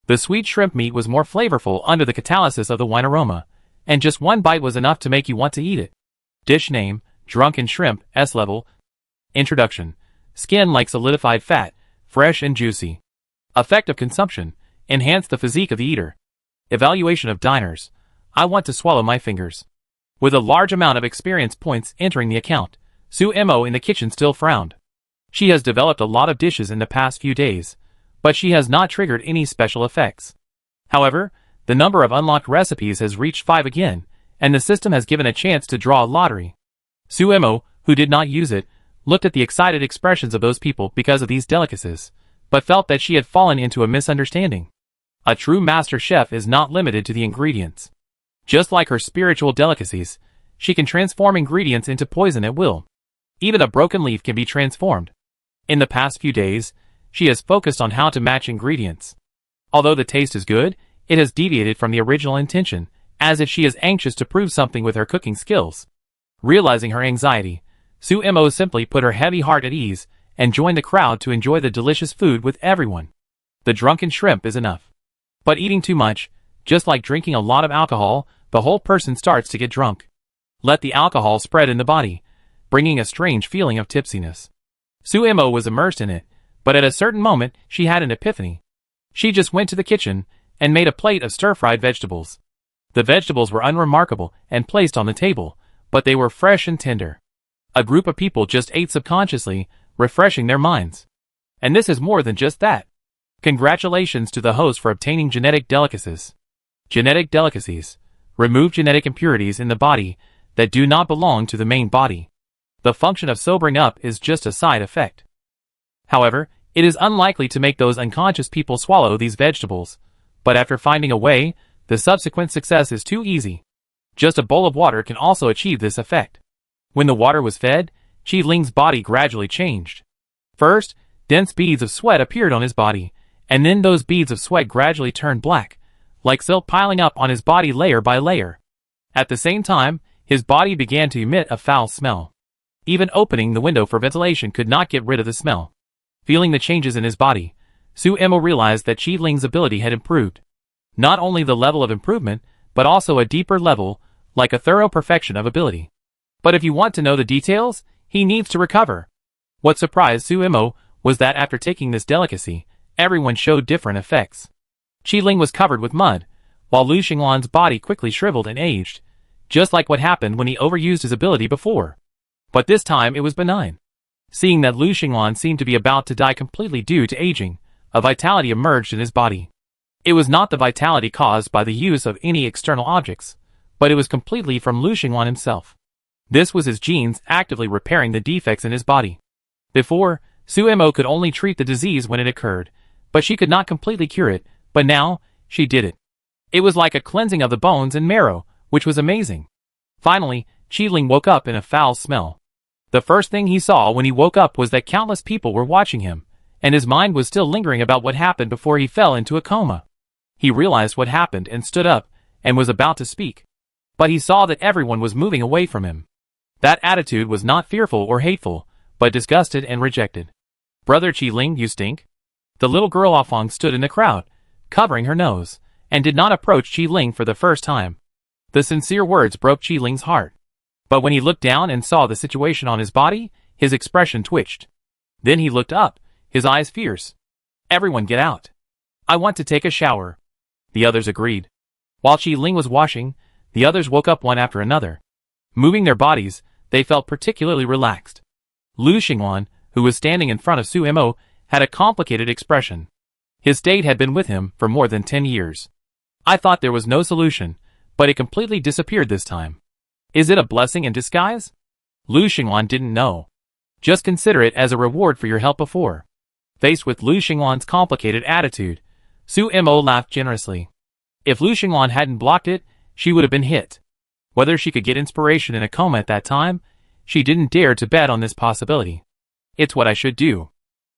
[SPEAKER 1] The sweet shrimp meat was more flavorful under the catalysis of the wine aroma, and just one bite was enough to make you want to eat it. Dish name, Drunken Shrimp, S-Level. Introduction. Skin like solidified fat, fresh and juicy. Effect of consumption, enhance the physique of the eater. Evaluation of diners. I want to swallow my fingers. With a large amount of experience points entering the account, Sumo in the kitchen still frowned. She has developed a lot of dishes in the past few days, but she has not triggered any special effects. However, the number of unlocked recipes has reached 5 again, and the system has given a chance to draw a lottery. Sumo, who did not use it, looked at the excited expressions of those people because of these delicacies, but felt that she had fallen into a misunderstanding. A true master chef is not limited to the ingredients. Just like her spiritual delicacies, she can transform ingredients into poison at will. Even a broken leaf can be transformed. In the past few days, she has focused on how to match ingredients. Although the taste is good, it has deviated from the original intention, as if she is anxious to prove something with her cooking skills. Realizing her anxiety, Sumo simply put her heavy heart at ease and joined the crowd to enjoy the delicious food with everyone. The drunken shrimp is enough. But eating too much, just like drinking a lot of alcohol, the whole person starts to get drunk. Let the alcohol spread in the body, bringing a strange feeling of tipsiness. Sumo was immersed in it, but at a certain moment she had an epiphany. She just went to the kitchen and made a plate of stir-fried vegetables. The vegetables were unremarkable and placed on the table, but they were fresh and tender. A group of people just ate subconsciously, refreshing their minds. And this is more than just that. Congratulations to the host for obtaining genetic delicacies. Genetic delicacies. Remove genetic impurities in the body that do not belong to the main body. The function of sobering up is just a side effect. However, it is unlikely to make those unconscious people swallow these vegetables, but after finding a way, the subsequent success is too easy. Just a bowl of water can also achieve this effect. When the water was fed, Qi Ling's body gradually changed. First, dense beads of sweat appeared on his body, and then those beads of sweat gradually turned black, like silt piling up on his body layer by layer. At the same time, his body began to emit a foul smell. Even opening the window for ventilation could not get rid of the smell. Feeling the changes in his body, Sumo realized that Qi Ling's ability had improved. Not only the level of improvement, but also a deeper level, like a thorough perfection of ability. But if you want to know the details, he needs to recover. What surprised Sumo was that after taking this delicacy, everyone showed different effects. Qi Ling was covered with mud, while Lu Xinglan's body quickly shriveled and aged, just like what happened when he overused his ability before. But this time it was benign. Seeing that Lu Xinglan seemed to be about to die completely due to aging, a vitality emerged in his body. It was not the vitality caused by the use of any external objects, but it was completely from Lu Xinglan himself. This was his genes actively repairing the defects in his body. Before, Sumo could only treat the disease when it occurred, but she could not completely cure it, but now, she did it. It was like a cleansing of the bones and marrow, which was amazing. Finally, Qi Ling woke up in a foul smell. The first thing he saw when he woke up was that countless people were watching him, and his mind was still lingering about what happened before he fell into a coma. He realized what happened and stood up, and was about to speak. But he saw that everyone was moving away from him. That attitude was not fearful or hateful, but disgusted and rejected. "Brother Qi Ling, you stink." The little girl Afong stood in the crowd, covering her nose, and did not approach Qi Ling for the first time. The sincere words broke Qi Ling's heart. But when he looked down and saw the situation on his body, his expression twitched. Then he looked up, his eyes fierce. "Everyone get out." I want to take a shower. The others agreed. While Qi Ling was washing, the others woke up one after another. Moving their bodies, they felt particularly relaxed. Lu Xingwan, who was standing in front of Su Mo, had a complicated expression. His state had been with him for more than 10 years. I thought there was no solution, but it completely disappeared this time. Is it a blessing in disguise? Lu Xingwan didn't know. Just consider it as a reward for your help before. Faced with Lu Xingwan's complicated attitude, Su Mo laughed generously. If Lu Xingwan hadn't blocked it, she would have been hit. Whether she could get inspiration in a coma at that time, she didn't dare to bet on this possibility. It's what I should do.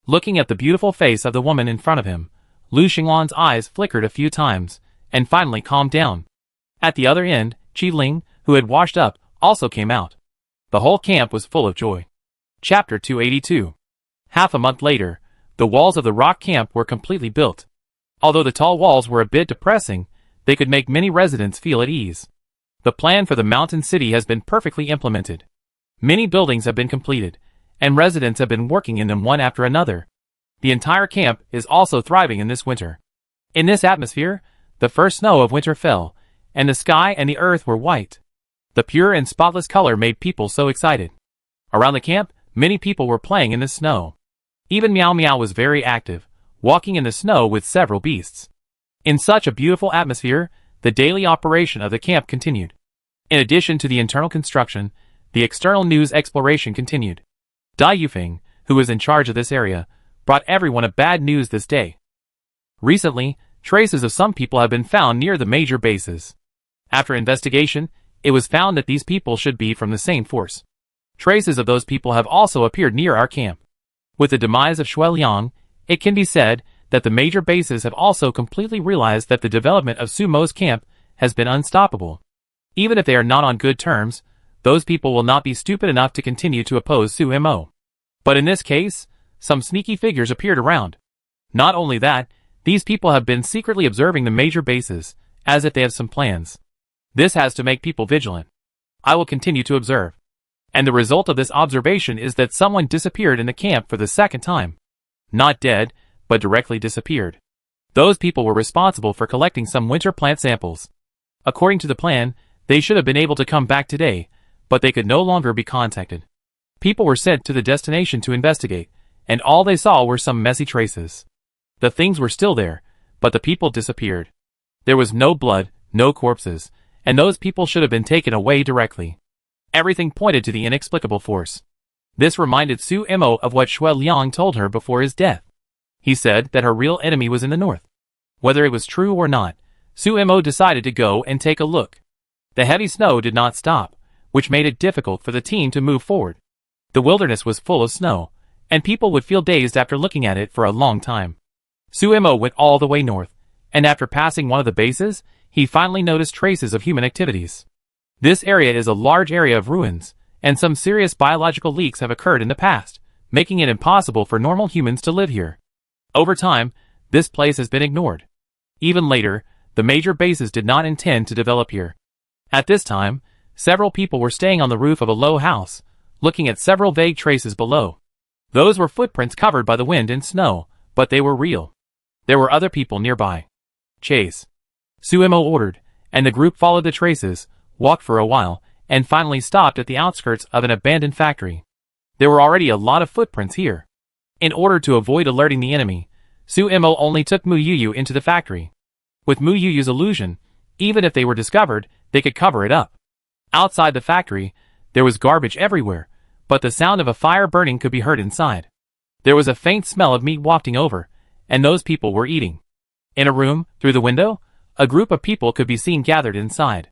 [SPEAKER 1] Looking at the beautiful face of the woman in front of him, Lu Xingwan's eyes flickered a few times, and finally calmed down. At the other end, Qi Ling, who had washed up, also came out. The whole camp was full of joy. Chapter 282. Half a month later, the walls of the rock camp were completely built. Although the tall walls were a bit depressing, they could make many residents feel at ease. The plan for the mountain city has been perfectly implemented. Many buildings have been completed, and residents have been working in them one after another. The entire camp is also thriving in this winter. In this atmosphere, the first snow of winter fell, and the sky and the earth were white. The pure and spotless color made people so excited. Around the camp, many people were playing in the snow. Even Meow Meow was very active, walking in the snow with several beasts. In such a beautiful atmosphere, the daily operation of the camp continued. In addition to the internal construction, the external news exploration continued. Dai Yufeng, who was in charge of this area, brought everyone a bad news this day. Recently, traces of some people have been found near the major bases. After investigation, it was found that these people should be from the same force. Traces of those people have also appeared near our camp. With the demise of Shui Liang, it can be said that the major bases have also completely realized that the development of Su Mo's camp has been unstoppable. Even if they are not on good terms, those people will not be stupid enough to continue to oppose Su Mo. But in this case, some sneaky figures appeared around. Not only that, these people have been secretly observing the major bases, as if they have some plans. This has to make people vigilant. I will continue to observe. And the result of this observation is that someone disappeared in the camp for the second time. Not dead, but directly disappeared. Those people were responsible for collecting some winter plant samples. According to the plan, they should have been able to come back today, but they could no longer be contacted. People were sent to the destination to investigate, and all they saw were some messy traces. The things were still there, but the people disappeared. There was no blood, no corpses, and those people should have been taken away directly. Everything pointed to the inexplicable force. This reminded Su Mo of what Shui Liang told her before his death. He said that her real enemy was in the north. Whether it was true or not, Su Mo decided to go and take a look. The heavy snow did not stop, which made it difficult for the team to move forward. The wilderness was full of snow, and people would feel dazed after looking at it for a long time. Su Mo went all the way north, and after passing one of the bases, he finally noticed traces of human activities. This area is a large area of ruins, and some serious biological leaks have occurred in the past, making it impossible for normal humans to live here. Over time, this place has been ignored. Even later, the major bases did not intend to develop here. At this time, several people were staying on the roof of a low house, looking at several vague traces below. Those were footprints covered by the wind and snow, but they were real. There were other people nearby. Chase. Su Mo ordered, and the group followed the traces, walked for a while, and finally stopped at the outskirts of an abandoned factory. There were already a lot of footprints here. In order to avoid alerting the enemy, Su Mo only took Mu Yuyu into the factory. With Mu Yuyu's illusion, even if they were discovered, they could cover it up. Outside the factory, there was garbage everywhere, but the sound of a fire burning could be heard inside. There was a faint smell of meat wafting over, and those people were eating. In a room, through the window, a group of people could be seen gathered inside.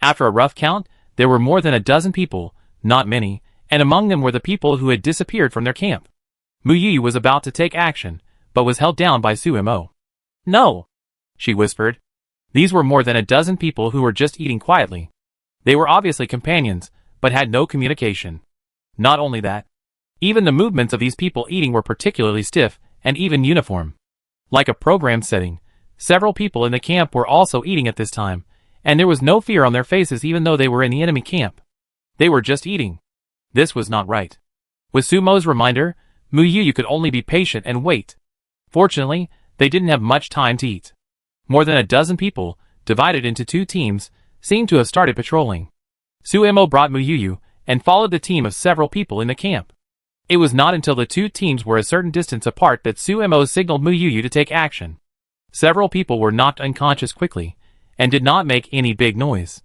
[SPEAKER 1] After a rough count, there were more than a dozen people, not many, and among them were the people who had disappeared from their camp. Mu Yuyu was about to take action, but was held down by Su Mo. "No," she whispered. These were more than a dozen people who were just eating quietly. They were obviously companions, but had no communication. Not only that, even the movements of these people eating were particularly stiff and even uniform. Like a program setting, several people in the camp were also eating at this time, and there was no fear on their faces even though they were in the enemy camp. They were just eating. This was not right. With Su Mo's reminder, Mu Yuyu could only be patient and wait. Fortunately, They didn't have much time to eat. More than a dozen people, divided into 2 teams, seemed to have started patrolling. Suemo brought Muyuyu and followed the team of several people in the camp. It was not until the 2 teams were a certain distance apart that Suemo signaled Muyuyu to take action. Several people were knocked unconscious quickly, and did not make any big noise.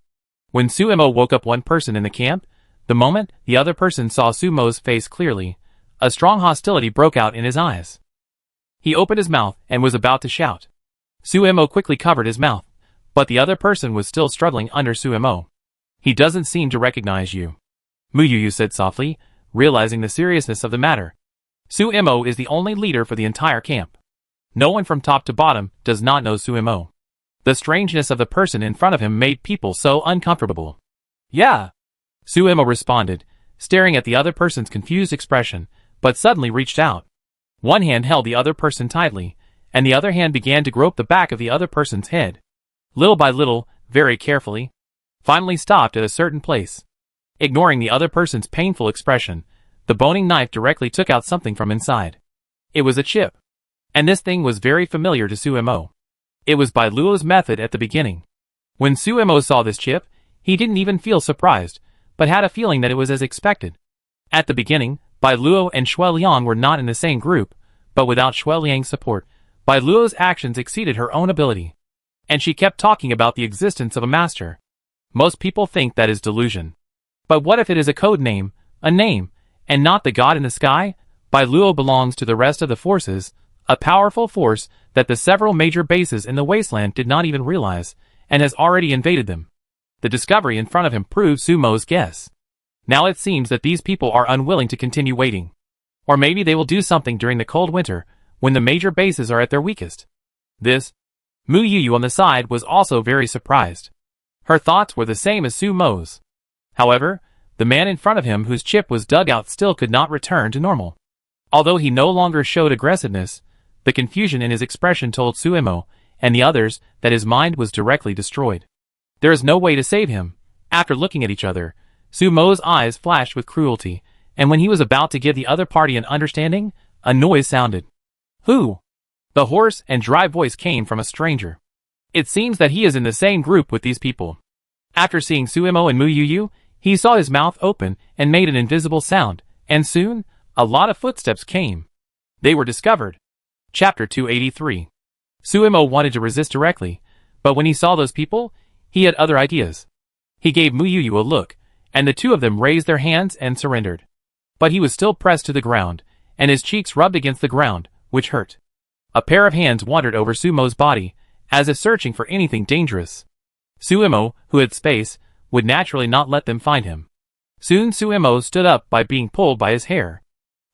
[SPEAKER 1] When Suemo woke up one person in the camp, the moment the other person saw Suemo's face clearly, a strong hostility broke out in his eyes. He opened his mouth and was about to shout. Suemo quickly covered his mouth, but the other person was still struggling under Suemo. "He doesn't seem to recognize you," Muyuyu said softly, realizing the seriousness of the matter. Suemo is the only leader for the entire camp. No one from top to bottom does not know Suemo. The strangeness of the person in front of him made people so uncomfortable. "Yeah," Suemo responded, staring at the other person's confused expression, but suddenly reached out. One hand held the other person tightly, and the other hand began to grope the back of the other person's head. Little by little, very carefully, finally stopped at a certain place. Ignoring the other person's painful expression, the boning knife directly took out something from inside. It was a chip. And this thing was very familiar to Suemo. It was Bai Luo's method at the beginning. When Suemo saw this chip, he didn't even feel surprised, but had a feeling that it was as expected. At the beginning, Bai Luo and Shui Liang were not in the same group, but without Shui Liang's support, Bai Luo's actions exceeded her own ability. And she kept talking about the existence of a master. Most people think that is delusion. But what if it is a code name, a name, and not the god in the sky? Bai Luo belongs to the rest of the forces, a powerful force that the several major bases in the wasteland did not even realize, and has already invaded them. The discovery in front of him proved Sumo's guess. Now it seems that these people are unwilling to continue waiting. Or maybe they will do something during the cold winter, when the major bases are at their weakest. This, Muyuyu on the side was also very surprised. Her thoughts were the same as Sumo's. However, the man in front of him whose chip was dug out still could not return to normal. Although he no longer showed aggressiveness, the confusion in his expression told Suemo and the others that his mind was directly destroyed. There is no way to save him. After looking at each other, Sumo's eyes flashed with cruelty, and when he was about to give the other party an understanding, a noise sounded. "Who?" The hoarse and dry voice came from a stranger. It seems that he is in the same group with these people. After seeing Suemo and Muyuyu, he saw his mouth open and made an invisible sound, and soon, a lot of footsteps came. They were discovered. Chapter 283. Suemo wanted to resist directly, but when he saw those people, he had other ideas. He gave Muyuyu a look, and the 2 of them raised their hands and surrendered. But he was still pressed to the ground, and his cheeks rubbed against the ground, which hurt. A pair of hands wandered over Sumo's body, as if searching for anything dangerous. Suemo, who had space, would naturally not let them find him. Soon Suemo stood up by being pulled by his hair.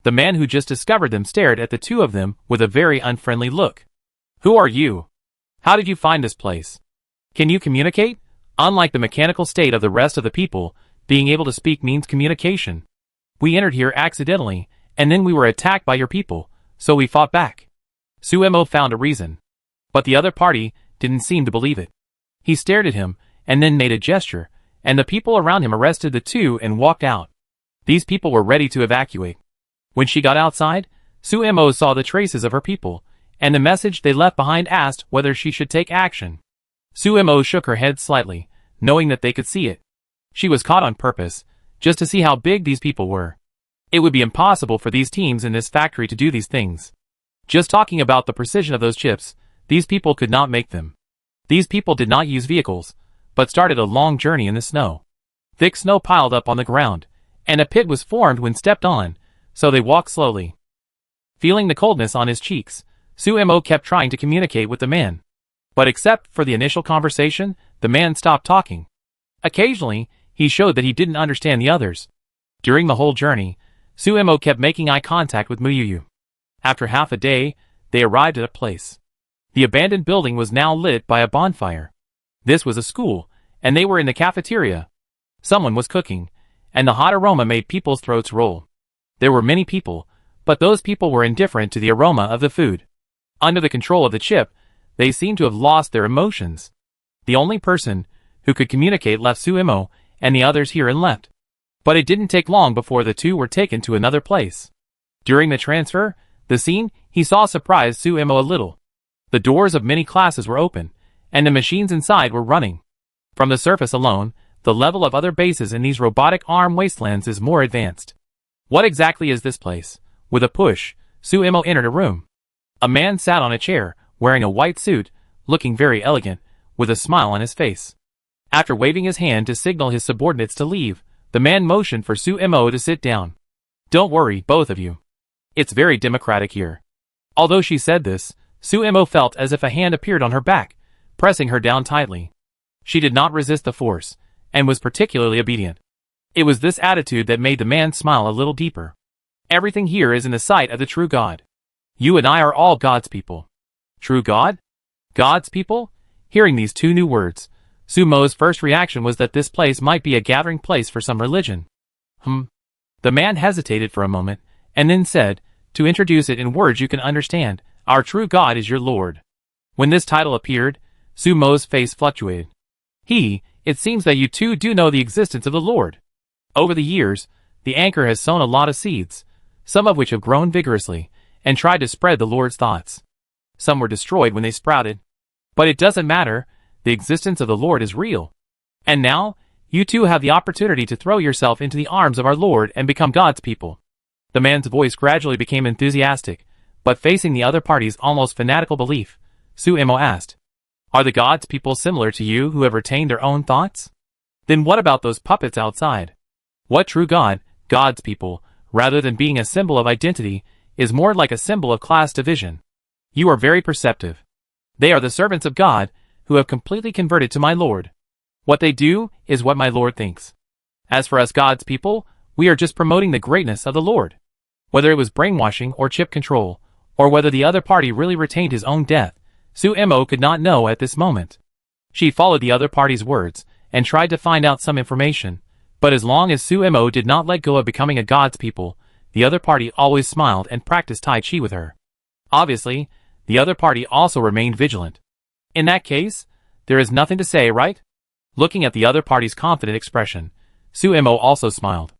[SPEAKER 1] The man who just discovered them stared at the 2 of them with a very unfriendly look. "Who are you? How did you find this place? Can you communicate?" Unlike the mechanical state of the rest of the people, being able to speak means communication. "We entered here accidentally, and then we were attacked by your people, so we fought back." Suemo found a reason. But the other party didn't seem to believe it. He stared at him, and then made a gesture, and the people around him arrested the 2 and walked out. These people were ready to evacuate. When she got outside, Suemo saw the traces of her people, and the message they left behind asked whether she should take action. Suemo shook her head slightly, knowing that they could see it. She was caught on purpose, just to see how big these people were. It would be impossible for these teams in this factory to do these things. Just talking about the precision of those chips, these people could not make them. These people did not use vehicles, but started a long journey in the snow. Thick snow piled up on the ground, and a pit was formed when stepped on, so they walked slowly. Feeling the coldness on his cheeks, Suemo kept trying to communicate with the man. But except for the initial conversation, the man stopped talking. Occasionally, he showed that he didn't understand the others. During the whole journey, Suemo kept making eye contact with Muyuyu. After half a day, they arrived at a place. The abandoned building was now lit by a bonfire. This was a school, and they were in the cafeteria. Someone was cooking, and the hot aroma made people's throats roll. There were many people, but those people were indifferent to the aroma of the food. Under the control of the chip, they seemed to have lost their emotions. The only person who could communicate left Suemo, and the others here and left. But it didn't take long before the 2 were taken to another place. During the transfer, the scene, he saw surprised Suemo a little. The doors of many classes were open, and the machines inside were running. From the surface alone, the level of other bases in these robotic arm wastelands is more advanced. What exactly is this place? With a push, Suemo entered a room. A man sat on a chair, wearing a white suit, looking very elegant, with a smile on his face. After waving his hand to signal his subordinates to leave, the man motioned for Suemo to sit down. Don't worry, both of you. It's very democratic here. Although she said this, Suemo felt as if a hand appeared on her back, pressing her down tightly. She did not resist the force, and was particularly obedient. It was this attitude that made the man smile a little deeper. Everything here is in the sight of the true God. You and I are all God's people. True God? God's people? Hearing these two new words, Suemo's first reaction was that this place might be a gathering place for some religion. The man hesitated for a moment, and then said, to introduce it in words you can understand, our true God is your Lord. When this title appeared, Suemo's face fluctuated. It seems that you two do know the existence of the Lord. Over the years, the anchor has sown a lot of seeds, some of which have grown vigorously, and tried to spread the Lord's thoughts. Some were destroyed when they sprouted. But it doesn't matter, the existence of the Lord is real. And now, you two have the opportunity to throw yourself into the arms of our Lord and become God's people. The man's voice gradually became enthusiastic, but facing the other party's almost fanatical belief, Suemo asked, are the God's people similar to you who have retained their own thoughts? Then what about those puppets outside? What true God, God's people, rather than being a symbol of identity, is more like a symbol of class division? You are very perceptive. They are the servants of God, who have completely converted to my Lord. What they do is what my Lord thinks. As for us God's people, we are just promoting the greatness of the Lord. Whether it was brainwashing or chip control, or whether the other party really retained his own death, Suemo could not know at this moment. She followed the other party's words, and tried to find out some information, but as long as Suemo did not let go of becoming a God's people, the other party always smiled and practiced Tai Chi with her. Obviously, the other party also remained vigilant. In that case, there is nothing to say, right? Looking at the other party's confident expression, Suemo also smiled.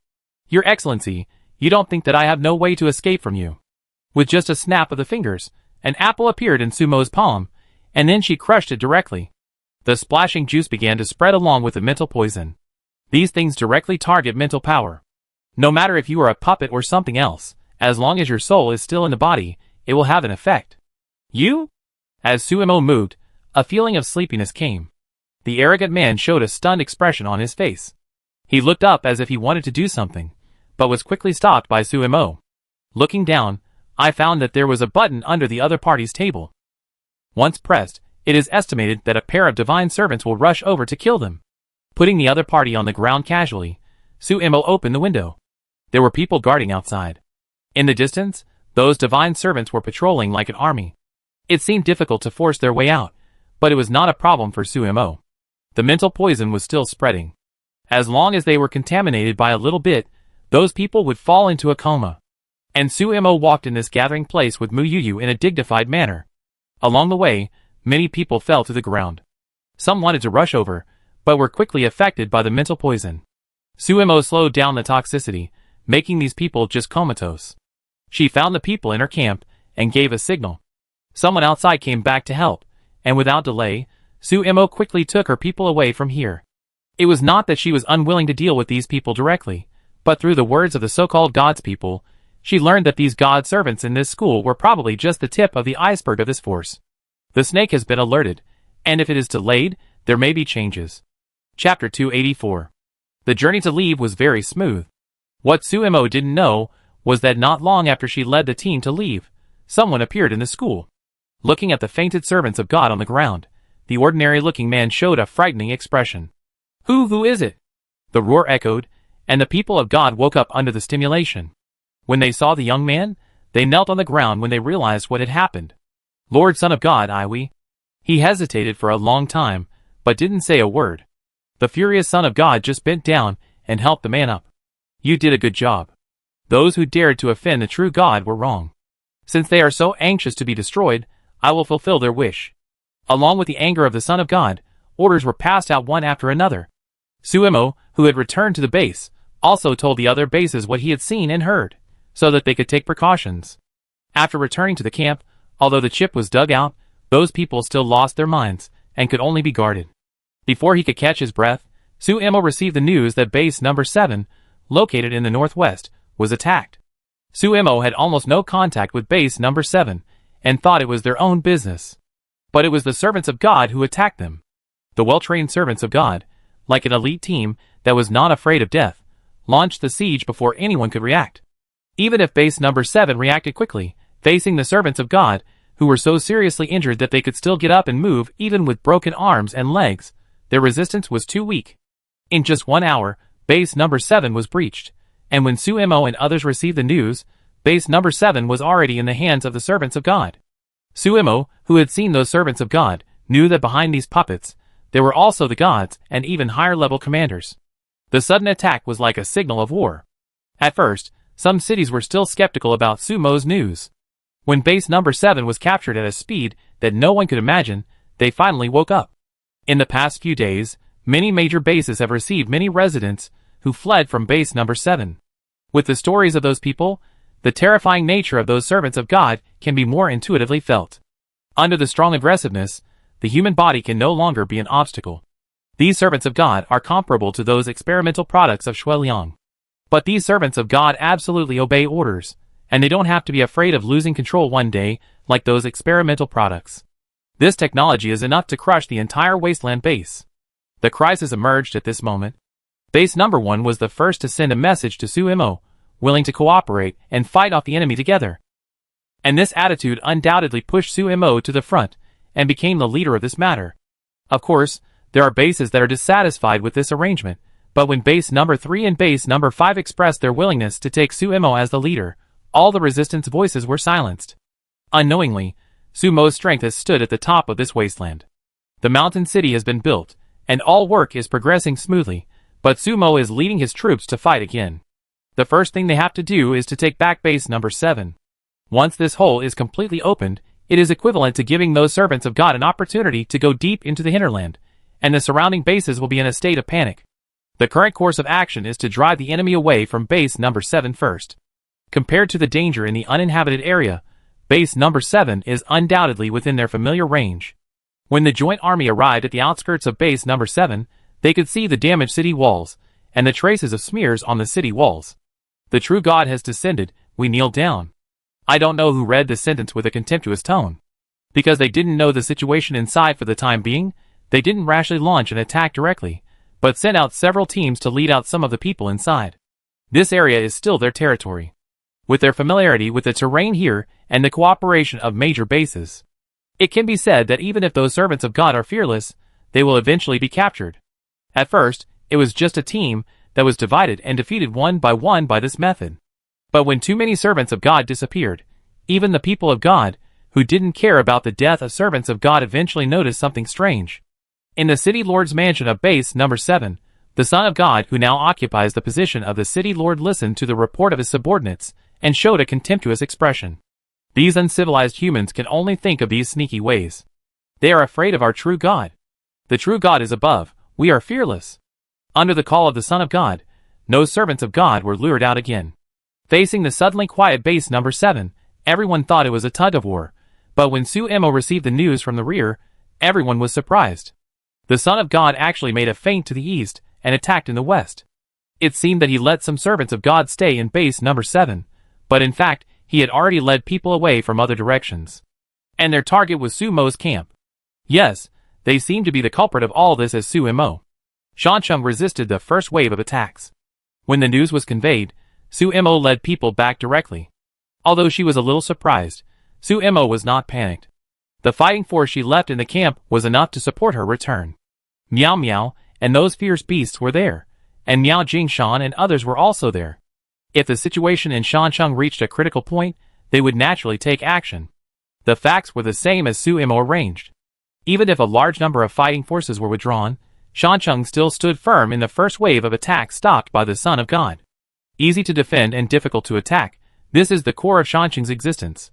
[SPEAKER 1] Your Excellency, you don't think that I have no way to escape from you. With just a snap of the fingers, an apple appeared in Suemo's palm, and then she crushed it directly. The splashing juice began to spread along with the mental poison. These things directly target mental power. No matter if you are a puppet or something else, as long as your soul is still in the body, it will have an effect. You? As Suemo moved, a feeling of sleepiness came. The arrogant man showed a stunned expression on his face. He looked up as if he wanted to do something, but was quickly stopped by Suemo. Looking down, I found that there was a button under the other party's table. Once pressed, it is estimated that a pair of divine servants will rush over to kill them. Putting the other party on the ground casually, Suemo opened the window. There were people guarding outside. In the distance, those divine servants were patrolling like an army. It seemed difficult to force their way out, but it was not a problem for Suemo. The mental poison was still spreading. As long as they were contaminated by a little bit, those people would fall into a coma. And Suemo walked in this gathering place with Muyuyu in a dignified manner. Along the way, many people fell to the ground. Some wanted to rush over, but were quickly affected by the mental poison. Suemo slowed down the toxicity, making these people just comatose. She found the people in her camp, and gave a signal. Someone outside came back to help, and without delay, Suemo quickly took her people away from here. It was not that she was unwilling to deal with these people directly, but through the words of the so-called God's people, she learned that these God servants in this school were probably just the tip of the iceberg of this force. The snake has been alerted, and if it is delayed, there may be changes. Chapter 284. The journey to leave was very smooth. What Suemo didn't know was that not long after she led the team to leave, someone appeared in the school. Looking at the fainted servants of God on the ground, the ordinary-looking man showed a frightening expression. Who is it? The roar echoed, and the people of God woke up under the stimulation. When they saw the young man, they knelt on the ground when they realized what had happened. Lord Son of God, Iwi. He hesitated for a long time, but didn't say a word. The furious Son of God just bent down and helped the man up. You did a good job. Those who dared to offend the true God were wrong. Since they are so anxious to be destroyed, I will fulfill their wish. Along with the anger of the Son of God, orders were passed out one after another. Suemo, who had returned to the base, also told the other bases what he had seen and heard, so that they could take precautions. After returning to the camp, although the chip was dug out, Those people still lost their minds, and could only be guarded. Before he could catch his breath, Suemo received the news that base number 7, located in the northwest, was attacked. Suemo had almost no contact with base number 7, and thought it was their own business. But it was the servants of God who attacked them. The well-trained servants of God, like an elite team that was not afraid of death, launched the siege before anyone could react. Even if base number 7 reacted quickly, facing the servants of God, who were so seriously injured that they could still get up and move even with broken arms and legs, their resistance was too weak. In just 1 hour, base number 7 was breached, and when Suemo and others received the news, base number 7 was already in the hands of the servants of God. Suemo, who had seen those servants of God, knew that behind these puppets, there were also the gods and even higher-level commanders. The sudden attack was like a signal of war. At first, some cities were still skeptical about Suemo's news. When base number 7 was captured at a speed that no one could imagine, they finally woke up. In the past few days, many major bases have received many residents who fled from base number 7. With the stories of those people, the terrifying nature of those servants of God can be more intuitively felt. Under the strong aggressiveness, the human body can no longer be an obstacle. These servants of God are comparable to those experimental products of Shuiliang. But these servants of God absolutely obey orders, and they don't have to be afraid of losing control one day like those experimental products. This technology is enough to crush the entire wasteland base. The crisis emerged at this moment. Base number 1 was the first to send a message to Suemo, willing to cooperate and fight off the enemy together. And this attitude undoubtedly pushed Suemo to the front, and became the leader of this matter. Of course, there are bases that are dissatisfied with this arrangement, but when base number 3 and base number 5 expressed their willingness to take Suemo as the leader, all the resistance voices were silenced. Unknowingly, Suemo's strength has stood at the top of this wasteland. The mountain city has been built, and all work is progressing smoothly, but Suemo is leading his troops to fight again. The first thing they have to do is to take back base number 7. Once this hole is completely opened, it is equivalent to giving those servants of God an opportunity to go deep into the hinterland, and the surrounding bases will be in a state of panic. The current course of action is to drive the enemy away from base number 7 first. Compared to the danger in the uninhabited area, base number 7 is undoubtedly within their familiar range. When the joint army arrived at the outskirts of base number 7, they could see the damaged city walls, and the traces of smears on the city walls. The true God has descended, we kneel down. I don't know who read this sentence with a contemptuous tone. Because they didn't know the situation inside for the time being, they didn't rashly launch an attack directly, but sent out several teams to lead out some of the people inside. This area is still their territory. With their familiarity with the terrain here and the cooperation of major bases, it can be said that even if those servants of God are fearless, they will eventually be captured. At first, it was just a team that was divided and defeated one by this method. But when too many servants of God disappeared, even the people of God, who didn't care about the death of servants of God, eventually noticed something strange. In the city lord's mansion of base number 7, the son of God who now occupies the position of the city lord listened to the report of his subordinates and showed a contemptuous expression. These uncivilized humans can only think of these sneaky ways. They are afraid of our true God. The true God is above, we are fearless. Under the call of the Son of God, no servants of God were lured out again. Facing the suddenly quiet base number 7, everyone thought it was a tug-of-war, but when Suemo received the news from the rear, everyone was surprised. The Son of God actually made a feint to the east and attacked in the west. It seemed that he let some servants of God stay in base number 7, but in fact, he had already led people away from other directions. And their target was Suemo's camp. Yes, they seemed to be the culprit of all this as Suemo. Shancheng resisted the first wave of attacks. When the news was conveyed, Suemo led people back directly. Although she was a little surprised, Suemo was not panicked. The fighting force she left in the camp was enough to support her return. Miao Miao and those fierce beasts were there, and Miao Jingshan and others were also there. If the situation in Shancheng reached a critical point, they would naturally take action. The facts were the same as Suemo arranged. Even if a large number of fighting forces were withdrawn, Shancheng still stood firm in the first wave of attacks stopped by the Son of God. Easy to defend and difficult to attack, this is the core of Shancheng's existence.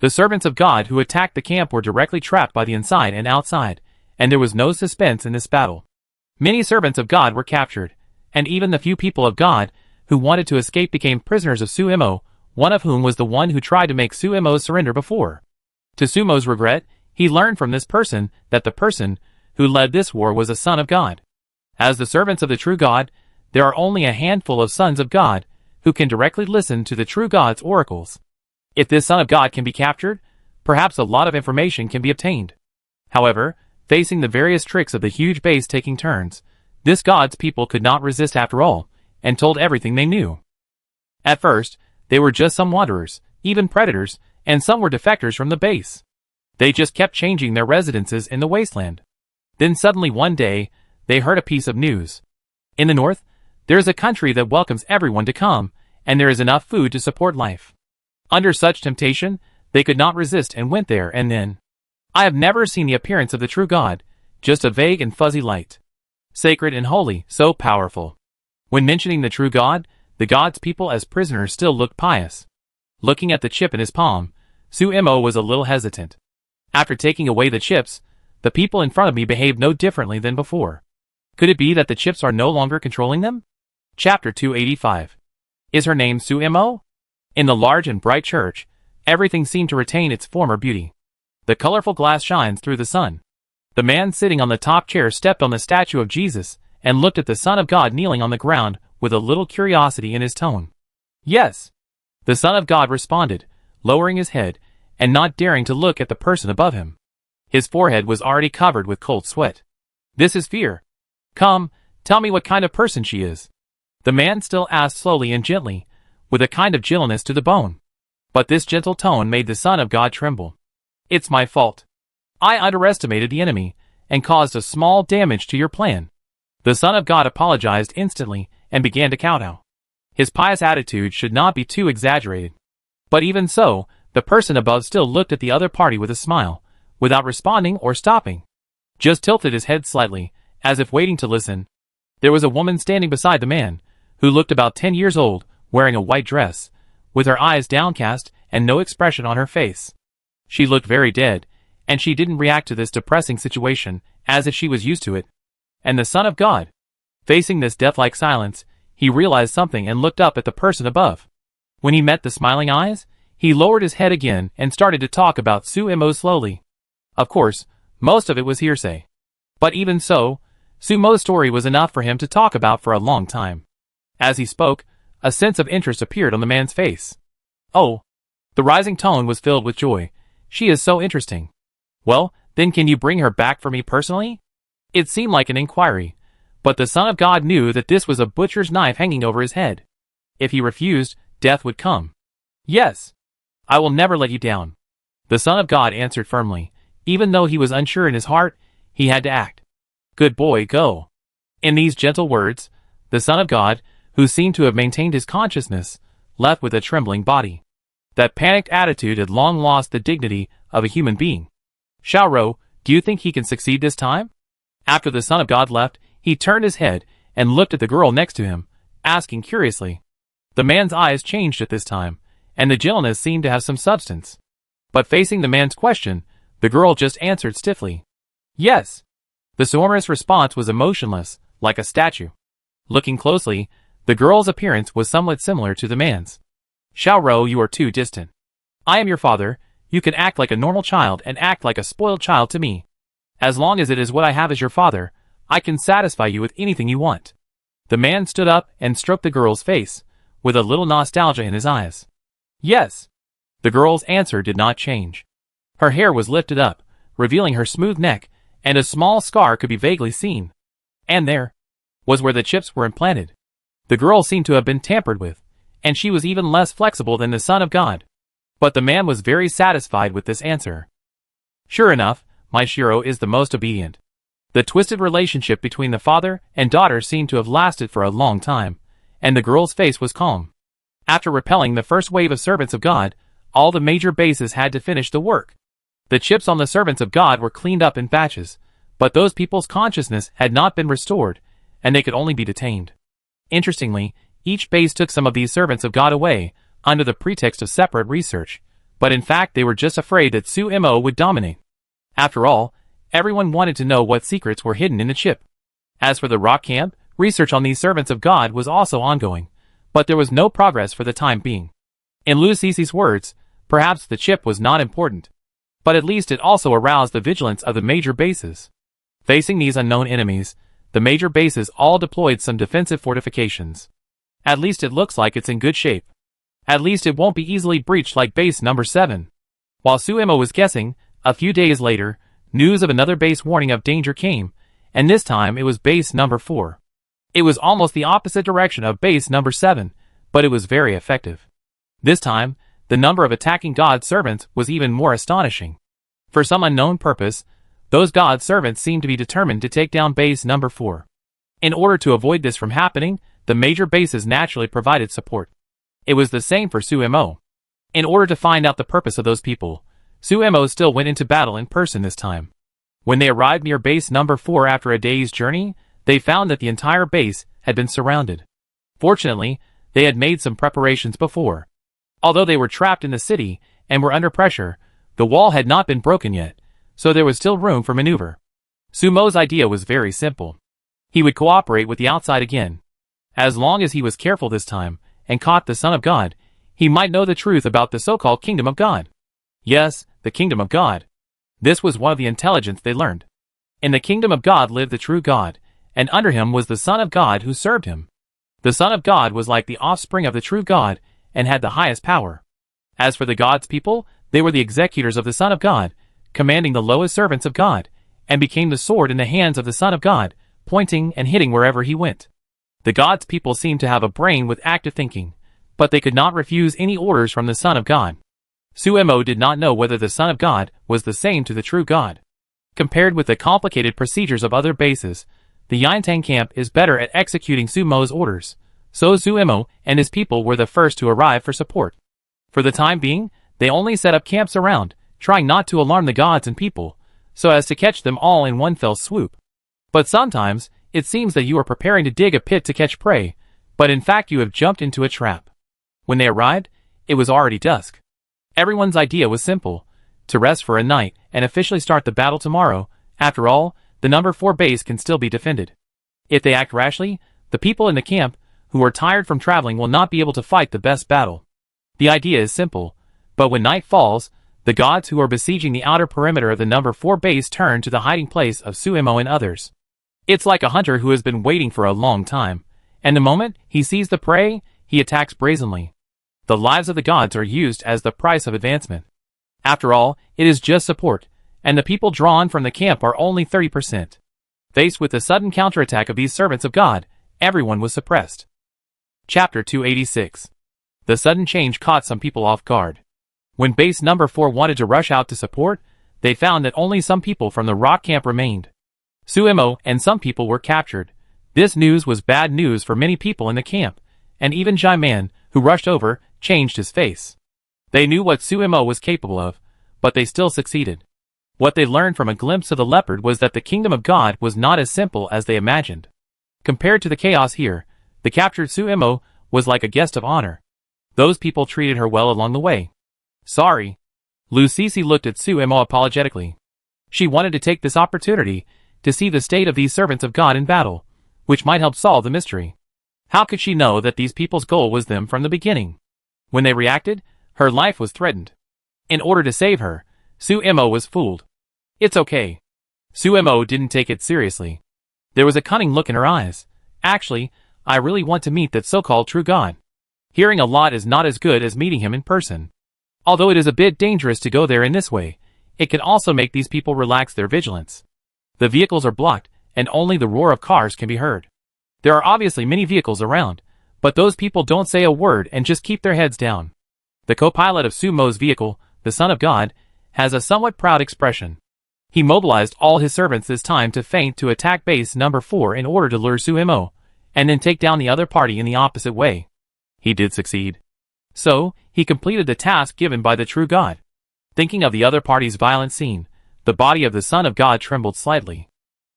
[SPEAKER 1] The servants of God who attacked the camp were directly trapped by the inside and outside, and there was no suspense in this battle. Many servants of God were captured, and even the few people of God who wanted to escape became prisoners of Suemo, one of whom was the one who tried to make Suemo surrender before. To Suemo's regret, He learned from this person that the person who led this war was a son of God. As the servants of the true God, there are only a handful of sons of God who can directly listen to the true God's oracles. If this son of God can be captured, perhaps a lot of information can be obtained. However, facing the various tricks of the huge base taking turns, this God's people could not resist after all, and told everything they knew. At first, they were just some wanderers, even predators, and some were defectors from the base. They just kept changing their residences in the wasteland. Then suddenly one day, they heard a piece of news. In the north, there is a country that welcomes everyone to come, and there is enough food to support life. Under such temptation, they could not resist and went there, and then, I have never seen the appearance of the true God, just a vague and fuzzy light. Sacred and holy, so powerful. When mentioning the true God, the God's people as prisoners still looked pious. Looking at the chip in his palm, Suimo was a little hesitant. After taking away the chips, the people in front of me behaved no differently than before. Could it be that the chips are no longer controlling them? Chapter 285. Is her name Suimo? In the large and bright church, everything seemed to retain its former beauty. The colorful glass shines through the sun. The man sitting on the top chair stepped on the statue of Jesus and looked at the Son of God kneeling on the ground with a little curiosity in his tone. Yes. The Son of God responded, lowering his head and not daring to look at the person above him. His forehead was already covered with cold sweat. This is fear. Come, tell me what kind of person she is. The man still asked slowly and gently, with a kind of gentleness to the bone. But this gentle tone made the Son of God tremble. It's my fault. I underestimated the enemy, and caused a small damage to your plan. The Son of God apologized instantly, and began to kowtow. His pious attitude should not be too exaggerated. But even so, the person above still looked at the other party with a smile, without responding or stopping. Just tilted his head slightly, as if waiting to listen. There was a woman standing beside the man, who looked about 10 years old, wearing a white dress, with her eyes downcast and no expression on her face. She looked very dead, and she didn't react to this depressing situation as if she was used to it. And the Son of God, facing this death-like silence, he realized something and looked up at the person above. When he met the smiling eyes, he lowered his head again and started to talk about Suimo slowly. Of course, most of it was hearsay. But even so, Sumo's story was enough for him to talk about for a long time. As he spoke, a sense of interest appeared on the man's face. Oh. The rising tone was filled with joy. She is so interesting. Well, then can you bring her back for me personally? It seemed like an inquiry, but the Son of God knew that this was a butcher's knife hanging over his head. If he refused, death would come. Yes. I will never let you down. The Son of God answered firmly. Even though he was unsure in his heart, he had to act. Good boy, go. In these gentle words, the Son of God, who seemed to have maintained his consciousness, left with a trembling body. That panicked attitude had long lost the dignity of a human being. Xiaoro, do you think he can succeed this time? After the Son of God left, he turned his head and looked at the girl next to him, asking curiously. The man's eyes changed at this time, and the gentleness seemed to have some substance. But facing the man's question, the girl just answered stiffly. Yes. The sonorous response was emotionless, like a statue. Looking closely, the girl's appearance was somewhat similar to the man's. Xiaoro, you are too distant. I am your father. You can act like a normal child and act like a spoiled child to me. As long as it is what I have as your father, I can satisfy you with anything you want. The man stood up and stroked the girl's face, with a little nostalgia in his eyes. Yes. The girl's answer did not change. Her hair was lifted up, revealing her smooth neck, and a small scar could be vaguely seen. And there was where the chips were implanted. The girl seemed to have been tampered with, and she was even less flexible than the Son of God. But the man was very satisfied with this answer. Sure enough, my Shiro is the most obedient. The twisted relationship between the father and daughter seemed to have lasted for a long time, and the girl's face was calm. After repelling the first wave of servants of God, all the major bases had to finish the work. The chips on the servants of God were cleaned up in batches, but those people's consciousness had not been restored, and they could only be detained. Interestingly, each base took some of these servants of God away, under the pretext of separate research, but in fact they were just afraid that Suimo would dominate. After all, everyone wanted to know what secrets were hidden in the chip. As for the rock camp, research on these servants of God was also ongoing, but there was no progress for the time being. In Lu Cici's words, perhaps the chip was not important. But at least it also aroused the vigilance of the major bases. Facing these unknown enemies, the major bases all deployed some defensive fortifications. At least it looks like it's in good shape. At least it won't be easily breached like base number 7. While Suemo was guessing, a few days later, news of another base warning of danger came, and this time it was base number 4. It was almost the opposite direction of base number 7, but it was very effective. This time, the number of attacking God servants was even more astonishing. For some unknown purpose, those God servants seemed to be determined to take down base number 4. In order to avoid this from happening, the major bases naturally provided support. It was the same for Suemo. In order to find out the purpose of those people, Suemo still went into battle in person this time. When they arrived near base number 4 after a day's journey, they found that the entire base had been surrounded. Fortunately, they had made some preparations before. Although they were trapped in the city and were under pressure, the wall had not been broken yet, so there was still room for maneuver. Sumo's idea was very simple. He would cooperate with the outside again. As long as he was careful this time, and caught the Son of God, he might know the truth about the so-called Kingdom of God. Yes, the Kingdom of God. This was one of the intelligence they learned. In the Kingdom of God lived the true God, and under him was the Son of God who served him. The Son of God was like the offspring of the true God, and had the highest power. As for the God's people, they were the executors of the Son of God, commanding the lowest servants of God, and became the sword in the hands of the Son of God, pointing and hitting wherever he went. The God's people seemed to have a brain with active thinking, but they could not refuse any orders from the Son of God. Suemo did not know whether the Son of God was the same to the true God. Compared with the complicated procedures of other bases, the Yintang camp is better at executing Sumo's orders, so Suemo and his people were the first to arrive for support. For the time being, they only set up camps around, trying not to alarm the gods and people, so as to catch them all in one fell swoop. But sometimes, it seems that you are preparing to dig a pit to catch prey, but in fact you have jumped into a trap. When they arrived, it was already dusk. Everyone's idea was simple: to rest for a night and officially start the battle tomorrow. After all, the number 4 base can still be defended. If they act rashly, the people in the camp, who are tired from traveling, will not be able to fight the best battle. The idea is simple, but when night falls, the gods who are besieging the outer perimeter of the number 4 base turn to the hiding place of Suemo and others. It's like a hunter who has been waiting for a long time, and the moment he sees the prey, he attacks brazenly. The lives of the gods are used as the price of advancement. After all, it is just support, and the people drawn from the camp are only 30%. Faced with the sudden counterattack of these servants of God, everyone was suppressed. Chapter 286. The sudden change caught some people off guard. When base number 4 wanted to rush out to support, they found that only some people from the rock camp remained. Suemo and some people were captured. This news was bad news for many people in the camp, and even Jaiman, who rushed over, changed his face. They knew what Suemo was capable of, but they still succeeded. What they learned from a glimpse of the leopard was that the Kingdom of God was not as simple as they imagined. Compared to the chaos here, the captured Suemo was like a guest of honor. Those people treated her well along the way. Sorry. Lucisi looked at Suemo apologetically. She wanted to take this opportunity to see the state of these servants of God in battle, which might help solve the mystery. How could she know that these people's goal was them from the beginning? When they reacted, her life was threatened. In order to save her, Suemo was fooled. It's okay. Suemo didn't take it seriously. There was a cunning look in her eyes. Actually, I really want to meet that so-called true God. Hearing a lot is not as good as meeting him in person. Although it is a bit dangerous to go there in this way, it can also make these people relax their vigilance. The vehicles are blocked, and only the roar of cars can be heard. There are obviously many vehicles around, but those people don't say a word and just keep their heads down. The co-pilot of Sumo's vehicle, the Son of God, has a somewhat proud expression. He mobilized all his servants this time to feint to attack base number 4 in order to lure Suemo, and then take down the other party in the opposite way. He did succeed. So, he completed the task given by the true God. Thinking of the other party's violent scene, the body of the Son of God trembled slightly.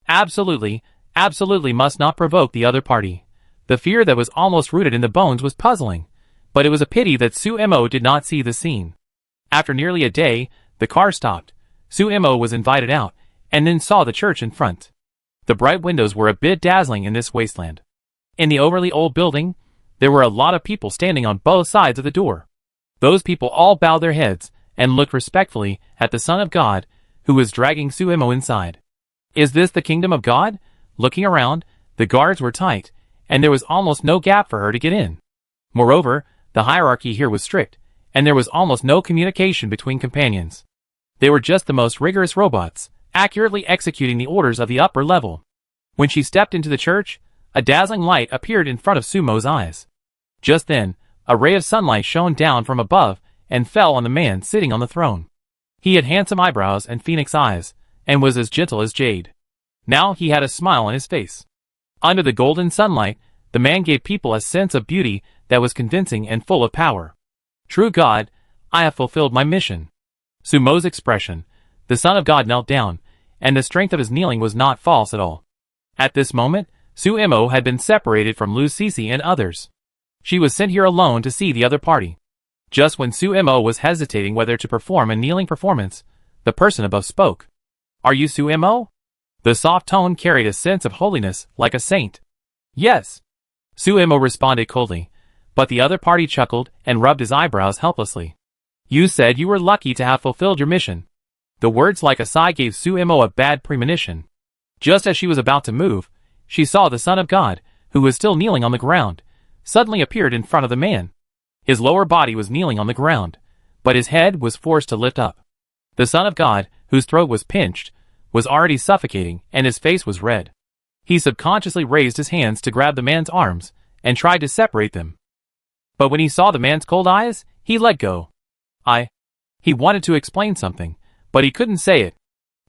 [SPEAKER 1] Absolutely must not provoke the other party. The fear that was almost rooted in the bones was puzzling, but it was a pity that Suemo did not see the scene. After nearly a day, the car stopped. Suemo was invited out, and then saw the church in front. The bright windows were a bit dazzling in this wasteland. In the overly old building, there were a lot of people standing on both sides of the door. Those people all bowed their heads, and looked respectfully at the Son of God, who was dragging Suemo inside. Is this the kingdom of God? Looking around, the guards were tight, and there was almost no gap for her to get in. Moreover, the hierarchy here was strict, and there was almost no communication between companions. They were just the most rigorous robots, accurately executing the orders of the upper level. When she stepped into the church, a dazzling light appeared in front of Sumo's eyes. Just then, a ray of sunlight shone down from above and fell on the man sitting on the throne. He had handsome eyebrows and phoenix eyes, and was as gentle as jade. Now he had a smile on his face. Under the golden sunlight, the man gave people a sense of beauty that was convincing and full of power. True God, I have fulfilled my mission. Sumo's expression, the Son of God knelt down, and the strength of his kneeling was not false at all. At this moment, Suemo had been separated from Lu Sisi and others. She was sent here alone to see the other party. Just when Suemo was hesitating whether to perform a kneeling performance, the person above spoke. Are you Suemo? The soft tone carried a sense of holiness like a saint. Yes. Suemo responded coldly, but the other party chuckled and rubbed his eyebrows helplessly. You said you were lucky to have fulfilled your mission. The words like a sigh gave Suemo a bad premonition. Just as she was about to move, she saw the Son of God, who was still kneeling on the ground, suddenly appeared in front of the man. His lower body was kneeling on the ground, but his head was forced to lift up. The Son of God, whose throat was pinched, was already suffocating and his face was red. He subconsciously raised his hands to grab the man's arms and tried to separate them. But when he saw the man's cold eyes, he let go. He wanted to explain something, but he couldn't say it.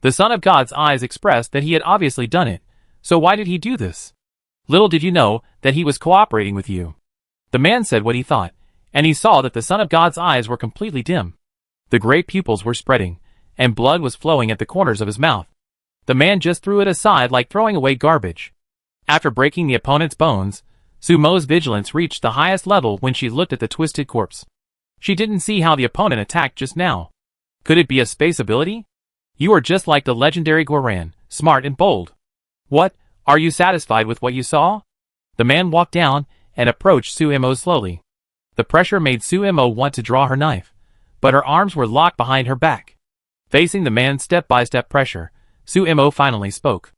[SPEAKER 1] The Son of God's eyes expressed that he had obviously done it, so why did he do this? Little did you know that he was cooperating with you. The man said what he thought, and he saw that the Son of God's eyes were completely dim. The gray pupils were spreading, and blood was flowing at the corners of his mouth. The man just threw it aside like throwing away garbage. After breaking the opponent's bones, Sumo's vigilance reached the highest level when she looked at the twisted corpse. She didn't see how the opponent attacked just now. Could it be a space ability? You are just like the legendary Goran, smart and bold. What, are you satisfied with what you saw? The man walked down and approached Suemo slowly. The pressure made Suemo want to draw her knife, but her arms were locked behind her back. Facing the man's step-by-step pressure, Suemo finally spoke.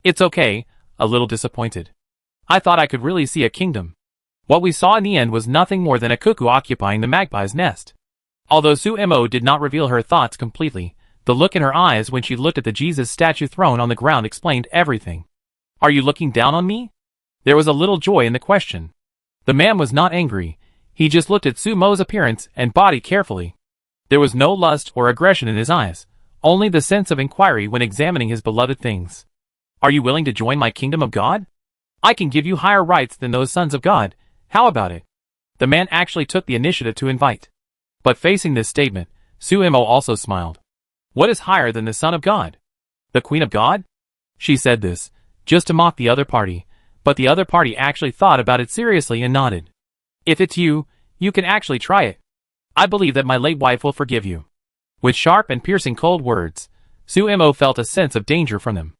[SPEAKER 1] It's okay, a little disappointed. I thought I could really see a kingdom. What we saw in the end was nothing more than a cuckoo occupying the magpie's nest. Although Suemo did not reveal her thoughts completely, the look in her eyes when she looked at the Jesus statue thrown on the ground explained everything. Are you looking down on me? There was a little joy in the question. The man was not angry. He just looked at Sumo's appearance and body carefully. There was no lust or aggression in his eyes, only the sense of inquiry when examining his beloved things. Are you willing to join my kingdom of God? I can give you higher rights than those sons of God. How about it? The man actually took the initiative to invite. But facing this statement, Suemo also smiled. What is higher than the Son of God? The Queen of God? She said this, just to mock the other party, but the other party actually thought about it seriously and nodded. If it's you, you can actually try it. I believe that my late wife will forgive you. With sharp and piercing cold words, Suemo felt a sense of danger from them.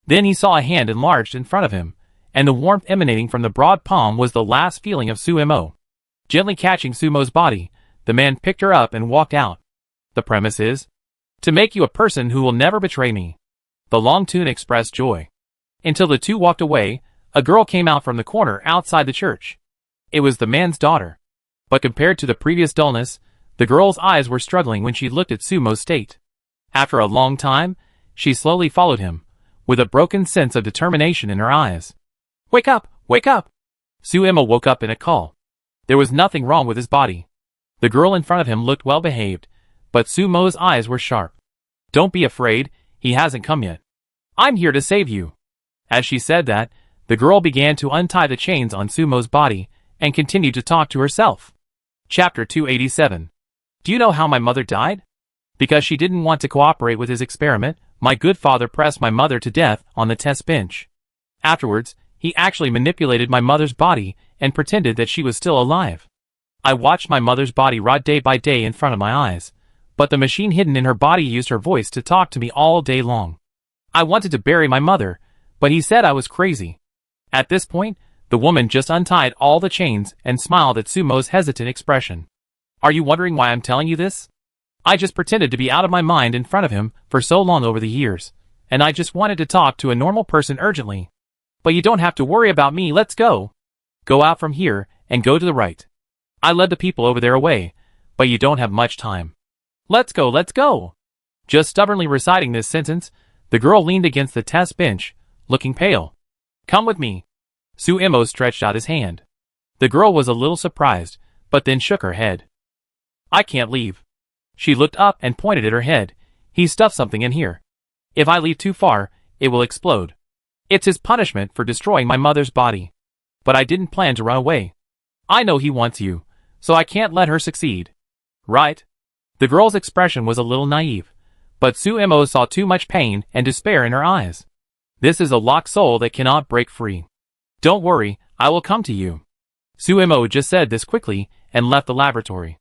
[SPEAKER 1] Then he saw a hand enlarged in front of him, and the warmth emanating from the broad palm was the last feeling of Suemo. Gently catching Sumo's body, the man picked her up and walked out. The premise is, to make you a person who will never betray me. The long tune expressed joy. Until the two walked away, a girl came out from the corner outside the church. It was the man's daughter. But compared to the previous dullness, the girl's eyes were struggling when she looked at Sumo's state. After a long time, she slowly followed him, with a broken sense of determination in her eyes. Wake up! Wake up! Suemo woke up in a call. There was nothing wrong with his body. The girl in front of him looked well behaved, but Sumo's eyes were sharp. Don't be afraid, he hasn't come yet. I'm here to save you. As she said that, the girl began to untie the chains on Sumo's body and continued to talk to herself. Chapter 287. Do you know how my mother died? Because she didn't want to cooperate with his experiment, my good father pressed my mother to death on the test bench. Afterwards, he actually manipulated my mother's body and pretended that she was still alive. I watched my mother's body rot day by day in front of my eyes, but the machine hidden in her body used her voice to talk to me all day long. I wanted to bury my mother, but he said I was crazy. At this point, the woman just untied all the chains and smiled at Sumo's hesitant expression. Are you wondering why I'm telling you this? I just pretended to be out of my mind in front of him for so long over the years, and I just wanted to talk to a normal person urgently. But you don't have to worry about me, let's go. Go out from here, and go to the right. I led the people over there away, but you don't have much time. Let's go, let's go. Just stubbornly reciting this sentence, the girl leaned against the test bench, looking pale. Come with me. Suemo stretched out his hand. The girl was a little surprised, but then shook her head. I can't leave. She looked up and pointed at her head. He stuffed something in here. If I leave too far, it will explode. It's his punishment for destroying my mother's body. But I didn't plan to run away. I know he wants you, so I can't let her succeed. Right? The girl's expression was a little naive, but Suemo saw too much pain and despair in her eyes. This is a locked soul that cannot break free. Don't worry, I will come to you. Suemo just said this quickly and left the laboratory.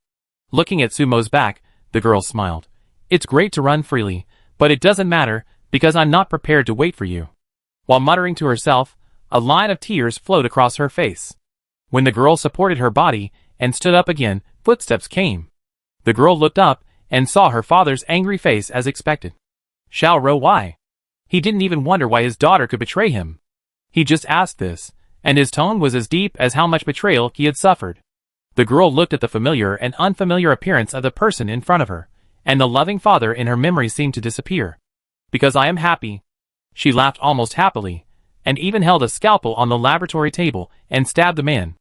[SPEAKER 1] Looking at Sumo's back, the girl smiled. It's great to run freely, but it doesn't matter, because I'm not prepared to wait for you. While muttering to herself, a line of tears flowed across her face. When the girl supported her body and stood up again, footsteps came. The girl looked up and saw her father's angry face as expected. Xiao Ro, why? He didn't even wonder why his daughter could betray him. He just asked this, and his tone was as deep as how much betrayal he had suffered. The girl looked at the familiar and unfamiliar appearance of the person in front of her, and the loving father in her memory seemed to disappear. Because I am happy. She laughed almost happily, and even held a scalpel on the laboratory table and stabbed the man.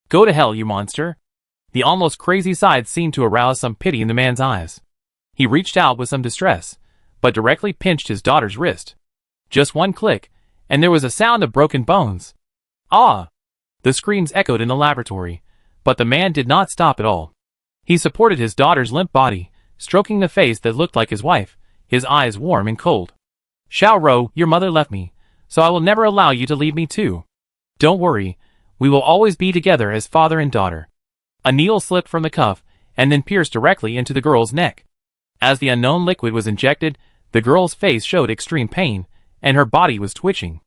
[SPEAKER 1] Go to hell, you monster. The almost crazy side seemed to arouse some pity in the man's eyes. He reached out with some distress, but directly pinched his daughter's wrist. Just one click, and there was a sound of broken bones. Ah! The screams echoed in the laboratory, but the man did not stop at all. He supported his daughter's limp body, stroking the face that looked like his wife, his eyes warm and cold. Xiao Ro, your mother left me, so I will never allow you to leave me too. Don't worry, we will always be together as father and daughter. A needle slipped from the cuff, and then pierced directly into the girl's neck. As the unknown liquid was injected, the girl's face showed extreme pain, and her body was twitching.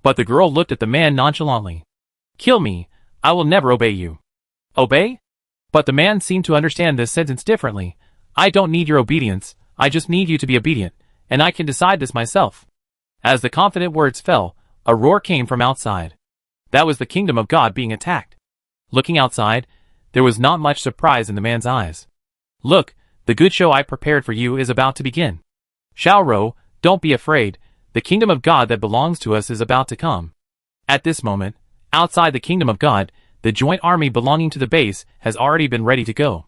[SPEAKER 1] But the girl looked at the man nonchalantly. Kill me, I will never obey you. Obey? But the man seemed to understand this sentence differently. I don't need your obedience, I just need you to be obedient, and I can decide this myself. As the confident words fell, a roar came from outside. That was the kingdom of God being attacked. Looking outside, there was not much surprise in the man's eyes. Look, the good show I prepared for you is about to begin. Xiao Ro, don't be afraid, the kingdom of God that belongs to us is about to come. At this moment, outside the kingdom of God, the joint army belonging to the base has already been ready to go.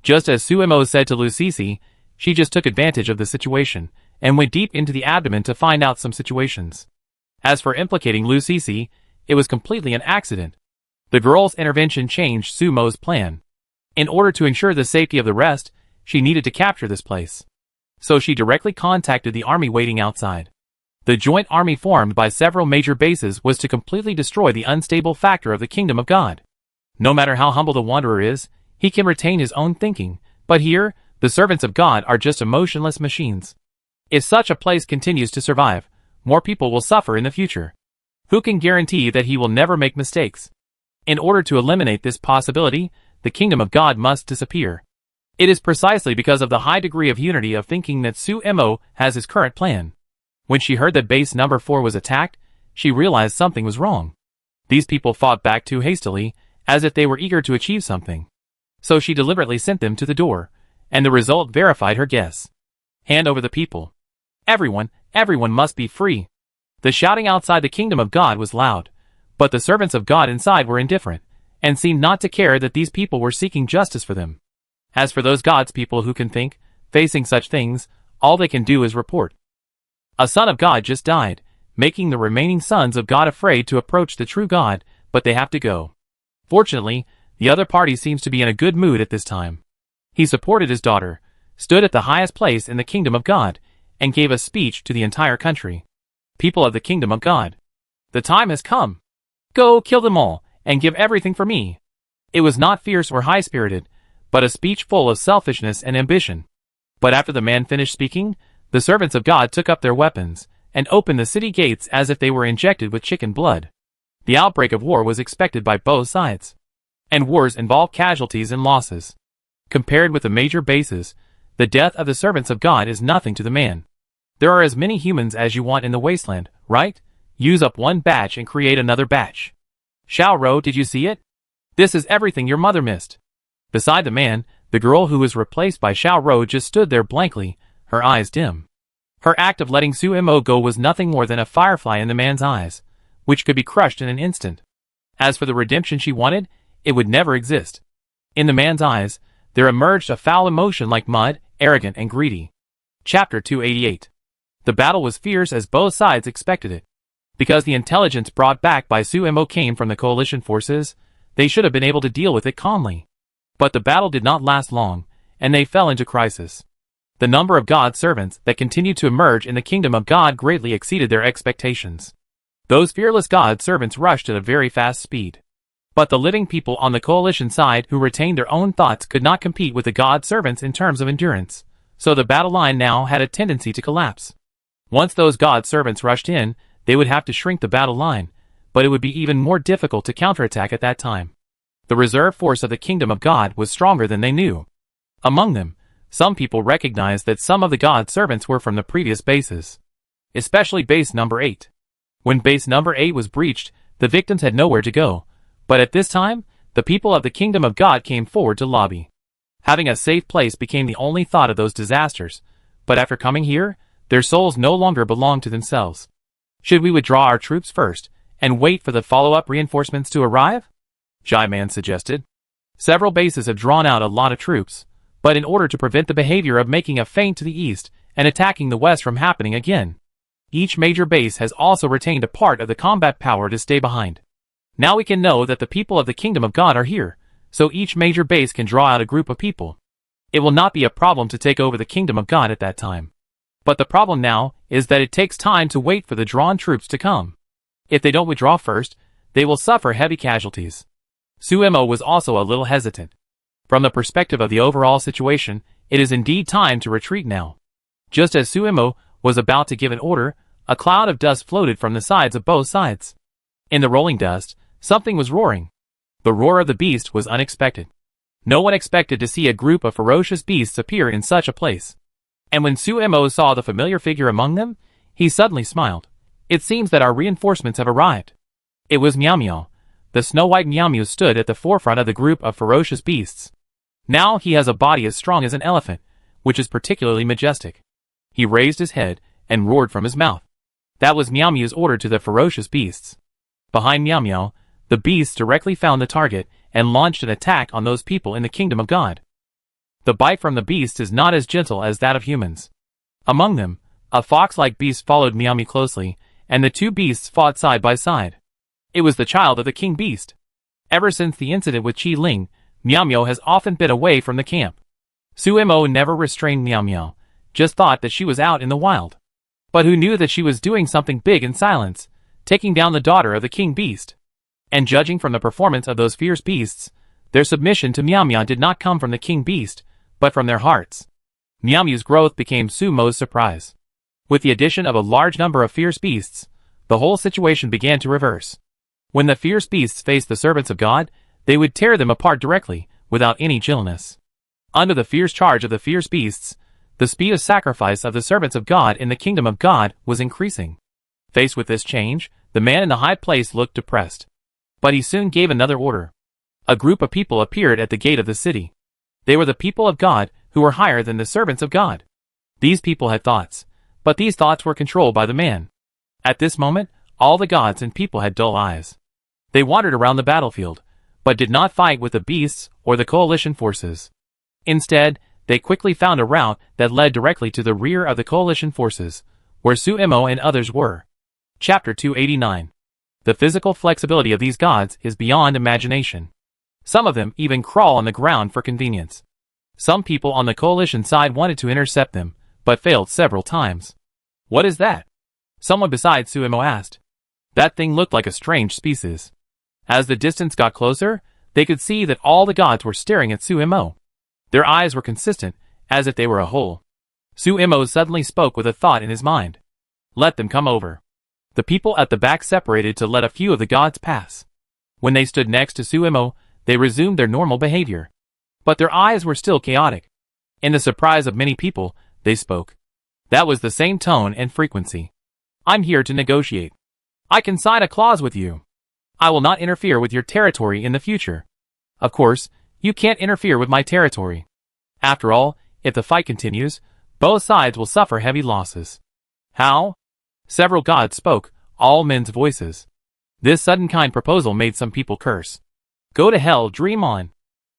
[SPEAKER 1] Just as Suemo said to Lucisi, she just took advantage of the situation, and went deep into the abdomen to find out some situations. As for implicating Lucisi, it was completely an accident. The girl's intervention changed Sumo's plan. In order to ensure the safety of the rest, she needed to capture this place. So she directly contacted the army waiting outside. The joint army formed by several major bases was to completely destroy the unstable factor of the kingdom of God. No matter how humble the wanderer is, he can retain his own thinking, but here, the servants of God are just emotionless machines. If such a place continues to survive, more people will suffer in the future. Who can guarantee that he will never make mistakes? In order to eliminate this possibility, the kingdom of God must disappear. It is precisely because of the high degree of unity of thinking that Suemo has his current plan. When she heard that base number 4 was attacked, she realized something was wrong. These people fought back too hastily, as if they were eager to achieve something. So she deliberately sent them to the door, and the result verified her guess. Hand over the people. Everyone must be free. The shouting outside the kingdom of God was loud, but the servants of God inside were indifferent, and seemed not to care that these people were seeking justice for them. As for those God's people who can think, facing such things, all they can do is report. A son of God just died, making the remaining sons of God afraid to approach the true God, but they have to go. Fortunately, the other party seems to be in a good mood at this time. He supported his daughter, stood at the highest place in the kingdom of God, and gave a speech to the entire country. People of the kingdom of God, the time has come. Go kill them all, and give everything for me. It was not fierce or high-spirited, but a speech full of selfishness and ambition. But after the man finished speaking, the servants of God took up their weapons, and opened the city gates as if they were injected with chicken blood. The outbreak of war was expected by both sides. And wars involve casualties and losses. Compared with the major bases, The death of the servants of God is nothing to the man. There are as many humans as you want in the wasteland, right? Use up one batch and create another batch. Xiao Rou, did you see it? This is everything your mother missed. Beside the man, the girl who was replaced by Xiao Rou just stood there blankly, her eyes dim. Her act of letting Su Mo go was nothing more than a firefly in the man's eyes, which could be crushed in an instant. As for the redemption she wanted, it would never exist. In the man's eyes, there emerged a foul emotion like mud, arrogant and greedy. Chapter 288. The battle was fierce as both sides expected it. Because the intelligence brought back by Su Mo came from the coalition forces, they should have been able to deal with it calmly. But the battle did not last long, and they fell into crisis. The number of God's servants that continued to emerge in the kingdom of God greatly exceeded their expectations. Those fearless God's servants rushed at a very fast speed. But the living people on the coalition side who retained their own thoughts could not compete with the God's servants in terms of endurance, so the battle line now had a tendency to collapse. Once those God's servants rushed in, they would have to shrink the battle line, but it would be even more difficult to counterattack at that time. The reserve force of the kingdom of God was stronger than they knew. Among them, some people recognized that some of the God's servants were from the previous bases. Especially base number 8. When base number 8 was breached, the victims had nowhere to go, but at this time, the people of the kingdom of God came forward to lobby. Having a safe place became the only thought of those disasters, but after coming here, their souls no longer belonged to themselves. Should we withdraw our troops first, and wait for the follow-up reinforcements to arrive? Jai-Man suggested. Several bases have drawn out a lot of troops, but in order to prevent the behavior of making a feint to the east and attacking the west from happening again. Each major base has also retained a part of the combat power to stay behind. Now we can know that the people of the kingdom of God are here, so each major base can draw out a group of people. It will not be a problem to take over the kingdom of God at that time. But the problem now is that it takes time to wait for the drawn troops to come. If they don't withdraw first, they will suffer heavy casualties. Su Mo was also a little hesitant. From the perspective of the overall situation, it is indeed time to retreat now. Just as Su Mo was about to give an order, a cloud of dust floated from the sides of both sides. In the rolling dust, something was roaring. The roar of the beast was unexpected. No one expected to see a group of ferocious beasts appear in such a place. And when Su Mo saw the familiar figure among them, he suddenly smiled. It seems that our reinforcements have arrived. It was Miao Miao. The snow-white Miao Miao stood at the forefront of the group of ferocious beasts. Now he has a body as strong as an elephant, which is particularly majestic. He raised his head and roared from his mouth. That was Miao Miao's order to the ferocious beasts. Behind Miao Miao, the beasts directly found the target and launched an attack on those people in the kingdom of God. The bite from the beast is not as gentle as that of humans. Among them, a fox-like beast followed Miao Miao closely, and the two beasts fought side by side. It was the child of the king beast. Ever since the incident with Qi Ling, Miao Miao has often been away from the camp. Su Mo never restrained Miao Miao, just thought that she was out in the wild. But who knew that she was doing something big in silence, taking down the daughter of the king beast? And judging from the performance of those fierce beasts, their submission to Miao Miao did not come from the king beast, but from their hearts. Miao Miao's growth became Su Mo's surprise. With the addition of a large number of fierce beasts, the whole situation began to reverse. When the fierce beasts faced the servants of God, they would tear them apart directly, without any gentleness. Under the fierce charge of the fierce beasts, the speed of sacrifice of the servants of God in the kingdom of God was increasing. Faced with this change, the man in the high place looked depressed. But he soon gave another order. A group of people appeared at the gate of the city. They were the people of God, who were higher than the servants of God. These people had thoughts, but these thoughts were controlled by the man. At this moment, all the gods and people had dull eyes. They wandered around the battlefield, but did not fight with the beasts or the coalition forces. Instead, they quickly found a route that led directly to the rear of the coalition forces, where Su Mo and others were. Chapter 289. The physical flexibility of these gods is beyond imagination. Some of them even crawl on the ground for convenience. Some people on the coalition side wanted to intercept them, but failed several times. What is that? Someone beside Su Mo asked. That thing looked like a strange species. As the distance got closer, they could see that all the gods were staring at Su Mo. Their eyes were consistent, as if they were a whole. Su Mo suddenly spoke with a thought in his mind. Let them come over. The people at the back separated to let a few of the gods pass. When they stood next to Su Mo, they resumed their normal behavior. But their eyes were still chaotic. In the surprise of many people, they spoke. That was the same tone and frequency. I'm here to negotiate. I can sign a clause with you. I will not interfere with your territory in the future. Of course, you can't interfere with my territory. After all, if the fight continues, both sides will suffer heavy losses. How? Several gods spoke, all men's voices. This sudden kind proposal made some people curse. Go to hell, dream on.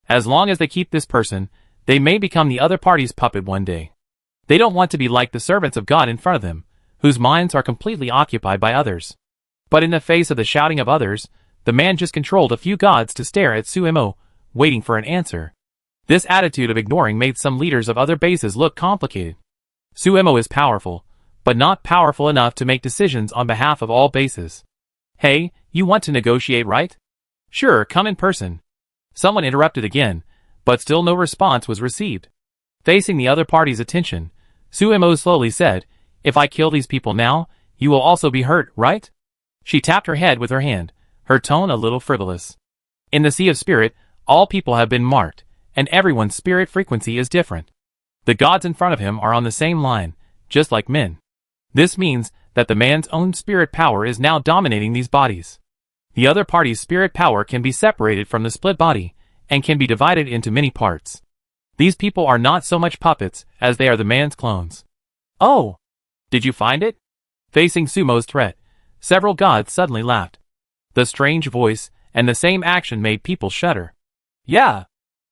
[SPEAKER 1] As long as they keep this person, they may become the other party's puppet one day. They don't want to be like the servants of God in front of them, whose minds are completely occupied by others. But in the face of the shouting of others, the man just controlled a few gods to stare at Suemo, waiting for an answer. This attitude of ignoring made some leaders of other bases look complicated. Suemo is powerful, but not powerful enough to make decisions on behalf of all bases. Hey, you want to negotiate, right? Sure, come in person. Someone interrupted again, but still no response was received. Facing the other party's attention, Suemo slowly said, if I kill these people now, you will also be hurt, right? She tapped her head with her hand, her tone a little frivolous. In the sea of spirit, all people have been marked, and everyone's spirit frequency is different. The gods in front of him are on the same line, just like men. This means that the man's own spirit power is now dominating these bodies. The other party's spirit power can be separated from the split body, and can be divided into many parts. These people are not so much puppets as they are the man's clones. Oh! Did you find it? Facing Sumo's threat, several gods suddenly laughed. The strange voice and the same action made people shudder. Yeah.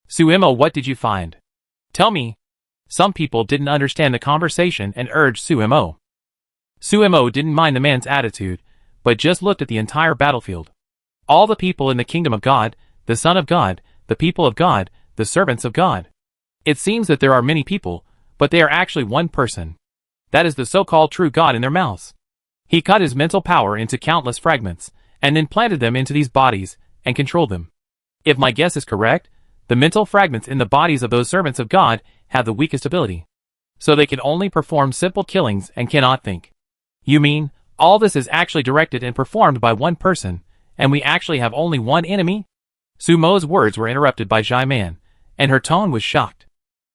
[SPEAKER 1] Suemo, what did you find? Tell me. Some people didn't understand the conversation and urged Suemo. Suemo didn't mind the man's attitude, but just looked at the entire battlefield. All the people in the kingdom of God, the Son of God, the people of God, the servants of God. It seems that there are many people, but they are actually one person. That is the so-called true God in their mouths. He cut his mental power into countless fragments, and then planted them into these bodies, and controlled them. If my guess is correct, the mental fragments in the bodies of those servants of God have the weakest ability. So they can only perform simple killings and cannot think. You mean, all this is actually directed and performed by one person, and we actually have only one enemy? Sumo's words were interrupted by Jai-Man, and her tone was shocked.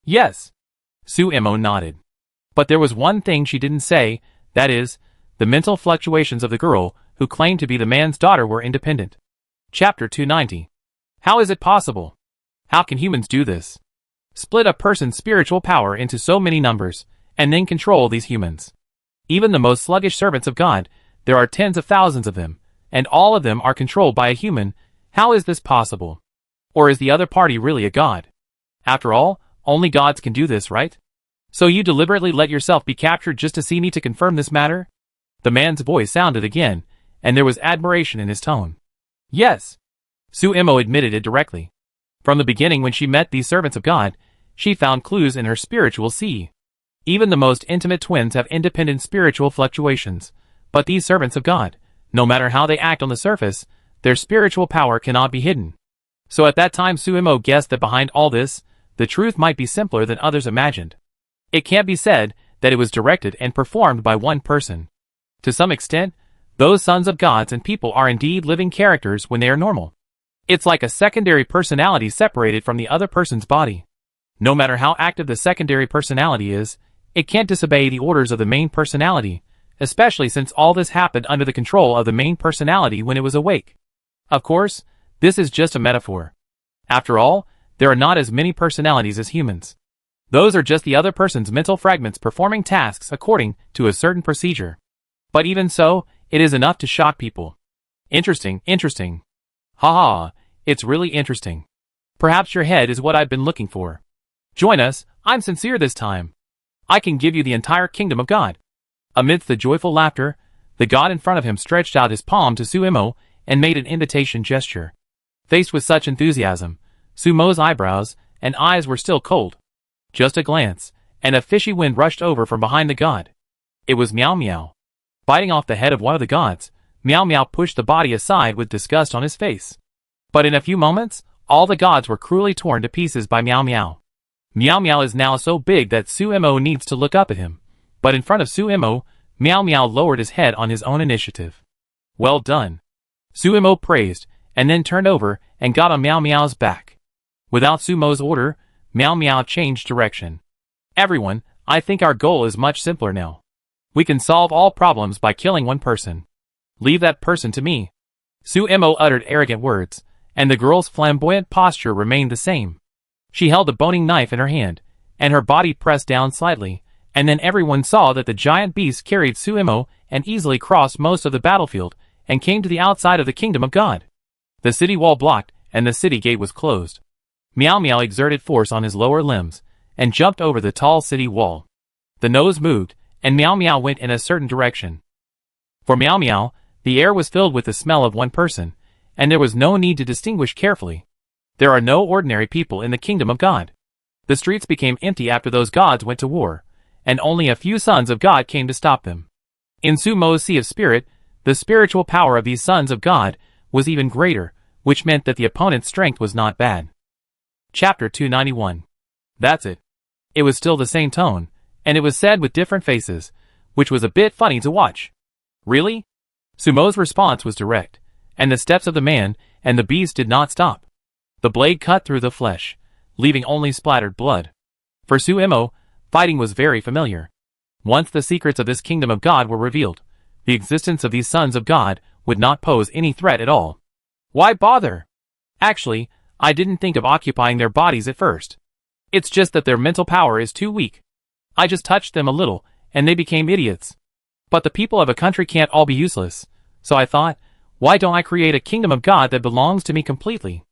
[SPEAKER 1] Yes. Suemo nodded. But there was one thing she didn't say, that is, the mental fluctuations of the girl who claimed to be the man's daughter were independent. Chapter 290. How is it possible? How can humans do this? Split a person's spiritual power into so many numbers, and then control these humans. Even the most sluggish servants of God, there are tens of thousands of them, and all of them are controlled by a human. How is this possible? Or is the other party really a god? After all, only gods can do this, right? So you deliberately let yourself be captured just to see me to confirm this matter? The man's voice sounded again, and there was admiration in his tone. Yes. Suemo admitted it directly. From the beginning when she met these servants of God, she found clues in her spiritual sea. Even the most intimate twins have independent spiritual fluctuations, but these servants of God, no matter how they act on the surface, their spiritual power cannot be hidden. So at that time Suemo guessed that behind all this, the truth might be simpler than others imagined. It can't be said that it was directed and performed by one person. To some extent, those sons of gods and people are indeed living characters when they are normal. It's like a secondary personality separated from the other person's body. No matter how active the secondary personality is, it can't disobey the orders of the main personality, especially since all this happened under the control of the main personality when it was awake. Of course, this is just a metaphor. After all, there are not as many personalities as humans. Those are just the other person's mental fragments performing tasks according to a certain procedure. But even so, it is enough to shock people. Interesting. Haha, it's really interesting. Perhaps your head is what I've been looking for. Join us, I'm sincere this time. I can give you the entire kingdom of God. Amidst the joyful laughter, the god in front of him stretched out his palm to Suemo and made an invitation gesture. Faced with such enthusiasm, Sumo's eyebrows and eyes were still cold. Just a glance, and a fishy wind rushed over from behind the god. It was Meow Meow. Biting off the head of one of the gods, Meow Meow pushed the body aside with disgust on his face. But in a few moments, all the gods were cruelly torn to pieces by Meow Meow. Meow Meow is now so big that Suemo needs to look up at him. But in front of Suemo, Meow Meow lowered his head on his own initiative. Well done. Suemo praised, and then turned over and got on Meow Meow's back. Without Sumo's order, Meow Meow changed direction. Everyone, I think our goal is much simpler now. We can solve all problems by killing one person. Leave that person to me. Suemo uttered arrogant words, and the girl's flamboyant posture remained the same. She held a boning knife in her hand, and her body pressed down slightly, and then everyone saw that the giant beast carried Suemo and easily crossed most of the battlefield and came to the outside of the kingdom of God. The city wall blocked, and the city gate was closed. Meow Meow exerted force on his lower limbs and jumped over the tall city wall. The nose moved, and Meow Meow went in a certain direction. For Meow Meow, the air was filled with the smell of one person, and there was no need to distinguish carefully. There are no ordinary people in the kingdom of God. The streets became empty after those gods went to war, and only a few sons of God came to stop them. In Sumo's Sea of Spirit, the spiritual power of these sons of God was even greater, which meant that the opponent's strength was not bad. Chapter 291. That's it. It was still the same tone, and it was said with different faces, which was a bit funny to watch. Really? Sumo's response was direct, and the steps of the man and the beast did not stop. The blade cut through the flesh, leaving only splattered blood. For Suemo, fighting was very familiar. Once the secrets of this kingdom of God were revealed, the existence of these sons of God would not pose any threat at all. Why bother? Actually, I didn't think of occupying their bodies at first. It's just that their mental power is too weak. I just touched them a little, and they became idiots. But the people of a country can't all be useless, so I thought, why don't I create a kingdom of God that belongs to me completely?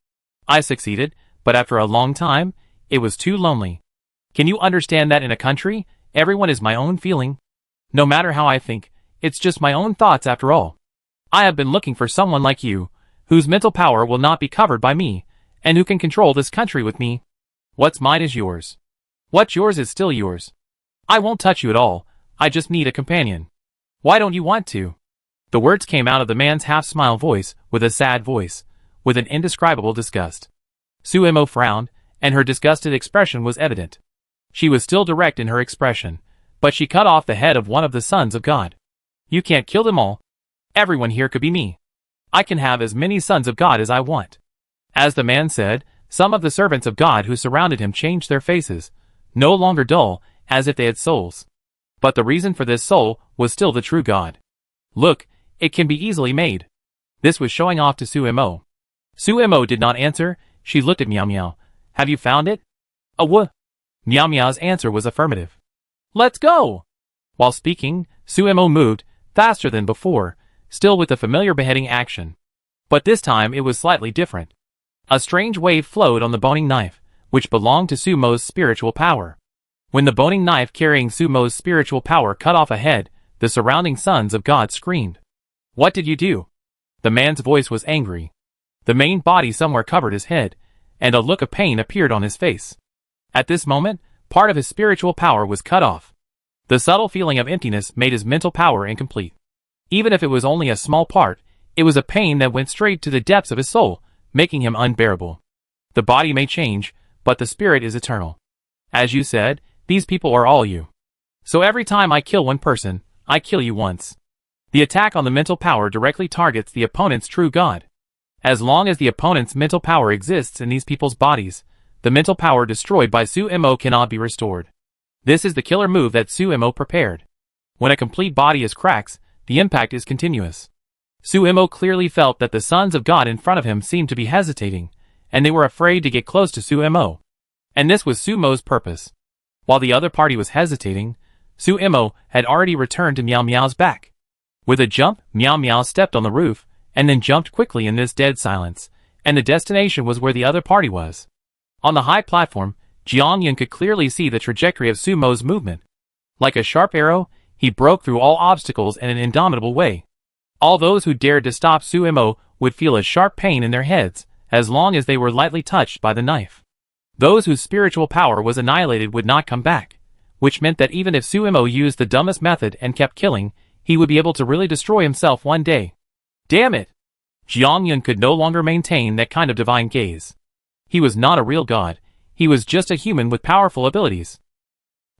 [SPEAKER 1] I succeeded, but after a long time, it was too lonely. Can you understand that in a country, everyone is my own feeling? No matter how I think, it's just my own thoughts after all. I have been looking for someone like you, whose mental power will not be covered by me, and who can control this country with me. What's mine is yours. What's yours is still yours. I won't touch you at all, I just need a companion. Why don't you want to? The words came out of the man's half-smile voice with a sad voice, with an indescribable disgust. Suemo frowned, and her disgusted expression was evident. She was still direct in her expression, but she cut off the head of one of the sons of God. You can't kill them all. Everyone here could be me. I can have as many sons of God as I want. As the man said, some of the servants of God who surrounded him changed their faces, no longer dull, as if they had souls. But the reason for this soul was still the true God. Look, it can be easily made. This was showing off to Suemo. Suemo did not answer, she looked at Meow Meow. Have you found it? Meow Meow's answer was affirmative. Let's go! While speaking, Suemo moved, faster than before, still with the familiar beheading action. But this time it was slightly different. A strange wave flowed on the boning knife, which belonged to Sumo's spiritual power. When the boning knife carrying Sumo's spiritual power cut off a head, the surrounding sons of God screamed. What did you do? The man's voice was angry. The main body somewhere covered his head, and a look of pain appeared on his face. At this moment, part of his spiritual power was cut off. The subtle feeling of emptiness made his mental power incomplete. Even if it was only a small part, it was a pain that went straight to the depths of his soul, making him unbearable. The body may change, but the spirit is eternal. As you said, these people are all you. So every time I kill one person, I kill you once. The attack on the mental power directly targets the opponent's true God. As long as the opponent's mental power exists in these people's bodies, the mental power destroyed by Suemo cannot be restored. This is the killer move that Suemo prepared. When a complete body is cracks, the impact is continuous. Suemo clearly felt that the sons of God in front of him seemed to be hesitating, and they were afraid to get close to Suemo. And this was Sumo's purpose. While the other party was hesitating, Suemo had already returned to Meow Meow's back. With a jump, Meow Meow stepped on the roof, and then jumped quickly in this dead silence, and the destination was where the other party was. On the high platform, Jiangyun could clearly see the trajectory of Sumo's movement. Like a sharp arrow, he broke through all obstacles in an indomitable way. All those who dared to stop Suemo would feel a sharp pain in their heads, as long as they were lightly touched by the knife. Those whose spiritual power was annihilated would not come back, which meant that even if Suemo used the dumbest method and kept killing, he would be able to really destroy himself one day. Damn it! Jiangyun could no longer maintain that kind of divine gaze. He was not a real god, he was just a human with powerful abilities.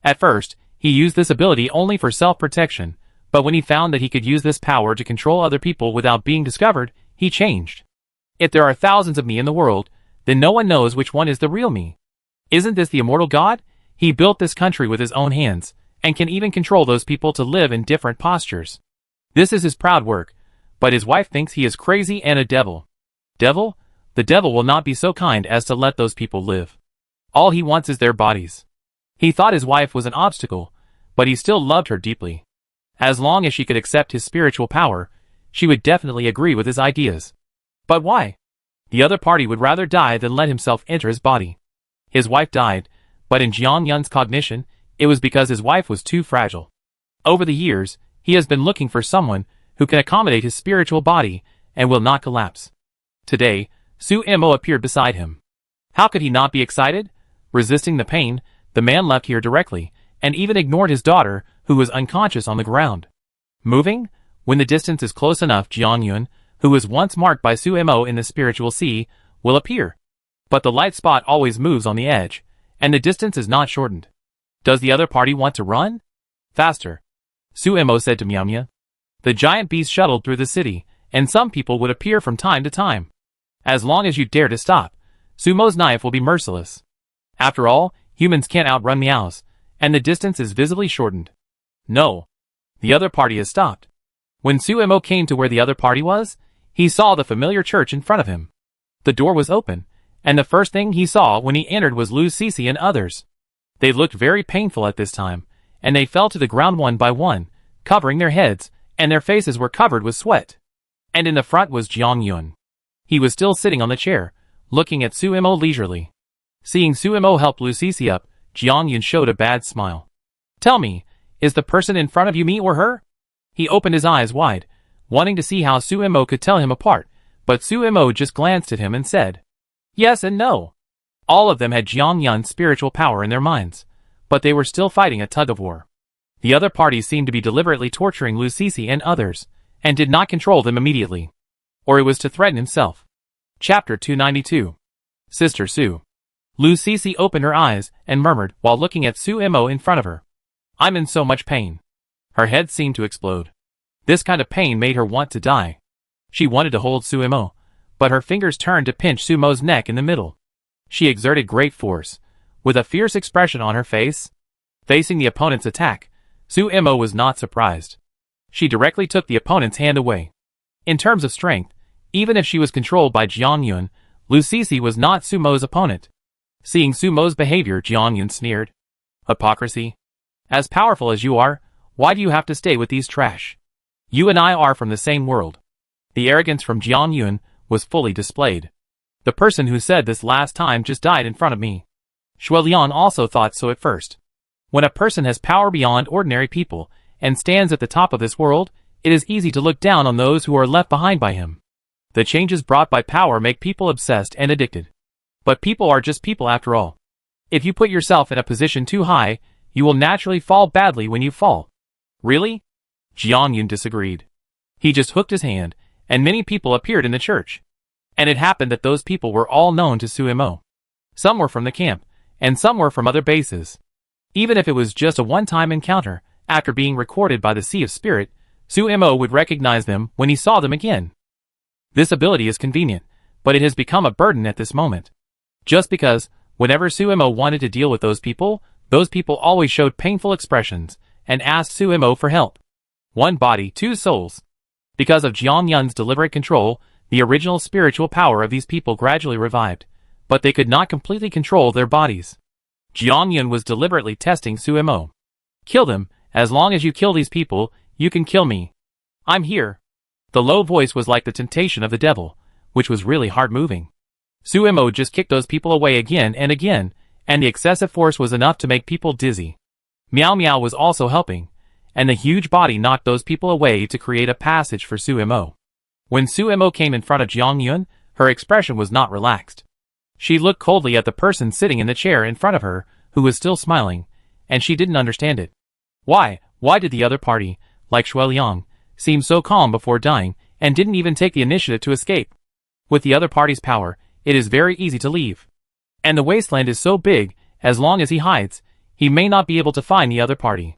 [SPEAKER 1] At first, he used this ability only for self-protection, but when he found that he could use this power to control other people without being discovered, he changed. If there are thousands of me in the world, then no one knows which one is the real me. Isn't this the immortal god? He built this country with his own hands, and can even control those people to live in different postures. This is his proud work, but his wife thinks he is crazy and a devil. Devil? The devil will not be so kind as to let those people live. All he wants is their bodies. He thought his wife was an obstacle, but he still loved her deeply. As long as she could accept his spiritual power, she would definitely agree with his ideas. But why? The other party would rather die than let himself enter his body. His wife died, but in Jiang Yun's cognition, it was because his wife was too fragile. Over the years, he has been looking for someone who can accommodate his spiritual body and will not collapse. Today, Su Mo appeared beside him. How could he not be excited? Resisting the pain, the man left here directly, and even ignored his daughter, who was unconscious on the ground. Moving? When the distance is close enough, Jiang Yun, who was once marked by Su Mo in the spiritual sea, will appear. But the light spot always moves on the edge, and the distance is not shortened. Does the other party want to run? Faster. Su Mo said to Miao Miao. The giant beast shuttled through the city, and some people would appear from time to time. As long as you dare to stop, Sumo's knife will be merciless. After all, humans can't outrun meows, and the distance is visibly shortened. No. The other party has stopped. When Su Mo came to where the other party was, he saw the familiar church in front of him. The door was open, and the first thing he saw when he entered was Lu Sisi and others. They looked very painful at this time, and they fell to the ground one by one, covering their heads, and their faces were covered with sweat. And in the front was Jiang Yun. He was still sitting on the chair, looking at Su Mo leisurely. Seeing Su Mo help Lu Sisi up, Jiang Yun showed a bad smile. Tell me, is the person in front of you me or her? He opened his eyes wide, wanting to see how Su Mo could tell him apart, but Su Mo just glanced at him and said, yes and no. All of them had Jiang Yun's spiritual power in their minds, but they were still fighting a tug-of-war. The other parties seemed to be deliberately torturing Lu Sisi and others, and did not control them immediately. Or it was to threaten himself. Chapter 292. Sister Su. Lu Sisi opened her eyes and murmured while looking at Su Mo in front of her. I'm in so much pain. Her head seemed to explode. This kind of pain made her want to die. She wanted to hold Su Mo, but her fingers turned to pinch Su Mo's neck in the middle. She exerted great force, with a fierce expression on her face. Facing the opponent's attack, Su Mo was not surprised. She directly took the opponent's hand away. In terms of strength, even if she was controlled by Jiang Yun, Lu Sisi was not Su Mo's opponent. Seeing Su Mo's behavior, Jiang Yun sneered. Hypocrisy. As powerful as you are, why do you have to stay with these trash? You and I are from the same world. The arrogance from Jiang Yun was fully displayed. The person who said this last time just died in front of me. Shuiliang also thought so at first. When a person has power beyond ordinary people, and stands at the top of this world, it is easy to look down on those who are left behind by him. The changes brought by power make people obsessed and addicted. But people are just people after all. If you put yourself in a position too high, you will naturally fall badly when you fall. Really? Jiang Yun disagreed. He just hooked his hand, and many people appeared in the church. And it happened that those people were all known to Su Mo. Some were from the camp, and some were from other bases. Even if it was just a one-time encounter, after being recorded by the Sea of Spirit, Su Mo would recognize them when he saw them again. This ability is convenient, but it has become a burden at this moment. Just because, whenever Su Mo wanted to deal with those people always showed painful expressions, and asked Su Mo for help. One body, two souls. Because of Jiang Yun's deliberate control, the original spiritual power of these people gradually revived, but they could not completely control their bodies. Jiang Yun was deliberately testing Su Mo. Kill them, as long as you kill these people, you can kill me. I'm here. The low voice was like the temptation of the devil, which was really hard-moving. Su Mo just kicked those people away again, and the excessive force was enough to make people dizzy. Miao Miao was also helping, and the huge body knocked those people away to create a passage for Su Mo. When Su Mo came in front of Jiang Yun, her expression was not relaxed. She looked coldly at the person sitting in the chair in front of her, who was still smiling, and she didn't understand it. Why did the other party, like Shuiliang, seem so calm before dying, and didn't even take the initiative to escape? With the other party's power, it is very easy to leave. And the wasteland is so big, as long as he hides, he may not be able to find the other party.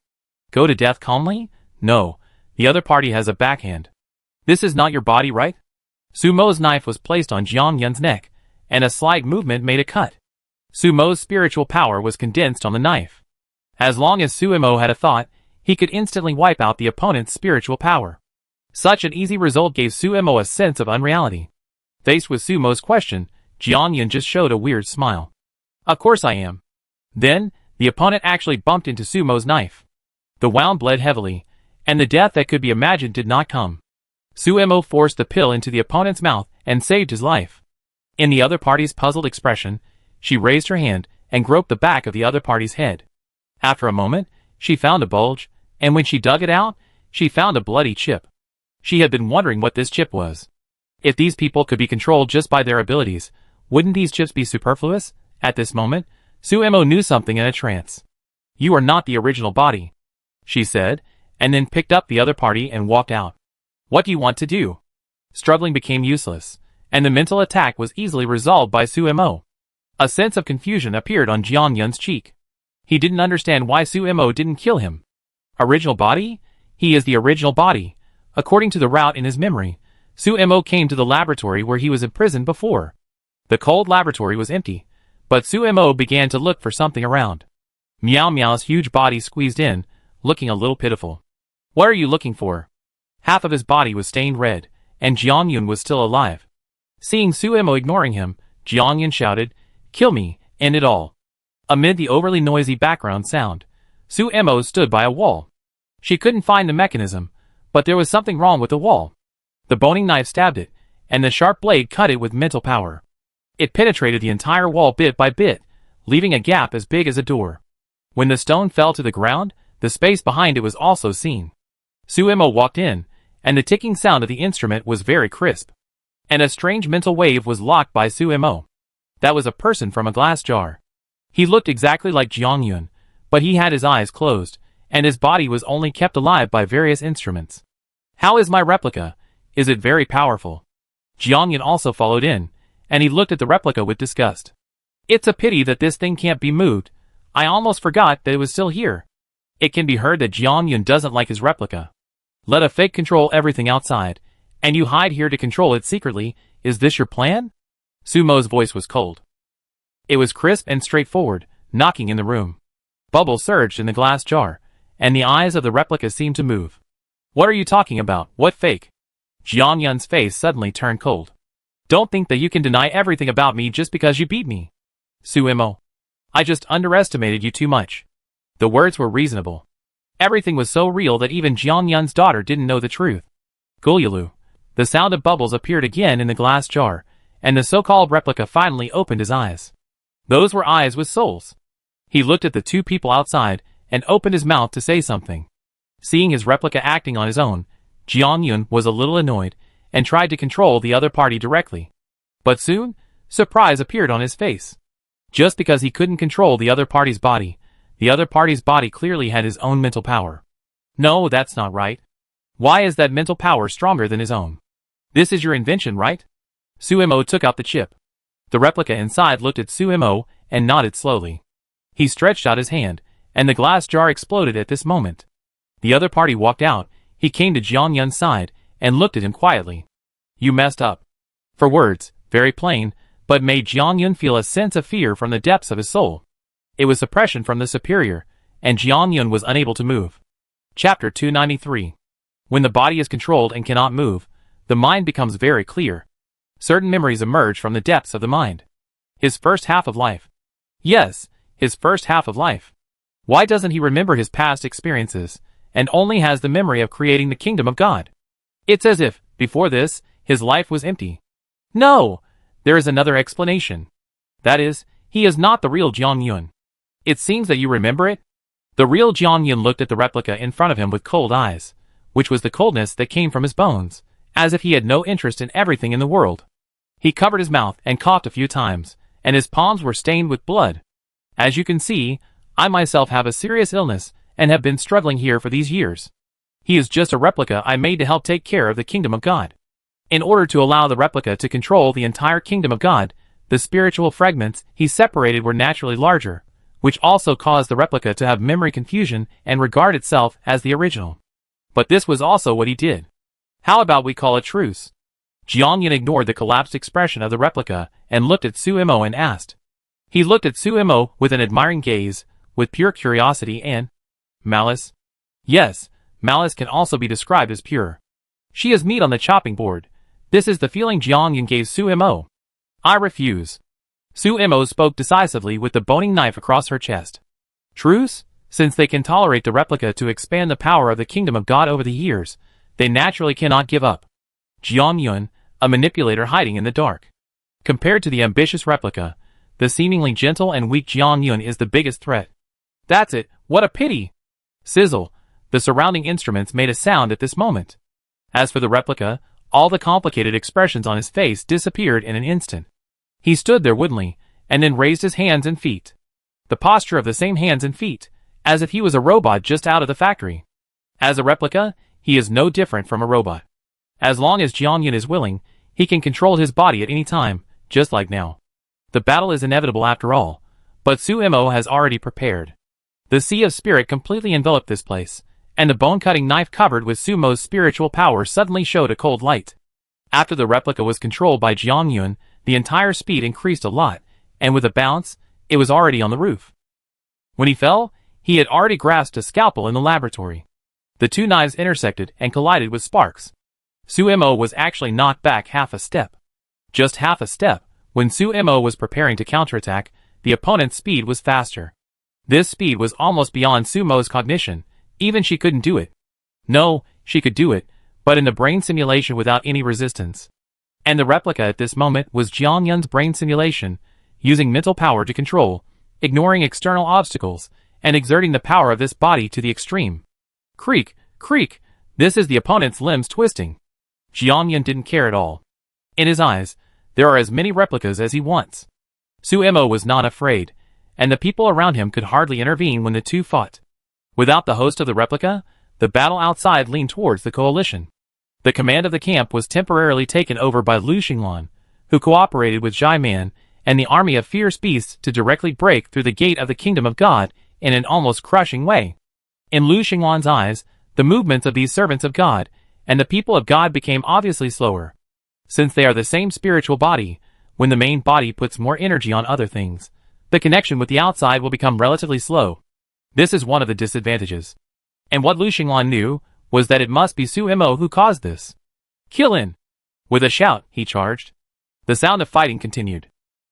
[SPEAKER 1] Go to death calmly? No, the other party has a backhand. This is not your body, right? Su Mo's knife was placed on Jiang Yun's neck, and a slight movement made a cut. Sumo's spiritual power was condensed on the knife. As long as Sumo had a thought, he could instantly wipe out the opponent's spiritual power. Such an easy result gave Sumo a sense of unreality. Faced with Sumo's question, Jianyun just showed a weird smile. Of course I am. Then, the opponent actually bumped into Sumo's knife. The wound bled heavily, and the death that could be imagined did not come. Sumo forced the pill into the opponent's mouth and saved his life. In the other party's puzzled expression, she raised her hand and groped the back of the other party's head. After a moment, she found a bulge, and when she dug it out, she found a bloody chip. She had been wondering what this chip was. If these people could be controlled just by their abilities, wouldn't these chips be superfluous? At this moment, Sumo knew something in a trance. You are not the original body, she said, and then picked up the other party and walked out. What do you want to do? Struggling became useless, and the mental attack was easily resolved by Sumo. A sense of confusion appeared on Jianyun's cheek. He didn't understand why Sumo didn't kill him. Original body? He is the original body. According to the route in his memory, Sumo came to the laboratory where he was imprisoned before. The cold laboratory was empty, but Sumo began to look for something around. Meow Meow's huge body squeezed in, looking a little pitiful. What are you looking for? Half of his body was stained red, and Jianyun was still alive. Seeing Sumo ignoring him, Jianyun shouted, "Kill me, end it all." Amid the overly noisy background sound, Sumo stood by a wall. She couldn't find the mechanism, but there was something wrong with the wall. The boning knife stabbed it, and the sharp blade cut it with mental power. It penetrated the entire wall bit by bit, leaving a gap as big as a door. When the stone fell to the ground, the space behind it was also seen. Sumo walked in, and the ticking sound of the instrument was very crisp. And a strange mental wave was locked by Sumo. That was a person from a glass jar. He looked exactly like Jianyun, but he had his eyes closed, and his body was only kept alive by various instruments. How is my replica? Is it very powerful? Jianyun also followed in, and he looked at the replica with disgust. It's a pity that this thing can't be moved. I almost forgot that it was still here. It can be heard that Jianyun doesn't like his replica. Let a fake control everything outside, and you hide here to control it secretly. Is this your plan? Sumo's voice was cold. It was crisp and straightforward, knocking in the room. Bubbles surged in the glass jar, and the eyes of the replica seemed to move. What are you talking about? What fake? Jianyun's face suddenly turned cold. Don't think that you can deny everything about me just because you beat me. Sumo. I just underestimated you too much. The words were reasonable. Everything was so real that even Jianyun's daughter didn't know the truth. Gulyulu. The sound of bubbles appeared again in the glass jar, and the so-called replica finally opened his eyes. Those were eyes with souls. He looked at the two people outside, and opened his mouth to say something. Seeing his replica acting on his own, Jianyun was a little annoyed, and tried to control the other party directly. But soon, surprise appeared on his face. Just because he couldn't control the other party's body clearly had his own mental power. No, that's not right. Why is that mental power stronger than his own? This is your invention, right? Sumo took out the chip. The replica inside looked at Sumo and nodded slowly. He stretched out his hand, and the glass jar exploded at this moment. The other party walked out. He came to Jianyun's side and looked at him quietly. You messed up. For words, very plain, but made Jianyun feel a sense of fear from the depths of his soul. It was suppression from the superior, and Jianyun was unable to move. Chapter 293. When the body is controlled and cannot move, the mind becomes very clear. Certain memories emerge from the depths of the mind. His first half of life. Yes, his first half of life. Why doesn't he remember his past experiences, and only has the memory of creating the kingdom of God? It's as if, before this, his life was empty. No! There is another explanation. That is, he is not the real Jianyun. It seems that you remember it? The real Jianyun looked at the replica in front of him with cold eyes, which was the coldness that came from his bones, as if he had no interest in everything in the world. He covered his mouth and coughed a few times, and his palms were stained with blood. As you can see, I myself have a serious illness, and have been struggling here for these years. He is just a replica I made to help take care of the kingdom of God. In order to allow the replica to control the entire kingdom of God, the spiritual fragments he separated were naturally larger, which also caused the replica to have memory confusion and regard itself as the original. But this was also what he did. How about we call a truce? Jianyun ignored the collapsed expression of the replica and looked at Sumo and asked. He looked at Suemo with an admiring gaze, with pure curiosity and malice. Yes, malice can also be described as pure. She is meat on the chopping board. This is the feeling Jiang Yun gave Suemo. I refuse. Suemo spoke decisively with the boning knife across her chest. Truce? Since they can tolerate the replica to expand the power of the kingdom of God over the years, they naturally cannot give up. Jiang Yun, a manipulator hiding in the dark. Compared to the ambitious replica, the seemingly gentle and weak Jiang Yun is the biggest threat. That's it, what a pity! Sizzle, the surrounding instruments made a sound at this moment. As for the replica, all the complicated expressions on his face disappeared in an instant. He stood there woodenly, and then raised his hands and feet. The posture of the same hands and feet, as if he was a robot just out of the factory. As a replica, he is no different from a robot. As long as Jiang Yun is willing, he can control his body at any time, just like now. The battle is inevitable after all, but Suemo has already prepared. The sea of spirit completely enveloped this place, and the bone-cutting knife covered with Sumo's spiritual power suddenly showed a cold light. After the replica was controlled by Jiang Yun, the entire speed increased a lot, and with a bounce, it was already on the roof. When he fell, he had already grasped a scalpel in the laboratory. The two knives intersected and collided with sparks. Suemo was actually knocked back half a step. Just half a step. When Suemo was preparing to counterattack, the opponent's speed was faster. This speed was almost beyond Sumo's cognition. Even she couldn't do it. No, she could do it, but in the brain simulation without any resistance. And the replica at this moment was Jiang Yun's brain simulation, using mental power to control, ignoring external obstacles, and exerting the power of this body to the extreme. Creak, creak, this is the opponent's limbs twisting. Jiang Yun didn't care at all. In his eyes, there are as many replicas as he wants. Suemo was not afraid, and the people around him could hardly intervene when the two fought. Without the host of the replica, the battle outside leaned towards the coalition. The command of the camp was temporarily taken over by Lu Xinglan, who cooperated with Zhai Man and the army of fierce beasts to directly break through the gate of the kingdom of God in an almost crushing way. In Lu Xinglan's eyes, the movements of these servants of God and the people of God became obviously slower. Since they are the same spiritual body, when the main body puts more energy on other things, the connection with the outside will become relatively slow. This is one of the disadvantages. And what Lu Xinglan knew was that it must be Suemo who caused this. Kill in! With a shout, he charged. The sound of fighting continued.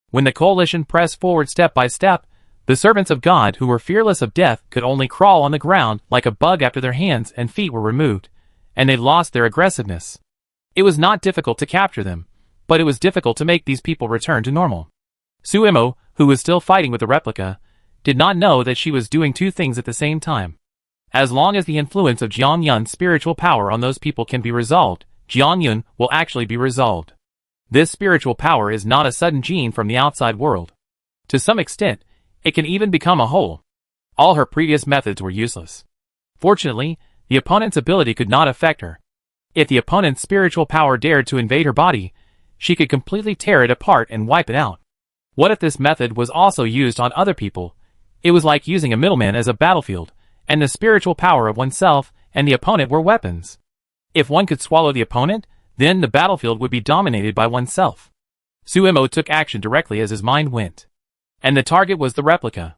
[SPEAKER 1] When the coalition pressed forward step by step, the servants of God who were fearless of death could only crawl on the ground like a bug after their hands and feet were removed, and they lost their aggressiveness. It was not difficult to capture them, but it was difficult to make these people return to normal. Suemo, who was still fighting with the replica, did not know that she was doing two things at the same time. As long as the influence of Jiang Yun's spiritual power on those people can be resolved, Jiang Yun will actually be resolved. This spiritual power is not a sudden gene from the outside world. To some extent, it can even become a whole. All her previous methods were useless. Fortunately, the opponent's ability could not affect her. If the opponent's spiritual power dared to invade her body, she could completely tear it apart and wipe it out. What if this method was also used on other people? It was like using a middleman as a battlefield, and the spiritual power of oneself and the opponent were weapons. If one could swallow the opponent, then the battlefield would be dominated by oneself. Suemo took action directly as his mind went. And the target was the replica.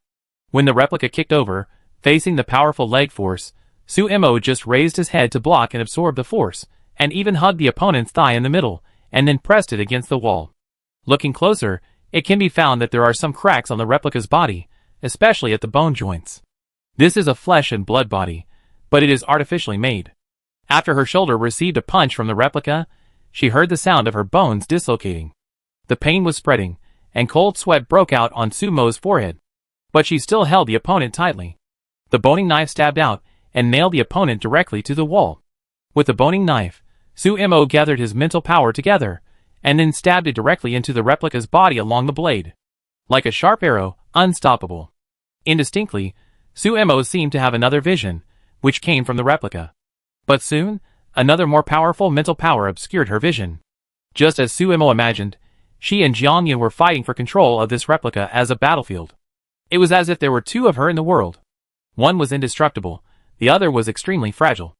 [SPEAKER 1] When the replica kicked over, facing the powerful leg force, Suemo just raised his head to block and absorb the force, and even hugged the opponent's thigh in the middle, and then pressed it against the wall. Looking closer, it can be found that there are some cracks on the replica's body, especially at the bone joints. This is a flesh and blood body, but it is artificially made. After her shoulder received a punch from the replica, she heard the sound of her bones dislocating. The pain was spreading, and cold sweat broke out on Sumo's forehead. But she still held the opponent tightly. The boning knife stabbed out, and nailed the opponent directly to the wall. With the boning knife, Suemo gathered his mental power together, and then stabbed it directly into the replica's body along the blade. Like a sharp arrow, unstoppable. Indistinctly, Suemo seemed to have another vision, which came from the replica. But soon, another more powerful mental power obscured her vision. Just as Suemo imagined, she and Jiang Yun were fighting for control of this replica as a battlefield. It was as if there were two of her in the world. One was indestructible, the other was extremely fragile.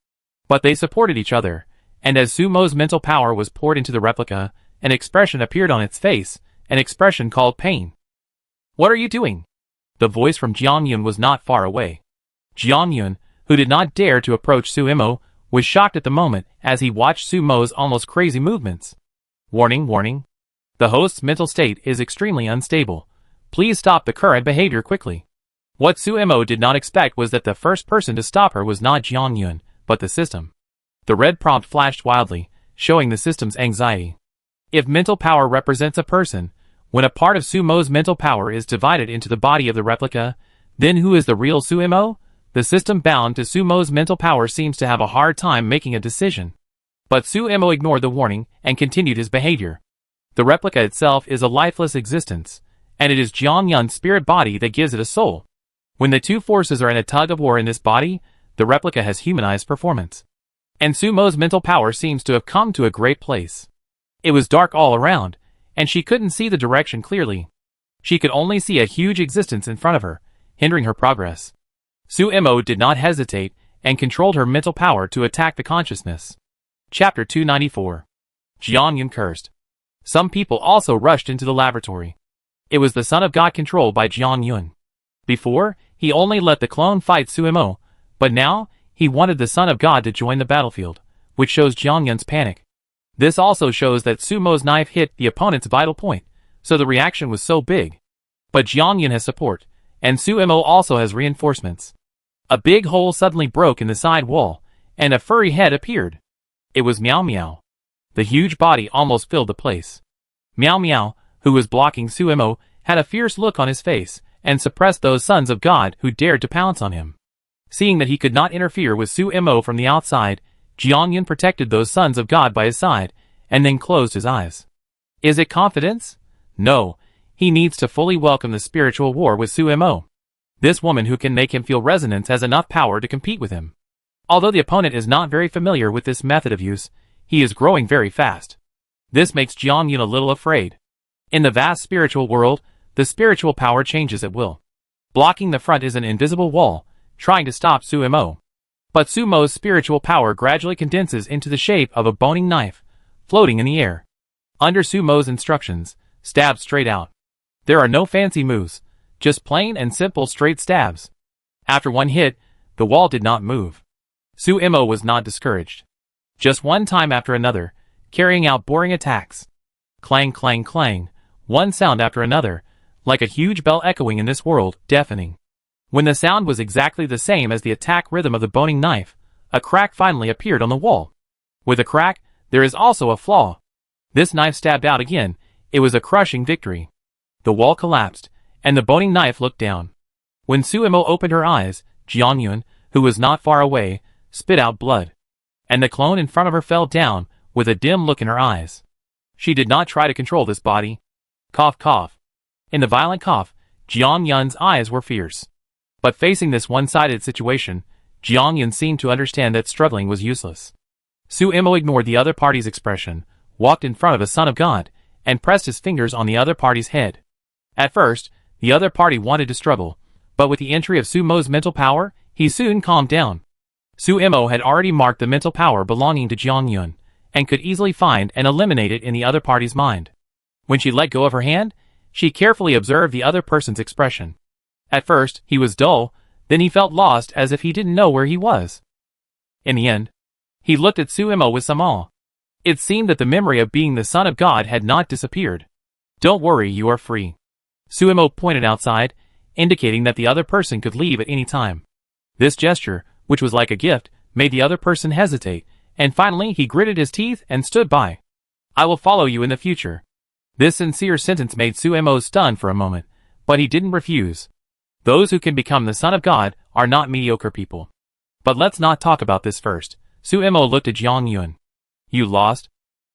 [SPEAKER 1] But they supported each other, and as Sumo's mental power was poured into the replica, an expression appeared on its face, an expression called pain. What are you doing? The voice from Jiang Yun was not far away. Jiang Yun, who did not dare to approach Sumo, was shocked at the moment as he watched Sumo's almost crazy movements. Warning, warning. The host's mental state is extremely unstable. Please stop the current behavior quickly. What Sumo did not expect was that the first person to stop her was not Jiang Yun, but the system. The red prompt flashed wildly, showing the system's anxiety. If mental power represents a person, when a part of Sumo's mental power is divided into the body of the replica, then who is the real Sumo? The system bound to Sumo's mental power seems to have a hard time making a decision. But Sumo ignored the warning and continued his behavior. The replica itself is a lifeless existence, and it is Jiang Yun's spirit body that gives it a soul. When the two forces are in a tug-of-war in this body, the replica has humanized performance. And Sumo's mental power seems to have come to a great place. It was dark all around, and she couldn't see the direction clearly. She could only see a huge existence in front of her, hindering her progress. Sumo did not hesitate, and controlled her mental power to attack the consciousness. Chapter 294. Jiang Yun cursed. Some people also rushed into the laboratory. It was the Son of God controlled by Jiang Yun. Before, he only let the clone fight Sumo, but now, he wanted the Son of God to join the battlefield, which shows Jiang Yun's panic. This also shows that Sumo's knife hit the opponent's vital point, so the reaction was so big. But Jiang Yun has support, and Sumo also has reinforcements. A big hole suddenly broke in the side wall, and a furry head appeared. It was Meow Meow. The huge body almost filled the place. Meow Meow, who was blocking Sumo, had a fierce look on his face, and suppressed those sons of God who dared to pounce on him. Seeing that he could not interfere with Sumo from the outside, Jiang Yun protected those sons of God by his side, and then closed his eyes. Is it confidence? No, he needs to fully welcome the spiritual war with Sumo. This woman who can make him feel resonance has enough power to compete with him. Although the opponent is not very familiar with this method of use, he is growing very fast. This makes Jiang Yun a little afraid. In the vast spiritual world, the spiritual power changes at will. Blocking the front is an invisible wall, trying to stop Sumo. But Sumo's spiritual power gradually condenses into the shape of a boning knife, floating in the air. Under Sumo's instructions, stab straight out. There are no fancy moves, just plain and simple straight stabs. After one hit, the wall did not move. Sumo was not discouraged. Just one time after another, carrying out boring attacks. Clang, clang, clang, one sound after another, like a huge bell echoing in this world, deafening. When the sound was exactly the same as the attack rhythm of the boning knife, a crack finally appeared on the wall. With a crack, there is also a flaw. This knife stabbed out again. It was a crushing victory. The wall collapsed, and the boning knife looked down. When Sumo opened her eyes, Jiang Yun, who was not far away, spit out blood. And the clone in front of her fell down, with a dim look in her eyes. She did not try to control this body. Cough, cough. In the violent cough, Jiang Yun's eyes were fierce. But facing this one-sided situation, Jiang Yun seemed to understand that struggling was useless. Sumo ignored the other party's expression, walked in front of a son of God, and pressed his fingers on the other party's head. At first, the other party wanted to struggle, but with the entry of Sumo's mental power, he soon calmed down. Sumo had already marked the mental power belonging to Jiang Yun, and could easily find and eliminate it in the other party's mind. When she let go of her hand, she carefully observed the other person's expression. At first, he was dull, then he felt lost as if he didn't know where he was. In the end, he looked at Sumo with some awe. It seemed that the memory of being the son of God had not disappeared. Don't worry, you are free. Sumo pointed outside, indicating that the other person could leave at any time. This gesture, which was like a gift, made the other person hesitate, and finally he gritted his teeth and stood by. I will follow you in the future. This sincere sentence made Sumo stunned for a moment, but he didn't refuse. Those who can become the Son of God are not mediocre people. But let's not talk about this first. Sumo looked at Jiang Yun. You lost?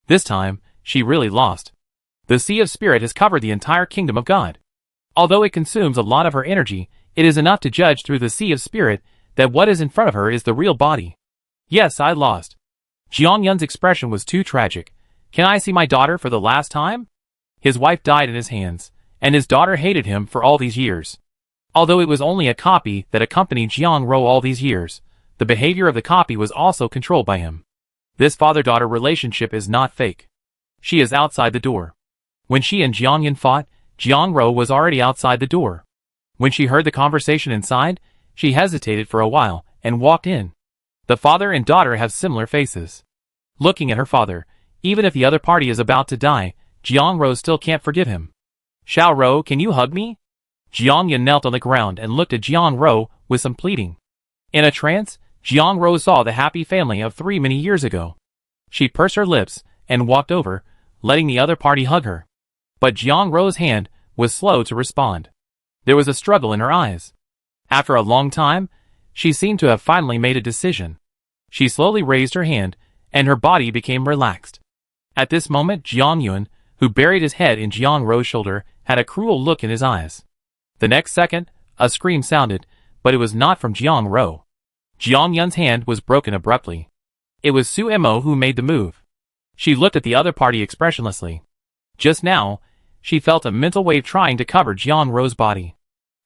[SPEAKER 1] This time, she really lost. The Sea of Spirit has covered the entire kingdom of God. Although it consumes a lot of her energy, it is enough to judge through the Sea of Spirit that what is in front of her is the real body. Yes, I lost. Jiang Yun's expression was too tragic. Can I see my daughter for the last time? His wife died in his hands, and his daughter hated him for all these years. Although it was only a copy that accompanied Jiang Ro all these years, the behavior of the copy was also controlled by him. This father-daughter relationship is not fake. She is outside the door. When she and Jiang Yun fought, Jiang was already outside the door. When she heard the conversation inside, she hesitated for a while and walked in. The father and daughter have similar faces. Looking at her father, even if the other party is about to die, Jiang still can't forgive him. "Xiao Rou, can you hug me?" Jiang Yun knelt on the ground and looked at Jiang with some pleading. In a trance, Jiang saw the happy family of 3 many years ago. She pursed her lips and walked over, letting the other party hug her. But Jiang hand was slow to respond. There was a struggle in her eyes. After a long time, she seemed to have finally made a decision. She slowly raised her hand, and her body became relaxed. At this moment, Jiang Yun, who buried his head in Jiang shoulder, had a cruel look in his eyes. The next second, a scream sounded, but it was not from Jiang Jiang Yun's hand was broken abruptly. It was Su Mo who made the move. She looked at the other party expressionlessly. Just now, she felt a mental wave trying to cover Jiang body.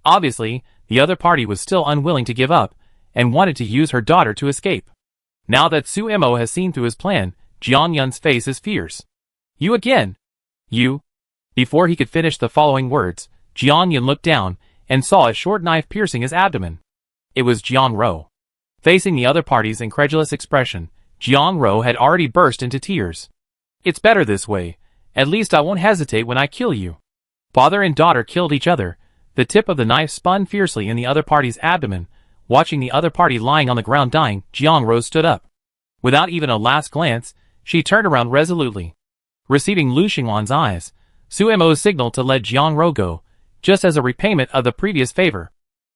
[SPEAKER 1] Obviously, the other party was still unwilling to give up, and wanted to use her daughter to escape. Now that Su Mo has seen through his plan, Jiang Yun's face is fierce. "You again! You!" Before he could finish the following words, Jiang Yun looked down, and saw a short knife piercing his abdomen. It was Jiang. Facing the other party's incredulous expression, Jiang had already burst into tears. "It's better this way. At least I won't hesitate when I kill you." Father and daughter killed each other. The tip of the knife spun fiercely in the other party's abdomen. Watching the other party lying on the ground dying, Jiang stood up. Without even a last glance, she turned around resolutely. Receiving Lu Xingwan's eyes, Su Mo signaled to let Jiang go, just as a repayment of the previous favor.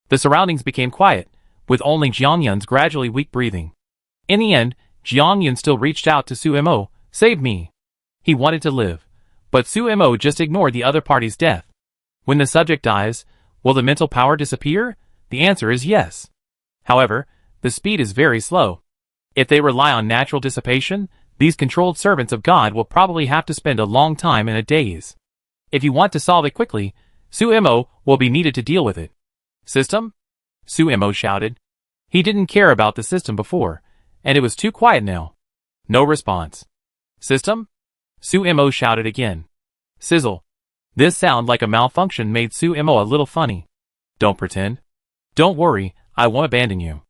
[SPEAKER 1] The surroundings became quiet, with only Jiang Yun's gradually weak breathing. In the end, Jiang Yun still reached out to Su Mo, "Save me." He wanted to live, but Su Mo just ignored the other party's death. When the subject dies, will the mental power disappear? The answer is yes. However, the speed is very slow. If they rely on natural dissipation, these controlled servants of God will probably have to spend a long time in a daze. If you want to solve it quickly, Su Mo will be needed to deal with it. "System?" Su Mo shouted. He didn't care about the system before, and it was too quiet now. No response. "System?" Su Mo shouted again. Sizzle. This sound like a malfunction made Su Mo a little funny. "Don't pretend. Don't worry, I won't abandon you.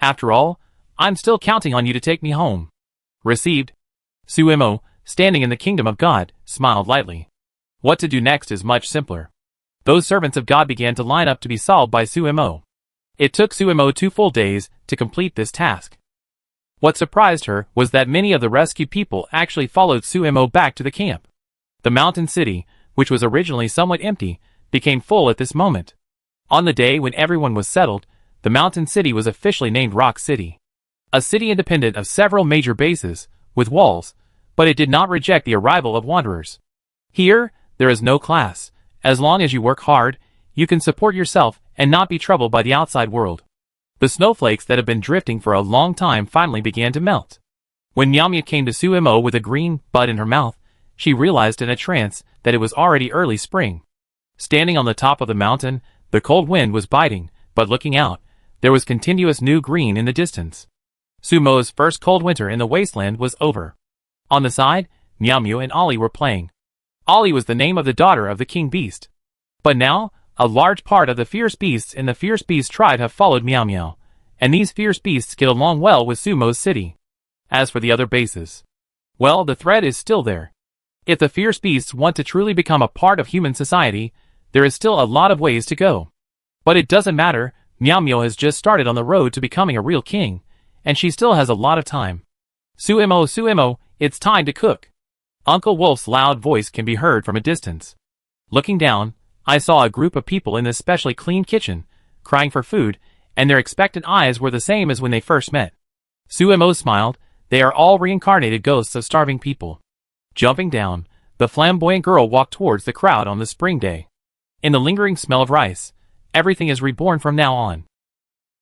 [SPEAKER 1] After all, I'm still counting on you to take me home." Received. Su Mo, standing in the kingdom of God, smiled lightly. What to do next is much simpler. Those servants of God began to line up to be solved by Su Mo. It took Su Mo 2 full days to complete this task. What surprised her was that many of the rescued people actually followed Su Mo back to the camp. The mountain city, which was originally somewhat empty, became full at this moment. On the day when everyone was settled, the mountain city was officially named Rock City. A city independent of several major bases, with walls, but it did not reject the arrival of wanderers. Here, there is no class. As long as you work hard, you can support yourself and not be troubled by the outside world. The snowflakes that have been drifting for a long time finally began to melt. When Miao came to Su Mo with a green bud in her mouth, she realized in a trance that it was already early spring. Standing on the top of the mountain, the cold wind was biting, but looking out, there was continuous new green in the distance. Su Mo's first cold winter in the wasteland was over. On the side, Miao and Ollie were playing. Ollie was the name of the daughter of the king beast. But now, a large part of the fierce beasts in the fierce beast tribe have followed Miao, and these fierce beasts get along well with Su Mo's city. As for the other bases, well, the threat is still there. If the fierce beasts want to truly become a part of human society, there is still a lot of ways to go. But it doesn't matter, Miao has just started on the road to becoming a real king, and she still has a lot of time. Su Mo, it's time to cook. Uncle Wolf's loud voice can be heard from a distance. Looking down, I saw a group of people in this specially clean kitchen, crying for food, and their expectant eyes were the same as when they first met. Su Mo smiled. They are all reincarnated ghosts of starving people. Jumping down, the flamboyant girl walked towards the crowd on the spring day. In the lingering smell of rice, everything is reborn from now on.